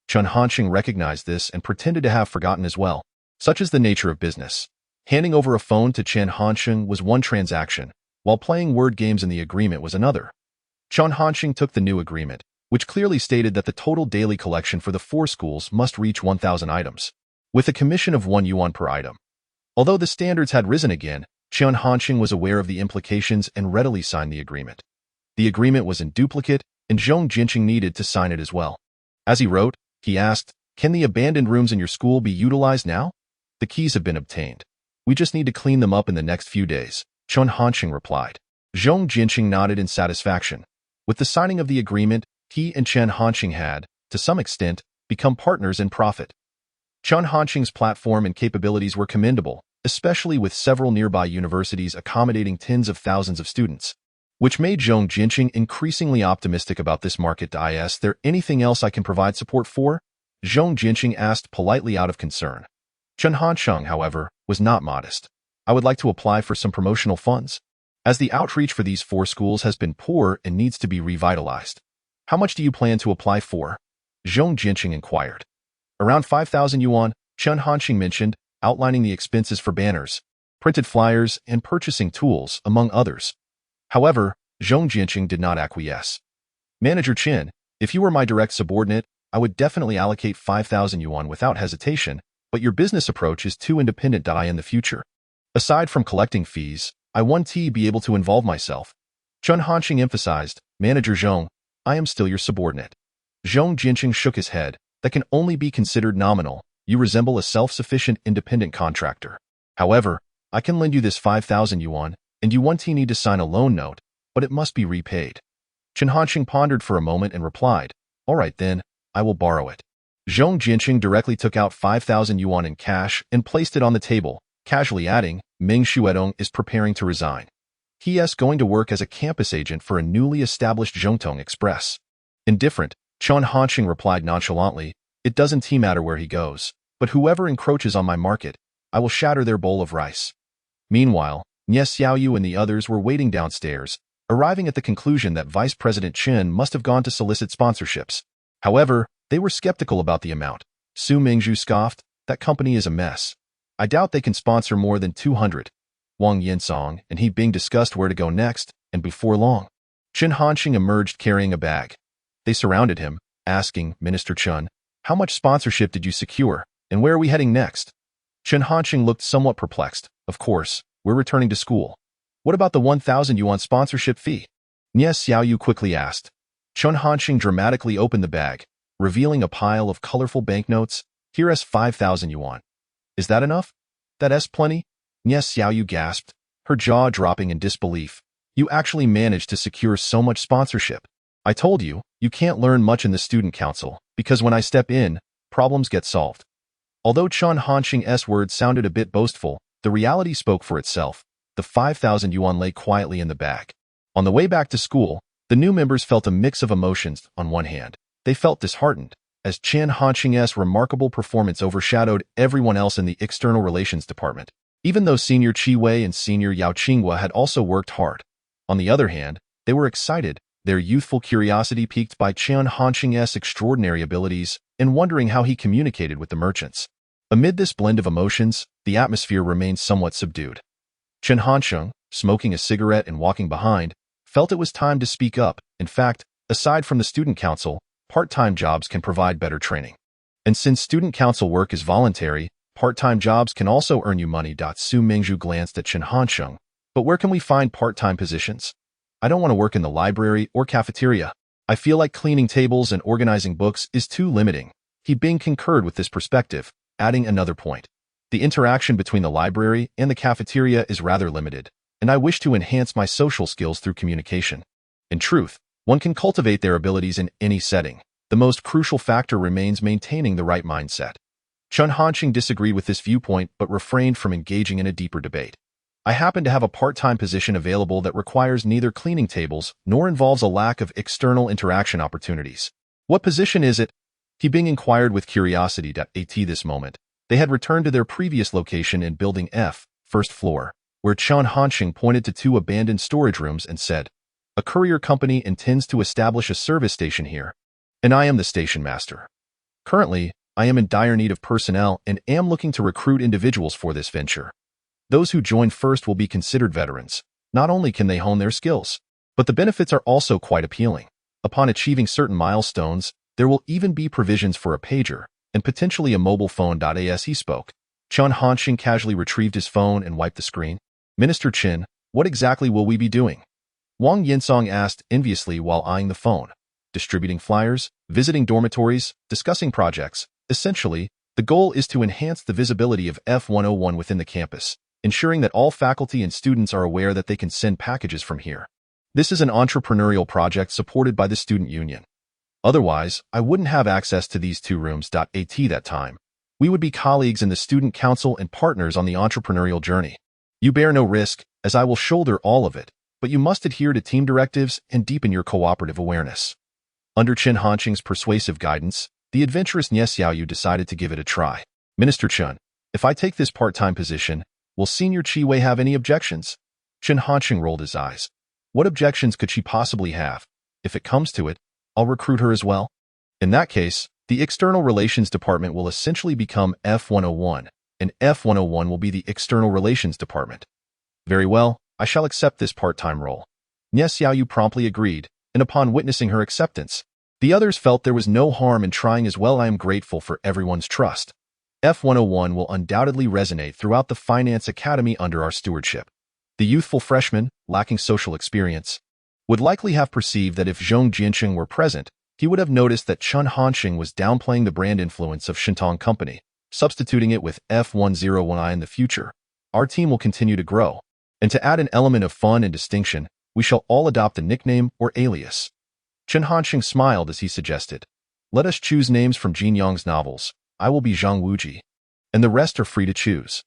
S2: Chen Hansheng recognized this and pretended to have forgotten as well. Such is the nature of business. Handing over a phone to Chen Hansheng was one transaction, while playing word games in the agreement was another. Chen Hansheng took the new agreement, which clearly stated that the total daily collection for the 4 schools must reach 1,000 items, with a commission of 1 yuan per item. Although the standards had risen again, Chen Hansheng was aware of the implications and readily signed the agreement. The agreement was in duplicate, and Zhong Jiancheng needed to sign it as well. As he wrote, he asked, "Can the abandoned rooms in your school be utilized now?" "The keys have been obtained. We just need to clean them up in the next few days," Chen Hansheng replied. Zhong Jiancheng nodded in satisfaction. With the signing of the agreement, he and Chen Hansheng had, to some extent, become partners in profit. Chen Hansheng's platform and capabilities were commendable, especially with several nearby universities accommodating tens of thousands of students, which made Zhong Jiancheng increasingly optimistic about this market. "Is there anything else I can provide support for?" Zhong Jiancheng asked politely out of concern. Chen Hansheng, however, was not modest. "I would like to apply for some promotional funds, as the outreach for these 4 schools has been poor and needs to be revitalized." "How much do you plan to apply for?" Zhong Jiancheng inquired. "Around 5,000 yuan, Chen Hansheng mentioned, outlining the expenses for banners, printed flyers, and purchasing tools, among others. However, Zhong Jiancheng did not acquiesce. "Manager Chen, if you were my direct subordinate, I would definitely allocate 5,000 yuan without hesitation, but your business approach is too independent. In the future, aside from collecting fees, I want to be able to involve myself." Chen Hansheng emphasized, "Manager Zhong, I am still your subordinate." Zhong Jiancheng shook his head. "That can only be considered nominal. You resemble a self-sufficient independent contractor. However, I can lend you this 5,000 yuan, and you need to sign a loan note, but it must be repaid." Chen Hansheng pondered for a moment and replied, "All right then, I will borrow it." Zhong Jiancheng directly took out 5,000 yuan in cash and placed it on the table, casually adding, "Meng Shuedong is preparing to resign. He is going to work as a campus agent for a newly established Zhongtong Express." Indifferent, Chen Hansheng replied nonchalantly, "It doesn't matter where he goes, but whoever encroaches on my market, I will shatter their bowl of rice." Meanwhile, Nie Xiaoyu and the others were waiting downstairs, arriving at the conclusion that Vice President Chen must have gone to solicit sponsorships. However, they were skeptical about the amount. Su Mingzhu scoffed, "That company is a mess. I doubt they can sponsor more than 200. Wang Yinsong and He Bing discussed where to go next, and before long, Chen Hansheng emerged carrying a bag. They surrounded him, asking, Minister Chen, how much sponsorship did you secure, and where are we heading next? Chen Hansheng looked somewhat perplexed. Of course, we're returning to school. What about the 1,000 yuan sponsorship fee? Xiao quickly asked. Chen Hansheng dramatically opened the bag, revealing a pile of colorful banknotes. Here's 5,000 yuan. Is that enough? That's plenty? Xiao gasped, her jaw dropping in disbelief. You actually managed to secure so much sponsorship. I told you, you can't learn much in the student council, because when I step in, problems get solved. Although Chen Hansheng's words sounded a bit boastful, the reality spoke for itself. The 5,000 yuan lay quietly in the bag. On the way back to school, the new members felt a mix of emotions. On one hand, they felt disheartened, as Chen Hansheng's remarkable performance overshadowed everyone else in the external relations department, even though Senior Chi Wei and Senior Yao Qinghua had also worked hard. On the other hand, they were excited, their youthful curiosity piqued by Chen Hansheng's extraordinary abilities and wondering how he communicated with the merchants. Amid this blend of emotions, the atmosphere remained somewhat subdued. Chen Hansheng, smoking a cigarette and walking behind, felt it was time to speak up. In fact, aside from the student council, part-time jobs can provide better training. And since student council work is voluntary, part-time jobs can also earn you money. Su Mingzhu glanced at Chen Hansheng. But where can we find part-time positions? I don't want to work in the library or cafeteria. I feel like cleaning tables and organizing books is too limiting. He Bing concurred with this perspective, adding another point. The interaction between the library and the cafeteria is rather limited, and I wish to enhance my social skills through communication. In truth, one can cultivate their abilities in any setting. The most crucial factor remains maintaining the right mindset. Chen Hansheng disagreed with this viewpoint but refrained from engaging in a deeper debate. I happen to have a part-time position available that requires neither cleaning tables nor involves a lack of external interaction opportunities. What position is it? He Bing inquired with curiosity. At this moment, they had returned to their previous location in Building F, first floor, where Chen Hansheng pointed to 2 abandoned storage rooms and said, a courier company intends to establish a service station here, and I am the station master. Currently, I am in dire need of personnel and am looking to recruit individuals for this venture. Those who join first will be considered veterans. Not only can they hone their skills, but the benefits are also quite appealing. Upon achieving certain milestones, there will even be provisions for a pager and potentially a mobile phone. As he spoke, Chen Hansheng casually retrieved his phone and wiped the screen. Minister Chen, what exactly will we be doing? Wang Yinsong asked enviously while eyeing the phone. Distributing flyers, visiting dormitories, discussing projects. Essentially, the goal is to enhance the visibility of F101 within the campus, ensuring that all faculty and students are aware that they can send packages from here. This is an entrepreneurial project supported by the student union. Otherwise, I wouldn't have access to these 2 rooms. At that time, we would be colleagues in the student council and partners on the entrepreneurial journey. You bear no risk, as I will shoulder all of it, but you must adhere to team directives and deepen your cooperative awareness. Under Chen Hansheng's persuasive guidance, the adventurous Xiao decided to give it a try. Minister Chen, if I take this part-time position, will Senior Chi Wei have any objections? Chen Hansheng rolled his eyes. What objections could she possibly have? If it comes to it, I'll recruit her as well. In that case, the External Relations Department will essentially become F101, and F101 will be the External Relations Department. Very well, I shall accept this part-time role. Xiao promptly agreed, and upon witnessing her acceptance, the others felt there was no harm in trying as well. I am grateful for everyone's trust. F101 will undoubtedly resonate throughout the Finance Academy under our stewardship. The youthful freshman, lacking social experience, would likely have perceived that if Zhong Jiancheng were present, he would have noticed that Chen Hansheng was downplaying the brand influence of Shintong Company, substituting it with F101I in the future. Our team will continue to grow, and to add an element of fun and distinction, we shall all adopt a nickname or alias. Chen Hansheng smiled as he suggested, let us choose names from Jianyang's novels. I will be Zhang Wuji, and the rest are free to choose.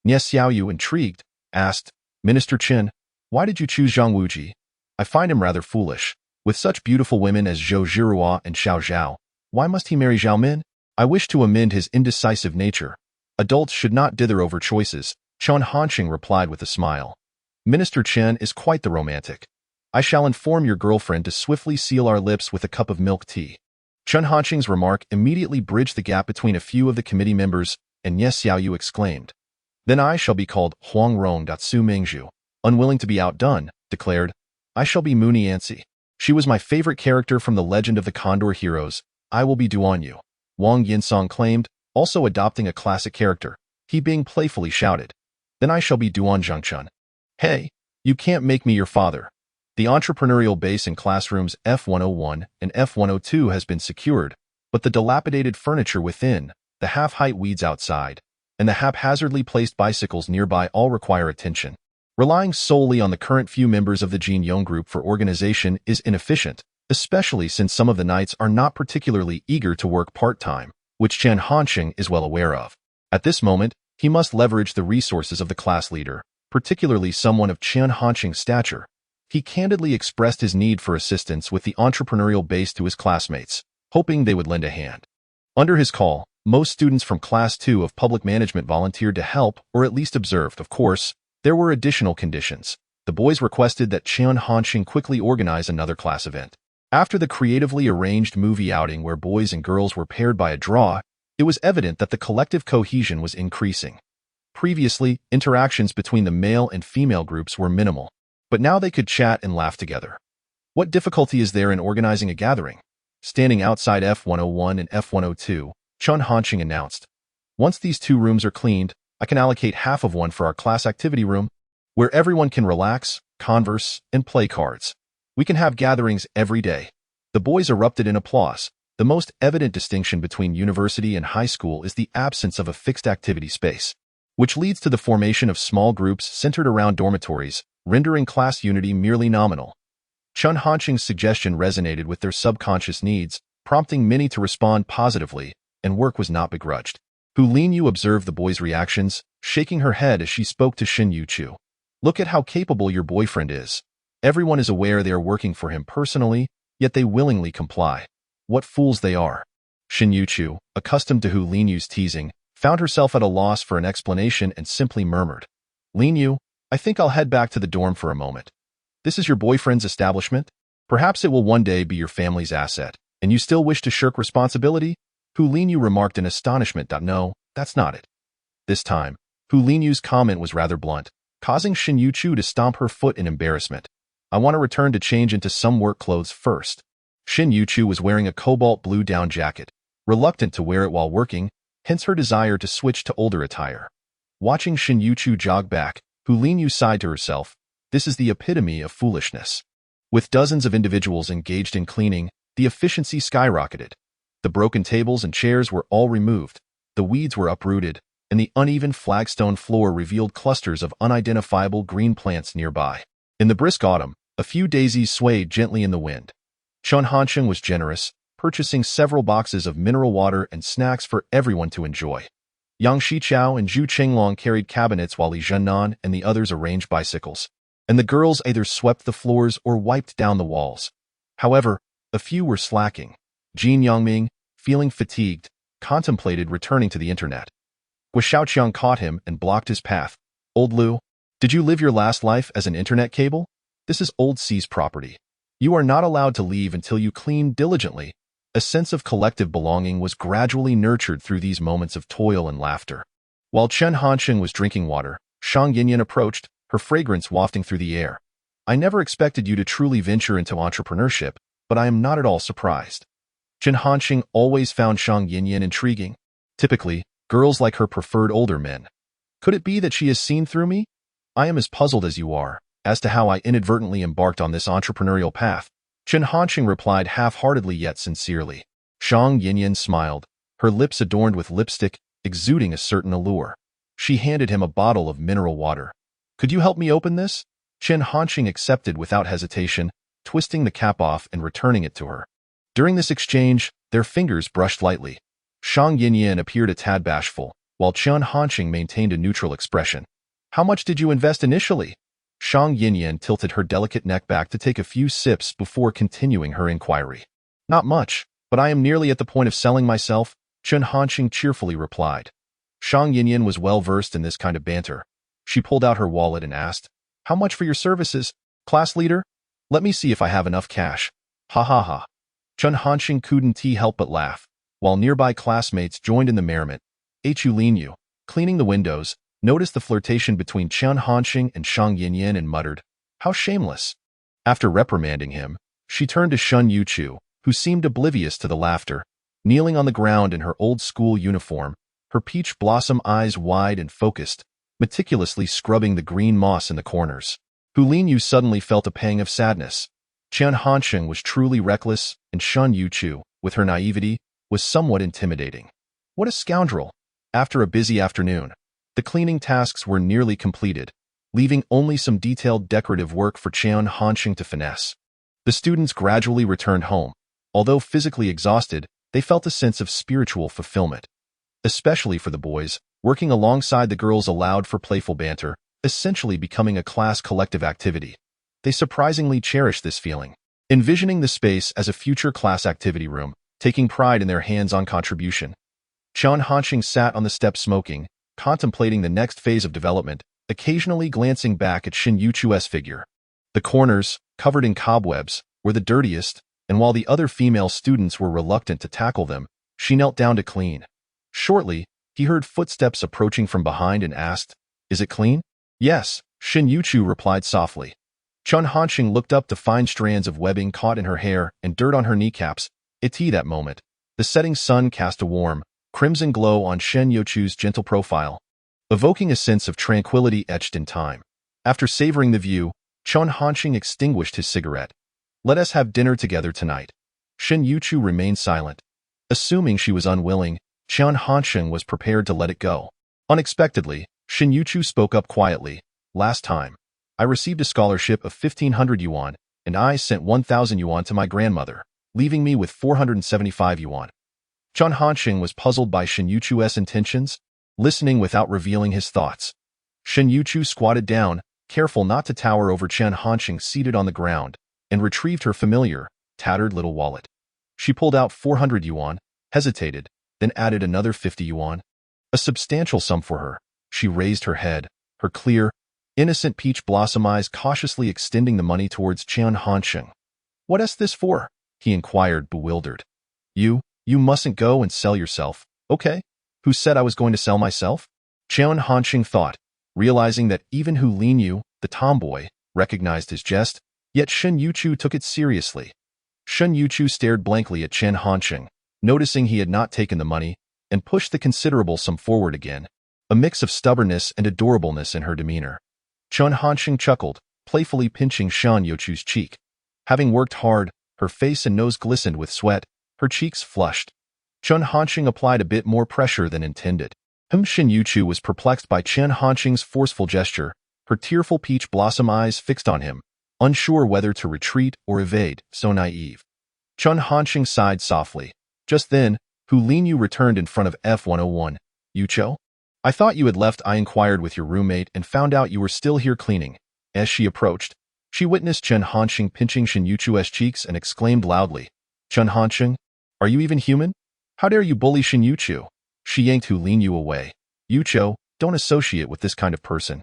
S2: Xiao, intrigued, asked, Minister Chen, why did you choose Zhang Wuji? I find him rather foolish. With such beautiful women as Zhou Zhirua and Xiao Zhao, why must he marry Zhao Min? I wish to amend his indecisive nature. Adults should not dither over choices, Chen Hansheng replied with a smile. Minister Chen is quite the romantic. I shall inform your girlfriend to swiftly seal our lips with a cup of milk tea. Chen Hansheng's remark immediately bridged the gap between a few of the committee members, and Xiao exclaimed, Then I shall be called Huang Rong. Su Mingzhu, unwilling to be outdone, declared, I shall be Mooney Ansi. She was my favorite character from the Legend of the Condor Heroes. I will be Duan Yu, Wang Yinsong claimed, also adopting a classic character. He being playfully shouted, then I shall be Duan Zhengchun. Hey, you can't make me your father. The entrepreneurial base in classrooms F101 and F102 has been secured, but the dilapidated furniture within, the half-height weeds outside, and the haphazardly placed bicycles nearby all require attention. Relying solely on the current few members of the Jianye group for organization is inefficient, especially since some of the knights are not particularly eager to work part-time, which Chen Hansheng is well aware of. At this moment, he must leverage the resources of the class leader, particularly someone of Chen Hansheng's stature. He candidly expressed his need for assistance with the entrepreneurial base to his classmates, hoping they would lend a hand. Under his call, most students from Class 2 of Public Management volunteered to help or at least observed. Of course, there were additional conditions. The boys requested that Chen Hansheng quickly organize another class event. After the creatively arranged movie outing where boys and girls were paired by a draw, it was evident that the collective cohesion was increasing. Previously, interactions between the male and female groups were minimal, but now they could chat and laugh together. What difficulty is there in organizing a gathering? Standing outside F101 and F102, Chen Hansheng announced, once these two rooms are cleaned, I can allocate half of one for our class activity room, where everyone can relax, converse, and play cards. We can have gatherings every day. The boys erupted in applause. The most evident distinction between university and high school is the absence of a fixed activity space, which leads to the formation of small groups centered around dormitories, rendering class unity merely nominal. Chen Hansheng's suggestion resonated with their subconscious needs, prompting many to respond positively, and work was not begrudged. Hu Linyu observed the boys' reactions, shaking her head as she spoke to Shen Youchu. Look at how capable your boyfriend is. Everyone is aware they are working for him personally, yet they willingly comply. What fools they are. Shen Youchu, accustomed to Hu Linyu's teasing, found herself at a loss for an explanation and simply murmured, Linyu, I think I'll head back to the dorm for a moment. This is your boyfriend's establishment? Perhaps it will one day be your family's asset, and you still wish to shirk responsibility? Hu Linyu remarked in astonishment. No, that's not it. This time, Hu Linyu's comment was rather blunt, causing Shen Youchu to stomp her foot in embarrassment. I want to return to change into some work clothes first. Shen Youchu was wearing a cobalt blue down jacket, reluctant to wear it while working, hence her desire to switch to older attire. Watching Shen Youchu jog back, Hu Linyu sighed to herself, this is the epitome of foolishness. With dozens of individuals engaged in cleaning, the efficiency skyrocketed. The broken tables and chairs were all removed, the weeds were uprooted, and the uneven flagstone floor revealed clusters of unidentifiable green plants nearby. In the brisk autumn, a few daisies swayed gently in the wind. Chen Hansheng was generous, purchasing several boxes of mineral water and snacks for everyone to enjoy. Yang Shiqiao and Zhu Qinglong carried cabinets while Li Zhennan and the others arranged bicycles, and the girls either swept the floors or wiped down the walls. However, a few were slacking. Jin Yangming, feeling fatigued, contemplated returning to the internet. Gua Xiaoqiang caught him and blocked his path. Old Lu, did you live your last life as an internet cable? This is Old C's property. You are not allowed to leave until you clean diligently. A sense of collective belonging was gradually nurtured through these moments of toil and laughter. While Chen Hansheng was drinking water, Shang Yinyan approached, her fragrance wafting through the air. I never expected you to truly venture into entrepreneurship, but I am not at all surprised. Chen Hansheng always found Shang Yinyan intriguing. Typically, girls like her preferred older men. Could it be that she has seen through me? I am as puzzled as you are, as to how I inadvertently embarked on this entrepreneurial path. Chen Hansheng replied half-heartedly yet sincerely. Shang Yinyan smiled, her lips adorned with lipstick, exuding a certain allure. She handed him a bottle of mineral water. Could you help me open this? Chen Hansheng accepted without hesitation, twisting the cap off and returning it to her. During this exchange, their fingers brushed lightly. Shang Yinyan appeared a tad bashful, while Chen Hansheng maintained a neutral expression. How much did you invest initially? Shang Yinyan tilted her delicate neck back to take a few sips before continuing her inquiry. Not much, but I am nearly at the point of selling myself, Chen Hansheng cheerfully replied. Shang Yinyan was well versed in this kind of banter. She pulled out her wallet and asked, how much for your services, class leader? Let me see if I have enough cash. Ha ha ha. Chen Hansheng couldn't help but laugh, while nearby classmates joined in the merriment. Hu Linyu, cleaning the windows, noticed the flirtation between Chen Hansheng and Shang Yinyan and muttered, how shameless. After reprimanding him, She turned to Shen Youchu, who seemed oblivious to the laughter, kneeling on the ground in her old-school uniform, her peach blossom eyes wide and focused, meticulously scrubbing the green moss in the corners. Yu suddenly felt a pang of sadness. Chen Hansheng was truly reckless, and Shen Youchu, with her naivety, was somewhat intimidating. What a scoundrel! After a busy afternoon, the cleaning tasks were nearly completed, leaving only some detailed decorative work for Chen Hansheng to finesse. The students gradually returned home. Although physically exhausted, they felt a sense of spiritual fulfillment. Especially for the boys, working alongside the girls allowed for playful banter, essentially becoming a class collective activity. They surprisingly cherished this feeling, envisioning the space as a future class activity room, taking pride in their hands-on contribution. Chen Hansheng sat on the step smoking, contemplating the next phase of development, occasionally glancing back at Shen Youchu's figure. The corners, covered in cobwebs, were the dirtiest, and while the other female students were reluctant to tackle them, she knelt down to clean. Shortly, he heard footsteps approaching from behind and asked, "Is it clean?" "Yes," Shen Youchu replied softly. Chen Hansheng looked up to find strands of webbing caught in her hair and dirt on her kneecaps. That moment, the setting sun cast a warm, crimson glow on Shen Youchu's gentle profile, evoking a sense of tranquility etched in time. After savoring the view, Chen Hansheng extinguished his cigarette. "Let us have dinner together tonight." Shen Youchu remained silent. Assuming she was unwilling, Chen Hansheng was prepared to let it go. Unexpectedly, Shen Youchu spoke up quietly. "Last time, I received a scholarship of 1,500 yuan, and I sent 1,000 yuan to my grandmother, leaving me with 475 yuan. Chen Hansheng was puzzled by Shen Youchu's intentions, listening without revealing his thoughts. Shen Youchu squatted down, careful not to tower over Chen Hansheng seated on the ground, and retrieved her familiar, tattered little wallet. She pulled out 400 yuan, hesitated, then added another 50 yuan. A substantial sum for her. She raised her head, her clear, innocent peach blossom eyes cautiously extending the money towards Chen Hansheng. "What is this for?" he inquired, bewildered. You mustn't go and sell yourself, okay? Who said I was going to sell myself?" Chen Hansheng thought, realizing that even Yu, the tomboy, recognized his jest, yet Shen Youchu took it seriously. Shen Youchu stared blankly at Chen Hansheng, noticing he had not taken the money, and pushed the considerable sum forward again, a mix of stubbornness and adorableness in her demeanor. Chen Hansheng chuckled, playfully pinching Shen Youchu's cheek. Having worked hard, her face and nose glistened with sweat, her cheeks flushed. Chen Hansheng applied a bit more pressure than intended. Shen Youchu was perplexed by Chen Hansheng's forceful gesture, her tearful peach blossom eyes fixed on him, unsure whether to retreat or evade, so naive. Chen Hansheng sighed softly. Just then, Yu returned in front of F101. "Youchu? I thought you had left." I inquired with your roommate and found out you were still here cleaning. As she approached, she witnessed Chen Hansheng pinching Shen Youchu's cheeks and exclaimed loudly, "Chen Hansheng, are you even human? How dare you bully Shen Youchu?" She yanked Yu away. "Youchu, don't associate with this kind of person.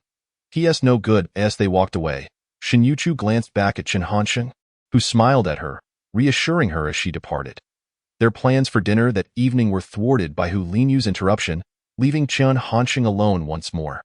S2: He is no good." As they walked away, Shen Youchu glanced back at Chen Hansheng, who smiled at her, reassuring her as she departed. Their plans for dinner that evening were thwarted by Yu's interruption, leaving Chen Hansheng alone once more.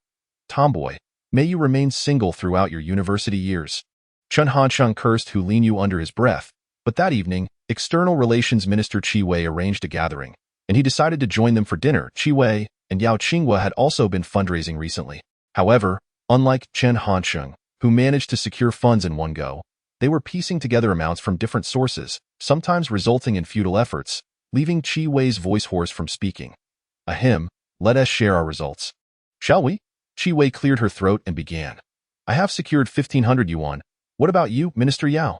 S2: "Tomboy, may you remain single throughout your university years." Chen Hansheng cursed Yu under his breath, but that evening, External Relations Minister Qi Wei arranged a gathering, and he decided to join them for dinner. Qi Wei and Yao Qinghua had also been fundraising recently. However, unlike Chen Hansheng, who managed to secure funds in one go, they were piecing together amounts from different sources, sometimes resulting in futile efforts, leaving Qi Wei's voice hoarse from speaking. "Ahem, let us share our results. Shall we?" Qi Wei cleared her throat and began. "I have secured 1,500 yuan. What about you, Minister Yao?"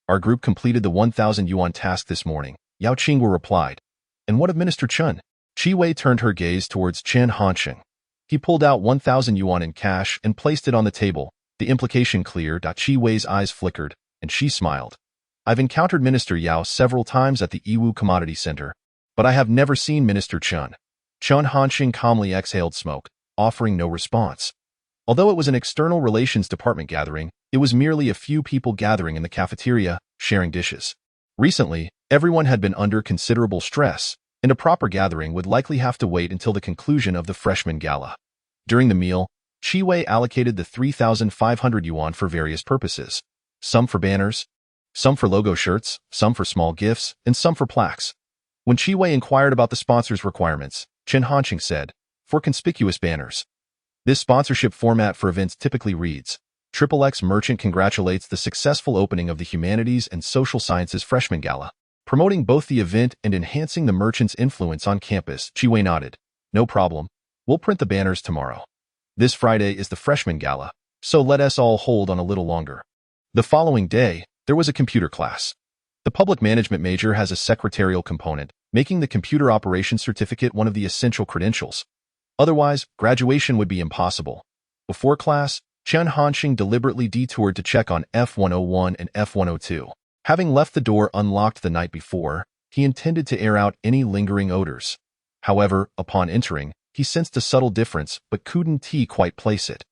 S2: "Our group completed the 1,000 yuan task this morning," Yao Qinghua replied. "And what of Minister Chen?" Qi Wei turned her gaze towards Chen Hansheng. He pulled out 1,000 yuan in cash and placed it on the table, the implication clear. Qi Wei's eyes flickered, and she smiled. "I've encountered Minister Yao several times at the Yiwu Commodity Center, but I have never seen Minister Chen." Chen Hansheng calmly exhaled smoke, offering no response. Although it was an external relations department gathering, it was merely a few people gathering in the cafeteria, sharing dishes. Recently, everyone had been under considerable stress, and a proper gathering would likely have to wait until the conclusion of the freshman gala. During the meal, Qi Wei allocated the 3,500 yuan for various purposes, some for banners, Some for logo shirts, some for small gifts, and some for plaques. When Jianye inquired about the sponsor's requirements, Chen Hansheng said, for conspicuous banners. This sponsorship format for events typically reads, XXX Merchant congratulates the successful opening of the Humanities and Social Sciences Freshman Gala. Promoting both the event and enhancing the merchant's influence on campus, Jianye nodded. No problem. We'll print the banners tomorrow. This Friday is the Freshman Gala, so let us all hold on a little longer. The following day, there was a computer class. The public management major has a secretarial component, making the computer operations certificate one of the essential credentials. Otherwise, graduation would be impossible. Before class, Chen Hansheng deliberately detoured to check on F101 and F102. Having left the door unlocked the night before, he intended to air out any lingering odors. However, upon entering, he sensed a subtle difference but couldn't quite place it.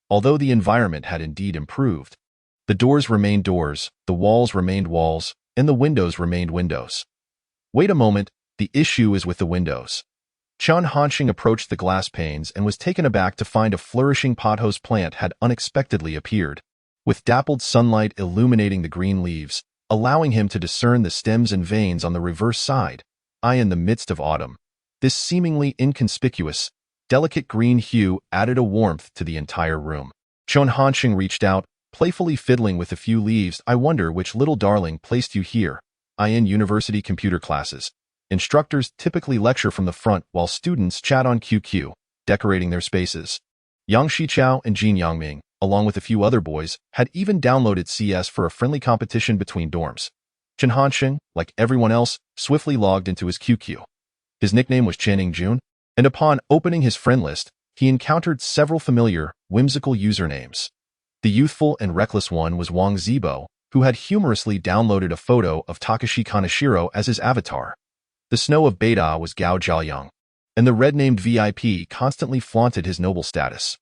S2: Although the environment had indeed improved, the doors remained doors, the walls remained walls, and the windows remained windows. Wait a moment, the issue is with the windows. Chen Hansheng approached the glass panes and was taken aback to find a flourishing pothose plant had unexpectedly appeared, with dappled sunlight illuminating the green leaves, allowing him to discern the stems and veins on the reverse side. In the midst of autumn, this seemingly inconspicuous, delicate green hue added a warmth to the entire room. Chen Hansheng reached out, playfully fiddling with a few leaves. I wonder which little darling placed you here. In university computer classes, instructors typically lecture from the front while students chat on QQ, decorating their spaces. Yang Shichao and Jin Yangming, along with a few other boys, had even downloaded CS for a friendly competition between dorms. Chen Hansheng, like everyone else, swiftly logged into his QQ. His nickname was Chen Yingjian, and upon opening his friend list, he encountered several familiar, whimsical usernames. The youthful and reckless one was Wang Zibo, who had humorously downloaded a photo of Takashi Kaneshiro as his avatar. The snow of Beta was Gao Jiayang, and the red-named VIP constantly flaunted his noble status.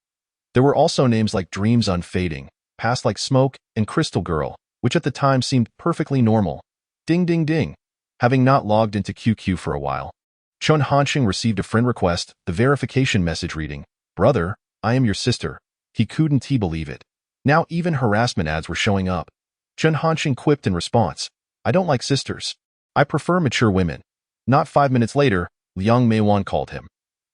S2: There were also names like Dreams Unfading, Past Like Smoke, and Crystal Girl, which at the time seemed perfectly normal. Ding ding ding. Having not logged into QQ for a while, Chen Hansheng received a friend request, the verification message reading, Brother, I am your sister. He couldn't believe it. Now even harassment ads were showing up. Chen Hansheng quipped in response, I don't like sisters. I prefer mature women. Not 5 minutes later, Liang Meiwan called him.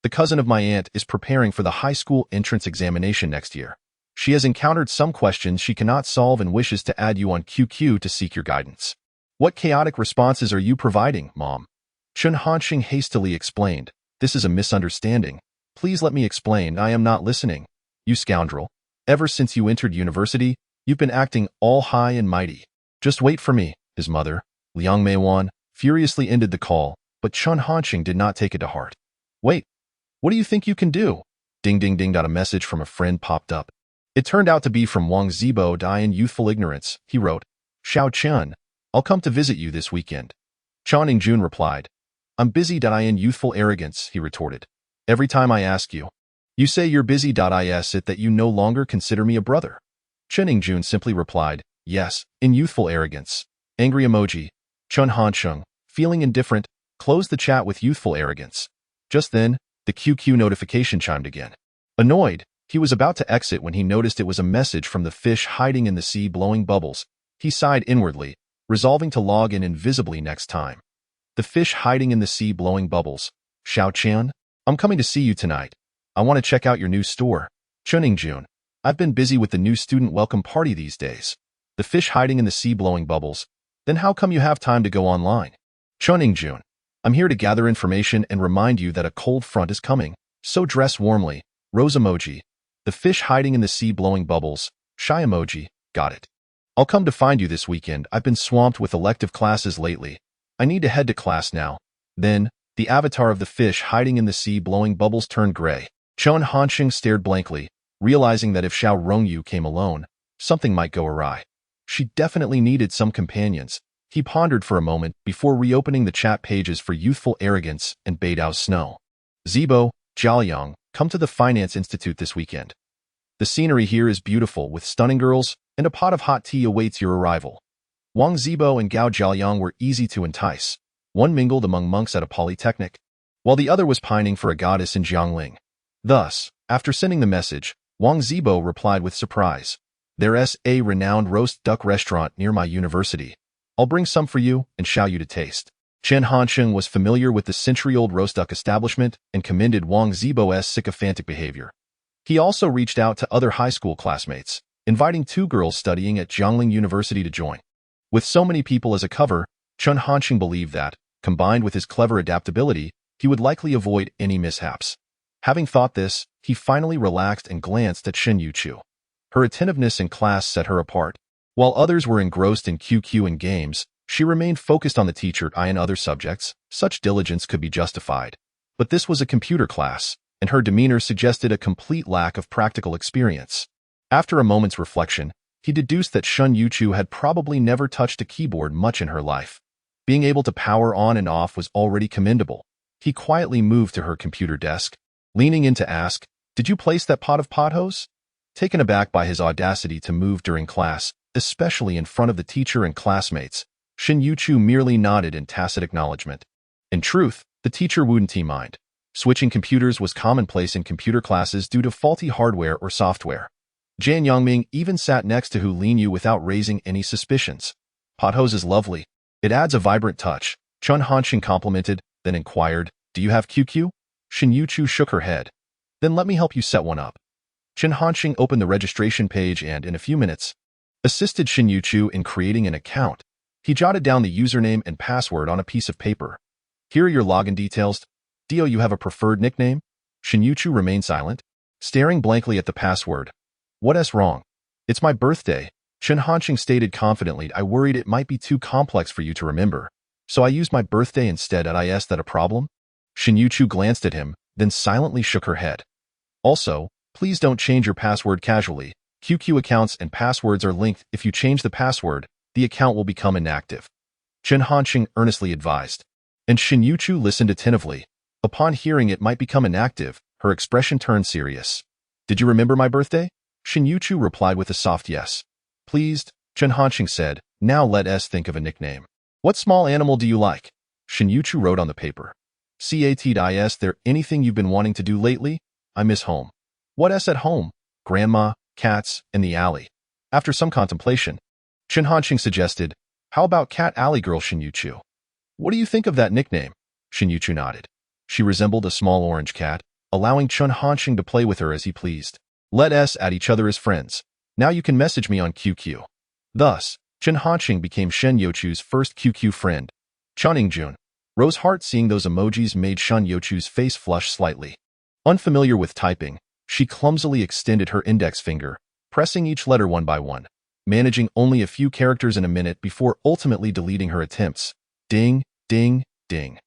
S2: The cousin of my aunt is preparing for the high school entrance examination next year. She has encountered some questions she cannot solve and wishes to add you on QQ to seek your guidance. What chaotic responses are you providing, Mom? Chen Hansheng hastily explained, This is a misunderstanding. Please let me explain. I am not listening. You scoundrel. Ever since you entered university, you've been acting all high and mighty. Just wait for me. His mother, Liang Meiwan, furiously ended the call, but Chen Hansheng did not take it to heart. Wait, what do you think you can do? Ding ding ding. A message from a friend popped up. It turned out to be from Wang Zibo. In youthful ignorance, he wrote, Xiao Chen, I'll come to visit you this weekend. Chen Yingjun replied, I'm busy. In youthful arrogance, he retorted. Every time I ask you, you say you're busy. Is it that you no longer consider me a brother? Chen Yingjun simply replied, yes, in youthful arrogance. Angry emoji. Chen Hansheng, feeling indifferent, closed the chat with youthful arrogance. Just then, the QQ notification chimed again. Annoyed, he was about to exit when he noticed it was a message from the fish hiding in the sea blowing bubbles. He sighed inwardly, resolving to log in invisibly next time. The fish hiding in the sea blowing bubbles. Xiao Qian, I'm coming to see you tonight. I want to check out your new store. Chen Yingjun, I've been busy with the new student welcome party these days. The fish hiding in the sea blowing bubbles. Then how come you have time to go online? Chen Yingjun, I'm here to gather information and remind you that a cold front is coming, so dress warmly. Rose emoji. The fish hiding in the sea blowing bubbles. Shy emoji. Got it. I'll come to find you this weekend. I've been swamped with elective classes lately. I need to head to class now. Then, the avatar of the fish hiding in the sea blowing bubbles turned gray. Chen Hansheng stared blankly, realizing that if Xiao Rongyu came alone, something might go awry. She definitely needed some companions. He pondered for a moment before reopening the chat pages for youthful arrogance and Beidao's snow. Zibo, Jiayang, come to the Finance Institute this weekend. The scenery here is beautiful with stunning girls, and a pot of hot tea awaits your arrival. Wang Zibo and Gao Jiayang were easy to entice. One mingled among monks at a polytechnic, while the other was pining for a goddess in Jiangling. Thus, after sending the message, Wang Zibo replied with surprise. There's a renowned roast duck restaurant near my university. I'll bring some for you and Xiao you to taste. Chen Hansheng was familiar with the century-old roast duck establishment and commended Wang Zibo's sycophantic behavior. He also reached out to other high school classmates, inviting 2 girls studying at Jiangling University to join. With so many people as a cover, Chen Hansheng believed that, combined with his clever adaptability, he would likely avoid any mishaps. Having thought this, he finally relaxed and glanced at Shen Youchu. Her attentiveness in class set her apart. While others were engrossed in QQ and games, she remained focused on the teacher and other subjects. Such diligence could be justified. But this was a computer class, and her demeanor suggested a complete lack of practical experience. After a moment's reflection, he deduced that Shen Youchu had probably never touched a keyboard much in her life. Being able to power on and off was already commendable. He quietly moved to her computer desk, leaning in to ask, "Did you place that pot of potholes?" Taken aback by his audacity to move during class, especially in front of the teacher and classmates, Shen Youchu merely nodded in tacit acknowledgement. In truth, the teacher wouldn't mind. Switching computers was commonplace in computer classes due to faulty hardware or software. Jian Yangming even sat next to Hu Linyu without raising any suspicions. "Potholes is lovely. It adds a vibrant touch," Chen Hansheng complimented, then inquired, "Do you have QQ?" Shen Youchu shook her head. "Then let me help you set one up." Chen Hansheng opened the registration page and, in a few minutes, assisted Shen Youchu in creating an account. He jotted down the username and password on a piece of paper. "Here are your login details. Do you have a preferred nickname?" Shen Youchu remained silent, staring blankly at the password. "What's wrong?" "It's my birthday," Chen Hansheng stated confidently. "I worried it might be too complex for you to remember, so I used my birthday instead. Is that a problem?" Shen Youchu glanced at him, then silently shook her head. "Also, please don't change your password casually. QQ accounts and passwords are linked. If you change the password, the account will become inactive," Chen Hansheng earnestly advised. And Shen Youchu listened attentively. Upon hearing it might become inactive, her expression turned serious. "Did you remember my birthday?" Shen Youchu replied with a soft yes. "Pleased," Chen Hansheng said. "Now let us think of a nickname." "What small animal do you like?" Shen Youchu wrote on the paper. "Is there anything you've been wanting to do lately?" "I miss home." "What's at home?" "Grandma, cats, and the alley." After some contemplation, Chen Hansheng suggested, "How about Cat Alley Girl Shen Youchu?" "What do you think of that nickname?" Shen Youchu nodded. She resembled a small orange cat, allowing Chen Hansheng to play with her as he pleased. "Let us add each other as friends. Now you can message me on QQ." Thus, Chen Hansheng became Shen Youchu's first QQ friend. June. Rose heart seeing those emojis made Shen Youchu's face flush slightly. Unfamiliar with typing, she clumsily extended her index finger, pressing each letter one by one, managing only a few characters in a minute before ultimately deleting her attempts. Ding, ding, ding.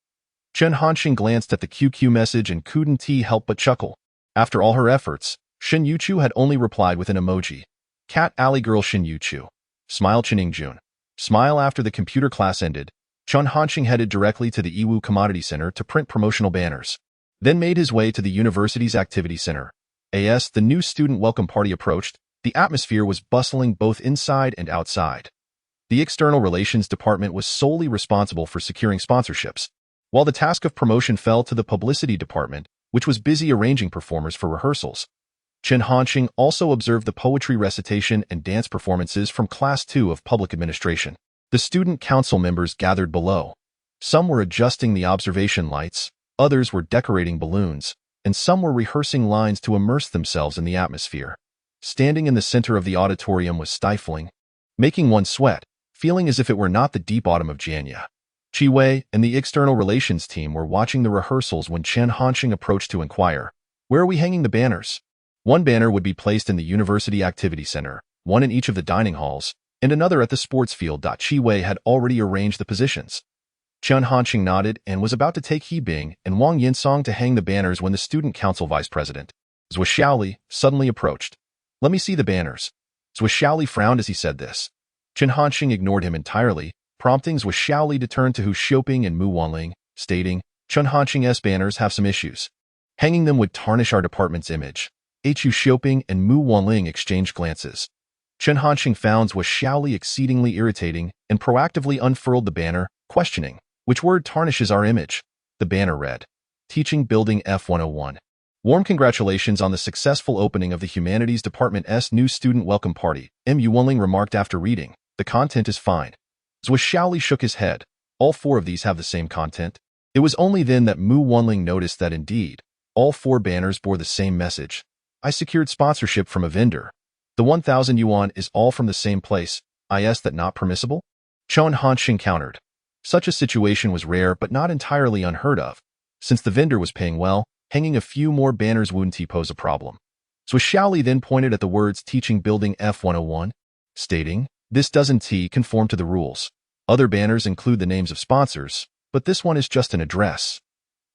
S2: Chen Hansheng glanced at the QQ message and couldn't help but chuckle. After all her efforts, Shen Youchu had only replied with an emoji. Cat Alley Girl Shen Youchu. Smile June. Smile. After the computer class ended, Chen Hansheng headed directly to the Yiwu Commodity Center to print promotional banners, then made his way to the university's activity center. As the new student welcome party approached, the atmosphere was bustling both inside and outside. The External Relations Department was solely responsible for securing sponsorships, while the task of promotion fell to the Publicity Department, which was busy arranging performers for rehearsals. Chen Hansheng also observed the poetry recitation and dance performances from Class 2 of Public Administration. The student council members gathered below. Some were adjusting the observation lights, others were decorating balloons, and some were rehearsing lines to immerse themselves in the atmosphere. Standing in the center of the auditorium was stifling, making one sweat, feeling as if it were not the deep autumn of Jianye. Wei and the external relations team were watching the rehearsals when Chen Hansheng approached to inquire, "Where are we hanging the banners?" One banner would be placed in the University Activity Center, one in each of the dining halls, and another at the sports field. Wei had already arranged the positions. Chen Hansheng nodded and was about to take He Bing and Wang Yinsong to hang the banners when the student council vice president, Zhou Xiaoli, suddenly approached. "Let me see the banners." Zhou Xiaoli frowned as he said this. Chen Hansheng ignored him entirely, prompting Zhou Xiaoli to turn to Hu Xiuping and Mu Wanling, stating, "Chen Hansheng's banners have some issues. Hanging them would tarnish our department's image." Hu Xiuping and Mu Wanling exchanged glances. Chen Hansheng found Zhou Xiaoli exceedingly irritating and proactively unfurled the banner, questioning, "Which word tarnishes our image?" The banner read, "Teaching Building F101. Warm congratulations on the successful opening of the Humanities Department's new student welcome party, Mu Wenling remarked after reading. The content is fine. Zhuo Xiaoli shook his head. All four of these have the same content. It was only then that Mu Wenling noticed that indeed, all four banners bore the same message. I secured sponsorship from a vendor. The 1,000 yuan is all from the same place. Is that not permissible? Chen Hansheng countered. Such a situation was rare but not entirely unheard of. Since the vendor was paying well, hanging a few more banners wouldn't pose a problem. So Xiaoli then pointed at the words teaching building F101, stating, this doesn't conform to the rules. Other banners include the names of sponsors, but this one is just an address.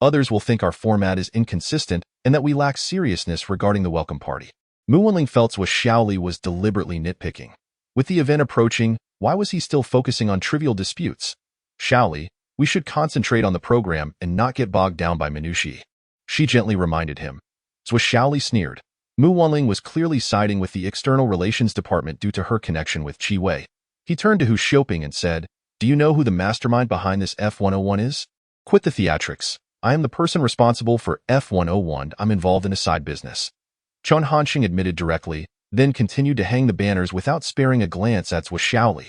S2: Others will think our format is inconsistent and that we lack seriousness regarding the welcome party. Mu Wenling felt Zhuo Xiaoli was deliberately nitpicking. With the event approaching, why was he still focusing on trivial disputes? Xiaoli, we should concentrate on the program and not get bogged down by minutiae. She gently reminded him. Zhuo Xiaoli sneered. Mu Wenling was clearly siding with the External Relations Department due to her connection with Qi Wei. He turned to Hu Xiaoping and said, do you know who the mastermind behind this F101 is? Quit the theatrics. I am the person responsible for F101. I'm involved in a side business. Chen Hansheng admitted directly, then continued to hang the banners without sparing a glance at Zhuo Xiaoli.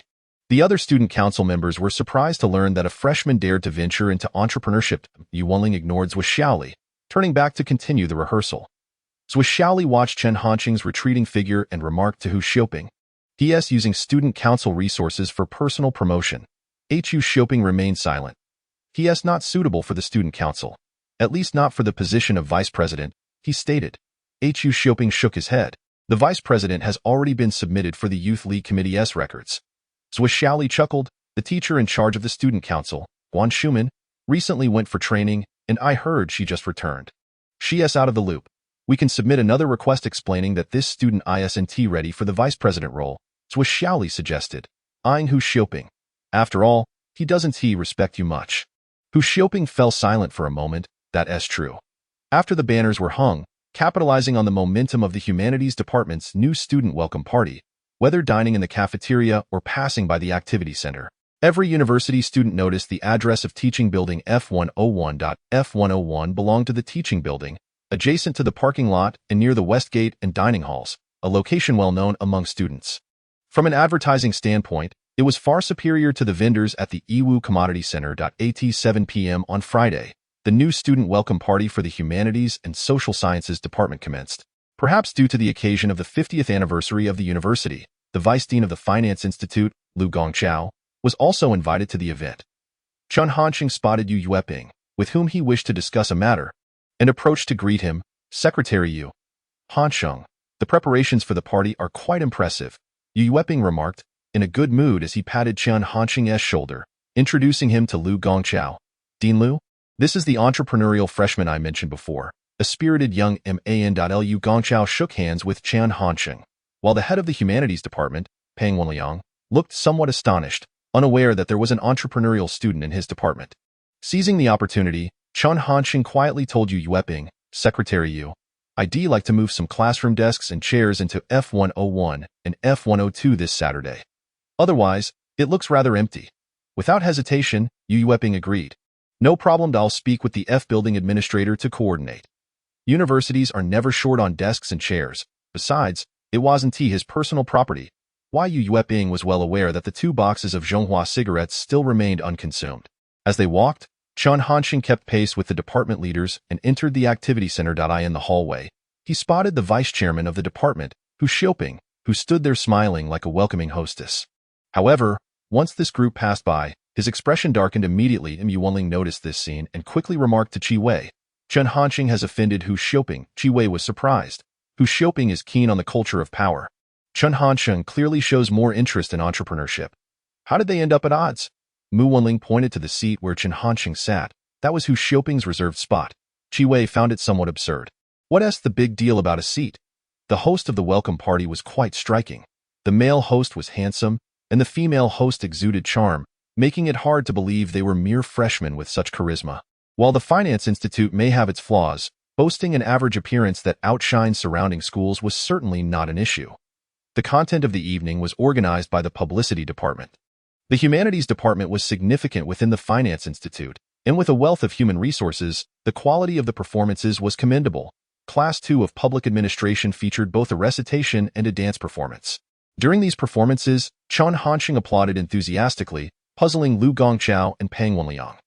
S2: The other student council members were surprised to learn that a freshman dared to venture into entrepreneurship. Mu Wenling ignored Zhuo Xiaoli, turning back to continue the rehearsal. Zhuo Xiaoli watched Chen Hansheng's retreating figure and remarked to Hu Xiaoping, P.S. using student council resources for personal promotion. Hu Xiaoping remained silent. P.S. not suitable for the student council. At least not for the position of vice president, he stated. Hu Xiaoping shook his head. The vice president has already been submitted for the Youth League Committee's records. Zhuo Xiaoli chuckled. The teacher in charge of the student council, Guan Shuman, recently went for training, and I heard she just returned. She is out of the loop. We can submit another request explaining that this student isn't ready for the vice president role, Zhuo Xiaoli suggested, eyeing Hu Xiaoping. After all, he doesn't respect you much. Hu Xiaoping fell silent for a moment. That is true. After the banners were hung, capitalizing on the momentum of the Humanities Department's new student welcome party, whether dining in the cafeteria or passing by the activity center, every university student noticed the address of teaching building F101. F101 belonged to the teaching building, adjacent to the parking lot and near the West Gate and dining halls, a location well known among students. From an advertising standpoint, it was far superior to the vendors at the Yiwu Commodity Center. At 7 p.m. on Friday, the new student welcome party for the Humanities and Social Sciences Department commenced. Perhaps due to the occasion of the 50th anniversary of the university, the Vice Dean of the Finance Institute, Lu Gongchao, was also invited to the event. Chen Hansheng spotted Yu Yueping, with whom he wished to discuss a matter, and approached to greet him. Secretary Yu Hansheng, the preparations for the party are quite impressive, Yu Yueping remarked, in a good mood as he patted Chen Hansheng's shoulder, introducing him to Lu Gongchao. Dean Lu? This is the entrepreneurial freshman I mentioned before, a spirited young man. Lu Gongchao shook hands with Chen Hansheng, while the head of the Humanities Department, Peng Wenliang, looked somewhat astonished, unaware that there was an entrepreneurial student in his department. Seizing the opportunity, Chen Hansheng quietly told Yu Yueping, Secretary Yu, I'd like to move some classroom desks and chairs into F101 and F102 this Saturday. Otherwise, it looks rather empty. Without hesitation, Yu Yueping agreed. No problem, I'll speak with the F building administrator to coordinate. Universities are never short on desks and chairs. Besides, it wasn't his personal property. Yu Yueping was well aware that the 2 boxes of Zhonghua cigarettes still remained unconsumed. As they walked, Chen Hansheng kept pace with the department leaders and entered the activity center. In the hallway, he spotted the vice chairman of the department, Hu Xiaoping, who stood there smiling like a welcoming hostess. However, once this group passed by, his expression darkened immediately. Mu Wenling noticed this scene and quickly remarked to Qi Wei, Chen Hansheng has offended Hu Xiaoping. Qi Wei was surprised. Hu Xiaoping is keen on the culture of power. Chen Hansheng clearly shows more interest in entrepreneurship. How did they end up at odds? Mu Wenling pointed to the seat where Chen Hansheng sat. That was Hu Xiaoping's reserved spot. Qi Wei found it somewhat absurd. What's the big deal about a seat? The host of the welcome party was quite striking. The male host was handsome, and the female host exuded charm, making it hard to believe they were mere freshmen with such charisma. While the Finance Institute may have its flaws, boasting an average appearance that outshines surrounding schools was certainly not an issue. The content of the evening was organized by the Publicity Department. The Humanities Department was significant within the Finance Institute, and with a wealth of human resources, the quality of the performances was commendable. Class 2 of Public Administration featured both a recitation and a dance performance. During these performances, Chen Hansheng applauded enthusiastically, puzzling Lu Gongqiao and Pang Wenliang.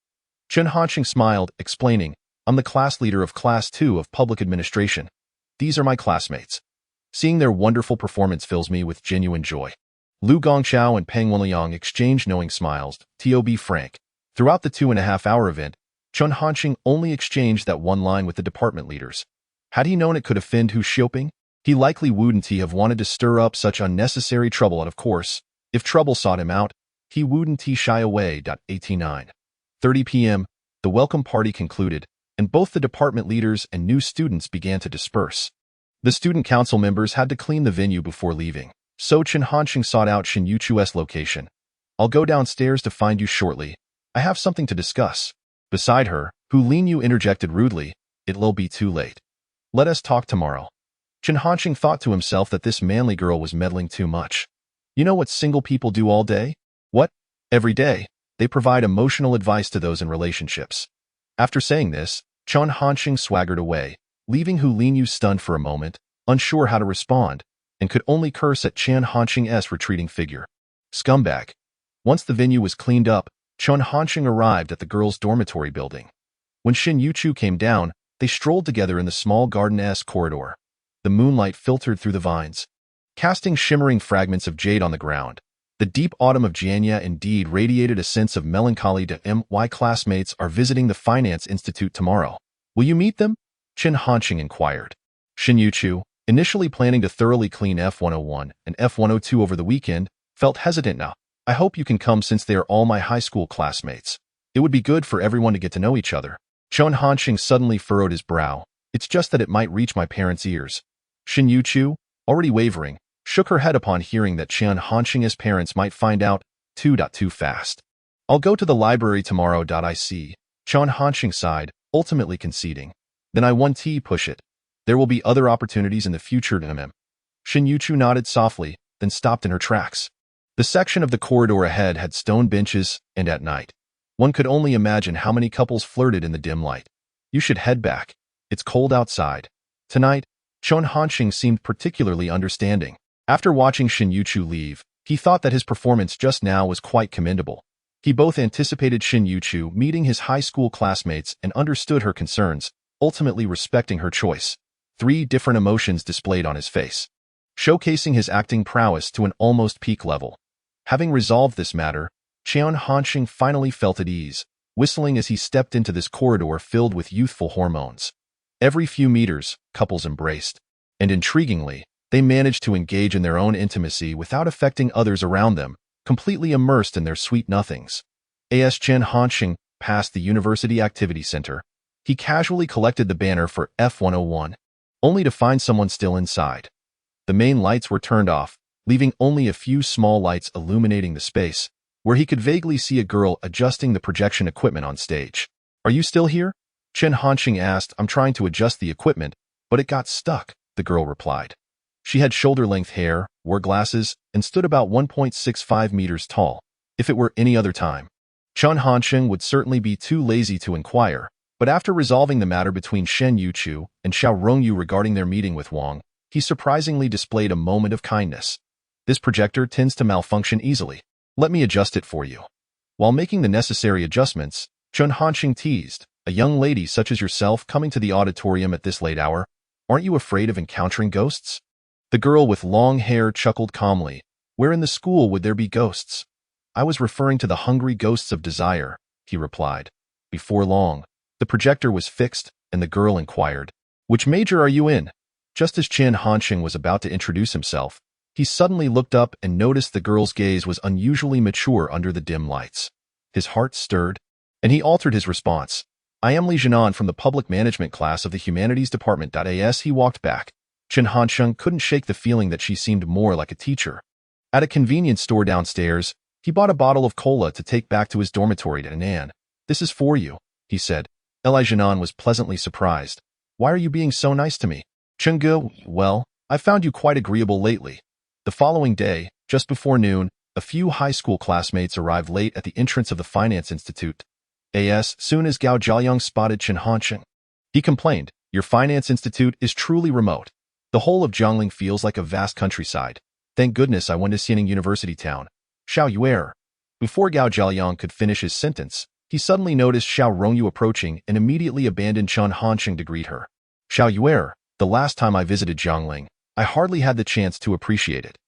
S2: Chen Hansheng smiled, explaining, "I'm the class leader of Class 2 of Public Administration. These are my classmates." Seeing their wonderful performance fills me with genuine joy. Lu Gongqiao and Pang Wenliang exchanged knowing smiles, to be frank. Throughout the 2.5-hour event, Chen Hansheng only exchanged that one line with the department leaders. Had he known it could offend Hu Xiaoping, he likely wouldn't have wanted to stir up such unnecessary trouble, and of course, if trouble sought him out, he wouldn't shy away. 18:30 p.m., the welcome party concluded, and both the department leaders and new students began to disperse. The student council members had to clean the venue before leaving, so Chen Hansheng sought out Shen Youchu's location. "I'll go downstairs to find you shortly. I have something to discuss." Beside her, Hu Linyu interjected rudely, "It'll be too late. Let us talk tomorrow." Chen Hansheng thought to himself that this manly girl was meddling too much. You know what single people do all day? What? Every day, they provide emotional advice to those in relationships. After saying this, Chen Hansheng swaggered away, leaving Hu Linyu stunned for a moment, unsure how to respond, and could only curse at Chen Hansheng's retreating figure. Scumbag. Once the venue was cleaned up, Chen Hansheng arrived at the girls' dormitory building. When Shen Youchu came down, they strolled together in the small garden-esque corridor. The moonlight filtered through the vines, casting shimmering fragments of jade on the ground. The deep autumn of Jianye indeed radiated a sense of melancholy. My classmates are visiting the Finance Institute tomorrow. Will you meet them? Chen Hansheng inquired. Shen Youchu, initially planning to thoroughly clean F101 and F102 over the weekend, felt hesitant now. "I hope you can come since they are all my high school classmates. It would be good for everyone to get to know each other." Chen Hansheng suddenly furrowed his brow. "It's just that it might reach my parents' ears." Shen Youchu, already wavering, shook her head upon hearing that Chen Hansheng's parents might find out too fast. "I'll go to the library tomorrow. I see." Chen Hansheng sighed, ultimately conceding. "Then I won't push it. There will be other opportunities in the future. Shen Youchu nodded softly, then stopped in her tracks. The section of the corridor ahead had stone benches, and at night, one could only imagine how many couples flirted in the dim light. "You should head back. It's cold outside." Tonight, Chen Hansheng seemed particularly understanding. After watching Shen Youchu leave, he thought that his performance just now was quite commendable. He both anticipated Shen Youchu meeting his high school classmates and understood her concerns, ultimately respecting her choice. 3 different emotions displayed on his face, showcasing his acting prowess to an almost peak level. Having resolved this matter, Chen Hansheng finally felt at ease, whistling as he stepped into this corridor filled with youthful hormones. Every few meters, couples embraced, and intriguingly, they managed to engage in their own intimacy without affecting others around them, completely immersed in their sweet nothings. As Chen Hansheng passed the University Activity Center, he casually collected the banner for F101, only to find someone still inside. The main lights were turned off, leaving only a few small lights illuminating the space, where he could vaguely see a girl adjusting the projection equipment on stage. "Are you still here?" Chen Hansheng asked. "I'm trying to adjust the equipment, but it got stuck," the girl replied. She had shoulder-length hair, wore glasses, and stood about 1.65 meters tall. If it were any other time, Chen Hansheng would certainly be too lazy to inquire, but after resolving the matter between Shen Youchu and Xiao Rongyu regarding their meeting with Wang, he surprisingly displayed a moment of kindness. "This projector tends to malfunction easily. Let me adjust it for you." While making the necessary adjustments, Chen Hansheng teased, "A young lady such as yourself coming to the auditorium at this late hour, aren't you afraid of encountering ghosts?" The girl with long hair chuckled calmly. "Where in the school would there be ghosts?" "I was referring to the hungry ghosts of desire," he replied. Before long, the projector was fixed, and the girl inquired, "Which major are you in?" Just as Chen Hansheng was about to introduce himself, he suddenly looked up and noticed the girl's gaze was unusually mature under the dim lights. His heart stirred, and he altered his response. "I am Li Jianye from the Public Management class of the Humanities Department." As he walked back, Chen Hansheng couldn't shake the feeling that she seemed more like a teacher. At a convenience store downstairs, he bought a bottle of cola to take back to his dormitory. "Nan, this is for you," he said. Li Jianye was pleasantly surprised. "Why are you being so nice to me?" "Chengge, well, I found you quite agreeable lately." The following day, just before noon, a few high school classmates arrived late at the entrance of the Finance Institute. As soon as Gao Jiayang spotted Chen Hansheng, he complained, Your finance institute is truly remote. The whole of Jiangling feels like a vast countryside. Thank goodness I went to Xianing University Town. Xiao Yuer. Before Gao Jialiang could finish his sentence, he suddenly noticed Xiao Rongyu approaching and immediately abandoned Chen Hansheng to greet her. Xiao Yuer, the last time I visited Jiangling, I hardly had the chance to appreciate it.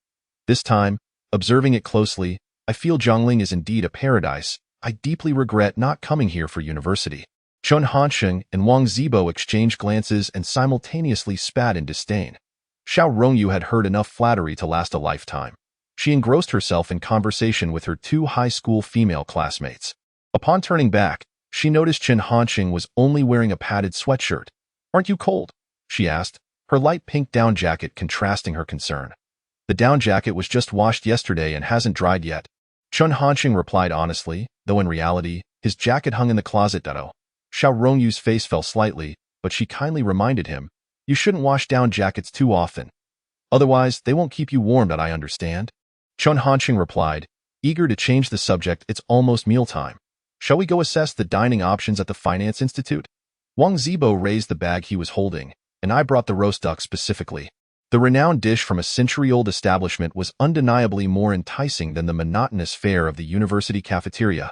S2: This time, observing it closely, I feel Jiangling is indeed a paradise. I deeply regret not coming here for university. Chen Hansheng and Wang Zibo exchanged glances and simultaneously spat in disdain. Xiao Rongyu had heard enough flattery to last a lifetime. She engrossed herself in conversation with her two high school female classmates. Upon turning back, she noticed Chen Hansheng was only wearing a padded sweatshirt. "Aren't you cold?" she asked, her light pink down jacket contrasting her concern. "The down jacket was just washed yesterday and hasn't dried yet." Chen Hansheng replied honestly, though in reality, his jacket hung in the closet. Xiao Rongyu's face fell slightly, but she kindly reminded him, "You shouldn't wash down jackets too often. Otherwise, they won't keep you warm, I understand." Chen Hansheng replied, eager to change the subject. "It's almost mealtime. Shall we go assess the dining options at the Finance Institute?" Wang Zibo raised the bag he was holding, and I brought the roast duck specifically. The renowned dish from a century-old establishment was undeniably more enticing than the monotonous fare of the university cafeteria.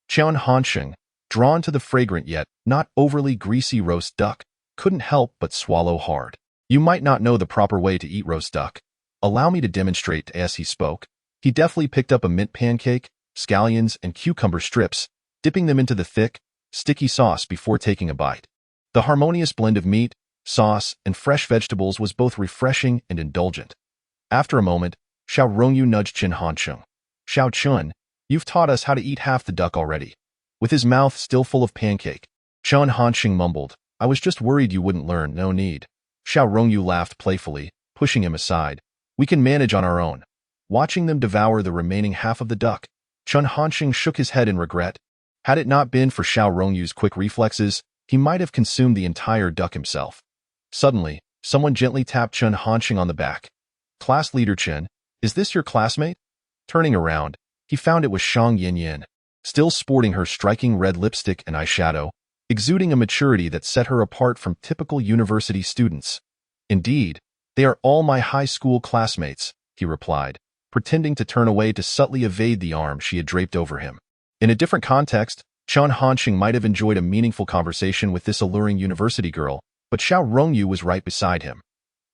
S2: Chen Hansheng, drawn to the fragrant yet not overly greasy roast duck, couldn't help but swallow hard. "You might not know the proper way to eat roast duck. Allow me to demonstrate." As he spoke, he deftly picked up a mint pancake, scallions, and cucumber strips, dipping them into the thick, sticky sauce before taking a bite. The harmonious blend of meat, sauce, and fresh vegetables was both refreshing and indulgent. After a moment, Xiao Rongyu nudged Chen Hansheng. "Xiao Chun, you've taught us how to eat half the duck already." With his mouth still full of pancake, Chen Hansheng mumbled, "I was just worried you wouldn't learn. No need." Xiao Rongyu laughed playfully, pushing him aside. "We can manage on our own." Watching them devour the remaining half of the duck, Chen Hansheng shook his head in regret. Had it not been for Xiao Rongyu's quick reflexes, he might have consumed the entire duck himself. Suddenly, someone gently tapped Chen Hansheng on the back. "Class leader Chen, is this your classmate?" Turning around, he found it was Shang Yanyan, still sporting her striking red lipstick and eyeshadow, exuding a maturity that set her apart from typical university students. "Indeed, they are all my high school classmates," he replied, pretending to turn away to subtly evade the arm she had draped over him. In a different context, Chen Hansheng might have enjoyed a meaningful conversation with this alluring university girl, but Xiao Rongyu was right beside him.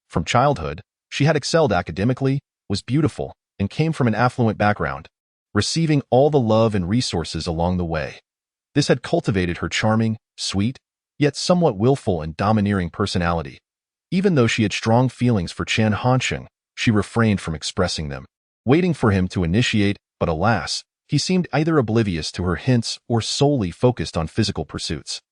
S2: From childhood, she had excelled academically, was beautiful, and came from an affluent background, receiving all the love and resources along the way. This had cultivated her charming, sweet, yet somewhat willful and domineering personality. Even though she had strong feelings for Chen Hansheng, she refrained from expressing them, waiting for him to initiate, but alas, he seemed either oblivious to her hints or solely focused on physical pursuits.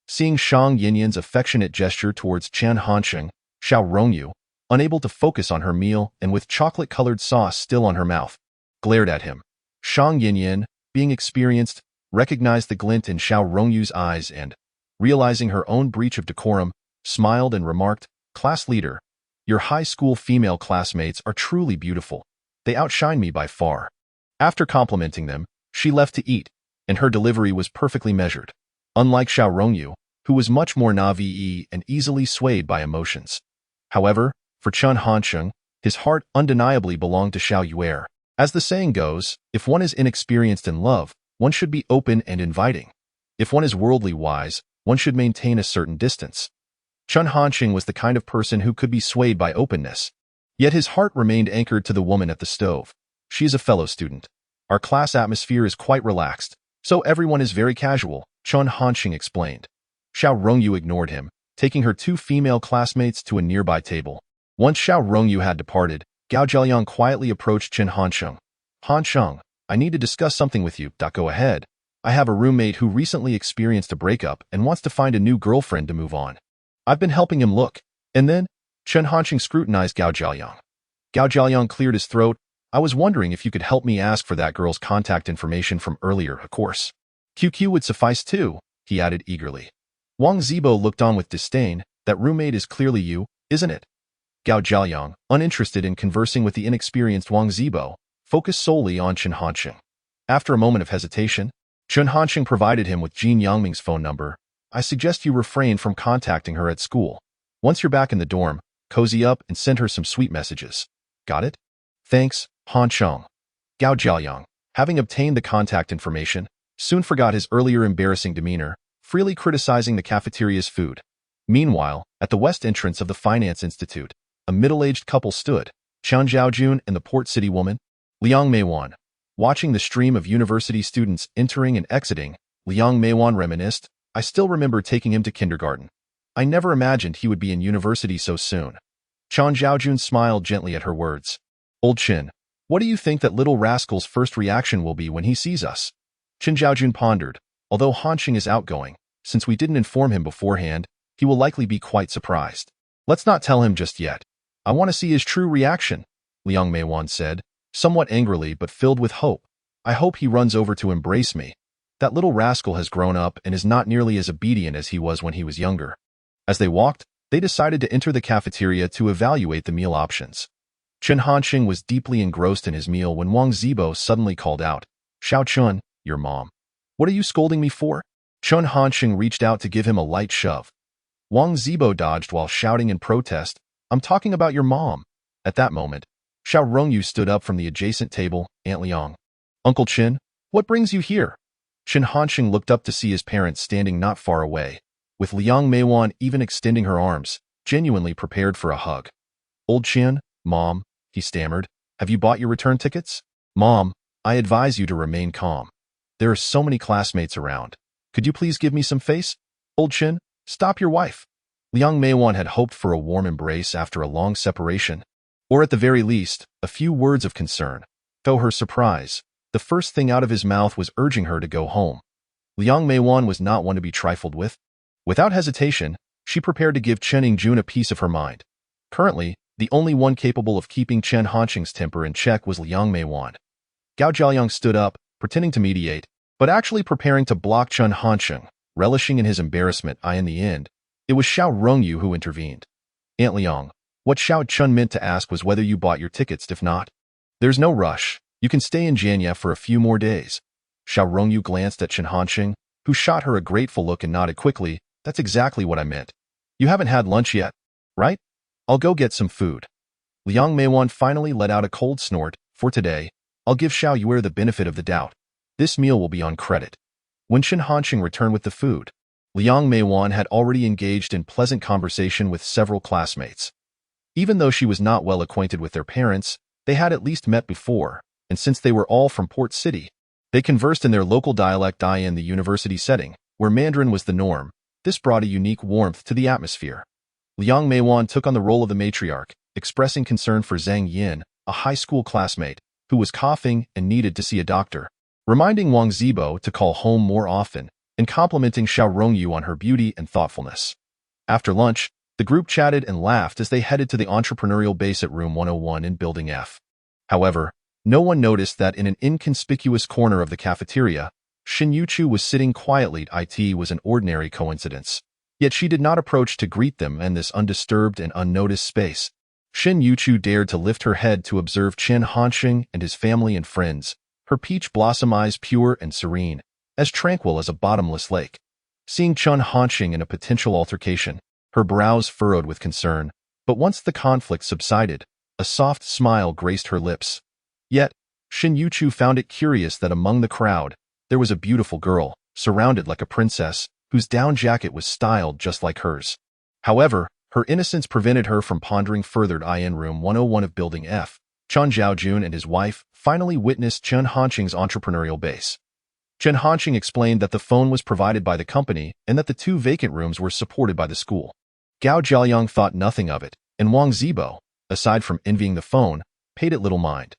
S2: Seeing Shang Yanyan's affectionate gesture towards Chen Hansheng, Xiao Rongyu, unable to focus on her meal and with chocolate-colored sauce still on her mouth, glared at him. Shang Yanyan, being experienced, recognized the glint in Xiao Rongyu's eyes and, realizing her own breach of decorum, smiled and remarked, "Class leader, your high school female classmates are truly beautiful. They outshine me by far." After complimenting them, she left to eat, and her delivery was perfectly measured. Unlike Xiao Rongyu, who was much more naive and easily swayed by emotions. However, for Chen Hansheng, his heart undeniably belonged to Xiao Yuer. As the saying goes, if one is inexperienced in love, one should be open and inviting. If one is worldly wise, one should maintain a certain distance. Chen Hansheng was the kind of person who could be swayed by openness. Yet his heart remained anchored to the woman at the stove. "She is a fellow student. Our class atmosphere is quite relaxed, so everyone is very casual," Chen Hansheng explained. Xiao Rongyu ignored him, taking her two female classmates to a nearby table. Once Xiao Rongyu had departed, Gao Jialiang quietly approached Chen Hansheng. "Hansheng, I need to discuss something with you." "Go ahead. I have a roommate who recently experienced a breakup and wants to find a new girlfriend to move on. I've been helping him look." And then, Chen Hansheng scrutinized Gao Jialiang. Gao Jialiang cleared his throat. "I was wondering if you could help me ask for that girl's contact information from earlier, of course." "QQ would suffice too," he added eagerly. Wang Zibo looked on with disdain. "That roommate is clearly you, isn't it?" Gao Jialiang, uninterested in conversing with the inexperienced Wang Zibo, focused solely on Chen Hansheng. After a moment of hesitation, Chen Hansheng provided him with Jin Yangming's phone number. I suggest you refrain from contacting her at school. Once you're back in the dorm, cozy up and send her some sweet messages. Got it? Thanks, Hansheng. Gao Jiayang, having obtained the contact information, soon forgot his earlier embarrassing demeanor, freely criticizing the cafeteria's food. Meanwhile, at the west entrance of the Finance Institute, a middle-aged couple stood, Chen Zhaojun and the port city woman, Liang Meiwan. Watching the stream of university students entering and exiting, Liang Meiwan reminisced, I still remember taking him to kindergarten. I never imagined he would be in university so soon. Chen Zhaojun smiled gently at her words. Old Chen, what do you think that little rascal's first reaction will be when he sees us? Chen Zhaojun pondered. Although Hansheng is outgoing, since we didn't inform him beforehand, he will likely be quite surprised. Let's not tell him just yet. I want to see his true reaction, Liang Meiwan said, somewhat angrily but filled with hope. I hope he runs over to embrace me. That little rascal has grown up and is not nearly as obedient as he was when he was younger. As they walked, they decided to enter the cafeteria to evaluate the meal options. Chen Hansheng was deeply engrossed in his meal when Wang Zibo suddenly called out, Xiao Chun, your mom. What are you scolding me for? Chen Hansheng reached out to give him a light shove. Wang Zibo dodged while shouting in protest, I'm talking about your mom. At that moment, Xiao Rongyu stood up from the adjacent table, Aunt Liang. Uncle Chen, what brings you here? Chen Hansheng looked up to see his parents standing not far away, with Liang Meiwan even extending her arms, genuinely prepared for a hug. Old Chen, Mom, he stammered, have you bought your return tickets? Mom, I advise you to remain calm. There are so many classmates around. Could you please give me some face? Old Chen, stop your wife. Liang Meiwan had hoped for a warm embrace after a long separation, or at the very least, a few words of concern. To her surprise, the first thing out of his mouth was urging her to go home. Liang Meiwan was not one to be trifled with. Without hesitation, she prepared to give Chen Yingjun a piece of her mind. Currently, the only one capable of keeping Chen Hansheng's temper in check was Liang Meiwan. Gao Jiayang stood up, pretending to mediate, but actually preparing to block Chen Hansheng, relishing in his embarrassment. In the end, it was Xiao Rongyu who intervened. Aunt Liang, what Xiao Chun meant to ask was whether you bought your tickets. If not, there's no rush. You can stay in Jianye for a few more days. Xiao Rongyu glanced at Chen Hansheng, who shot her a grateful look and nodded quickly. That's exactly what I meant. You haven't had lunch yet, right? I'll go get some food. Liang Meiwan finally let out a cold snort. For today, I'll give Xiao Yue the benefit of the doubt. This meal will be on credit. When Chen Hansheng returned with the food, Liang Meiwan had already engaged in pleasant conversation with several classmates. Even though she was not well acquainted with their parents, they had at least met before, and since they were all from Port City, they conversed in their local dialect in the university setting, where Mandarin was the norm. This brought a unique warmth to the atmosphere. Liang Meiwan took on the role of the matriarch, expressing concern for Zhang Yin, a high school classmate, who was coughing and needed to see a doctor, reminding Wang Zibo to call home more often, and complimenting Xiao Rongyu on her beauty and thoughtfulness. After lunch, the group chatted and laughed as they headed to the entrepreneurial base at room 101 in Building F. However, no one noticed that in an inconspicuous corner of the cafeteria, Shen Youchu was sitting quietly. It was an ordinary coincidence. Yet she did not approach to greet them in this undisturbed and unnoticed space. Shen Youchu dared to lift her head to observe Chen Hansheng and his family and friends, her peach blossom eyes pure and serene, as tranquil as a bottomless lake. Seeing Chen Hansheng in a potential altercation, her brows furrowed with concern, but once the conflict subsided, a soft smile graced her lips. Yet, Shen Youchu found it curious that among the crowd, there was a beautiful girl, surrounded like a princess, whose down jacket was styled just like hers. However, her innocence prevented her from pondering further. In room 101 of Building F, Chen Zhaojun and his wife finally witnessed Chen Hansheng's entrepreneurial base. Chen Hansheng explained that the phone was provided by the company and that the 2 vacant rooms were supported by the school. Gao Jiayang thought nothing of it, and Wang Zibo, aside from envying the phone, paid it little mind.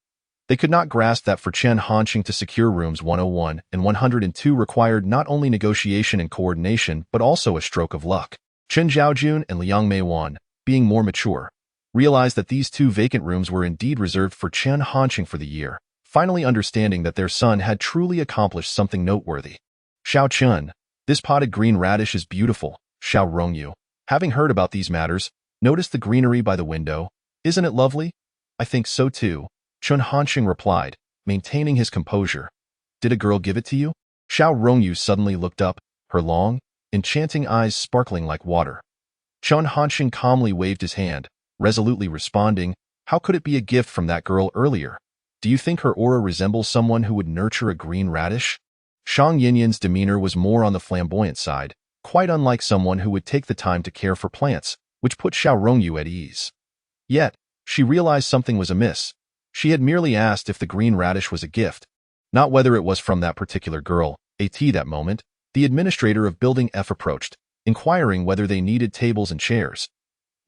S2: They could not grasp that for Chen Hansheng to secure rooms 101 and 102 required not only negotiation and coordination but also a stroke of luck. Chen Zhaojun and Liang Meiwan, being more mature, realized that these 2 vacant rooms were indeed reserved for Chen Hansheng for the year, finally understanding that their son had truly accomplished something noteworthy. Xiao Chun, this potted green radish is beautiful. Xiao Rongyu, having heard about these matters, noticed the greenery by the window. Isn't it lovely? I think so too. Chen Hansheng replied, maintaining his composure. Did a girl give it to you? Xiao Rongyu suddenly looked up, her long, enchanting eyes sparkling like water. Chen Hansheng calmly waved his hand, resolutely responding, "How could it be a gift from that girl earlier? Do you think her aura resembles someone who would nurture a green radish?" Shang Yinyan's demeanor was more on the flamboyant side, quite unlike someone who would take the time to care for plants, which put Xiao Rongyu at ease. Yet, she realized something was amiss. She had merely asked if the green radish was a gift, not whether it was from that particular girl. At that moment, the administrator of Building F approached, inquiring whether they needed tables and chairs.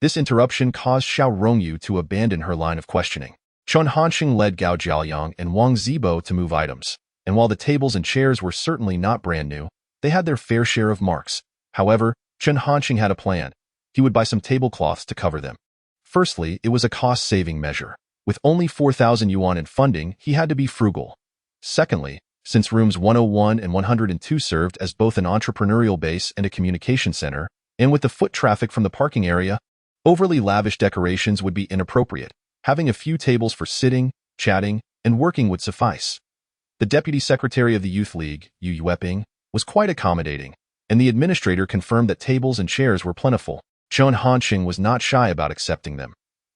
S2: This interruption caused Xiao Rongyu to abandon her line of questioning. Chen Hansheng led Gao Jialiang and Wang Zibo to move items, and while the tables and chairs were certainly not brand new, they had their fair share of marks. However, Chen Hansheng had a plan. He would buy some tablecloths to cover them. Firstly, it was a cost-saving measure. With only 4,000 yuan in funding, he had to be frugal. Secondly, since rooms 101 and 102 served as both an entrepreneurial base and a communication center, and with the foot traffic from the parking area, overly lavish decorations would be inappropriate. Having a few tables for sitting, chatting, and working would suffice. The deputy secretary of the Youth League, Yu Yueping, was quite accommodating, and the administrator confirmed that tables and chairs were plentiful. Chen Hansheng was not shy about accepting them.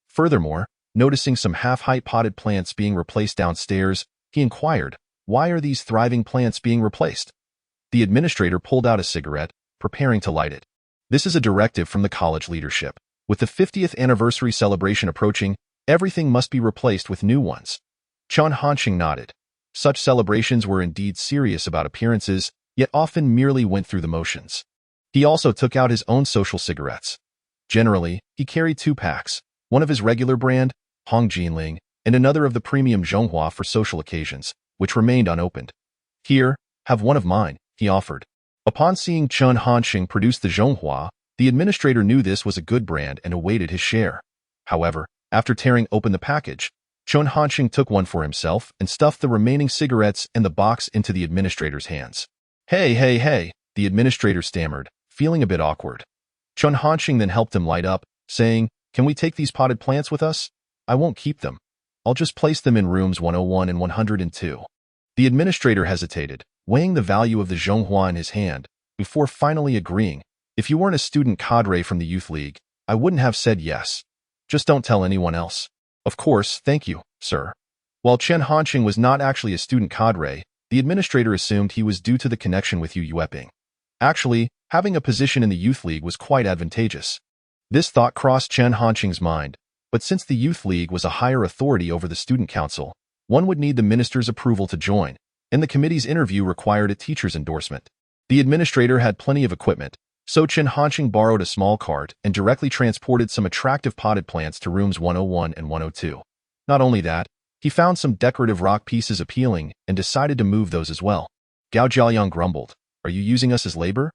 S2: Furthermore, noticing some half-height potted plants being replaced downstairs, he inquired, "Why are these thriving plants being replaced?" The administrator pulled out a cigarette, preparing to light it. "This is a directive from the college leadership. With the 50th anniversary celebration approaching, everything must be replaced with new ones." Chen Hansheng nodded. Such celebrations were indeed serious about appearances, yet often merely went through the motions. He also took out his own social cigarettes. Generally, he carried 2 packs, one of his regular brand, Hong Jinling, and another of the premium Zhonghua for social occasions, which remained unopened. "Here, have one of mine," he offered. Upon seeing Chen Hansheng produce the Zhonghua, the administrator knew this was a good brand and awaited his share. However, after tearing open the package, Chen Hansheng took one for himself and stuffed the remaining cigarettes and the box into the administrator's hands. Hey, the administrator stammered, feeling a bit awkward. Chen Hansheng then helped him light up, saying, "Can we take these potted plants with us? I won't keep them. I'll just place them in rooms 101 and 102. The administrator hesitated, weighing the value of the Zhonghua in his hand, before finally agreeing, "If you weren't a student cadre from the Youth League, I wouldn't have said yes. Just don't tell anyone else." "Of course, thank you, sir." While Chen Hansheng was not actually a student cadre, the administrator assumed he was due to the connection with Yu Yueping. Actually, having a position in the Youth League was quite advantageous. This thought crossed Chen Hansheng's mind, but since the Youth League was a higher authority over the Student Council, one would need the minister's approval to join, and the committee's interview required a teacher's endorsement. The administrator had plenty of equipment, so Chen Hansheng borrowed a small cart and directly transported some attractive potted plants to rooms 101 and 102. Not only that, he found some decorative rock pieces appealing and decided to move those as well. Gao Jialiang grumbled, "Are you using us as labor?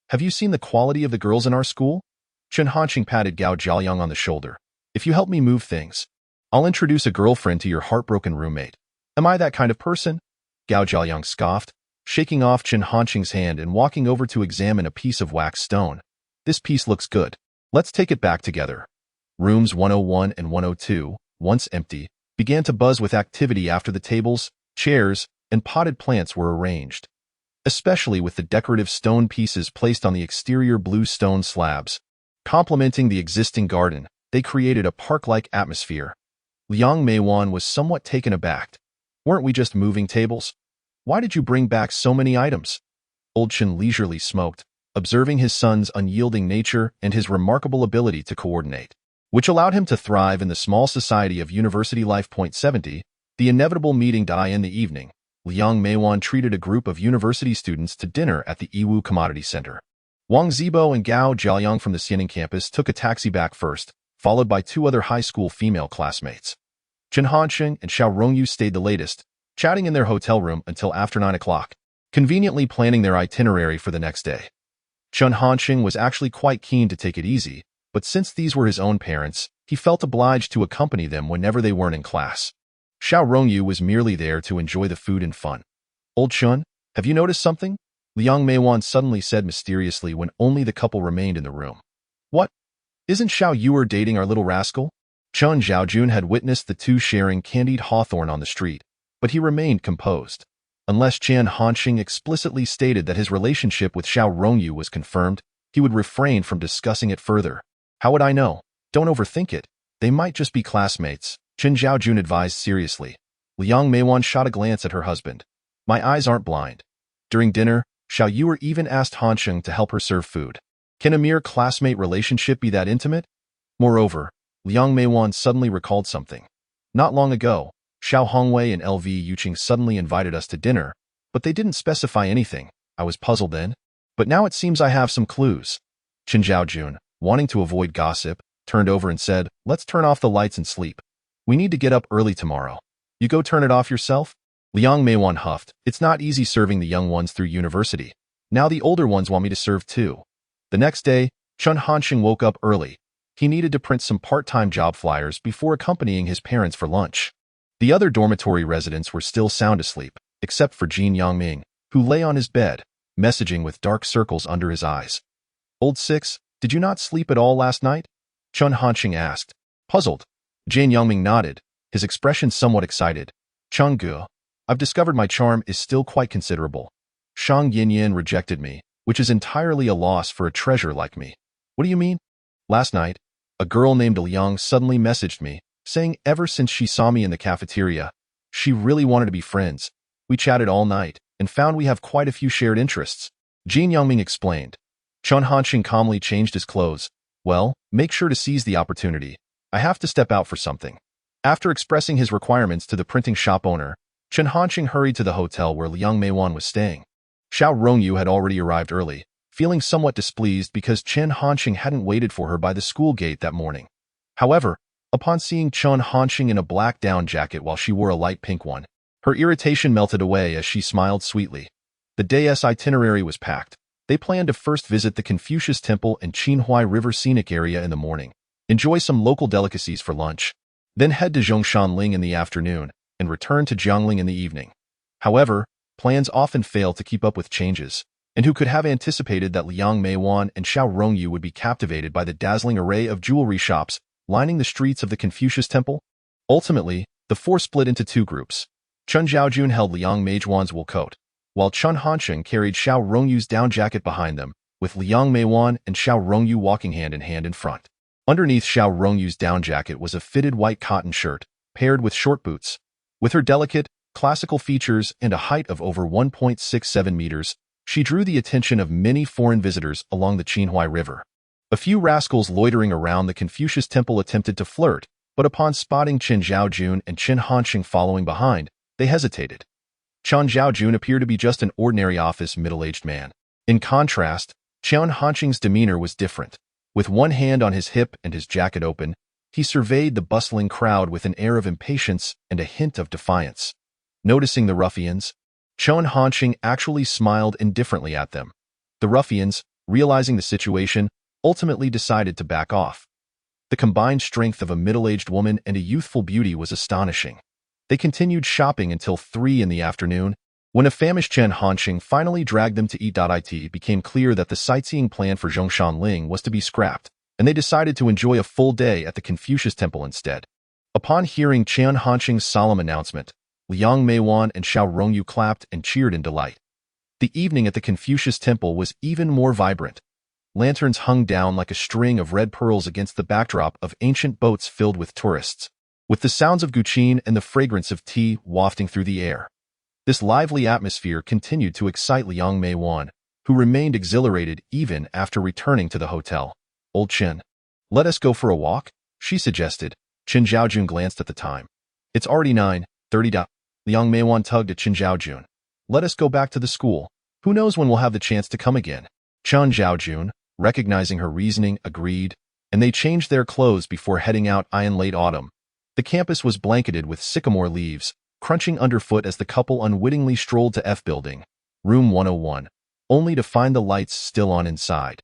S2: Have you seen the quality of the girls in our school?" Chen Hansheng patted Gao Jialiang on the shoulder. "If you help me move things, I'll introduce a girlfriend to your heartbroken roommate. Am I that kind of person?" Gao Jialiang scoffed, shaking off Chen Hansheng's hand and walking over to examine a piece of wax stone. "This piece looks good. Let's take it back together." Rooms 101 and 102, once empty, began to buzz with activity after the tables, chairs, and potted plants were arranged. Especially with the decorative stone pieces placed on the exterior blue stone slabs. Complementing the existing garden, they created a park-like atmosphere. Liang Meiwan was somewhat taken aback. "Weren't we just moving tables? Why did you bring back so many items?" Old Chen leisurely smoked, observing his son's unyielding nature and his remarkable ability to coordinate, which allowed him to thrive in the small society of university life. 70, the inevitable meeting in the evening. Liang Meiwan treated a group of university students to dinner at the Yiwu Commodity Center. Wang Zibo and Gao Jialiang from the Xianing campus took a taxi back first, followed by 2 other high school female classmates. Chen Hansheng and Xiao Rongyu stayed the latest, chatting in their hotel room until after 9 o'clock, conveniently planning their itinerary for the next day. Chen Hansheng was actually quite keen to take it easy, but since these were his own parents, he felt obliged to accompany them whenever they weren't in class. Xiao Rongyu was merely there to enjoy the food and fun. "Old Chen, have you noticed something?" Liang Meiwan suddenly said mysteriously when only the couple remained in the room. "What? Isn't Xiao Yuer dating our little rascal?" Chen Zhaojun had witnessed the two sharing candied hawthorn on the street, but he remained composed. Unless Chen Hansheng explicitly stated that his relationship with Xiao Rongyu was confirmed, he would refrain from discussing it further. How would I know? Don't overthink it. They might just be classmates, Chen Zhaojun advised seriously. Liang Meiwan shot a glance at her husband. My eyes aren't blind. During dinner, Xiao Yuer even asked Hansheng to help her serve food. Can a mere classmate relationship be that intimate? Moreover, Liang Meiwan suddenly recalled something. Not long ago, Xiao Hongwei and LV Yuqing suddenly invited us to dinner, but they didn't specify anything. I was puzzled then. But now it seems I have some clues. Chen Zhaojun, wanting to avoid gossip, turned over and said, let's turn off the lights and sleep. We need to get up early tomorrow. You go turn it off yourself? Liang Meiwan huffed. It's not easy serving the young ones through university. Now the older ones want me to serve too. The next day, Chen Hansheng woke up early. He needed to print some part-time job flyers before accompanying his parents for lunch. The other dormitory residents were still sound asleep, except for Jin Yangming, who lay on his bed, messaging with dark circles under his eyes. Old Six, did you not sleep at all last night? Chen Hansheng asked. Puzzled, Jin Yangming nodded, his expression somewhat excited. Changgu, I've discovered my charm is still quite considerable. Shang Yinyan rejected me, which is entirely a loss for a treasure like me. What do you mean? Last night, a girl named Liang suddenly messaged me, saying ever since she saw me in the cafeteria, she really wanted to be friends. We chatted all night, and found we have quite a few shared interests. Jin Yangming explained. Chen Hansheng calmly changed his clothes. Well, make sure to seize the opportunity. I have to step out for something. After expressing his requirements to the printing shop owner, Chen Hansheng hurried to the hotel where Liang Meiwan was staying. Xiao Rongyu had already arrived early, feeling somewhat displeased because Chen Hansheng hadn't waited for her by the school gate that morning. However, upon seeing Chen Hansheng in a black down jacket while she wore a light pink one, her irritation melted away as she smiled sweetly. The day's itinerary was packed. They planned to first visit the Confucius Temple and Qinhuai River scenic area in the morning, enjoy some local delicacies for lunch, then head to Zhongshanling in the afternoon, and return to Jiangling in the evening. However, plans often fail to keep up with changes, and who could have anticipated that Liang Meiwan and Xiao Rongyu would be captivated by the dazzling array of jewelry shops lining the streets of the Confucius Temple? Ultimately, the four split into two groups. Chen Zhaojun held Liang Meiwan's wool coat, while Chen Hansheng carried Xiao Rongyu's down jacket behind them, with Liang Meiwan and Xiao Rongyu walking hand in front. Underneath Xiao Rongyu's down jacket was a fitted white cotton shirt, paired with short boots. With her delicate, classical features and a height of over 1.67 meters, she drew the attention of many foreign visitors along the Qinhuai River. A few rascals loitering around the Confucius Temple attempted to flirt, but upon spotting Chen Zhaojun and Chen Hansheng following behind, they hesitated. Chen Zhaojun appeared to be just an ordinary office middle-aged man. In contrast, Chen Hansheng's demeanor was different. With one hand on his hip and his jacket open, he surveyed the bustling crowd with an air of impatience and a hint of defiance. Noticing the ruffians, Chen Hansheng actually smiled indifferently at them. The ruffians, realizing the situation, ultimately decided to back off. The combined strength of a middle-aged woman and a youthful beauty was astonishing. They continued shopping until 3 in the afternoon. When a famished Chen Hansheng finally dragged them to eat. It became clear that the sightseeing plan for Zhongshanling was to be scrapped, and they decided to enjoy a full day at the Confucius Temple instead. Upon hearing Chen Hansheng's solemn announcement, Liang Meiwan and Xiao Rongyu clapped and cheered in delight. The evening at the Confucius Temple was even more vibrant. Lanterns hung down like a string of red pearls against the backdrop of ancient boats filled with tourists, with the sounds of guqin and the fragrance of tea wafting through the air. This lively atmosphere continued to excite Liang Meiwan, who remained exhilarated even after returning to the hotel. Old Chen, let us go for a walk, she suggested. Chen Zhaojun glanced at the time. It's already 9:30. Liang Meiwan tugged at Chen Zhaojun. Let us go back to the school. Who knows when we'll have the chance to come again? Chen Zhaojun, recognizing her reasoning, agreed, and they changed their clothes before heading out in late autumn. The campus was blanketed with sycamore leaves, crunching underfoot as the couple unwittingly strolled to F Building, room 101, only to find the lights still on inside.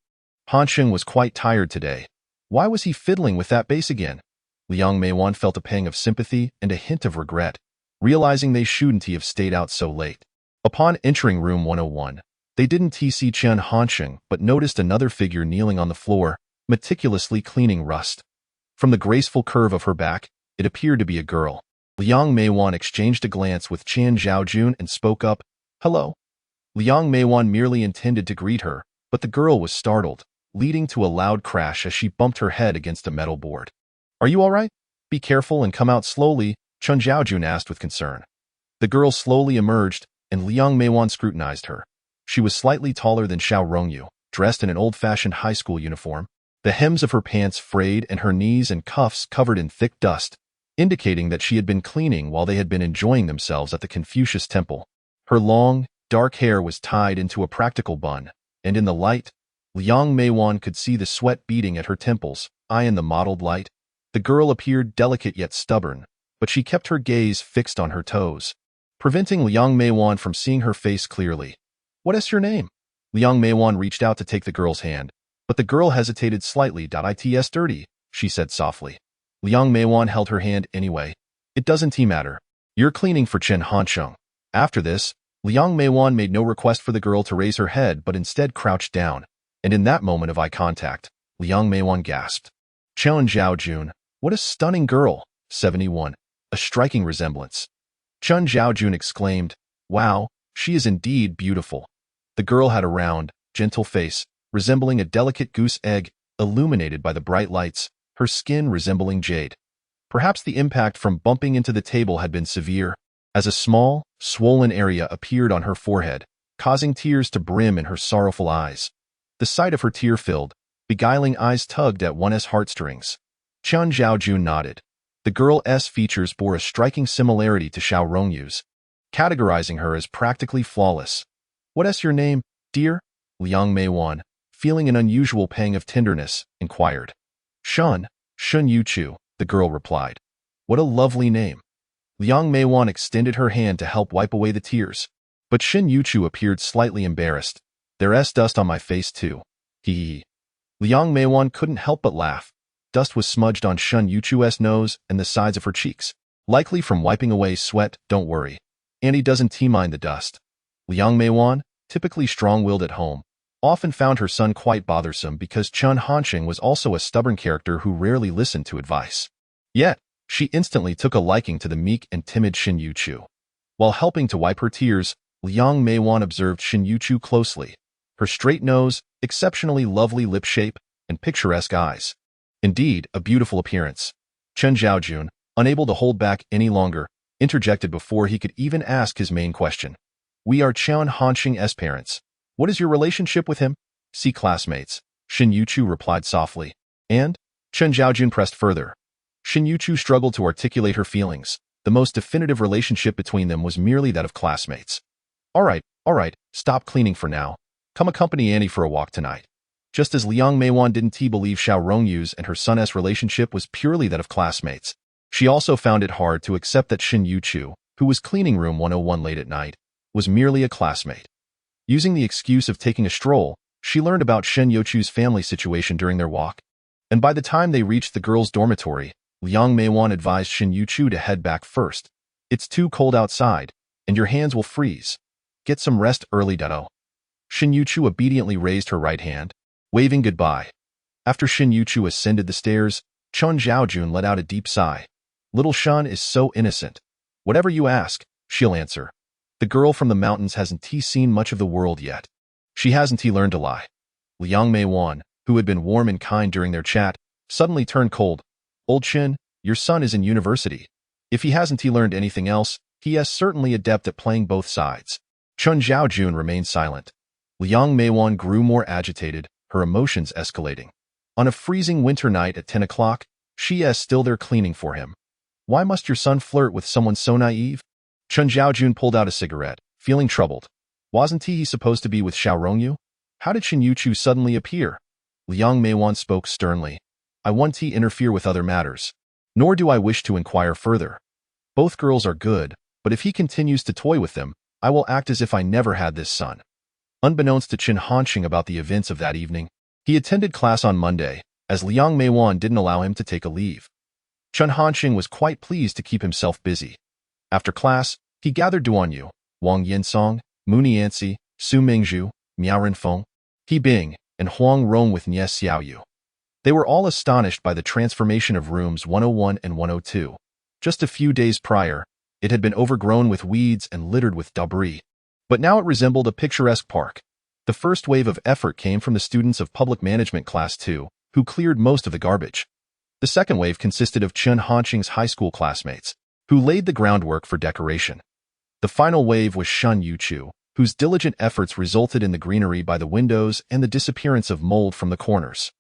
S2: Hansheng was quite tired today. Why was he fiddling with that bass again? Liang Meiwan felt a pang of sympathy and a hint of regret, realizing they shouldn't have stayed out so late. Upon entering room 101, they didn't see Chen Hansheng but noticed another figure kneeling on the floor, meticulously cleaning rust. From the graceful curve of her back, it appeared to be a girl. Liang Meiwan exchanged a glance with Chen Zhaojun and spoke up, Hello. Liang Meiwan merely intended to greet her, but the girl was startled, leading to a loud crash as she bumped her head against a metal board. Are you all right? Be careful and come out slowly, Chen Xiaojun asked with concern. The girl slowly emerged, and Liang Meiwan scrutinized her. She was slightly taller than Xiao Rongyu, dressed in an old-fashioned high school uniform, the hems of her pants frayed and her knees and cuffs covered in thick dust, indicating that she had been cleaning while they had been enjoying themselves at the Confucius temple. Her long, dark hair was tied into a practical bun, and in the light, Liang Meiwan could see the sweat beading at her temples. In the mottled light, the girl appeared delicate yet stubborn, but she kept her gaze fixed on her toes, preventing Liang Meiwan from seeing her face clearly. What is your name? Liang Meiwan reached out to take the girl's hand, but the girl hesitated slightly. It's dirty, she said softly. Liang Meiwan held her hand anyway. It doesn't matter. You're cleaning for Chen Hansheng. After this, Liang Meiwan made no request for the girl to raise her head but instead crouched down, and in that moment of eye contact, Liang Meiwan gasped. Chen Xiaojun, what a stunning girl, 71, a striking resemblance. Chen Xiaojun exclaimed, wow, she is indeed beautiful. The girl had a round, gentle face, resembling a delicate goose egg, illuminated by the bright lights, her skin resembling jade. Perhaps the impact from bumping into the table had been severe, as a small, swollen area appeared on her forehead, causing tears to brim in her sorrowful eyes. The sight of her tear-filled, beguiling eyes tugged at one's heartstrings. Chen Xiaojun nodded. The girl's features bore a striking similarity to Xiao Rongyu's, categorizing her as practically flawless. What is your name, dear? Liang Meiwan, feeling an unusual pang of tenderness, inquired. Shen Youchu, the girl replied. What a lovely name. Liang Meiwan extended her hand to help wipe away the tears, but Shen Youchu appeared slightly embarrassed. There's dust on my face too. Hee. Liang Meiwan couldn't help but laugh. Dust was smudged on Shen Youchu's nose and the sides of her cheeks, likely from wiping away sweat. Don't worry. Annie doesn't mind the dust. Liang Meiwan, typically strong-willed at home, often found her son quite bothersome because Chen Hansheng was also a stubborn character who rarely listened to advice. Yet, she instantly took a liking to the meek and timid Shen Youchu. While helping to wipe her tears, Liang Meiwan observed Shen Youchu closely. Her straight nose, exceptionally lovely lip shape, and picturesque eyes. Indeed, a beautiful appearance. Chen Xiaojun, unable to hold back any longer, interjected before he could even ask his main question. We are Chen Hansheng's parents. What is your relationship with him? See classmates, Shen Youchu replied softly. And? Chen Xiaojun pressed further. Shen Youchu struggled to articulate her feelings. The most definitive relationship between them was merely that of classmates. All right, stop cleaning for now. Come accompany Annie for a walk tonight. Just as Liang Meiwan didn't believe Xiao Rongyu's and her son's relationship was purely that of classmates, she also found it hard to accept that Shen Youchu, who was cleaning room 101 late at night, was merely a classmate. Using the excuse of taking a stroll, she learned about Shen Youchu's family situation during their walk, and by the time they reached the girls' dormitory, Liang Meiwan advised Shen Youchu to head back first. It's too cold outside, and your hands will freeze. Get some rest early, Dado. Shen Youchu obediently raised her right hand, waving goodbye. After Shen Youchu ascended the stairs, Chen Xiaojun let out a deep sigh. Little Shen is so innocent. Whatever you ask, she'll answer. The girl from the mountains hasn't seen much of the world yet. She hasn't learned to lie. Liang Meiwan, who had been warm and kind during their chat, suddenly turned cold. Old Chen, your son is in university. If he hasn't learned anything else, he is certainly adept at playing both sides. Chen Xiaojun remained silent. Liang Meiwan grew more agitated, her emotions escalating. On a freezing winter night at 10 o'clock, she is still there cleaning for him. Why must your son flirt with someone so naive? Chen Xiaojun pulled out a cigarette, feeling troubled. Wasn't he supposed to be with Xiao Rongyu? How did Shen Youchu suddenly appear? Liang Meiwan spoke sternly. I won't interfere with other matters. Nor do I wish to inquire further. Both girls are good, but if he continues to toy with them, I will act as if I never had this son. Unbeknownst to Chen Hansheng about the events of that evening, he attended class on Monday, as Liang Meiwan didn't allow him to take a leave. Chen Hansheng was quite pleased to keep himself busy. After class, he gathered Duanyu, Wang Yinsong, Mu Nianxi, Su Mingzhu, Miao Renfeng, He Bing, and Huang Rong with Nye Xiaoyu. They were all astonished by the transformation of rooms 101 and 102. Just a few days prior, it had been overgrown with weeds and littered with debris. But now it resembled a picturesque park. The first wave of effort came from the students of Public Management Class 2, who cleared most of the garbage. The second wave consisted of Chen Hansheng's high school classmates, who laid the groundwork for decoration. The final wave was Shen Youchu, whose diligent efforts resulted in the greenery by the windows and the disappearance of mold from the corners.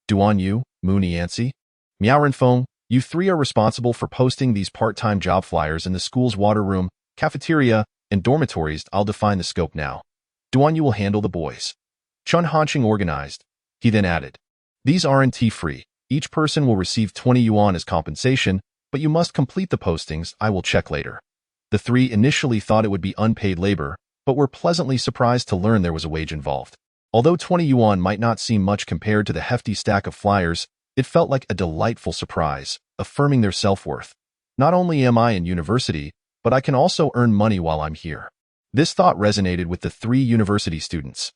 S2: Duanyu, Mooney Yancy, Miao Renfeng, you three are responsible for posting these part-time job flyers in the school's water room, cafeteria, and dormitories. I'll define the scope now. Duanyu will handle the boys. Chen Hansheng organized. He then added, these aren't free. Each person will receive 20 yuan as compensation, but you must complete the postings. I will check later. The three initially thought it would be unpaid labor, but were pleasantly surprised to learn there was a wage involved. Although 20 yuan might not seem much compared to the hefty stack of flyers, it felt like a delightful surprise, affirming their self-worth. Not only am I in university, but I can also earn money while I'm here. This thought resonated with the three university students.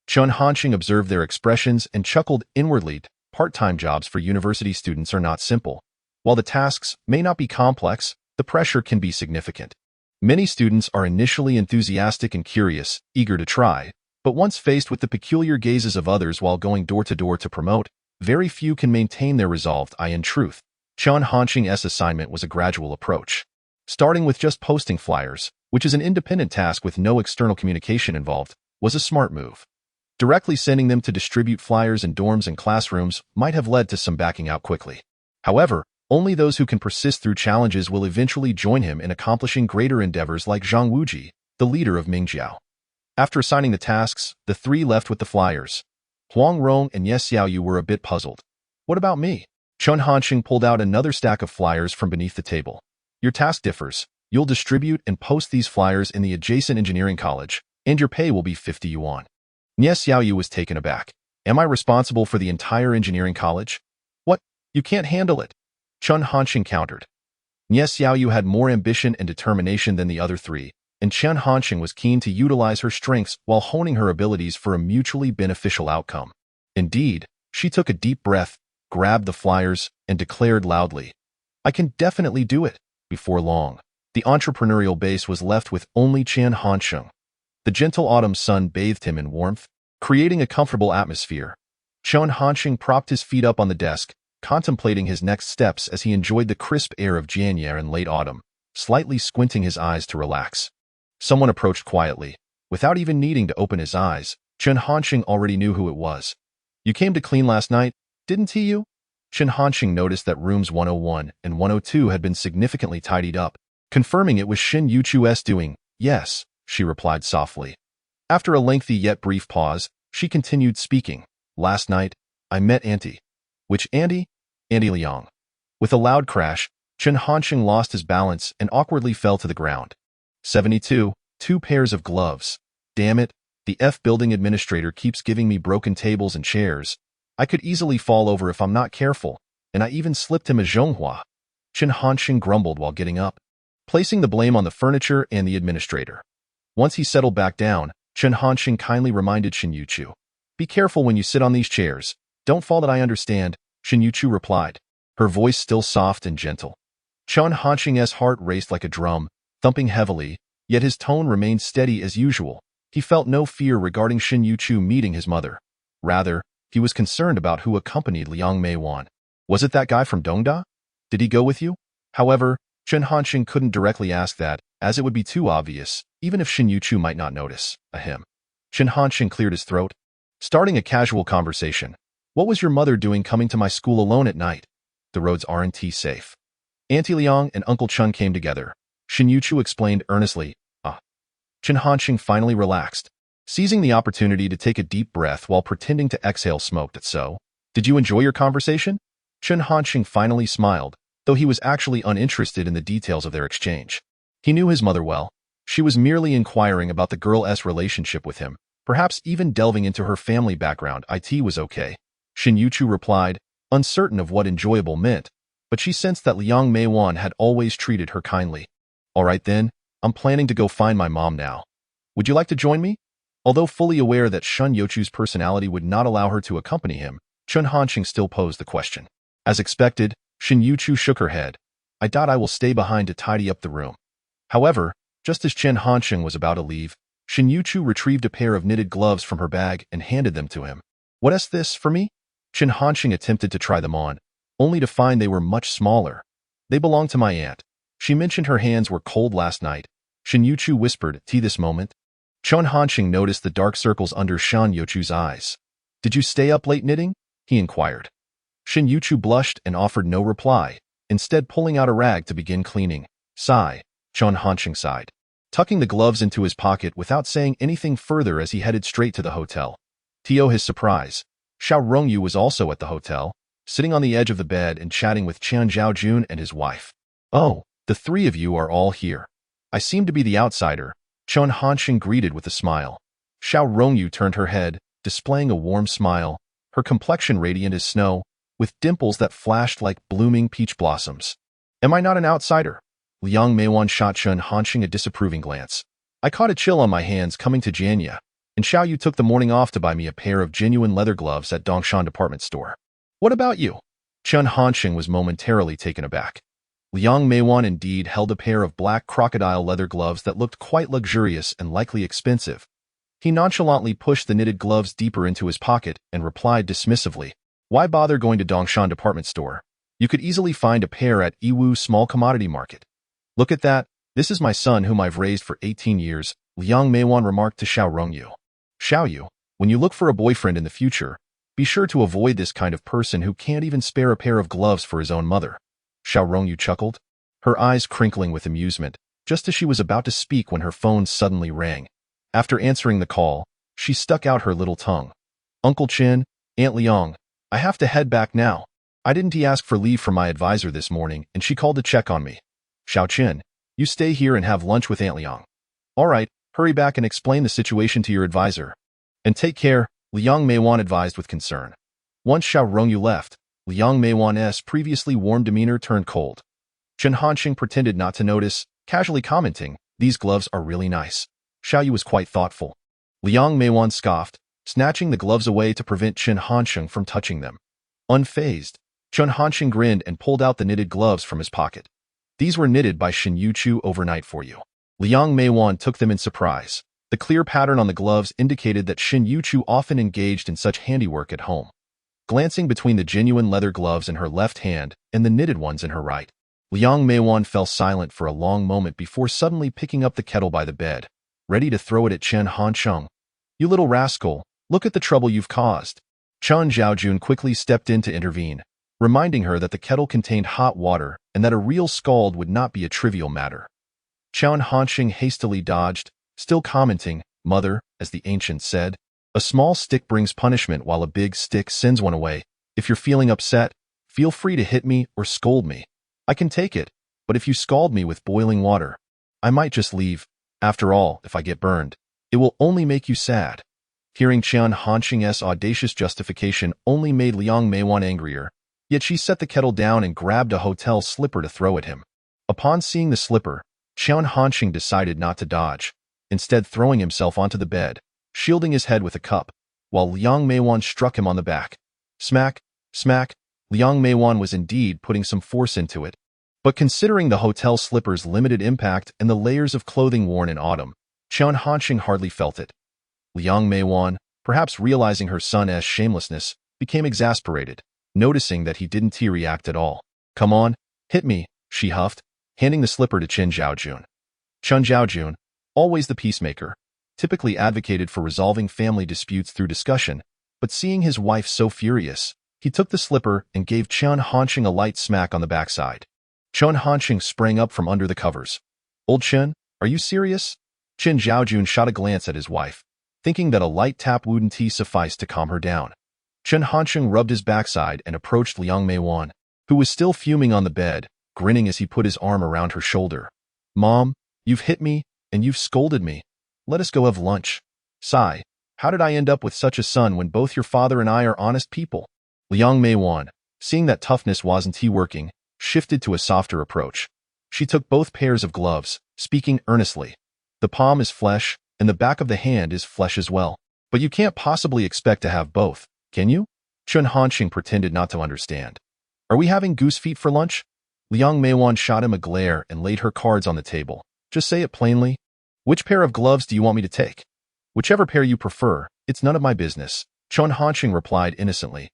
S2: Chen Hansheng observed their expressions and chuckled inwardly. Part-time jobs for university students are not simple. While the tasks may not be complex, the pressure can be significant. Many students are initially enthusiastic and curious, eager to try, but once faced with the peculiar gazes of others while going door to door to promote, very few can maintain their resolve. In truth, Chen Hansheng's assignment was a gradual approach. Starting with just posting flyers, which is an independent task with no external communication involved, was a smart move. Directly sending them to distribute flyers in dorms and classrooms might have led to some backing out quickly. However, only those who can persist through challenges will eventually join him in accomplishing greater endeavors like Zhang Wuji, the leader of Mingjiao. After assigning the tasks, the three left with the flyers. Huang Rong and Xiao were a bit puzzled. What about me? Chen Hansheng pulled out another stack of flyers from beneath the table. Your task differs. You'll distribute and post these flyers in the adjacent engineering college, and your pay will be 50 yuan. Xiao was taken aback. Am I responsible for the entire engineering college? What? You can't handle it. Chen Hansheng countered. Xiao had more ambition and determination than the other three, and Chen Hansheng was keen to utilize her strengths while honing her abilities for a mutually beneficial outcome. Indeed, she took a deep breath, grabbed the flyers, and declared loudly, I can definitely do it. Before long, the entrepreneurial base was left with only Chen Hansheng. The gentle autumn sun bathed him in warmth, creating a comfortable atmosphere. Chen Hansheng propped his feet up on the desk, contemplating his next steps as he enjoyed the crisp air of Jianye in late autumn, slightly squinting his eyes to relax. Someone approached quietly. Without even needing to open his eyes, Chen Hansheng already knew who it was. You came to clean last night, didn't you? Chen Hansheng noticed that rooms 101 and 102 had been significantly tidied up, confirming it was Shen Youchu's doing. Yes, she replied softly. After a lengthy yet brief pause, she continued speaking. Last night, I met Auntie. Which Auntie? Auntie Liang. With a loud crash, Chen Hansheng lost his balance and awkwardly fell to the ground. 72, 2 pairs of gloves. Damn it, the building administrator keeps giving me broken tables and chairs. I could easily fall over if I'm not careful, and I even slipped him a zhonghua. Chen Hansheng grumbled while getting up, placing the blame on the furniture and the administrator. Once he settled back down, Chen Hansheng kindly reminded Shen Youchu. Be careful when you sit on these chairs. Don't fall. That I understand, Shen Youchu replied, her voice still soft and gentle. Chen Hansheng's heart raced like a drum, thumping heavily, yet his tone remained steady as usual. He felt no fear regarding Shen Youchu meeting his mother. Rather, he was concerned about who accompanied Liang Meiwan. Was it that guy from Dongda? Did he go with you? However, Chen Hansheng couldn't directly ask that, as it would be too obvious, even if Shen Youchu might not notice. Ahem. Chen Hansheng cleared his throat, starting a casual conversation. What was your mother doing coming to my school alone at night? The roads aren't safe. Auntie Liang and Uncle Chen came together. Shen Youchu explained earnestly. Chen Hansheng finally relaxed, seizing the opportunity to take a deep breath while pretending to exhale smoke. Did you enjoy your conversation? Chen Hansheng finally smiled, though he was actually uninterested in the details of their exchange. He knew his mother well. She was merely inquiring about the girl's relationship with him, perhaps even delving into her family background. It was okay. Shen Youchu replied, uncertain of what enjoyable meant, but she sensed that Liang Meiwan had always treated her kindly. All right then, I'm planning to go find my mom now. Would you like to join me? Although fully aware that Shen Youchu's personality would not allow her to accompany him, Chen Hansheng still posed the question. As expected, Shen Youchu shook her head. I will stay behind to tidy up the room. However, just as Chen Hansheng was about to leave, Shen Youchu retrieved a pair of knitted gloves from her bag and handed them to him. What is this, for me? Chen Hansheng attempted to try them on, only to find they were much smaller. They belong to my aunt. She mentioned her hands were cold last night. Shen Youchu whispered, "Tea this moment?" Chen Hansheng noticed the dark circles under Shen Youchu's eyes. "Did you stay up late knitting?" he inquired. Shen Youchu blushed and offered no reply, instead pulling out a rag to begin cleaning. Sigh, Chen Hansheng sighed, tucking the gloves into his pocket without saying anything further as he headed straight to the hotel. To his surprise, Xiao Rongyu was also at the hotel, sitting on the edge of the bed and chatting with Chen Zhaojun and his wife. "Oh, the three of you are all here. I seem to be the outsider," Chen Hansheng greeted with a smile. Xiao Rongyu turned her head, displaying a warm smile, her complexion radiant as snow, with dimples that flashed like blooming peach blossoms. "Am I not an outsider?" Liang Meiwan shot Chen Hansheng a disapproving glance. "I caught a chill on my hands coming to Jianye, and Xiao Yu took the morning off to buy me a pair of genuine leather gloves at Dongshan department store. What about you?" Chen Hansheng was momentarily taken aback. Liang Meiwan indeed held a pair of black crocodile leather gloves that looked quite luxurious and likely expensive. He nonchalantly pushed the knitted gloves deeper into his pocket and replied dismissively, "Why bother going to Dongshan department store? You could easily find a pair at Yiwu small commodity market." "Look at that. This is my son whom I've raised for 18 years, Liang Meiwan remarked to Xiao Rongyu. "Xiao Yu, when you look for a boyfriend in the future, be sure to avoid this kind of person who can't even spare a pair of gloves for his own mother." Xiao Rongyu chuckled, her eyes crinkling with amusement, just as she was about to speak when her phone suddenly rang. After answering the call, she stuck out her little tongue. "Uncle Chen, Aunt Liang, I have to head back now. I didn't ask for leave from my advisor this morning, and she called to check on me. Xiao Chen, you stay here and have lunch with Aunt Liang. All right, hurry back and explain the situation to your advisor. And take care," Liang Meiwan advised with concern. Once Xiao Rongyu left, Liang Meiwan's previously warm demeanor turned cold. Chen Hansheng pretended not to notice, casually commenting, "These gloves are really nice." Xiao Yu was quite thoughtful. Liang Meiwan scoffed, snatching the gloves away to prevent Chen Hansheng from touching them. Unfazed, Chen Hansheng grinned and pulled out the knitted gloves from his pocket. "These were knitted by Shen Youchu overnight for you." Liang Meiwan took them in surprise. The clear pattern on the gloves indicated that Shen Youchu often engaged in such handiwork at home. Glancing between the genuine leather gloves in her left hand and the knitted ones in her right, Liang Meiwan fell silent for a long moment before suddenly picking up the kettle by the bed, ready to throw it at Chen Hansheng. "You little rascal, look at the trouble you've caused." Chen Zhaojun quickly stepped in to intervene, reminding her that the kettle contained hot water and that a real scald would not be a trivial matter. Chen Hansheng hastily dodged, still commenting, "Mother, as the ancient said, a small stick brings punishment while a big stick sends one away. If you're feeling upset, feel free to hit me or scold me. I can take it, but if you scald me with boiling water, I might just leave. After all, if I get burned, it will only make you sad." Hearing Chen Hansheng's audacious justification only made Liang Meiwan angrier, yet she set the kettle down and grabbed a hotel slipper to throw at him. Upon seeing the slipper, Chen Hansheng decided not to dodge, instead throwing himself onto the bed, shielding his head with a cup, while Liang Meiwan struck him on the back. Smack, smack, Liang Meiwan was indeed putting some force into it, but considering the hotel slipper's limited impact and the layers of clothing worn in autumn, Chen Hansheng hardly felt it. Liang Meiwan, perhaps realizing her son's shamelessness, became exasperated, noticing that he didn't react at all. "Come on, hit me," she huffed, handing the slipper to Chen Zhaojun. Chen Zhaojun, always the peacemaker, typically advocated for resolving family disputes through discussion, but seeing his wife so furious, he took the slipper and gave Chen Hansheng a light smack on the backside. Chen Hansheng sprang up from under the covers. "Old Chen, are you serious?" Chen Zhaojun shot a glance at his wife, thinking that a light tap wouldn't suffice to calm her down. Chen Hansheng rubbed his backside and approached Liang Meiwan, who was still fuming on the bed, grinning as he put his arm around her shoulder. "Mom, you've hit me, and you've scolded me. Let us go have lunch." "Sigh, how did I end up with such a son when both your father and I are honest people?" Liang Meiwan, seeing that toughness wasn't working, shifted to a softer approach. She took both pairs of gloves, speaking earnestly. "The palm is flesh, and the back of the hand is flesh as well. But you can't possibly expect to have both, can you?" Chen Hansheng pretended not to understand. "Are we having goose feet for lunch?" Liang Meiwan shot him a glare and laid her cards on the table. "Just say it plainly." Which pair of gloves do you want me to take? Whichever pair you prefer, it's none of my business, Chen Hansheng replied innocently.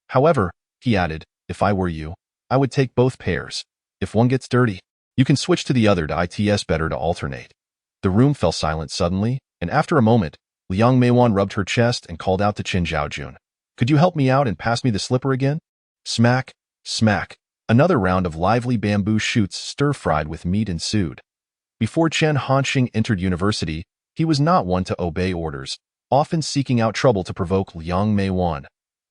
S2: However, he added, if I were you, I would take both pairs. If one gets dirty, you can switch to the other. It's better to alternate. The room fell silent suddenly, and after a moment, Liang Meiwan rubbed her chest and called out to Qin Zhaojun. Could you help me out and pass me the slipper again? Smack, smack. Another round of lively bamboo shoots stir-fried with meat ensued. Before Chen Hansheng entered university, he was not one to obey orders, often seeking out trouble to provoke Liang Meiwan.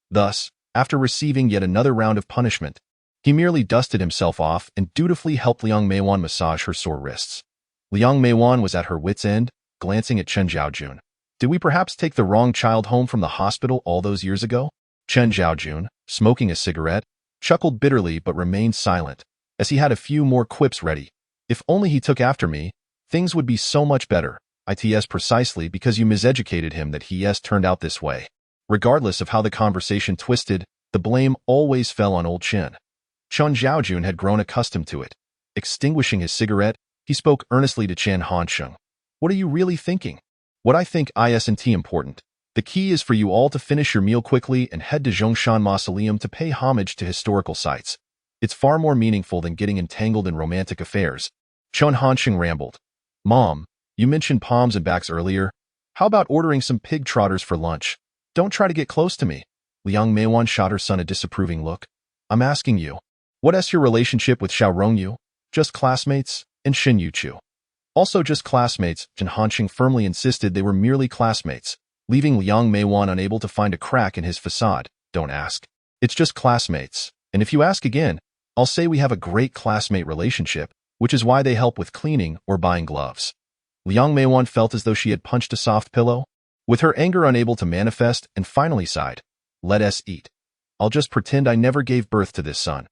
S2: Thus, after receiving yet another round of punishment, he merely dusted himself off and dutifully helped Liang Meiwan massage her sore wrists. Liang Meiwan was at her wit's end, glancing at Chen Zhaojun. Did we perhaps take the wrong child home from the hospital all those years ago? Chen Zhaojun, smoking a cigarette, chuckled bitterly but remained silent, as he had a few more quips ready. If only he took after me, things would be so much better. It's precisely because you miseducated him that he turned out this way. Regardless of how the conversation twisted, the blame always fell on old Chen. Chen Zhaojun had grown accustomed to it. Extinguishing his cigarette, he spoke earnestly to Chen Hansheng. What are you really thinking? What I think isn't important. The key is for you all to finish your meal quickly and head to Zhongshan Mausoleum to pay homage to historical sites. It's far more meaningful than getting entangled in romantic affairs. Chen Hansheng rambled. Mom, you mentioned palms and backs earlier. How about ordering some pig trotters for lunch? Don't try to get close to me. Liang Meiwan shot her son a disapproving look. I'm asking you, what's your relationship with Xiao Rongyu? Just classmates? And Shen Youchu. Also just classmates, Chen Hansheng firmly insisted they were merely classmates, leaving Liang Meiwan unable to find a crack in his facade. Don't ask. It's just classmates. And if you ask again, I'll say we have a great classmate relationship, which is why they help with cleaning or buying gloves. Liang Meiwan felt as though she had punched a soft pillow, with her anger unable to manifest, and finally sighed. Let us eat. I'll just pretend I never gave birth to this son.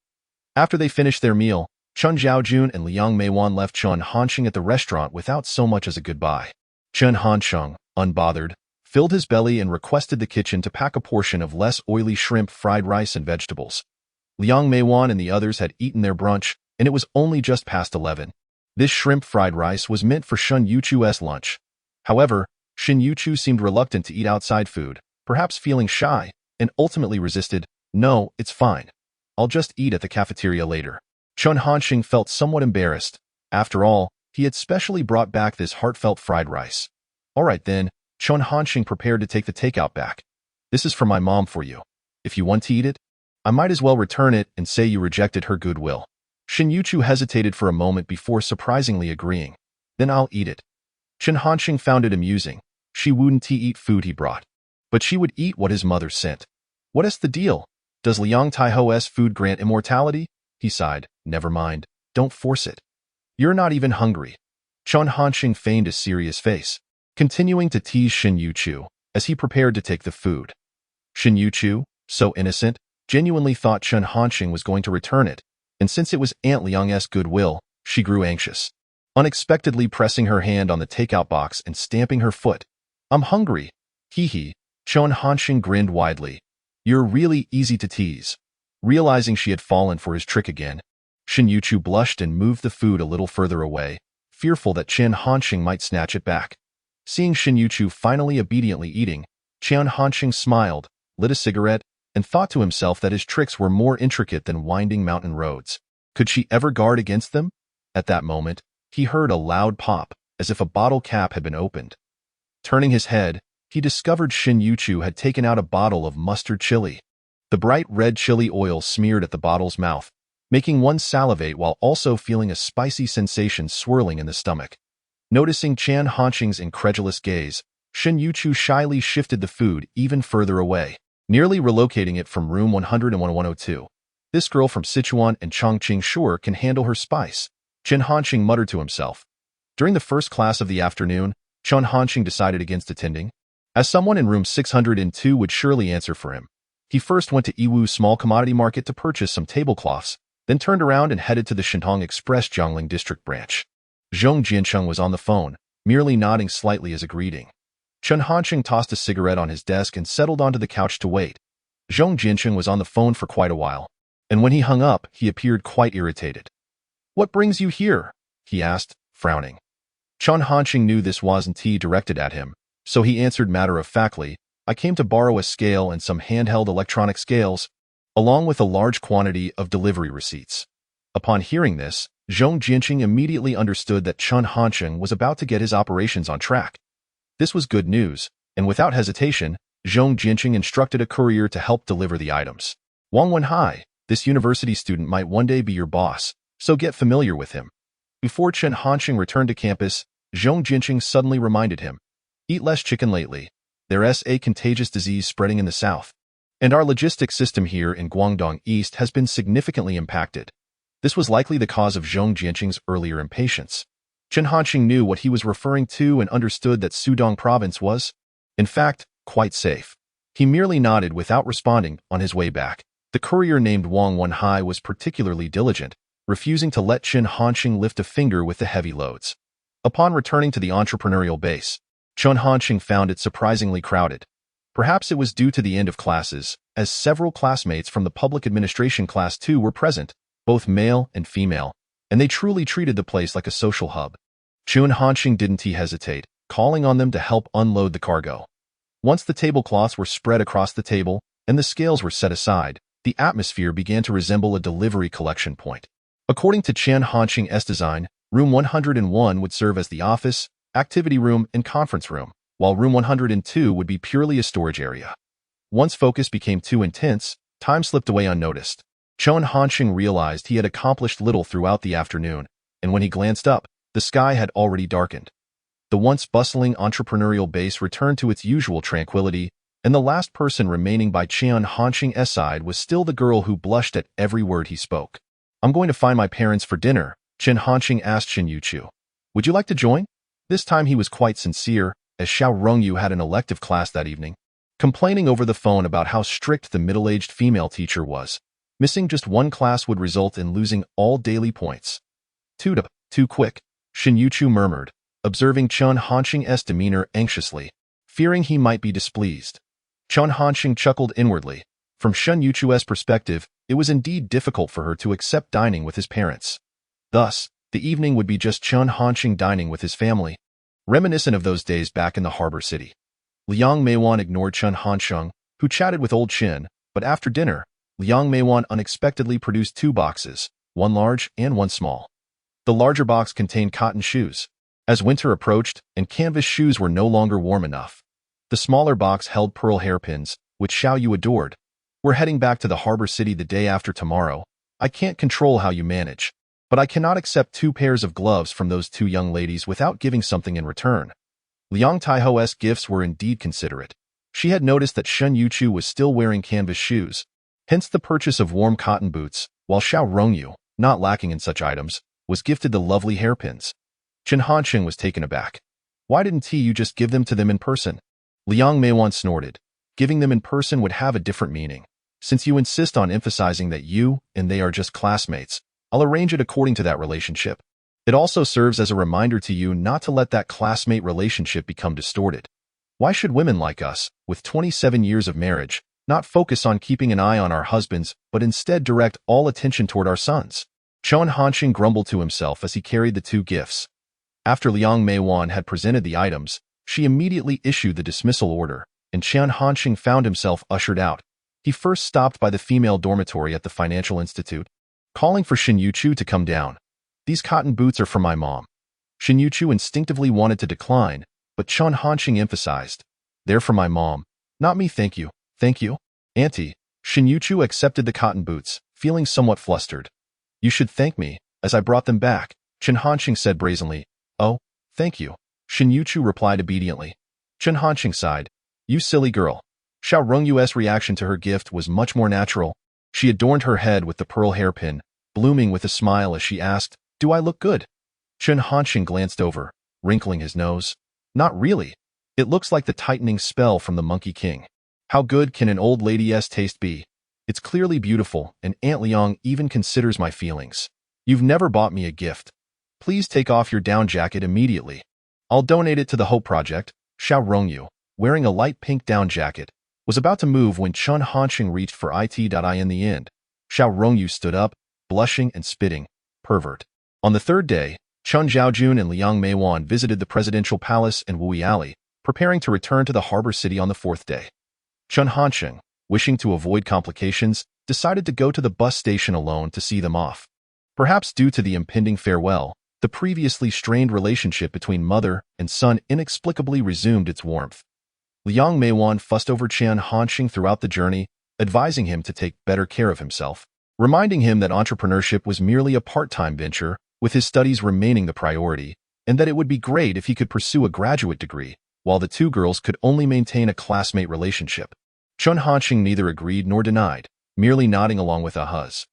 S2: After they finished their meal, Chen Zhaojun and Liang Meiwan left Chen Hansheng at the restaurant without so much as a goodbye. Chen Hansheng, unbothered, filled his belly and requested the kitchen to pack a portion of less oily shrimp, fried rice, and vegetables. Liang Meiwan and the others had eaten their brunch, and it was only just past 11. This shrimp fried rice was meant for Shen Youchu's lunch. However, Shen Youchu seemed reluctant to eat outside food, perhaps feeling shy, and ultimately resisted. No, it's fine. I'll just eat at the cafeteria later. Chen Hansheng felt somewhat embarrassed. After all, he had specially brought back this heartfelt fried rice. All right then, Chen Hansheng prepared to take the takeout back. This is for my mom for you. If you want to eat it, I might as well return it and say you rejected her goodwill. Shen Youchu hesitated for a moment before surprisingly agreeing. Then I'll eat it. Chen Hansheng found it amusing. She wouldn't eat food he brought, but she would eat what his mother sent. What is the deal? Does Liang Taiho's food grant immortality? He sighed. Never mind. Don't force it. You're not even hungry. Chen Hansheng feigned a serious face, continuing to tease Shen Youchu as he prepared to take the food. Shen Youchu, so innocent, genuinely thought Chen Hansheng was going to return it, and since it was Aunt Liang's goodwill, she grew anxious, unexpectedly pressing her hand on the takeout box and stamping her foot. I'm hungry. Hee. Chen Hansheng grinned widely. You're really easy to tease. Realizing she had fallen for his trick again, Shen Youchu blushed and moved the food a little further away, fearful that Chen Hansheng might snatch it back. Seeing Shen Youchu finally obediently eating, Chen Hansheng smiled, lit a cigarette, and thought to himself that his tricks were more intricate than winding mountain roads. Could she ever guard against them? At that moment, he heard a loud pop, as if a bottle cap had been opened. Turning his head, he discovered Shen Youchu had taken out a bottle of mustard chili. The bright red chili oil smeared at the bottle's mouth, making one salivate while also feeling a spicy sensation swirling in the stomach. Noticing Chen Hansheng's incredulous gaze, Shen Youchu shyly shifted the food even further away, nearly relocating it from room 101 and 102. This girl from Sichuan and Chongqing sure can handle her spice, Chen Hansheng muttered to himself. During the first class of the afternoon, Chen Hansheng decided against attending, as someone in room 602 would surely answer for him. He first went to Yiwu Small Commodity Market to purchase some tablecloths, then turned around and headed to the Shentong Express Jiangling District branch. Zhong Jiancheng was on the phone, merely nodding slightly as a greeting. Chen Hansheng tossed a cigarette on his desk and settled onto the couch to wait. Zhong Jiancheng was on the phone for quite a while, and when he hung up, he appeared quite irritated. What brings you here? He asked, frowning. Chen Hansheng knew this wasn't directed at him, so he answered matter-of-factly, I came to borrow a scale and some handheld electronic scales, along with a large quantity of delivery receipts. Upon hearing this, Zhong Jinqing immediately understood that Chen Hansheng was about to get his operations on track. This was good news, and without hesitation, Zhong Jinqing instructed a courier to help deliver the items. Wang Wenhai, this university student might one day be your boss, so get familiar with him. Before Chen Hansheng returned to campus, Zhong Jinqing suddenly reminded him, eat less chicken lately. There's a contagious disease spreading in the south. And our logistics system here in Guangdong East has been significantly impacted. This was likely the cause of Zhong Jinqing's earlier impatience. Chen Hansheng knew what he was referring to and understood that Sudong province was, in fact, quite safe. He merely nodded without responding on his way back. The courier named Wang Wenhai was particularly diligent, refusing to let Chen Hansheng lift a finger with the heavy loads. Upon returning to the entrepreneurial base, Chen Hansheng found it surprisingly crowded. Perhaps it was due to the end of classes, as several classmates from the public administration class 2 were present, both male and female, and they truly treated the place like a social hub. Chen Hansheng didn't hesitate, calling on them to help unload the cargo. Once the tablecloths were spread across the table and the scales were set aside, the atmosphere began to resemble a delivery collection point. According to Chen Hansheng's design, room 101 would serve as the office, activity room, and conference room, while room 102 would be purely a storage area. Once focus became too intense, time slipped away unnoticed. Chen Hansheng realized he had accomplished little throughout the afternoon, and when he glanced up, the sky had already darkened. The once bustling entrepreneurial base returned to its usual tranquility, and the last person remaining by Chen Hansheng's side was still the girl who blushed at every word he spoke. I'm going to find my parents for dinner, Chen Hansheng asked Shen Youchu. Would you like to join? This time he was quite sincere, as Xiao Rongyu had an elective class that evening. Complaining over the phone about how strict the middle-aged female teacher was, missing just one class would result in losing all daily points. Too quick, Shen Youchu murmured, observing Chen Hansheng's demeanor anxiously, fearing he might be displeased. Chen Hansheng chuckled inwardly. From Shen Youchu's perspective, it was indeed difficult for her to accept dining with his parents. Thus, the evening would be just Chen Hansheng dining with his family, reminiscent of those days back in the harbor city. Liang Meiwan ignored Chen Hansheng, who chatted with old Chen, but after dinner, Liang Meiwan unexpectedly produced 2 boxes, one large and one small. The larger box contained cotton shoes. As winter approached and canvas shoes were no longer warm enough, the smaller box held pearl hairpins, which Xiao Yu adored. We're heading back to the harbor city the day after tomorrow. I can't control how you manage, but I cannot accept 2 pairs of gloves from those 2 young ladies without giving something in return. Liang Taiho's gifts were indeed considerate. She had noticed that Shen Youchu was still wearing canvas shoes, hence the purchase of warm cotton boots, while Xiao Rongyu, not lacking in such items, was gifted the lovely hairpins. Chen Hansheng was taken aback. Why didn't you just give them to them in person? Liang Meiwan snorted. Giving them in person would have a different meaning. Since you insist on emphasizing that you and they are just classmates, I'll arrange it according to that relationship. It also serves as a reminder to you not to let that classmate relationship become distorted. Why should women like us, with 27 years of marriage, not focus on keeping an eye on our husbands, but instead direct all attention toward our sons? Chen Hansheng grumbled to himself as he carried the 2 gifts. After Liang Meiwan had presented the items, she immediately issued the dismissal order, and Chen Hansheng found himself ushered out. He first stopped by the female dormitory at the financial institute, calling for Shen Youchu to come down. These cotton boots are for my mom. Shen Youchu instinctively wanted to decline, but Chen Hansheng emphasized, they're for my mom, not me, thank you. Thank you, Auntie. Shen Youchu accepted the cotton boots, feeling somewhat flustered. You should thank me, as I brought them back, Chen Hansheng said brazenly. Oh, thank you. Shen Youchu replied obediently. Chen Hansheng sighed. You silly girl. Xiao Rongyu's reaction to her gift was much more natural. She adorned her head with the pearl hairpin, blooming with a smile as she asked, Do I look good? Chen Hansheng glanced over, wrinkling his nose. Not really. It looks like the tightening spell from the Monkey King. How good can an old lady's taste be? It's clearly beautiful, and Aunt Liang even considers my feelings. You've never bought me a gift. Please take off your down jacket immediately. I'll donate it to the Hope Project. Xiao Rongyu, wearing a light pink down jacket, was about to move when Chen Hansheng reached for it. In the end, Xiao Rongyu stood up, blushing and spitting. Pervert. On the 3rd day, Chen Zhaojun and Liang Meiwan visited the presidential palace in Wui Alley, preparing to return to the harbor city on the fourth day. Chen Hansheng, wishing to avoid complications, decided to go to the bus station alone to see them off. Perhaps due to the impending farewell, the previously strained relationship between mother and son inexplicably resumed its warmth. Liang Meiwan fussed over Chen Hansheng throughout the journey, advising him to take better care of himself, reminding him that entrepreneurship was merely a part-time venture, with his studies remaining the priority, and that it would be great if he could pursue a graduate degree, while the two girls could only maintain a classmate relationship. Chen Hansheng neither agreed nor denied, merely nodding along with ahas.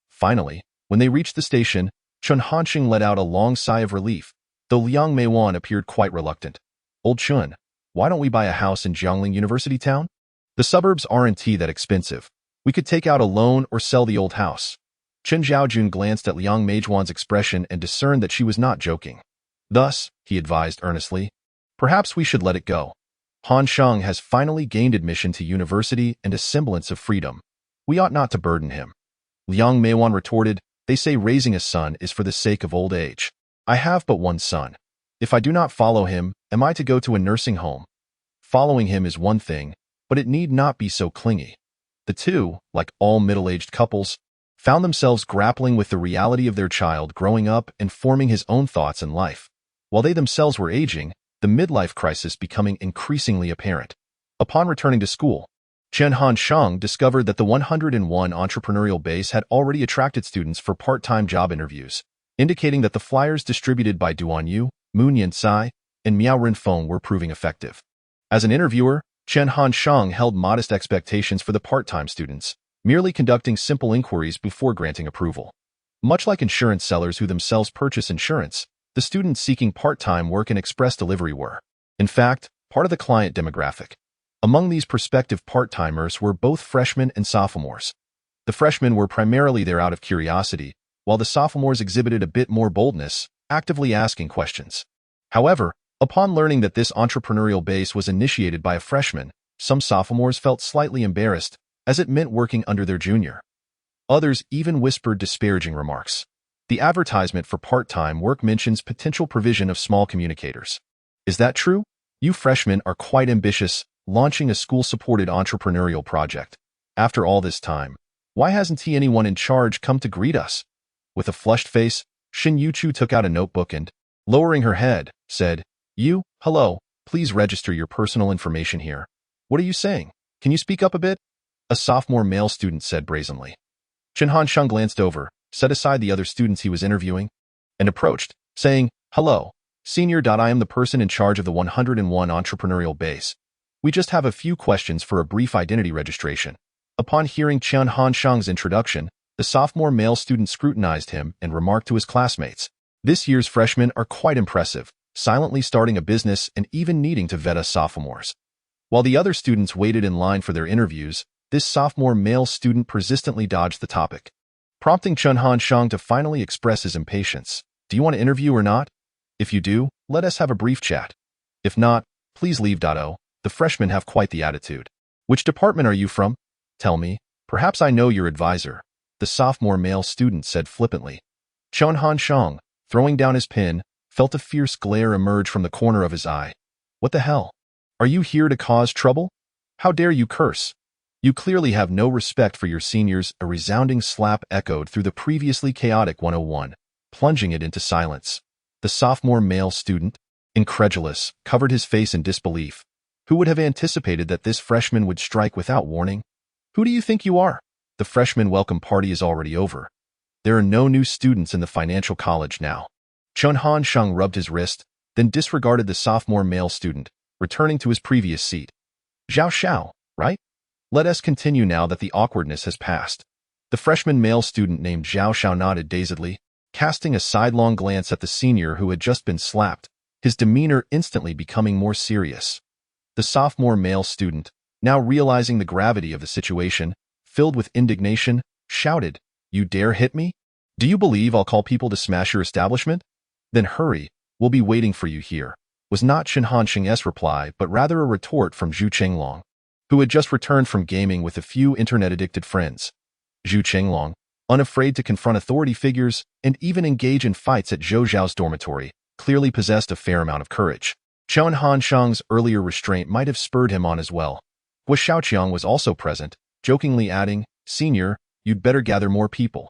S2: Finally, when they reached the station, Chen Hansheng let out a long sigh of relief, though Liang Meiwan appeared quite reluctant. Old Chen, why don't we buy a house in Jiangling University Town? The suburbs aren't that expensive. We could take out a loan or sell the old house. Chen Zhaojun glanced at Liang Meiwan's expression and discerned that she was not joking. Thus, he advised earnestly, perhaps we should let it go. Hansheng has finally gained admission to university and a semblance of freedom. We ought not to burden him. Liang Meiwan retorted, they say raising a son is for the sake of old age. I have but one son. If I do not follow him, am I to go to a nursing home? Following him is one thing, but it need not be so clingy. The two, like all middle-aged couples, found themselves grappling with the reality of their child growing up and forming his own thoughts in life. While they themselves were aging, the midlife crisis becoming increasingly apparent. Upon returning to school, Chen Hansheng discovered that the 101 entrepreneurial base had already attracted students for part-time job interviews, indicating that the flyers distributed by Duanyu, Mu Niancai, and Miao Renfeng were proving effective. As an interviewer, Chen Hansheng held modest expectations for the part-time students, merely conducting simple inquiries before granting approval. Much like insurance sellers who themselves purchase insurance, the students seeking part-time work and express delivery were, in fact, part of the client demographic. Among these prospective part-timers were both freshmen and sophomores. The freshmen were primarily there out of curiosity, while the sophomores exhibited a bit more boldness, actively asking questions. However, upon learning that this entrepreneurial base was initiated by a freshman, some sophomores felt slightly embarrassed, as it meant working under their junior. Others even whispered disparaging remarks. The advertisement for part-time work mentions potential provision of small communicators. Is that true? You freshmen are quite ambitious, launching a school-supported entrepreneurial project. After all this time, why hasn't anyone in charge come to greet us? With a flushed face, Shen Youchu took out a notebook and, lowering her head, said, hello, please register your personal information here. What are you saying? Can you speak up a bit? A sophomore male student said brazenly. Chen Hansheng glanced over, set aside the other students he was interviewing, and approached, saying, hello, senior. I am the person in charge of the 101 entrepreneurial base. We just have a few questions for a brief identity registration. Upon hearing Chen Hansheng's introduction, the sophomore male student scrutinized him and remarked to his classmates, this year's freshmen are quite impressive, silently starting a business and even needing to vet us sophomores. While the other students waited in line for their interviews, this sophomore male student persistently dodged the topic, prompting Chen Hansheng to finally express his impatience. Do you want to interview or not? If you do, let us have a brief chat. If not, please leave. The freshmen have quite the attitude. Which department are you from? Tell me, perhaps I know your advisor, the sophomore male student said flippantly. Chen Hansheng, throwing down his pen, felt a fierce glare emerge from the corner of his eye. What the hell? Are you here to cause trouble? How dare you curse? You clearly have no respect for your seniors. A resounding slap echoed through the previously chaotic 101, plunging it into silence. The sophomore male student, incredulous, covered his face in disbelief. Who would have anticipated that this freshman would strike without warning? Who do you think you are? The freshman welcome party is already over. There are no new students in the financial college now. Chen Hansheng rubbed his wrist, then disregarded the sophomore male student, returning to his previous seat. Xiao, right? Let us continue now that the awkwardness has passed. The freshman male student named Xiao nodded dazedly, casting a sidelong glance at the senior who had just been slapped, his demeanor instantly becoming more serious. The sophomore male student, now realizing the gravity of the situation, filled with indignation, shouted, You dare hit me? Do you believe I'll call people to smash your establishment? Then hurry, we'll be waiting for you here, was not Chen Hansheng's reply but rather a retort from Zhu Chenglong, who had just returned from gaming with a few internet-addicted friends. Zhu Chenglong, unafraid to confront authority figures, and even engage in fights at Zhou Zhao's dormitory, clearly possessed a fair amount of courage. Chen Hansheng's earlier restraint might have spurred him on as well. Guo Xiaoqiang was also present, jokingly adding, "Senior, you'd better gather more people.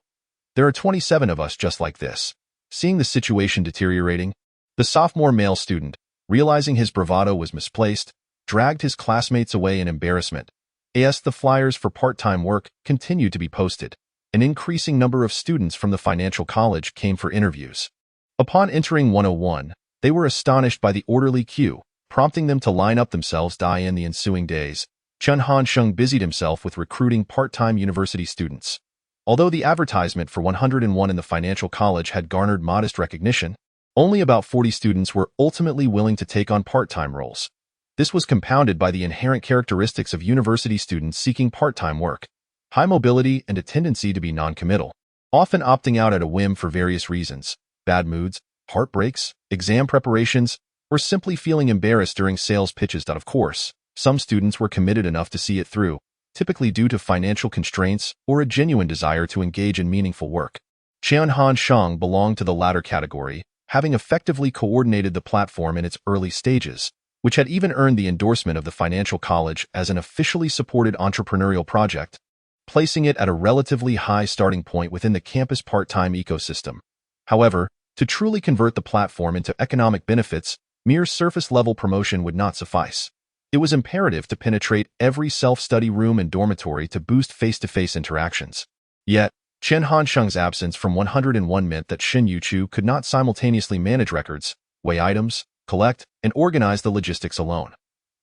S2: There are 27 of us just like this." Seeing the situation deteriorating, the sophomore male student, realizing his bravado was misplaced, dragged his classmates away in embarrassment. As the flyers for part-time work continued to be posted, an increasing number of students from the financial college came for interviews. Upon entering 101, they were astonished by the orderly queue, prompting them to line up themselves. In the ensuing days, Chen Hansheng busied himself with recruiting part-time university students. Although the advertisement for 101 in the financial college had garnered modest recognition, only about 40 students were ultimately willing to take on part-time roles. This was compounded by the inherent characteristics of university students seeking part-time work: high mobility and a tendency to be non-committal, often opting out at a whim for various reasons: bad moods, heartbreaks, exam preparations, or simply feeling embarrassed during sales pitches. Of course, some students were committed enough to see it through, typically due to financial constraints or a genuine desire to engage in meaningful work. Chen Hansheng belonged to the latter category, having effectively coordinated the platform in its early stages, which had even earned the endorsement of the financial college as an officially supported entrepreneurial project, placing it at a relatively high starting point within the campus part-time ecosystem. However, to truly convert the platform into economic benefits, mere surface-level promotion would not suffice. It was imperative to penetrate every self-study room and dormitory to boost face-to-face interactions. Yet, Chen Hansheng's absence from 101 meant that Shen Youchu could not simultaneously manage records, weigh items, collect, and organize the logistics alone.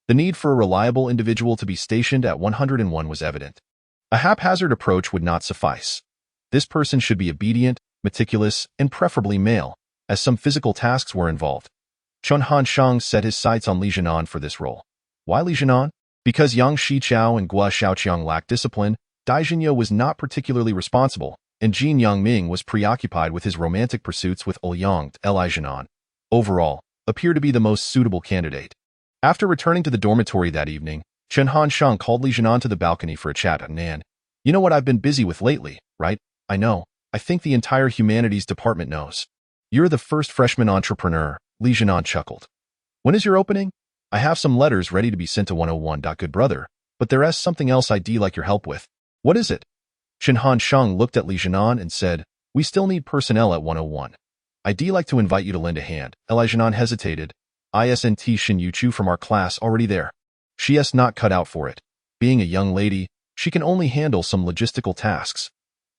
S2: The need for a reliable individual to be stationed at 101 was evident. A haphazard approach would not suffice. This person should be obedient, meticulous, and preferably male, as some physical tasks were involved. Chen Hansheng set his sights on Li Jianye for this role. Why Li Jianye? Because Yang Shiqiao and Guo Xiaoqiang lacked discipline, Jianye was not particularly responsible, and Jin Yangming was preoccupied with his romantic pursuits with Ouyang. Li Jianye, overall, appeared to be the most suitable candidate. After returning to the dormitory that evening, Chen Hansheng called Li Jianye to the balcony for a chat. "Nan, you know what I've been busy with lately, right?" "I know. I think the entire humanities department knows. You're the first freshman entrepreneur," Li Jianye chuckled. "When is your opening?" "I have some letters ready to be sent to 101. Good brother, but there is something else I'd like your help with." "What is it?" Chen Hansheng looked at Li Jianye and said, "We still need personnel at 101. I'd like to invite you to lend a hand." Li Jianye hesitated. "Isn't Shen Youchu from our class already there?" "She's not cut out for it. Being a young lady, she can only handle some logistical tasks."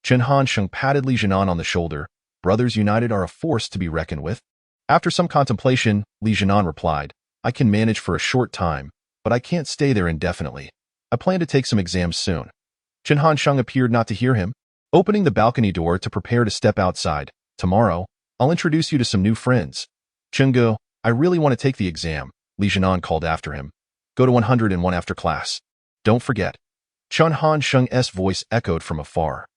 S2: Chen Hansheng patted Li Jianye on the shoulder. "Brothers united are a force to be reckoned with." After some contemplation, Li Jianye replied, "I can manage for a short time, but I can't stay there indefinitely. I plan to take some exams soon." Chen Hansheng appeared not to hear him, opening the balcony door to prepare to step outside. "Tomorrow, I'll introduce you to some new friends." "Chenggo, I really want to take the exam," Li Jianye called after him. "Go to 101 after class. Don't forget." Chen Hansheng's voice echoed from afar.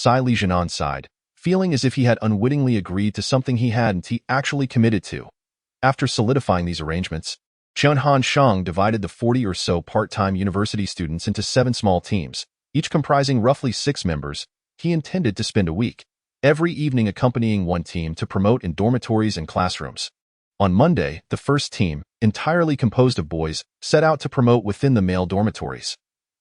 S2: Li Jianye sighed, feeling as if he had unwittingly agreed to something he hadn't actually committed to. After solidifying these arrangements, Chen Hansheng divided the 40 or so part-time university students into 7 small teams, each comprising roughly 6 members. He intended to spend a week, every evening accompanying one team to promote in dormitories and classrooms. On Monday, the first team, entirely composed of boys, set out to promote within the male dormitories.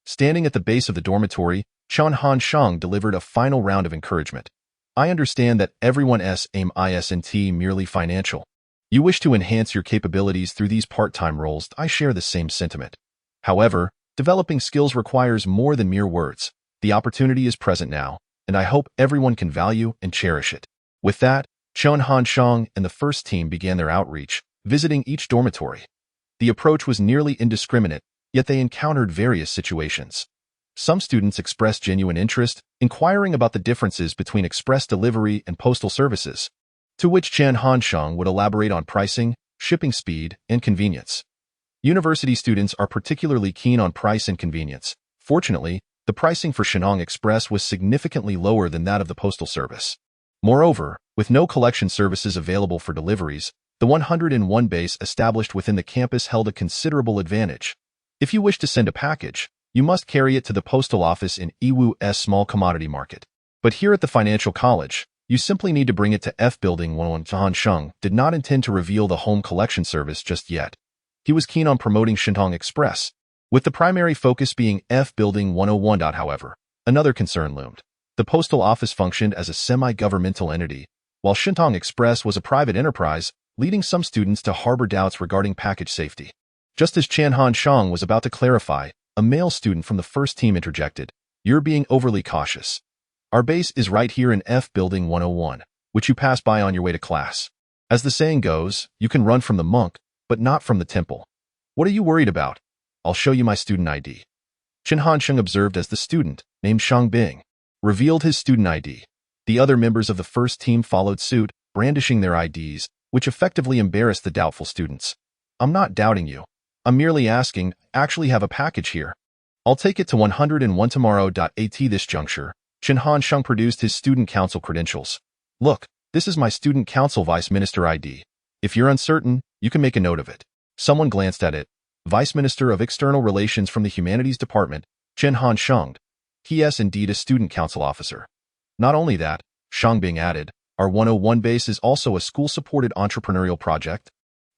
S2: Standing at the base of the dormitory, Chen Hansheng delivered a final round of encouragement. "I understand that everyone's aim isn't merely financial. You wish to enhance your capabilities through these part-time roles. I share the same sentiment. However, developing skills requires more than mere words. The opportunity is present now, and I hope everyone can value and cherish it." With that, Chen Hansheng and the first team began their outreach, visiting each dormitory. The approach was nearly indiscriminate, yet they encountered various situations. Some students expressed genuine interest, inquiring about the differences between express delivery and postal services, to which Chen Hansheng would elaborate on pricing, shipping speed, and convenience. University students are particularly keen on price and convenience. Fortunately, the pricing for Shenong Express was significantly lower than that of the postal service. Moreover, with no collection services available for deliveries, the 101 base established within the campus held a considerable advantage. If you wish to send a package, you must carry it to the postal office in Yiwu's small commodity market. But here at the financial college, you simply need to bring it to F Building 101. Chen Hansheng did not intend to reveal the home collection service just yet. He was keen on promoting Shintong Express, with the primary focus being F Building 101. However, another concern loomed. The postal office functioned as a semi-governmental entity, while Shintong Express was a private enterprise, leading some students to harbor doubts regarding package safety. Just as Chen Hansheng was about to clarify, a male student from the first team interjected, "You're being overly cautious. Our base is right here in F Building 101, which you pass by on your way to class. As the saying goes, you can run from the monk, but not from the temple. What are you worried about? I'll show you my student ID." Chen Hansheng observed as the student, named Shang Bing, revealed his student ID. The other members of the first team followed suit, brandishing their IDs, which effectively embarrassed the doubtful students. "I'm not doubting you. I'm merely asking, actually have a package here. I'll take it to 101 tomorrow. At this juncture, Chen Hansheng produced his student council credentials. "Look, this is my student council vice minister ID. If you're uncertain, you can make a note of it." Someone glanced at it. Vice Minister of External Relations from the Humanities Department, Chen Hansheng. He is indeed a student council officer. Not only that, Shang Bing added, our 101 base is also a school-supported entrepreneurial project.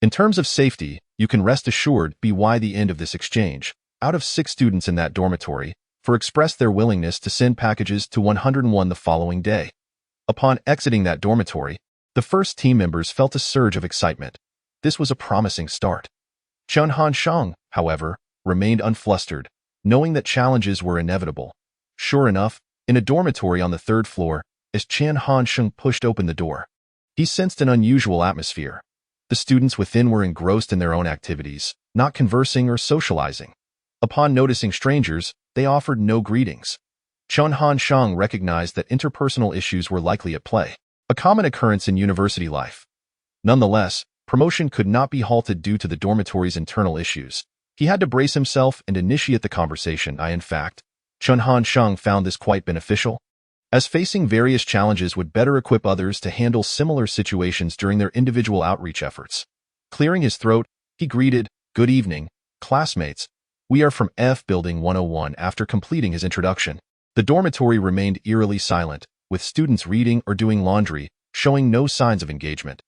S2: In terms of safety, you can rest assured by the end of this exchange, out of 6 students in that dormitory, expressed their willingness to send packages to 101 the following day. Upon exiting that dormitory, the first team members felt a surge of excitement. This was a promising start. Chen Hansheng, however, remained unflustered, knowing that challenges were inevitable. Sure enough, in a dormitory on the 3rd floor, as Chen Hansheng pushed open the door, he sensed an unusual atmosphere. The students within were engrossed in their own activities, not conversing or socializing. Upon noticing strangers, they offered no greetings. Chen Hansheng recognized that interpersonal issues were likely at play, a common occurrence in university life. Nonetheless, promotion could not be halted due to the dormitory's internal issues. He had to brace himself and initiate the conversation. In fact, Chen Hansheng found this quite beneficial, as facing various challenges would better equip others to handle similar situations during their individual outreach efforts. Clearing his throat, he greeted, "Good evening, classmates. We are from F Building 101." After completing his introduction, the dormitory remained eerily silent, with students reading or doing laundry, showing no signs of engagement.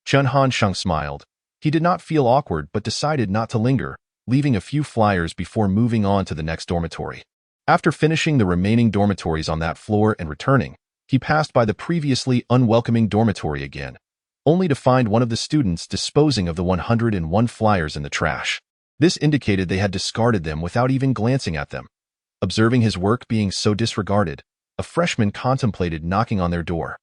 S2: Chen Hansheng smiled. He did not feel awkward but decided not to linger, leaving a few flyers before moving on to the next dormitory. After finishing the remaining dormitories on that floor and returning, he passed by the previously unwelcoming dormitory again, only to find one of the students disposing of the 101 flyers in the trash. This indicated they had discarded them without even glancing at them. Observing his work being so disregarded, a freshman contemplated knocking on their door.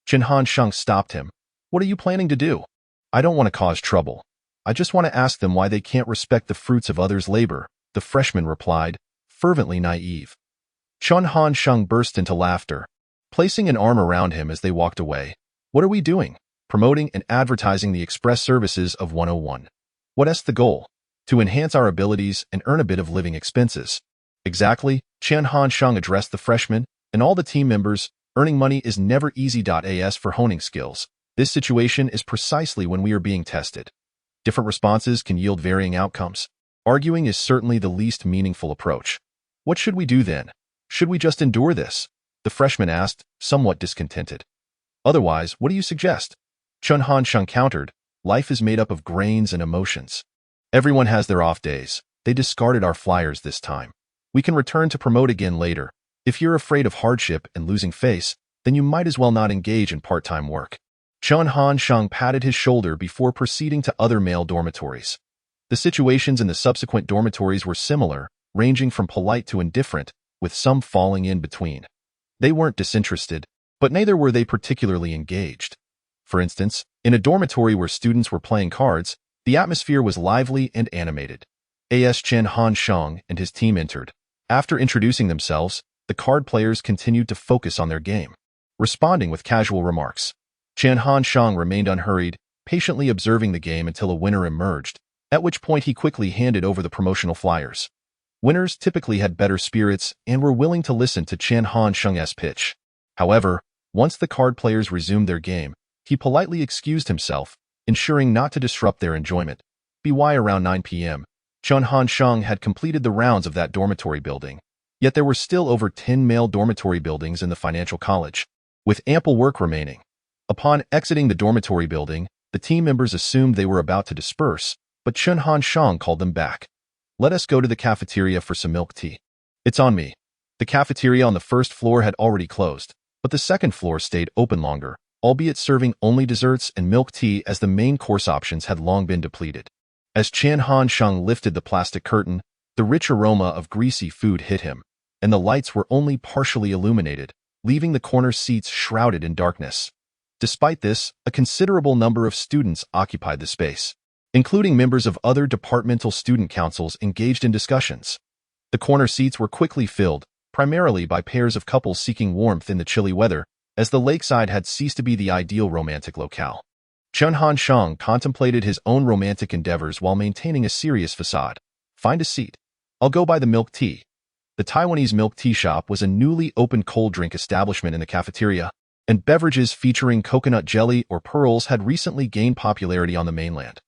S2: Chen Hansheng stopped him. "What are you planning to do?" "I don't want to cause trouble. I just want to ask them why they can't respect the fruits of others' labor," the freshman replied, fervently naive. Chen Hansheng burst into laughter, placing an arm around him as they walked away. "What are we doing? Promoting and advertising the express services of 101. What's the goal? To enhance our abilities and earn a bit of living expenses." "Exactly," Chen Hansheng addressed the freshman and all the team members. "Earning money is never easy. As for honing skills, this situation is precisely when we are being tested. Different responses can yield varying outcomes. Arguing is certainly the least meaningful approach." "What should we do then? Should we just endure this?" the freshman asked, somewhat discontented. "Otherwise, what do you suggest?" Chen Hansheng countered, "Life is made up of grains and emotions. Everyone has their off days. They discarded our flyers this time. We can return to promote again later. If you're afraid of hardship and losing face, then you might as well not engage in part-time work." Chen Hansheng patted his shoulder before proceeding to other male dormitories. The situations in the subsequent dormitories were similar, ranging from polite to indifferent, with some falling in between. They weren't disinterested, but neither were they particularly engaged. For instance, in a dormitory where students were playing cards, the atmosphere was lively and animated. As Chen Hansheng and his team entered, after introducing themselves, the card players continued to focus on their game, responding with casual remarks. Chen Hansheng remained unhurried, patiently observing the game until a winner emerged, at which point he quickly handed over the promotional flyers. Winners typically had better spirits and were willing to listen to Chen Hansheng's pitch. However, once the card players resumed their game, he politely excused himself, ensuring not to disrupt their enjoyment. Around 9 p.m., Chen Hansheng had completed the rounds of that dormitory building. Yet there were still over 10 male dormitory buildings in the financial college, with ample work remaining. Upon exiting the dormitory building, the team members assumed they were about to disperse, but Chen Hansheng called them back. Let us go to the cafeteria for some milk tea. It's on me. The cafeteria on the first floor had already closed, but the second floor stayed open longer, albeit serving only desserts and milk tea as the main course options had long been depleted. As Chen Hansheng lifted the plastic curtain, the rich aroma of greasy food hit him, and the lights were only partially illuminated, leaving the corner seats shrouded in darkness. Despite this, a considerable number of students occupied the space, including members of other departmental student councils engaged in discussions. The corner seats were quickly filled, primarily by pairs of couples seeking warmth in the chilly weather, as the lakeside had ceased to be the ideal romantic locale. Chen Hansheng contemplated his own romantic endeavors while maintaining a serious facade. Find a seat. I'll go buy the milk tea. The Taiwanese milk tea shop was a newly opened cold drink establishment in the cafeteria, and beverages featuring coconut jelly or pearls had recently gained popularity on the mainland.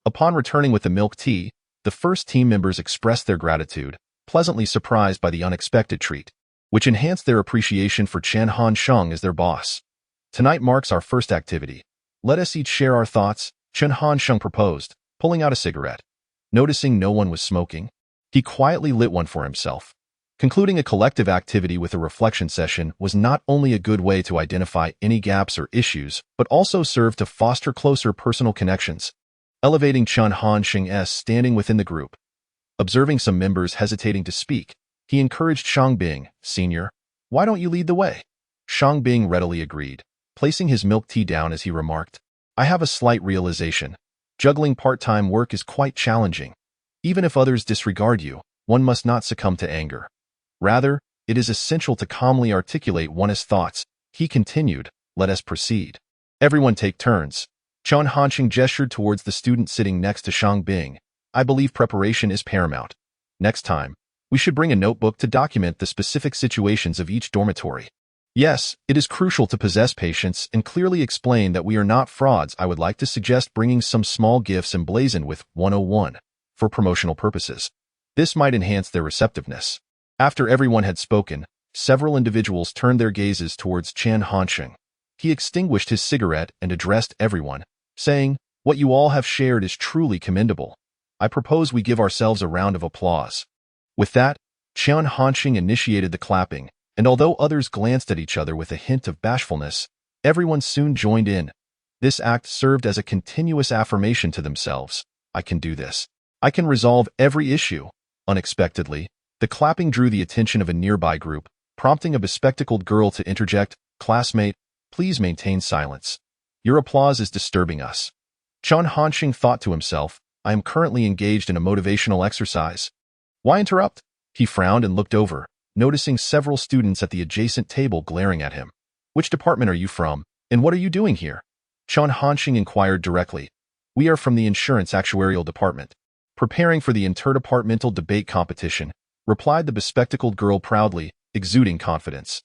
S2: Upon returning with the milk tea, the first team members expressed their gratitude, pleasantly surprised by the unexpected treat, which enhanced their appreciation for Chen Hansheng as their boss. Tonight marks our first activity. Let us each share our thoughts, Chen Hansheng proposed, pulling out a cigarette. Noticing no one was smoking, he quietly lit one for himself. Concluding a collective activity with a reflection session was not only a good way to identify any gaps or issues, but also served to foster closer personal connections, elevating Chen Hansheng's standing within the group. Observing some members hesitating to speak, he encouraged Shangbing, Senior, "Why don't you lead the way?" Shangbing readily agreed, placing his milk tea down as he remarked, "I have a slight realization. Juggling part-time work is quite challenging. Even if others disregard you, one must not succumb to anger. Rather, it is essential to calmly articulate one's thoughts." He continued, "Let us proceed. Everyone take turns." Chen Hansheng gestured towards the student sitting next to Shangbing. "I believe preparation is paramount. Next time, we should bring a notebook to document the specific situations of each dormitory. Yes, it is crucial to possess patience and clearly explain that we are not frauds. I would like to suggest bringing some small gifts emblazoned with 101 for promotional purposes. This might enhance their receptiveness." After everyone had spoken, several individuals turned their gazes towards Chen Hansheng. He extinguished his cigarette and addressed everyone, saying, "What you all have shared is truly commendable. I propose we give ourselves a round of applause." With that, Chen Hansheng initiated the clapping, and although others glanced at each other with a hint of bashfulness, everyone soon joined in. This act served as a continuous affirmation to themselves. "I can do this. I can resolve every issue." Unexpectedly, the clapping drew the attention of a nearby group, prompting a bespectacled girl to interject, "Classmate, please maintain silence. Your applause is disturbing us." Chen Hansheng thought to himself, "I am currently engaged in a motivational exercise. Why interrupt?" He frowned and looked over, noticing several students at the adjacent table glaring at him. "Which department are you from, and what are you doing here?" Chen Hansheng inquired directly. "We are from the insurance actuarial department, preparing for the interdepartmental debate competition," replied the bespectacled girl proudly, exuding confidence.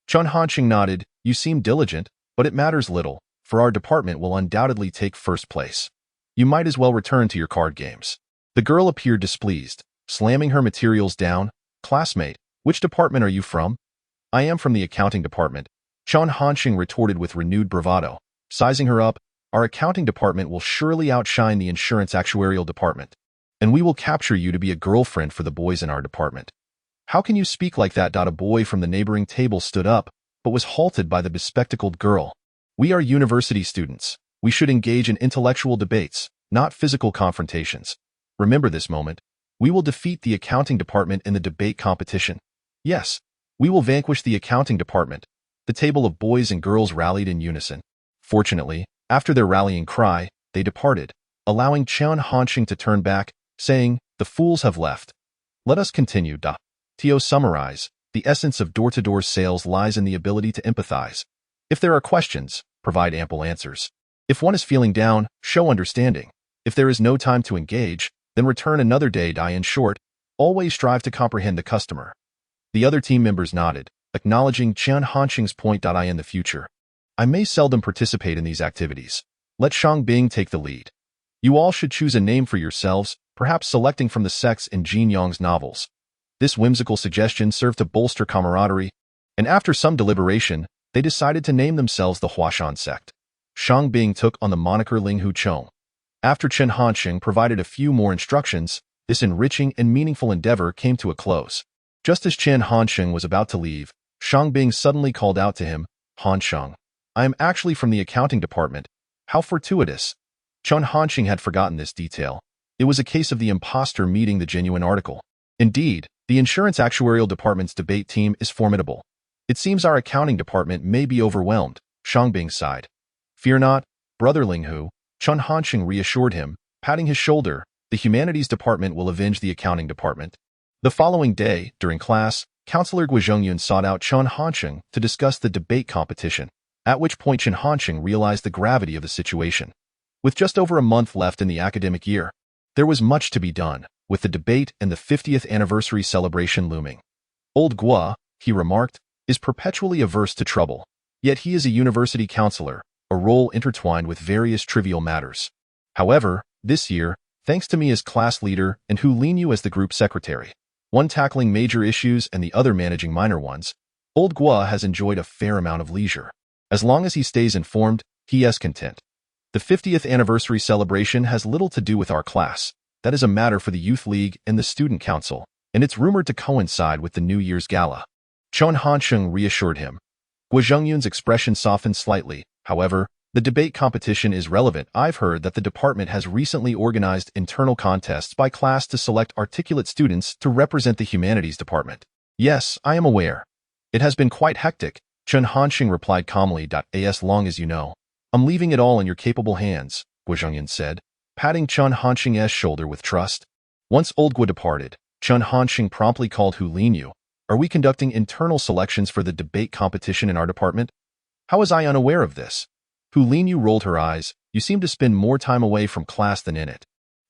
S2: Chen Hansheng nodded. "You seem diligent, but it matters little, for our department will undoubtedly take first place. You might as well return to your card games." The girl appeared displeased, slamming her materials down. "Classmate, which department are you from?" "I am from the accounting department," Chen Hansheng retorted with renewed bravado. Sizing her up, "Our accounting department will surely outshine the insurance actuarial department, and we will capture you to be a girlfriend for the boys in our department." "How can you speak like that?" A boy from the neighboring table stood up, but was halted by the bespectacled girl. "We are university students. We should engage in intellectual debates, not physical confrontations. Remember this moment. We will defeat the accounting department in the debate competition. Yes, we will vanquish the accounting department." The table of boys and girls rallied in unison. Fortunately, after their rallying cry, they departed, allowing Chen Hansheng to turn back, saying, "The fools have left. Let us continue." To summarize, the essence of door-to-door sales lies in the ability to empathize. If there are questions, provide ample answers. If one is feeling down, show understanding. If there is no time to engage, then return another day. In short, always strive to comprehend the customer. The other team members nodded, acknowledging Chen Hansheng's point. In the future, I may seldom participate in these activities. Let Shangbing take the lead. You all should choose a name for yourselves, perhaps selecting from the sex in Jianye's novels. This whimsical suggestion served to bolster camaraderie, and after some deliberation, they decided to name themselves the Huashan sect. Shang Bing took on the moniker Linghu Chong. After Chen Hansheng provided a few more instructions, this enriching and meaningful endeavor came to a close. Just as Chen Hansheng was about to leave, Shang Bing suddenly called out to him, "Hansheng, I am actually from the accounting department. How fortuitous." Chen Hansheng had forgotten this detail. It was a case of the imposter meeting the genuine article. Indeed, the insurance actuarial department's debate team is formidable. It seems our accounting department may be overwhelmed, Shang Bing sighed. "Fear not, brother Linghu," Chen Hansheng reassured him, patting his shoulder. "The humanities department will avenge the accounting department." The following day, during class, Counselor Guizhongyun sought out Chen Hansheng to discuss the debate competition, at which point Chen Hansheng realized the gravity of the situation. With just over a month left in the academic year, there was much to be done, with the debate and the 50th anniversary celebration looming. Old Gua, he remarked, is perpetually averse to trouble, yet he is a university counselor, a role intertwined with various trivial matters. However, this year, thanks to me as class leader and Hu Linyu as the group secretary, one tackling major issues and the other managing minor ones, Old Gua has enjoyed a fair amount of leisure. As long as he stays informed, he is content. The 50th anniversary celebration has little to do with our class. That is a matter for the Youth League and the Student Council, and it's rumored to coincide with the New Year's gala. Chen Hansheng reassured him. Guizhongyun's expression softened slightly. However, the debate competition is relevant. I've heard that the department has recently organized internal contests by class to select articulate students to represent the humanities department. Yes, I am aware. It has been quite hectic, Chen Hansheng replied calmly. As long as you know, I'm leaving it all in your capable hands, Guizhongyun said, patting Chen Hansheng's shoulder with trust. Once Old Gua departed, Chen Hansheng promptly called Hu Linyu. "Are we conducting internal selections for the debate competition in our department? How was I unaware of this?" Hu Linyu rolled her eyes. "You seem to spend more time away from class than in it.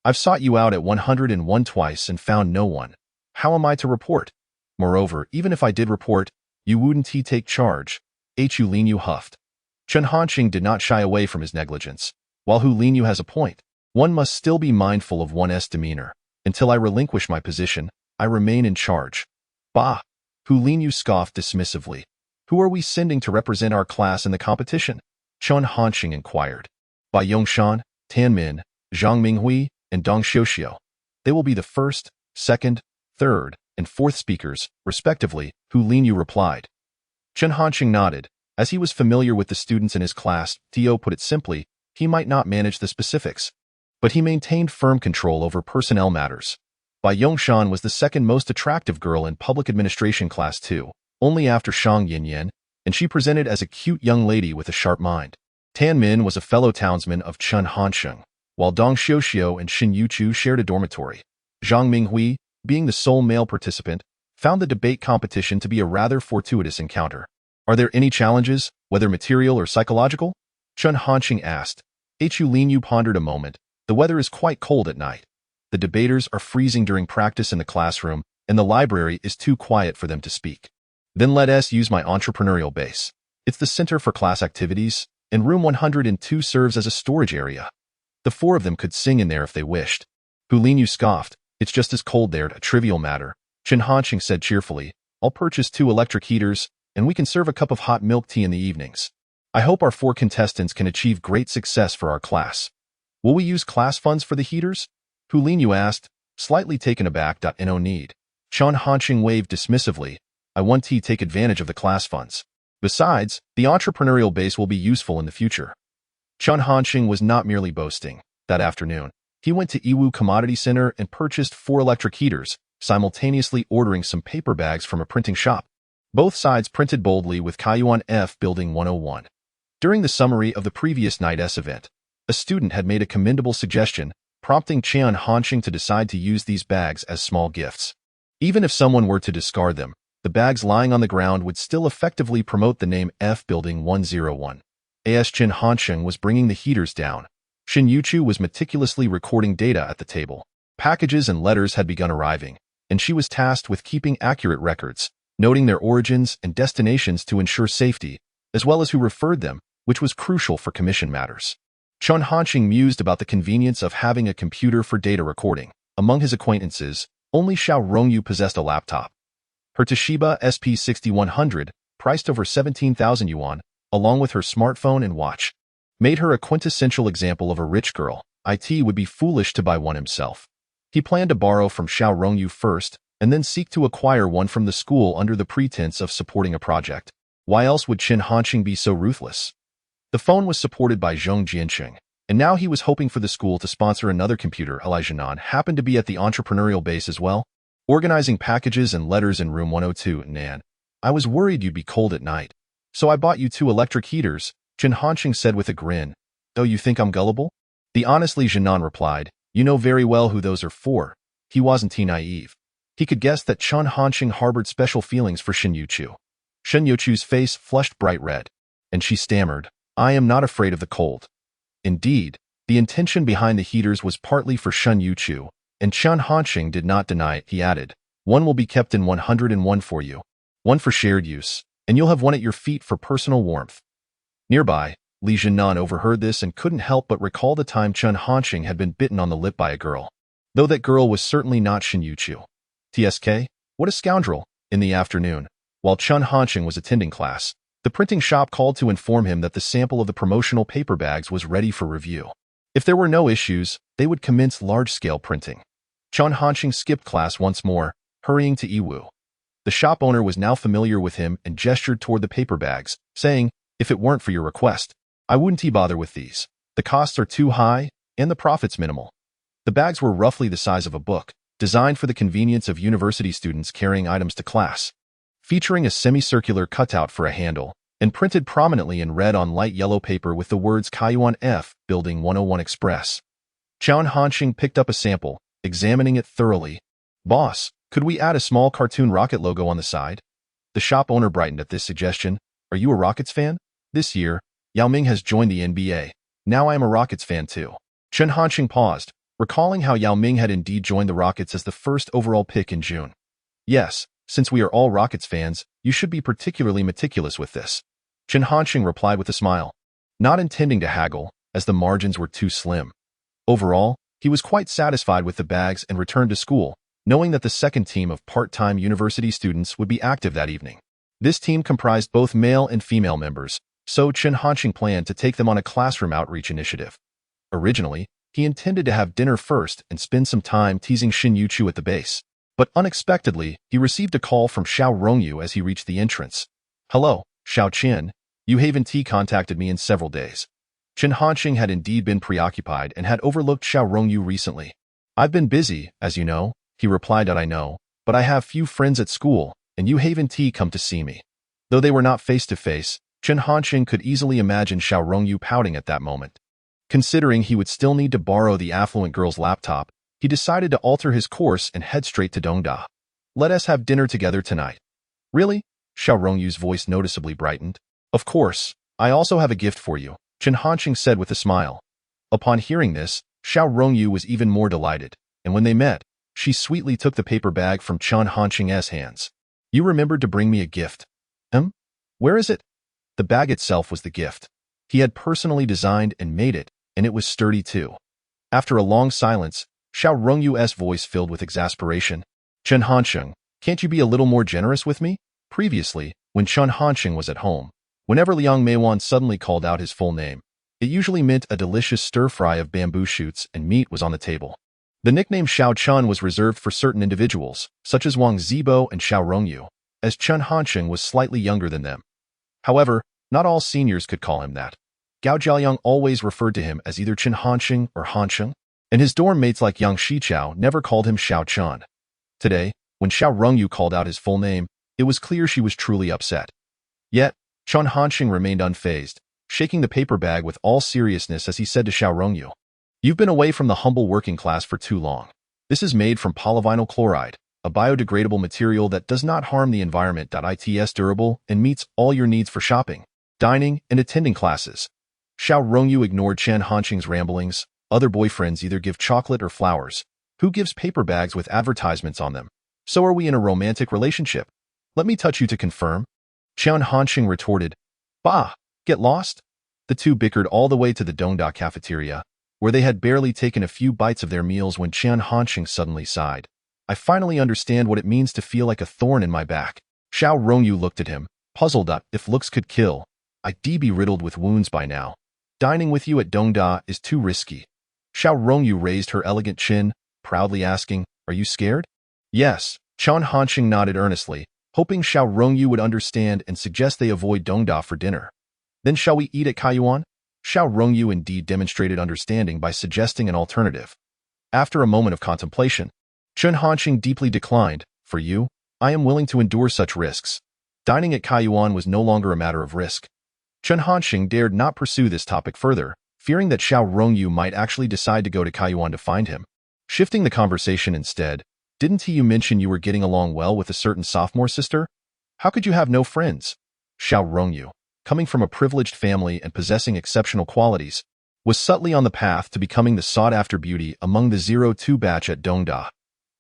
S2: I've sought you out at 101 twice and found no one. How am I to report? Moreover, even if I did report, you wouldn't take charge." Hu Linyu huffed. Chen Hansheng did not shy away from his negligence. While Hu Linyu has a point, one must still be mindful of one's demeanor. Until I relinquish my position, I remain in charge. Bah! Hu Linyu scoffed dismissively. "Who are we sending to represent our class in the competition?" Chen Hansheng inquired. "By Yongshan, Tanmin, Zhang Minghui, and Dong Xiuxiu. They will be the first, second, third, and fourth speakers, respectively," Hu Linyu replied. Chen Hansheng nodded. As he was familiar with the students in his class, Tio put it simply, he might not manage the specifics, but he maintained firm control over personnel matters. Bai Yongshan was the second most attractive girl in public administration class 2, only after Shang Yinyan, and she presented as a cute young lady with a sharp mind. Tan Min was a fellow townsman of Chen Hansheng, while Dong Xiuxiu and Shen Youchu shared a dormitory. Zhang Minghui, being the sole male participant, found the debate competition to be a rather fortuitous encounter. "Are there any challenges, whether material or psychological?" Chen Hansheng asked. Hu Linyu pondered a moment. "The weather is quite cold at night. The debaters are freezing during practice in the classroom, and the library is too quiet for them to speak. Then let us use my entrepreneurial base. It's the center for class activities, and room 102 serves as a storage area. The four of them could sing in there if they wished." Hu Linyu scoffed. "It's just as cold there, a trivial matter." Chen Hansheng said cheerfully. "I'll purchase 2 electric heaters, and we can serve a cup of hot milk tea in the evenings. I hope our 4 contestants can achieve great success for our class." "Will we use class funds for the heaters?" Hu Linyu asked, slightly taken aback. "No need." Chen Hansheng waved dismissively. "I want to take advantage of the class funds. Besides, the entrepreneurial base will be useful in the future." Chen Hansheng was not merely boasting. That afternoon, he went to Iwu Commodity Center and purchased 4 electric heaters, simultaneously ordering some paper bags from a printing shop. Both sides printed boldly with Kaiyuan F Building 101. During the summary of the previous night's event, a student had made a commendable suggestion, prompting Chen Hansheng to decide to use these bags as small gifts. Even if someone were to discard them, the bags lying on the ground would still effectively promote the name F Building 101. As Chen Hansheng was bringing the heaters down, Shen Youchu was meticulously recording data at the table. Packages and letters had begun arriving, and she was tasked with keeping accurate records, noting their origins and destinations to ensure safety, as well as who referred them, which was crucial for commission matters. Chen Hansheng mused about the convenience of having a computer for data recording. Among his acquaintances, Only Xiao Rongyu possessed a laptop. Her Toshiba SP6100, priced over 17,000 yuan, along with her smartphone and watch, made her a quintessential example of a rich girl. It would be foolish to buy one himself. He planned to borrow from Xiao Rongyu first, and then seek to acquire one from the school under the pretense of supporting a project. Why else would Chen Hansheng be so ruthless? The phone was supported by Chen Hansheng, and now he was hoping for the school to sponsor another computer. Jianye happened to be at the entrepreneurial base as well, organizing packages and letters in room 102. Nan, I was worried you'd be cold at night, so I bought you 2 electric heaters, Chen Hansheng said with a grin. Oh, you think I'm gullible? The honestly Jianye replied, you know very well who those are for. He wasn't naive. He could guess that Chen Hansheng harbored special feelings for Shen Youchu. Shen Youchu's face flushed bright red, and she stammered, I am not afraid of the cold. Indeed, the intention behind the heaters was partly for Shen Youchu, and Chen Hansheng did not deny it. He added, one will be kept in 101 for you, one for shared use, and you'll have one at your feet for personal warmth. Nearby, Li Jianye overheard this and couldn't help but recall the time Chen Hansheng had been bitten on the lip by a girl. Though that girl was certainly not Shen Youchu. TSK? What a scoundrel! In the afternoon, while Chen Hansheng was attending class, the printing shop called to inform him that the sample of the promotional paper bags was ready for review. If there were no issues, they would commence large-scale printing. Chen Hansheng skipped class once more, hurrying to Yiwu. The shop owner was now familiar with him and gestured toward the paper bags, saying, if it weren't for your request, I wouldn't bother with these. The costs are too high, and the profits minimal. The bags were roughly the size of a book, designed for the convenience of university students carrying items to class, featuring a semicircular cutout for a handle, and printed prominently in red on light yellow paper with the words Kaiyuan F, Building 101 Express. Chen Hansheng picked up a sample, examining it thoroughly. Boss, could we add a small cartoon rocket logo on the side? The shop owner brightened at this suggestion. Are you a Rockets fan? This year, Yao Ming has joined the NBA. Now I am a Rockets fan too. Chen Hansheng paused, recalling how Yao Ming had indeed joined the Rockets as the first overall pick in June. Yes, since we are all Rockets fans, you should be particularly meticulous with this. Chen Hansheng replied with a smile, not intending to haggle, as the margins were too slim. Overall, he was quite satisfied with the bags and returned to school, knowing that the second team of part-time university students would be active that evening. This team comprised both male and female members, so Chen Hansheng planned to take them on a classroom outreach initiative. Originally, he intended to have dinner first and spend some time teasing Shen Youchu at the base. But unexpectedly, he received a call from Xiao Rongyu as he reached the entrance. Hello, Xiao Chen. You contacted me in several days. Chen Hansheng had indeed been preoccupied and had overlooked Xiao Rongyu recently. I've been busy, as you know, he replied. I know, but I have few friends at school, and you come to see me. Though they were not face-to-face, Chen Hansheng could easily imagine Xiao Rongyu pouting at that moment. Considering he would still need to borrow the affluent girl's laptop, he decided to alter his course and head straight to Dongda. Let us have dinner together tonight. Really? Xiao Rongyu's voice noticeably brightened. Of course, I also have a gift for you, Chen Hansheng said with a smile. Upon hearing this, Xiao Rongyu was even more delighted, and when they met, she sweetly took the paper bag from Chen Hansheng's hands. You remembered to bring me a gift. Where is it? The bag itself was the gift. He had personally designed and made it, and it was sturdy too. After a long silence, Xiao Rongyu's voice filled with exasperation. Chen Hansheng, can't you be a little more generous with me? Previously, when Chen Hansheng was at home, whenever Liang Meiwan suddenly called out his full name, it usually meant a delicious stir-fry of bamboo shoots and meat was on the table. The nickname Xiao Chun was reserved for certain individuals, such as Wang Zibo and Xiao Rongyu, as Chen Hansheng was slightly younger than them. However, not all seniors could call him that. Gao Jiayang always referred to him as either Chen Hansheng or Hansheng, and his dorm mates like Yang Shichao never called him Xiao Chun. Today, when Xiao Rongyu called out his full name, it was clear she was truly upset. Yet, Chen Hansheng remained unfazed, shaking the paper bag with all seriousness as he said to Xiao Rongyu, You've been away from the humble working class for too long. This is made from polyvinyl chloride, a biodegradable material that does not harm the environment. It's durable and meets all your needs for shopping, dining, and attending classes. Xiao Rongyu ignored Chen Hansheng's ramblings. Other boyfriends either give chocolate or flowers. Who gives paper bags with advertisements on them? So are we in a romantic relationship? Let me touch you to confirm. Chen Hansheng retorted. Bah, get lost? The two bickered all the way to the Dongda cafeteria, where they had barely taken a few bites of their meals when Chen Hansheng suddenly sighed. I finally understand what it means to feel like a thorn in my back. Xiao Rongyu looked at him, puzzled up if looks could kill. I'd be riddled with wounds by now. Dining with you at Dongda is too risky. Xiao Rongyu raised her elegant chin, proudly asking, are you scared? Yes, Chen Hansheng nodded earnestly, hoping Xiao Rongyu would understand and suggest they avoid Dongda for dinner. Then shall we eat at Kaiyuan? Xiao Rongyu indeed demonstrated understanding by suggesting an alternative. After a moment of contemplation, Chen Hansheng deeply declined. For you, I am willing to endure such risks. Dining at Kaiyuan was no longer a matter of risk. Chen Hansheng dared not pursue this topic further, fearing that Xiao Rongyu might actually decide to go to Kaiyuan to find him. Shifting the conversation instead, didn't you mention you were getting along well with a certain sophomore sister? How could you have no friends? Xiao Rongyu, coming from a privileged family and possessing exceptional qualities, was subtly on the path to becoming the sought-after beauty among the 02 batch at Dongda.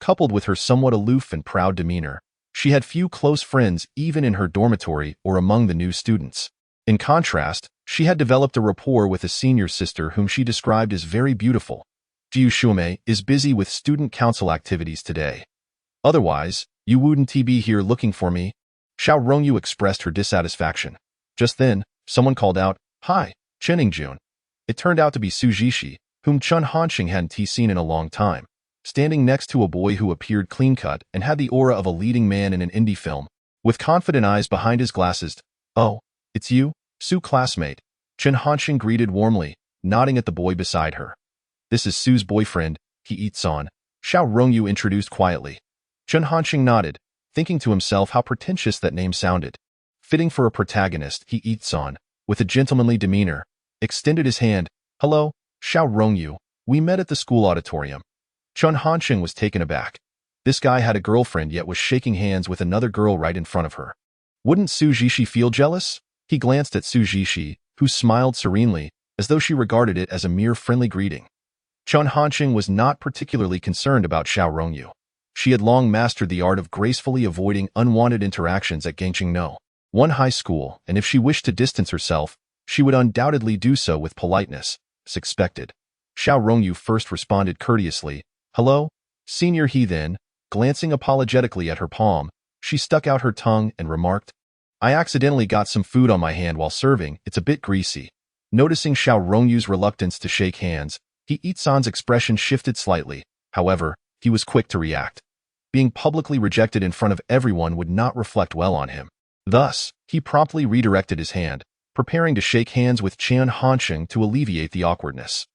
S2: Coupled with her somewhat aloof and proud demeanor, she had few close friends even in her dormitory or among the new students. In contrast, she had developed a rapport with a senior sister whom she described as very beautiful. Jiu Shumei is busy with student council activities today. Otherwise, you wouldn't be here looking for me. Xiao Rongyu expressed her dissatisfaction. Just then, someone called out, Hi, Chen Hansheng. It turned out to be Su Jishi, whom Chen Hansheng hadn't seen in a long time, standing next to a boy who appeared clean-cut and had the aura of a leading man in an indie film, with confident eyes behind his glasses. Oh, it's you, Su classmate. Chen Hansheng greeted warmly, nodding at the boy beside her. This is Su's boyfriend, he eats on. Xiao Rongyu introduced quietly. Chen Hansheng nodded, thinking to himself how pretentious that name sounded. Fitting for a protagonist, he eats on, with a gentlemanly demeanor, extended his hand. Hello, Xiao Rongyu, we met at the school auditorium. Chen Hansheng was taken aback. This guy had a girlfriend yet was shaking hands with another girl right in front of her. Wouldn't Su Jishi feel jealous? He glanced at Su Jishi, who smiled serenely, as though she regarded it as a mere friendly greeting. Chen Hansheng was not particularly concerned about Xiao Rongyu. She had long mastered the art of gracefully avoiding unwanted interactions at Gangqingno, one high school, and if she wished to distance herself, she would undoubtedly do so with politeness, as expected. Xiao Rongyu first responded courteously. Hello, senior. He then, glancing apologetically at her palm, she stuck out her tongue and remarked, I accidentally got some food on my hand while serving, it's a bit greasy. Noticing Xiao Rongyu's reluctance to shake hands, he Itsan's expression shifted slightly. However, he was quick to react. Being publicly rejected in front of everyone would not reflect well on him. Thus, he promptly redirected his hand, preparing to shake hands with Chen Hansheng to alleviate the awkwardness.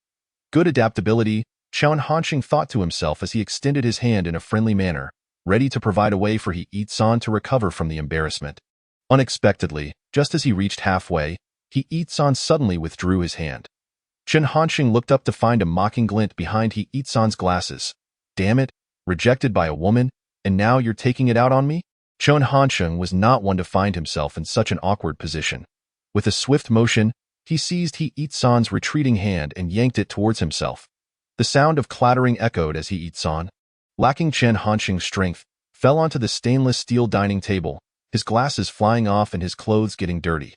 S2: Good adaptability, Chen Hansheng thought to himself as he extended his hand in a friendly manner, ready to provide a way for He Itsan to recover from the embarrassment. Unexpectedly, just as he reached halfway, He Itsan suddenly withdrew his hand. Chen Hansheng looked up to find a mocking glint behind He Itsan's glasses. Damn it, rejected by a woman, and now you're taking it out on me? Chen Hansheng was not one to find himself in such an awkward position. With a swift motion, he seized He Itsan's retreating hand and yanked it towards himself. The sound of clattering echoed as He Itsan, lacking Chen Hansheng's strength, fell onto the stainless steel dining table, his glasses flying off and his clothes getting dirty.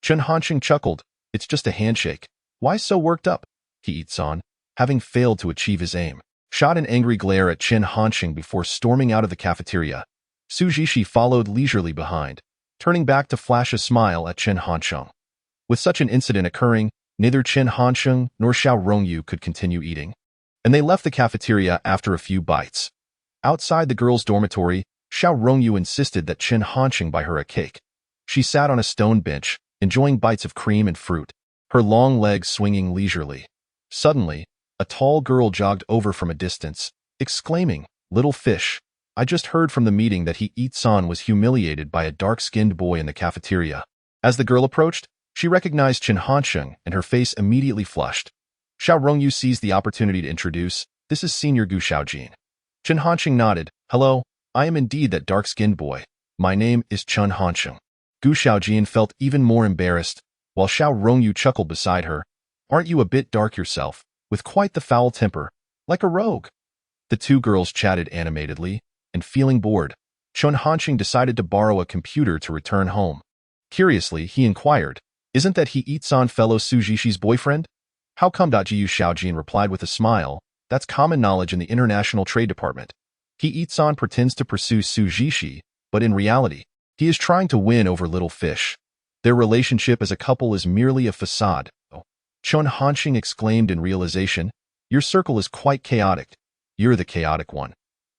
S2: Chen Hansheng chuckled. It's just a handshake. Why so worked up? He Itsan, having failed to achieve his aim, shot an angry glare at Chen Hansheng before storming out of the cafeteria. Su Jishi followed leisurely behind, turning back to flash a smile at Chen Hansheng. With such an incident occurring, neither Chen Hansheng nor Xiao Rongyu could continue eating, and they left the cafeteria after a few bites. Outside the girls' dormitory, Xiao Rongyu insisted that Chen Hansheng buy her a cake. She sat on a stone bench, enjoying bites of cream and fruit, her long legs swinging leisurely. Suddenly, a tall girl jogged over from a distance, exclaiming, Little fish, I just heard from the meeting that He Itsan was humiliated by a dark-skinned boy in the cafeteria. As the girl approached, she recognized Chen Hansheng and her face immediately flushed. Xiao Rongyu seized the opportunity to introduce, This is Senior Gu Xiaojin. Chen Hansheng nodded. Hello, I am indeed that dark-skinned boy. My name is Chen Hansheng. Gu Xiaojin felt even more embarrassed, while Xiao Rongyu chuckled beside her. Aren't you a bit dark yourself, with quite the foul temper, like a rogue? The two girls chatted animatedly, and feeling bored, Chen Hansheng decided to borrow a computer to return home. Curiously, he inquired, Isn't that He Itsan fellow Su Jishi's boyfriend? How come? Gu Xiaojin replied with a smile, That's common knowledge in the International Trade Department. He Itsan pretends to pursue Sujishi, but in reality, he is trying to win over little fish. Their relationship as a couple is merely a facade. Chen Hansheng exclaimed in realization, "Your circle is quite chaotic. You're the chaotic one."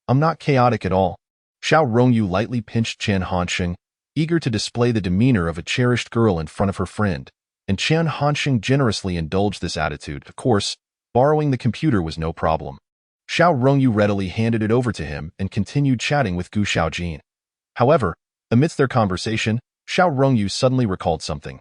S2: "I'm not chaotic at all." Xiao Rongyu lightly pinched Chen Hansheng, eager to display the demeanor of a cherished girl in front of her friend, and Chen Hansheng generously indulged this attitude. Of course, borrowing the computer was no problem. Xiao Rongyu readily handed it over to him and continued chatting with Gu Xiaojin. However, amidst their conversation, Xiao Rongyu suddenly recalled something.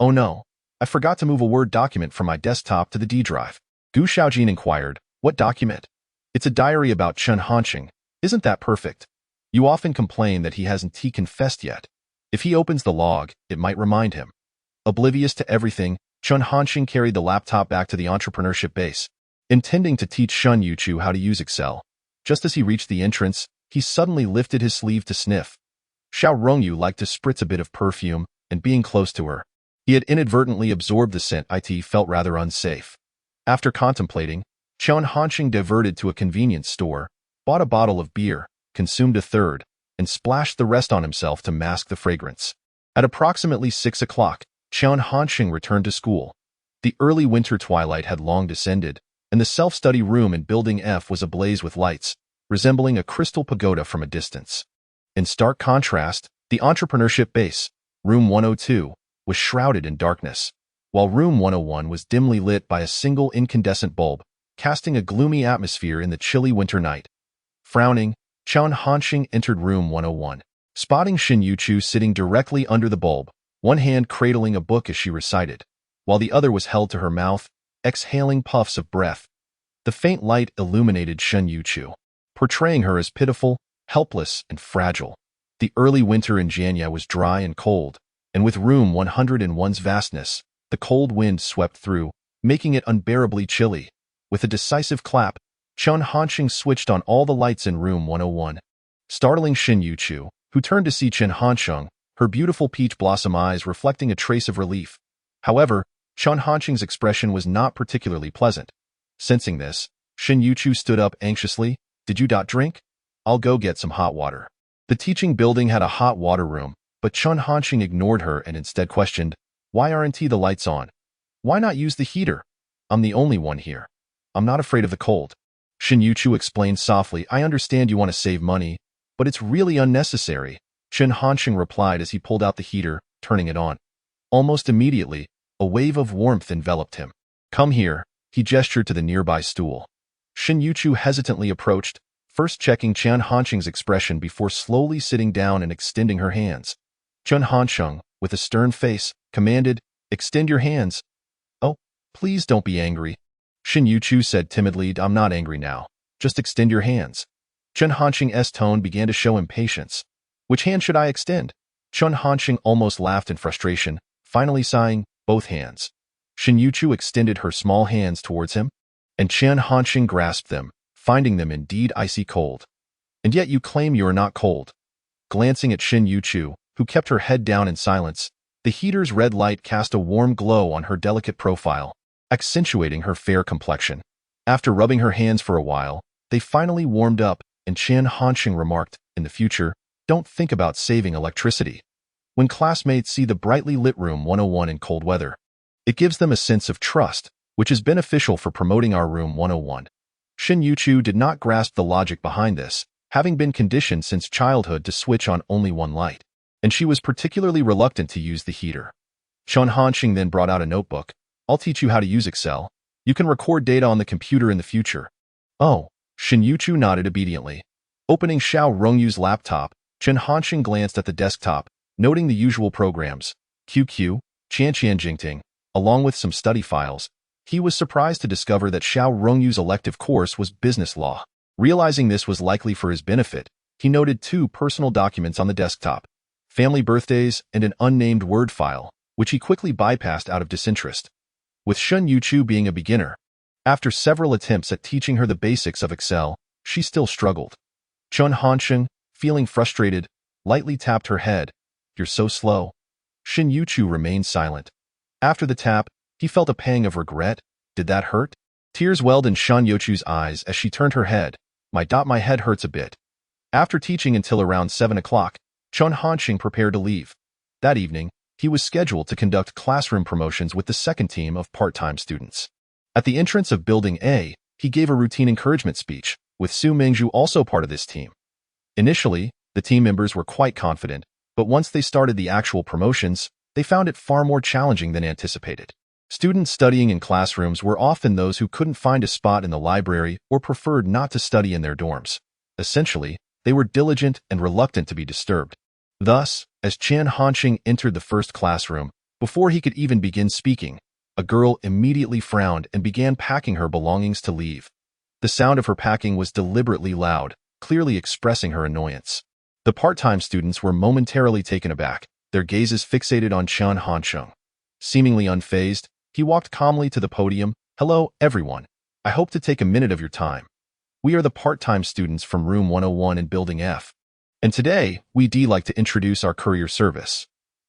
S2: "Oh no, I forgot to move a Word document from my desktop to the D drive." Gu Xiaojin inquired, "What document?" "It's a diary about Chen Hansheng. Isn't that perfect? You often complain that he hasn't confessed yet. If he opens the log, it might remind him." Oblivious to everything, Chen Hansheng carried the laptop back to the entrepreneurship base, intending to teach Shen Youchu how to use Excel. Just as he reached the entrance, he suddenly lifted his sleeve to sniff. Xiao Rongyu liked to spritz a bit of perfume, and being close to her, he had inadvertently absorbed the scent. It felt rather unsafe. After contemplating, Chen Hansheng diverted to a convenience store, bought a bottle of beer, consumed a third, and splashed the rest on himself to mask the fragrance. At approximately 6 o'clock, Chen Hansheng returned to school. The early winter twilight had long descended, and the self-study room in Building F was ablaze with lights, resembling a crystal pagoda from a distance. In stark contrast, the entrepreneurship base, Room 102, was shrouded in darkness, while Room 101 was dimly lit by a single incandescent bulb, casting a gloomy atmosphere in the chilly winter night. Frowning, Chen Hansheng entered Room 101, spotting Shen Youchu sitting directly under the bulb, one hand cradling a book as she recited, while the other was held to her mouth, exhaling puffs of breath. The faint light illuminated Shen Youchu, portraying her as pitiful, helpless, and fragile. The early winter in Jianye was dry and cold, and with Room 101's vastness, the cold wind swept through, making it unbearably chilly. With a decisive clap, Chen Hansheng switched on all the lights in Room 101, startling Shen Youchu, who turned to see Chen Hansheng, her beautiful peach blossom eyes reflecting a trace of relief. However, Chen Hansheng's expression was not particularly pleasant. Sensing this, Shen Youchu stood up anxiously. "Did you drink? I'll go get some hot water." The teaching building had a hot water room, but Chen Hansheng ignored her and instead questioned, "Why aren't the lights on? Why not use the heater? I'm the only one here. I'm not afraid of the cold." Shen Youchu explained softly, "I understand you want to save money, but it's really unnecessary." Chen Hansheng replied as he pulled out the heater, turning it on. Almost immediately, a wave of warmth enveloped him. "Come here," he gestured to the nearby stool. Shen Youchu hesitantly approached, first checking Chen Hansheng's expression before slowly sitting down and extending her hands. Chen Hansheng, with a stern face, commanded, "Extend your hands." "Oh, please don't be angry." Shen Youchu said timidly, "I'm not angry now. Just extend your hands." Chen Hansheng's tone began to show impatience. "Which hand should I extend?" Chen Hansheng almost laughed in frustration, finally sighing, "Both hands." Shen Youchu extended her small hands towards him, and Chen Hansheng grasped them, finding them indeed icy cold. "And yet you claim you are not cold." Glancing at Shen Youchu, who kept her head down in silence, the heater's red light cast a warm glow on her delicate profile, accentuating her fair complexion. After rubbing her hands for a while, they finally warmed up, and Chen Hansheng remarked, "In the future, don't think about saving electricity. When classmates see the brightly lit Room 101 in cold weather, it gives them a sense of trust, which is beneficial for promoting our Room 101. Shen Youchu did not grasp the logic behind this, having been conditioned since childhood to switch on only one light, and she was particularly reluctant to use the heater. Chen Hansheng then brought out a notebook. "I'll teach you how to use Excel. You can record data on the computer in the future." "Oh," Shen Youchu nodded obediently. Opening Xiao Rongyu's laptop, Chen Hansheng glanced at the desktop, noting the usual programs, QQ, Qianqianjingting, along with some study files. He was surprised to discover that Xiao Rongyu's elective course was business law. Realizing this was likely for his benefit, he noted 2 personal documents on the desktop, family birthdays and an unnamed Word file, which he quickly bypassed out of disinterest. With Shen Youchu being a beginner, after several attempts at teaching her the basics of Excel, she still struggled. Chen Hansheng, feeling frustrated, lightly tapped her head. "You're so slow." Shen Youchu remained silent. After the tap, he felt a pang of regret. Did that hurt? Tears welled in Shen Youchu's eyes as she turned her head. My head hurts a bit," After teaching until around 7 o'clock, Chen Hansheng prepared to leave. That evening, he was scheduled to conduct classroom promotions with the second team of part-time students. At the entrance of Building A, he gave a routine encouragement speech, with Su Mingzhu also part of this team. Initially, the team members were quite confident, but once they started the actual promotions, they found it far more challenging than anticipated. Students studying in classrooms were often those who couldn't find a spot in the library or preferred not to study in their dorms. Essentially, they were diligent and reluctant to be disturbed. Thus, as Chen Hansheng entered the first classroom, before he could even begin speaking, a girl immediately frowned and began packing her belongings to leave. The sound of her packing was deliberately loud, clearly expressing her annoyance. The part-time students were momentarily taken aback, their gazes fixated on Chen Hansheng. Seemingly unfazed, he walked calmly to the podium. "Hello, everyone. I hope to take a minute of your time. We are the part-time students from Room 101 in Building F. And today, we'd like to introduce our courier service."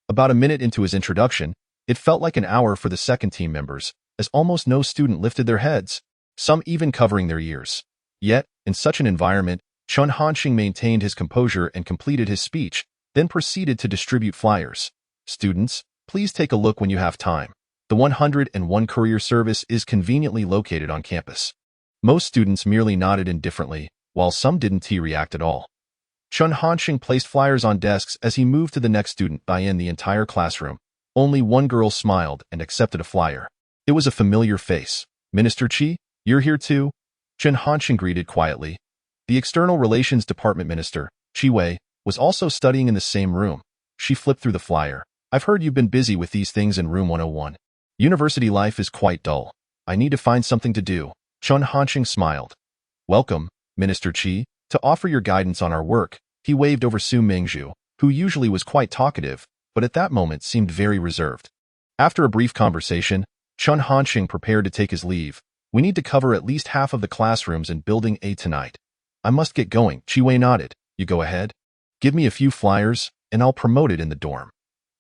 S2: About a minute into his introduction, it felt like an hour for the second team members, as almost no student lifted their heads, some even covering their ears. Yet, in such an environment, Chen Hansheng maintained his composure and completed his speech, then proceeded to distribute flyers. "Students, please take a look when you have time. The 101 courier service is conveniently located on campus." Most students merely nodded indifferently, while some didn't react at all. Chen Hansheng placed flyers on desks as he moved to the next student. In the entire classroom, only one girl smiled and accepted a flyer. It was a familiar face. "Minister Qi, you're here too?" Chen Hansheng greeted quietly. The External Relations Department Minister, Qi Wei, was also studying in the same room. She flipped through the flyer. "I've heard you've been busy with these things in Room 101. University life is quite dull. I need to find something to do." Chen Hansheng smiled. "Welcome, Minister Qi, to offer your guidance on our work." He waved over Su Mingzhu, who usually was quite talkative, but at that moment seemed very reserved. After a brief conversation, Chen Hansheng prepared to take his leave. "We need to cover at least half of the classrooms in Building A tonight. I must get going." Qi Wei nodded. "You go ahead. Give me a few flyers, and I'll promote it in the dorm."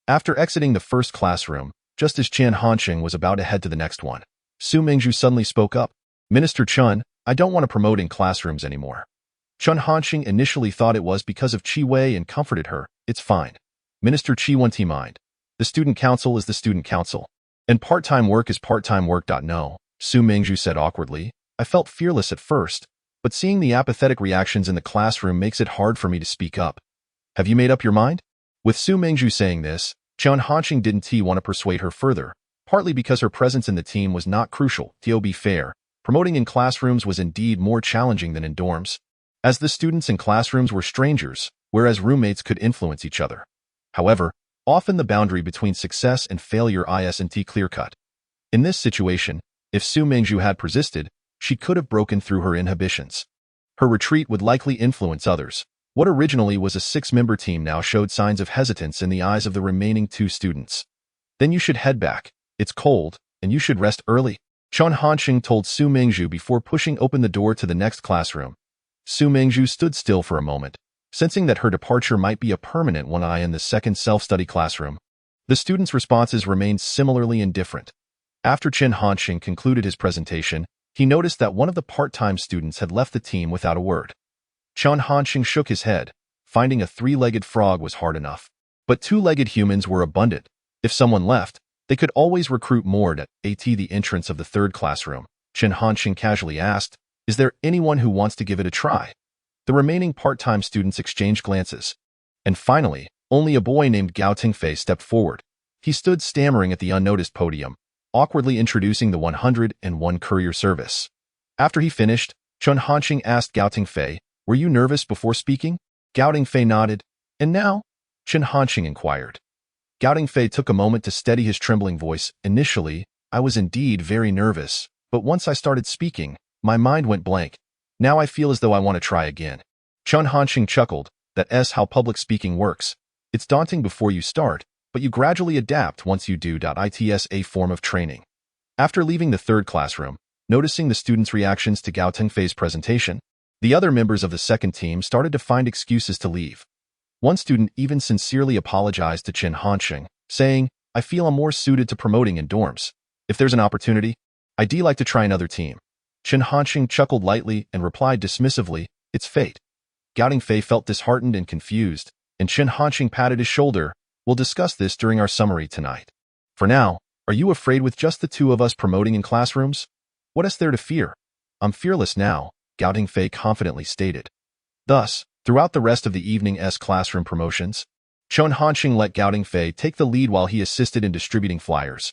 S2: After exiting the first classroom, just as Chen Hansheng was about to head to the next one, Su Mingzhu suddenly spoke up. "Minister Chen, I don't want to promote in classrooms anymore." Chen Hansheng initially thought it was because of Qi Wei and comforted her. "It's fine. Minister Qi won't mind. The student council is the student council. And part-time work is part-time work." "No," Su Mingzhu said awkwardly. "I felt fearless at first, but seeing the apathetic reactions in the classroom makes it hard for me to speak up." "Have you made up your mind?" With Su Mingzhu saying this, Chen Hansheng didn't want to persuade her further, partly because her presence in the team was not crucial. To be fair, promoting in classrooms was indeed more challenging than in dorms, as the students in classrooms were strangers, whereas roommates could influence each other. However, often the boundary between success and failure isn't clear-cut. In this situation, if Su Mingzhu had persisted, she could have broken through her inhibitions. Her retreat would likely influence others. What originally was a 6-member team now showed signs of hesitance in the eyes of the remaining 2 students. "Then you should head back. It's cold, and you should rest early," Chen Hansheng told Su Mingzhu before pushing open the door to the next classroom. Su Mingzhu stood still for a moment, sensing that her departure might be a permanent one. In the second self-study classroom, the students' responses remained similarly indifferent. After Chen Hansheng concluded his presentation, he noticed that one of the part-time students had left the team without a word. Chen Hansheng shook his head. Finding a 3-legged frog was hard enough, but 2-legged humans were abundant. If someone left, they could always recruit more. At the entrance of the third classroom, Chen Hansheng casually asked, "Is there anyone who wants to give it a try?" The remaining part-time students exchanged glances. And finally, only a boy named Gao Tingfei stepped forward. He stood stammering at the unnoticed podium, awkwardly introducing the 101 courier service. After he finished, Chen Hansheng asked Gao Tingfei, "Were you nervous before speaking?" Gao Tingfei nodded. "And now?" Chen Hansheng inquired. Gao Tingfei took a moment to steady his trembling voice. "Initially, I was indeed very nervous, but once I started speaking, my mind went blank. Now I feel as though I want to try again." Chen Hansheng chuckled. "That's how public speaking works. It's daunting before you start, but you gradually adapt once you do. It's a form of training." After leaving the third classroom, noticing the students' reactions to Gao Tingfei's presentation, the other members of the second team started to find excuses to leave. One student even sincerely apologized to Chen Hansheng, saying, "I feel I'm more suited to promoting in dorms. If there's an opportunity, I'd like to try another team." Chen Hansheng chuckled lightly and replied dismissively, "It's fate." Gao Dingfei felt disheartened and confused, and Chen Hansheng patted his shoulder. We'll discuss this during our summary tonight. For now, are you afraid with just the two of us promoting in classrooms? What is there to fear? I'm fearless now, Gao Dingfei confidently stated. Thus, throughout the rest of the evening's classroom promotions, Chen Hansheng let Gao Dingfei take the lead while he assisted in distributing flyers.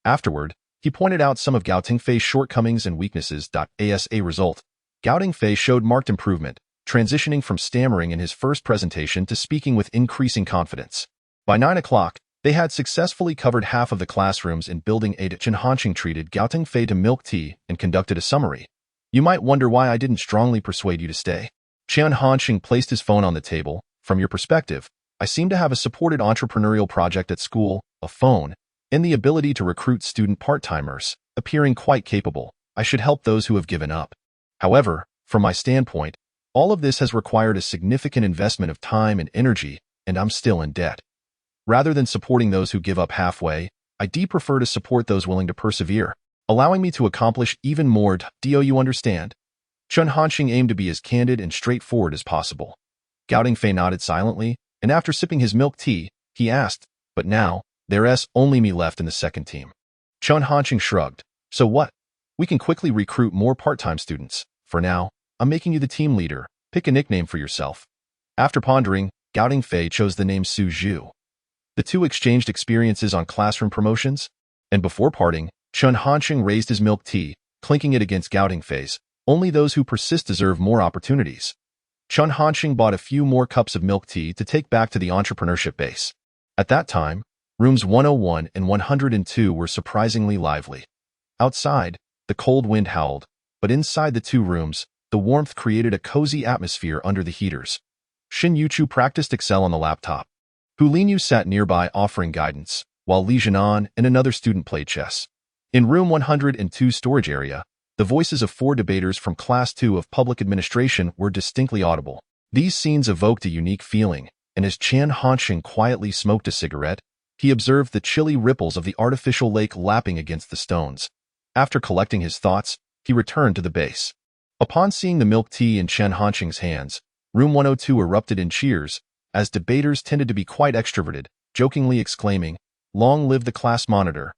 S2: Afterward, he pointed out some of Gao Dingfei's shortcomings and weaknesses. As a result, Gao Dingfei showed marked improvement, transitioning from stammering in his first presentation to speaking with increasing confidence. By 9 o'clock, they had successfully covered half of the classrooms in Building 8. Chen Hansheng treated Gao Dingfei to milk tea and conducted a summary. You might wonder why I didn't strongly persuade you to stay. Chen Hansheng placed his phone on the table. From your perspective, I seem to have a supported entrepreneurial project at school, a phone, and the ability to recruit student part-timers, appearing quite capable. I should help those who have given up. However, from my standpoint, all of this has required a significant investment of time and energy, and I'm still in debt. Rather than supporting those who give up halfway, I prefer to support those willing to persevere, allowing me to accomplish even more. Do you understand? Chen Hansheng aimed to be as candid and straightforward as possible. Gao Dingfei nodded silently, and after sipping his milk tea, he asked, but now, there's only me left in the second team. Chen Hansheng shrugged. So what? We can quickly recruit more part-time students. For now, I'm making you the team leader. Pick a nickname for yourself. After pondering, Gao Dingfei chose the name Su Zhu. The two exchanged experiences on classroom promotions, and before parting, Chen Hansheng raised his milk tea, clinking it against Gao Dingfei's. Only those who persist deserve more opportunities. Chen Hansheng bought a few more cups of milk tea to take back to the entrepreneurship base. At that time, rooms 101 and 102 were surprisingly lively. Outside, the cold wind howled, but inside the two rooms, the warmth created a cozy atmosphere under the heaters. Shen Youchu practiced Excel on the laptop. Hu Linyu sat nearby offering guidance, while Li Jianye and another student played chess. In room 102 storage area, the voices of 4 debaters from Class 2 of Public Administration were distinctly audible. These scenes evoked a unique feeling, and as Chen Hansheng quietly smoked a cigarette, he observed the chilly ripples of the artificial lake lapping against the stones. After collecting his thoughts, he returned to the base. Upon seeing the milk tea in Chen Hansheng's hands, room 102 erupted in cheers, as debaters tended to be quite extroverted, jokingly exclaiming, "Long live the class monitor."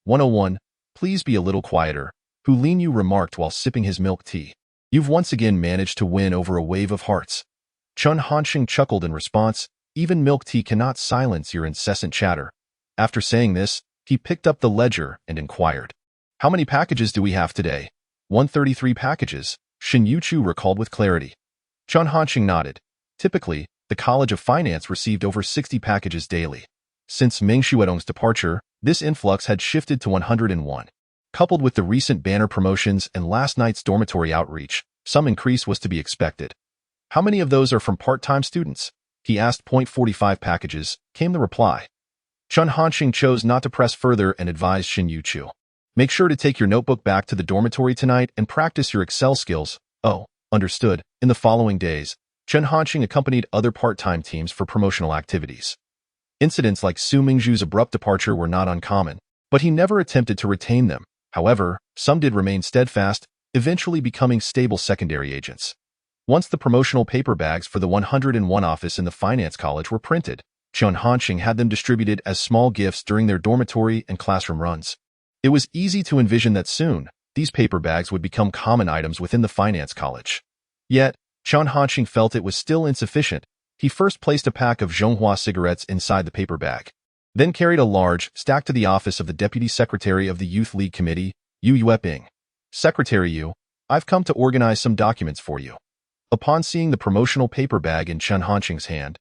S2: 101, please be a little quieter, Hu Linyu remarked while sipping his milk tea. You've once again managed to win over a wave of hearts. Chen Hansheng chuckled in response, even milk tea cannot silence your incessant chatter. After saying this, he picked up the ledger and inquired, how many packages do we have today? 133 packages, Shen Youchu recalled with clarity. Chen Hansheng nodded. Typically, the College of Finance received over 60 packages daily. Since Meng Shuodong's departure, this influx had shifted to 101. Coupled with the recent banner promotions and last night's dormitory outreach, some increase was to be expected. How many of those are from part-time students? He asked. 45 packages, came the reply. Chen Hansheng chose not to press further and advised Shen Youchu. Make sure to take your notebook back to the dormitory tonight and practice your Excel skills. Oh, understood. In the following days, Chen Hansheng accompanied other part-time teams for promotional activities. Incidents like Su Mingzhu's abrupt departure were not uncommon, but he never attempted to retain them. However, some did remain steadfast, eventually becoming stable secondary agents. Once the promotional paper bags for the 101 office in the Finance College were printed, Chen Hansheng had them distributed as small gifts during their dormitory and classroom runs. It was easy to envision that soon, these paper bags would become common items within the Finance College. Yet, Chen Hansheng felt it was still insufficient. He first placed a pack of Zhonghua cigarettes inside the paper bag, then carried a large stack to the office of the Deputy Secretary of the Youth League Committee, Yu Yueping. Secretary Yu, I've come to organize some documents for you. Upon seeing the promotional paper bag in Chen Hansheng's hand,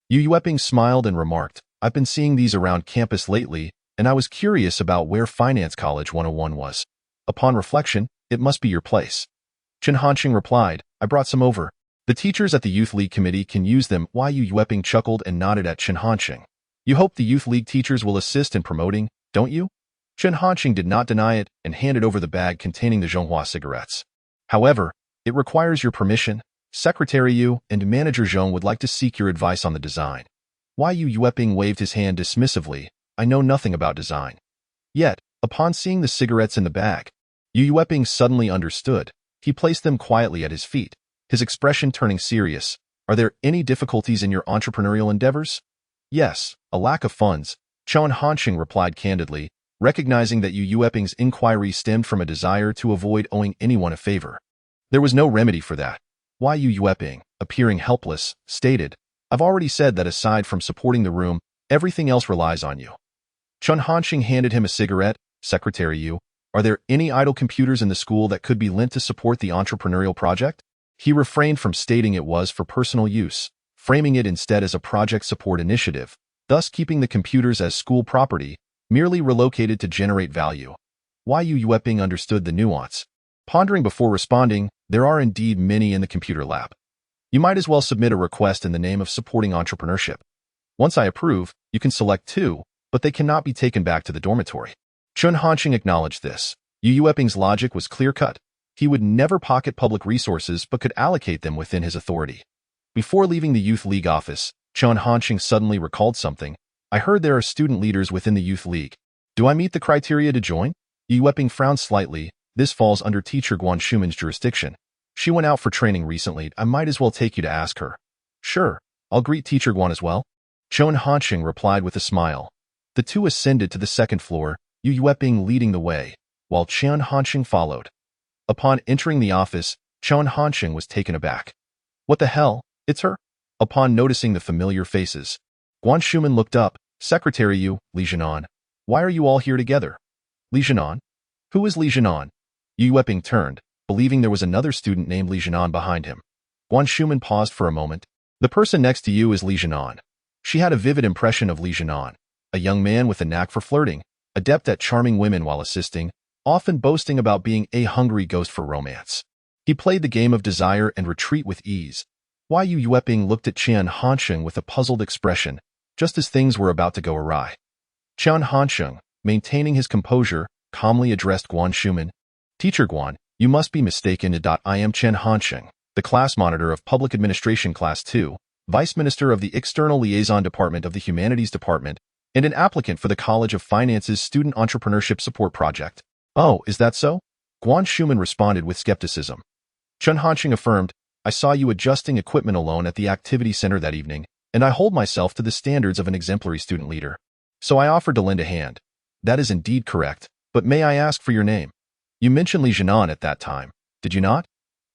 S2: Yu Yueping smiled and remarked, I've been seeing these around campus lately, and I was curious about where Finance College 101 was. Upon reflection, it must be your place. Chen Hansheng replied, I brought some over. The teachers at the Youth League Committee can use them. Yu Yueping chuckled and nodded at Chen Hansheng. You hope the Youth League teachers will assist in promoting, don't you? Chen Hansheng did not deny it and handed over the bag containing the Zhonghua cigarettes. However, it requires your permission. Secretary Yu and Manager Zhong would like to seek your advice on the design. Yu Yueping waved his hand dismissively. I know nothing about design. Yet, upon seeing the cigarettes in the bag, Yu Yueping suddenly understood. He placed them quietly at his feet, his expression turning serious. Are there any difficulties in your entrepreneurial endeavors? Yes, a lack of funds, Chen Hansheng replied candidly, recognizing that Yu Yueping's inquiry stemmed from a desire to avoid owing anyone a favor. There was no remedy for that. Why Yu Yueping, appearing helpless, stated, I've already said that aside from supporting the room, everything else relies on you. Chen Hansheng handed him a cigarette. Secretary Yu, are there any idle computers in the school that could be lent to support the entrepreneurial project? He refrained from stating it was for personal use, framing it instead as a project support initiative, thus keeping the computers as school property, merely relocated to generate value. Why Yu Yueping understood the nuance. Pondering before responding, there are indeed many in the computer lab. You might as well submit a request in the name of supporting entrepreneurship. Once I approve, you can select 2, but they cannot be taken back to the dormitory. Chen Hansheng acknowledged this. Yu Yueping's logic was clear-cut. He would never pocket public resources but could allocate them within his authority. Before leaving the Youth League office, Chen Hansheng suddenly recalled something. I heard there are student leaders within the Youth League. Do I meet the criteria to join? Yu Yueping frowned slightly. This falls under teacher Guan Shumen's jurisdiction. She went out for training recently. I might as well take you to ask her. Sure, I'll greet teacher Guan as well. Chen Hansheng replied with a smile. The two ascended to the second floor, Yu Yueping leading the way, while Chen Hansheng followed. Upon entering the office, Chen Hansheng was taken aback. What the hell? It's her? Upon noticing the familiar faces, Guan Shumen looked up. Secretary Yu, Li Zhenan. Why are you all here together? Li Zhenan? Who is Li Zhenan? Yu Yueping turned, believing there was another student named Li Zhenan behind him. Guan Shumen paused for a moment. The person next to you is Li Zhenan. She had a vivid impression of Li Zhenan, a young man with a knack for flirting, adept at charming women while assisting, often boasting about being a hungry ghost for romance. He played the game of desire and retreat with ease. Why Yu Yueping looked at Chen Hansheng with a puzzled expression, just as things were about to go awry. Chen Hansheng, maintaining his composure, calmly addressed Guan Shumen. Teacher Guan, you must be mistaken. I am Chen Hansheng, the class monitor of Public Administration Class 2, Vice Minister of the External Liaison Department of the Humanities Department, and an applicant for the College of Finance's Student Entrepreneurship Support Project. Oh, is that so? Guan Shumen responded with skepticism. Chen Hansheng affirmed, I saw you adjusting equipment alone at the activity center that evening, and I hold myself to the standards of an exemplary student leader. So I offered to lend a hand. That is indeed correct, but may I ask for your name? You mentioned Li Zhenan at that time, did you not?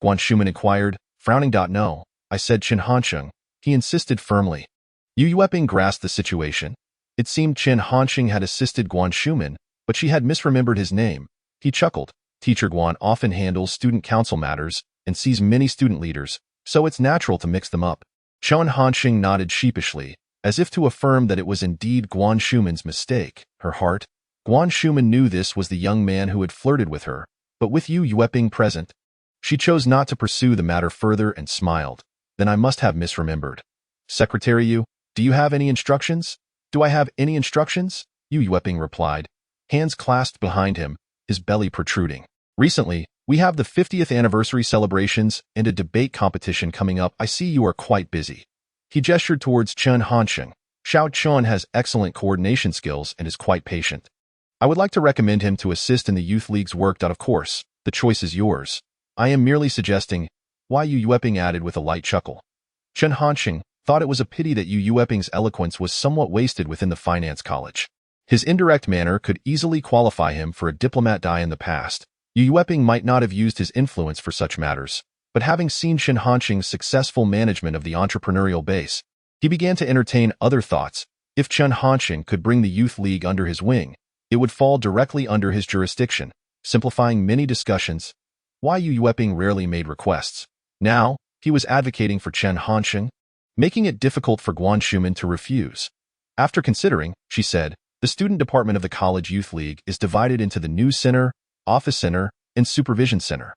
S2: Guan Shumen inquired, frowning. No, I said Chen Hansheng. He insisted firmly. Yu Yueping grasped the situation. It seemed Chen Hansheng had assisted Guan Shumen, but she had misremembered his name. He chuckled. Teacher Guan often handles student council matters and sees many student leaders, so it's natural to mix them up. Chen Hansheng nodded sheepishly, as if to affirm that it was indeed Guan Shumen's mistake. Her heart. Guan Shumen knew this was the young man who had flirted with her, but with Yu Yueping present, she chose not to pursue the matter further and smiled. Then I must have misremembered. Secretary Yu, do you have any instructions? Do I have any instructions? Yu Yueping replied, hands clasped behind him, his belly protruding. Recently, we have the 50th anniversary celebrations and a debate competition coming up. I see you are quite busy. He gestured towards Chen Hansheng. Xiao Chen has excellent coordination skills and is quite patient. I would like to recommend him to assist in the Youth League's work. Of course, the choice is yours. I am merely suggesting, why Yu Yueping added with a light chuckle. Chen Hansheng thought it was a pity that Yu Yueping's eloquence was somewhat wasted within the finance college. His indirect manner could easily qualify him for a diplomat in the past. Yu Yueping might not have used his influence for such matters, but having seen Chen Hansheng's successful management of the entrepreneurial base, he began to entertain other thoughts. If Chen Hansheng could bring the Youth League under his wing, it would fall directly under his jurisdiction, simplifying many discussions. Why Yu Yueping rarely made requests. Now, he was advocating for Chen Hansheng, making it difficult for Guan Shumen to refuse. After considering, she said, the student department of the College Youth League is divided into the News Center, Office Center, and Supervision Center.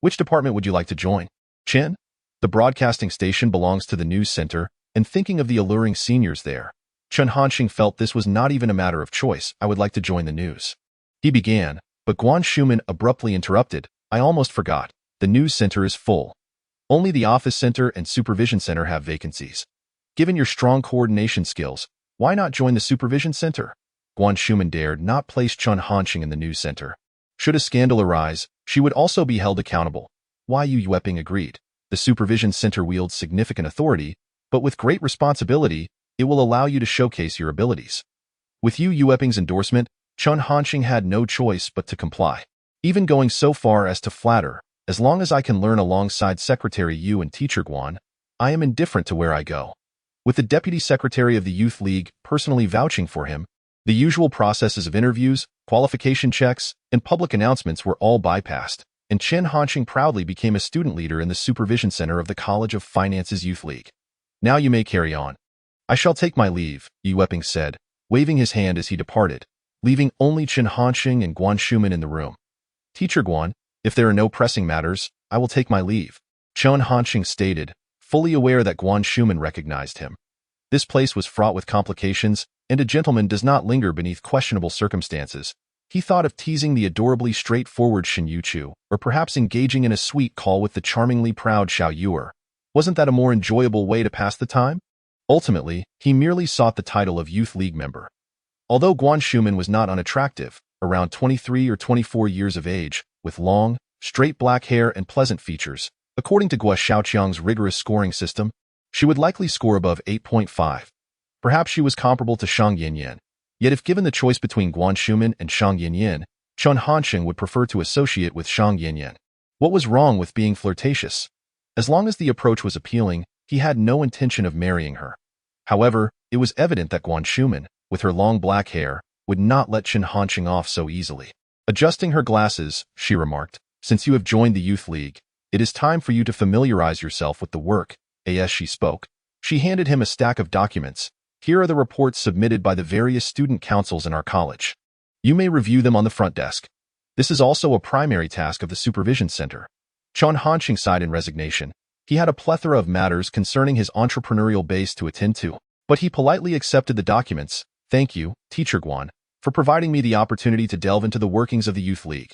S2: Which department would you like to join? Chen? The broadcasting station belongs to the News Center, and thinking of the alluring seniors there, Chen Hansheng felt this was not even a matter of choice. I would like to join the news. He began, but Guan Shumen abruptly interrupted. I almost forgot. The News Center is full. Only the Office Center and Supervision Center have vacancies. Given your strong coordination skills, why not join the Supervision Center? Guan Shumen dared not place Chen Hansheng in the News Center. Should a scandal arise, she would also be held accountable. Why Yu Yueping agreed. The supervision center wields significant authority, but with great responsibility, it will allow you to showcase your abilities. With Yu Epping's endorsement, Chen Hansheng had no choice but to comply, even going so far as to flatter, "As long as I can learn alongside Secretary Yu and Teacher Guan, I am indifferent to where I go." With the Deputy Secretary of the Youth League personally vouching for him, the usual processes of interviews, qualification checks, and public announcements were all bypassed, and Chen Hansheng proudly became a student leader in the Supervision Center of the College of Finance's Youth League. "Now you may carry on. I shall take my leave," Yu Epping said, waving his hand as he departed, leaving only Chen Hansheng and Guan Shuman in the room. "Teacher Guan, if there are no pressing matters, I will take my leave," Chen Hansheng stated, fully aware that Guan Shuman recognized him. This place was fraught with complications, and a gentleman does not linger beneath questionable circumstances. He thought of teasing the adorably straightforward Shen Youchu, or perhaps engaging in a sweet call with the charmingly proud Xiao Rongyu. Wasn't that a more enjoyable way to pass the time? Ultimately, he merely sought the title of Youth League member. Although Guan Shuman was not unattractive, around 23 or 24 years of age, with long, straight black hair and pleasant features, according to Gua Xiaoqiang's rigorous scoring system, she would likely score above 8.5. Perhaps she was comparable to Shang Yanyan. Yet if given the choice between Guan Shuman and Shang Yanyan, Chen Hansheng would prefer to associate with Shang Yanyan. What was wrong with being flirtatious? As long as the approach was appealing, he had no intention of marrying her. However, it was evident that Guan Shuman, with her long black hair, would not let Chen Hansheng off so easily. Adjusting her glasses, she remarked, "Since you have joined the Youth League, it is time for you to familiarize yourself with the work." As she spoke, she handed him a stack of documents. "Here are the reports submitted by the various student councils in our college. You may review them on the front desk. This is also a primary task of the Supervision Center." Chen Hansheng sighed in resignation. He had a plethora of matters concerning his entrepreneurial base to attend to, but he politely accepted the documents. "Thank you, Teacher Guan, for providing me the opportunity to delve into the workings of the Youth League."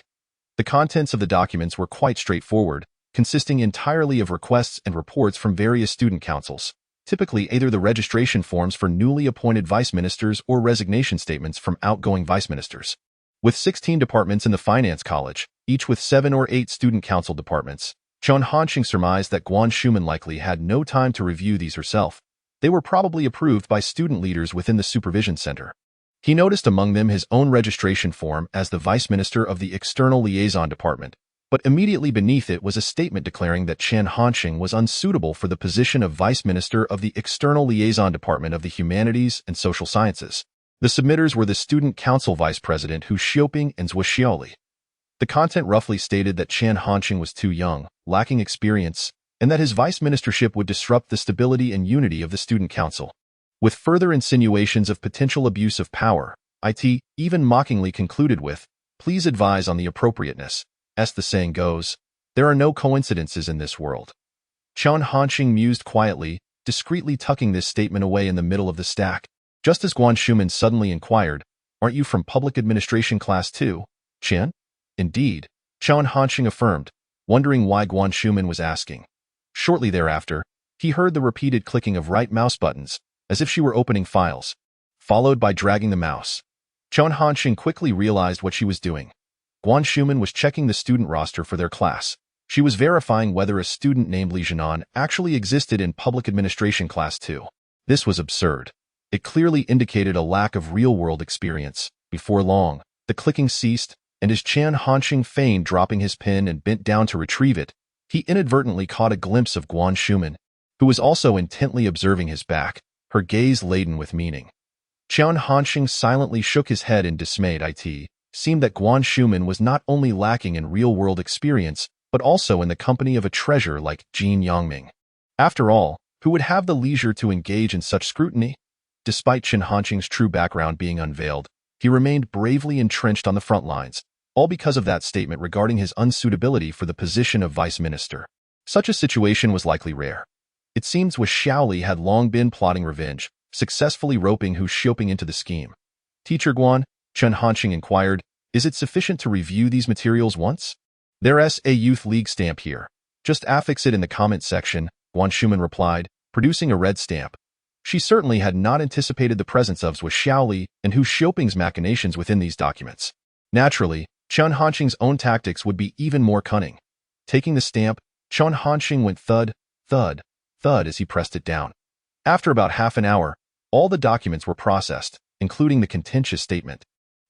S2: The contents of the documents were quite straightforward, consisting entirely of requests and reports from various student councils, typically either the registration forms for newly appointed vice ministers or resignation statements from outgoing vice ministers. With 16 departments in the Finance College, each with 7 or 8 student council departments, Chen Hansheng surmised that Guan Shuman likely had no time to review these herself. They were probably approved by student leaders within the Supervision Center. He noticed among them his own registration form as the Vice Minister of the External Liaison Department, but immediately beneath it was a statement declaring that Chen Hansheng was unsuitable for the position of Vice Minister of the External Liaison Department of the Humanities and Social Sciences. The submitters were the Student Council Vice President Hu Xiaoping and Zhou Xiaoli. The content roughly stated that Chen Hansheng was too young, lacking experience, and that his vice ministership would disrupt the stability and unity of the Student Council. With further insinuations of potential abuse of power, it even mockingly concluded with, "Please advise on the appropriateness. As the saying goes, there are no coincidences in this world." Chen Hansheng mused quietly, discreetly tucking this statement away in the middle of the stack. Just as Guan Shuman suddenly inquired, "Aren't you from Public Administration Class 2, Chen?" "Indeed," Chen Hansheng affirmed, wondering why Guan Shuman was asking. Shortly thereafter, he heard the repeated clicking of right mouse buttons, as if she were opening files, followed by dragging the mouse. Chen Hansheng quickly realized what she was doing. Guan Shuman was checking the student roster for their class. She was verifying whether a student named Li Jianan actually existed in Public Administration Class 2. This was absurd. It clearly indicated a lack of real-world experience. Before long, the clicking ceased, and as Chen Hansheng feigned dropping his pen and bent down to retrieve it, he inadvertently caught a glimpse of Guan Shuman, who was also intently observing his back, her gaze laden with meaning. Chen Hansheng silently shook his head in dismay. It seemed that Guan Shuman was not only lacking in real-world experience, but also in the company of a treasure like Jin Yangming. After all, who would have the leisure to engage in such scrutiny? Despite Chen Hansheng's true background being unveiled, he remained bravely entrenched on the front lines, all because of that statement regarding his unsuitability for the position of vice minister. Such a situation was likely rare. It seems Wu Xiaoli had long been plotting revenge, successfully roping Hu Xiaoping into the scheme. "Teacher Guan," Chen Hansheng inquired, "is it sufficient to review these materials once?" "There's a Youth League stamp here. Just affix it in the comment section," Guan Shuman replied, producing a red stamp. She certainly had not anticipated the presence of Wu Xiaoli and Hu Xiaoping's machinations within these documents. Naturally, Chen Hansheng's own tactics would be even more cunning. Taking the stamp, Chen Hansheng went thud, thud, thud as he pressed it down. After about half an hour, all the documents were processed, including the contentious statement.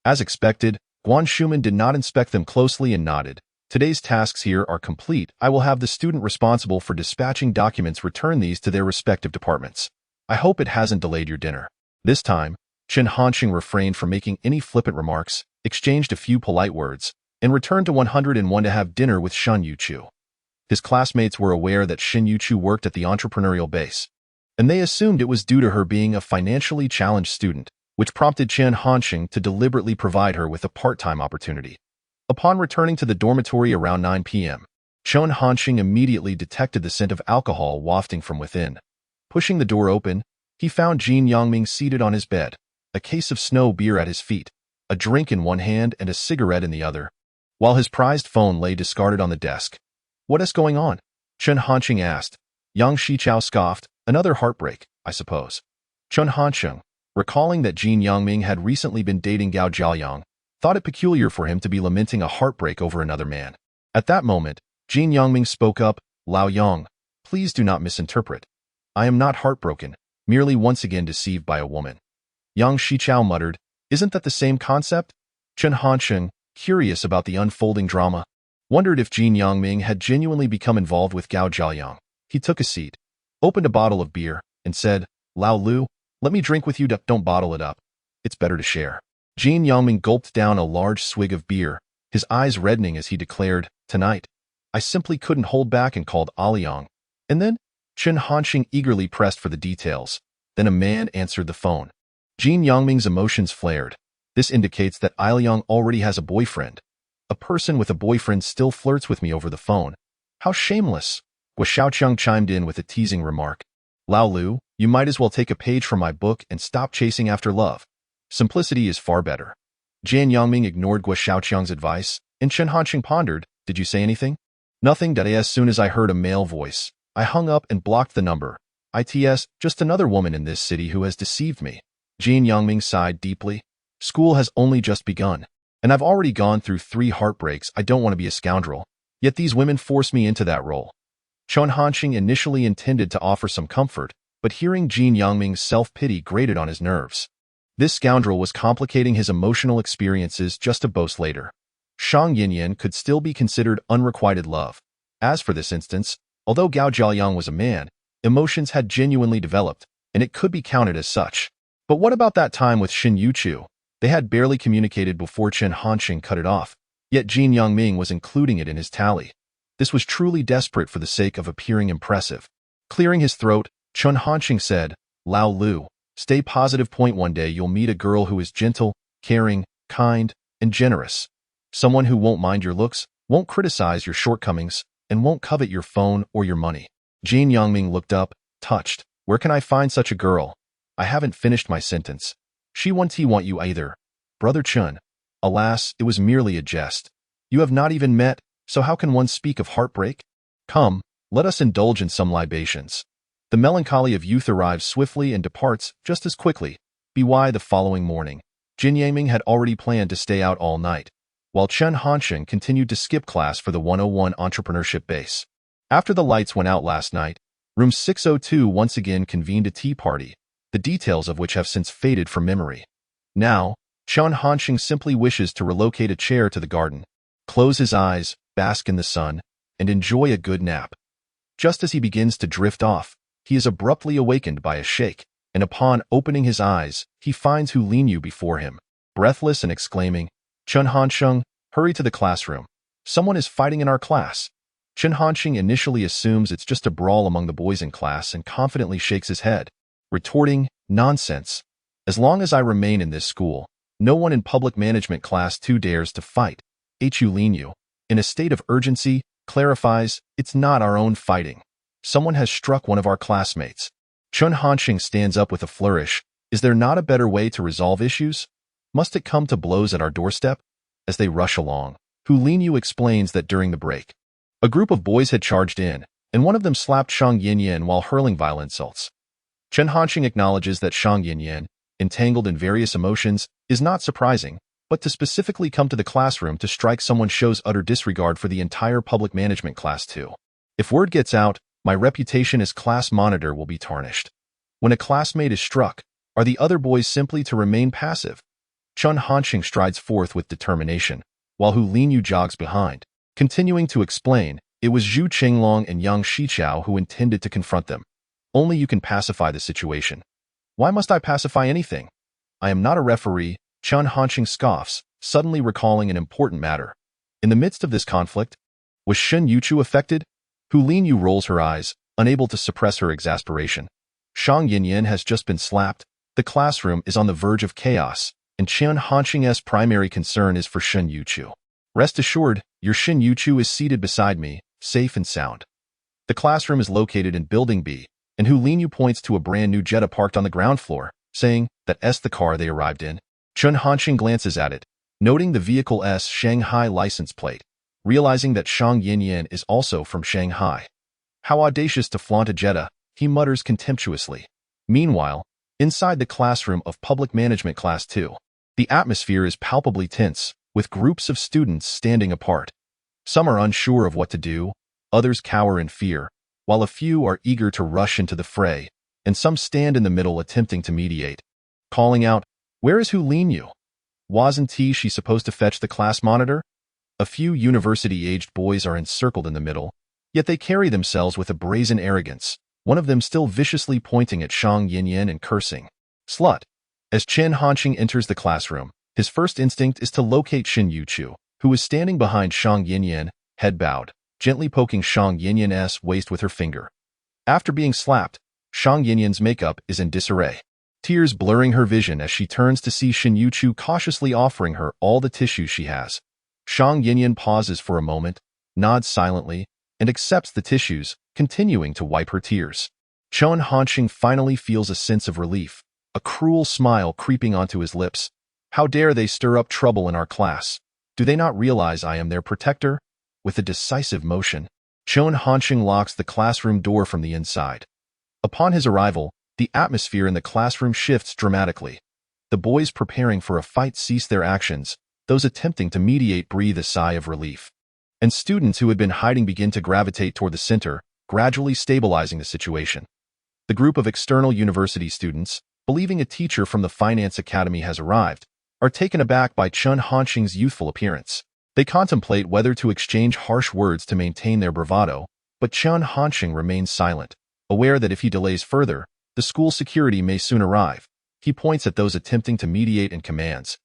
S2: As expected, Guan Shuman did not inspect them closely and nodded. Today's tasks here are complete. I will have the student responsible for dispatching documents return these to their respective departments. I hope it hasn't delayed your dinner. This time, Chen Hansheng refrained from making any flippant remarks, exchanged a few polite words, and returned to 101 to have dinner with Shen Youchu. His classmates were aware that Shen Youchu worked at the entrepreneurial base, and they assumed it was due to her being a financially challenged student, which prompted Chen Hansheng to deliberately provide her with a part-time opportunity. Upon returning to the dormitory around 9 p.m., Chen Hansheng immediately detected the scent of alcohol wafting from within. Pushing the door open, he found Jin Yangming seated on his bed, a case of snow beer at his feet, a drink in one hand and a cigarette in the other, while his prized phone lay discarded on the desk. "What is going on?" Chen Hansheng asked. Yang Shichao scoffed. "Another heartbreak, I suppose." Chen Hansheng, recalling that Jin Yangming had recently been dating Gao Jiayang, thought it peculiar for him to be lamenting a heartbreak over another man. At that moment, Jin Yangming spoke up. "Lao Yang, please do not misinterpret. I am not heartbroken, merely once again deceived by a woman." Yang Shichao muttered, "Isn't that the same concept?" Chen Hansheng, curious about the unfolding drama, wondered if Jin Yangming had genuinely become involved with Gao Jiayang. He took a seat, opened a bottle of beer, and said, "Lao Lu, let me drink with you. Don't bottle it up. It's better to share." Jin Yangming gulped down a large swig of beer, his eyes reddening as he declared, "Tonight, I simply couldn't hold back and called Aliyang." And then, Chen Hansheng eagerly pressed for the details. Then a man answered the phone. Jin Yangming's emotions flared. This indicates that Aliyang already has a boyfriend. A person with a boyfriend still flirts with me over the phone. How shameless! Gua Xiaoqiang chimed in with a teasing remark. "Lao Lu, you might as well take a page from my book and stop chasing after love. Simplicity is far better." Jian Yangming ignored Gua Xiaoqiang's advice, and Chen Hansheng pondered, "Did you say anything?" "Nothing. As soon as I heard a male voice, I hung up and blocked the number. It's just another woman in this city who has deceived me." Jian Yangming sighed deeply. "School has only just begun, and I've already gone through 3 heartbreaks. I don't want to be a scoundrel, yet these women force me into that role." Chen Hansheng initially intended to offer some comfort, but hearing Jin Yangming's self-pity grated on his nerves. This scoundrel was complicating his emotional experiences just to boast later. Shang Yinyan could still be considered unrequited love. As for this instance, although Gao Jiayang was a man, emotions had genuinely developed, and it could be counted as such. But what about that time with Shen Youchu? They had barely communicated before Chen Hansheng cut it off, yet Jin Yangming was including it in his tally. This was truly desperate for the sake of appearing impressive. Clearing his throat, Chen Hansheng said, "Lao Lu, stay positive. One day you'll meet a girl who is gentle, caring, kind, and generous. Someone who won't mind your looks, won't criticize your shortcomings, and won't covet your phone or your money." Jin Yangming looked up, touched. "Where can I find such a girl?" "I haven't finished my sentence. She won't want you either." "Brother Chen, alas, it was merely a jest. You have not even met, so how can one speak of heartbreak? Come, let us indulge in some libations." The melancholy of youth arrives swiftly and departs just as quickly. The following morning, Jin Yangming had already planned to stay out all night, while Chen Hansheng continued to skip class for the 101 entrepreneurship base. After the lights went out last night, room 602 once again convened a tea party, the details of which have since faded from memory. Now, Chen Hansheng simply wishes to relocate a chair to the garden, close his eyes, bask in the sun, and enjoy a good nap. Just as he begins to drift off, he is abruptly awakened by a shake, and upon opening his eyes, he finds Hu Linyu before him. Breathless and exclaiming, "Chen Hansheng, hurry to the classroom. Someone is fighting in our class." Chen Hansheng initially assumes it's just a brawl among the boys in class and confidently shakes his head, retorting, "Nonsense. As long as I remain in this school, no one in public management class 2 dares to fight." Hu Linyu, in a state of urgency, clarifies, "It's not our own fighting. Someone has struck one of our classmates." Chen Hansheng stands up with a flourish. "Is there not a better way to resolve issues? Must it come to blows at our doorstep?" As they rush along, Hu Linyu explains that during the break, a group of boys had charged in, and one of them slapped Shang Yinyan while hurling vile insults. Chen Hansheng acknowledges that Shang Yinyan, entangled in various emotions, is not surprising, but to specifically come to the classroom to strike someone shows utter disregard for the entire public management class too. If word gets out, my reputation as class monitor will be tarnished. When a classmate is struck, are the other boys simply to remain passive? Chen Hansheng strides forth with determination, while Hu Linyu jogs behind. Continuing to explain, it was Zhu Qinglong and Yang Shiqiao who intended to confront them. Only you can pacify the situation. Why must I pacify anything? I am not a referee, Chen Hansheng scoffs, suddenly recalling an important matter. In the midst of this conflict, was Shen Youchu affected? Hu Linyu rolls her eyes, unable to suppress her exasperation. Shang Yinyan has just been slapped, the classroom is on the verge of chaos, and Chen Hansheng's primary concern is for Shen Youchu. Rest assured, your Shen Youchu is seated beside me, safe and sound. The classroom is located in Building B, and Hu Linyu points to a brand new Jetta parked on the ground floor, saying that's the car they arrived in. Chen Hansheng glances at it, noting the vehicle's Shanghai license plate, realizing that Shang Yinyan is also from Shanghai. How audacious to flaunt a Jetta, he mutters contemptuously. Meanwhile, inside the classroom of Public Management Class 2, the atmosphere is palpably tense, with groups of students standing apart. Some are unsure of what to do, others cower in fear, while a few are eager to rush into the fray, and some stand in the middle attempting to mediate, calling out, "Where is Hu Linyu? Wasn't she supposed to fetch the class monitor?" A few university-aged boys are encircled in the middle, yet they carry themselves with a brazen arrogance, one of them still viciously pointing at Shang Yinyan and cursing, "Slut." As Chen Hansheng enters the classroom, his first instinct is to locate Shen Youchu, who is standing behind Shang Yinyan, head bowed, gently poking Shang Yinyan's waist with her finger. After being slapped, Shang Yinyan's makeup is in disarray, tears blurring her vision as she turns to see Shen Youchu cautiously offering her all the tissues she has. Shang Yinyan pauses for a moment, nods silently, and accepts the tissues, continuing to wipe her tears. Chen Hansheng finally feels a sense of relief, a cruel smile creeping onto his lips. How dare they stir up trouble in our class? Do they not realize I am their protector? With a decisive motion, Chen Hansheng locks the classroom door from the inside. Upon his arrival, the atmosphere in the classroom shifts dramatically. The boys preparing for a fight cease their actions, those attempting to mediate breathe a sigh of relief. And students who had been hiding begin to gravitate toward the center, gradually stabilizing the situation. The group of external university students, believing a teacher from the Finance Academy has arrived, are taken aback by Chen Hansheng's youthful appearance. They contemplate whether to exchange harsh words to maintain their bravado, but Chen Hansheng remains silent, aware that if he delays further, the school security may soon arrive. He points at those attempting to mediate and commands,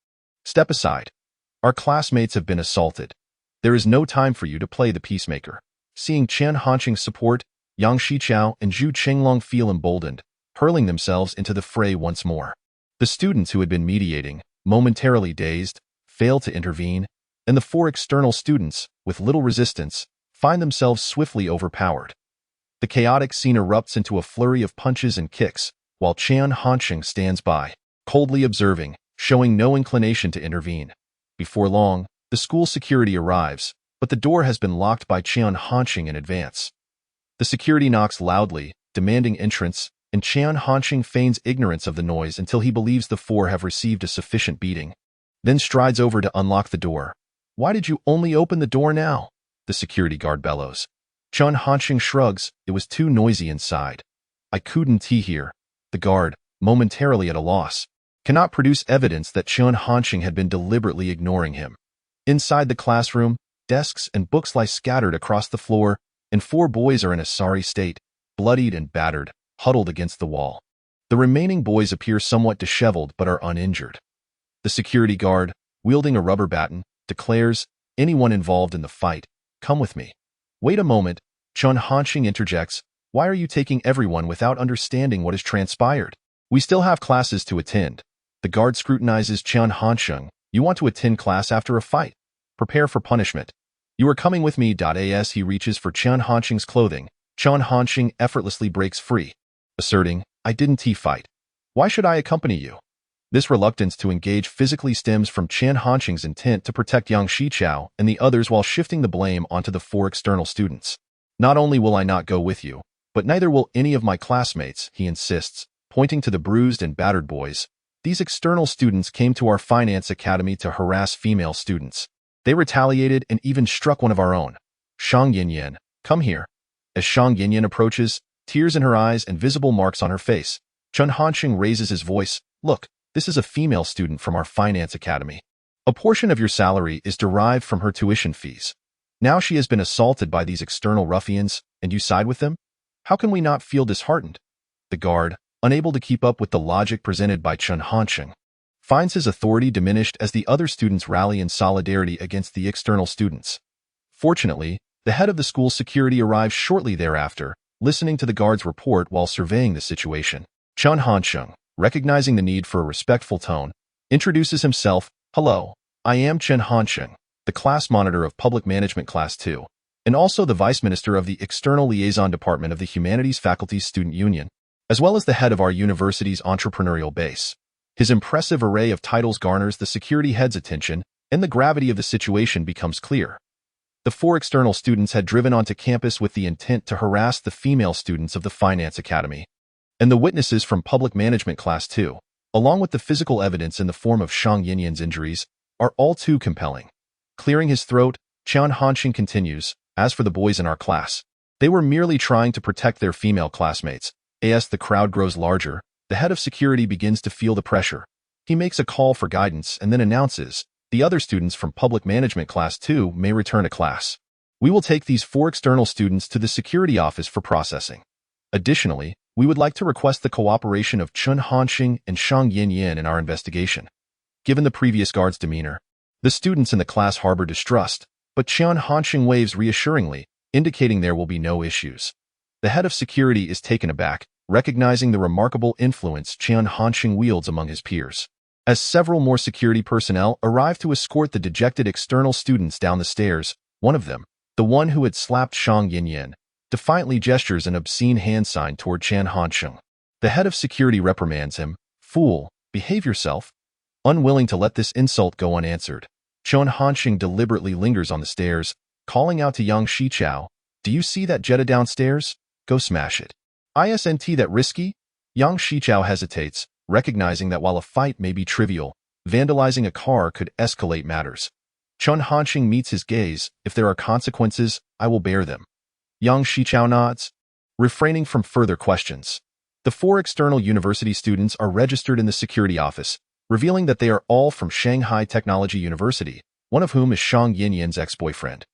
S2: "Step aside. Our classmates have been assaulted. There is no time for you to play the peacemaker." Seeing Chen Hansheng's support, Yang Shiqiao and Zhu Qinglong feel emboldened, hurling themselves into the fray once more. The students who had been mediating, momentarily dazed, fail to intervene, and the four external students, with little resistance, find themselves swiftly overpowered. The chaotic scene erupts into a flurry of punches and kicks, while Chen Hansheng stands by, coldly observing, showing no inclination to intervene. Before long, the school security arrives, but the door has been locked by Chen Hansheng in advance. The security knocks loudly, demanding entrance, and Chen Hansheng feigns ignorance of the noise until he believes the four have received a sufficient beating, then strides over to unlock the door. "Why did you only open the door now?" the security guard bellows. Chen Hansheng shrugs, "It was too noisy inside. I couldn't hear." The guard, momentarily at a loss, cannot produce evidence that Chen Hansheng had been deliberately ignoring him. Inside the classroom, desks and books lie scattered across the floor, and four boys are in a sorry state, bloodied and battered, huddled against the wall. The remaining boys appear somewhat disheveled but are uninjured. The security guard, wielding a rubber baton, declares, "Anyone involved in the fight, come with me." "Wait a moment," Chen Hansheng interjects, "why are you taking everyone without understanding what has transpired? We still have classes to attend." The guard scrutinizes Chen Hansheng. "You want to attend class after a fight? Prepare for punishment. You are coming with me." As he reaches for Chen Hansheng's clothing, Chen Hansheng effortlessly breaks free, asserting, "I didn't fight. Why should I accompany you?" This reluctance to engage physically stems from Chen Hansheng's intent to protect Yang Shiqiao and the others while shifting the blame onto the four external students. "Not only will I not go with you, but neither will any of my classmates," he insists, pointing to the bruised and battered boys. "These external students came to our Finance Academy to harass female students. They retaliated and even struck one of our own. Shang Yinyan, come here." As Xiang Yinyan approaches, tears in her eyes and visible marks on her face, Chen Hansheng raises his voice. Look, this is a female student from our finance academy. A portion of your salary is derived from her tuition fees. Now she has been assaulted by these external ruffians, and you side with them? How can we not feel disheartened? The guard, unable to keep up with the logic presented by Chen Hansheng, finds his authority diminished as the other students rally in solidarity against the external students. Fortunately, the head of the school's security arrives shortly thereafter, listening to the guard's report while surveying the situation. Chen Hansheng, recognizing the need for a respectful tone, introduces himself. Hello, I am Chen Hansheng, the class monitor of Public Management Class 2, and also the vice minister of the External Liaison Department of the Humanities Faculty's Student Union, as well as the head of our university's entrepreneurial base. His impressive array of titles garners the security head's attention, and the gravity of the situation becomes clear. The 4 external students had driven onto campus with the intent to harass the female students of the Finance Academy, and the witnesses from Public Management Class 2, along with the physical evidence in the form of Xiang Yinyan's injuries, are all too compelling. Clearing his throat, Chen Hansheng continues, as for the boys in our class, they were merely trying to protect their female classmates. As the crowd grows larger, the head of security begins to feel the pressure. He makes a call for guidance and then announces, the other students from Public Management Class 2 may return to class. We will take these 4 external students to the security office for processing. Additionally, we would like to request the cooperation of Chen Hansheng and Xiang Yinyan in our investigation. Given the previous guard's demeanor, the students in the class harbor distrust, but Chen Hansheng waves reassuringly, indicating there will be no issues. The head of security is taken aback, recognizing the remarkable influence Chen Hansheng wields among his peers. As several more security personnel arrive to escort the dejected external students down the stairs, one of them, the one who had slapped Xiang Yinyan, defiantly gestures an obscene hand sign toward Chen Hansheng. The head of security reprimands him. Fool, behave yourself. Unwilling to let this insult go unanswered, Chen Hansheng deliberately lingers on the stairs, calling out to young Xichao, do you see that Jetta downstairs? Go smash it. Isn't that risky? Young Xichao hesitates, recognizing that while a fight may be trivial, vandalizing a car could escalate matters. Chen Hansheng meets his gaze. If there are consequences, I will bear them. Young Xichao nods, refraining from further questions. The 4 external university students are registered in the security office, revealing that they are all from Shanghai Technology University, one of whom is Xiang Yinyan's ex-boyfriend.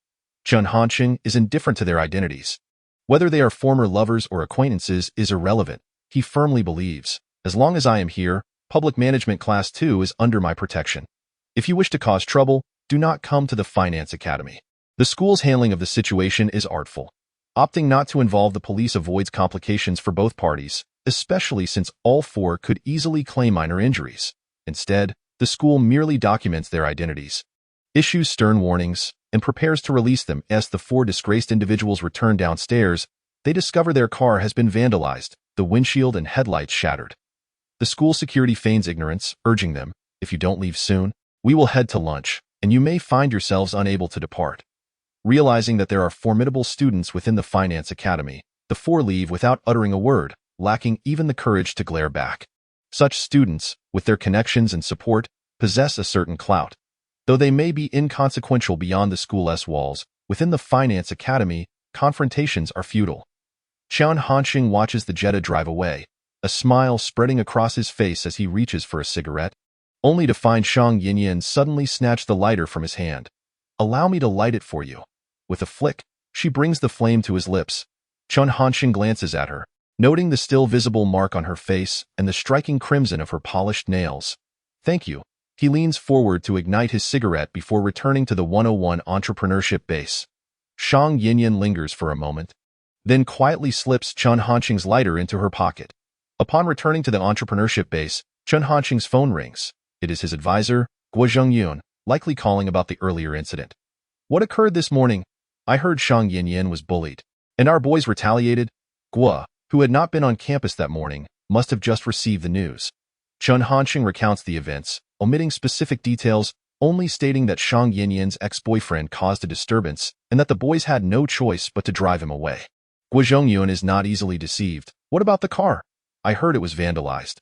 S2: Chen Hansheng is indifferent to their identities. Whether they are former lovers or acquaintances is irrelevant. He firmly believes, as long as I am here, Public Management Class 2 is under my protection. If you wish to cause trouble, do not come to the Finance Academy. The school's handling of the situation is artful. Opting not to involve the police avoids complications for both parties, especially since all 4 could easily claim minor injuries. Instead, the school merely documents their identities, issues stern warnings, and prepares to release them. As the 4 disgraced individuals return downstairs, they discover their car has been vandalized, the windshield and headlights shattered. The school security feigns ignorance, urging them, if you don't leave soon, we will head to lunch, and you may find yourselves unable to depart. Realizing that there are formidable students within the Finance Academy, the 4 leave without uttering a word, lacking even the courage to glare back. Such students, with their connections and support, possess a certain clout. Though they may be inconsequential beyond the school's walls, within the Finance Academy, confrontations are futile. Chen Hansheng watches the Jetta drive away, a smile spreading across his face as he reaches for a cigarette, only to find Xiang Yinyan suddenly snatch the lighter from his hand. Allow me to light it for you. With a flick, she brings the flame to his lips. Chen Hansheng glances at her, noting the still visible mark on her face and the striking crimson of her polished nails. Thank you. He leans forward to ignite his cigarette before returning to the 101 entrepreneurship base. Xiang Yinyan lingers for a moment, then quietly slips Chen Hansheng's lighter into her pocket. Upon returning to the entrepreneurship base, Chen Hansheng's phone rings. It is his advisor, Guo Zhengyun, likely calling about the earlier incident. What occurred this morning? I heard Xiang Yinyan was bullied, and our boys retaliated. Guo, who had not been on campus that morning, must have just received the news. Chen Hansheng recounts the events, omitting specific details, only stating that Xiang Yinyan's ex-boyfriend caused a disturbance and that the boys had no choice but to drive him away. Guo Zhengyun is not easily deceived. What about the car? I heard it was vandalized.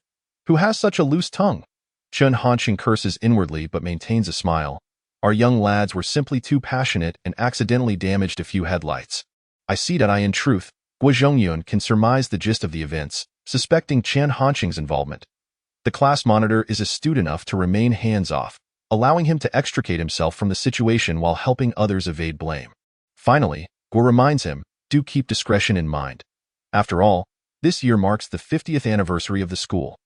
S2: Who has such a loose tongue? Chen Hansheng curses inwardly but maintains a smile. Our young lads were simply too passionate and accidentally damaged a few headlights. I see that in truth, Zhongyun can surmise the gist of the events, suspecting Chen Hansheng's involvement. The class monitor is astute enough to remain hands-off, allowing him to extricate himself from the situation while helping others evade blame. Finally, Guo reminds him, do keep discretion in mind. After all, this year marks the 50th anniversary of the school.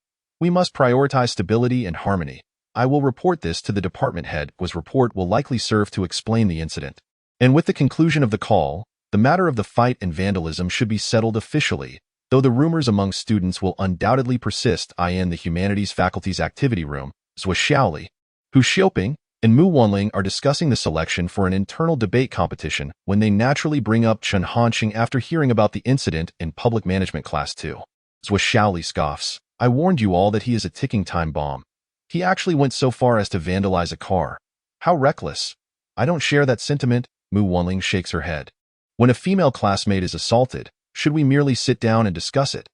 S2: We must prioritize stability and harmony. I will report this to the department head. Guo's report will likely serve to explain the incident. And with the conclusion of the call, the matter of the fight and vandalism should be settled officially, though the rumors among students will undoubtedly persist. In the Humanities Faculty's activity room, Zhou Xiaoli, Hu Xiaoping, and Mu Wanling are discussing the selection for an internal debate competition when they naturally bring up Chen Hansheng after hearing about the incident in Public Management Class 2. Zhou Xiaoli scoffs, I warned you all that he is a ticking time bomb. He actually went so far as to vandalize a car. How reckless. I don't share that sentiment, Mu Wanling shakes her head. When a female classmate is assaulted, should we merely sit down and discuss it?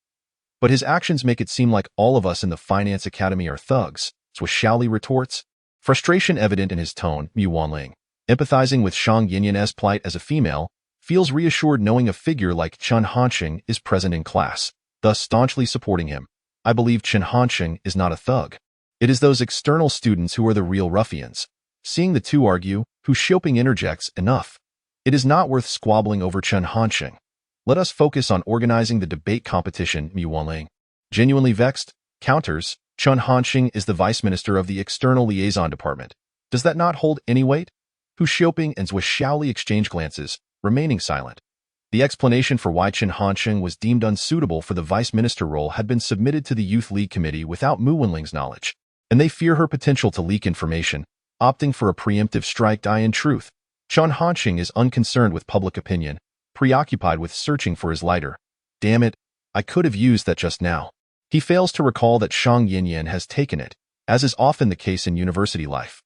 S2: But his actions make it seem like all of us in the Finance Academy are thugs, Zhou Xiaoli retorts. Frustration evident in his tone, Mu Wanling, empathizing with Shang Yinyan's plight as a female, feels reassured knowing a figure like Chen Hansheng is present in class, thus staunchly supporting him. I believe Chen Hansheng is not a thug. It is those external students who are the real ruffians. Seeing the two argue, Hu Xiaoping interjects, enough. It is not worth squabbling over Chen Hansheng. Let us focus on organizing the debate competition, Mu Wanling. Genuinely vexed, counters, Chen Hansheng is the Vice Minister of the External Liaison Department. Does that not hold any weight? Hu Xiaoping and Zhou Xiaoli exchange glances, remaining silent. The explanation for why Chen Hansheng was deemed unsuitable for the Vice Minister role had been submitted to the Youth League Committee without Mu Wanling's knowledge, and they fear her potential to leak information, opting for a preemptive strike. In truth, Chen Hansheng is unconcerned with public opinion, preoccupied with searching for his lighter. Damn it, I could have used that just now. He fails to recall that Shang Yinyan has taken it, as is often the case in university life.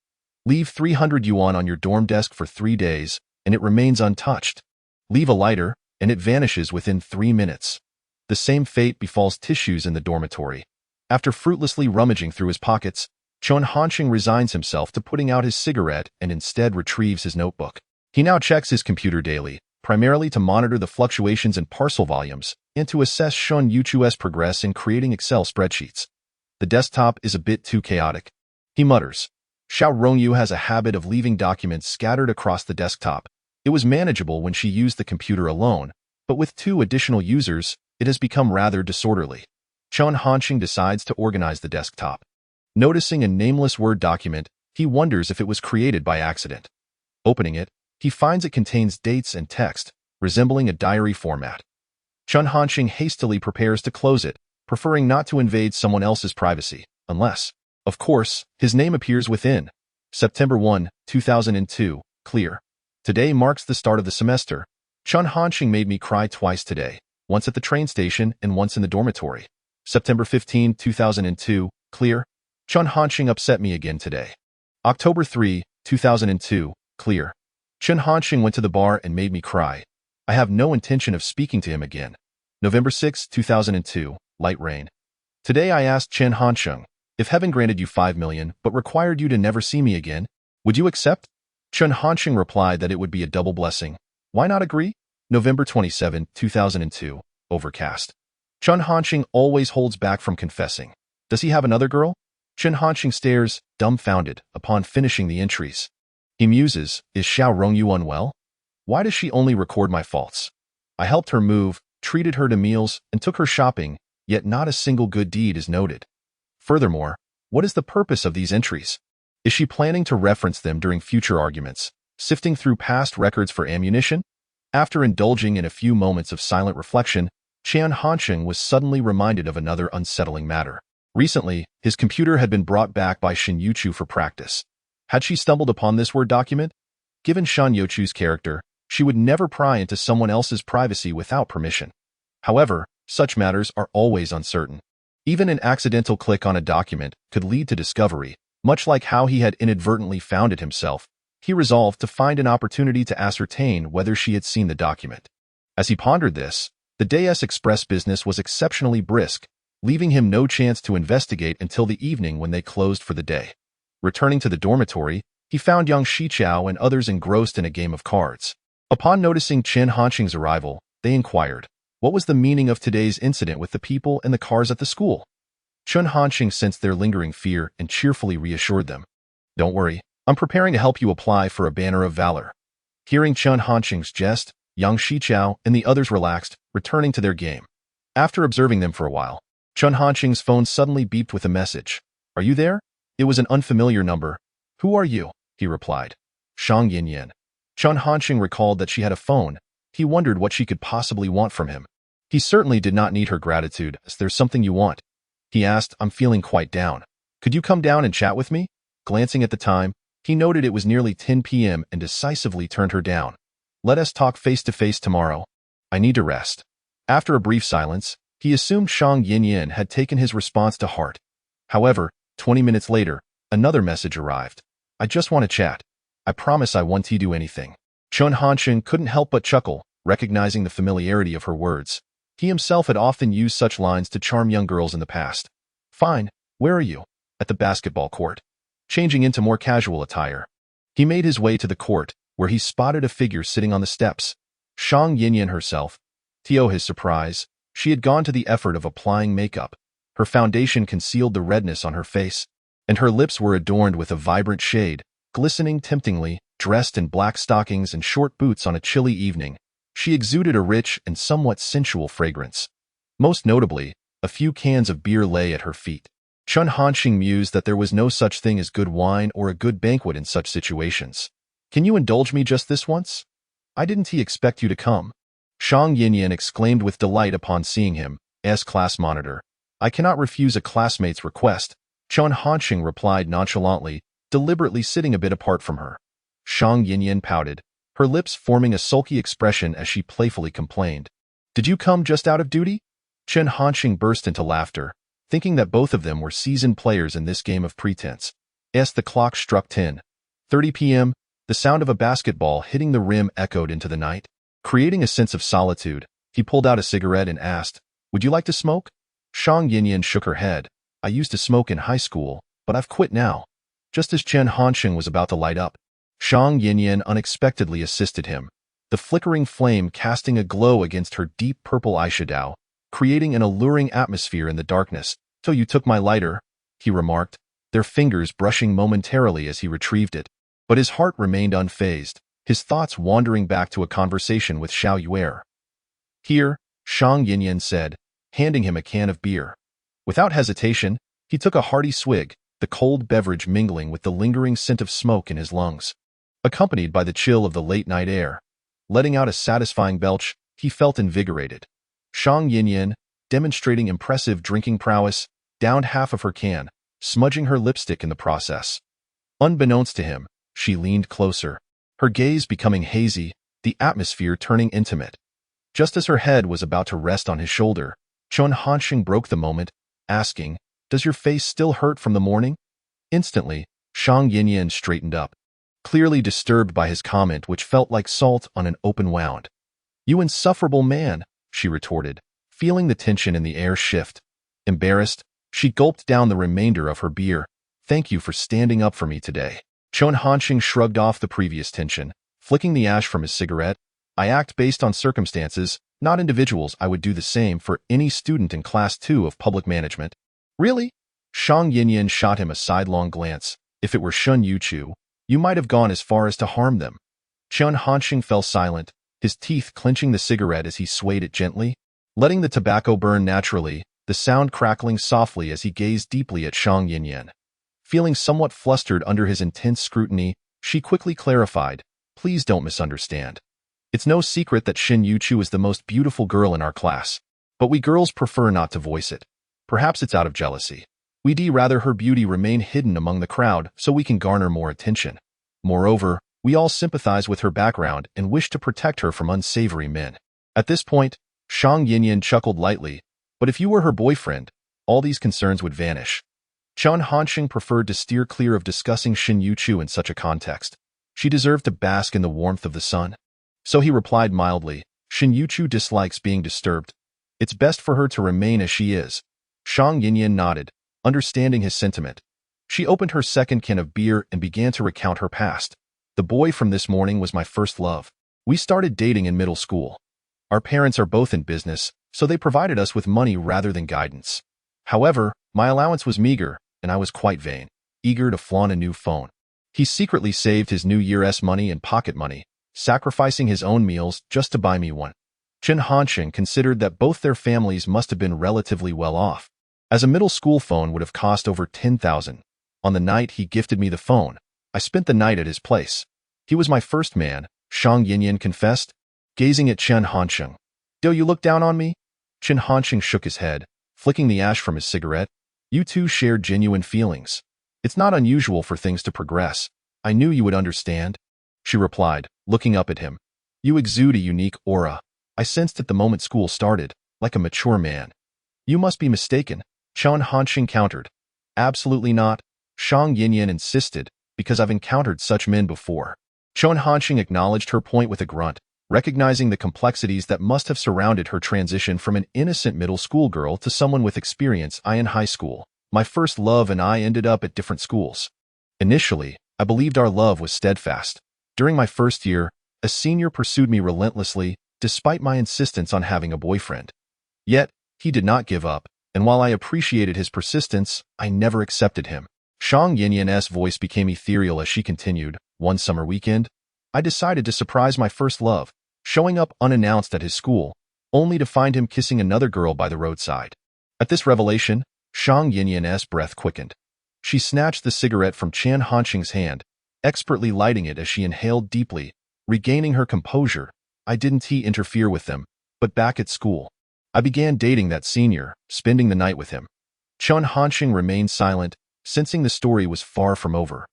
S2: Leave 300 yuan on your dorm desk for 3 days, and it remains untouched. Leave a lighter, and it vanishes within 3 minutes. The same fate befalls tissues in the dormitory. After fruitlessly rummaging through his pockets, Chen Hansheng resigns himself to putting out his cigarette and instead retrieves his notebook. He now checks his computer daily, primarily to monitor the fluctuations in parcel volumes and to assess Shen Youchu's progress in creating Excel spreadsheets. The desktop is a bit too chaotic. He mutters. Xiao Rongyu has a habit of leaving documents scattered across the desktop. It was manageable when she used the computer alone, but with 2 additional users, it has become rather disorderly. Chen Hansheng decides to organize the desktop. Noticing a nameless Word document, he wonders if it was created by accident. Opening it, he finds it contains dates and text, resembling a diary format. Chen Hansheng hastily prepares to close it, preferring not to invade someone else's privacy, unless, of course, his name appears within. September 1, 2002, clear. Today marks the start of the semester. Chen Hansheng made me cry twice today, once at the train station and once in the dormitory. September 15, 2002, clear. Chen Hansheng upset me again today. October 3, 2002, clear. Chen Hansheng went to the bar and made me cry. I have no intention of speaking to him again. November 6, 2002, light rain. Today I asked Chen Hansheng, if heaven granted you 5 million but required you to never see me again, would you accept? Chen Hansheng replied that it would be a double blessing. Why not agree? November 27, 2002, overcast. Chen Hansheng always holds back from confessing. Does he have another girl? Chen Hansheng stares, dumbfounded, upon finishing the entries. He muses, is Xiao Rongyu unwell? Why does she only record my faults? I helped her move, treated her to meals, and took her shopping, yet not a single good deed is noted. Furthermore, what is the purpose of these entries? Is she planning to reference them during future arguments, sifting through past records for ammunition? After indulging in a few moments of silent reflection, Chen Hansheng was suddenly reminded of another unsettling matter. Recently, his computer had been brought back by Shen Youchu for practice. Had she stumbled upon this Word document? Given Shen Youchu's character, she would never pry into someone else's privacy without permission. However, such matters are always uncertain. Even an accidental click on a document could lead to discovery, much like how he had inadvertently found it himself. He resolved to find an opportunity to ascertain whether she had seen the document. As he pondered this, the day's express business was exceptionally brisk, leaving him no chance to investigate until the evening when they closed for the day. Returning to the dormitory, he found young Shichao and others engrossed in a game of cards. Upon noticing Chen Hansheng's arrival, they inquired, what was the meaning of today's incident with the people and the cars at the school? Chen Hansheng sensed their lingering fear and cheerfully reassured them. Don't worry, I'm preparing to help you apply for a banner of valor. Hearing Chen Hansheng's jest, Yang Shichao and the others relaxed, returning to their game. After observing them for a while, Chen Hansheng's phone suddenly beeped with a message. Are you there? It was an unfamiliar number. Who are you? He replied. Shang Yinyan. Chen Hansheng recalled that she had a phone. He wondered what she could possibly want from him. He certainly did not need her gratitude. Is there something you want? He asked, I'm feeling quite down. Could you come down and chat with me? Glancing at the time, he noted it was nearly 10 p.m. and decisively turned her down. Let us talk face-to-face tomorrow. I need to rest. After a brief silence, he assumed Shang Yinyan had taken his response to heart. However, 20 minutes later, another message arrived. I just want to chat. I promise I won't do anything. Chen Hansheng couldn't help but chuckle, recognizing the familiarity of her words. He himself had often used such lines to charm young girls in the past. Fine, where are you? At the basketball court. Changing into more casual attire, he made his way to the court, where he spotted a figure sitting on the steps. Shang Yinyan herself. To his surprise, she had gone to the effort of applying makeup. Her foundation concealed the redness on her face, and her lips were adorned with a vibrant shade, glistening temptingly. Dressed in black stockings and short boots on a chilly evening, she exuded a rich and somewhat sensual fragrance. Most notably, a few cans of beer lay at her feet. Chen Hansheng mused that there was no such thing as good wine or a good banquet in such situations. Can you indulge me just this once? I didn't expect you to come. Shang Yinyan exclaimed with delight upon seeing him. Class monitor. I cannot refuse a classmate's request. Chen Hansheng replied nonchalantly, deliberately sitting a bit apart from her. Shang Yinyan pouted, her lips forming a sulky expression as she playfully complained. Did you come just out of duty? Chen Hansheng burst into laughter, thinking that both of them were seasoned players in this game of pretense. The clock struck 10:30 p.m., the sound of a basketball hitting the rim echoed into the night. Creating a sense of solitude, he pulled out a cigarette and asked, Would you like to smoke? Shang Yinyan shook her head. I used to smoke in high school, but I've quit now. Just as Chen Hansheng was about to light up, Shang Yinyan unexpectedly assisted him, the flickering flame casting a glow against her deep purple eyeshadow, creating an alluring atmosphere in the darkness. So you took my lighter, he remarked, their fingers brushing momentarily as he retrieved it. But his heart remained unfazed, his thoughts wandering back to a conversation with Xiao Rongyu. Here, Shang Yinyan said, handing him a can of beer. Without hesitation, he took a hearty swig, the cold beverage mingling with the lingering scent of smoke in his lungs. Accompanied by the chill of the late-night air, letting out a satisfying belch, he felt invigorated. Shang Yinyan, demonstrating impressive drinking prowess, downed half of her can, smudging her lipstick in the process. Unbeknownst to him, she leaned closer, her gaze becoming hazy, the atmosphere turning intimate. Just as her head was about to rest on his shoulder, Chen Hansheng broke the moment, asking, Does your face still hurt from the morning? Instantly, Shang Yinyan straightened up, clearly disturbed by his comment which felt like salt on an open wound. You insufferable man, she retorted, feeling the tension in the air shift. Embarrassed, she gulped down the remainder of her beer. Thank you for standing up for me today. Chen Hansheng shrugged off the previous tension, flicking the ash from his cigarette. I act based on circumstances, not individuals. I would do the same for any student in Class 2 of Public Management. Really? Shang Yinyan shot him a sidelong glance. If it were Shen Youchu, you might have gone as far as to harm them. Chen Hansheng fell silent, his teeth clenching the cigarette as he swayed it gently, letting the tobacco burn naturally, the sound crackling softly as he gazed deeply at Shang Yinyan. Feeling somewhat flustered under his intense scrutiny, she quickly clarified, Please don't misunderstand. It's no secret that Shen Youchu is the most beautiful girl in our class, but we girls prefer not to voice it. Perhaps it's out of jealousy. We'd rather her beauty remain hidden among the crowd so we can garner more attention. Moreover, we all sympathize with her background and wish to protect her from unsavory men. At this point, Shang Yinyan chuckled lightly, but if you were her boyfriend, all these concerns would vanish. Chen Hansheng preferred to steer clear of discussing Shen Youchu in such a context. She deserved to bask in the warmth of the sun. So he replied mildly, Shen Youchu dislikes being disturbed. It's best for her to remain as she is. Shang Yinyan nodded, understanding his sentiment. She opened her second can of beer and began to recount her past. The boy from this morning was my first love. We started dating in middle school. Our parents are both in business, so they provided us with money rather than guidance. However, my allowance was meager, and I was quite vain, eager to flaunt a new phone. He secretly saved his New Year's money and pocket money, sacrificing his own meals just to buy me one. Chen Hansheng considered that both their families must have been relatively well off, as a middle school phone would have cost over 10,000. On the night he gifted me the phone, I spent the night at his place. He was my first man, Jianye confessed, gazing at Chen Hansheng. Do you look down on me? Chen Hansheng shook his head, flicking the ash from his cigarette. You two shared genuine feelings. It's not unusual for things to progress. I knew you would understand, she replied, looking up at him. You exude a unique aura. I sensed it the moment school started, like a mature man. You must be mistaken, Chen Hansheng countered. Absolutely not, Jianye insisted, because I've encountered such men before. Chen Hansheng acknowledged her point with a grunt, recognizing the complexities that must have surrounded her transition from an innocent middle school girl to someone with experience. In high school, my first love and I ended up at different schools. Initially, I believed our love was steadfast. During my first year, a senior pursued me relentlessly, despite my insistence on having a boyfriend. Yet, he did not give up, and while I appreciated his persistence, I never accepted him. Jianye's voice became ethereal as she continued. One summer weekend, I decided to surprise my first love, showing up unannounced at his school, only to find him kissing another girl by the roadside. At this revelation, Jianye's breath quickened. She snatched the cigarette from Chen Hansheng's hand, expertly lighting it as she inhaled deeply, regaining her composure. I didn't interfere with them, but back at school, I began dating that senior, spending the night with him. Chen Hansheng remained silent, sensing the story was far from over.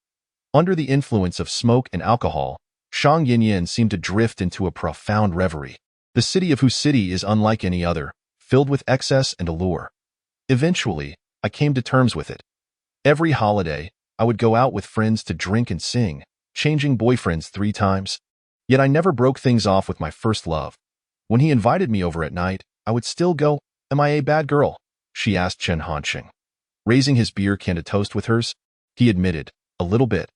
S2: Under the influence of smoke and alcohol, Jianye seemed to drift into a profound reverie. The city of whose city is unlike any other, filled with excess and allure. Eventually, I came to terms with it. Every holiday, I would go out with friends to drink and sing, changing boyfriends 3 times. Yet I never broke things off with my first love. When he invited me over at night, I would still go. Am I a bad girl? She asked Chen Hansheng. Raising his beer can to toast with hers, he admitted, a little bit.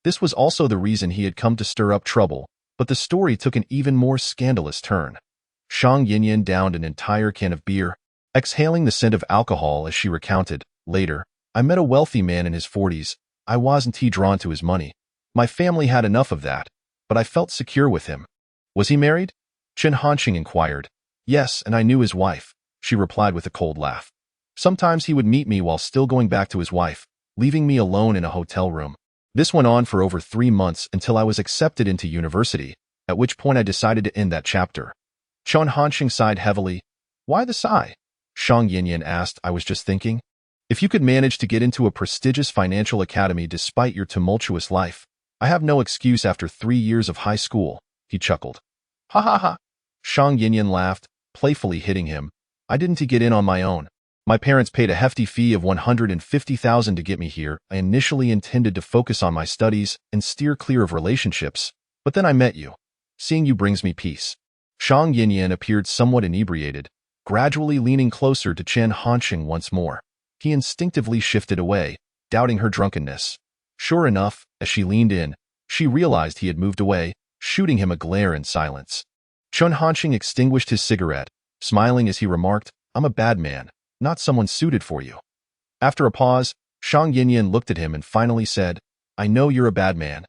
S2: This was also the reason he had come to stir up trouble, but the story took an even more scandalous turn. Jianye downed an entire can of beer, exhaling the scent of alcohol as she recounted. Later, I met a wealthy man in his 40s. I wasn't drawn to his money. My family had enough of that, but I felt secure with him. Was he married? Chen Hansheng inquired. Yes, and I knew his wife, she replied with a cold laugh. Sometimes he would meet me while still going back to his wife, leaving me alone in a hotel room. This went on for over 3 months until I was accepted into university, at which point I decided to end that chapter. Chen Hansheng sighed heavily. Why the sigh? Jianye asked. I was just thinking. If you could manage to get into a prestigious financial academy despite your tumultuous life, I have no excuse after 3 years of high school, he chuckled. Ha ha ha. Jianye laughed, playfully hitting him. I didn't get in on my own. My parents paid a hefty fee of 150,000 to get me here. I initially intended to focus on my studies and steer clear of relationships, but then I met you. Seeing you brings me peace. Jianye appeared somewhat inebriated, gradually leaning closer to Chen Hansheng once more. He instinctively shifted away, doubting her drunkenness. Sure enough, as she leaned in, she realized he had moved away, shooting him a glare in silence. Chen Hansheng extinguished his cigarette, smiling as he remarked, I'm a bad man, not someone suited for you. After a pause, Jianye looked at him and finally said, I know you're a bad man,